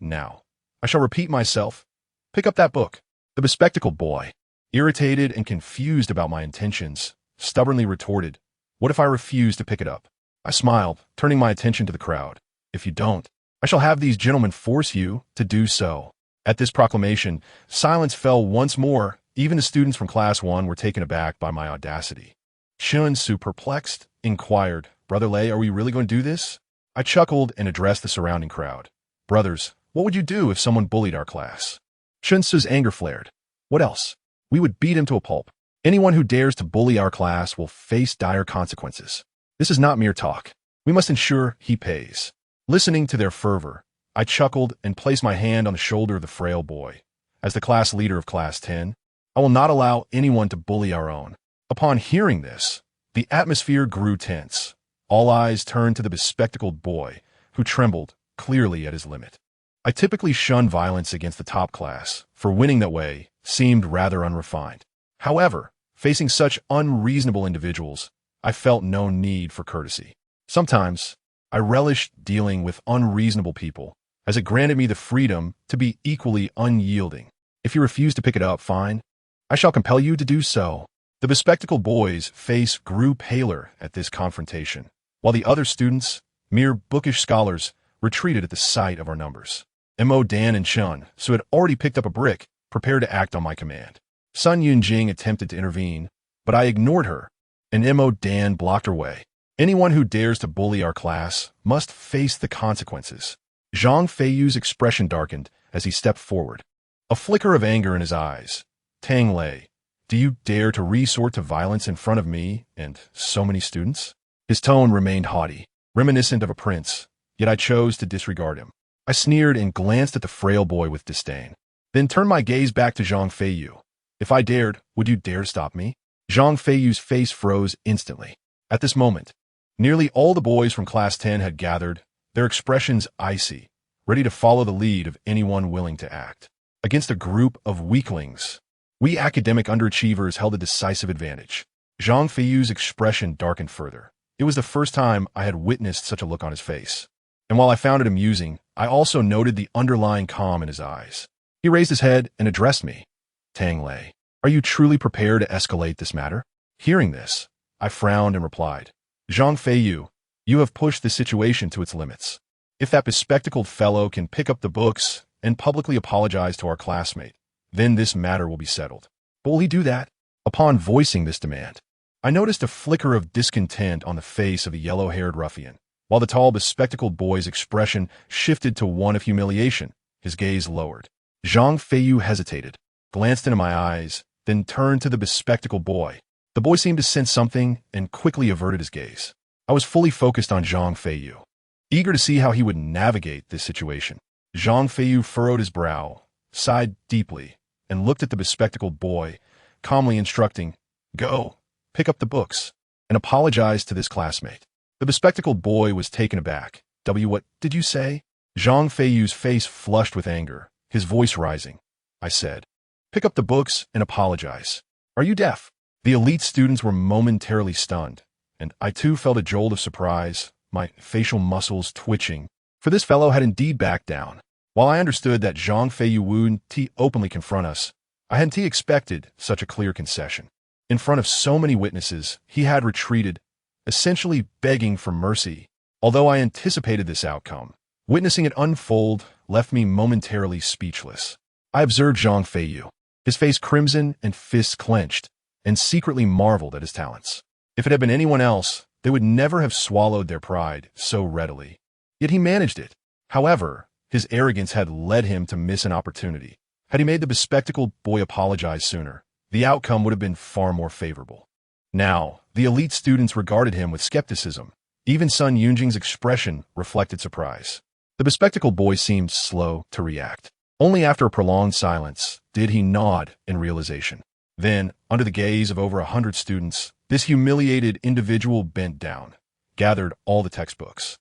Now, I shall repeat myself. Pick up that book. The bespectacled boy, irritated and confused about my intentions, stubbornly retorted, What if I refuse to pick it up? I smiled, turning my attention to the crowd. If you don't, I shall have these gentlemen force you to do so. At this proclamation, silence fell once more. Even the students from Class 1 were taken aback by my audacity. Chun Su, perplexed, inquired, Brother Lei, are we really going to do this? I chuckled and addressed the surrounding crowd. Brothers, what would you do if someone bullied our class? Chun Su's anger flared. What else? We would beat him to a pulp. Anyone who dares to bully our class will face dire consequences. This is not mere talk. We must ensure he pays. Listening to their fervor, I chuckled and placed my hand on the shoulder of the frail boy. As the class leader of Class 10, I will not allow anyone to bully our own. Upon hearing this, the atmosphere grew tense. All eyes turned to the bespectacled boy, who trembled, clearly at his limit. I typically shun violence against the top class, for winning that way seemed rather unrefined. However, facing such unreasonable individuals, I felt no need for courtesy. Sometimes, I relished dealing with unreasonable people, as it granted me the freedom to be equally unyielding. If you refuse to pick it up, fine. I shall compel you to do so. The bespectacled boy's face grew paler at this confrontation, while the other students, mere bookish scholars, retreated at the sight of our numbers. Mo Dan and Chun Su had already picked up a brick, prepared to act on my command. Sun Yunjing attempted to intervene, but I ignored her, and Mo Dan blocked her way. Anyone who dares to bully our class must face the consequences. Zhang Feiyu's expression darkened as he stepped forward, a flicker of anger in his eyes. Tang Lei, do you dare to resort to violence in front of me and so many students? His tone remained haughty, reminiscent of a prince, yet I chose to disregard him. I sneered and glanced at the frail boy with disdain, then turned my gaze back to Zhang Feiyu. If I dared, would you dare stop me? Zhang Feiyu's face froze instantly. At this moment, nearly all the boys from Class 10 had gathered, their expressions icy, ready to follow the lead of anyone willing to act. Against a group of weaklings, we academic underachievers held a decisive advantage. Zhang Feiyu's expression darkened further. It was the first time I had witnessed such a look on his face. And while I found it amusing, I also noted the underlying calm in his eyes. He raised his head and addressed me. Tang Lei, are you truly prepared to escalate this matter? Hearing this, I frowned and replied, Zhang Feiyu, you have pushed the situation to its limits. If that bespectacled fellow can pick up the books and publicly apologize to our classmate, then this matter will be settled. But will he do that? Upon voicing this demand, I noticed a flicker of discontent on the face of the yellow-haired ruffian. While the tall, bespectacled boy's expression shifted to one of humiliation, his gaze lowered. Zhang Feiyu hesitated, glanced into my eyes, then turned to the bespectacled boy. The boy seemed to sense something and quickly averted his gaze. I was fully focused on Zhang Feiyu, eager to see how he would navigate this situation. Zhang Feiyu furrowed his brow, sighed deeply, and looked at the bespectacled boy, calmly instructing, "Go, pick up the books," and apologized to this classmate. The bespectacled boy was taken aback. What did you say?" Zhang Feiyu's face flushed with anger, his voice rising. I said, "Pick up the books and apologize. Are you deaf?" The elite students were momentarily stunned, and I too felt a jolt of surprise, my facial muscles twitching, for this fellow had indeed backed down. While I understood that Zhang Feiyu wouldn't openly confront us, I hadn't expected such a clear concession. In front of so many witnesses, he had retreated, essentially begging for mercy. Although I anticipated this outcome, witnessing it unfold left me momentarily speechless. I observed Zhang Feiyu, his face crimson and fists clenched, and secretly marveled at his talents. If it had been anyone else, they would never have swallowed their pride so readily. Yet he managed it. However, his arrogance had led him to miss an opportunity. Had he made the bespectacled boy apologize sooner, the outcome would have been far more favorable. Now, the elite students regarded him with skepticism. Even Sun Yunjing's expression reflected surprise. The bespectacled boy seemed slow to react. Only after a prolonged silence did he nod in realization. Then, under the gaze of over 100 students, this humiliated individual bent down, gathered all the textbooks,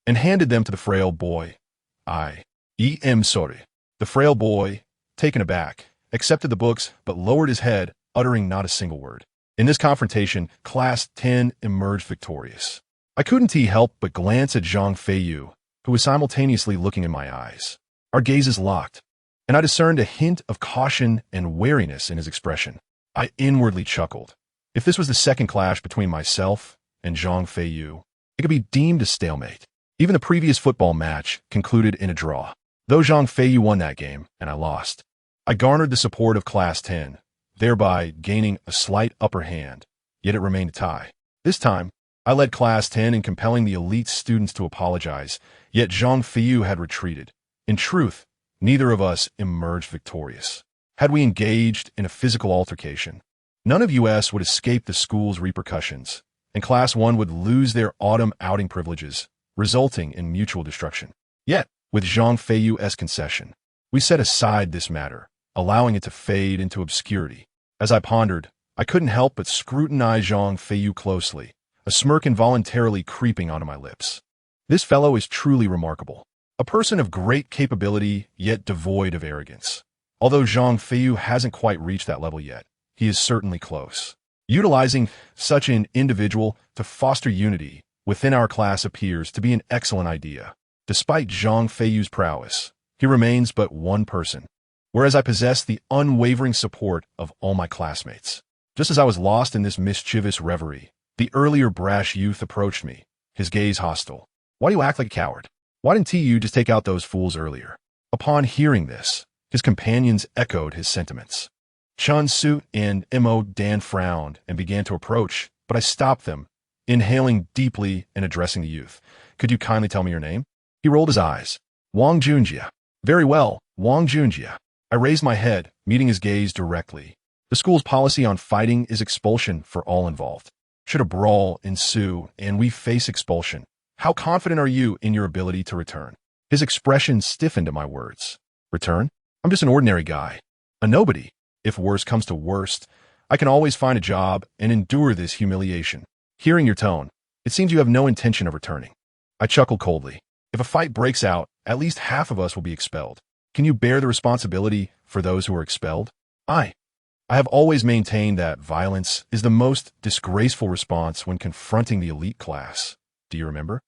and handed them to the frail boy. I am sorry. The frail boy, taken aback, accepted the books but lowered his head, uttering not a single word. In this confrontation, Class 10 emerged victorious. I couldn't help but glance at Zhang Feiyu, who was simultaneously looking in my eyes. Our gazes locked, and I discerned a hint of caution and wariness in his expression. I inwardly chuckled. If this was the second clash between myself and Zhang Feiyu, it could be deemed a stalemate. Even the previous football match concluded in a draw. Though Zhang Feiyu won that game, and I lost, I garnered the support of Class 10, thereby gaining a slight upper hand, yet it remained a tie. This time, I led Class 10 in compelling the elite students to apologize, yet Zhang Feiyu had retreated. In truth, neither of us emerged victorious. Had we engaged in a physical altercation, none of us would escape the school's repercussions, and Class 1 would lose their autumn outing privileges, resulting in mutual destruction. Yet, with Zhang Feiyu's concession, we set aside this matter, allowing it to fade into obscurity. As I pondered, I couldn't help but scrutinize Zhang Feiyu closely, a smirk involuntarily creeping onto my lips. This fellow is truly remarkable. A person of great capability, yet devoid of arrogance. Although Zhang Feiyu hasn't quite reached that level yet, he is certainly close. Utilizing such an individual to foster unity within our class appears to be an excellent idea. Despite Zhang Feiyu's prowess, he remains but one person, whereas I possess the unwavering support of all my classmates. Just as I was lost in this mischievous reverie, the earlier brash youth approached me, his gaze hostile. "Why do you act like a coward? Why didn't you just take out those fools earlier?" Upon hearing this, his companions echoed his sentiments. Chun Su and Mo Dan frowned and began to approach, but I stopped them, inhaling deeply and addressing the youth. "Could you kindly tell me your name?" He rolled his eyes. "Wang Junjie." "Very well, Wang Junjie." I raised my head, meeting his gaze directly. The school's policy on fighting is expulsion for all involved. Should a brawl ensue and we face expulsion, how confident are you in your ability to return? His expression stiffened at my words. "Return? I'm just an ordinary guy. A nobody. If worst comes to worst, I can always find a job and endure this humiliation." Hearing your tone, it seems you have no intention of returning. I chuckled coldly. If a fight breaks out, at least half of us will be expelled. Can you bear the responsibility for those who are expelled? I have always maintained that violence is the most disgraceful response when confronting the elite class. Do you remember?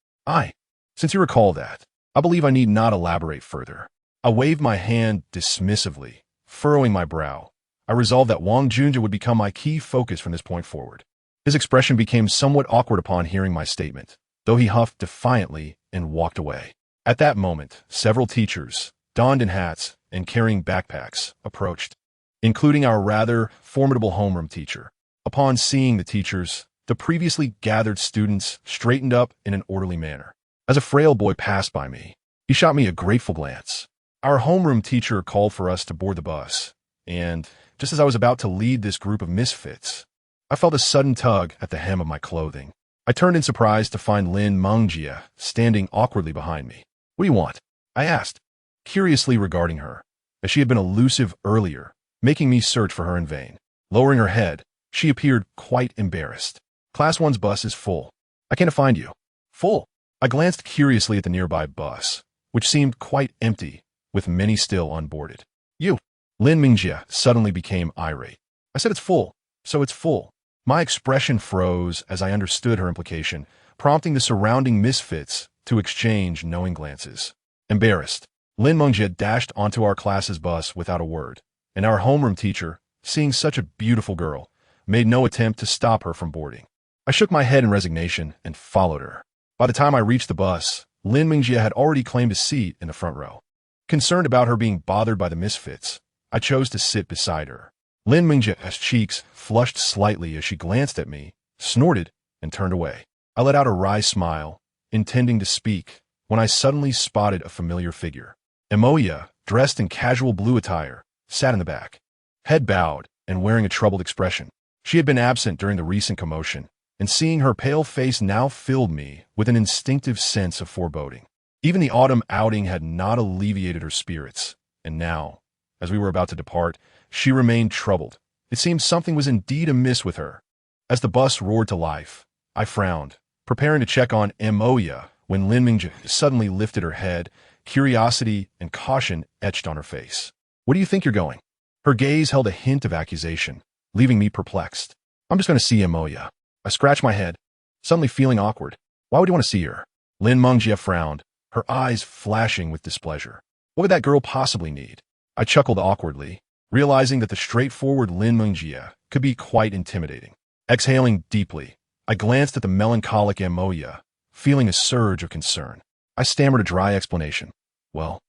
Since you recall that, I believe I need not elaborate further. I waved my hand dismissively, furrowing my brow. I resolved that Wang Junjie would become my key focus from this point forward. His expression became somewhat awkward upon hearing my statement, though he huffed defiantly and walked away. At that moment, several teachers, donned in hats and carrying backpacks, approached, including our rather formidable homeroom teacher. Upon seeing the teachers, the previously gathered students straightened up in an orderly manner. As a frail boy passed by me, he shot me a grateful glance. Our homeroom teacher called for us to board the bus, and just as I was about to lead this group of misfits, I felt a sudden tug at the hem of my clothing. I turned in surprise to find Lin Mengjie standing awkwardly behind me. "What do you want?" I asked, curiously regarding her, as she had been elusive earlier, making me search for her in vain. Lowering her head, she appeared quite embarrassed. "Class 1's bus is full. I can't find you." "Full?" I glanced curiously at the nearby bus, which seemed quite empty, with many still unboarded. "You!" Lin Mengjie suddenly became irate. "I said it's full, so it's full." My expression froze as I understood her implication, prompting the surrounding misfits to exchange knowing glances. Embarrassed, Lin Mengjie dashed onto our class's bus without a word, and our homeroom teacher, seeing such a beautiful girl, made no attempt to stop her from boarding. I shook my head in resignation and followed her. By the time I reached the bus, Lin Mengjie had already claimed a seat in the front row. Concerned about her being bothered by the misfits, I chose to sit beside her. Lin Mengjie's cheeks flushed slightly as she glanced at me, snorted, and turned away. I let out a wry smile, intending to speak, when I suddenly spotted a familiar figure. Emoya, dressed in casual blue attire, sat in the back, head bowed and wearing a troubled expression. She had been absent during the recent commotion, and seeing her pale face now filled me with an instinctive sense of foreboding. Even the autumn outing had not alleviated her spirits, and now, as we were about to depart, she remained troubled. It seemed something was indeed amiss with her. As the bus roared to life, I frowned, preparing to check on Emoya when Lin Mengjie suddenly lifted her head, curiosity and caution etched on her face. "Where do you think you're going?" Her gaze held a hint of accusation, leaving me perplexed. "I'm just going to see Emoya." I scratched my head, suddenly feeling awkward. "Why would you want to see her?" Lin Mengjie frowned, her eyes flashing with displeasure. "What would that girl possibly need?" I chuckled awkwardly, realizing that the straightforward Lin Mengjie could be quite intimidating. Exhaling deeply, I glanced at the melancholic Emoya, feeling a surge of concern. I stammered a dry explanation. "Well,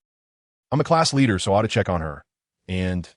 I'm a class leader, so I ought to check on her. And,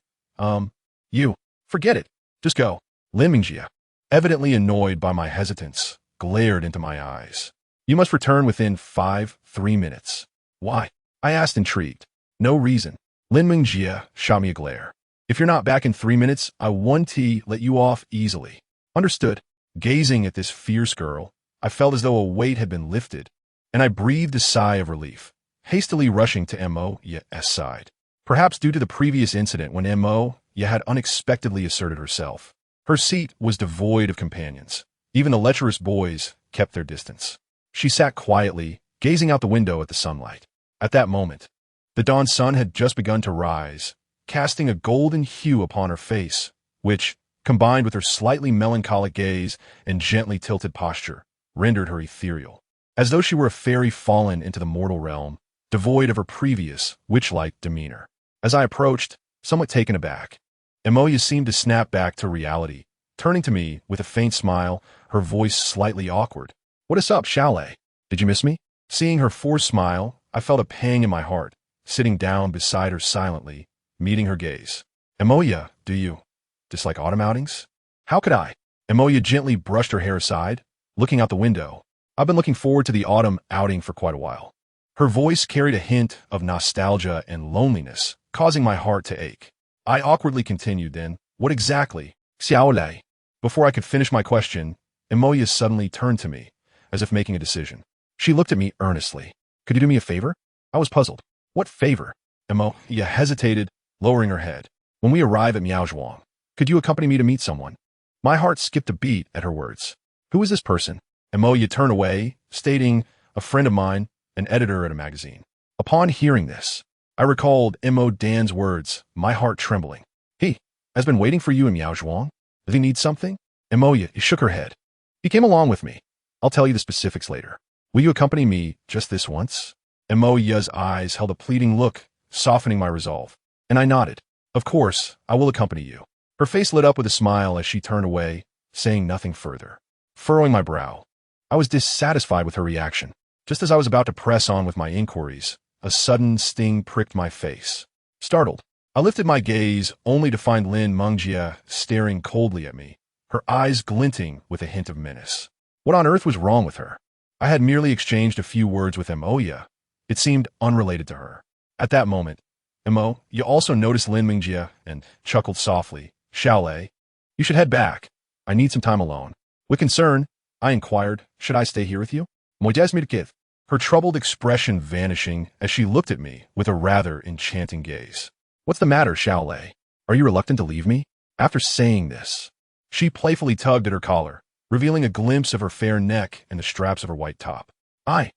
you. Forget it. Just go." Lin Mengjie, evidently annoyed by my hesitance, glared into my eyes. "You must return within 3 minutes." "Why?" I asked, intrigued. "No reason." Lin Mengjie shot me a glare. "If you're not back in 3 minutes, I won't let you off easily." "Understood." Gazing at this fierce girl, I felt as though a weight had been lifted, and I breathed a sigh of relief, hastily rushing to Emoya's side. Perhaps due to the previous incident when Emoya had unexpectedly asserted herself, her seat was devoid of companions. Even the lecherous boys kept their distance. She sat quietly, gazing out the window at the sunlight. At that moment, the dawn sun had just begun to rise, casting a golden hue upon her face, which, combined with her slightly melancholic gaze and gently tilted posture, rendered her ethereal, as though she were a fairy fallen into the mortal realm, devoid of her previous witch-like demeanor. As I approached, somewhat taken aback, Emoya seemed to snap back to reality, turning to me with a faint smile, her voice slightly awkward. "What is up, Shaolei? Did you miss me?" Seeing her forced smile, I felt a pang in my heart, sitting down beside her silently, meeting her gaze. "Emoya, do you dislike autumn outings?" "How could I?" Emoya gently brushed her hair aside, looking out the window. "I've been looking forward to the autumn outing for quite a while." Her voice carried a hint of nostalgia and loneliness, causing my heart to ache. I awkwardly continued then, "What exactly, Xiaolei?" Before I could finish my question, Emoya suddenly turned to me, as if making a decision. She looked at me earnestly. "Could you do me a favor?" I was puzzled. "What favor?" Emoya hesitated, lowering her head. "When we arrive at Miaozhuang, could you accompany me to meet someone?" My heart skipped a beat at her words. "Who is this person?" Emoya turned away, stating, "A friend of mine, an editor at a magazine." Upon hearing this, I recalled Emo Dan's words, my heart trembling. "He has been waiting for you in Miaozhuang. Does he need something?" Emoya shook her head. "He came along with me. I'll tell you the specifics later. Will you accompany me just this once?" Emoya's eyes held a pleading look, softening my resolve, and I nodded. "Of course, I will accompany you." Her face lit up with a smile as she turned away, saying nothing further. Furrowing my brow, I was dissatisfied with her reaction. Just as I was about to press on with my inquiries, a sudden sting pricked my face. Startled, I lifted my gaze only to find Lin Mengjie staring coldly at me, her eyes glinting with a hint of menace. What on earth was wrong with her? I had merely exchanged a few words with Emoya. It seemed unrelated to her. At that moment, Emoya also noticed Lin Mengjie and chuckled softly. "Shaolei, you should head back. I need some time alone. With concern, I inquired, should I stay here with you? Her troubled expression vanishing as she looked at me with a rather enchanting gaze. What's the matter, Xiaolei? Are you reluctant to leave me? After saying this, she playfully tugged at her collar, revealing a glimpse of her fair neck and the straps of her white top. I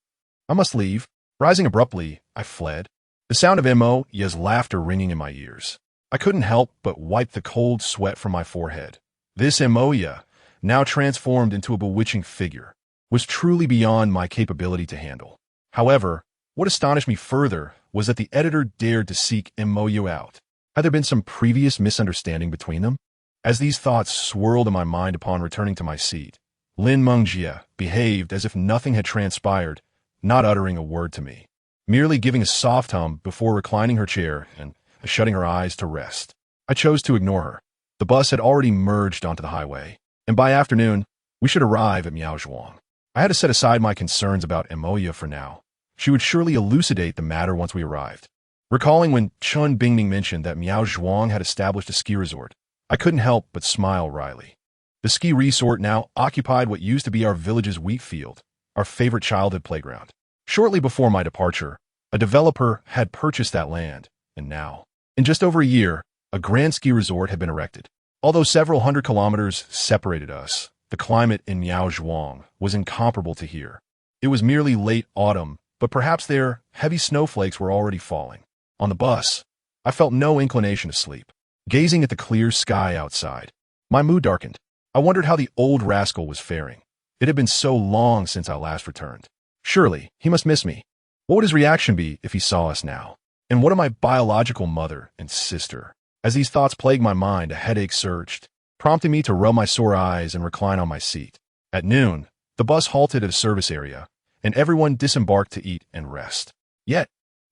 must leave. Rising abruptly, I fled, the sound of Moya's laughter ringing in my ears. I couldn't help but wipe the cold sweat from my forehead. This Moya, now transformed into a bewitching figure, was truly beyond my capability to handle. However, what astonished me further was that the editor dared to seek Moya out. Had there been some previous misunderstanding between them? As these thoughts swirled in my mind upon returning to my seat, Lin Mengjie behaved as if nothing had transpired, not uttering a word to me, merely giving a soft hum before reclining her chair and shutting her eyes to rest. I chose to ignore her. The bus had already merged onto the highway, and by afternoon, we should arrive at Miaozhuang. I had to set aside my concerns about Moya for now. She would surely elucidate the matter once we arrived. Recalling when Chun Bingming mentioned that Miaozhuang had established a ski resort, I couldn't help but smile wryly. The ski resort now occupied what used to be our village's wheat field, our favorite childhood playground. Shortly before my departure, a developer had purchased that land, and now, in just over a year, a grand ski resort had been erected. Although several hundred kilometers separated us, the climate in Miaozhuang was incomparable to here. It was merely late autumn, but perhaps there, heavy snowflakes were already falling. On the bus, I felt no inclination to sleep. Gazing at the clear sky outside, my mood darkened. I wondered how the old rascal was faring. It had been so long since I last returned. Surely, he must miss me. What would his reaction be if he saw us now? And what of my biological mother and sister? As these thoughts plagued my mind, a headache surged, prompting me to rub my sore eyes and recline on my seat. At noon, the bus halted at a service area, and everyone disembarked to eat and rest. Yet,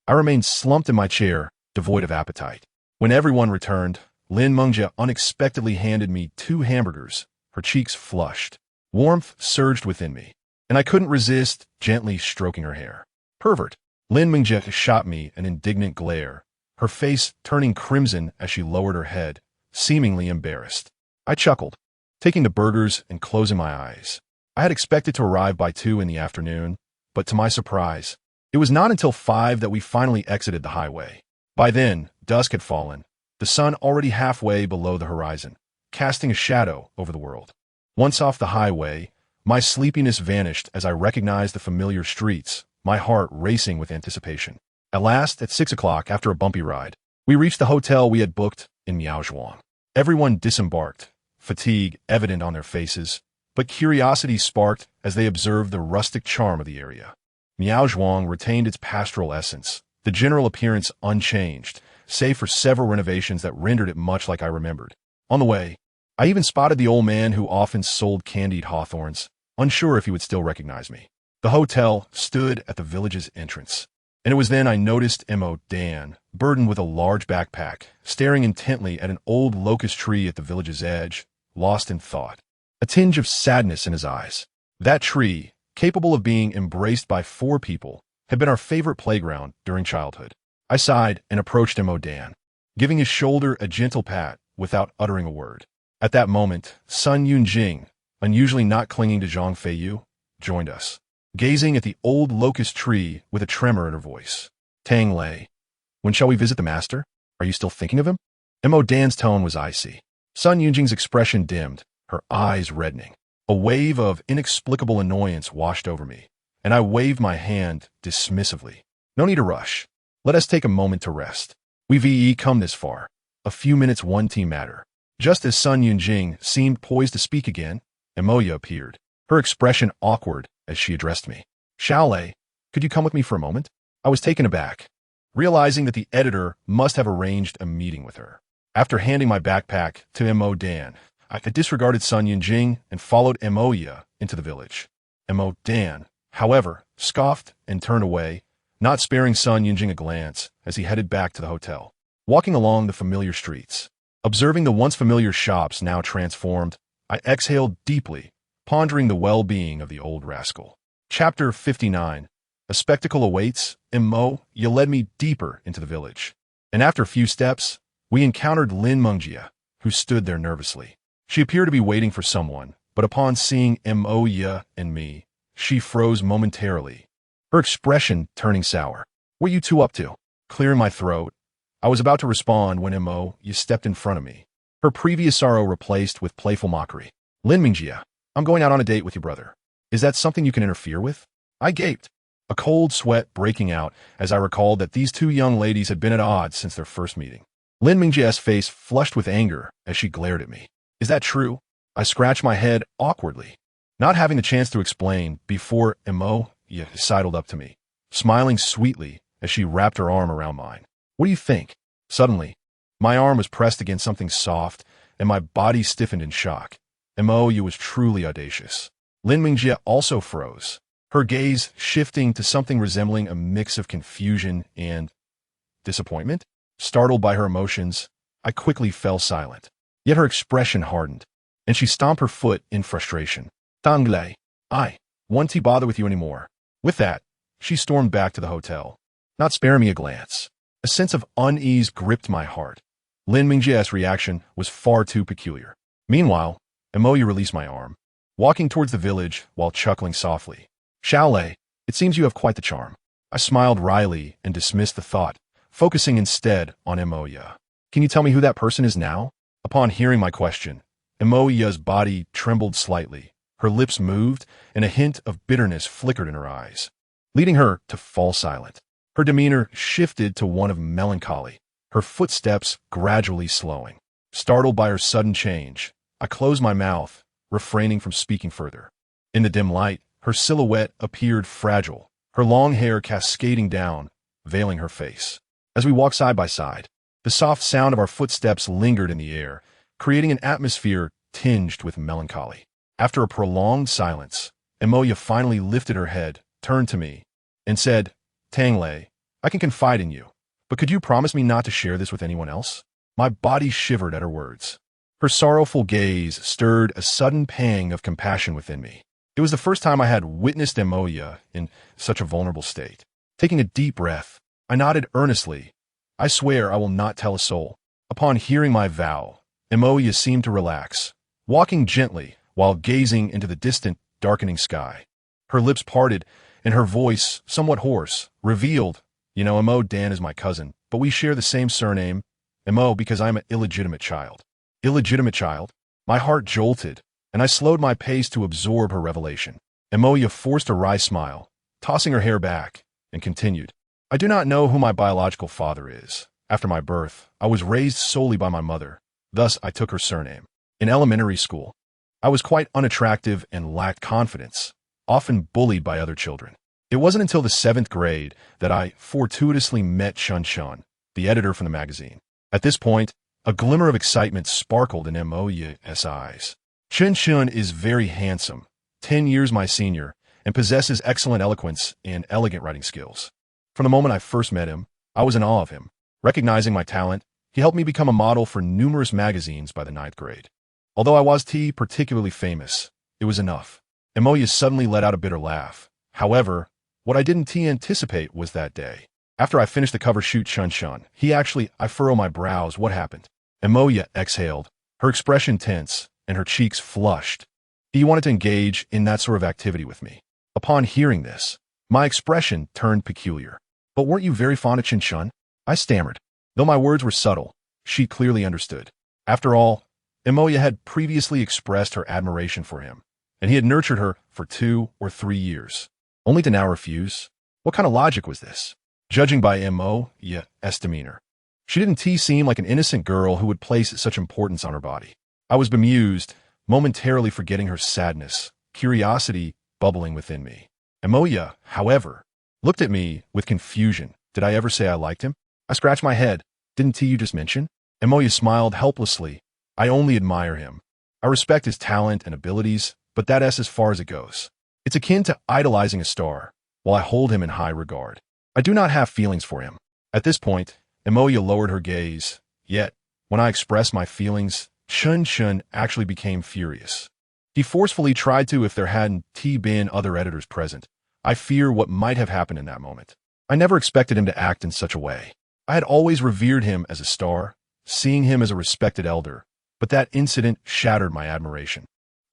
I remained slumped in my chair, devoid of appetite. When everyone returned, Lin Mengjie unexpectedly handed me 2 hamburgers. Her cheeks flushed. Warmth surged within me, and I couldn't resist gently stroking her hair. Pervert! Lin Mengjie shot me an indignant glare, her face turning crimson as she lowered her head, seemingly embarrassed. I chuckled, taking the burgers and closing my eyes. I had expected to arrive by 2 in the afternoon, but to my surprise, it was not until 5 that we finally exited the highway. By then, dusk had fallen, the sun already halfway below the horizon, casting a shadow over the world. Once off the highway, my sleepiness vanished as I recognized the familiar streets, my heart racing with anticipation. At last, at 6 o'clock, after a bumpy ride, we reached the hotel we had booked in Miaozhuang. Everyone disembarked, fatigue evident on their faces, but curiosity sparked as they observed the rustic charm of the area. Miaozhuang retained its pastoral essence, the general appearance unchanged, save for several renovations that rendered it much like I remembered. On the way, I even spotted the old man who often sold candied hawthorns, unsure if he would still recognize me. The hotel stood at the village's entrance, and it was then I noticed Mo Dan, burdened with a large backpack, staring intently at an old locust tree at the village's edge, lost in thought, a tinge of sadness in his eyes. That tree, capable of being embraced by 4 people, had been our favorite playground during childhood. I sighed and approached Mo Dan, giving his shoulder a gentle pat without uttering a word. At that moment, Sun Yunjing, unusually not clinging to Zhang Feiyu, joined us, gazing at the old locust tree with a tremor in her voice. Tang Lei, when shall we visit the master? Are you still thinking of him? Mo Dan's tone was icy. Sun Yunjing's expression dimmed, her eyes reddening. A wave of inexplicable annoyance washed over me, and I waved my hand dismissively. No need to rush. Let us take a moment to rest. We've come this far. A few minutes one team matter. Just as Sun Yunjing seemed poised to speak again, Moya appeared, her expression awkward as she addressed me. Xiaolei, could you come with me for a moment? I was taken aback, realizing that the editor must have arranged a meeting with her. After handing my backpack to Mo Dan, I disregarded Sun Yunjing and followed Moya into the village. Mo Dan, however, scoffed and turned away, not sparing Sun Yunjing a glance as he headed back to the hotel. Walking along the familiar streets, observing the once familiar shops now transformed, I exhaled deeply, pondering the well-being of the old rascal. Chapter 59. A spectacle awaits. You led me deeper into the village, and after a few steps, we encountered Lin Mengjie, who stood there nervously. She appeared to be waiting for someone, but upon seeing Moya and me, she froze momentarily, her expression turning sour. What are you two up to? Clearing my throat, I was about to respond when Moya stepped in front of me, her previous sorrow replaced with playful mockery. Lin Mingjia, I'm going out on a date with your brother. Is that something you can interfere with? I gaped, a cold sweat breaking out as I recalled that these two young ladies had been at odds since their first meeting. Lin Mingjia's face flushed with anger as she glared at me. Is that true? I scratched my head awkwardly, not having the chance to explain before Moya sidled up to me, smiling sweetly as she wrapped her arm around mine. What do you think? Suddenly, my arm was pressed against something soft and my body stiffened in shock. Moya was truly audacious. Lin Mingjia also froze, her gaze shifting to something resembling a mix of confusion and disappointment. Startled by her emotions, I quickly fell silent. Yet her expression hardened, and she stomped her foot in frustration. Tangled, I won't to bother with you anymore. With that, she stormed back to the hotel, not sparing me a glance. A sense of unease gripped my heart. Lin Mingjia's reaction was far too peculiar. Meanwhile, Moya released my arm, walking towards the village while chuckling softly. Shaolei, it seems you have quite the charm. I smiled wryly and dismissed the thought, focusing instead on Moya. Can you tell me who that person is now? Upon hearing my question, Moya's body trembled slightly, her lips moved, and a hint of bitterness flickered in her eyes, leading her to fall silent. Her demeanor shifted to one of melancholy, her footsteps gradually slowing. Startled by her sudden change, I closed my mouth, refraining from speaking further. In the dim light, her silhouette appeared fragile, her long hair cascading down, veiling her face. As we walked side by side, the soft sound of our footsteps lingered in the air, creating an atmosphere tinged with melancholy. After a prolonged silence, Moya finally lifted her head, turned to me, and said, Tangled, I can confide in you, but could you promise me not to share this with anyone else? My body shivered at her words. Her sorrowful gaze stirred a sudden pang of compassion within me. It was the first time I had witnessed Moya in such a vulnerable state. Taking a deep breath, I nodded earnestly. I swear I will not tell a soul. Upon hearing my vow, Moya seemed to relax, walking gently while gazing into the distant, darkening sky. Her lips parted, and her voice, somewhat hoarse, revealed, Mo Dan is my cousin, but we share the same surname, Mo because I am an illegitimate child. Illegitimate child? My heart jolted, and I slowed my pace to absorb her revelation. Moya forced a wry smile, tossing her hair back, and continued. I do not know who my biological father is. After my birth, I was raised solely by my mother. Thus, I took her surname. In elementary school, I was quite unattractive and lacked confidence, often bullied by other children. It wasn't until the 7th grade that I fortuitously met Shun Shun, the editor from the magazine. At this point, a glimmer of excitement sparkled in Moya's eyes. Shun Shun is very handsome, 10 years my senior, and possesses excellent eloquence and elegant writing skills. From the moment I first met him, I was in awe of him. Recognizing my talent, he helped me become a model for numerous magazines by the 9th grade. Although I wasn't particularly famous, it was enough. Moya suddenly let out a bitter laugh. However, what I didn't anticipate was that day. After I finished the cover shoot Shun Shun, I furrow my brows. What happened? Moya exhaled, her expression tense, and her cheeks flushed. He wanted to engage in that sort of activity with me. Upon hearing this, my expression turned peculiar. But weren't you very fond of Shun Shun? I stammered. Though my words were subtle, she clearly understood. After all, Moya had previously expressed her admiration for him, and he had nurtured her for 2 or 3 years, only to now refuse. What kind of logic was this? Judging by Moya's demeanor, she didn't seem like an innocent girl who would place such importance on her body. I was bemused, momentarily forgetting her sadness, curiosity bubbling within me. Moya, however, looked at me with confusion. Did I ever say I liked him? I scratched my head. Didn't you just mention? Moya smiled helplessly. I only admire him. I respect his talent and abilities, but that's as far as it goes. It's akin to idolizing a star, while I hold him in high regard. I do not have feelings for him. At this point, Moya lowered her gaze, yet, when I expressed my feelings, Shun Shun actually became furious. He forcefully tried to if there hadn't been other editors present. I fear what might have happened in that moment. I never expected him to act in such a way. I had always revered him as a star, seeing him as a respected elder, but that incident shattered my admiration.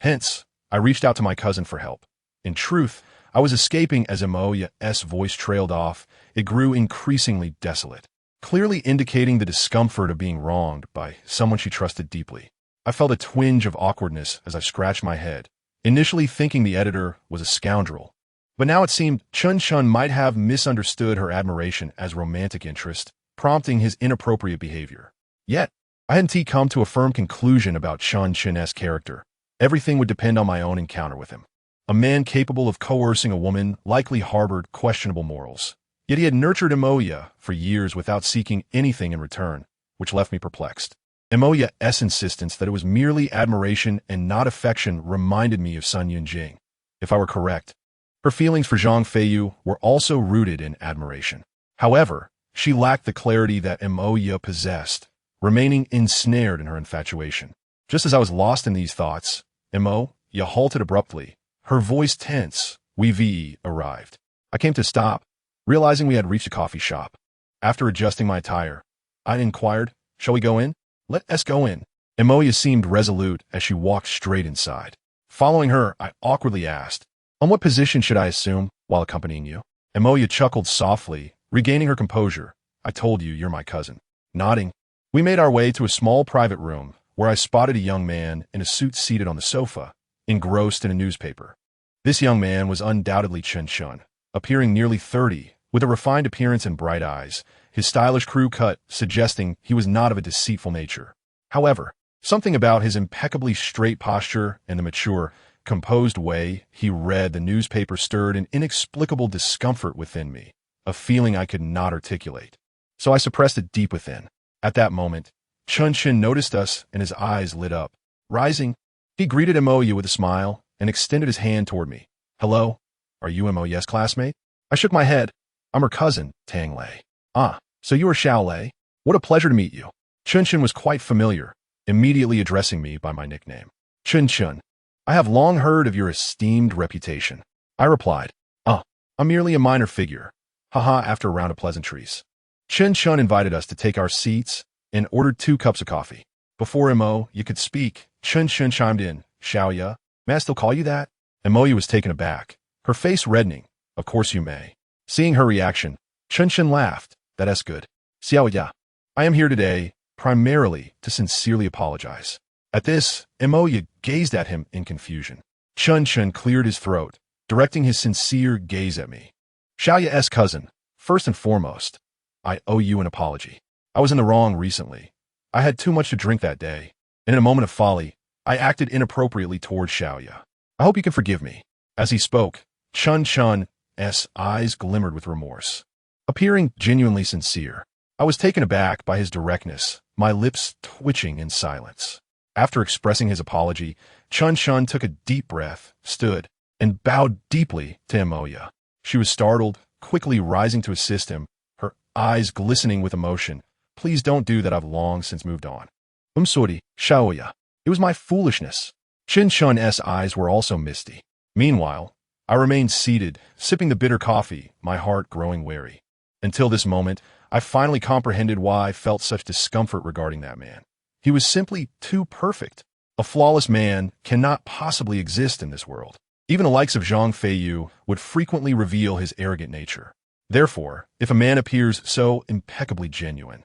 Hence, I reached out to my cousin for help. In truth, I was escaping as Emoya's voice trailed off. It grew increasingly desolate, clearly indicating the discomfort of being wronged by someone she trusted deeply. I felt a twinge of awkwardness as I scratched my head, initially thinking the editor was a scoundrel. But now it seemed Chun might have misunderstood her admiration as romantic interest, prompting his inappropriate behavior. Yet, I hadn't come to a firm conclusion about Chun's character. Everything would depend on my own encounter with him. A man capable of coercing a woman likely harbored questionable morals. Yet he had nurtured Emoya for years without seeking anything in return, which left me perplexed. Emoya's insistence that it was merely admiration and not affection reminded me of Sun Yunjing. If I were correct, her feelings for Zhang Feiyu were also rooted in admiration. However, she lacked the clarity that Emoya possessed, remaining ensnared in her infatuation. Just as I was lost in these thoughts, Emoya halted abruptly, her voice tense. We arrived. I came to stop, realizing we had reached a coffee shop. After adjusting my attire, I inquired, "Shall we go in?" "Let us go in." Emoya seemed resolute as she walked straight inside. Following her, I awkwardly asked, "On what position should I assume while accompanying you?" Emoya chuckled softly, regaining her composure. "I told you you're my cousin." Nodding, we made our way to a small private room where I spotted a young man in a suit seated on the sofa, engrossed in a newspaper. This young man was undoubtedly Chun, appearing nearly 30, with a refined appearance and bright eyes, his stylish crew cut suggesting he was not of a deceitful nature. However, something about his impeccably straight posture and the mature, composed way he read the newspaper stirred an inexplicable discomfort within me, a feeling I could not articulate. So I suppressed it deep within. At that moment, Chun noticed us and his eyes lit up. Rising, he greeted Emoya with a smile and extended his hand toward me. "Hello, are you Emoya's classmate?" I shook my head. "I'm her cousin, Tang Lei." "Ah, so you are Xiao Lei? What a pleasure to meet you." Chun was quite familiar, immediately addressing me by my nickname. Chun, I have long heard of your esteemed reputation." I replied. "Oh, I'm merely a minor figure." Haha, after a round of pleasantries. Chun invited us to take our seats and ordered 2 cups of coffee. Before Emoya could speak, Chun chimed in, "Xiaoya, may I still call you that?" Emoya was taken aback, her face reddening. "Of course you may." Seeing her reaction, Chun laughed. "That's good. Xiaoya, I am here today primarily to sincerely apologize." At this, Emoya gazed at him in confusion. Chun cleared his throat, directing his sincere gaze at me. "Xiaoya's cousin, first and foremost, I owe you an apology. I was in the wrong recently. I had too much to drink that day, and in a moment of folly, I acted inappropriately towards Xiaoya. I hope you can forgive me." As he spoke, Chun's eyes glimmered with remorse. Appearing genuinely sincere, I was taken aback by his directness, my lips twitching in silence. After expressing his apology, Chun took a deep breath, stood, and bowed deeply to Emoya. She was startled, quickly rising to assist him, her eyes glistening with emotion. "Please don't do that, I've long since moved on." Sorry, Xiaoya. It was my foolishness." Chun's eyes were also misty. Meanwhile, I remained seated, sipping the bitter coffee, my heart growing wary. Until this moment, I finally comprehended why I felt such discomfort regarding that man. He was simply too perfect. A flawless man cannot possibly exist in this world. Even the likes of Zhang Feiyu would frequently reveal his arrogant nature. Therefore, if a man appears so impeccably genuine,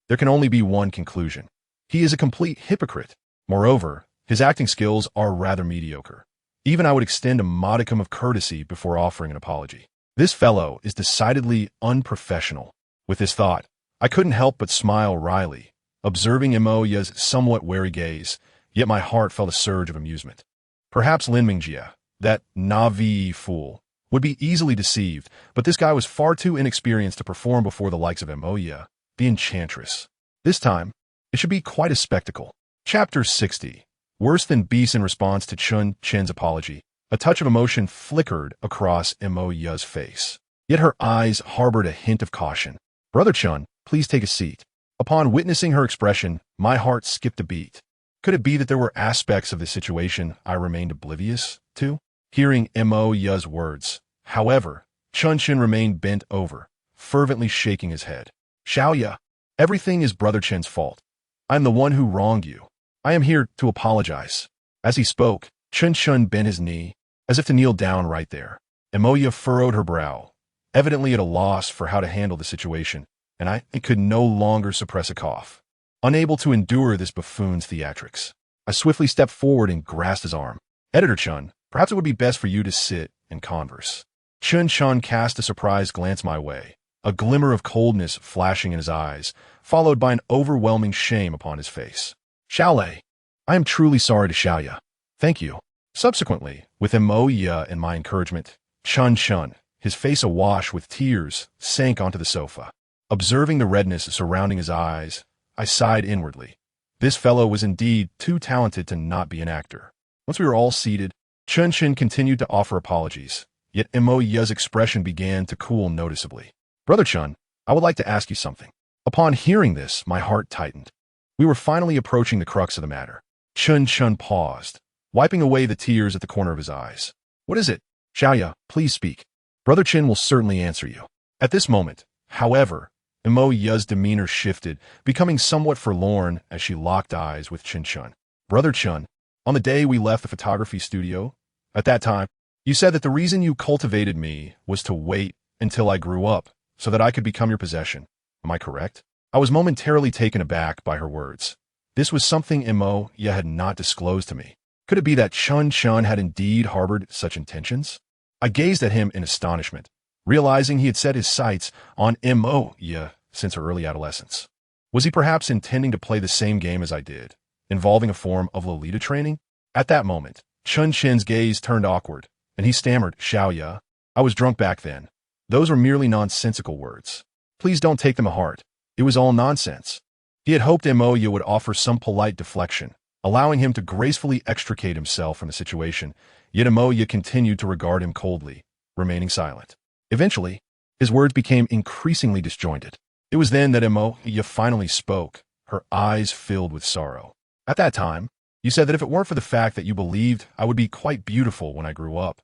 there can only be one conclusion. He is a complete hypocrite. Moreover, his acting skills are rather mediocre. Even I would extend a modicum of courtesy before offering an apology. This fellow is decidedly unprofessional. With this thought, I couldn't help but smile wryly, observing Emoya's somewhat wary gaze, yet my heart felt a surge of amusement. Perhaps Lin Mingjie, that Navi fool, would be easily deceived, but this guy was far too inexperienced to perform before the likes of Emoya, the enchantress. This time, it should be quite a spectacle. Chapter 60. Worse than beasts. In response to Chun's apology, a touch of emotion flickered across Emoya's face. Yet her eyes harbored a hint of caution. "Brother Chun, please take a seat." Upon witnessing her expression, my heart skipped a beat. Could it be that there were aspects of the situation I remained oblivious to? Hearing Emoya's words, however, Chun remained bent over, fervently shaking his head. "Xiaoya, everything is Brother Chen's fault. I am the one who wronged you." I am here to apologize. As he spoke, Chun Shun bent his knee, as if to kneel down right there. Emoya furrowed her brow, evidently at a loss for how to handle the situation, and I could no longer suppress a cough. Unable to endure this buffoon's theatrics, I swiftly stepped forward and grasped his arm. Editor Chun, perhaps it would be best for you to sit and converse. Chun Shun cast a surprised glance my way, a glimmer of coldness flashing in his eyes, followed by an overwhelming shame upon his face. Xiaolei, I am truly sorry to Xiaoya. Thank you. Subsequently, with Emoya and my encouragement, Chun Shun, his face awash with tears, sank onto the sofa. Observing the redness surrounding his eyes, I sighed inwardly. This fellow was indeed too talented to not be an actor. Once we were all seated, Chun Shun continued to offer apologies, yet Emoya's expression began to cool noticeably. Brother Chun, I would like to ask you something. Upon hearing this, my heart tightened. We were finally approaching the crux of the matter. Chun Shun paused, wiping away the tears at the corner of his eyes. What is it? Xiaoya, please speak. Brother Chin will certainly answer you. At this moment, however, Emoya's demeanor shifted, becoming somewhat forlorn as she locked eyes with Chun Shun. Brother Chun, on the day we left the photography studio, at that time, you said that the reason you cultivated me was to wait until I grew up so that I could become your possession. Am I correct? I was momentarily taken aback by her words. This was something Emoya had not disclosed to me. Could it be that Chun Shun had indeed harbored such intentions? I gazed at him in astonishment, realizing he had set his sights on Emoya since her early adolescence. Was he perhaps intending to play the same game as I did, involving a form of Lolita training? At that moment, Chun Shin's gaze turned awkward, and he stammered, Xiaoya. I was drunk back then. Those were merely nonsensical words. Please don't take them to heart. It was all nonsense. He had hoped Emoya would offer some polite deflection, allowing him to gracefully extricate himself from the situation, yet Emoya continued to regard him coldly, remaining silent. Eventually, his words became increasingly disjointed. It was then that Emoya finally spoke, her eyes filled with sorrow. At that time, you said that if it weren't for the fact that you believed I would be quite beautiful when I grew up,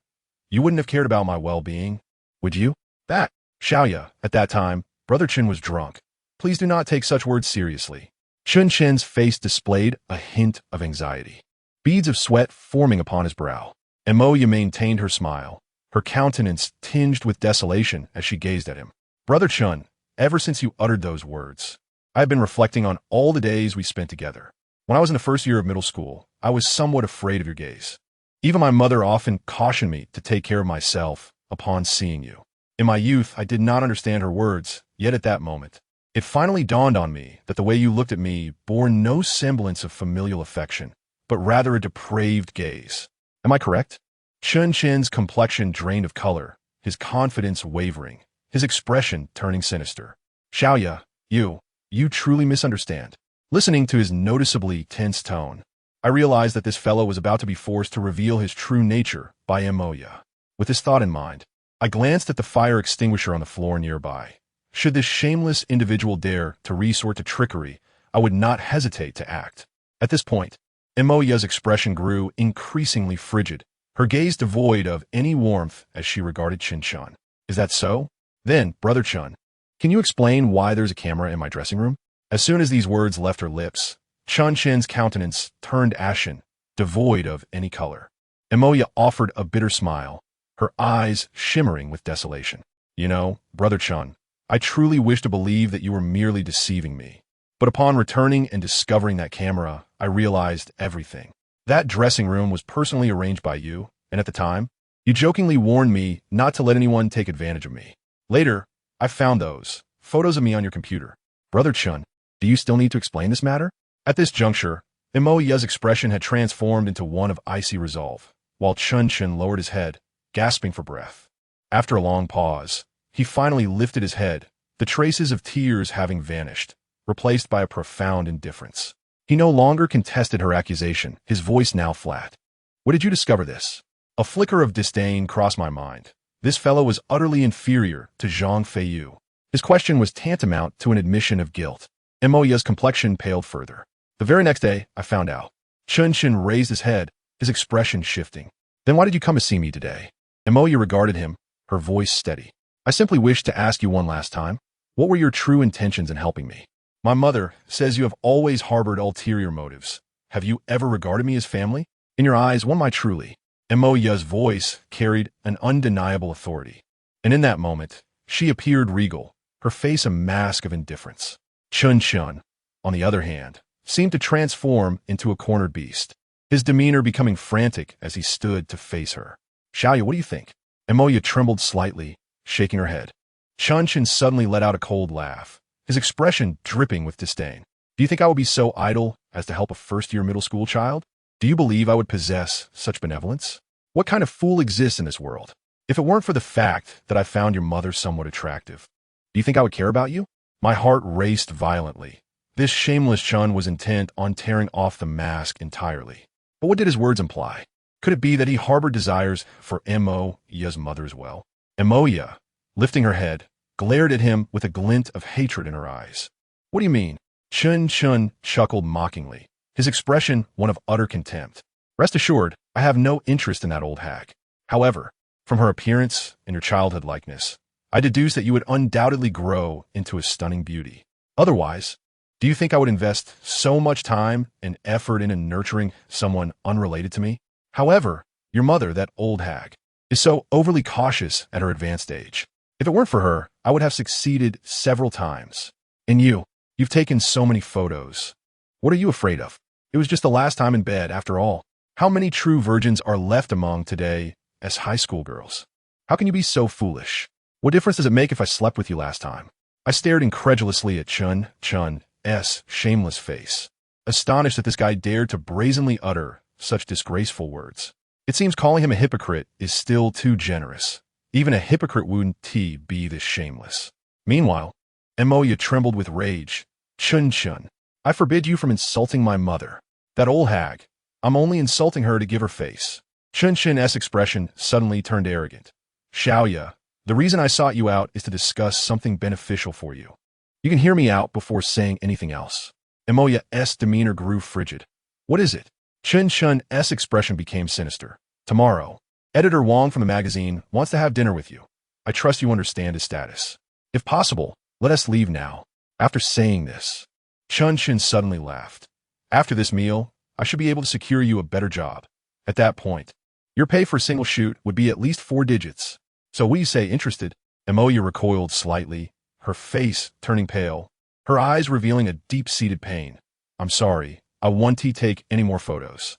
you wouldn't have cared about my well-being, would you? That, Xiaoya, at that time, Brother Chin was drunk. Please do not take such words seriously. Chun Shin's face displayed a hint of anxiety, beads of sweat forming upon his brow. Emoya maintained her smile, her countenance tinged with desolation as she gazed at him. Brother Chun, ever since you uttered those words, I have been reflecting on all the days we spent together. When I was in the first year of middle school, I was somewhat afraid of your gaze. Even my mother often cautioned me to take care of myself upon seeing you. In my youth, I did not understand her words, yet at that moment, it finally dawned on me that the way you looked at me bore no semblance of familial affection, but rather a depraved gaze. Am I correct? Chun Shin's complexion drained of color, his confidence wavering, his expression turning sinister. Xiaoya, you truly misunderstand. Listening to his noticeably tense tone, I realized that this fellow was about to be forced to reveal his true nature by Emoya. With this thought in mind, I glanced at the fire extinguisher on the floor nearby. Should this shameless individual dare to resort to trickery, I would not hesitate to act. At this point, Emoya's expression grew increasingly frigid, her gaze devoid of any warmth as she regarded Chun Shun. Is that so? Then, Brother Chun, can you explain why there's a camera in my dressing room? As soon as these words left her lips, Chun Shin's countenance turned ashen, devoid of any color. Emoya offered a bitter smile, her eyes shimmering with desolation. You know, Brother Chun, I truly wish to believe that you were merely deceiving me. But upon returning and discovering that camera, I realized everything. That dressing room was personally arranged by you, and at the time, you jokingly warned me not to let anyone take advantage of me. Later, I found those photos of me on your computer. Brother Chun, do you still need to explain this matter? At this juncture, Emoya's expression had transformed into one of icy resolve, while Chun Shun lowered his head, gasping for breath. After a long pause, he finally lifted his head, the traces of tears having vanished, replaced by a profound indifference. He no longer contested her accusation, his voice now flat. Where did you discover this? A flicker of disdain crossed my mind. This fellow was utterly inferior to Zhang Feiyu. His question was tantamount to an admission of guilt. Emoya's complexion paled further. The very next day, I found out. Chun Shun raised his head, his expression shifting. Then why did you come to see me today? Emoya regarded him, her voice steady. I simply wished to ask you one last time. What were your true intentions in helping me? My mother says you have always harbored ulterior motives. Have you ever regarded me as family? In your eyes, one might truly. Emoya's voice carried an undeniable authority. And in that moment, she appeared regal, her face a mask of indifference. Chun, on the other hand, seemed to transform into a cornered beast, his demeanor becoming frantic as he stood to face her. Xiaoya, what do you think? Emoya trembled slightly, shaking her head. Chun suddenly let out a cold laugh, his expression dripping with disdain. Do you think I would be so idle as to help a first-year middle school child? Do you believe I would possess such benevolence? What kind of fool exists in this world? If it weren't for the fact that I found your mother somewhat attractive, do you think I would care about you? My heart raced violently. This shameless Chun was intent on tearing off the mask entirely. But what did his words imply? Could it be that he harbored desires for Emoya's mother as well? Emoya, lifting her head, glared at him with a glint of hatred in her eyes. What do you mean? Chun chuckled mockingly, his expression one of utter contempt. Rest assured, I have no interest in that old hag. However, from her appearance and your childhood likeness, I deduce that you would undoubtedly grow into a stunning beauty. Otherwise, do you think I would invest so much time and effort into nurturing someone unrelated to me? However, your mother, that old hag, is so overly cautious at her advanced age. If it weren't for her, I would have succeeded several times. And you've taken so many photos. What are you afraid of? It was just the last time in bed, after all. How many true virgins are left among today as high school girls? How can you be so foolish? What difference does it make if I slept with you last time? I stared incredulously at Chun's shameless face, astonished that this guy dared to brazenly utter such disgraceful words. It seems calling him a hypocrite is still too generous. Even a hypocrite wouldn't be this shameless. Meanwhile, Emoya trembled with rage. Chun, I forbid you from insulting my mother. That old hag. I'm only insulting her to give her face. Chun's expression suddenly turned arrogant. Xiaoya, the reason I sought you out is to discuss something beneficial for you. You can hear me out before saying anything else. Emoya's demeanor grew frigid. What is it? Chun's expression became sinister. Tomorrow, Editor Wong from the magazine wants to have dinner with you. I trust you understand his status. If possible, let us leave now. After saying this, Chun suddenly laughed. After this meal, I should be able to secure you a better job. At that point, your pay for a single shoot would be at least 4 digits. So what do you say, interested? Emoya recoiled slightly, her face turning pale, her eyes revealing a deep-seated pain. I'm sorry, I won't take any more photos.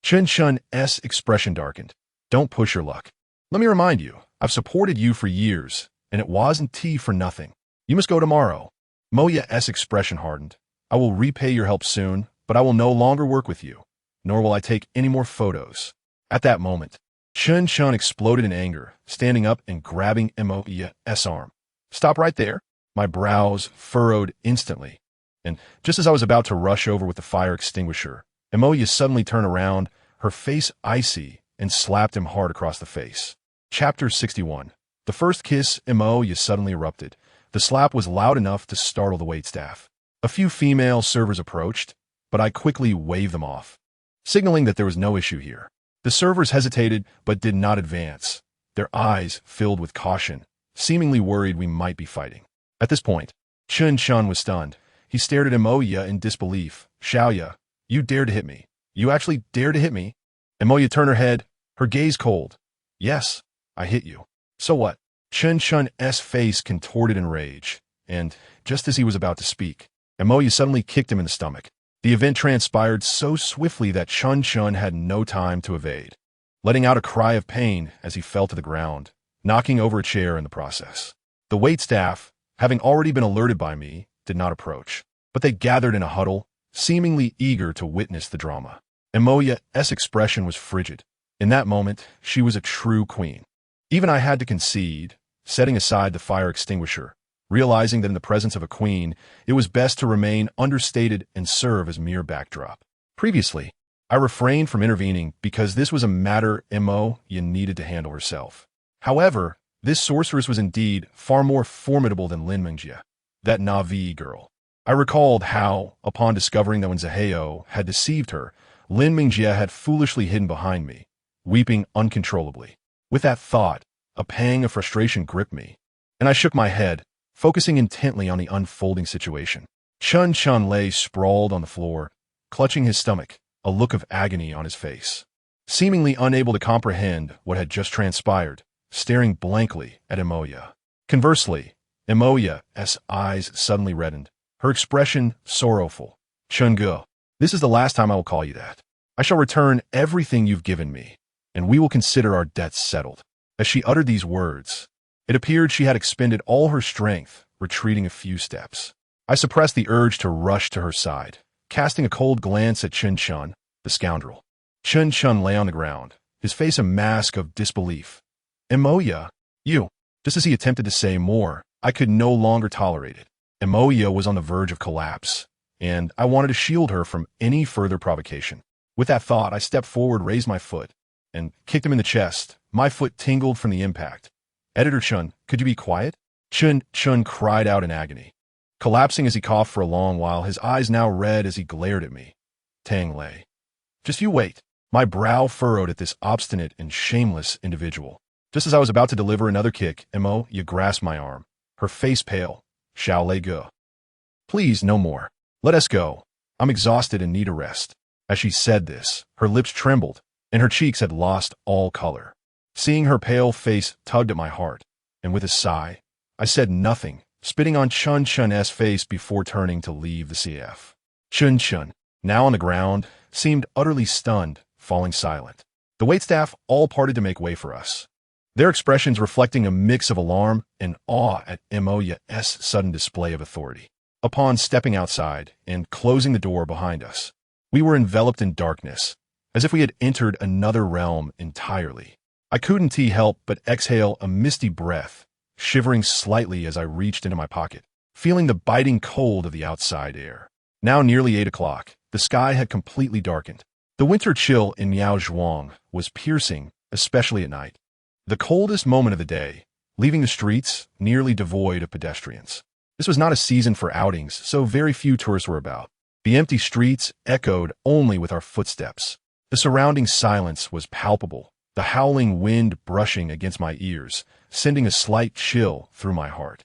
Chun's expression darkened. Don't push your luck. Let me remind you, I've supported you for years, and it wasn't for nothing. You must go tomorrow. Moya's expression hardened. I will repay your help soon, but I will no longer work with you, nor will I take any more photos. At that moment, Chun exploded in anger, standing up and grabbing Emoya's arm. Stop right there. My brows furrowed instantly, and just as I was about to rush over with the fire extinguisher, Emoya suddenly turned around, her face icy, and slapped him hard across the face. Chapter 61. The first kiss. Emoya suddenly erupted. The slap was loud enough to startle the waitstaff. A few female servers approached, but I quickly waved them off, signaling that there was no issue here. The servers hesitated but did not advance, their eyes filled with caution, seemingly worried we might be fighting. At this point, Chun was stunned. He stared at Emoya in disbelief. Xiaoya, you dared to hit me. You actually dared to hit me? Emoya turned her head, her gaze cold. Yes, I hit you. So what? Chun's face contorted in rage, and just as he was about to speak, Emoya suddenly kicked him in the stomach. The event transpired so swiftly that Chun had no time to evade, letting out a cry of pain as he fell to the ground, knocking over a chair in the process. The waitstaff, having already been alerted by me, did not approach, but they gathered in a huddle, seemingly eager to witness the drama. Emoya's expression was frigid. In that moment, she was a true queen. Even I had to concede, setting aside the fire extinguisher, realizing that in the presence of a queen, it was best to remain understated and serve as mere backdrop. Previously, I refrained from intervening because this was a matter Emoya needed to handle herself. However, this sorceress was indeed far more formidable than Lin Mingjie, that Na'vi girl. I recalled how, upon discovering that when Zaheo had deceived her, Lin Mingjie had foolishly hidden behind me, weeping uncontrollably. With that thought, a pang of frustration gripped me, and I shook my head, focusing intently on the unfolding situation. Chun lay sprawled on the floor, clutching his stomach, a look of agony on his face. Seemingly unable to comprehend what had just transpired, staring blankly at Emoya. Conversely, Emoya's eyes suddenly reddened, her expression sorrowful. Chungu, this is the last time I will call you that. I shall return everything you've given me, and we will consider our debts settled. As she uttered these words, it appeared she had expended all her strength, retreating a few steps. I suppressed the urge to rush to her side, casting a cold glance at Chun Chun, the scoundrel. Chun Chun lay on the ground, his face a mask of disbelief. Emoya, you. Just as he attempted to say more, I could no longer tolerate it. Emoya was on the verge of collapse, and I wanted to shield her from any further provocation. With that thought, I stepped forward, raised my foot, and kicked him in the chest. My foot tingled from the impact. Editor Chun, could you be quiet? Chun Chun cried out in agony, collapsing as he coughed for a long while, his eyes now red as he glared at me. Tang lay. Just you wait. My brow furrowed at this obstinate and shameless individual. Just as I was about to deliver another kick, Emoya grasped my arm, her face pale. Shall let go. Please, no more. Let us go. I'm exhausted and need a rest. As she said this, her lips trembled, and her cheeks had lost all color. Seeing her pale face tugged at my heart, and with a sigh, I said nothing, spitting on Chun Chun's face before turning to leave the CF. Chun Chun, now on the ground, seemed utterly stunned, falling silent. The waitstaff all parted to make way for us, their expressions reflecting a mix of alarm and awe at Emoya's sudden display of authority. Upon stepping outside and closing the door behind us, we were enveloped in darkness, as if we had entered another realm entirely. I couldn't help but exhale a misty breath, shivering slightly as I reached into my pocket, feeling the biting cold of the outside air. Now nearly 8 o'clock, the sky had completely darkened. The winter chill in Miaozhuang was piercing, especially at night. The coldest moment of the day, leaving the streets nearly devoid of pedestrians. This was not a season for outings, so very few tourists were about. The empty streets echoed only with our footsteps. The surrounding silence was palpable, the howling wind brushing against my ears, sending a slight chill through my heart.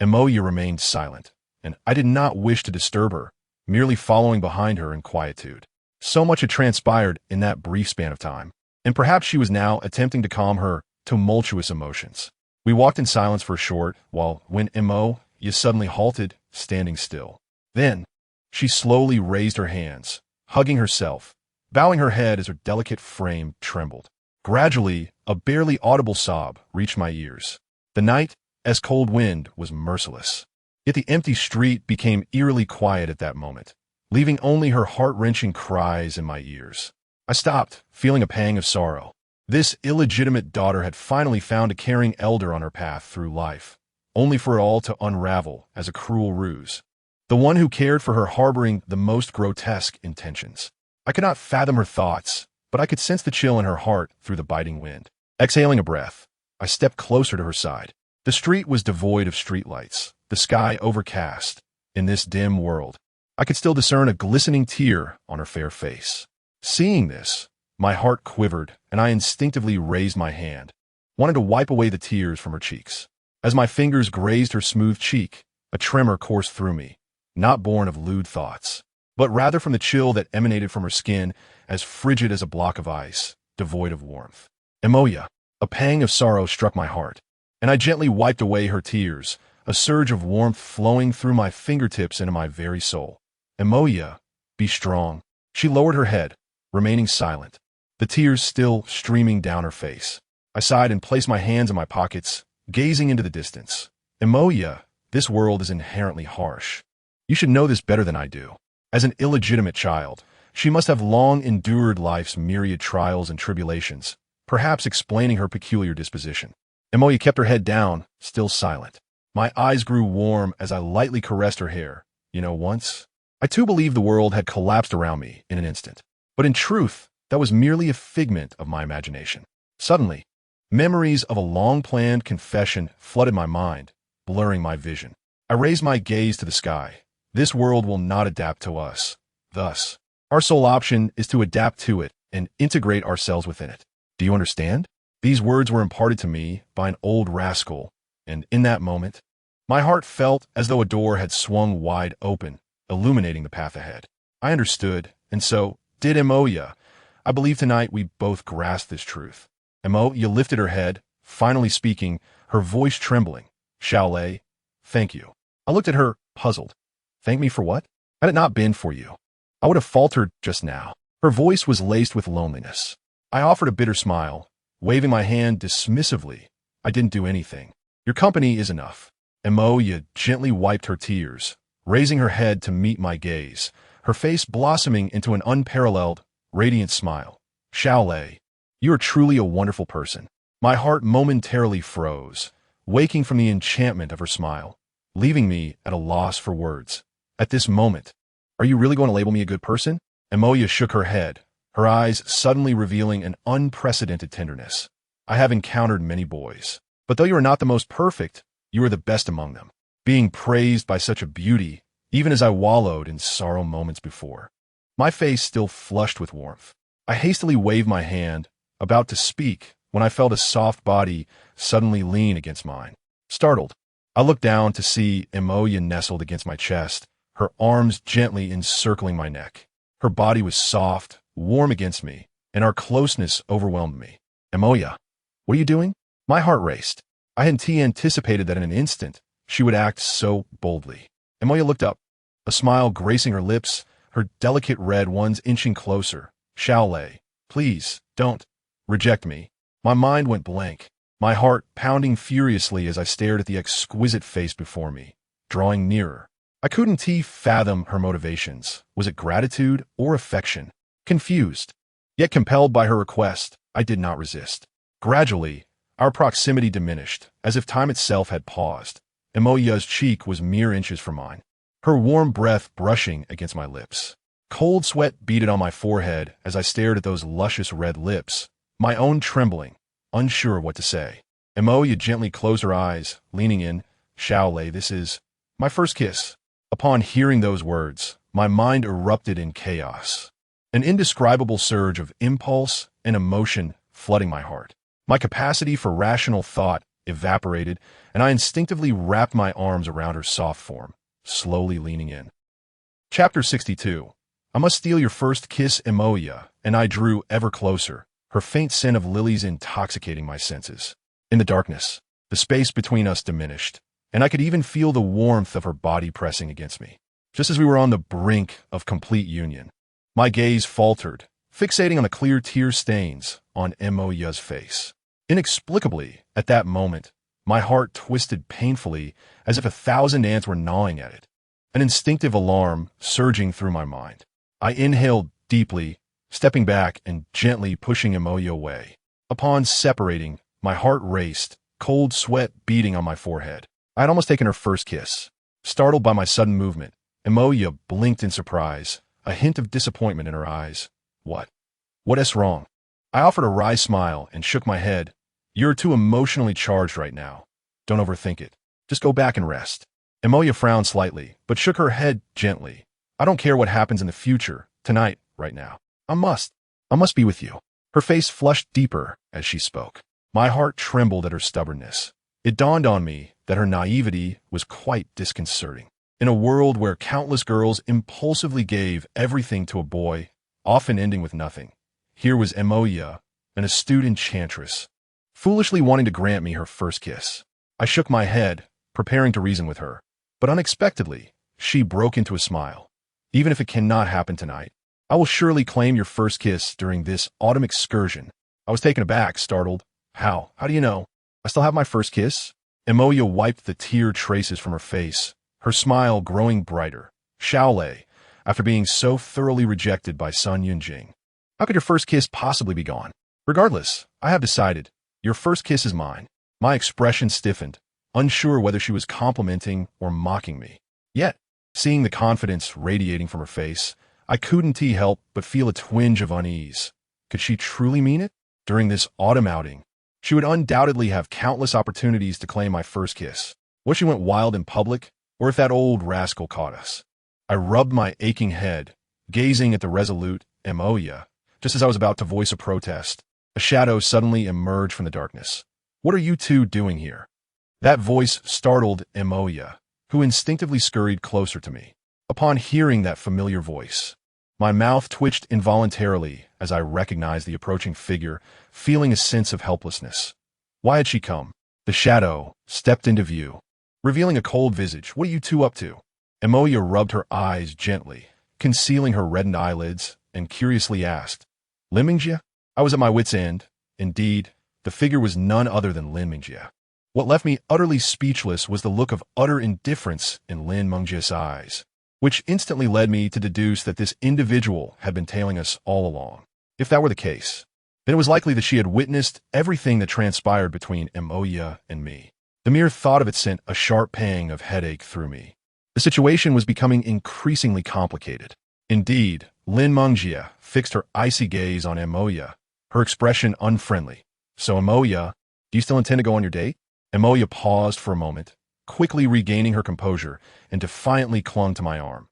Emoya remained silent, and I did not wish to disturb her, merely following behind her in quietude. So much had transpired in that brief span of time, and perhaps she was now attempting to calm her tumultuous emotions. We walked in silence for a short while when Emoya suddenly halted, standing still. Then, she slowly raised her hands, hugging herself, bowing her head as her delicate frame trembled. Gradually, a barely audible sob reached my ears. The night, as cold wind, was merciless. Yet the empty street became eerily quiet at that moment, leaving only her heart-wrenching cries in my ears. I stopped, feeling a pang of sorrow. This illegitimate daughter had finally found a caring elder on her path through life, only for it all to unravel as a cruel ruse. The one who cared for her harboring the most grotesque intentions. I could not fathom her thoughts, but I could sense the chill in her heart through the biting wind. Exhaling a breath, I stepped closer to her side. The street was devoid of streetlights, the sky overcast. In this dim world, I could still discern a glistening tear on her fair face. Seeing this, my heart quivered, and I instinctively raised my hand, wanting to wipe away the tears from her cheeks. As my fingers grazed her smooth cheek, a tremor coursed through me, not born of lewd thoughts, but rather from the chill that emanated from her skin, as frigid as a block of ice, devoid of warmth. Emoya, a pang of sorrow struck my heart, and I gently wiped away her tears, a surge of warmth flowing through my fingertips into my very soul. Emoya, be strong. She lowered her head, remaining silent, the tears still streaming down her face. I sighed and placed my hands in my pockets, gazing into the distance. Emoya, this world is inherently harsh. You should know this better than I do. As an illegitimate child, she must have long endured life's myriad trials and tribulations, perhaps explaining her peculiar disposition. Emoya kept her head down, still silent. My eyes grew warm as I lightly caressed her hair. Once, I too believed the world had collapsed around me in an instant. But in truth, that was merely a figment of my imagination. Suddenly, memories of a long-planned confession flooded my mind, blurring my vision. I raised my gaze to the sky. This world will not adapt to us. Thus, our sole option is to adapt to it and integrate ourselves within it. Do you understand? These words were imparted to me by an old rascal, and in that moment, my heart felt as though a door had swung wide open, illuminating the path ahead. I understood, And so, did Emoya. I believe tonight we both grasped this truth. Emoya lifted her head, finally speaking, her voice trembling. Shaolei, thank you. I looked at her, puzzled. Thank me for what? Had it not been for you, I would have faltered just now. Her voice was laced with loneliness. I offered a bitter smile, waving my hand dismissively. I didn't do anything. Your company is enough. Emoya gently wiped her tears, raising her head to meet my gaze, her face blossoming into an unparalleled, radiant smile. Shaolei, you are truly a wonderful person. My heart momentarily froze, waking from the enchantment of her smile, leaving me at a loss for words. At this moment, are you really going to label me a good person? Emoya shook her head, her eyes suddenly revealing an unprecedented tenderness. I have encountered many boys, but though you are not the most perfect, you are the best among them, being praised by such a beauty, even as I wallowed in sorrow moments before. My face still flushed with warmth. I hastily waved my hand, about to speak, when I felt a soft body suddenly lean against mine. Startled, I looked down to see Emoya nestled against my chest, her arms gently encircling my neck. Her body was soft, warm against me, and our closeness overwhelmed me. Emoya, what are you doing? My heart raced. I hadn't anticipated that in an instant she would act so boldly. Emoya looked up, a smile gracing her lips, her delicate red ones inching closer. Shaolei, please, don't reject me. My mind went blank, my heart pounding furiously as I stared at the exquisite face before me, drawing nearer. I couldn't fathom her motivations. Was it gratitude or affection? Confused, yet compelled by her request, I did not resist. Gradually, our proximity diminished, as if time itself had paused. Emoya's cheek was mere inches from mine, her warm breath brushing against my lips. Cold sweat beaded on my forehead as I stared at those luscious red lips, my own trembling, unsure what to say. Emoya gently closed her eyes, leaning in. Shaolei, this is my first kiss. Upon hearing those words, my mind erupted in chaos. An indescribable surge of impulse and emotion flooding my heart. My capacity for rational thought evaporated, and I instinctively wrapped my arms around her soft form, slowly leaning in. Chapter 62. I must steal your first kiss, Emoya, and I drew ever closer, her faint scent of lilies intoxicating my senses. In the darkness, the space between us diminished, and I could even feel the warmth of her body pressing against me, just as we were on the brink of complete union. My gaze faltered, fixating on the clear tear stains on Emoya's face. Inexplicably, at that moment, my heart twisted painfully as if 1,000 ants were gnawing at it, an instinctive alarm surging through my mind. I inhaled deeply, stepping back and gently pushing Emoya away. Upon separating, my heart raced, cold sweat beading on my forehead. I had almost taken her first kiss. Startled by my sudden movement, Emoya blinked in surprise, a hint of disappointment in her eyes. What is wrong? I offered a wry smile and shook my head. You're too emotionally charged right now. Don't overthink it. Just go back and rest. Emoya frowned slightly, but shook her head gently. I don't care what happens in the future, tonight, right now. I must be with you. Her face flushed deeper as she spoke. My heart trembled at her stubbornness. It dawned on me that her naivety was quite disconcerting. In a world where countless girls impulsively gave everything to a boy, often ending with nothing, here was Emoya, an astute enchantress, foolishly wanting to grant me her first kiss. I shook my head, preparing to reason with her, but unexpectedly, she broke into a smile. Even if it cannot happen tonight, I will surely claim your first kiss during this autumn excursion. I was taken aback, startled. How? How do you know? I still have my first kiss? Emoya wiped the tear traces from her face, her smile growing brighter. Shaolei, after being so thoroughly rejected by Sun Yunjing, how could your first kiss possibly be gone? Regardless, I have decided. Your first kiss is mine. My expression stiffened, unsure whether she was complimenting or mocking me. Yet, seeing the confidence radiating from her face, I couldn't help but feel a twinge of unease. Could she truly mean it? During this autumn outing, she would undoubtedly have countless opportunities to claim my first kiss. What if she went wild in public, or if that old rascal caught us? I rubbed my aching head, gazing at the resolute Emoya. Just as I was about to voice a protest, a shadow suddenly emerged from the darkness. What are you two doing here? That voice startled Emoya, who instinctively scurried closer to me. Upon hearing that familiar voice, My mouth twitched involuntarily as I recognized the approaching figure, feeling a sense of helplessness. Why had she come? The shadow stepped into view, revealing a cold visage. What are you two up to? Emoya rubbed her eyes gently, concealing her reddened eyelids, and curiously asked, Lin Mingjie? I was at my wit's end. Indeed, the figure was none other than Lin Mingjie. What left me utterly speechless was the look of utter indifference in Lin Mingjie's eyes, which instantly led me to deduce that this individual had been tailing us all along. If that were the case, then it was likely that she had witnessed everything that transpired between Emoya and me. The mere thought of it sent a sharp pang of headache through me. The situation was becoming increasingly complicated. Indeed, Lin Mingjie fixed her icy gaze on Emoya, her expression unfriendly. So Emoya, do you still intend to go on your date? Emoya paused for a moment, quickly regaining her composure, and defiantly clung to my arm.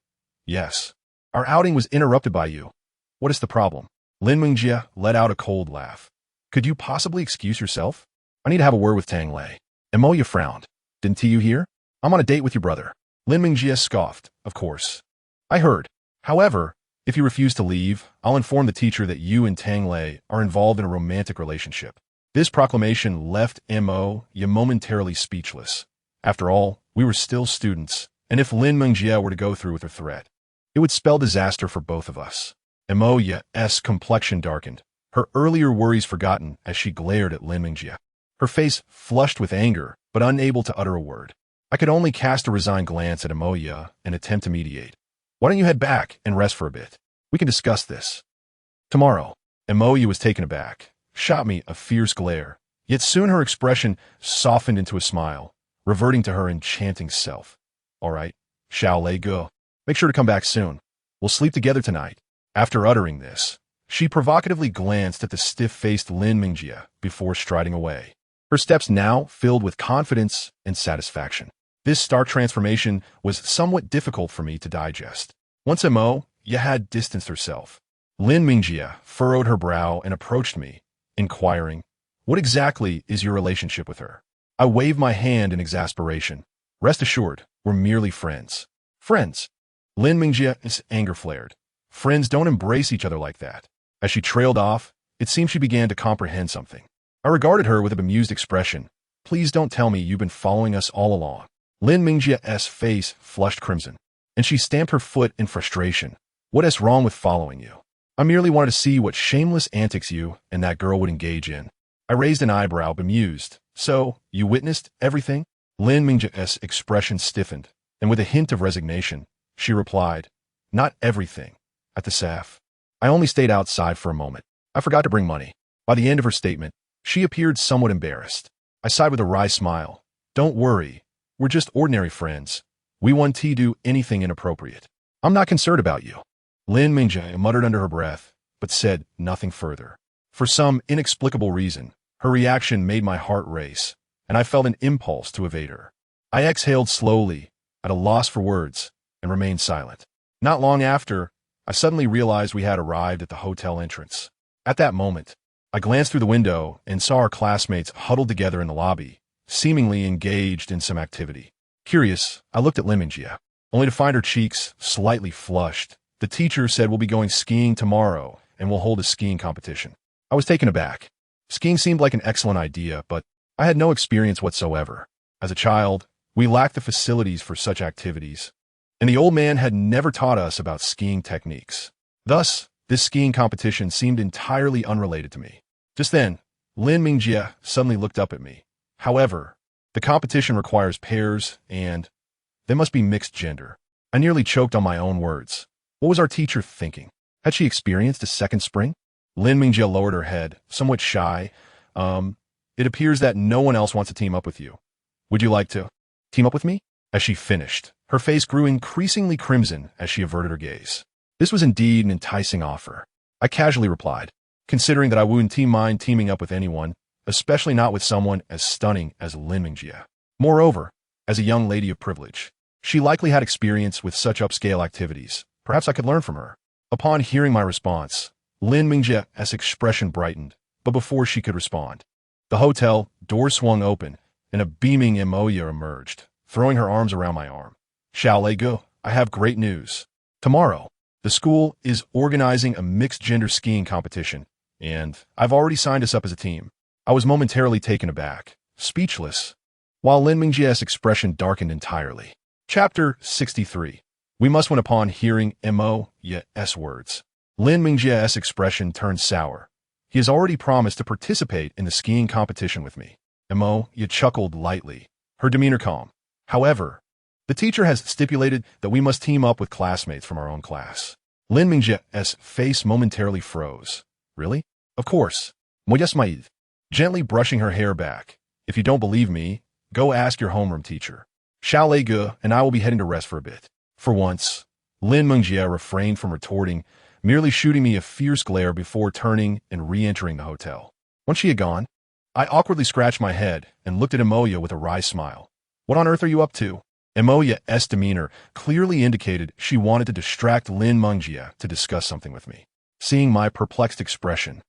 Yes. Our outing was interrupted by you. What is the problem? Lin Mingjie let out a cold laugh. Could you possibly excuse yourself? I need to have a word with Tang Lei. Emoya frowned. Didn't you hear? I'm on a date with your brother. Lin Mingjie scoffed. Of course. I heard. However, if you refuse to leave, I'll inform the teacher that you and Tang Lei are involved in a romantic relationship. This proclamation left Emoya momentarily speechless. After all, we were still students, and if Lin Mingjie were to go through with her threat, it would spell disaster for both of us. Emoya's complexion darkened, her earlier worries forgotten as she glared at Lin Mingjie. Her face flushed with anger, but unable to utter a word. I could only cast a resigned glance at Emoya and attempt to mediate. Why don't you head back and rest for a bit? We can discuss this tomorrow. Emoya was taken aback, shot me a fierce glare, yet soon her expression softened into a smile, reverting to her enchanting self. All right, shall Lei go. Make sure to come back soon. We'll sleep together tonight. After uttering this, she provocatively glanced at the stiff-faced Lin Mingjie before striding away, her steps now filled with confidence and satisfaction. This stark transformation was somewhat difficult for me to digest. Once Emoya had distanced herself, Lin Mingjie furrowed her brow and approached me, inquiring, What exactly is your relationship with her? I waved my hand in exasperation. Rest assured, we're merely friends. Friends? Lin Mingjie's anger flared. Friends don't embrace each other like that. As she trailed off, it seemed she began to comprehend something. I regarded her with a bemused expression. Please don't tell me you've been following us all along. Lin Mingjie's face flushed crimson, and she stamped her foot in frustration. What is wrong with following you? I merely wanted to see what shameless antics you and that girl would engage in. I raised an eyebrow, bemused. So, you witnessed everything? Lin Mingjie's expression stiffened, and with a hint of resignation, she replied, Not everything. At the SAF. I only stayed outside for a moment. I forgot to bring money. By the end of her statement, she appeared somewhat embarrassed. I sighed with a wry smile. Don't worry. We're just ordinary friends. We won't do anything inappropriate. I'm not concerned about you. Lin Mingjie muttered under her breath, but said nothing further. For some inexplicable reason, her reaction made my heart race, and I felt an impulse to evade her. I exhaled slowly, at a loss for words, and remained silent. Not long after, I suddenly realized we had arrived at the hotel entrance. At that moment, I glanced through the window and saw our classmates huddled together in the lobby, seemingly engaged in some activity. Curious, I looked at Lin Mingjie, only to find her cheeks slightly flushed. The teacher said we'll be going skiing tomorrow and we'll hold a skiing competition. I was taken aback. Skiing seemed like an excellent idea, but I had no experience whatsoever. As a child, we lacked the facilities for such activities, and the old man had never taught us about skiing techniques. Thus, this skiing competition seemed entirely unrelated to me. Just then, Lin Mingjie suddenly looked up at me. However, the competition requires pairs and they must be mixed gender. I nearly choked on my own words. What was our teacher thinking? Had she experienced a second spring? Lin Mingjie lowered her head, somewhat shy. It appears that no one else wants to team up with you. Would you like to team up with me? As she finished, her face grew increasingly crimson as she averted her gaze. This was indeed an enticing offer. I casually replied, considering that I wouldn't mind teaming up with anyone, especially not with someone as stunning as Lin Mingjie. Moreover, as a young lady of privilege, she likely had experience with such upscale activities. Perhaps I could learn from her. Upon hearing my response, Lin Mingjie's expression brightened, but before she could respond, the hotel door swung open and a beaming Emoya emerged, throwing her arms around my arm. Shall I go? I have great news. Tomorrow, The school is organizing a mixed-gender skiing competition, and I've already signed us up as a team. I was momentarily taken aback, speechless, while Lin Mingjie's expression darkened entirely. Chapter 63. We must win. Upon hearing Mo's words, Lin Mingjie's expression turned sour. He has already promised to participate in the skiing competition with me. Mo chuckled lightly, her demeanor calm. However, the teacher has stipulated that we must team up with classmates from our own class. Lin Mingjie's face momentarily froze. Really? Of course. Moyesmaid. Gently brushing her hair back. If you don't believe me, go ask your homeroom teacher. Xiao Ge and I will be heading to rest for a bit. For once, Lin Mingjie refrained from retorting, merely shooting me a fierce glare before turning and re-entering the hotel. Once she had gone, I awkwardly scratched my head and looked at Emoya with a wry smile. What on earth are you up to? Emoya's demeanor clearly indicated she wanted to distract Lin Mingjie to discuss something with me. Seeing my perplexed expression,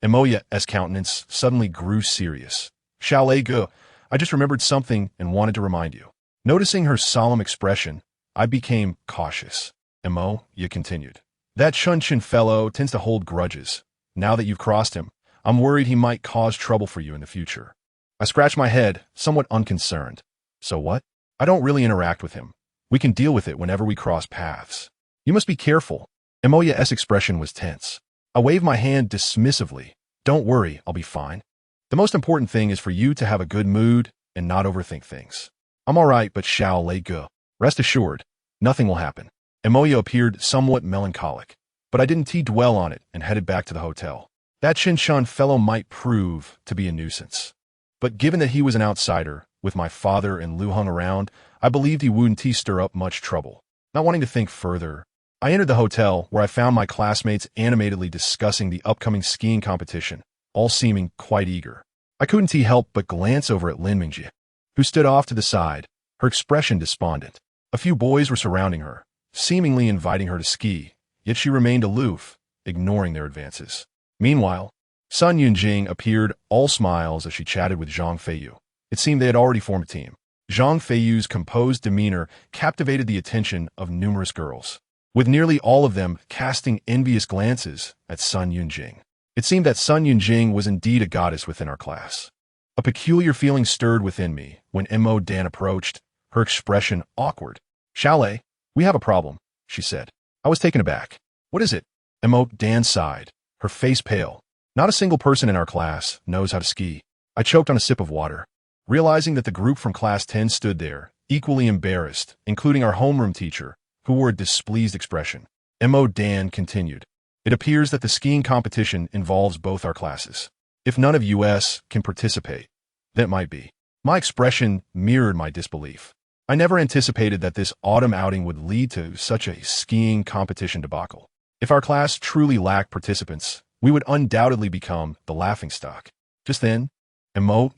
Emoya's countenance suddenly grew serious. Xiao Ge, I just remembered something and wanted to remind you. Noticing her solemn expression, I became cautious. Emoya continued. That Chunchin fellow tends to hold grudges. Now that you've crossed him, I'm worried he might cause trouble for you in the future. I scratched my head, somewhat unconcerned. So what? I don't really interact with him. We can deal with it whenever we cross paths. You must be careful. Emoya's expression was tense. I waved my hand dismissively. Don't worry, I'll be fine. The most important thing is for you to have a good mood and not overthink things. I'm all right, but Xiao Ge. Rest assured, nothing will happen. Emoya appeared somewhat melancholic, but I didn't dwell on it and headed back to the hotel. That Qinshan fellow might prove to be a nuisance. But given that he was an outsider, with my father and Lu Heng around, I believed he wouldn't stir up much trouble. Not wanting to think further, I entered the hotel where I found my classmates animatedly discussing the upcoming skiing competition, all seeming quite eager. I couldn't help but glance over at Lin Mingjie, who stood off to the side, her expression despondent. A few boys were surrounding her, seemingly inviting her to ski, yet she remained aloof, ignoring their advances. Meanwhile, Sun Yunjing appeared all smiles as she chatted with Zhang Feiyu. It seemed they had already formed a team. Zhang Feiyu's composed demeanor captivated the attention of numerous girls, with nearly all of them casting envious glances at Sun Yunjing. It seemed that Sun Yunjing was indeed a goddess within our class. A peculiar feeling stirred within me when Mo Dan approached, her expression awkward. Xiao, we have a problem, she said. I was taken aback. What is it? Mo Dan sighed, her face pale. Not a single person in our class knows how to ski. I choked on a sip of water, realizing that the group from class 10 stood there, equally embarrassed, including our homeroom teacher, who wore a displeased expression. Mo Dan continued. It appears that the skiing competition involves both our classes. If none of us can participate, that might be. My expression mirrored my disbelief. I never anticipated that this autumn outing would lead to such a skiing competition debacle. If our class truly lacked participants, we would undoubtedly become the laughingstock. Just then, Mo,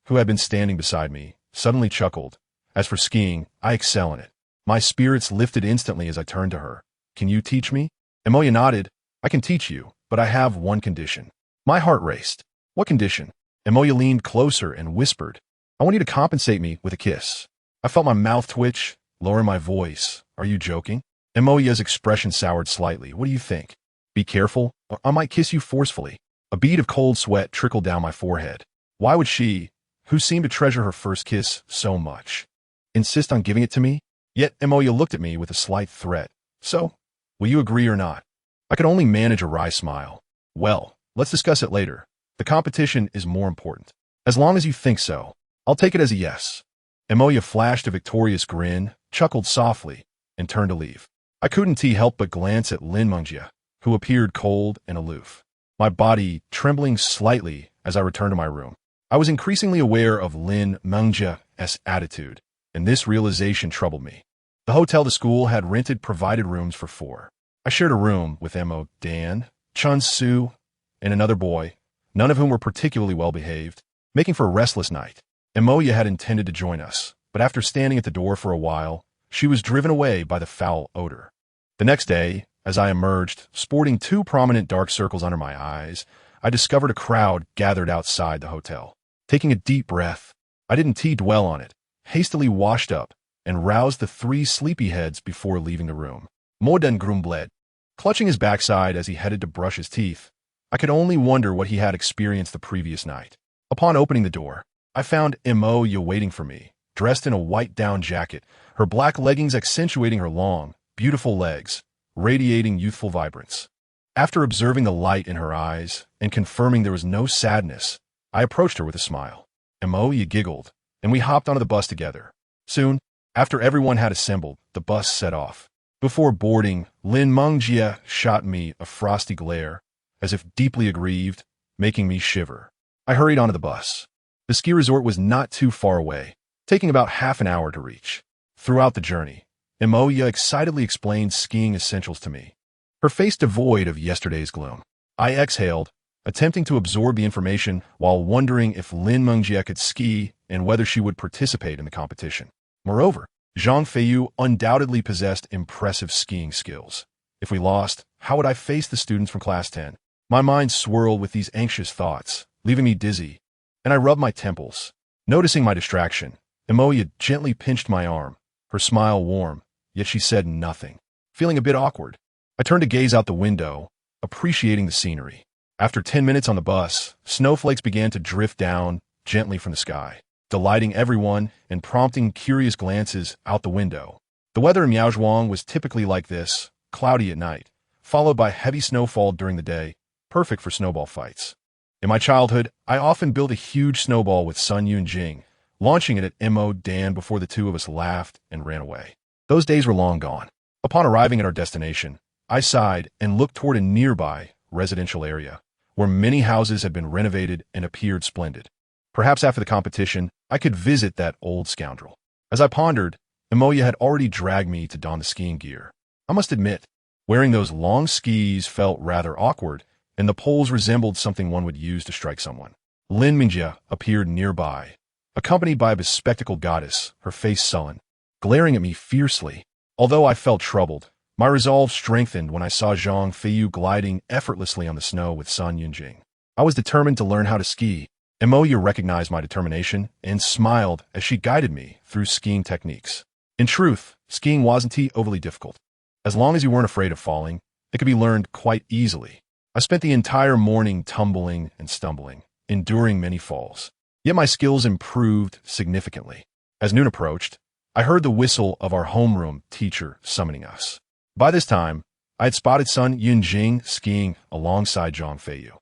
who had been standing beside me, suddenly chuckled. As for skiing, I excel in it. My spirits lifted instantly as I turned to her. Can you teach me? Emoya nodded. I can teach you, but I have one condition. My heart raced. What condition? Emoya leaned closer and whispered. I want you to compensate me with a kiss. I felt my mouth twitch, lower my voice. Are you joking? Emoya's expression soured slightly. What do you think? Be careful, or I might kiss you forcefully. A bead of cold sweat trickled down my forehead. Why would she, who seemed to treasure her first kiss so much, insist on giving it to me? Yet Emoya looked at me with a slight threat. So, will you agree or not? I could only manage a wry smile. Well, let's discuss it later. The competition is more important. As long as you think so, I'll take it as a yes. Emoya flashed a victorious grin, chuckled softly, and turned to leave. I couldn't help but glance at Lin Mingjie, who appeared cold and aloof, my body trembling slightly as I returned to my room. I was increasingly aware of Lin Mingjie's attitude, and this realization troubled me. The hotel the school had rented provided rooms for 4. I shared a room with Mo Dan, Chun Su, and another boy, none of whom were particularly well-behaved, making for a restless night. Emoya had intended to join us, but after standing at the door for a while, she was driven away by the foul odor. The next day, as I emerged, sporting 2 prominent dark circles under my eyes, I discovered a crowd gathered outside the hotel. Taking a deep breath, I didn't dwell on it, hastily washed up, and roused the 3 sleepyheads before leaving the room. Modern Grumbled. clutching his backside as he headed to brush his teeth. I could only wonder what he had experienced the previous night. Upon opening the door, I found Moya waiting for me, dressed in a white down jacket, her black leggings accentuating her long, beautiful legs, radiating youthful vibrance. After observing the light in her eyes and confirming there was no sadness, I approached her with a smile. Moya giggled, and we hopped onto the bus together. Soon, after everyone had assembled, the bus set off. Before boarding, Lin Mengjie shot me a frosty glare, as if deeply aggrieved, making me shiver. I hurried onto the bus. The ski resort was not too far away, taking about half an hour to reach. Throughout the journey, Moya excitedly explained skiing essentials to me, her face devoid of yesterday's gloom. I exhaled, attempting to absorb the information while wondering if Lin Mengjie could ski and whether she would participate in the competition. Moreover, Zhang Feiyu undoubtedly possessed impressive skiing skills. If we lost, how would I face the students from Class 10? My mind swirled with these anxious thoughts, leaving me dizzy, and I rubbed my temples. Noticing my distraction, Moya gently pinched my arm, her smile warm, yet she said nothing. Feeling a bit awkward, I turned to gaze out the window, appreciating the scenery. After 10 minutes on the bus, snowflakes began to drift down gently from the sky, delighting everyone and prompting curious glances out the window. The weather in Miaozhuang was typically like this, cloudy at night, followed by heavy snowfall during the day, perfect for snowball fights. In my childhood, I often built a huge snowball with Sun Yunjing, launching it at Mo Dan before the two of us laughed and ran away. Those days were long gone. Upon arriving at our destination, I sighed and looked toward a nearby residential area, where many houses had been renovated and appeared splendid. Perhaps after the competition, I could visit that old scoundrel. As I pondered, Moya had already dragged me to don the skiing gear. I must admit, wearing those long skis felt rather awkward, and the poles resembled something one would use to strike someone. Lin Mengjie appeared nearby, accompanied by a bespectacled goddess, her face sullen, glaring at me fiercely. Although I felt troubled, my resolve strengthened when I saw Zhang Feiyu gliding effortlessly on the snow with Sun Yunjing. I was determined to learn how to ski. Moya recognized my determination and smiled as she guided me through skiing techniques. In truth, skiing wasn't overly difficult. As long as you weren't afraid of falling, it could be learned quite easily. I spent the entire morning tumbling and stumbling, enduring many falls. Yet my skills improved significantly. As noon approached, I heard the whistle of our homeroom teacher summoning us. By this time, I had spotted Sun Yunjing skiing alongside Zhang Feiyu,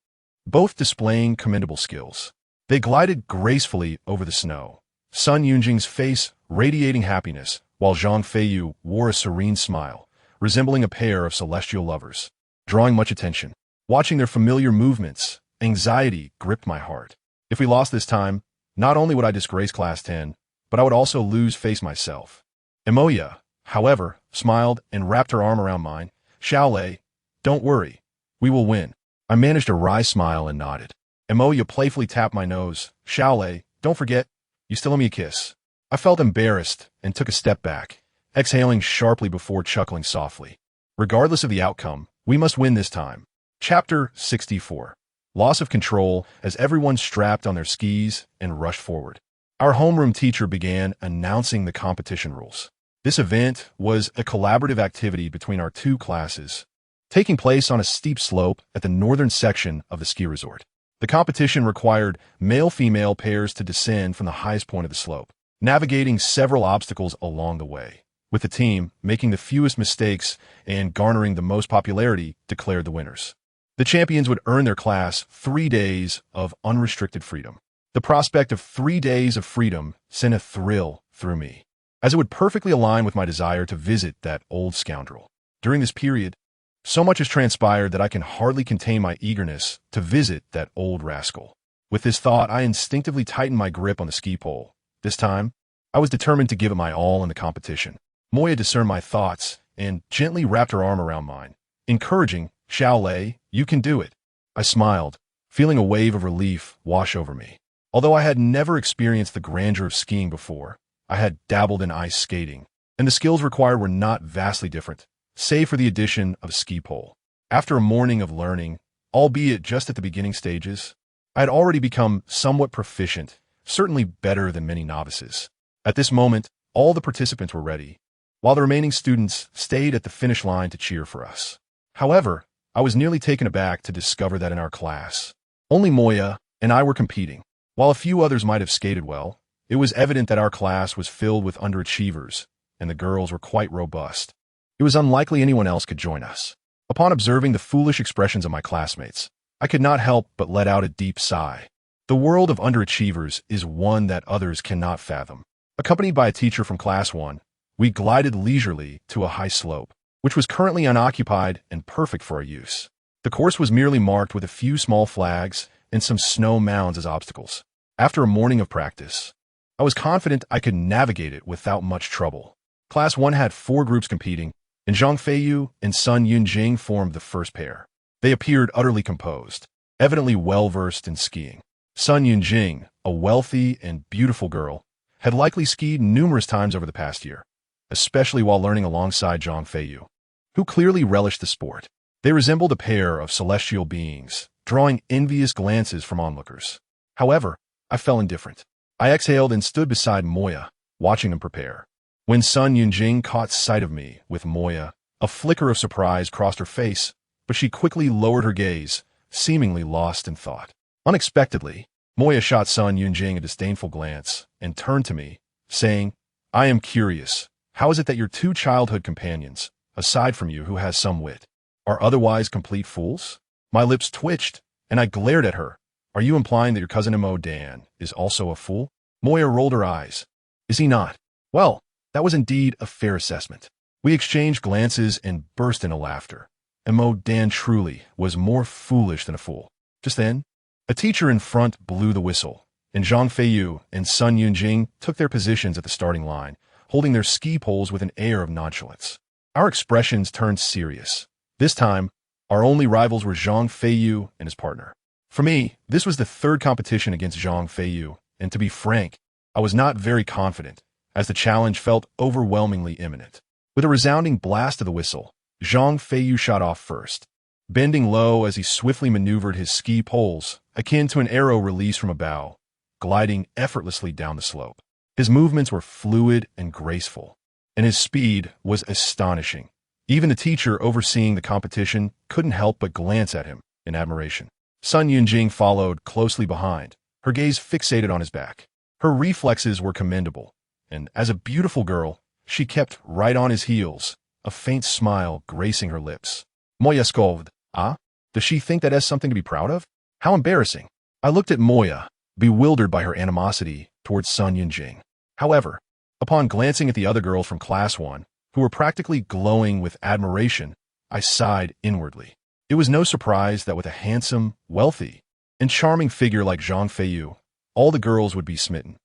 both displaying commendable skills. They glided gracefully over the snow, Sun Yunjing's face radiating happiness, while Zhang Feiyu wore a serene smile, resembling a pair of celestial lovers, drawing much attention. Watching their familiar movements, anxiety gripped my heart. If we lost this time, not only would I disgrace Class 10, but I would also lose face myself. Moya, however, smiled and wrapped her arm around mine. Xiaolei, don't worry, we will win. I managed a wry smile and nodded. Moya playfully tapped my nose. Xiaolei, don't forget, you still owe me a kiss. I felt embarrassed and took a step back, exhaling sharply before chuckling softly. Regardless of the outcome, we must win this time. Chapter 64. Loss of control as everyone strapped on their skis and rushed forward. Our homeroom teacher began announcing the competition rules. This event was a collaborative activity between our two classes, taking place on a steep slope at the northern section of the ski resort. The competition required male-female pairs to descend from the highest point of the slope, navigating several obstacles along the way, with the team making the fewest mistakes and garnering the most popularity declared the winners. The champions would earn their class 3 days of unrestricted freedom. The prospect of 3 days of freedom sent a thrill through me, as it would perfectly align with my desire to visit that old scoundrel. During this period, so much has transpired that I can hardly contain my eagerness to visit that old rascal. With this thought, I instinctively tightened my grip on the ski pole. This time, I was determined to give it my all in the competition. Moya discerned my thoughts and gently wrapped her arm around mine, encouraging, Xiaolei, you can do it. I smiled, feeling a wave of relief wash over me. Although I had never experienced the grandeur of skiing before, I had dabbled in ice skating, and the skills required were not vastly different, save for the addition of a ski pole. After a morning of learning, albeit just at the beginning stages, I had already become somewhat proficient, certainly better than many novices. At this moment, all the participants were ready, while the remaining students stayed at the finish line to cheer for us. However, I was nearly taken aback to discover that in our class, only Moya and I were competing. While a few others might have skated well, it was evident that our class was filled with underachievers, and the girls were quite robust. It was unlikely anyone else could join us. Upon observing the foolish expressions of my classmates, I could not help but let out a deep sigh. The world of underachievers is one that others cannot fathom. Accompanied by a teacher from Class 1, we glided leisurely to a high slope, which was currently unoccupied and perfect for our use. The course was merely marked with a few small flags and some snow mounds as obstacles. After a morning of practice, I was confident I could navigate it without much trouble. Class 1 had 4 groups competing, and Zhang Feiyu and Sun Yunjing formed the first pair. They appeared utterly composed, evidently well-versed in skiing. Sun Yunjing, a wealthy and beautiful girl, had likely skied numerous times over the past year, especially while learning alongside Zhang Feiyu, who clearly relished the sport. They resembled a pair of celestial beings, drawing envious glances from onlookers. However, I felt indifferent. I exhaled and stood beside Moya, watching them prepare. When Sun Yunjing caught sight of me with Moya, a flicker of surprise crossed her face, but she quickly lowered her gaze, seemingly lost in thought. Unexpectedly, Moya shot Sun Yunjing a disdainful glance and turned to me, saying, "I am curious. How is it that your 2 childhood companions, aside from you who has some wit, are otherwise complete fools?" My lips twitched, and I glared at her. "Are you implying that your cousin Mo Dan is also a fool?" Moya rolled her eyes. "Is he not?" Well, that was indeed a fair assessment. We exchanged glances and burst into laughter. And Mo Dan truly was more foolish than a fool. Just then, a teacher in front blew the whistle, and Zhang Feiyu and Sun Yunjing took their positions at the starting line, holding their ski poles with an air of nonchalance. Our expressions turned serious. This time, our only rivals were Zhang Feiyu and his partner. For me, this was the 3rd competition against Zhang Feiyu, and to be frank, I was not very confident, as the challenge felt overwhelmingly imminent. With a resounding blast of the whistle, Zhang Feiyu shot off first, bending low as he swiftly maneuvered his ski poles, akin to an arrow released from a bow, gliding effortlessly down the slope. His movements were fluid and graceful, and his speed was astonishing. Even the teacher overseeing the competition couldn't help but glance at him in admiration. Sun Yunjing followed closely behind, her gaze fixated on his back. Her reflexes were commendable, and as a beautiful girl, she kept right on his heels, a faint smile gracing her lips. Moya scolded, "Ah? Does she think that is something to be proud of? How embarrassing." I looked at Moya, bewildered by her animosity towards Sun Yunjing. However, upon glancing at the other girls from Class 1, who were practically glowing with admiration, I sighed inwardly. It was no surprise that with a handsome, wealthy, and charming figure like Zhang Feiyu, all the girls would be smitten.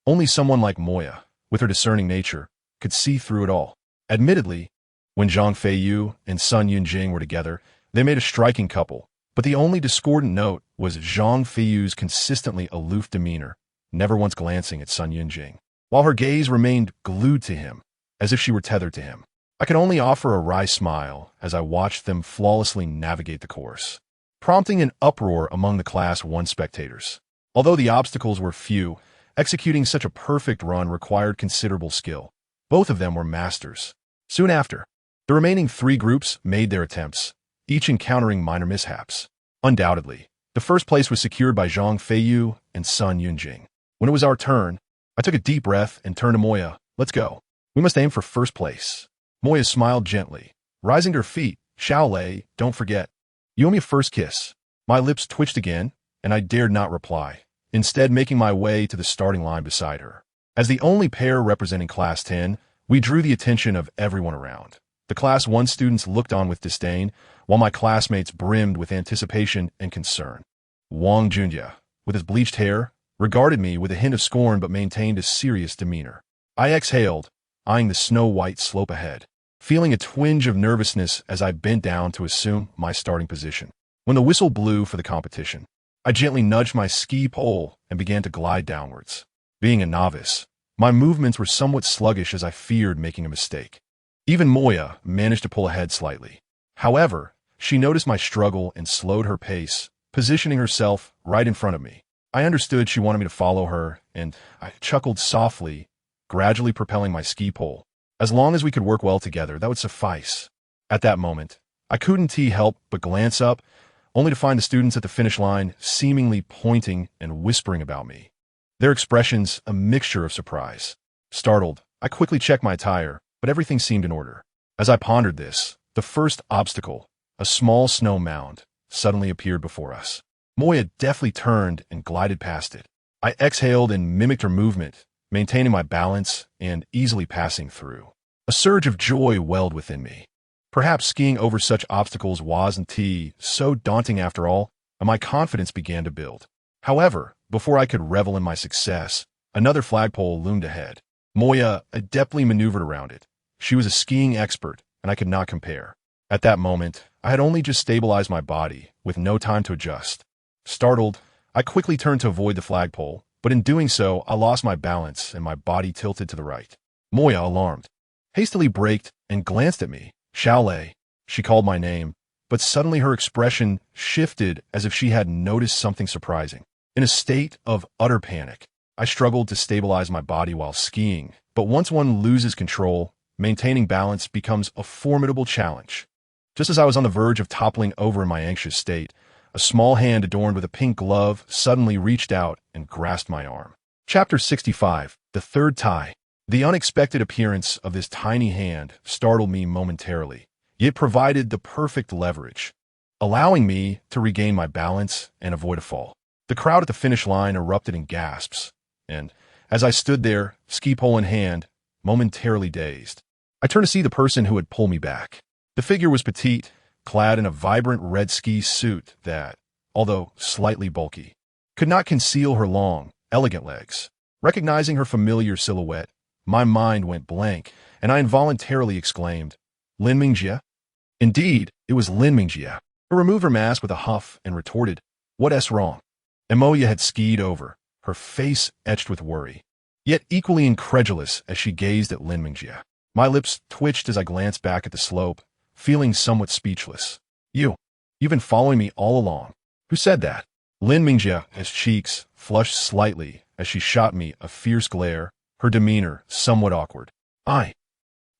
Only someone like Moya, with her discerning nature, could see through it all. Admittedly, when Zhang Feiyu and Sun Yunjing were together, they made a striking couple, but the only discordant note was Zhang Feiyu's consistently aloof demeanor, never once glancing at Sun Yunjing, while her gaze remained glued to him, as if she were tethered to him. I could only offer a wry smile as I watched them flawlessly navigate the course, prompting an uproar among the Class 1 spectators. Although the obstacles were few, executing such a perfect run required considerable skill. Both of them were masters. Soon after, the remaining 3 groups made their attempts, each encountering minor mishaps. Undoubtedly, the first place was secured by Zhang Feiyu and Sun Yunjing. When it was our turn, I took a deep breath and turned to Moya. "Let's go. We must aim for first place." Moya smiled gently, rising to her feet. "Xiaolei, don't forget. You owe me a first kiss." My lips twitched again, and I dared not reply, instead making my way to the starting line beside her. As the only pair representing Class 10, we drew the attention of everyone around. The Class 1 students looked on with disdain, while my classmates brimmed with anticipation and concern. Wang Junjia, with his bleached hair, regarded me with a hint of scorn but maintained a serious demeanor. I exhaled, eyeing the snow-white slope ahead, feeling a twinge of nervousness as I bent down to assume my starting position. When the whistle blew for the competition, I gently nudged my ski pole and began to glide downwards. Being a novice, my movements were somewhat sluggish as I feared making a mistake. Even Moya managed to pull ahead slightly. However, she noticed my struggle and slowed her pace, positioning herself right in front of me. I understood she wanted me to follow her, and I chuckled softly, gradually propelling my ski pole. As long as we could work well together, that would suffice. At that moment, I couldn't help but glance up, only to find the students at the finish line seemingly pointing and whispering about me. Their expressions a mixture of surprise. Startled, I quickly checked my attire, but everything seemed in order. As I pondered this, the first obstacle, a small snow mound, suddenly appeared before us. Moya deftly turned and glided past it. I exhaled and mimicked her movement, maintaining my balance and easily passing through. A surge of joy welled within me. Perhaps skiing over such obstacles wasn't so daunting after all, and my confidence began to build. However, before I could revel in my success, another flagpole loomed ahead. Moya adeptly maneuvered around it. She was a skiing expert, and I could not compare. At that moment, I had only just stabilized my body, with no time to adjust. Startled, I quickly turned to avoid the flagpole, but in doing so, I lost my balance and my body tilted to the right. Moya, alarmed, hastily braked and glanced at me. Xiaolei, she called my name, but suddenly her expression shifted as if she had noticed something surprising. In a state of utter panic, I struggled to stabilize my body while skiing, but once one loses control, maintaining balance becomes a formidable challenge. Just as I was on the verge of toppling over in my anxious state, a small hand adorned with a pink glove suddenly reached out and grasped my arm. Chapter 65, The Third Tie. The unexpected appearance of this tiny hand startled me momentarily, yet provided the perfect leverage, allowing me to regain my balance and avoid a fall. The crowd at the finish line erupted in gasps, and as I stood there, ski pole in hand, momentarily dazed, I turned to see the person who had pulled me back. The figure was petite, clad in a vibrant red ski suit that, although slightly bulky, could not conceal her long, elegant legs. Recognizing her familiar silhouette, my mind went blank, and I involuntarily exclaimed, "Lin Mingjie?" Indeed, it was Lin Mingjie. Her removed her mask with a huff and retorted, "What's wrong?" Emoya had skied over, her face etched with worry, yet equally incredulous as she gazed at Lin Mingjie. My lips twitched as I glanced back at the slope, feeling somewhat speechless. You've been following me all along." "Who said that?" Lin Mingjie's cheeks flushed slightly as she shot me a fierce glare, her demeanor somewhat awkward. I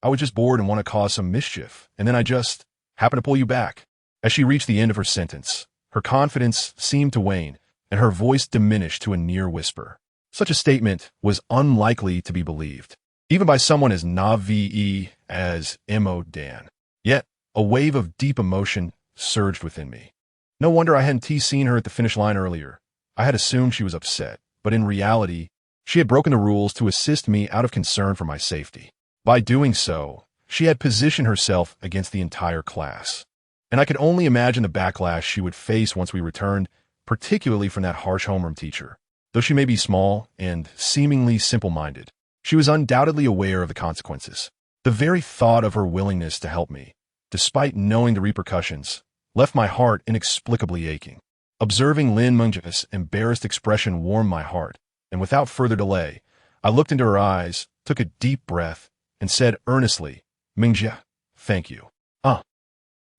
was just bored and want to cause some mischief, and then I just happened to pull you back." As she reached the end of her sentence, her confidence seemed to wane, and her voice diminished to a near whisper. Such a statement was unlikely to be believed, even by someone as naive as Mo Dan. Yet, a wave of deep emotion surged within me. No wonder I hadn't seen her at the finish line earlier. I had assumed she was upset, but in reality, she had broken the rules to assist me out of concern for my safety. By doing so, she had positioned herself against the entire class. And I could only imagine the backlash she would face once we returned, particularly from that harsh homeroom teacher. Though she may be small and seemingly simple-minded, she was undoubtedly aware of the consequences. The very thought of her willingness to help me, despite knowing the repercussions, left my heart inexplicably aching. Observing Lin Mingjie's embarrassed expression warmed my heart, and without further delay, I looked into her eyes, took a deep breath, and said earnestly, "Mingjie, thank you."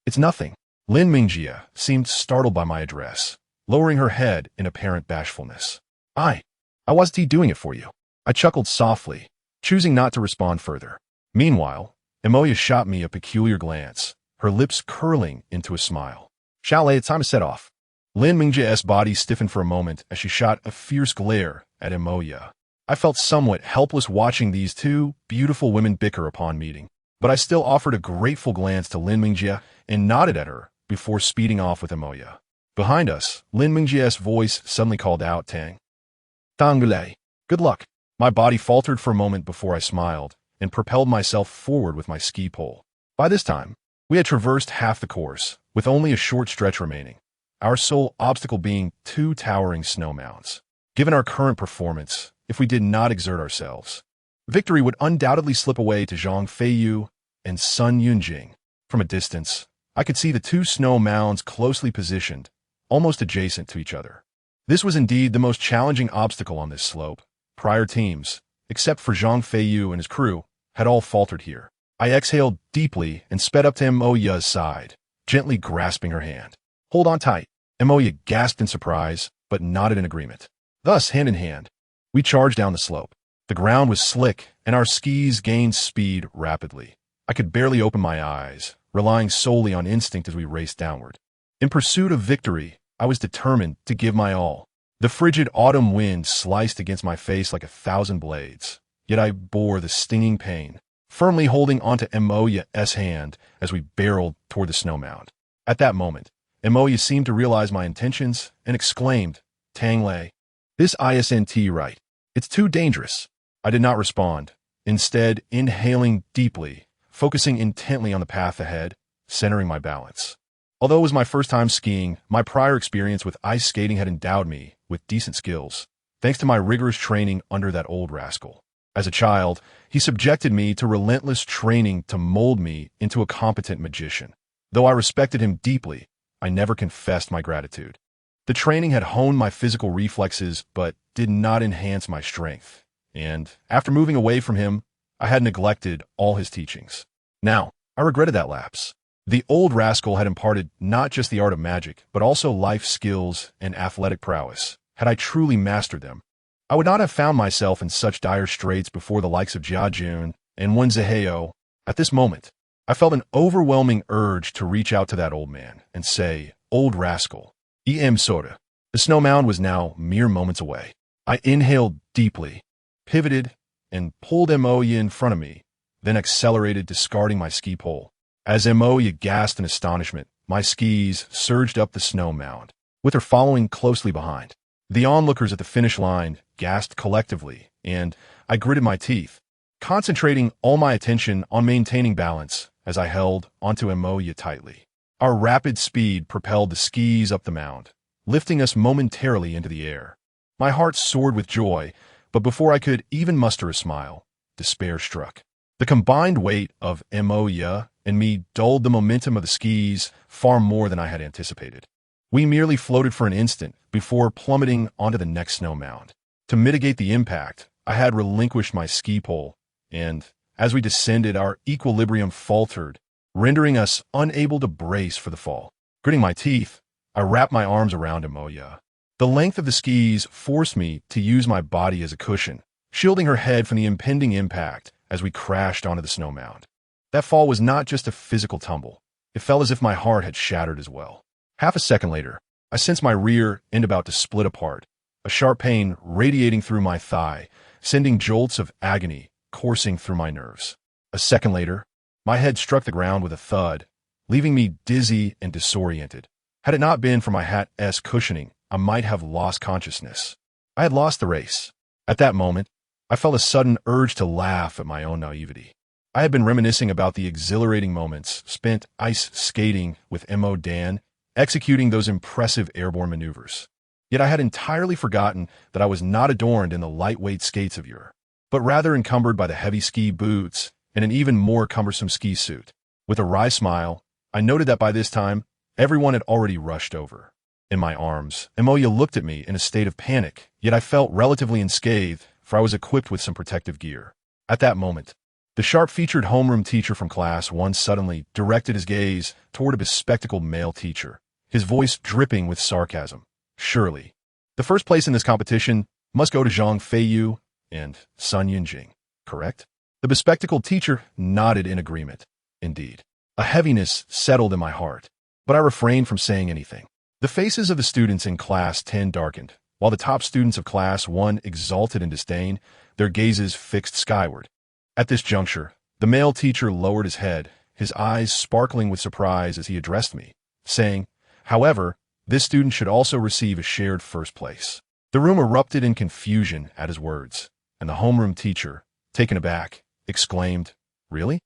It's nothing." Lin Mingjie seemed startled by my address, lowering her head in apparent bashfulness. I wasn't doing it for you." I chuckled softly, choosing not to respond further. Meanwhile, Emoya shot me a peculiar glance, her lips curling into a smile. "Xiaolei, it's time to set off." Lin Mingjie's body stiffened for a moment as she shot a fierce glare at Emoya. I felt somewhat helpless watching these two beautiful women bicker upon meeting, but I still offered a grateful glance to Lin Mingjie and nodded at her before speeding off with Emoya. Behind us, Lin Mingjie's voice suddenly called out, "Tangled, good luck." My body faltered for a moment before I smiled and propelled myself forward with my ski pole. By this time, we had traversed half the course, with only a short stretch remaining, our sole obstacle being two towering snow mounds. Given our current performance, if we did not exert ourselves, victory would undoubtedly slip away to Zhang Feiyu and Sun Yunjing. From a distance, I could see the two snow mounds closely positioned, almost adjacent to each other. This was indeed the most challenging obstacle on this slope. Prior teams, except for Zhang Feiyu and his crew, had all faltered here. I exhaled deeply and sped up to Emoya's side, gently grasping her hand. "Hold on tight." Emoya gasped in surprise, but nodded in agreement. Thus, hand in hand, we charged down the slope. The ground was slick, and our skis gained speed rapidly. I could barely open my eyes, relying solely on instinct as we raced downward. In pursuit of victory, I was determined to give my all. The frigid autumn wind sliced against my face like 1,000 blades, yet I bore the stinging pain, firmly holding onto Emoya's hand as we barreled toward the snow mound. At that moment, Emoya seemed to realize my intentions and exclaimed, "Tangled, this isn't right. It's too dangerous." I did not respond, instead inhaling deeply, focusing intently on the path ahead, centering my balance. Although it was my first time skiing, my prior experience with ice skating had endowed me with decent skills, thanks to my rigorous training under that old rascal. As a child, he subjected me to relentless training to mold me into a competent magician. Though I respected him deeply, I never confessed my gratitude. The training had honed my physical reflexes, but did not enhance my strength. And after moving away from him, I had neglected all his teachings. Now, I regretted that lapse. The old rascal had imparted not just the art of magic, but also life skills and athletic prowess. Had I truly mastered them, I would not have found myself in such dire straits before the likes of Jiajun and Wenziheo. At this moment, I felt an overwhelming urge to reach out to that old man and say, "Old rascal, em soda." The snow mound was now mere moments away. I inhaled deeply, pivoted, and pulled Emoya in front of me, then accelerated, discarding my ski pole. As Emoya gasped in astonishment, my skis surged up the snow mound, with her following closely behind. The onlookers at the finish line gasped collectively, and I gritted my teeth, concentrating all my attention on maintaining balance as I held onto Emoya tightly. Our rapid speed propelled the skis up the mound, lifting us momentarily into the air. My heart soared with joy, but before I could even muster a smile, despair struck. The combined weight of Emoya and me dulled the momentum of the skis far more than I had anticipated. We merely floated for an instant before plummeting onto the next snow mound. To mitigate the impact, I had relinquished my ski pole, and as we descended, our equilibrium faltered, rendering us unable to brace for the fall. Gritting my teeth, I wrapped my arms around Emoya. The length of the skis forced me to use my body as a cushion, shielding her head from the impending impact as we crashed onto the snow mound. That fall was not just a physical tumble. It felt as if my heart had shattered as well. Half a second later, I sensed my rear end about to split apart, a sharp pain radiating through my thigh, sending jolts of agony coursing through my nerves. A second later, my head struck the ground with a thud, leaving me dizzy and disoriented. Had it not been for my hat's cushioning, I might have lost consciousness. I had lost the race. At that moment, I felt a sudden urge to laugh at my own naivety. I had been reminiscing about the exhilarating moments spent ice skating with Mo Dan, executing those impressive airborne maneuvers. Yet I had entirely forgotten that I was not adorned in the lightweight skates of yore, but rather encumbered by the heavy ski boots and an even more cumbersome ski suit. With a wry smile, I noted that by this time, everyone had already rushed over. In my arms, Emoya looked at me in a state of panic, yet I felt relatively unscathed, for I was equipped with some protective gear. At that moment, the sharp-featured homeroom teacher from Class 1 suddenly directed his gaze toward a bespectacled male teacher, his voice dripping with sarcasm. "Surely, the first place in this competition must go to Zhang Feiyu and Sun Yinjing, correct?" The bespectacled teacher nodded in agreement. Indeed, a heaviness settled in my heart, but I refrained from saying anything. The faces of the students in Class 10 darkened, while the top students of Class 1 exulted in disdain, their gazes fixed skyward. At this juncture, the male teacher lowered his head, his eyes sparkling with surprise as he addressed me, saying, "However, this student should also receive a shared first place." The room erupted in confusion at his words, and the homeroom teacher, taken aback, exclaimed, "Really?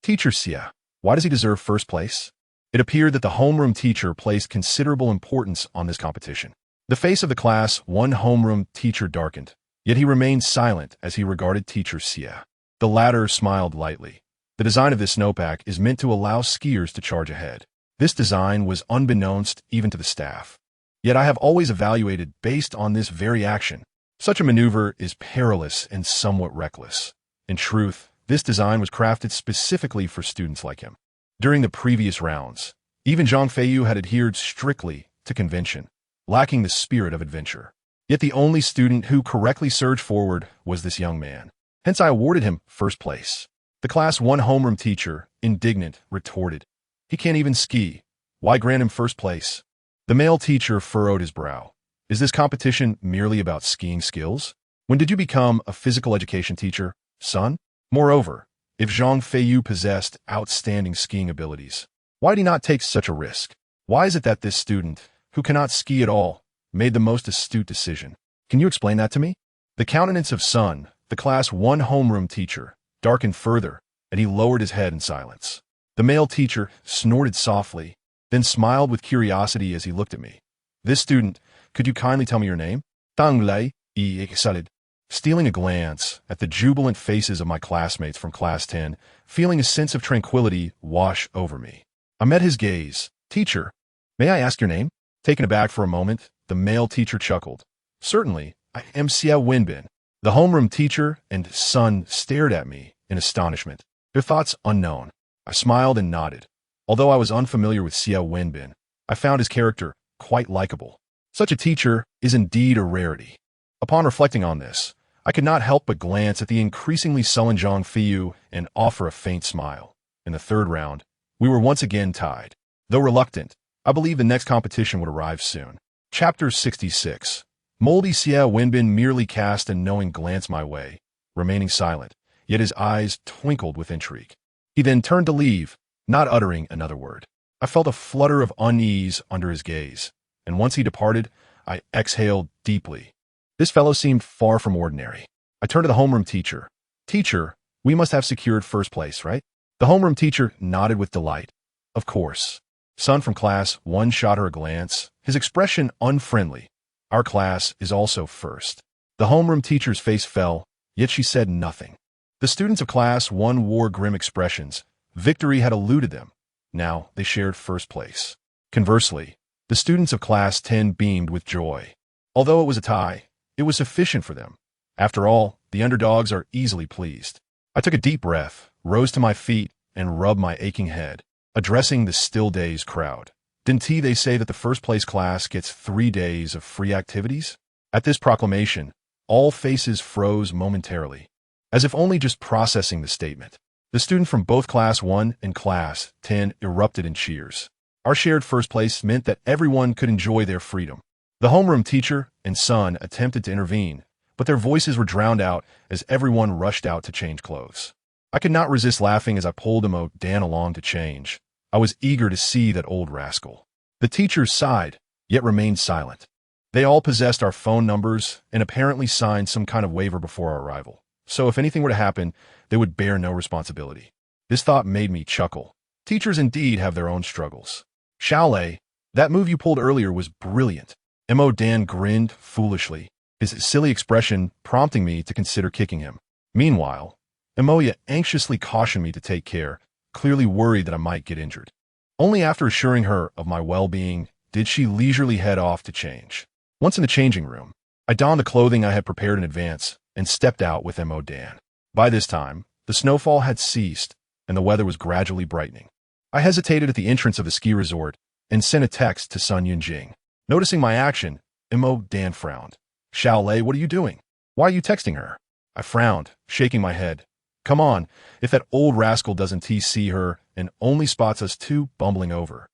Teacher Xia, why does he deserve first place?" It appeared that the homeroom teacher placed considerable importance on this competition. The face of the Class 1 homeroom teacher darkened, yet he remained silent as he regarded Teacher Xia. The latter smiled lightly. The design of this snowpack is meant to allow skiers to charge ahead. This design was unbeknownst even to the staff. Yet I have always evaluated based on this very action. Such a maneuver is perilous and somewhat reckless. In truth, this design was crafted specifically for students like him. During the previous rounds, even Zhang Feiyu had adhered strictly to convention, lacking the spirit of adventure. Yet the only student who correctly surged forward was this young man. Hence I awarded him first place. The Class 1 homeroom teacher indignant, retorted. He can't even ski. Why grant him first place? The male teacher furrowed his brow. Is this competition merely about skiing skills? When did you become a physical education teacher, son? Moreover, if Zhang Feiyu possessed outstanding skiing abilities, why did he not take such a risk? Why is it that this student, who cannot ski at all, made the most astute decision? Can you explain that to me? The countenance of Sun, the Class 1 homeroom teacher, darkened further, and he lowered his head in silence. The male teacher snorted softly, then smiled with curiosity as he looked at me. This student, could you kindly tell me your name? Tangled, excited. Stealing a glance at the jubilant faces of my classmates from Class 10, feeling a sense of tranquility wash over me. I met his gaze. Teacher, may I ask your name? Taken aback for a moment, the male teacher chuckled. Certainly, I am Xia Wenbin. The homeroom teacher and Sun stared at me in astonishment, their thoughts unknown. I smiled and nodded. Although I was unfamiliar with Xia Wenbin, I found his character quite likable. Such a teacher is indeed a rarity. Upon reflecting on this, I could not help but glance at the increasingly sullen Zhang Feiyu and offer a faint smile. In the third round, we were once again tied. Though reluctant, I believed the next competition would arrive soon. Chapter 66. Moldy Xia Wenbin merely cast a knowing glance my way, remaining silent, yet his eyes twinkled with intrigue. He then turned to leave, not uttering another word. I felt a flutter of unease under his gaze, and once he departed, I exhaled deeply. This fellow seemed far from ordinary. I turned to the homeroom teacher. Teacher, we must have secured first place, right? The homeroom teacher nodded with delight. Of course. Sun from Class 1 shot her a glance, his expression unfriendly. Our class is also first. The homeroom teacher's face fell, yet she said nothing. The students of Class 1 wore grim expressions. Victory had eluded them. Now they shared first place. Conversely, the students of Class 10 beamed with joy. Although it was a tie, it was sufficient for them. After all, the underdogs are easily pleased. I took a deep breath, rose to my feet, and rubbed my aching head, addressing the still dazed crowd. Didn't they say that the first place class gets 3 days of free activities? At this proclamation, all faces froze momentarily, as if only just processing the statement. The student from both Class 1 and Class 10 erupted in cheers. Our shared first place meant that everyone could enjoy their freedom. The homeroom teacher and Sun attempted to intervene, but their voices were drowned out as everyone rushed out to change clothes. I could not resist laughing as I pulled Dan along to change. I was eager to see that old rascal. The teachers sighed, yet remained silent. They all possessed our phone numbers and apparently signed some kind of waiver before our arrival. So if anything were to happen, they would bear no responsibility. This thought made me chuckle. Teachers indeed have their own struggles. Shaolei, that move you pulled earlier was brilliant. Dan grinned foolishly, his silly expression prompting me to consider kicking him. Meanwhile, Emoya anxiously cautioned me to take care, clearly worried that I might get injured. Only after assuring her of my well-being did she leisurely head off to change. Once in the changing room, I donned the clothing I had prepared in advance and stepped out with Dan. By this time, the snowfall had ceased and the weather was gradually brightening. I hesitated at the entrance of the ski resort and sent a text to Sun Yunjing. Noticing my action, Dan frowned. Shaolei, what are you doing? Why are you texting her? I frowned, shaking my head. Come on, if that old rascal doesn't see her and only spots us two bumbling over.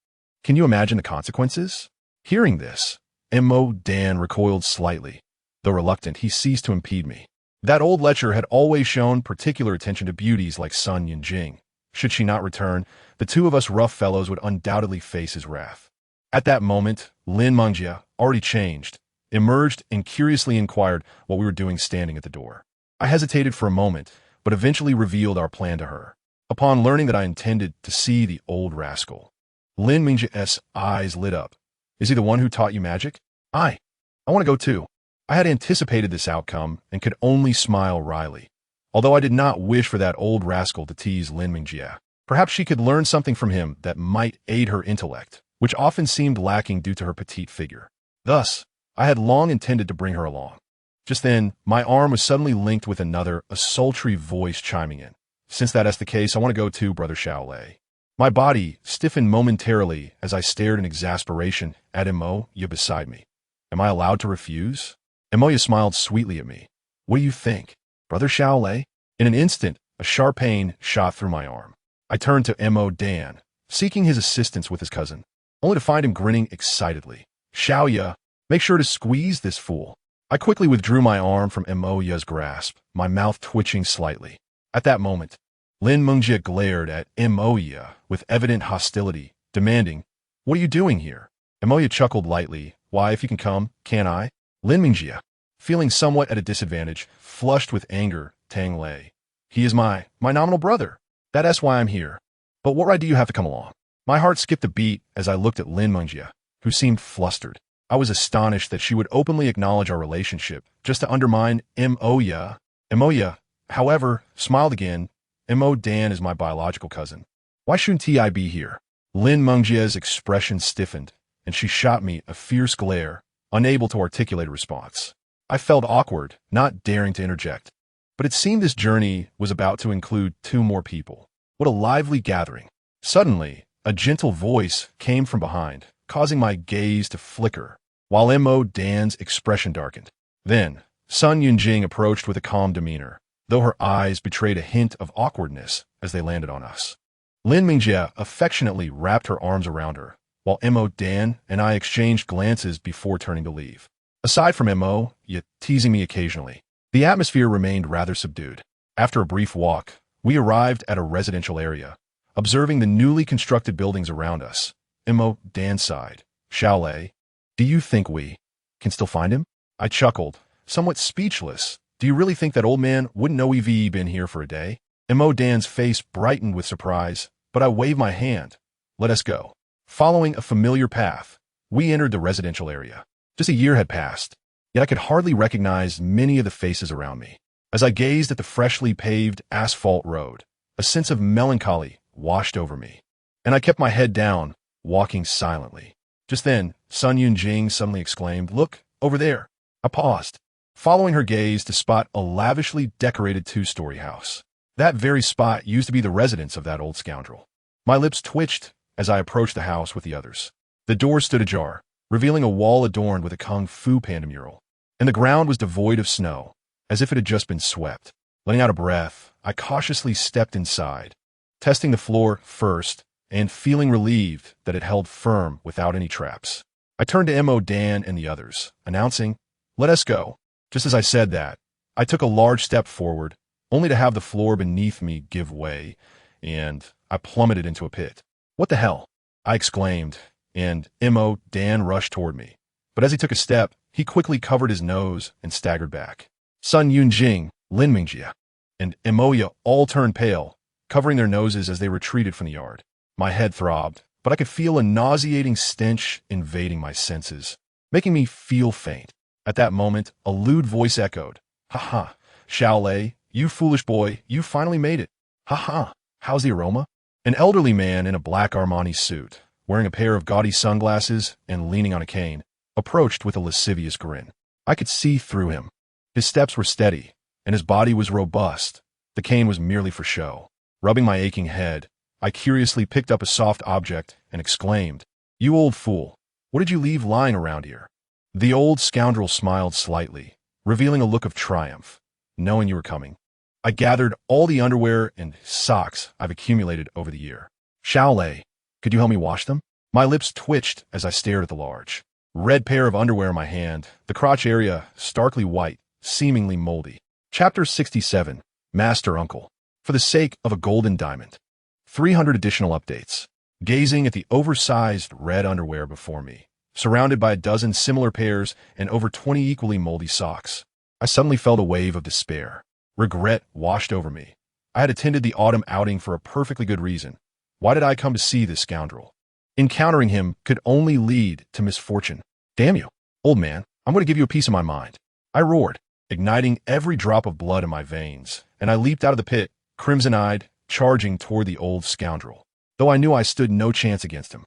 Can you imagine the consequences? Hearing this, Dan recoiled slightly. Though reluctant, he ceased to impede me. That old lecher had always shown particular attention to beauties like Sun Yunjing. Should she not return, the two of us rough fellows would undoubtedly face his wrath. At that moment, Lin Mengjia, already changed, emerged and curiously inquired what we were doing standing at the door. I hesitated for a moment, but eventually revealed our plan to her. Upon learning that I intended to see the old rascal, Lin Mingjia's eyes lit up. Is he the one who taught you magic? I want to go too. I had anticipated this outcome and could only smile wryly. Although I did not wish for that old rascal to tease Lin Mingjia. Perhaps she could learn something from him that might aid her intellect, which often seemed lacking due to her petite figure. Thus, I had long intended to bring her along. Just then, my arm was suddenly linked with another, a sultry voice chiming in. Since that is the case, I want to go too, Brother Shaolei. My body stiffened momentarily as I stared in exasperation at Emoya beside me. Am I allowed to refuse? Emoya smiled sweetly at me. What do you think, Brother Shaolei? In an instant, a sharp pain shot through my arm. I turned to Mo Dan, seeking his assistance with his cousin, only to find him grinning excitedly. Xiaoya, make sure to squeeze this fool. I quickly withdrew my arm from Moya's grasp, my mouth twitching slightly. At that moment, Lin Mengjie glared at Moya with evident hostility, demanding, "What are you doing here?" Moya chuckled lightly. "Why, if you can come, can't I?" Lin Mengjie, feeling somewhat at a disadvantage, flushed with anger, tangled. "He is my nominal brother. That's why I'm here. But what right do you have to come along?" My heart skipped a beat as I looked at Lin Mengjie, who seemed flustered. I was astonished that she would openly acknowledge our relationship, just to undermine Moya. Moya, however, smiled again. Mo Dan is my biological cousin. Why shouldn't I be here? Lin Mengjie's expression stiffened, and she shot me a fierce glare, unable to articulate a response. I felt awkward, not daring to interject. But it seemed this journey was about to include 2 more people. What a lively gathering. Suddenly, a gentle voice came from behind, causing my gaze to flicker, while Mo Dan's expression darkened. Then, Sun Yunjing approached with a calm demeanor, though her eyes betrayed a hint of awkwardness as they landed on us. Lin Mengjie affectionately wrapped her arms around her, while Mo Dan and I exchanged glances before turning to leave. Aside from Mo, yet teasing me occasionally, the atmosphere remained rather subdued. After a brief walk, we arrived at a residential area, observing the newly constructed buildings around us. Mo Dan sighed. "Xiaolei, do you think we can still find him?" I chuckled, somewhat speechless. "Do you really think that old man wouldn't know we've been here for a day?" Mo Dan's face brightened with surprise, but I waved my hand. "Let us go." Following a familiar path, we entered the residential area. Just a year had passed, yet I could hardly recognize many of the faces around me. As I gazed at the freshly paved asphalt road, a sense of melancholy washed over me, and I kept my head down, walking silently. Just then, Sun Yunjing suddenly exclaimed, "Look, over there." I paused, following her gaze to spot a lavishly decorated 2-story house. That very spot used to be the residence of that old scoundrel. My lips twitched as I approached the house with the others. The door stood ajar, revealing a wall adorned with a Kung Fu Panda mural, and the ground was devoid of snow, as if it had just been swept. Letting out a breath, I cautiously stepped inside, testing the floor first and feeling relieved that it held firm without any traps. I turned to Mo Dan and the others, announcing, "Let us go." Just as I said that, I took a large step forward, only to have the floor beneath me give way, and I plummeted into a pit. "What the hell?" I exclaimed, and Mo Dan rushed toward me. But as he took a step, he quickly covered his nose and staggered back. Sun Yunjing, Lin Mengjie, and Moya all turned pale, covering their noses as they retreated from the yard. My head throbbed, but I could feel a nauseating stench invading my senses, making me feel faint. At that moment, a lewd voice echoed, "Ha ha, Xiaolei, you foolish boy, you finally made it. Ha ha, how's the aroma?" An elderly man in a black Armani suit, wearing a pair of gaudy sunglasses and leaning on a cane, approached with a lascivious grin. I could see through him. His steps were steady, and his body was robust. The cane was merely for show. Rubbing my aching head, I curiously picked up a soft object and exclaimed, "You old fool, what did you leave lying around here?" The old scoundrel smiled slightly, revealing a look of triumph, knowing you were coming. I gathered all the underwear and socks I've accumulated over the year. "Xiaolei, could you help me wash them?" My lips twitched as I stared at the large red pair of underwear in my hand, the crotch area starkly white, seemingly moldy. Chapter 67, Master Uncle. For the sake of a golden diamond. 300 additional updates. Gazing at the oversized red underwear before me, surrounded by a dozen similar pairs and over 20 equally moldy socks, I suddenly felt a wave of despair. Regret washed over me. I had attended the autumn outing for a perfectly good reason. Why did I come to see this scoundrel? Encountering him could only lead to misfortune. "Damn you, old man, I'm going to give you a piece of my mind." I roared, igniting every drop of blood in my veins, and I leaped out of the pit, crimson-eyed, charging toward the old scoundrel. Though I knew I stood no chance against him,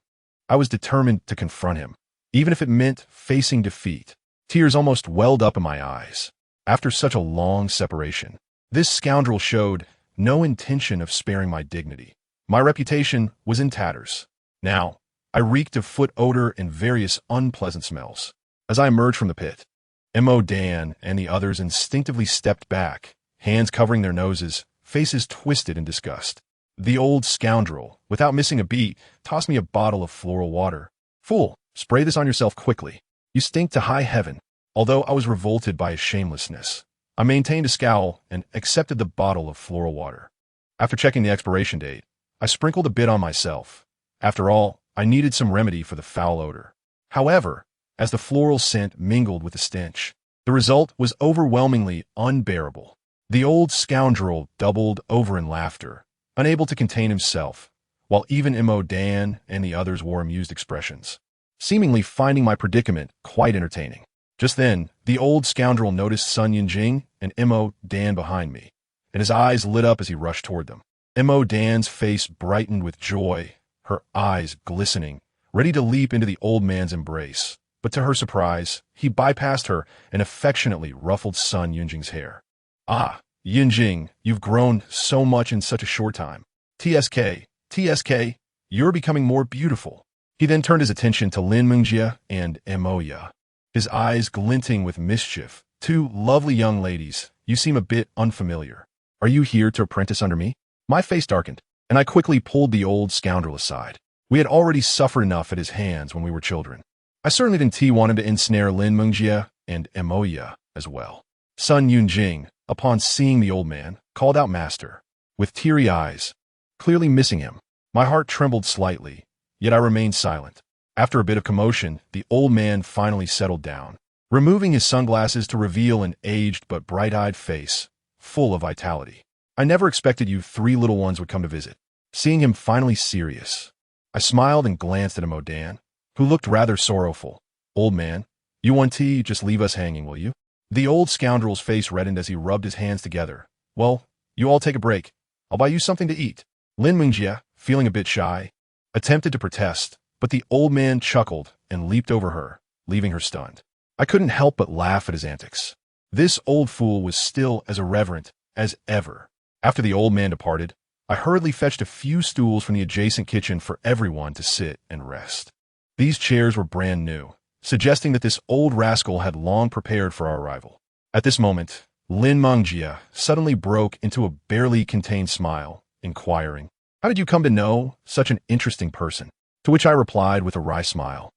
I was determined to confront him, even if it meant facing defeat. Tears almost welled up in my eyes. After such a long separation, this scoundrel showed no intention of sparing my dignity. My reputation was in tatters. Now, I reeked of foot odor and various unpleasant smells. As I emerged from the pit, Mo Dan and the others instinctively stepped back, hands covering their noses, faces twisted in disgust. The old scoundrel, without missing a beat, tossed me a bottle of floral water. Fool, spray this on yourself quickly. You stink to high heaven. Although I was revolted by his shamelessness, I maintained a scowl and accepted the bottle of floral water. After checking the expiration date, I sprinkled a bit on myself. After all, I needed some remedy for the foul odor. However, as the floral scent mingled with the stench, the result was overwhelmingly unbearable. The old scoundrel doubled over in laughter, unable to contain himself, while even Mo Dan and the others wore amused expressions, seemingly finding my predicament quite entertaining. Just then, the old scoundrel noticed Sun Yunjing and Mo Dan behind me, and his eyes lit up as he rushed toward them. Mo Dan's face brightened with joy, her eyes glistening, ready to leap into the old man's embrace. But to her surprise, he bypassed her and affectionately ruffled Sun Yunjing's hair. Ah, Yunjing, you've grown so much in such a short time. TSK, you're becoming more beautiful. He then turned his attention to Lin Mengjie and Emoya, his eyes glinting with mischief. Two lovely young ladies, you seem a bit unfamiliar. Are you here to apprentice under me? My face darkened, and I quickly pulled the old scoundrel aside. We had already suffered enough at his hands when we were children. I certainly didn't want him to ensnare Lin Mengjie and Emoya as well. Sun Yunjing, upon seeing the old man, called out master. With teary eyes, clearly missing him, my heart trembled slightly, yet I remained silent. After a bit of commotion, the old man finally settled down, removing his sunglasses to reveal an aged but bright-eyed face, full of vitality. I never expected you three little ones would come to visit. Seeing him finally serious, I smiled and glanced at Mo Dan, who looked rather sorrowful. Old man, you want tea? Just leave us hanging, will you? The old scoundrel's face reddened as he rubbed his hands together. Well, you all take a break. I'll buy you something to eat. Lin Mengjie, feeling a bit shy, attempted to protest, but the old man chuckled and leaped over her, leaving her stunned. I couldn't help but laugh at his antics. This old fool was still as irreverent as ever. After the old man departed, I hurriedly fetched a few stools from the adjacent kitchen for everyone to sit and rest. These chairs were brand new, suggesting that this old rascal had long prepared for our arrival. At this moment, Lin Mengjie suddenly broke into a barely contained smile, inquiring, "How did you come to know such an interesting person?" To which I replied with a wry smile,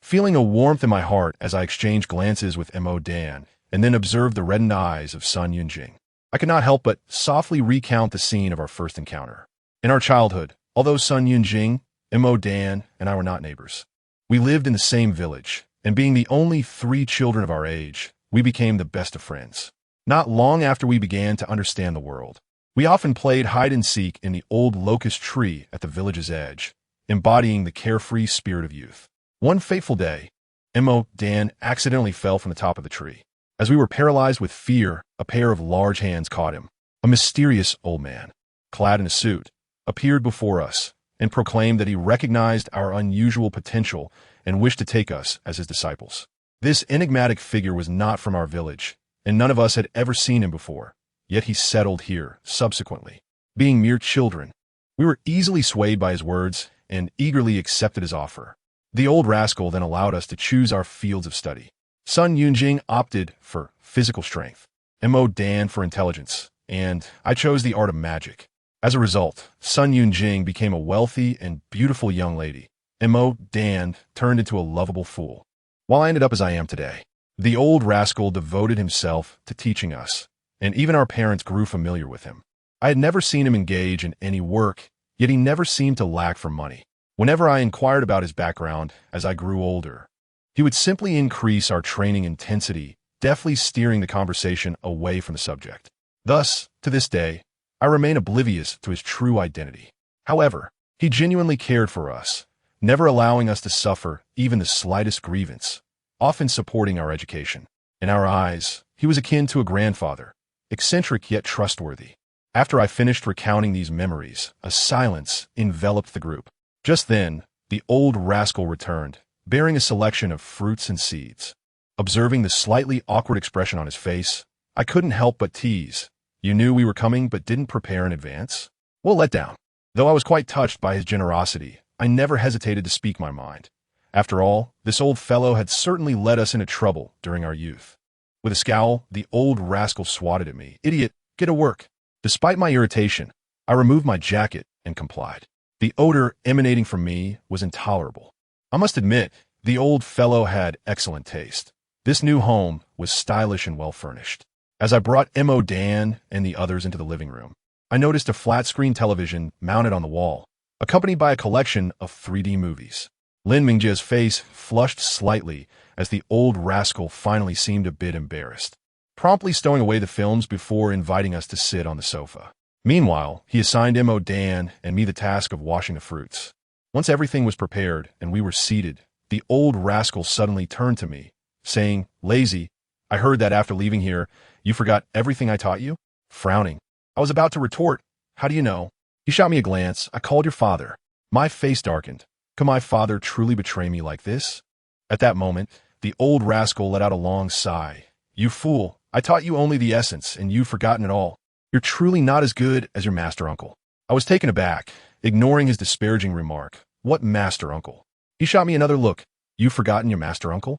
feeling a warmth in my heart as I exchanged glances with Mo Dan and then observed the reddened eyes of Sun Yunjing. I could not help but softly recount the scene of our first encounter. In our childhood, although Sun Yunjing, Mo Dan, and I were not neighbors, we lived in the same village, and being the only three children of our age, we became the best of friends. Not long after we began to understand the world, we often played hide-and-seek in the old locust tree at the village's edge, embodying the carefree spirit of youth. One fateful day, Mo Dan accidentally fell from the top of the tree. As we were paralyzed with fear, a pair of large hands caught him. A mysterious old man, clad in a suit, appeared before us and proclaimed that he recognized our unusual potential and wished to take us as his disciples. This enigmatic figure was not from our village, and none of us had ever seen him before, yet he settled here subsequently. Being mere children, we were easily swayed by his words and eagerly accepted his offer. The old rascal then allowed us to choose our fields of study. Sun Yunjing opted for physical strength, Mo Dan for intelligence, and I chose the art of magic. As a result, Sun Yunjing became a wealthy and beautiful young lady, and Mo Dan turned into a lovable fool. While I ended up as I am today, the old rascal devoted himself to teaching us, and even our parents grew familiar with him. I had never seen him engage in any work, yet he never seemed to lack for money. Whenever I inquired about his background as I grew older, he would simply increase our training intensity, deftly steering the conversation away from the subject. Thus, to this day, I remain oblivious to his true identity. However, he genuinely cared for us, never allowing us to suffer even the slightest grievance, often supporting our education. In our eyes, he was akin to a grandfather, eccentric yet trustworthy. After I finished recounting these memories, a silence enveloped the group. Just then, the old rascal returned, bearing a selection of fruits and seeds. Observing the slightly awkward expression on his face, I couldn't help but tease. "You knew we were coming but didn't prepare in advance?" Well, let down. Though I was quite touched by his generosity, I never hesitated to speak my mind. After all, this old fellow had certainly led us into trouble during our youth. With a scowl, the old rascal swatted at me. "Idiot, get to work." Despite my irritation, I removed my jacket and complied. The odor emanating from me was intolerable. I must admit, the old fellow had excellent taste. This new home was stylish and well-furnished. As I brought Mo Dan and the others into the living room, I noticed a flat-screen television mounted on the wall, accompanied by a collection of 3D movies. Lin Mingjia's face flushed slightly as the old rascal finally seemed a bit embarrassed, promptly stowing away the films before inviting us to sit on the sofa. Meanwhile, he assigned Mo Dan and me the task of washing the fruits. Once everything was prepared and we were seated, the old rascal suddenly turned to me, saying, "Lazy, I heard that after leaving here, you forgot everything I taught you?" Frowning, I was about to retort, "How do you know?" He shot me a glance. "I called your father." My face darkened. Could my father truly betray me like this? At that moment, the old rascal let out a long sigh. "You fool, I taught you only the essence, and you've forgotten it all. You're truly not as good as your master uncle." I was taken aback, ignoring his disparaging remark. What master uncle? He shot me another look. "You've forgotten your master uncle?"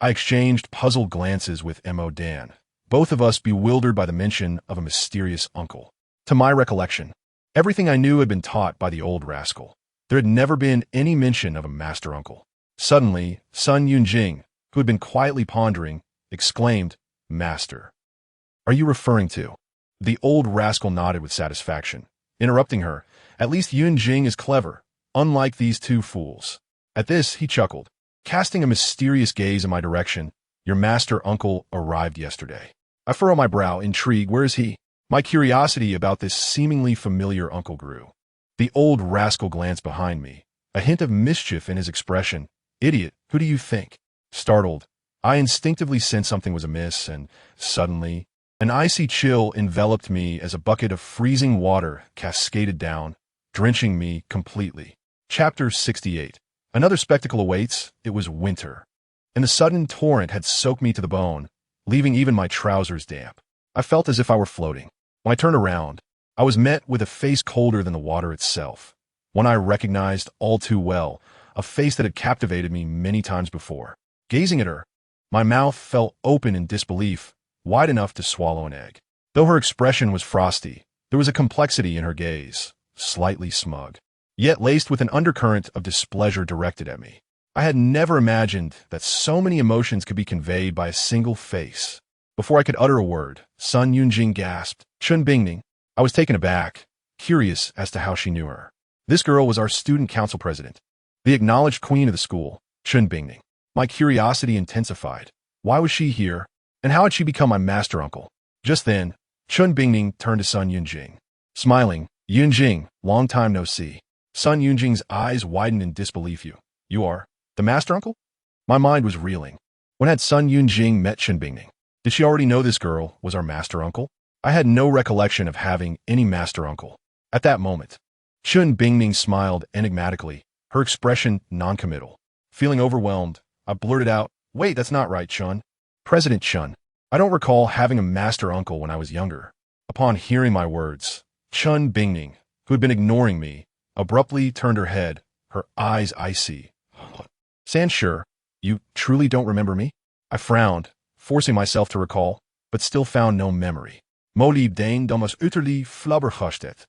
I exchanged puzzled glances with Mo Dan, both of us bewildered by the mention of a mysterious uncle. To my recollection, everything I knew had been taught by the old rascal. There had never been any mention of a master uncle. Suddenly, Sun Yunjing, who had been quietly pondering, exclaimed, "Master. Are you referring to?" The old rascal nodded with satisfaction, interrupting her. "At least Yunjing is clever, unlike these two fools." At this, he chuckled, casting a mysterious gaze in my direction. "Your master uncle arrived yesterday." I furrow my brow, intrigued. Where is he? My curiosity about this seemingly familiar uncle grew. The old rascal glanced behind me, a hint of mischief in his expression. "Idiot, who do you think?" Startled, I instinctively sensed something was amiss, and suddenly, an icy chill enveloped me as a bucket of freezing water cascaded down, drenching me completely. Chapter 68. Another spectacle awaits. It was winter, and the sudden torrent had soaked me to the bone, leaving even my trousers damp. I felt as if I were floating. When I turned around, I was met with a face colder than the water itself, one I recognized all too well, a face that had captivated me many times before. Gazing at her, my mouth fell open in disbelief, wide enough to swallow an egg. Though her expression was frosty, there was a complexity in her gaze, slightly smug, yet laced with an undercurrent of displeasure directed at me. I had never imagined that so many emotions could be conveyed by a single face. Before I could utter a word, Sun Yunjing gasped, "Chun Bingning." I was taken aback, curious as to how she knew her. This girl was our student council president, the acknowledged queen of the school, Chun Bingning. My curiosity intensified. Why was she here, and how had she become my master uncle? Just then, Chun Bingning turned to Sun Yunjing. Smiling, "Yunjing, long time no see." Sun Yunjing's eyes widened in disbelief. You are the master uncle?" My mind was reeling. When had Sun Yunjing met Chun Bingning? Did she already know this girl was our master uncle? I had no recollection of having any master uncle. At that moment, Chun Bingning smiled enigmatically, her expression noncommittal. Feeling overwhelmed, I blurted out, "Wait, that's not right, Chun. President Chun. I don't recall having a master uncle when I was younger." Upon hearing my words, Chun Bingning, who had been ignoring me, abruptly turned her head, her eyes icy. "San sure, you truly don't remember me?" I frowned, forcing myself to recall, but still found no memory. Molib Dane domus utterly flabbergasted,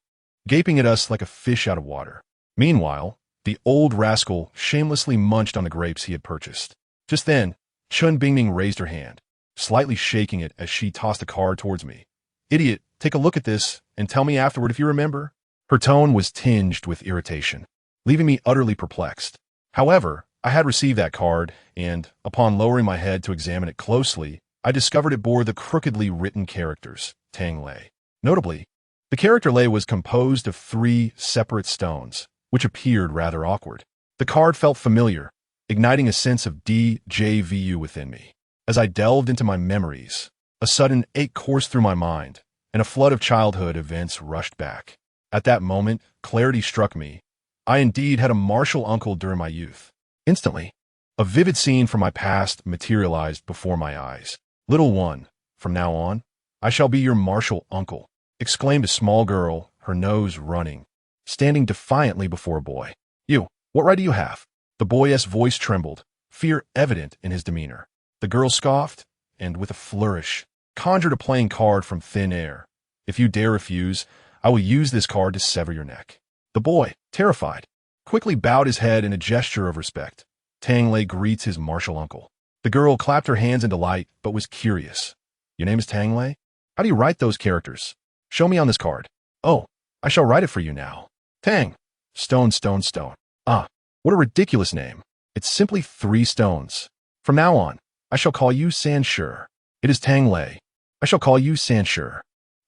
gaping at us like a fish out of water. Meanwhile, the old rascal shamelessly munched on the grapes he had purchased. Just then, Chun Bingning raised her hand, slightly shaking it as she tossed a card towards me. "Idiot, take a look at this and tell me afterward if you remember." Her tone was tinged with irritation, leaving me utterly perplexed. However, I had received that card, and, upon lowering my head to examine it closely, I discovered it bore the crookedly written characters, Tangled. Notably, the character lay was composed of 3 separate stones, which appeared rather awkward. The card felt familiar, igniting a sense of déjà vu within me. As I delved into my memories, a sudden ache coursed through my mind, and a flood of childhood events rushed back. At that moment, clarity struck me. I indeed had a martial uncle during my youth. Instantly, a vivid scene from my past materialized before my eyes. "Little one, from now on, I shall be your martial uncle," exclaimed a small girl, her nose running, standing defiantly before a boy. "You, what right do you have?" The boy's voice trembled, fear evident in his demeanor. The girl scoffed, and with a flourish, conjured a playing card from thin air. "If you dare refuse, I will use this card to sever your neck." The boy, terrified, quickly bowed his head in a gesture of respect. Tangled greets his martial uncle. The girl clapped her hands in delight, but was curious. Your name is Tangled? How do you write those characters? Show me on this card. Oh, I shall write it for you now. Tang. Stone, stone, stone. Ah, what a ridiculous name. It's simply 3 stones. From now on, I shall call you Sanshur. It is Tangled. I shall call you Sanshur.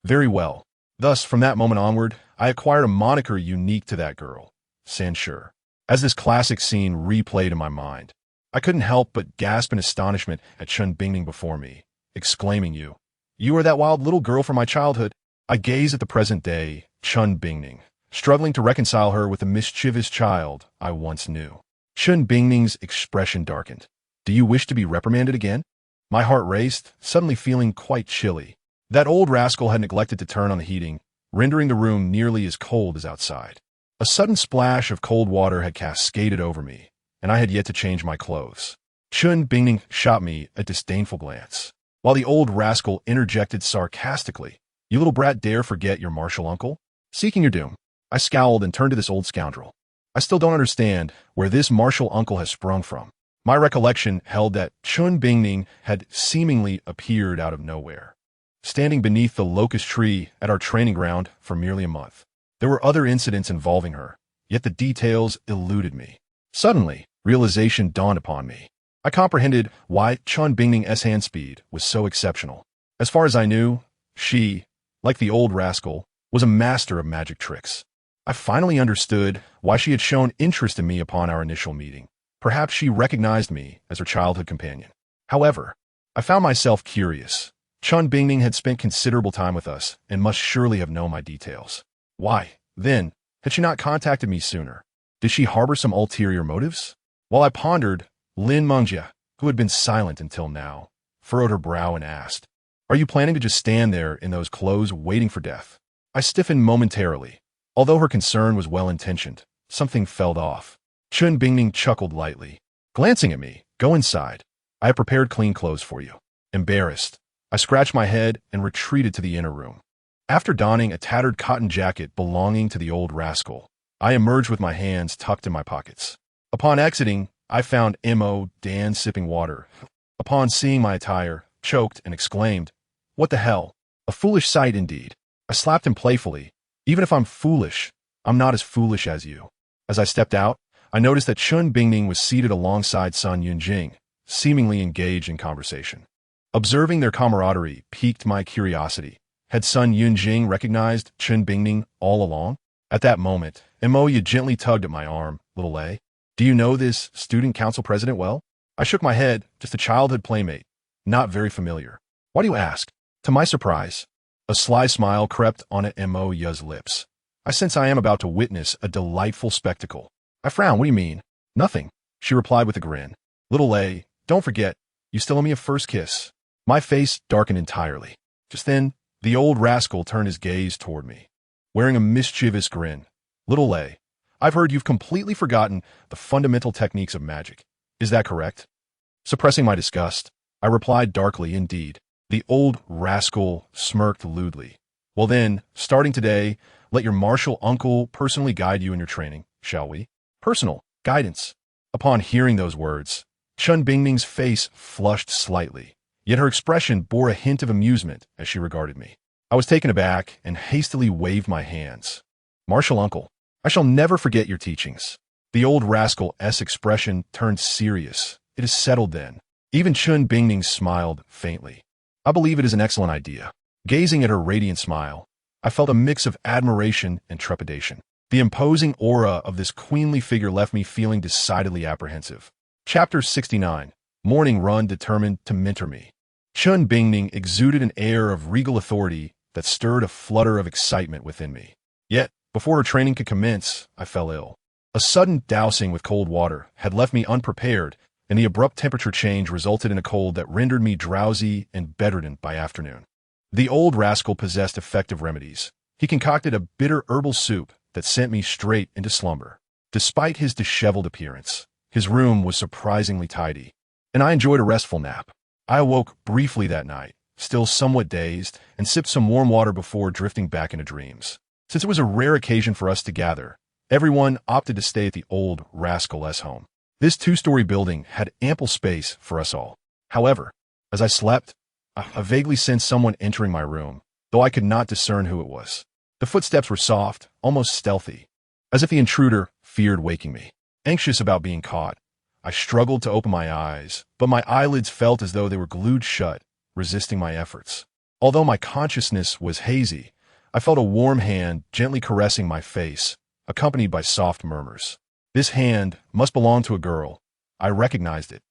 Very well. Thus, from that moment onward, I acquired a moniker unique to that girl, Sanshur. As this classic scene replayed in my mind, I couldn't help but gasp in astonishment at Chun Bingning before me, exclaiming, You are that wild little girl from my childhood. I gaze at the present day, Chun Bingning, struggling to reconcile her with the mischievous child I once knew. Chun Bingning's expression darkened. Do you wish to be reprimanded again? My heart raced, suddenly feeling quite chilly. That old rascal had neglected to turn on the heating, rendering the room nearly as cold as outside. A sudden splash of cold water had cascaded over me, and I had yet to change my clothes. Chun Bingning shot me a disdainful glance, while the old rascal interjected sarcastically, You little brat dare forget your martial uncle? Seeking your doom. I scowled and turned to this old scoundrel. I still don't understand where this martial uncle has sprung from. My recollection held that Chun Bingning had seemingly appeared out of nowhere, standing beneath the locust tree at our training ground for merely a month. There were other incidents involving her, yet the details eluded me. Suddenly, realization dawned upon me. I comprehended why Chun Bingning's hand speed was so exceptional. As far as I knew, she, like the old rascal, was a master of magic tricks. I finally understood why she had shown interest in me upon our initial meeting. Perhaps she recognized me as her childhood companion. However, I found myself curious. Chun Bingning had spent considerable time with us and must surely have known my details. Why, then, had she not contacted me sooner? Did she harbor some ulterior motives? While I pondered, Lin Mengjia, who had been silent until now, furrowed her brow and asked, Are you planning to just stand there in those clothes waiting for death? I stiffened momentarily. Although her concern was well-intentioned, something felt off. Chun Bingning chuckled lightly. Glancing at me, Go inside. I have prepared clean clothes for you. Embarrassed, I scratched my head and retreated to the inner room. After donning a tattered cotton jacket belonging to the old rascal, I emerged with my hands tucked in my pockets. Upon exiting, I found M.O. Dan sipping water. Upon seeing my attire, choked and exclaimed, What the hell? A foolish sight indeed. I slapped him playfully. Even if I'm foolish, I'm not as foolish as you. As I stepped out, I noticed that Chun Bingning was seated alongside Sun Yunjing, seemingly engaged in conversation. Observing their camaraderie piqued my curiosity. Had Sun Yunjing recognized Chun Bingning all along? At that moment, Moya gently tugged at my arm. Little A, do you know this student council president well? I shook my head, just a childhood playmate. Not very familiar. Why do you ask? To my surprise, a sly smile crept on Moya's lips. I sense I am about to witness a delightful spectacle. I frowned. What do you mean? Nothing, she replied with a grin. Little A, don't forget, you still owe me a first kiss. My face darkened entirely. Just then, the old rascal turned his gaze toward me, wearing a mischievous grin. Little A, I've heard you've completely forgotten the fundamental techniques of magic. Is that correct? Suppressing my disgust, I replied darkly, Indeed. The old rascal smirked lewdly. Well then, starting today, let your martial uncle personally guide you in your training, shall we? Personal guidance. Upon hearing those words, Chun Bingning's face flushed slightly, yet her expression bore a hint of amusement as she regarded me. I was taken aback and hastily waved my hands. Martial uncle, I shall never forget your teachings. The old rascal's expression turned serious. It is settled then. Even Chun Bingning smiled faintly. I believe it is an excellent idea. Gazing at her radiant smile, I felt a mix of admiration and trepidation. The imposing aura of this queenly figure left me feeling decidedly apprehensive. Chapter 69. Morning Run determined to mentor me. Chun Bingning exuded an air of regal authority that stirred a flutter of excitement within me. Yet, before her training could commence, I fell ill. A sudden dousing with cold water had left me unprepared, and the abrupt temperature change resulted in a cold that rendered me drowsy and bedridden by afternoon. The old rascal possessed effective remedies. He concocted a bitter herbal soup that sent me straight into slumber. Despite his disheveled appearance, his room was surprisingly tidy, and I enjoyed a restful nap. I awoke briefly that night, still somewhat dazed, and sipped some warm water before drifting back into dreams. Since it was a rare occasion for us to gather, Everyone opted to stay at the old rascal's home. This two-story building had ample space for us all. However, as I slept, I vaguely sensed someone entering my room, though I could not discern who it was. The footsteps were soft, almost stealthy, as if the intruder feared waking me. Anxious about being caught, I struggled to open my eyes, but my eyelids felt as though they were glued shut, resisting my efforts. Although my consciousness was hazy, I felt a warm hand gently caressing my face, accompanied by soft murmurs. This hand must belong to a girl. I recognized it.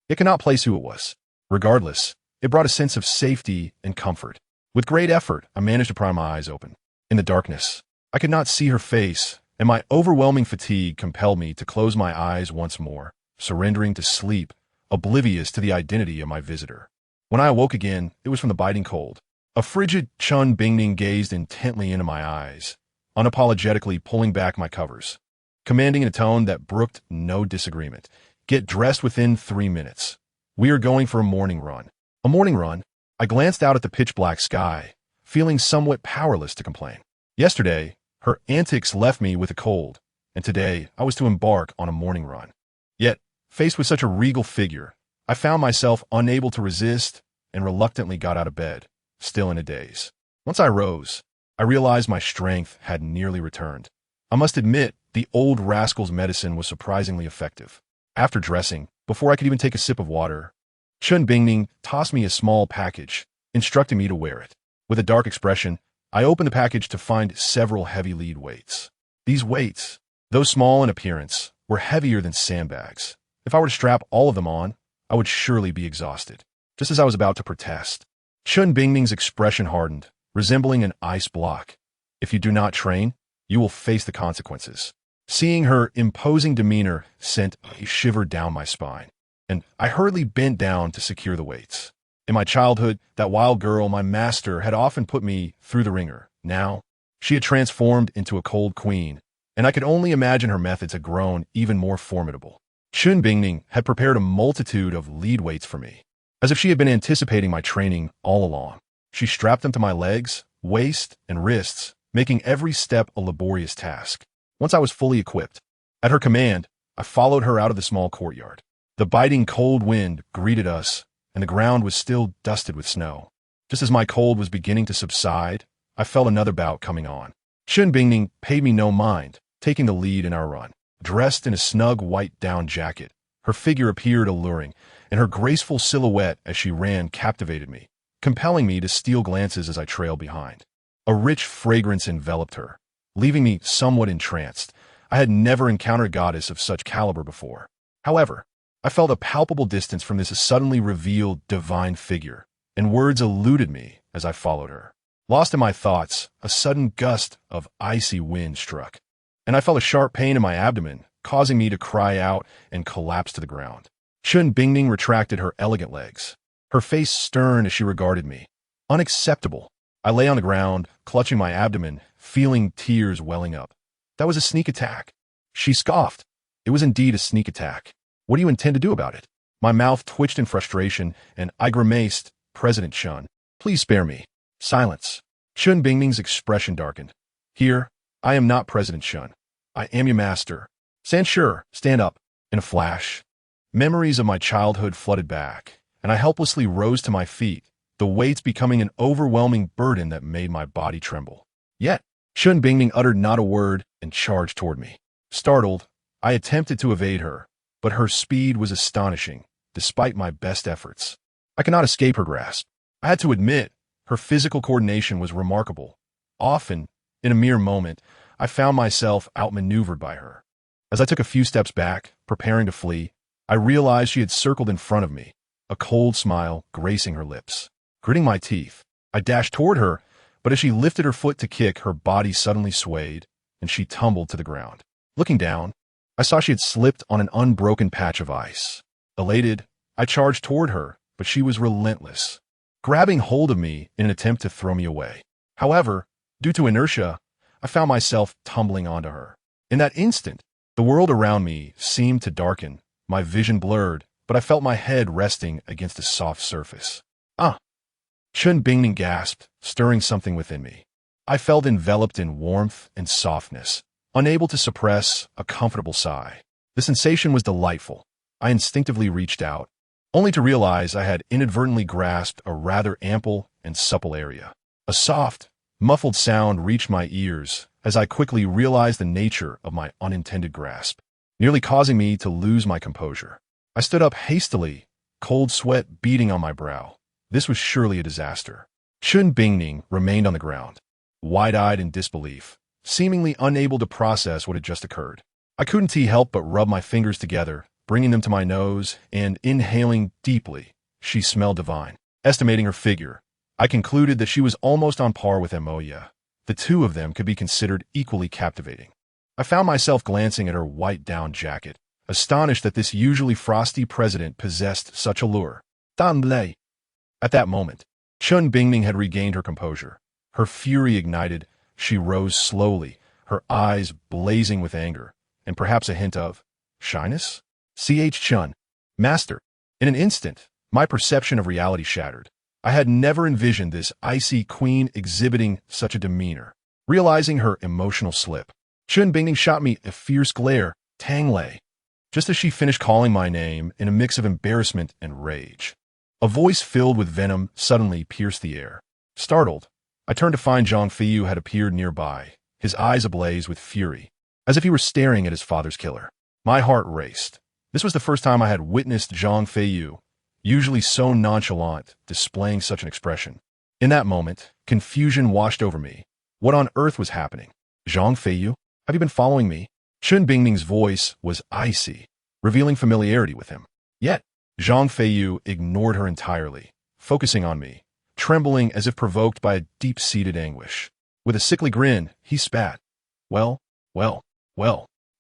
It could not place who it was. Regardless, it brought a sense of safety and comfort. With great effort, I managed to pry my eyes open. In the darkness, I could not see her face, and my overwhelming fatigue compelled me to close my eyes once more, surrendering to sleep, oblivious to the identity of my visitor. When I awoke again, it was from the biting cold. A frigid Chun Bingning gazed intently into my eyes, unapologetically pulling back my covers, commanding in a tone that brooked no disagreement. "Get dressed within 3 minutes. We are going for a morning run." A morning run? I glanced out at the pitch-black sky, feeling somewhat powerless to complain. Yesterday, her antics left me with a cold, and today I was to embark on a morning run. Yet, faced with such a regal figure, I found myself unable to resist and reluctantly got out of bed, still in a daze. Once I rose, I realized my strength had nearly returned. I must admit, the old rascal's medicine was surprisingly effective. After dressing, before I could even take a sip of water, Chun Bingning tossed me a small package, instructing me to wear it. With a dark expression, I opened the package to find several heavy lead weights. These weights, though small in appearance, were heavier than sandbags. If I were to strap all of them on, I would surely be exhausted. Just as I was about to protest, Chun Bingning's expression hardened, resembling an ice block. "If you do not train, you will face the consequences." Seeing her imposing demeanor sent a shiver down my spine, and I hurriedly bent down to secure the weights. In my childhood, that wild girl, my master, had often put me through the ringer. Now, she had transformed into a cold queen, and I could only imagine her methods had grown even more formidable. Chun Bingning had prepared a multitude of lead weights for me, as if she had been anticipating my training all along. She strapped them to my legs, waist, and wrists, making every step a laborious task. Once I was fully equipped, at her command, I followed her out of the small courtyard. The biting cold wind greeted us, and the ground was still dusted with snow. Just as my cold was beginning to subside, I felt another bout coming on. Chun Bingning paid me no mind, taking the lead in our run. Dressed in a snug white down jacket, her figure appeared alluring, and her graceful silhouette as she ran captivated me, compelling me to steal glances as I trailed behind. A rich fragrance enveloped her, leaving me somewhat entranced. I had never encountered a goddess of such caliber before. However, I felt a palpable distance from this suddenly revealed divine figure, and words eluded me as I followed her. Lost in my thoughts, a sudden gust of icy wind struck, and I felt a sharp pain in my abdomen, causing me to cry out and collapse to the ground. Chun Bingning retracted her elegant legs, her face stern as she regarded me. Unacceptable. I lay on the ground, clutching my abdomen, feeling tears welling up. That was a sneak attack. She scoffed. It was indeed a sneak attack. What do you intend to do about it? My mouth twitched in frustration, and I grimaced, "President Chun, please spare me." Silence. Chun Bingning's expression darkened. "Here, I am not President Chun. I am your master. Sansure, stand up." In a flash, memories of my childhood flooded back, and I helplessly rose to my feet, the weights becoming an overwhelming burden that made my body tremble. Yet, Chun Bingning uttered not a word and charged toward me. Startled, I attempted to evade her, but her speed was astonishing, despite my best efforts. I could not escape her grasp. I had to admit, her physical coordination was remarkable. Often, in a mere moment, I found myself outmaneuvered by her. As I took a few steps back, preparing to flee, I realized she had circled in front of me, a cold smile gracing her lips. Gritting my teeth, I dashed toward her, but as she lifted her foot to kick, her body suddenly swayed, and she tumbled to the ground. Looking down, I saw she had slipped on an unbroken patch of ice. Elated, I charged toward her, but she was relentless, grabbing hold of me in an attempt to throw me away. However, due to inertia, I found myself tumbling onto her. In that instant, the world around me seemed to darken, my vision blurred, but I felt my head resting against a soft surface. "Ah!" Chun Bingning gasped, stirring something within me. I felt enveloped in warmth and softness, unable to suppress a comfortable sigh. The sensation was delightful. I instinctively reached out, only to realize I had inadvertently grasped a rather ample and supple area. A soft, muffled sound reached my ears as I quickly realized the nature of my unintended grasp, nearly causing me to lose my composure. I stood up hastily, cold sweat beading on my brow. This was surely a disaster. Chun Bingning remained on the ground, wide-eyed in disbelief, seemingly unable to process what had just occurred. I couldn't help but rub my fingers together, bringing them to my nose, and inhaling deeply. She smelled divine. Estimating her figure, I concluded that she was almost on par with Emoya. The two of them could be considered equally captivating. I found myself glancing at her white down jacket, astonished that this usually frosty president possessed such allure. Tangled. At that moment, Chun Bingning had regained her composure. Her fury ignited. She rose slowly, her eyes blazing with anger, and perhaps a hint of shyness? Chun. Master. In an instant, my perception of reality shattered. I had never envisioned this icy queen exhibiting such a demeanor. Realizing her emotional slip, Chun Bingning shot me a fierce glare, Tangled, just as she finished calling my name in a mix of embarrassment and rage. A voice filled with venom suddenly pierced the air. Startled, I turned to find Zhang Feiyu had appeared nearby, his eyes ablaze with fury, as if he were staring at his father's killer. My heart raced. This was the first time I had witnessed Zhang Feiyu, usually so nonchalant, displaying such an expression. In that moment, confusion washed over me. What on earth was happening? Zhang Feiyu, have you been following me? Chun Bingning's voice was icy, revealing familiarity with him. Yet, Zhang Feiyu ignored her entirely, focusing on me, trembling as if provoked by a deep-seated anguish. With a sickly grin, he spat. Well,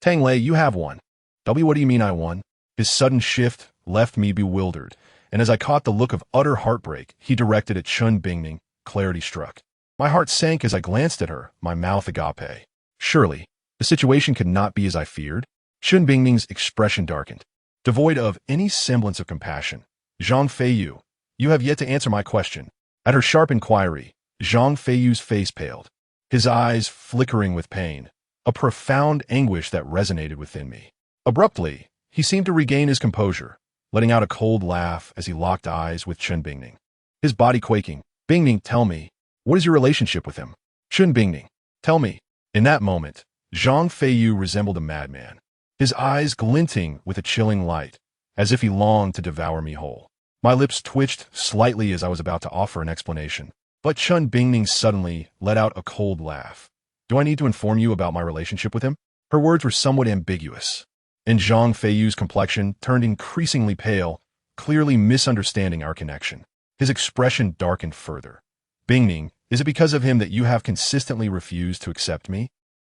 Tangled, you have won. What do you mean I won? His sudden shift left me bewildered, and as I caught the look of utter heartbreak he directed at Chun Bingning, clarity struck. My heart sank as I glanced at her, my mouth agape. Surely, the situation could not be as I feared. Chun Bingning's expression darkened. Devoid of any semblance of compassion. Zhang Feiyu, you have yet to answer my question. At her sharp inquiry, Zhang Feiyu's face paled, his eyes flickering with pain, a profound anguish that resonated within me. Abruptly, he seemed to regain his composure, letting out a cold laugh as he locked eyes with Chun Bingning. His body quaking. Bingning, tell me, what is your relationship with him? Chun Bingning, tell me. In that moment, Zhang Feiyu resembled a madman, his eyes glinting with a chilling light, as if he longed to devour me whole. My lips twitched slightly as I was about to offer an explanation, but Chun Bingning suddenly let out a cold laugh. Do I need to inform you about my relationship with him? Her words were somewhat ambiguous, and Zhang Feiyu's complexion turned increasingly pale, clearly misunderstanding our connection. His expression darkened further. Bingning, is it because of him that you have consistently refused to accept me?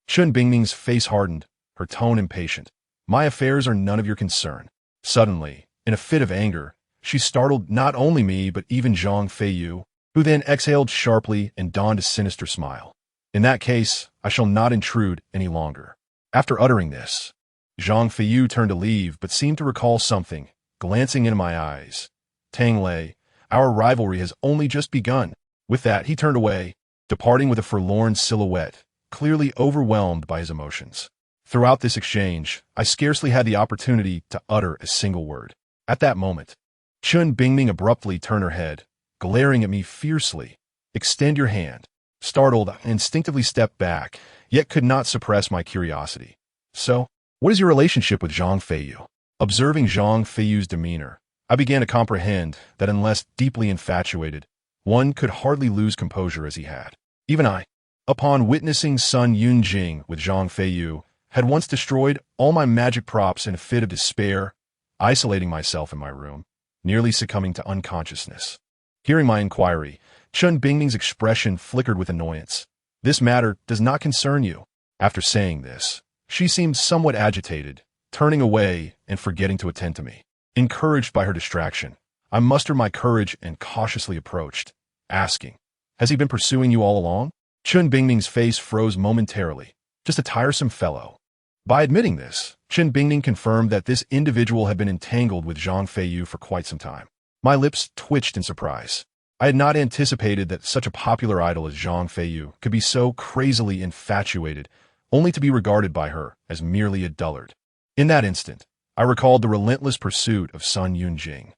Chun Bingning's face hardened, her tone impatient. My affairs are none of your concern. Suddenly, in a fit of anger, she startled not only me but even Zhang Feiyu, who then exhaled sharply and donned a sinister smile. In that case, I shall not intrude any longer. After uttering this, Zhang Feiyu turned to leave but seemed to recall something, glancing into my eyes. Tangled, our rivalry has only just begun. With that, he turned away, departing with a forlorn silhouette, clearly overwhelmed by his emotions. Throughout this exchange, I scarcely had the opportunity to utter a single word. At that moment, Chun Bingning abruptly turned her head, glaring at me fiercely. Extend your hand. Startled, I instinctively stepped back, yet could not suppress my curiosity. So, what is your relationship with Zhang Feiyu? Observing Zhang Feiyu's demeanor, I began to comprehend that unless deeply infatuated, one could hardly lose composure as he had. Even I, upon witnessing Sun Yunjing with Zhang Feiyu, had once destroyed all my magic props in a fit of despair, isolating myself in my room, nearly succumbing to unconsciousness. Hearing my inquiry, Chun Bingning's expression flickered with annoyance. This matter does not concern you. After saying this, she seemed somewhat agitated, turning away and forgetting to attend to me. Encouraged by her distraction, I mustered my courage and cautiously approached, asking, has he been pursuing you all along? Chun Bingning's face froze momentarily. Just a tiresome fellow. By admitting this, Chun Bingning confirmed that this individual had been entangled with Zhang Feiyu for quite some time. My lips twitched in surprise. I had not anticipated that such a popular idol as Zhang Feiyu could be so crazily infatuated, only to be regarded by her as merely a dullard. In that instant, I recalled the relentless pursuit of Sun Yunjing,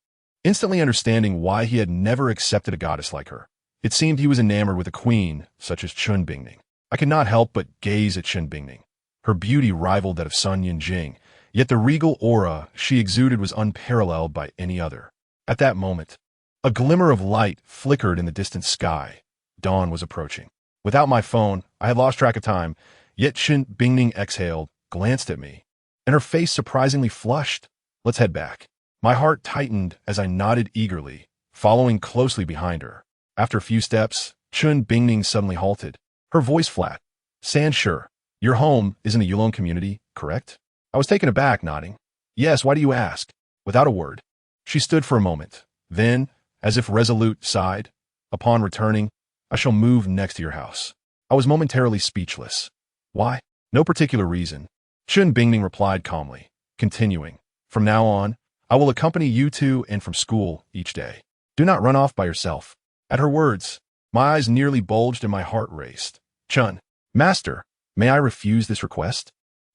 instantly understanding why he had never accepted a goddess like her. It seemed he was enamored with a queen such as Chun Bingning. I could not help but gaze at Chun Bingning. Her beauty rivaled that of Sun Yunjing, yet the regal aura she exuded was unparalleled by any other. At that moment, a glimmer of light flickered in the distant sky. Dawn was approaching. Without my phone, I had lost track of time, yet Chun Bingning exhaled, glanced at me, and her face surprisingly flushed. Let's head back. My heart tightened as I nodded eagerly, following closely behind her. After a few steps, Chun Bingning suddenly halted, her voice flat. San sure, your home is in the Yulong community, correct? I was taken aback, nodding. Yes, why do you ask? Without a word. She stood for a moment. Then, as if resolute, sighed. Upon returning, I shall move next to your house. I was momentarily speechless. Why? No particular reason. Chun Bingning replied calmly, continuing. From now on, I will accompany you to and from school each day. Do not run off by yourself. At her words, my eyes nearly bulged and my heart raced. Chun, master, may I refuse this request?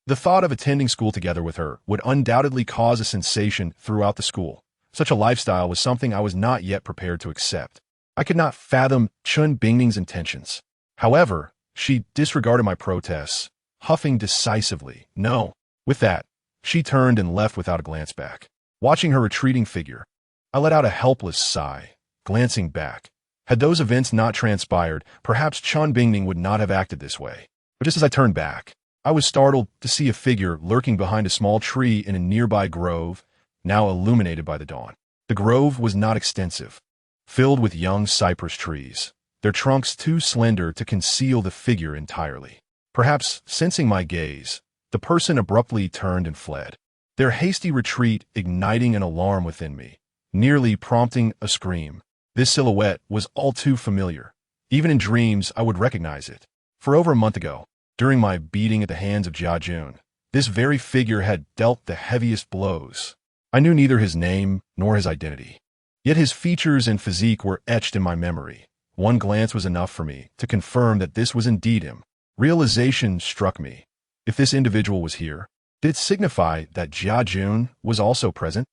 The thought of attending school together with her would undoubtedly cause a sensation throughout the school. Such a lifestyle was something I was not yet prepared to accept. I could not fathom Chun Bingning's intentions. However, she disregarded my protests, huffing decisively. No. With that, she turned and left without a glance back. Watching her retreating figure, I let out a helpless sigh, glancing back. Had those events not transpired, perhaps Chun Bingning would not have acted this way. But just as I turned back, I was startled to see a figure lurking behind a small tree in a nearby grove, now illuminated by the dawn. The grove was not extensive, filled with young cypress trees, their trunks too slender to conceal the figure entirely. Perhaps sensing my gaze, the person abruptly turned and fled, their hasty retreat igniting an alarm within me, nearly prompting a scream. This silhouette was all too familiar. Even in dreams, I would recognize it. For over a month ago, during my beating at the hands of Jia Jun, this very figure had dealt the heaviest blows. I knew neither his name nor his identity. Yet his features and physique were etched in my memory. One glance was enough for me to confirm that this was indeed him. Realization struck me. If this individual was here, did it signify that Jia Jun was also present?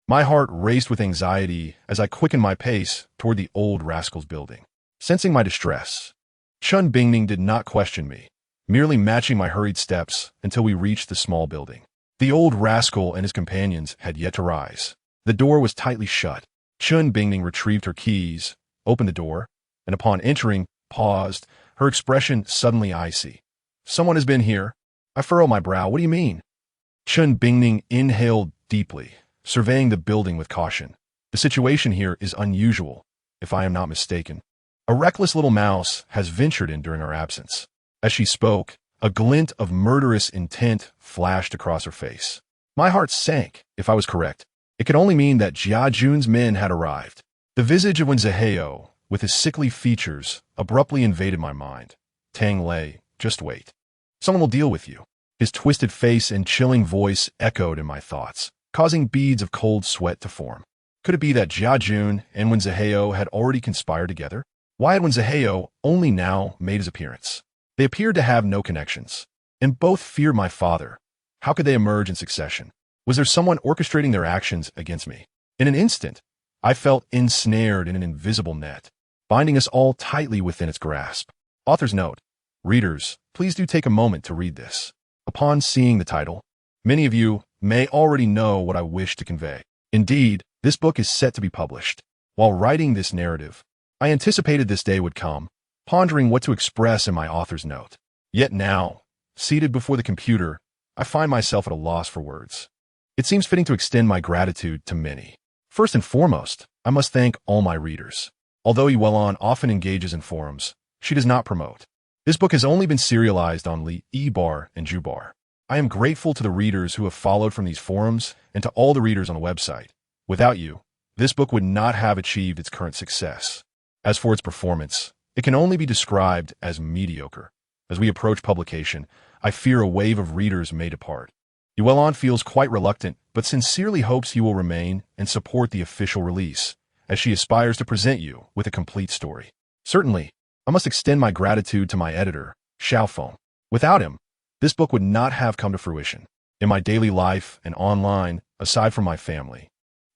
My heart raced with anxiety as I quickened my pace toward the old rascal's building. Sensing my distress, Chun Bingning did not question me, merely matching my hurried steps until we reached the small building. The old rascal and his companions had yet to rise. The door was tightly shut. Chun Bingning retrieved her keys, opened the door, and upon entering, paused, her expression suddenly icy. Someone has been here. I furrowed my brow. What do you mean? Chun Bingning inhaled deeply, surveying the building with caution. The situation here is unusual, if I am not mistaken. A reckless little mouse has ventured in during our absence. As she spoke, a glint of murderous intent flashed across her face. My heart sank, if I was correct. It could only mean that Jia Jun's men had arrived. The visage of Wenzheo, with his sickly features, abruptly invaded my mind. Tang Lei, just wait. Someone will deal with you. His twisted face and chilling voice echoed in my thoughts, causing beads of cold sweat to form. Could it be that Jia Jun and Wenzheo had already conspired together? Why had Wenzheo only now made his appearance? They appeared to have no connections, and both feared my father. How could they emerge in succession? Was there someone orchestrating their actions against me? In an instant, I felt ensnared in an invisible net, binding us all tightly within its grasp. Author's note: readers, please do take a moment to read this. Upon seeing the title, many of you may already know what I wish to convey. Indeed, this book is set to be published. While writing this narrative, I anticipated this day would come, pondering what to express in my author's note. Yet now, seated before the computer, I find myself at a loss for words. It seems fitting to extend my gratitude to many. First and foremost, I must thank all my readers. Although Yuelon often engages in forums, she does not promote. This book has only been serialized on Li, E-Bar, and Jubar. I am grateful to the readers who have followed from these forums and to all the readers on the website. Without you, this book would not have achieved its current success. As for its performance, it can only be described as mediocre. As we approach publication, I fear a wave of readers may depart. Yuelon feels quite reluctant, but sincerely hopes you will remain and support the official release, as she aspires to present you with a complete story. Certainly, I must extend my gratitude to my editor, Xiaofeng. Without him, this book would not have come to fruition. In my daily life and online, aside from my family,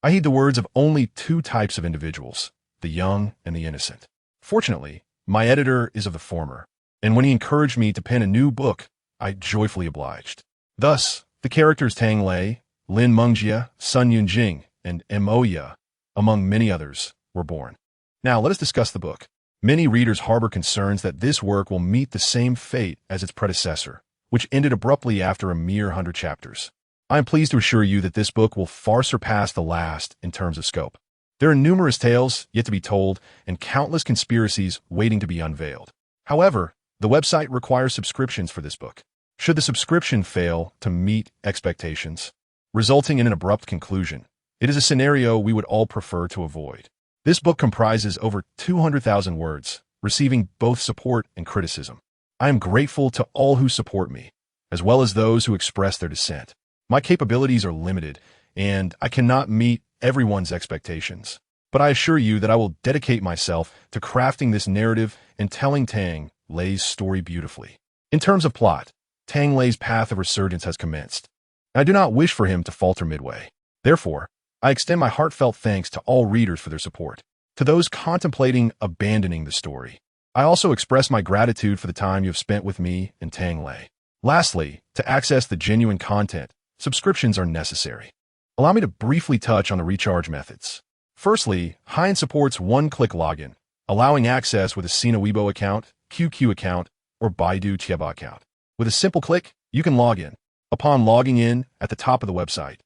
I heed the words of only two types of individuals, the young and the innocent. Fortunately, my editor is of the former, and when he encouraged me to pen a new book, I joyfully obliged. Thus, the characters Tang Lei, Lin Mengjie, Sun Yunjing, and Moya, among many others, were born. Now, let us discuss the book. Many readers harbor concerns that this work will meet the same fate as its predecessor, which ended abruptly after a mere 100 chapters. I am pleased to assure you that this book will far surpass the last in terms of scope. There are numerous tales yet to be told and countless conspiracies waiting to be unveiled. However, the website requires subscriptions for this book. Should the subscription fail to meet expectations, resulting in an abrupt conclusion, it is a scenario we would all prefer to avoid. This book comprises over 200,000 words, receiving both support and criticism. I am grateful to all who support me, as well as those who express their dissent. My capabilities are limited, and I cannot meet everyone's expectations. But I assure you that I will dedicate myself to crafting this narrative and telling Tang Lei's story beautifully. In terms of plot, Tang Lei's path of resurgence has commenced. I do not wish for him to falter midway. Therefore, I extend my heartfelt thanks to all readers for their support. To those contemplating abandoning the story, I also express my gratitude for the time you have spent with me and Tang Lei. Lastly, to access the genuine content, subscriptions are necessary. Allow me to briefly touch on the recharge methods. Firstly, Haiyan supports one-click login, allowing access with a Sina Weibo account, QQ account, or Baidu Tieba account. With a simple click, you can log in. Upon logging in at the top of the website,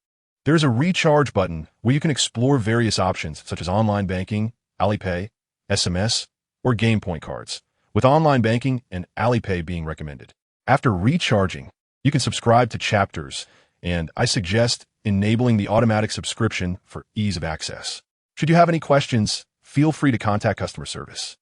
there is a recharge button where you can explore various options such as online banking, Alipay, SMS, or game point cards, with online banking and Alipay being recommended. After recharging, you can subscribe to chapters, and I suggest enabling the automatic subscription for ease of access. Should you have any questions, feel free to contact customer service.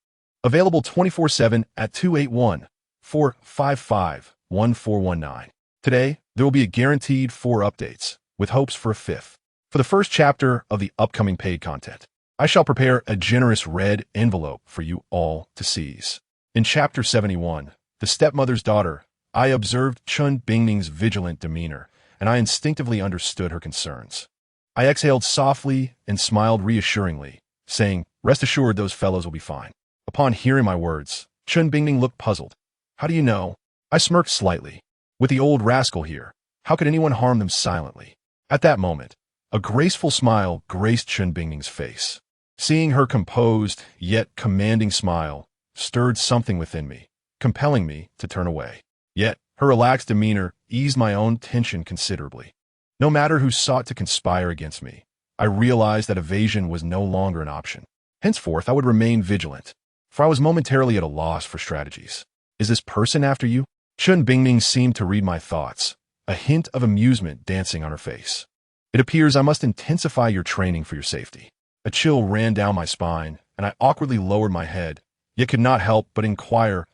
Available 24/7 at 281-455-1419. Today, there will be a guaranteed 4 updates, with hopes for a 5th. For the first chapter of the upcoming paid content, I shall prepare a generous red envelope for you all to seize. In Chapter 71, The Stepmother's Daughter, I observed Chun Bingning's vigilant demeanor, and I instinctively understood her concerns. I exhaled softly and smiled reassuringly, saying, "Rest assured those fellows will be fine." Upon hearing my words, Chun Bingning looked puzzled. "How do you know?" I smirked slightly. "With the old rascal here, how could anyone harm them silently?" At that moment, a graceful smile graced Chun Bingning's face. Seeing her composed, yet commanding smile stirred something within me, compelling me to turn away. Yet, her relaxed demeanor eased my own tension considerably. No matter who sought to conspire against me, I realized that evasion was no longer an option. Henceforth, I would remain vigilant, for I was momentarily at a loss for strategies. "Is this person after you?" Chun Bingning seemed to read my thoughts, a hint of amusement dancing on her face. "It appears I must intensify your training for your safety." A chill ran down my spine, and I awkwardly lowered my head, yet could not help but inquire,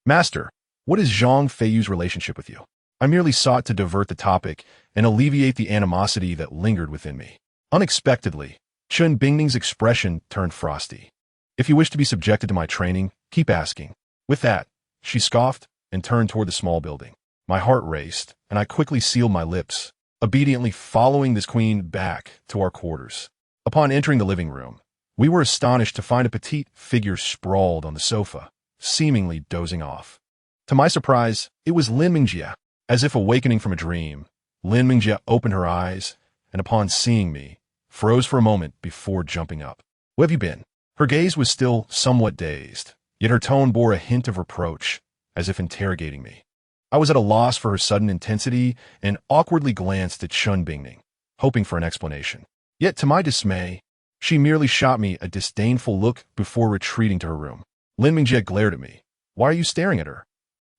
Master, what is Zhang Feiyu's relationship with you?" I merely sought to divert the topic and alleviate the animosity that lingered within me. Unexpectedly, Chun Bingning's expression turned frosty. "If you wish to be subjected to my training, keep asking." With that, she scoffed and turned toward the small building. My heart raced, and I quickly sealed my lips, obediently following this queen back to our quarters. Upon entering the living room, we were astonished to find a petite figure sprawled on the sofa, seemingly dozing off. To my surprise, it was Lin Mengjie. As if awakening from a dream, Lin Mengjie opened her eyes, and upon seeing me, froze for a moment before jumping up. "Where have you been?" Her gaze was still somewhat dazed, yet her tone bore a hint of reproach, as if interrogating me. I was at a loss for her sudden intensity and awkwardly glanced at Chun Bingning, hoping for an explanation. Yet to my dismay, she merely shot me a disdainful look before retreating to her room. Lin Mengjie glared at me. "Why are you staring at her?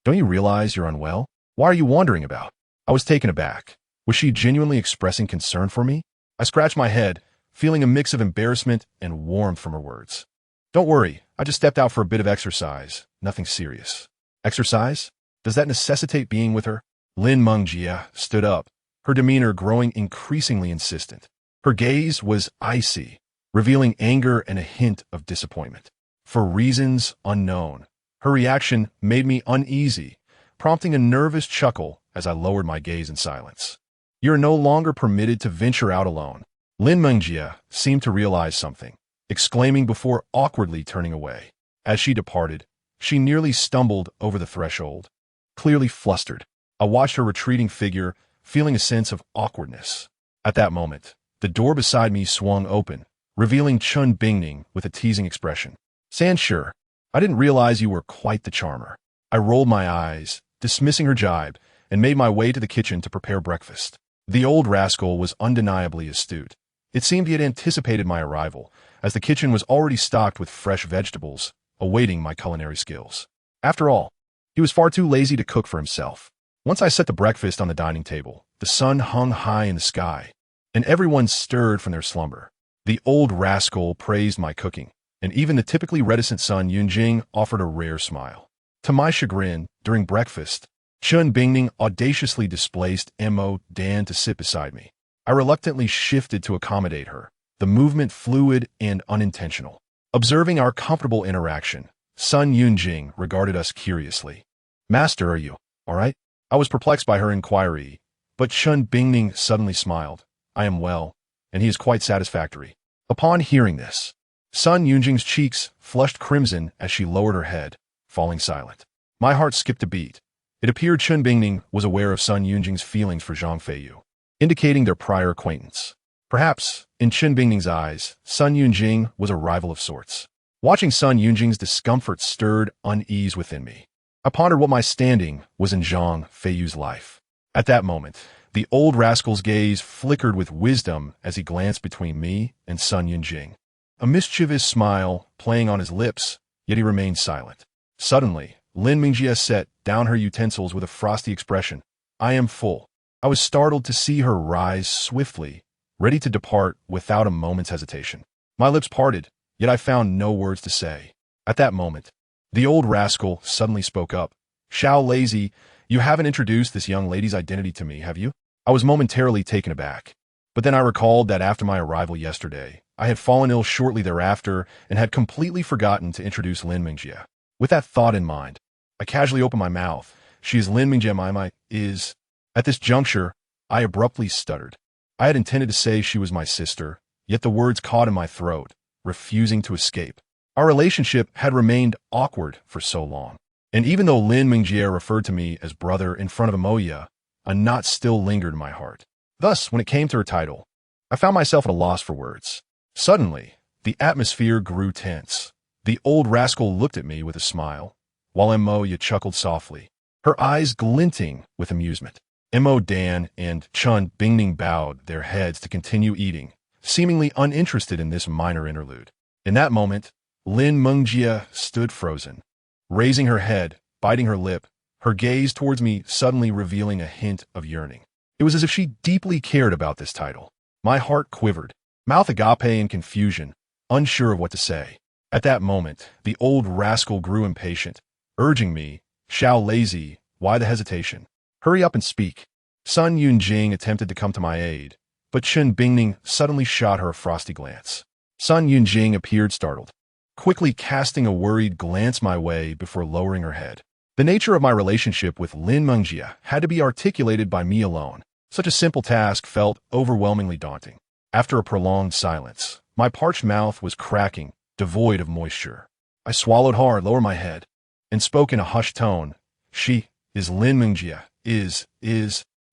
Don't you realize you're unwell? Why are you wandering about?" I was taken aback. Was she genuinely expressing concern for me? I scratched my head, feeling a mix of embarrassment and warmth from her words. "Don't worry, I just stepped out for a bit of exercise. Nothing serious." "Exercise? Does that necessitate being with her?" Lin Mengjie stood up, her demeanor growing increasingly insistent. Her gaze was icy, revealing anger and a hint of disappointment. For reasons unknown, her reaction made me uneasy, prompting a nervous chuckle as I lowered my gaze in silence. "You're no longer permitted to venture out alone." Lin Mengjie seemed to realize something, exclaiming before awkwardly turning away. As she departed, she nearly stumbled over the threshold. Clearly flustered, I watched her retreating figure, feeling a sense of awkwardness. At that moment, the door beside me swung open, revealing Chun Bingning with a teasing expression. "Sansure, I didn't realize you were quite the charmer." I rolled my eyes, dismissing her jibe, and made my way to the kitchen to prepare breakfast. The old rascal was undeniably astute. It seemed he had anticipated my arrival, as the kitchen was already stocked with fresh vegetables, awaiting my culinary skills. After all, he was far too lazy to cook for himself. Once I set the breakfast on the dining table, the sun hung high in the sky, and everyone stirred from their slumber. The old rascal praised my cooking, and even the typically reticent son Yunjing offered a rare smile. To my chagrin, during breakfast, Chun Bingning audaciously displaced Mo Dan to sit beside me. I reluctantly shifted to accommodate her, the movement fluid and unintentional. Observing our comfortable interaction, Sun Yunjing regarded us curiously. "Master, are you all right?" I was perplexed by her inquiry, but Chun Bingning suddenly smiled. "I am well, and he is quite satisfactory." Upon hearing this, Sun Yunjing's cheeks flushed crimson as she lowered her head, falling silent. My heart skipped a beat. It appeared Chun Bingning was aware of Sun Yunjing's feelings for Zhang Feiyu, indicating their prior acquaintance. Perhaps, in Chun Bingning's eyes, Sun Yunjing was a rival of sorts. Watching Sun Yunjing's discomfort stirred unease within me. I pondered what my standing was in Zhang Feiyu's life. At that moment, the old rascal's gaze flickered with wisdom as he glanced between me and Sun Yunjing. A mischievous smile playing on his lips, yet he remained silent. Suddenly, Lin Mengjie set down her utensils with a frosty expression. "I am full." I was startled to see her rise swiftly, ready to depart without a moment's hesitation. My lips parted, yet I found no words to say. At that moment, the old rascal suddenly spoke up. "Xiao Lazy, you haven't introduced this young lady's identity to me, have you?" I was momentarily taken aback, but then I recalled that after my arrival yesterday, I had fallen ill shortly thereafter and had completely forgotten to introduce Lin Mengjie. With that thought in mind, I casually opened my mouth. "She is Lin Mengjie, is..." At this juncture, I abruptly stuttered. I had intended to say she was my sister, yet the words caught in my throat, refusing to escape. Our relationship had remained awkward for so long, and even though Lin Mengjie referred to me as brother in front of Amoya, a knot still lingered in my heart. Thus, when it came to her title, I found myself at a loss for words. Suddenly, the atmosphere grew tense. The old rascal looked at me with a smile, while Amoya chuckled softly, her eyes glinting with amusement. Mo Dan and Chun Bingning bowed their heads to continue eating, seemingly uninterested in this minor interlude. In that moment, Lin Mengjie stood frozen, raising her head, biting her lip, her gaze towards me suddenly revealing a hint of yearning. It was as if she deeply cared about this title. My heart quivered, mouth agape in confusion, unsure of what to say. At that moment, the old rascal grew impatient, urging me, "Xiao Lazy, why the hesitation? Hurry up and speak." Sun Yunjing attempted to come to my aid, but Chun Bingning suddenly shot her a frosty glance. Sun Yunjing appeared startled, quickly casting a worried glance my way before lowering her head. The nature of my relationship with Lin Mengjie had to be articulated by me alone. Such a simple task felt overwhelmingly daunting. After a prolonged silence, my parched mouth was cracking, devoid of moisture. I swallowed hard, lowered my head, and spoke in a hushed tone. "She is Lin Mengjie, is..."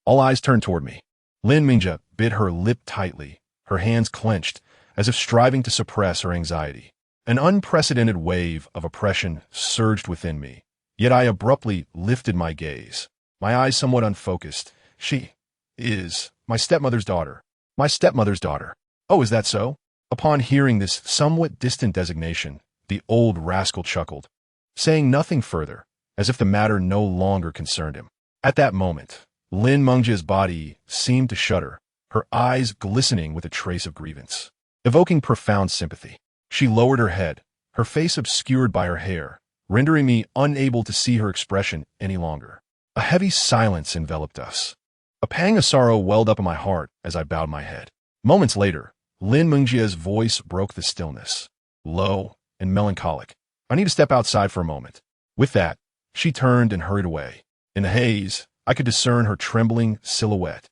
All eyes turned toward me. Lin Mengjie bit her lip tightly, her hands clenched, as if striving to suppress her anxiety. An unprecedented wave of oppression surged within me, yet I abruptly lifted my gaze, my eyes somewhat unfocused. "She is my stepmother's daughter. My stepmother's daughter. Oh, is that so?" Upon hearing this somewhat distant designation, the old rascal chuckled, saying nothing further, as if the matter no longer concerned him. At that moment, Lin Mengjie's body seemed to shudder, her eyes glistening with a trace of grievance, evoking profound sympathy. She lowered her head, her face obscured by her hair, rendering me unable to see her expression any longer. A heavy silence enveloped us. A pang of sorrow welled up in my heart as I bowed my head. Moments later, Lin Mengjie's voice broke the stillness, low and melancholic. "I need to step outside for a moment." With that, she turned and hurried away, In the haze, I could discern her trembling silhouette,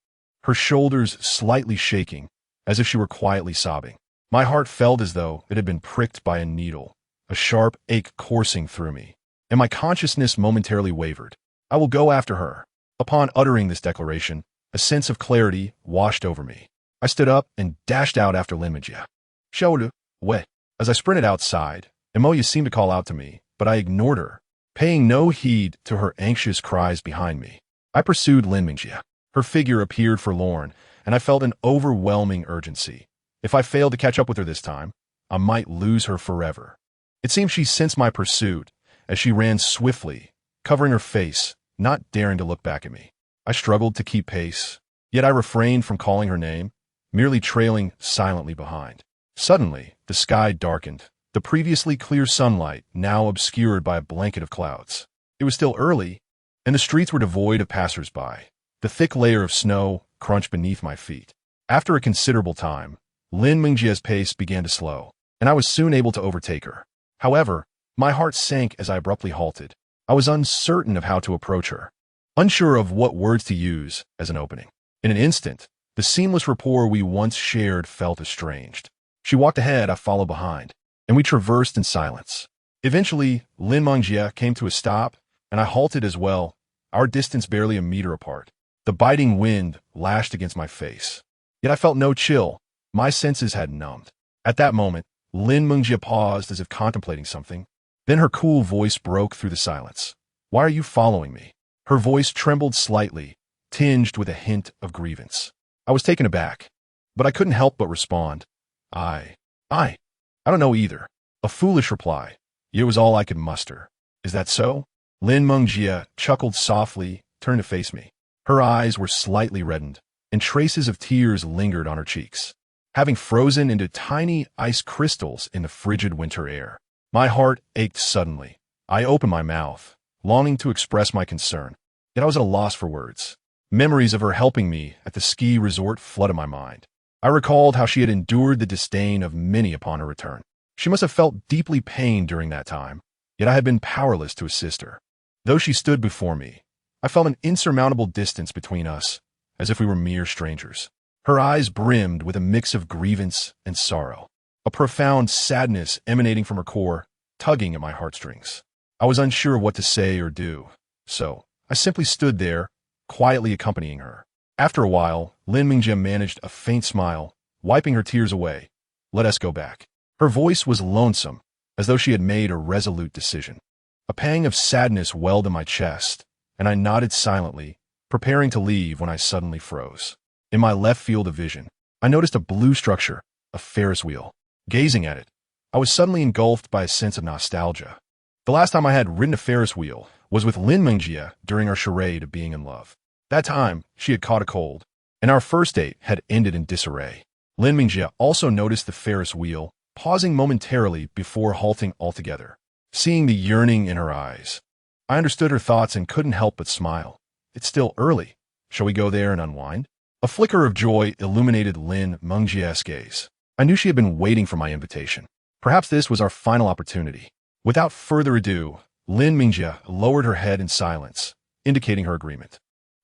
her shoulders slightly shaking, as if she were quietly sobbing. My heart felt as though it had been pricked by a needle, a sharp ache coursing through me, and my consciousness momentarily wavered. I will go after her. Upon uttering this declaration, a sense of clarity washed over me. I stood up and dashed out after Linminjia. Shoulder, way. As I sprinted outside, Emoya seemed to call out to me, but I ignored her, paying no heed to her anxious cries behind me. I pursued Linminjia. Her figure appeared forlorn, and I felt an overwhelming urgency. If I failed to catch up with her this time, I might lose her forever. It seemed she sensed my pursuit as she ran swiftly, covering her face, not daring to look back at me. I struggled to keep pace, yet I refrained from calling her name, merely trailing silently behind. Suddenly, the sky darkened, the previously clear sunlight now obscured by a blanket of clouds. It was still early, and the streets were devoid of passers-by. The thick layer of snow crunched beneath my feet. After a considerable time, Linmingjia's pace began to slow, and I was soon able to overtake her. However, my heart sank as I abruptly halted. I was uncertain of how to approach her, unsure of what words to use as an opening. In an instant, the seamless rapport we once shared felt estranged. She walked ahead, I followed behind, and we traversed in silence. Eventually, Linmingjia came to a stop, and I halted as well, our distance barely a meter apart. The biting wind lashed against my face. Yet I felt no chill. My senses had numbed. At that moment, Linmingjia paused as if contemplating something. Then her cool voice broke through the silence. Why are you following me? Her voice trembled slightly, tinged with a hint of grievance. I was taken aback, but I couldn't help but respond. I don't know either. A foolish reply. It was all I could muster. Is that so? Linmingjia chuckled softly, turned to face me. Her eyes were slightly reddened, and traces of tears lingered on her cheeks, having frozen into tiny ice crystals in the frigid winter air. My heart ached suddenly. I opened my mouth, longing to express my concern, yet I was at a loss for words. Memories of her helping me at the ski resort flooded my mind. I recalled how she had endured the disdain of many upon her return. She must have felt deeply pained during that time, yet I had been powerless to assist her. Though she stood before me, I felt an insurmountable distance between us, as if we were mere strangers. Her eyes brimmed with a mix of grievance and sorrow, a profound sadness emanating from her core, tugging at my heartstrings. I was unsure of what to say or do, so I simply stood there, quietly accompanying her. After a while, Linmingjia managed a faint smile, wiping her tears away. Let us go back. Her voice was lonesome, as though she had made a resolute decision. A pang of sadness welled in my chest, and I nodded silently, preparing to leave when I suddenly froze. In my left field of vision, I noticed a blue structure, a Ferris wheel. Gazing at it, I was suddenly engulfed by a sense of nostalgia. The last time I had ridden a Ferris wheel was with Linmingjia during our charade of being in love. That time, she had caught a cold, and our first date had ended in disarray. Linmingjia also noticed the Ferris wheel, pausing momentarily before halting altogether. Seeing the yearning in her eyes, I understood her thoughts and couldn't help but smile. It's still early. Shall we go there and unwind? A flicker of joy illuminated Linmingjia's gaze. I knew she had been waiting for my invitation. Perhaps this was our final opportunity. Without further ado, Linmingjia lowered her head in silence, indicating her agreement.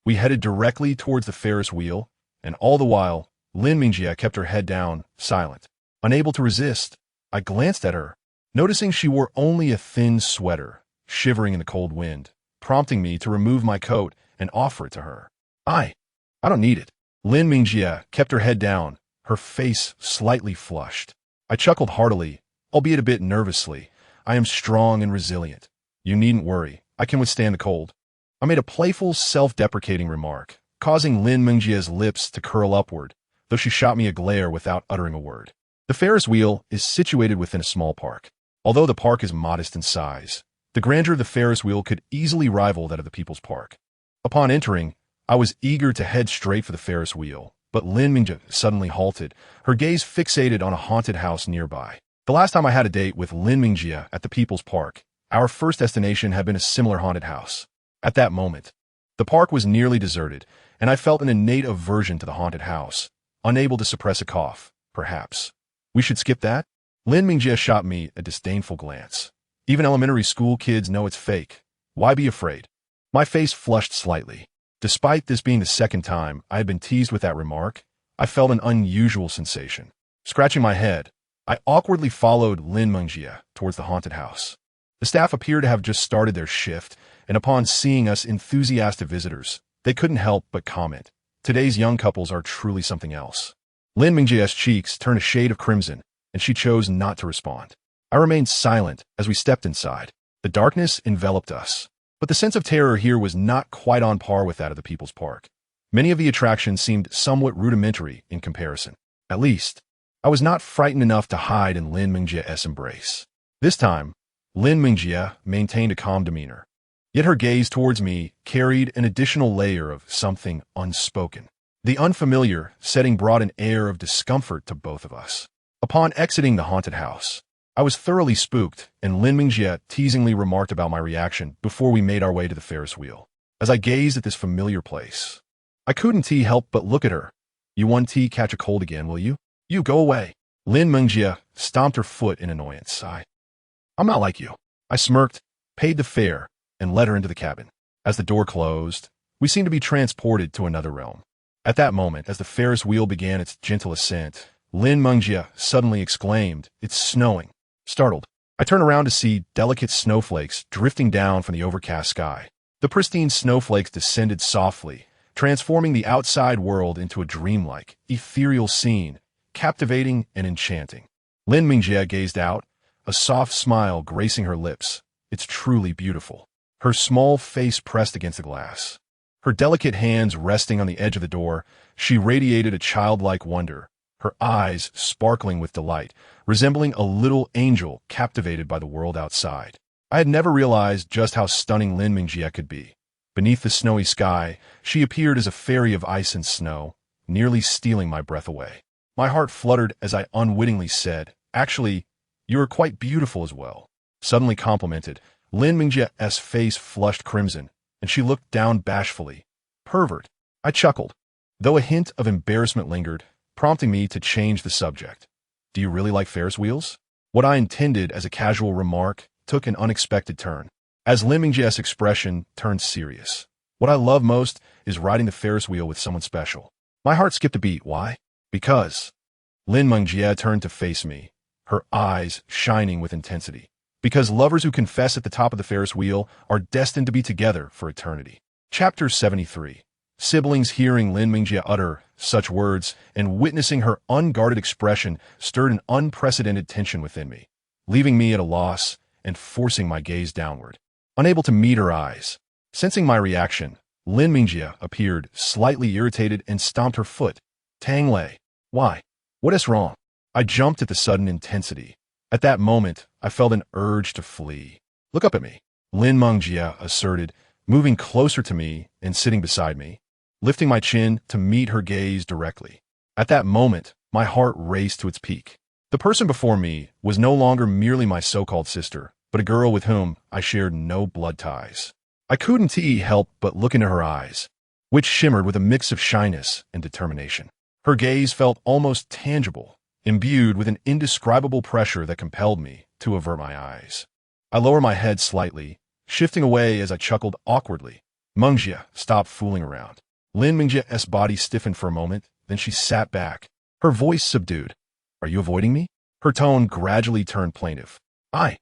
We headed directly towards the Ferris wheel, and all the while, Linmingjia kept her head down, silent. Unable to resist, I glanced at her, noticing she wore only a thin sweater, shivering in the cold wind, prompting me to remove my coat and offer it to her. I don't need it. Linmingjia kept her head down, her face slightly flushed. I chuckled heartily, albeit a bit nervously. I am strong and resilient. You needn't worry. I can withstand the cold. I made a playful, self-deprecating remark, causing Linmingjia's lips to curl upward, though she shot me a glare without uttering a word. The Ferris wheel is situated within a small park. Although the park is modest in size, the grandeur of the Ferris wheel could easily rival that of the People's Park. Upon entering, I was eager to head straight for the Ferris wheel, but Linmingjia suddenly halted, her gaze fixated on a haunted house nearby. The last time I had a date with Linmingjia at the People's Park, our first destination had been a similar haunted house. At that moment, the park was nearly deserted, and I felt an innate aversion to the haunted house, unable to suppress a cough, perhaps. We should skip that? Linmingjia shot me a disdainful glance. Even elementary school kids know it's fake. Why be afraid? My face flushed slightly. Despite this being the second time I had been teased with that remark, I felt an unusual sensation. Scratching my head, I awkwardly followed Lin Mengjie towards the haunted house. The staff appeared to have just started their shift, and upon seeing us enthusiastic visitors, they couldn't help but comment, "Today's young couples are truly something else." Lin Mengjie's cheeks turned a shade of crimson, and she chose not to respond. I remained silent as we stepped inside. The darkness enveloped us, but the sense of terror here was not quite on par with that of the People's Park. Many of the attractions seemed somewhat rudimentary in comparison. At least, I was not frightened enough to hide in Lin Mengjie's embrace. This time, Lin Mengjie maintained a calm demeanor, yet her gaze towards me carried an additional layer of something unspoken. The unfamiliar setting brought an air of discomfort to both of us. Upon exiting the haunted house, I was thoroughly spooked, and Lin Mengjie teasingly remarked about my reaction before we made our way to the Ferris wheel. As I gazed at this familiar place, I couldn't help but look at her. "You want tea catch a cold again, will you? You go away." Lin Mengjie stomped her foot in annoyance. "I'm not like you." I smirked, paid the fare, and led her into the cabin. As the door closed, we seemed to be transported to another realm. At that moment, as the Ferris wheel began its gentle ascent, Lin Mengjie suddenly exclaimed, "It's snowing." Startled, I turned around to see delicate snowflakes drifting down from the overcast sky. The pristine snowflakes descended softly, transforming the outside world into a dreamlike, ethereal scene, captivating and enchanting. Lin Mengjie gazed out, a soft smile gracing her lips. "It's truly beautiful." Her small face pressed against the glass. Her delicate hands resting on the edge of the door, she radiated a childlike wonder, her eyes sparkling with delight, resembling a little angel captivated by the world outside. I had never realized just how stunning Lin Mengjie could be. Beneath the snowy sky, she appeared as a fairy of ice and snow, nearly stealing my breath away. My heart fluttered as I unwittingly said, "Actually, you are quite beautiful as well." Suddenly complimented, Lin Mengjie's face flushed crimson, and she looked down bashfully. "Pervert." I chuckled, though a hint of embarrassment lingered, prompting me to change the subject. "Do you really like Ferris wheels?" What I intended as a casual remark took an unexpected turn, as Lin Mengjie's expression turned serious. "What I love most is riding the Ferris wheel with someone special." My heart skipped a beat. Why? Because Lin Mengjie turned to face me, her eyes shining with intensity. Because lovers who confess at the top of the Ferris wheel are destined to be together for eternity. Chapter 73. Siblings hearing Lin Mengjie utter such words and witnessing her unguarded expression stirred an unprecedented tension within me, leaving me at a loss and forcing my gaze downward. Unable to meet her eyes. Sensing my reaction, Lin Mengjie appeared slightly irritated and stomped her foot. "Tangled. Why? What is wrong?" I jumped at the sudden intensity. At that moment, I felt an urge to flee. "Look up at me," Lin Mengjie asserted, moving closer to me and sitting beside me, lifting my chin to meet her gaze directly. At that moment, my heart raced to its peak. The person before me was no longer merely my so-called sister, but a girl with whom I shared no blood ties. I couldn't help but look into her eyes, which shimmered with a mix of shyness and determination. Her gaze felt almost tangible, imbued with an indescribable pressure that compelled me to avert my eyes. I lowered my head slightly, shifting away as I chuckled awkwardly. "Mengjie, stop fooling around." Lin Mengjie's body stiffened for a moment, then she sat back, her voice subdued. "Are you avoiding me?" Her tone gradually turned plaintive. I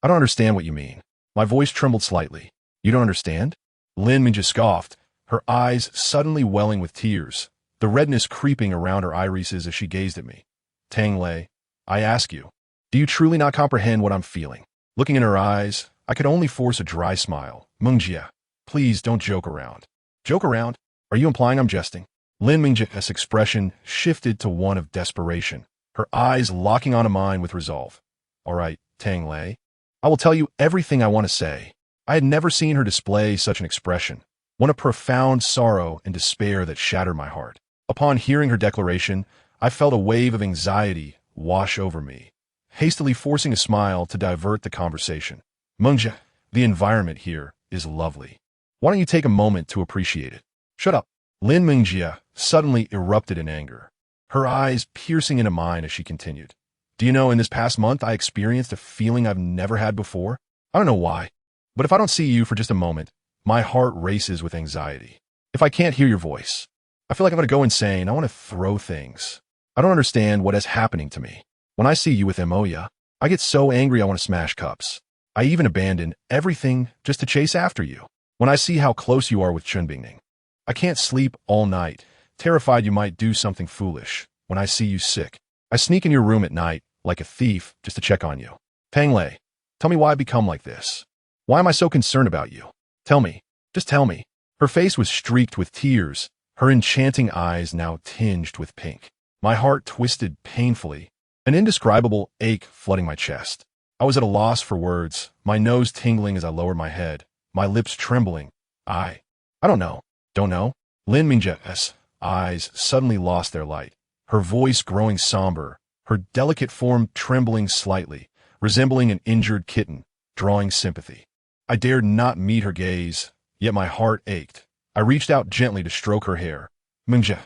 don't understand what you mean." My voice trembled slightly. "You don't understand?" Lin Mengjie scoffed, her eyes suddenly welling with tears, the redness creeping around her irises as she gazed at me. "Tangled, I ask you, do you truly not comprehend what I'm feeling?" Looking in her eyes, I could only force a dry smile. "Mengjie, please don't joke around." "Joke around? Are you implying I'm jesting?" Lin Mengjie's expression shifted to one of desperation, her eyes locking onto mine with resolve. "All right, Tangled, I will tell you everything I want to say." I had never seen her display such an expression, one of profound sorrow and despair that shattered my heart. Upon hearing her declaration, I felt a wave of anxiety wash over me, hastily forcing a smile to divert the conversation. "Mengjie, the environment here is lovely. Why don't you take a moment to appreciate it?" "Shut up." Lin Mengjie suddenly erupted in anger, her eyes piercing into mine as she continued. "Do you know, in this past month, I experienced a feeling I've never had before? I don't know why, but if I don't see you for just a moment, My heart races with anxiety. If I can't hear your voice, I feel like I'm going to go insane. I want to throw things. I don't understand what is happening to me. When I see you with Emoya, I get so angry I want to smash cups. I even abandon everything just to chase after you. When I see how close you are with Chunbingning, I can't sleep all night, terrified you might do something foolish. When I see you sick, I sneak in your room at night like a thief just to check on you. Tangled, tell me why I become like this. Why am I so concerned about you? Tell me. Just tell me. Her face was streaked with tears, her enchanting eyes now tinged with pink. My heart twisted painfully, an indescribable ache flooding my chest. I was at a loss for words, my nose tingling as I lowered my head, my lips trembling. I don't know. Don't know? Lin Mingjia's eyes suddenly lost their light, her voice growing somber, her delicate form trembling slightly, resembling an injured kitten, drawing sympathy. I dared not meet her gaze, yet my heart ached. I reached out gently to stroke her hair. Mingjia,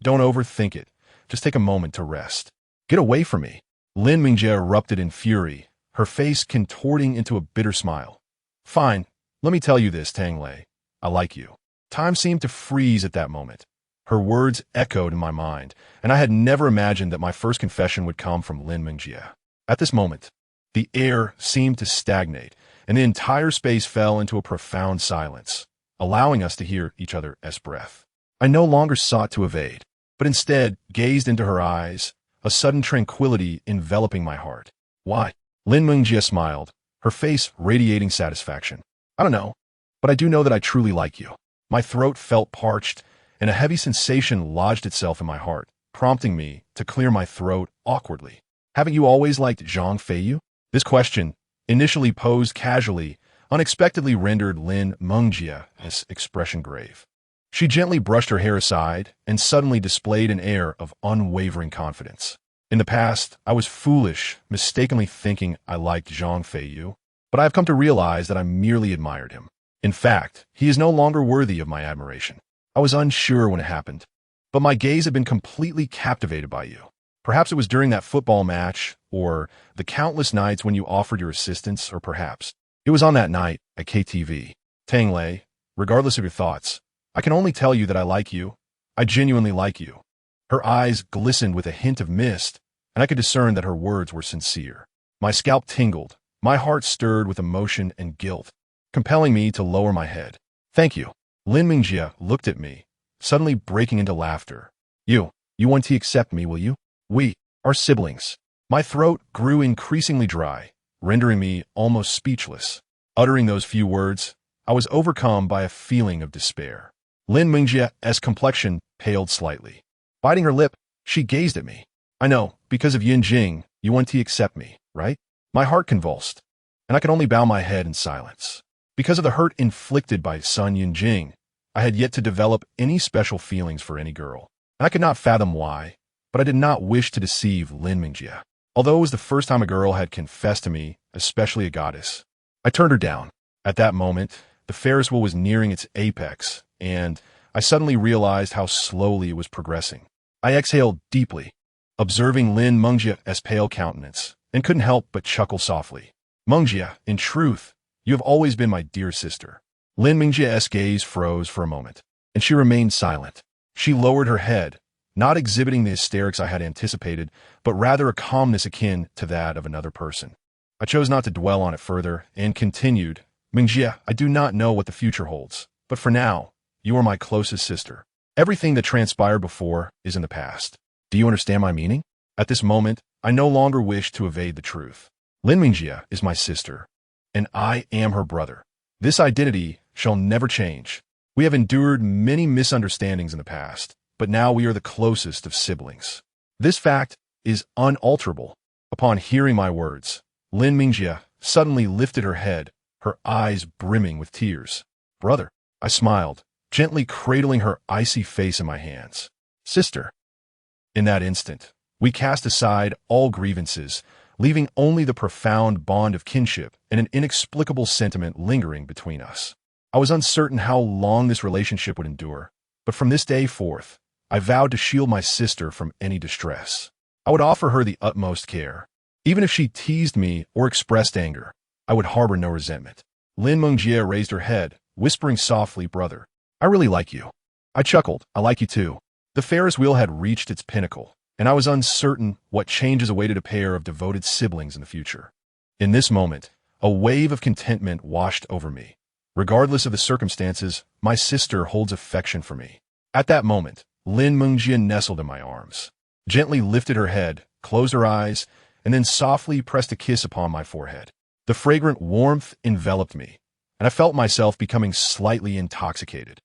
don't overthink it. Just take a moment to rest. Get away from me. Lin Mingjia erupted in fury, her face contorting into a bitter smile. Fine, let me tell you this, Tangled. I like you. Time seemed to freeze at that moment. Her words echoed in my mind, and I had never imagined that my first confession would come from Lin Mingjia. At this moment, the air seemed to stagnate, and the entire space fell into a profound silence, allowing us to hear each other's breath. I no longer sought to evade, but instead gazed into her eyes, a sudden tranquility enveloping my heart. Why? Lin Mingjia smiled, her face radiating satisfaction. I don't know, but I do know that I truly like you. My throat felt parched, and a heavy sensation lodged itself in my heart, prompting me to clear my throat awkwardly. Haven't you always liked Zhang Feiyu? This question, initially posed casually, unexpectedly rendered Lin Mengjia's expression grave. She gently brushed her hair aside and suddenly displayed an air of unwavering confidence. In the past, I was foolish, mistakenly thinking I liked Zhang Feiyu, but I have come to realize that I merely admired him. In fact, he is no longer worthy of my admiration. I was unsure when it happened, but my gaze had been completely captivated by you. Perhaps it was during that football match, or the countless nights when you offered your assistance, or perhaps it was on that night at KTV. Tangled, regardless of your thoughts, I can only tell you that I like you. I genuinely like you. Her eyes glistened with a hint of mist, and I could discern that her words were sincere. My scalp tingled, my heart stirred with emotion and guilt, compelling me to lower my head. Thank you. Lin Mingjia looked at me, suddenly breaking into laughter. You want to accept me, will you? We are siblings. My throat grew increasingly dry, rendering me almost speechless. Uttering those few words, I was overcome by a feeling of despair. Lin Mingjia's complexion paled slightly. Biting her lip, she gazed at me. I know, because of Yin Jing, you want to accept me, right? My heart convulsed, and I could only bow my head in silence. Because of the hurt inflicted by Sun Yin Jing, I had yet to develop any special feelings for any girl. And I could not fathom why, but I did not wish to deceive Lin Mingjia. Although it was the first time a girl had confessed to me, especially a goddess, I turned her down. At that moment, the Ferris wheel was nearing its apex, and I suddenly realized how slowly it was progressing. I exhaled deeply, observing Lin Mengjia's pale countenance, and couldn't help but chuckle softly. Mengjia, in truth, you have always been my dear sister. Lin Mingjia's gaze froze for a moment, and she remained silent. She lowered her head, not exhibiting the hysterics I had anticipated, but rather a calmness akin to that of another person. I chose not to dwell on it further, and continued, Mingjia, I do not know what the future holds, but for now, you are my closest sister. Everything that transpired before is in the past. Do you understand my meaning? At this moment, I no longer wish to evade the truth. Lin Mingjia is my sister, and I am her brother. This identity shall never change. We have endured many misunderstandings in the past, but now we are the closest of siblings. This fact is unalterable. Upon hearing my words, Lin Mingjia suddenly lifted her head, her eyes brimming with tears. Brother, I smiled, gently cradling her icy face in my hands. Sister. In that instant, we cast aside all grievances, leaving only the profound bond of kinship and an inexplicable sentiment lingering between us. I was uncertain how long this relationship would endure, but from this day forth, I vowed to shield my sister from any distress. I would offer her the utmost care. Even if she teased me or expressed anger, I would harbor no resentment. Lin Mengjia raised her head, whispering softly, "Brother, I really like you." I chuckled, "I like you too." The Ferris wheel had reached its pinnacle, and I was uncertain what changes awaited a pair of devoted siblings in the future. In this moment, a wave of contentment washed over me. Regardless of the circumstances, my sister holds affection for me. At that moment, Lin Mungjia nestled in my arms, gently lifted her head, closed her eyes, and then softly pressed a kiss upon my forehead. The fragrant warmth enveloped me, and I felt myself becoming slightly intoxicated.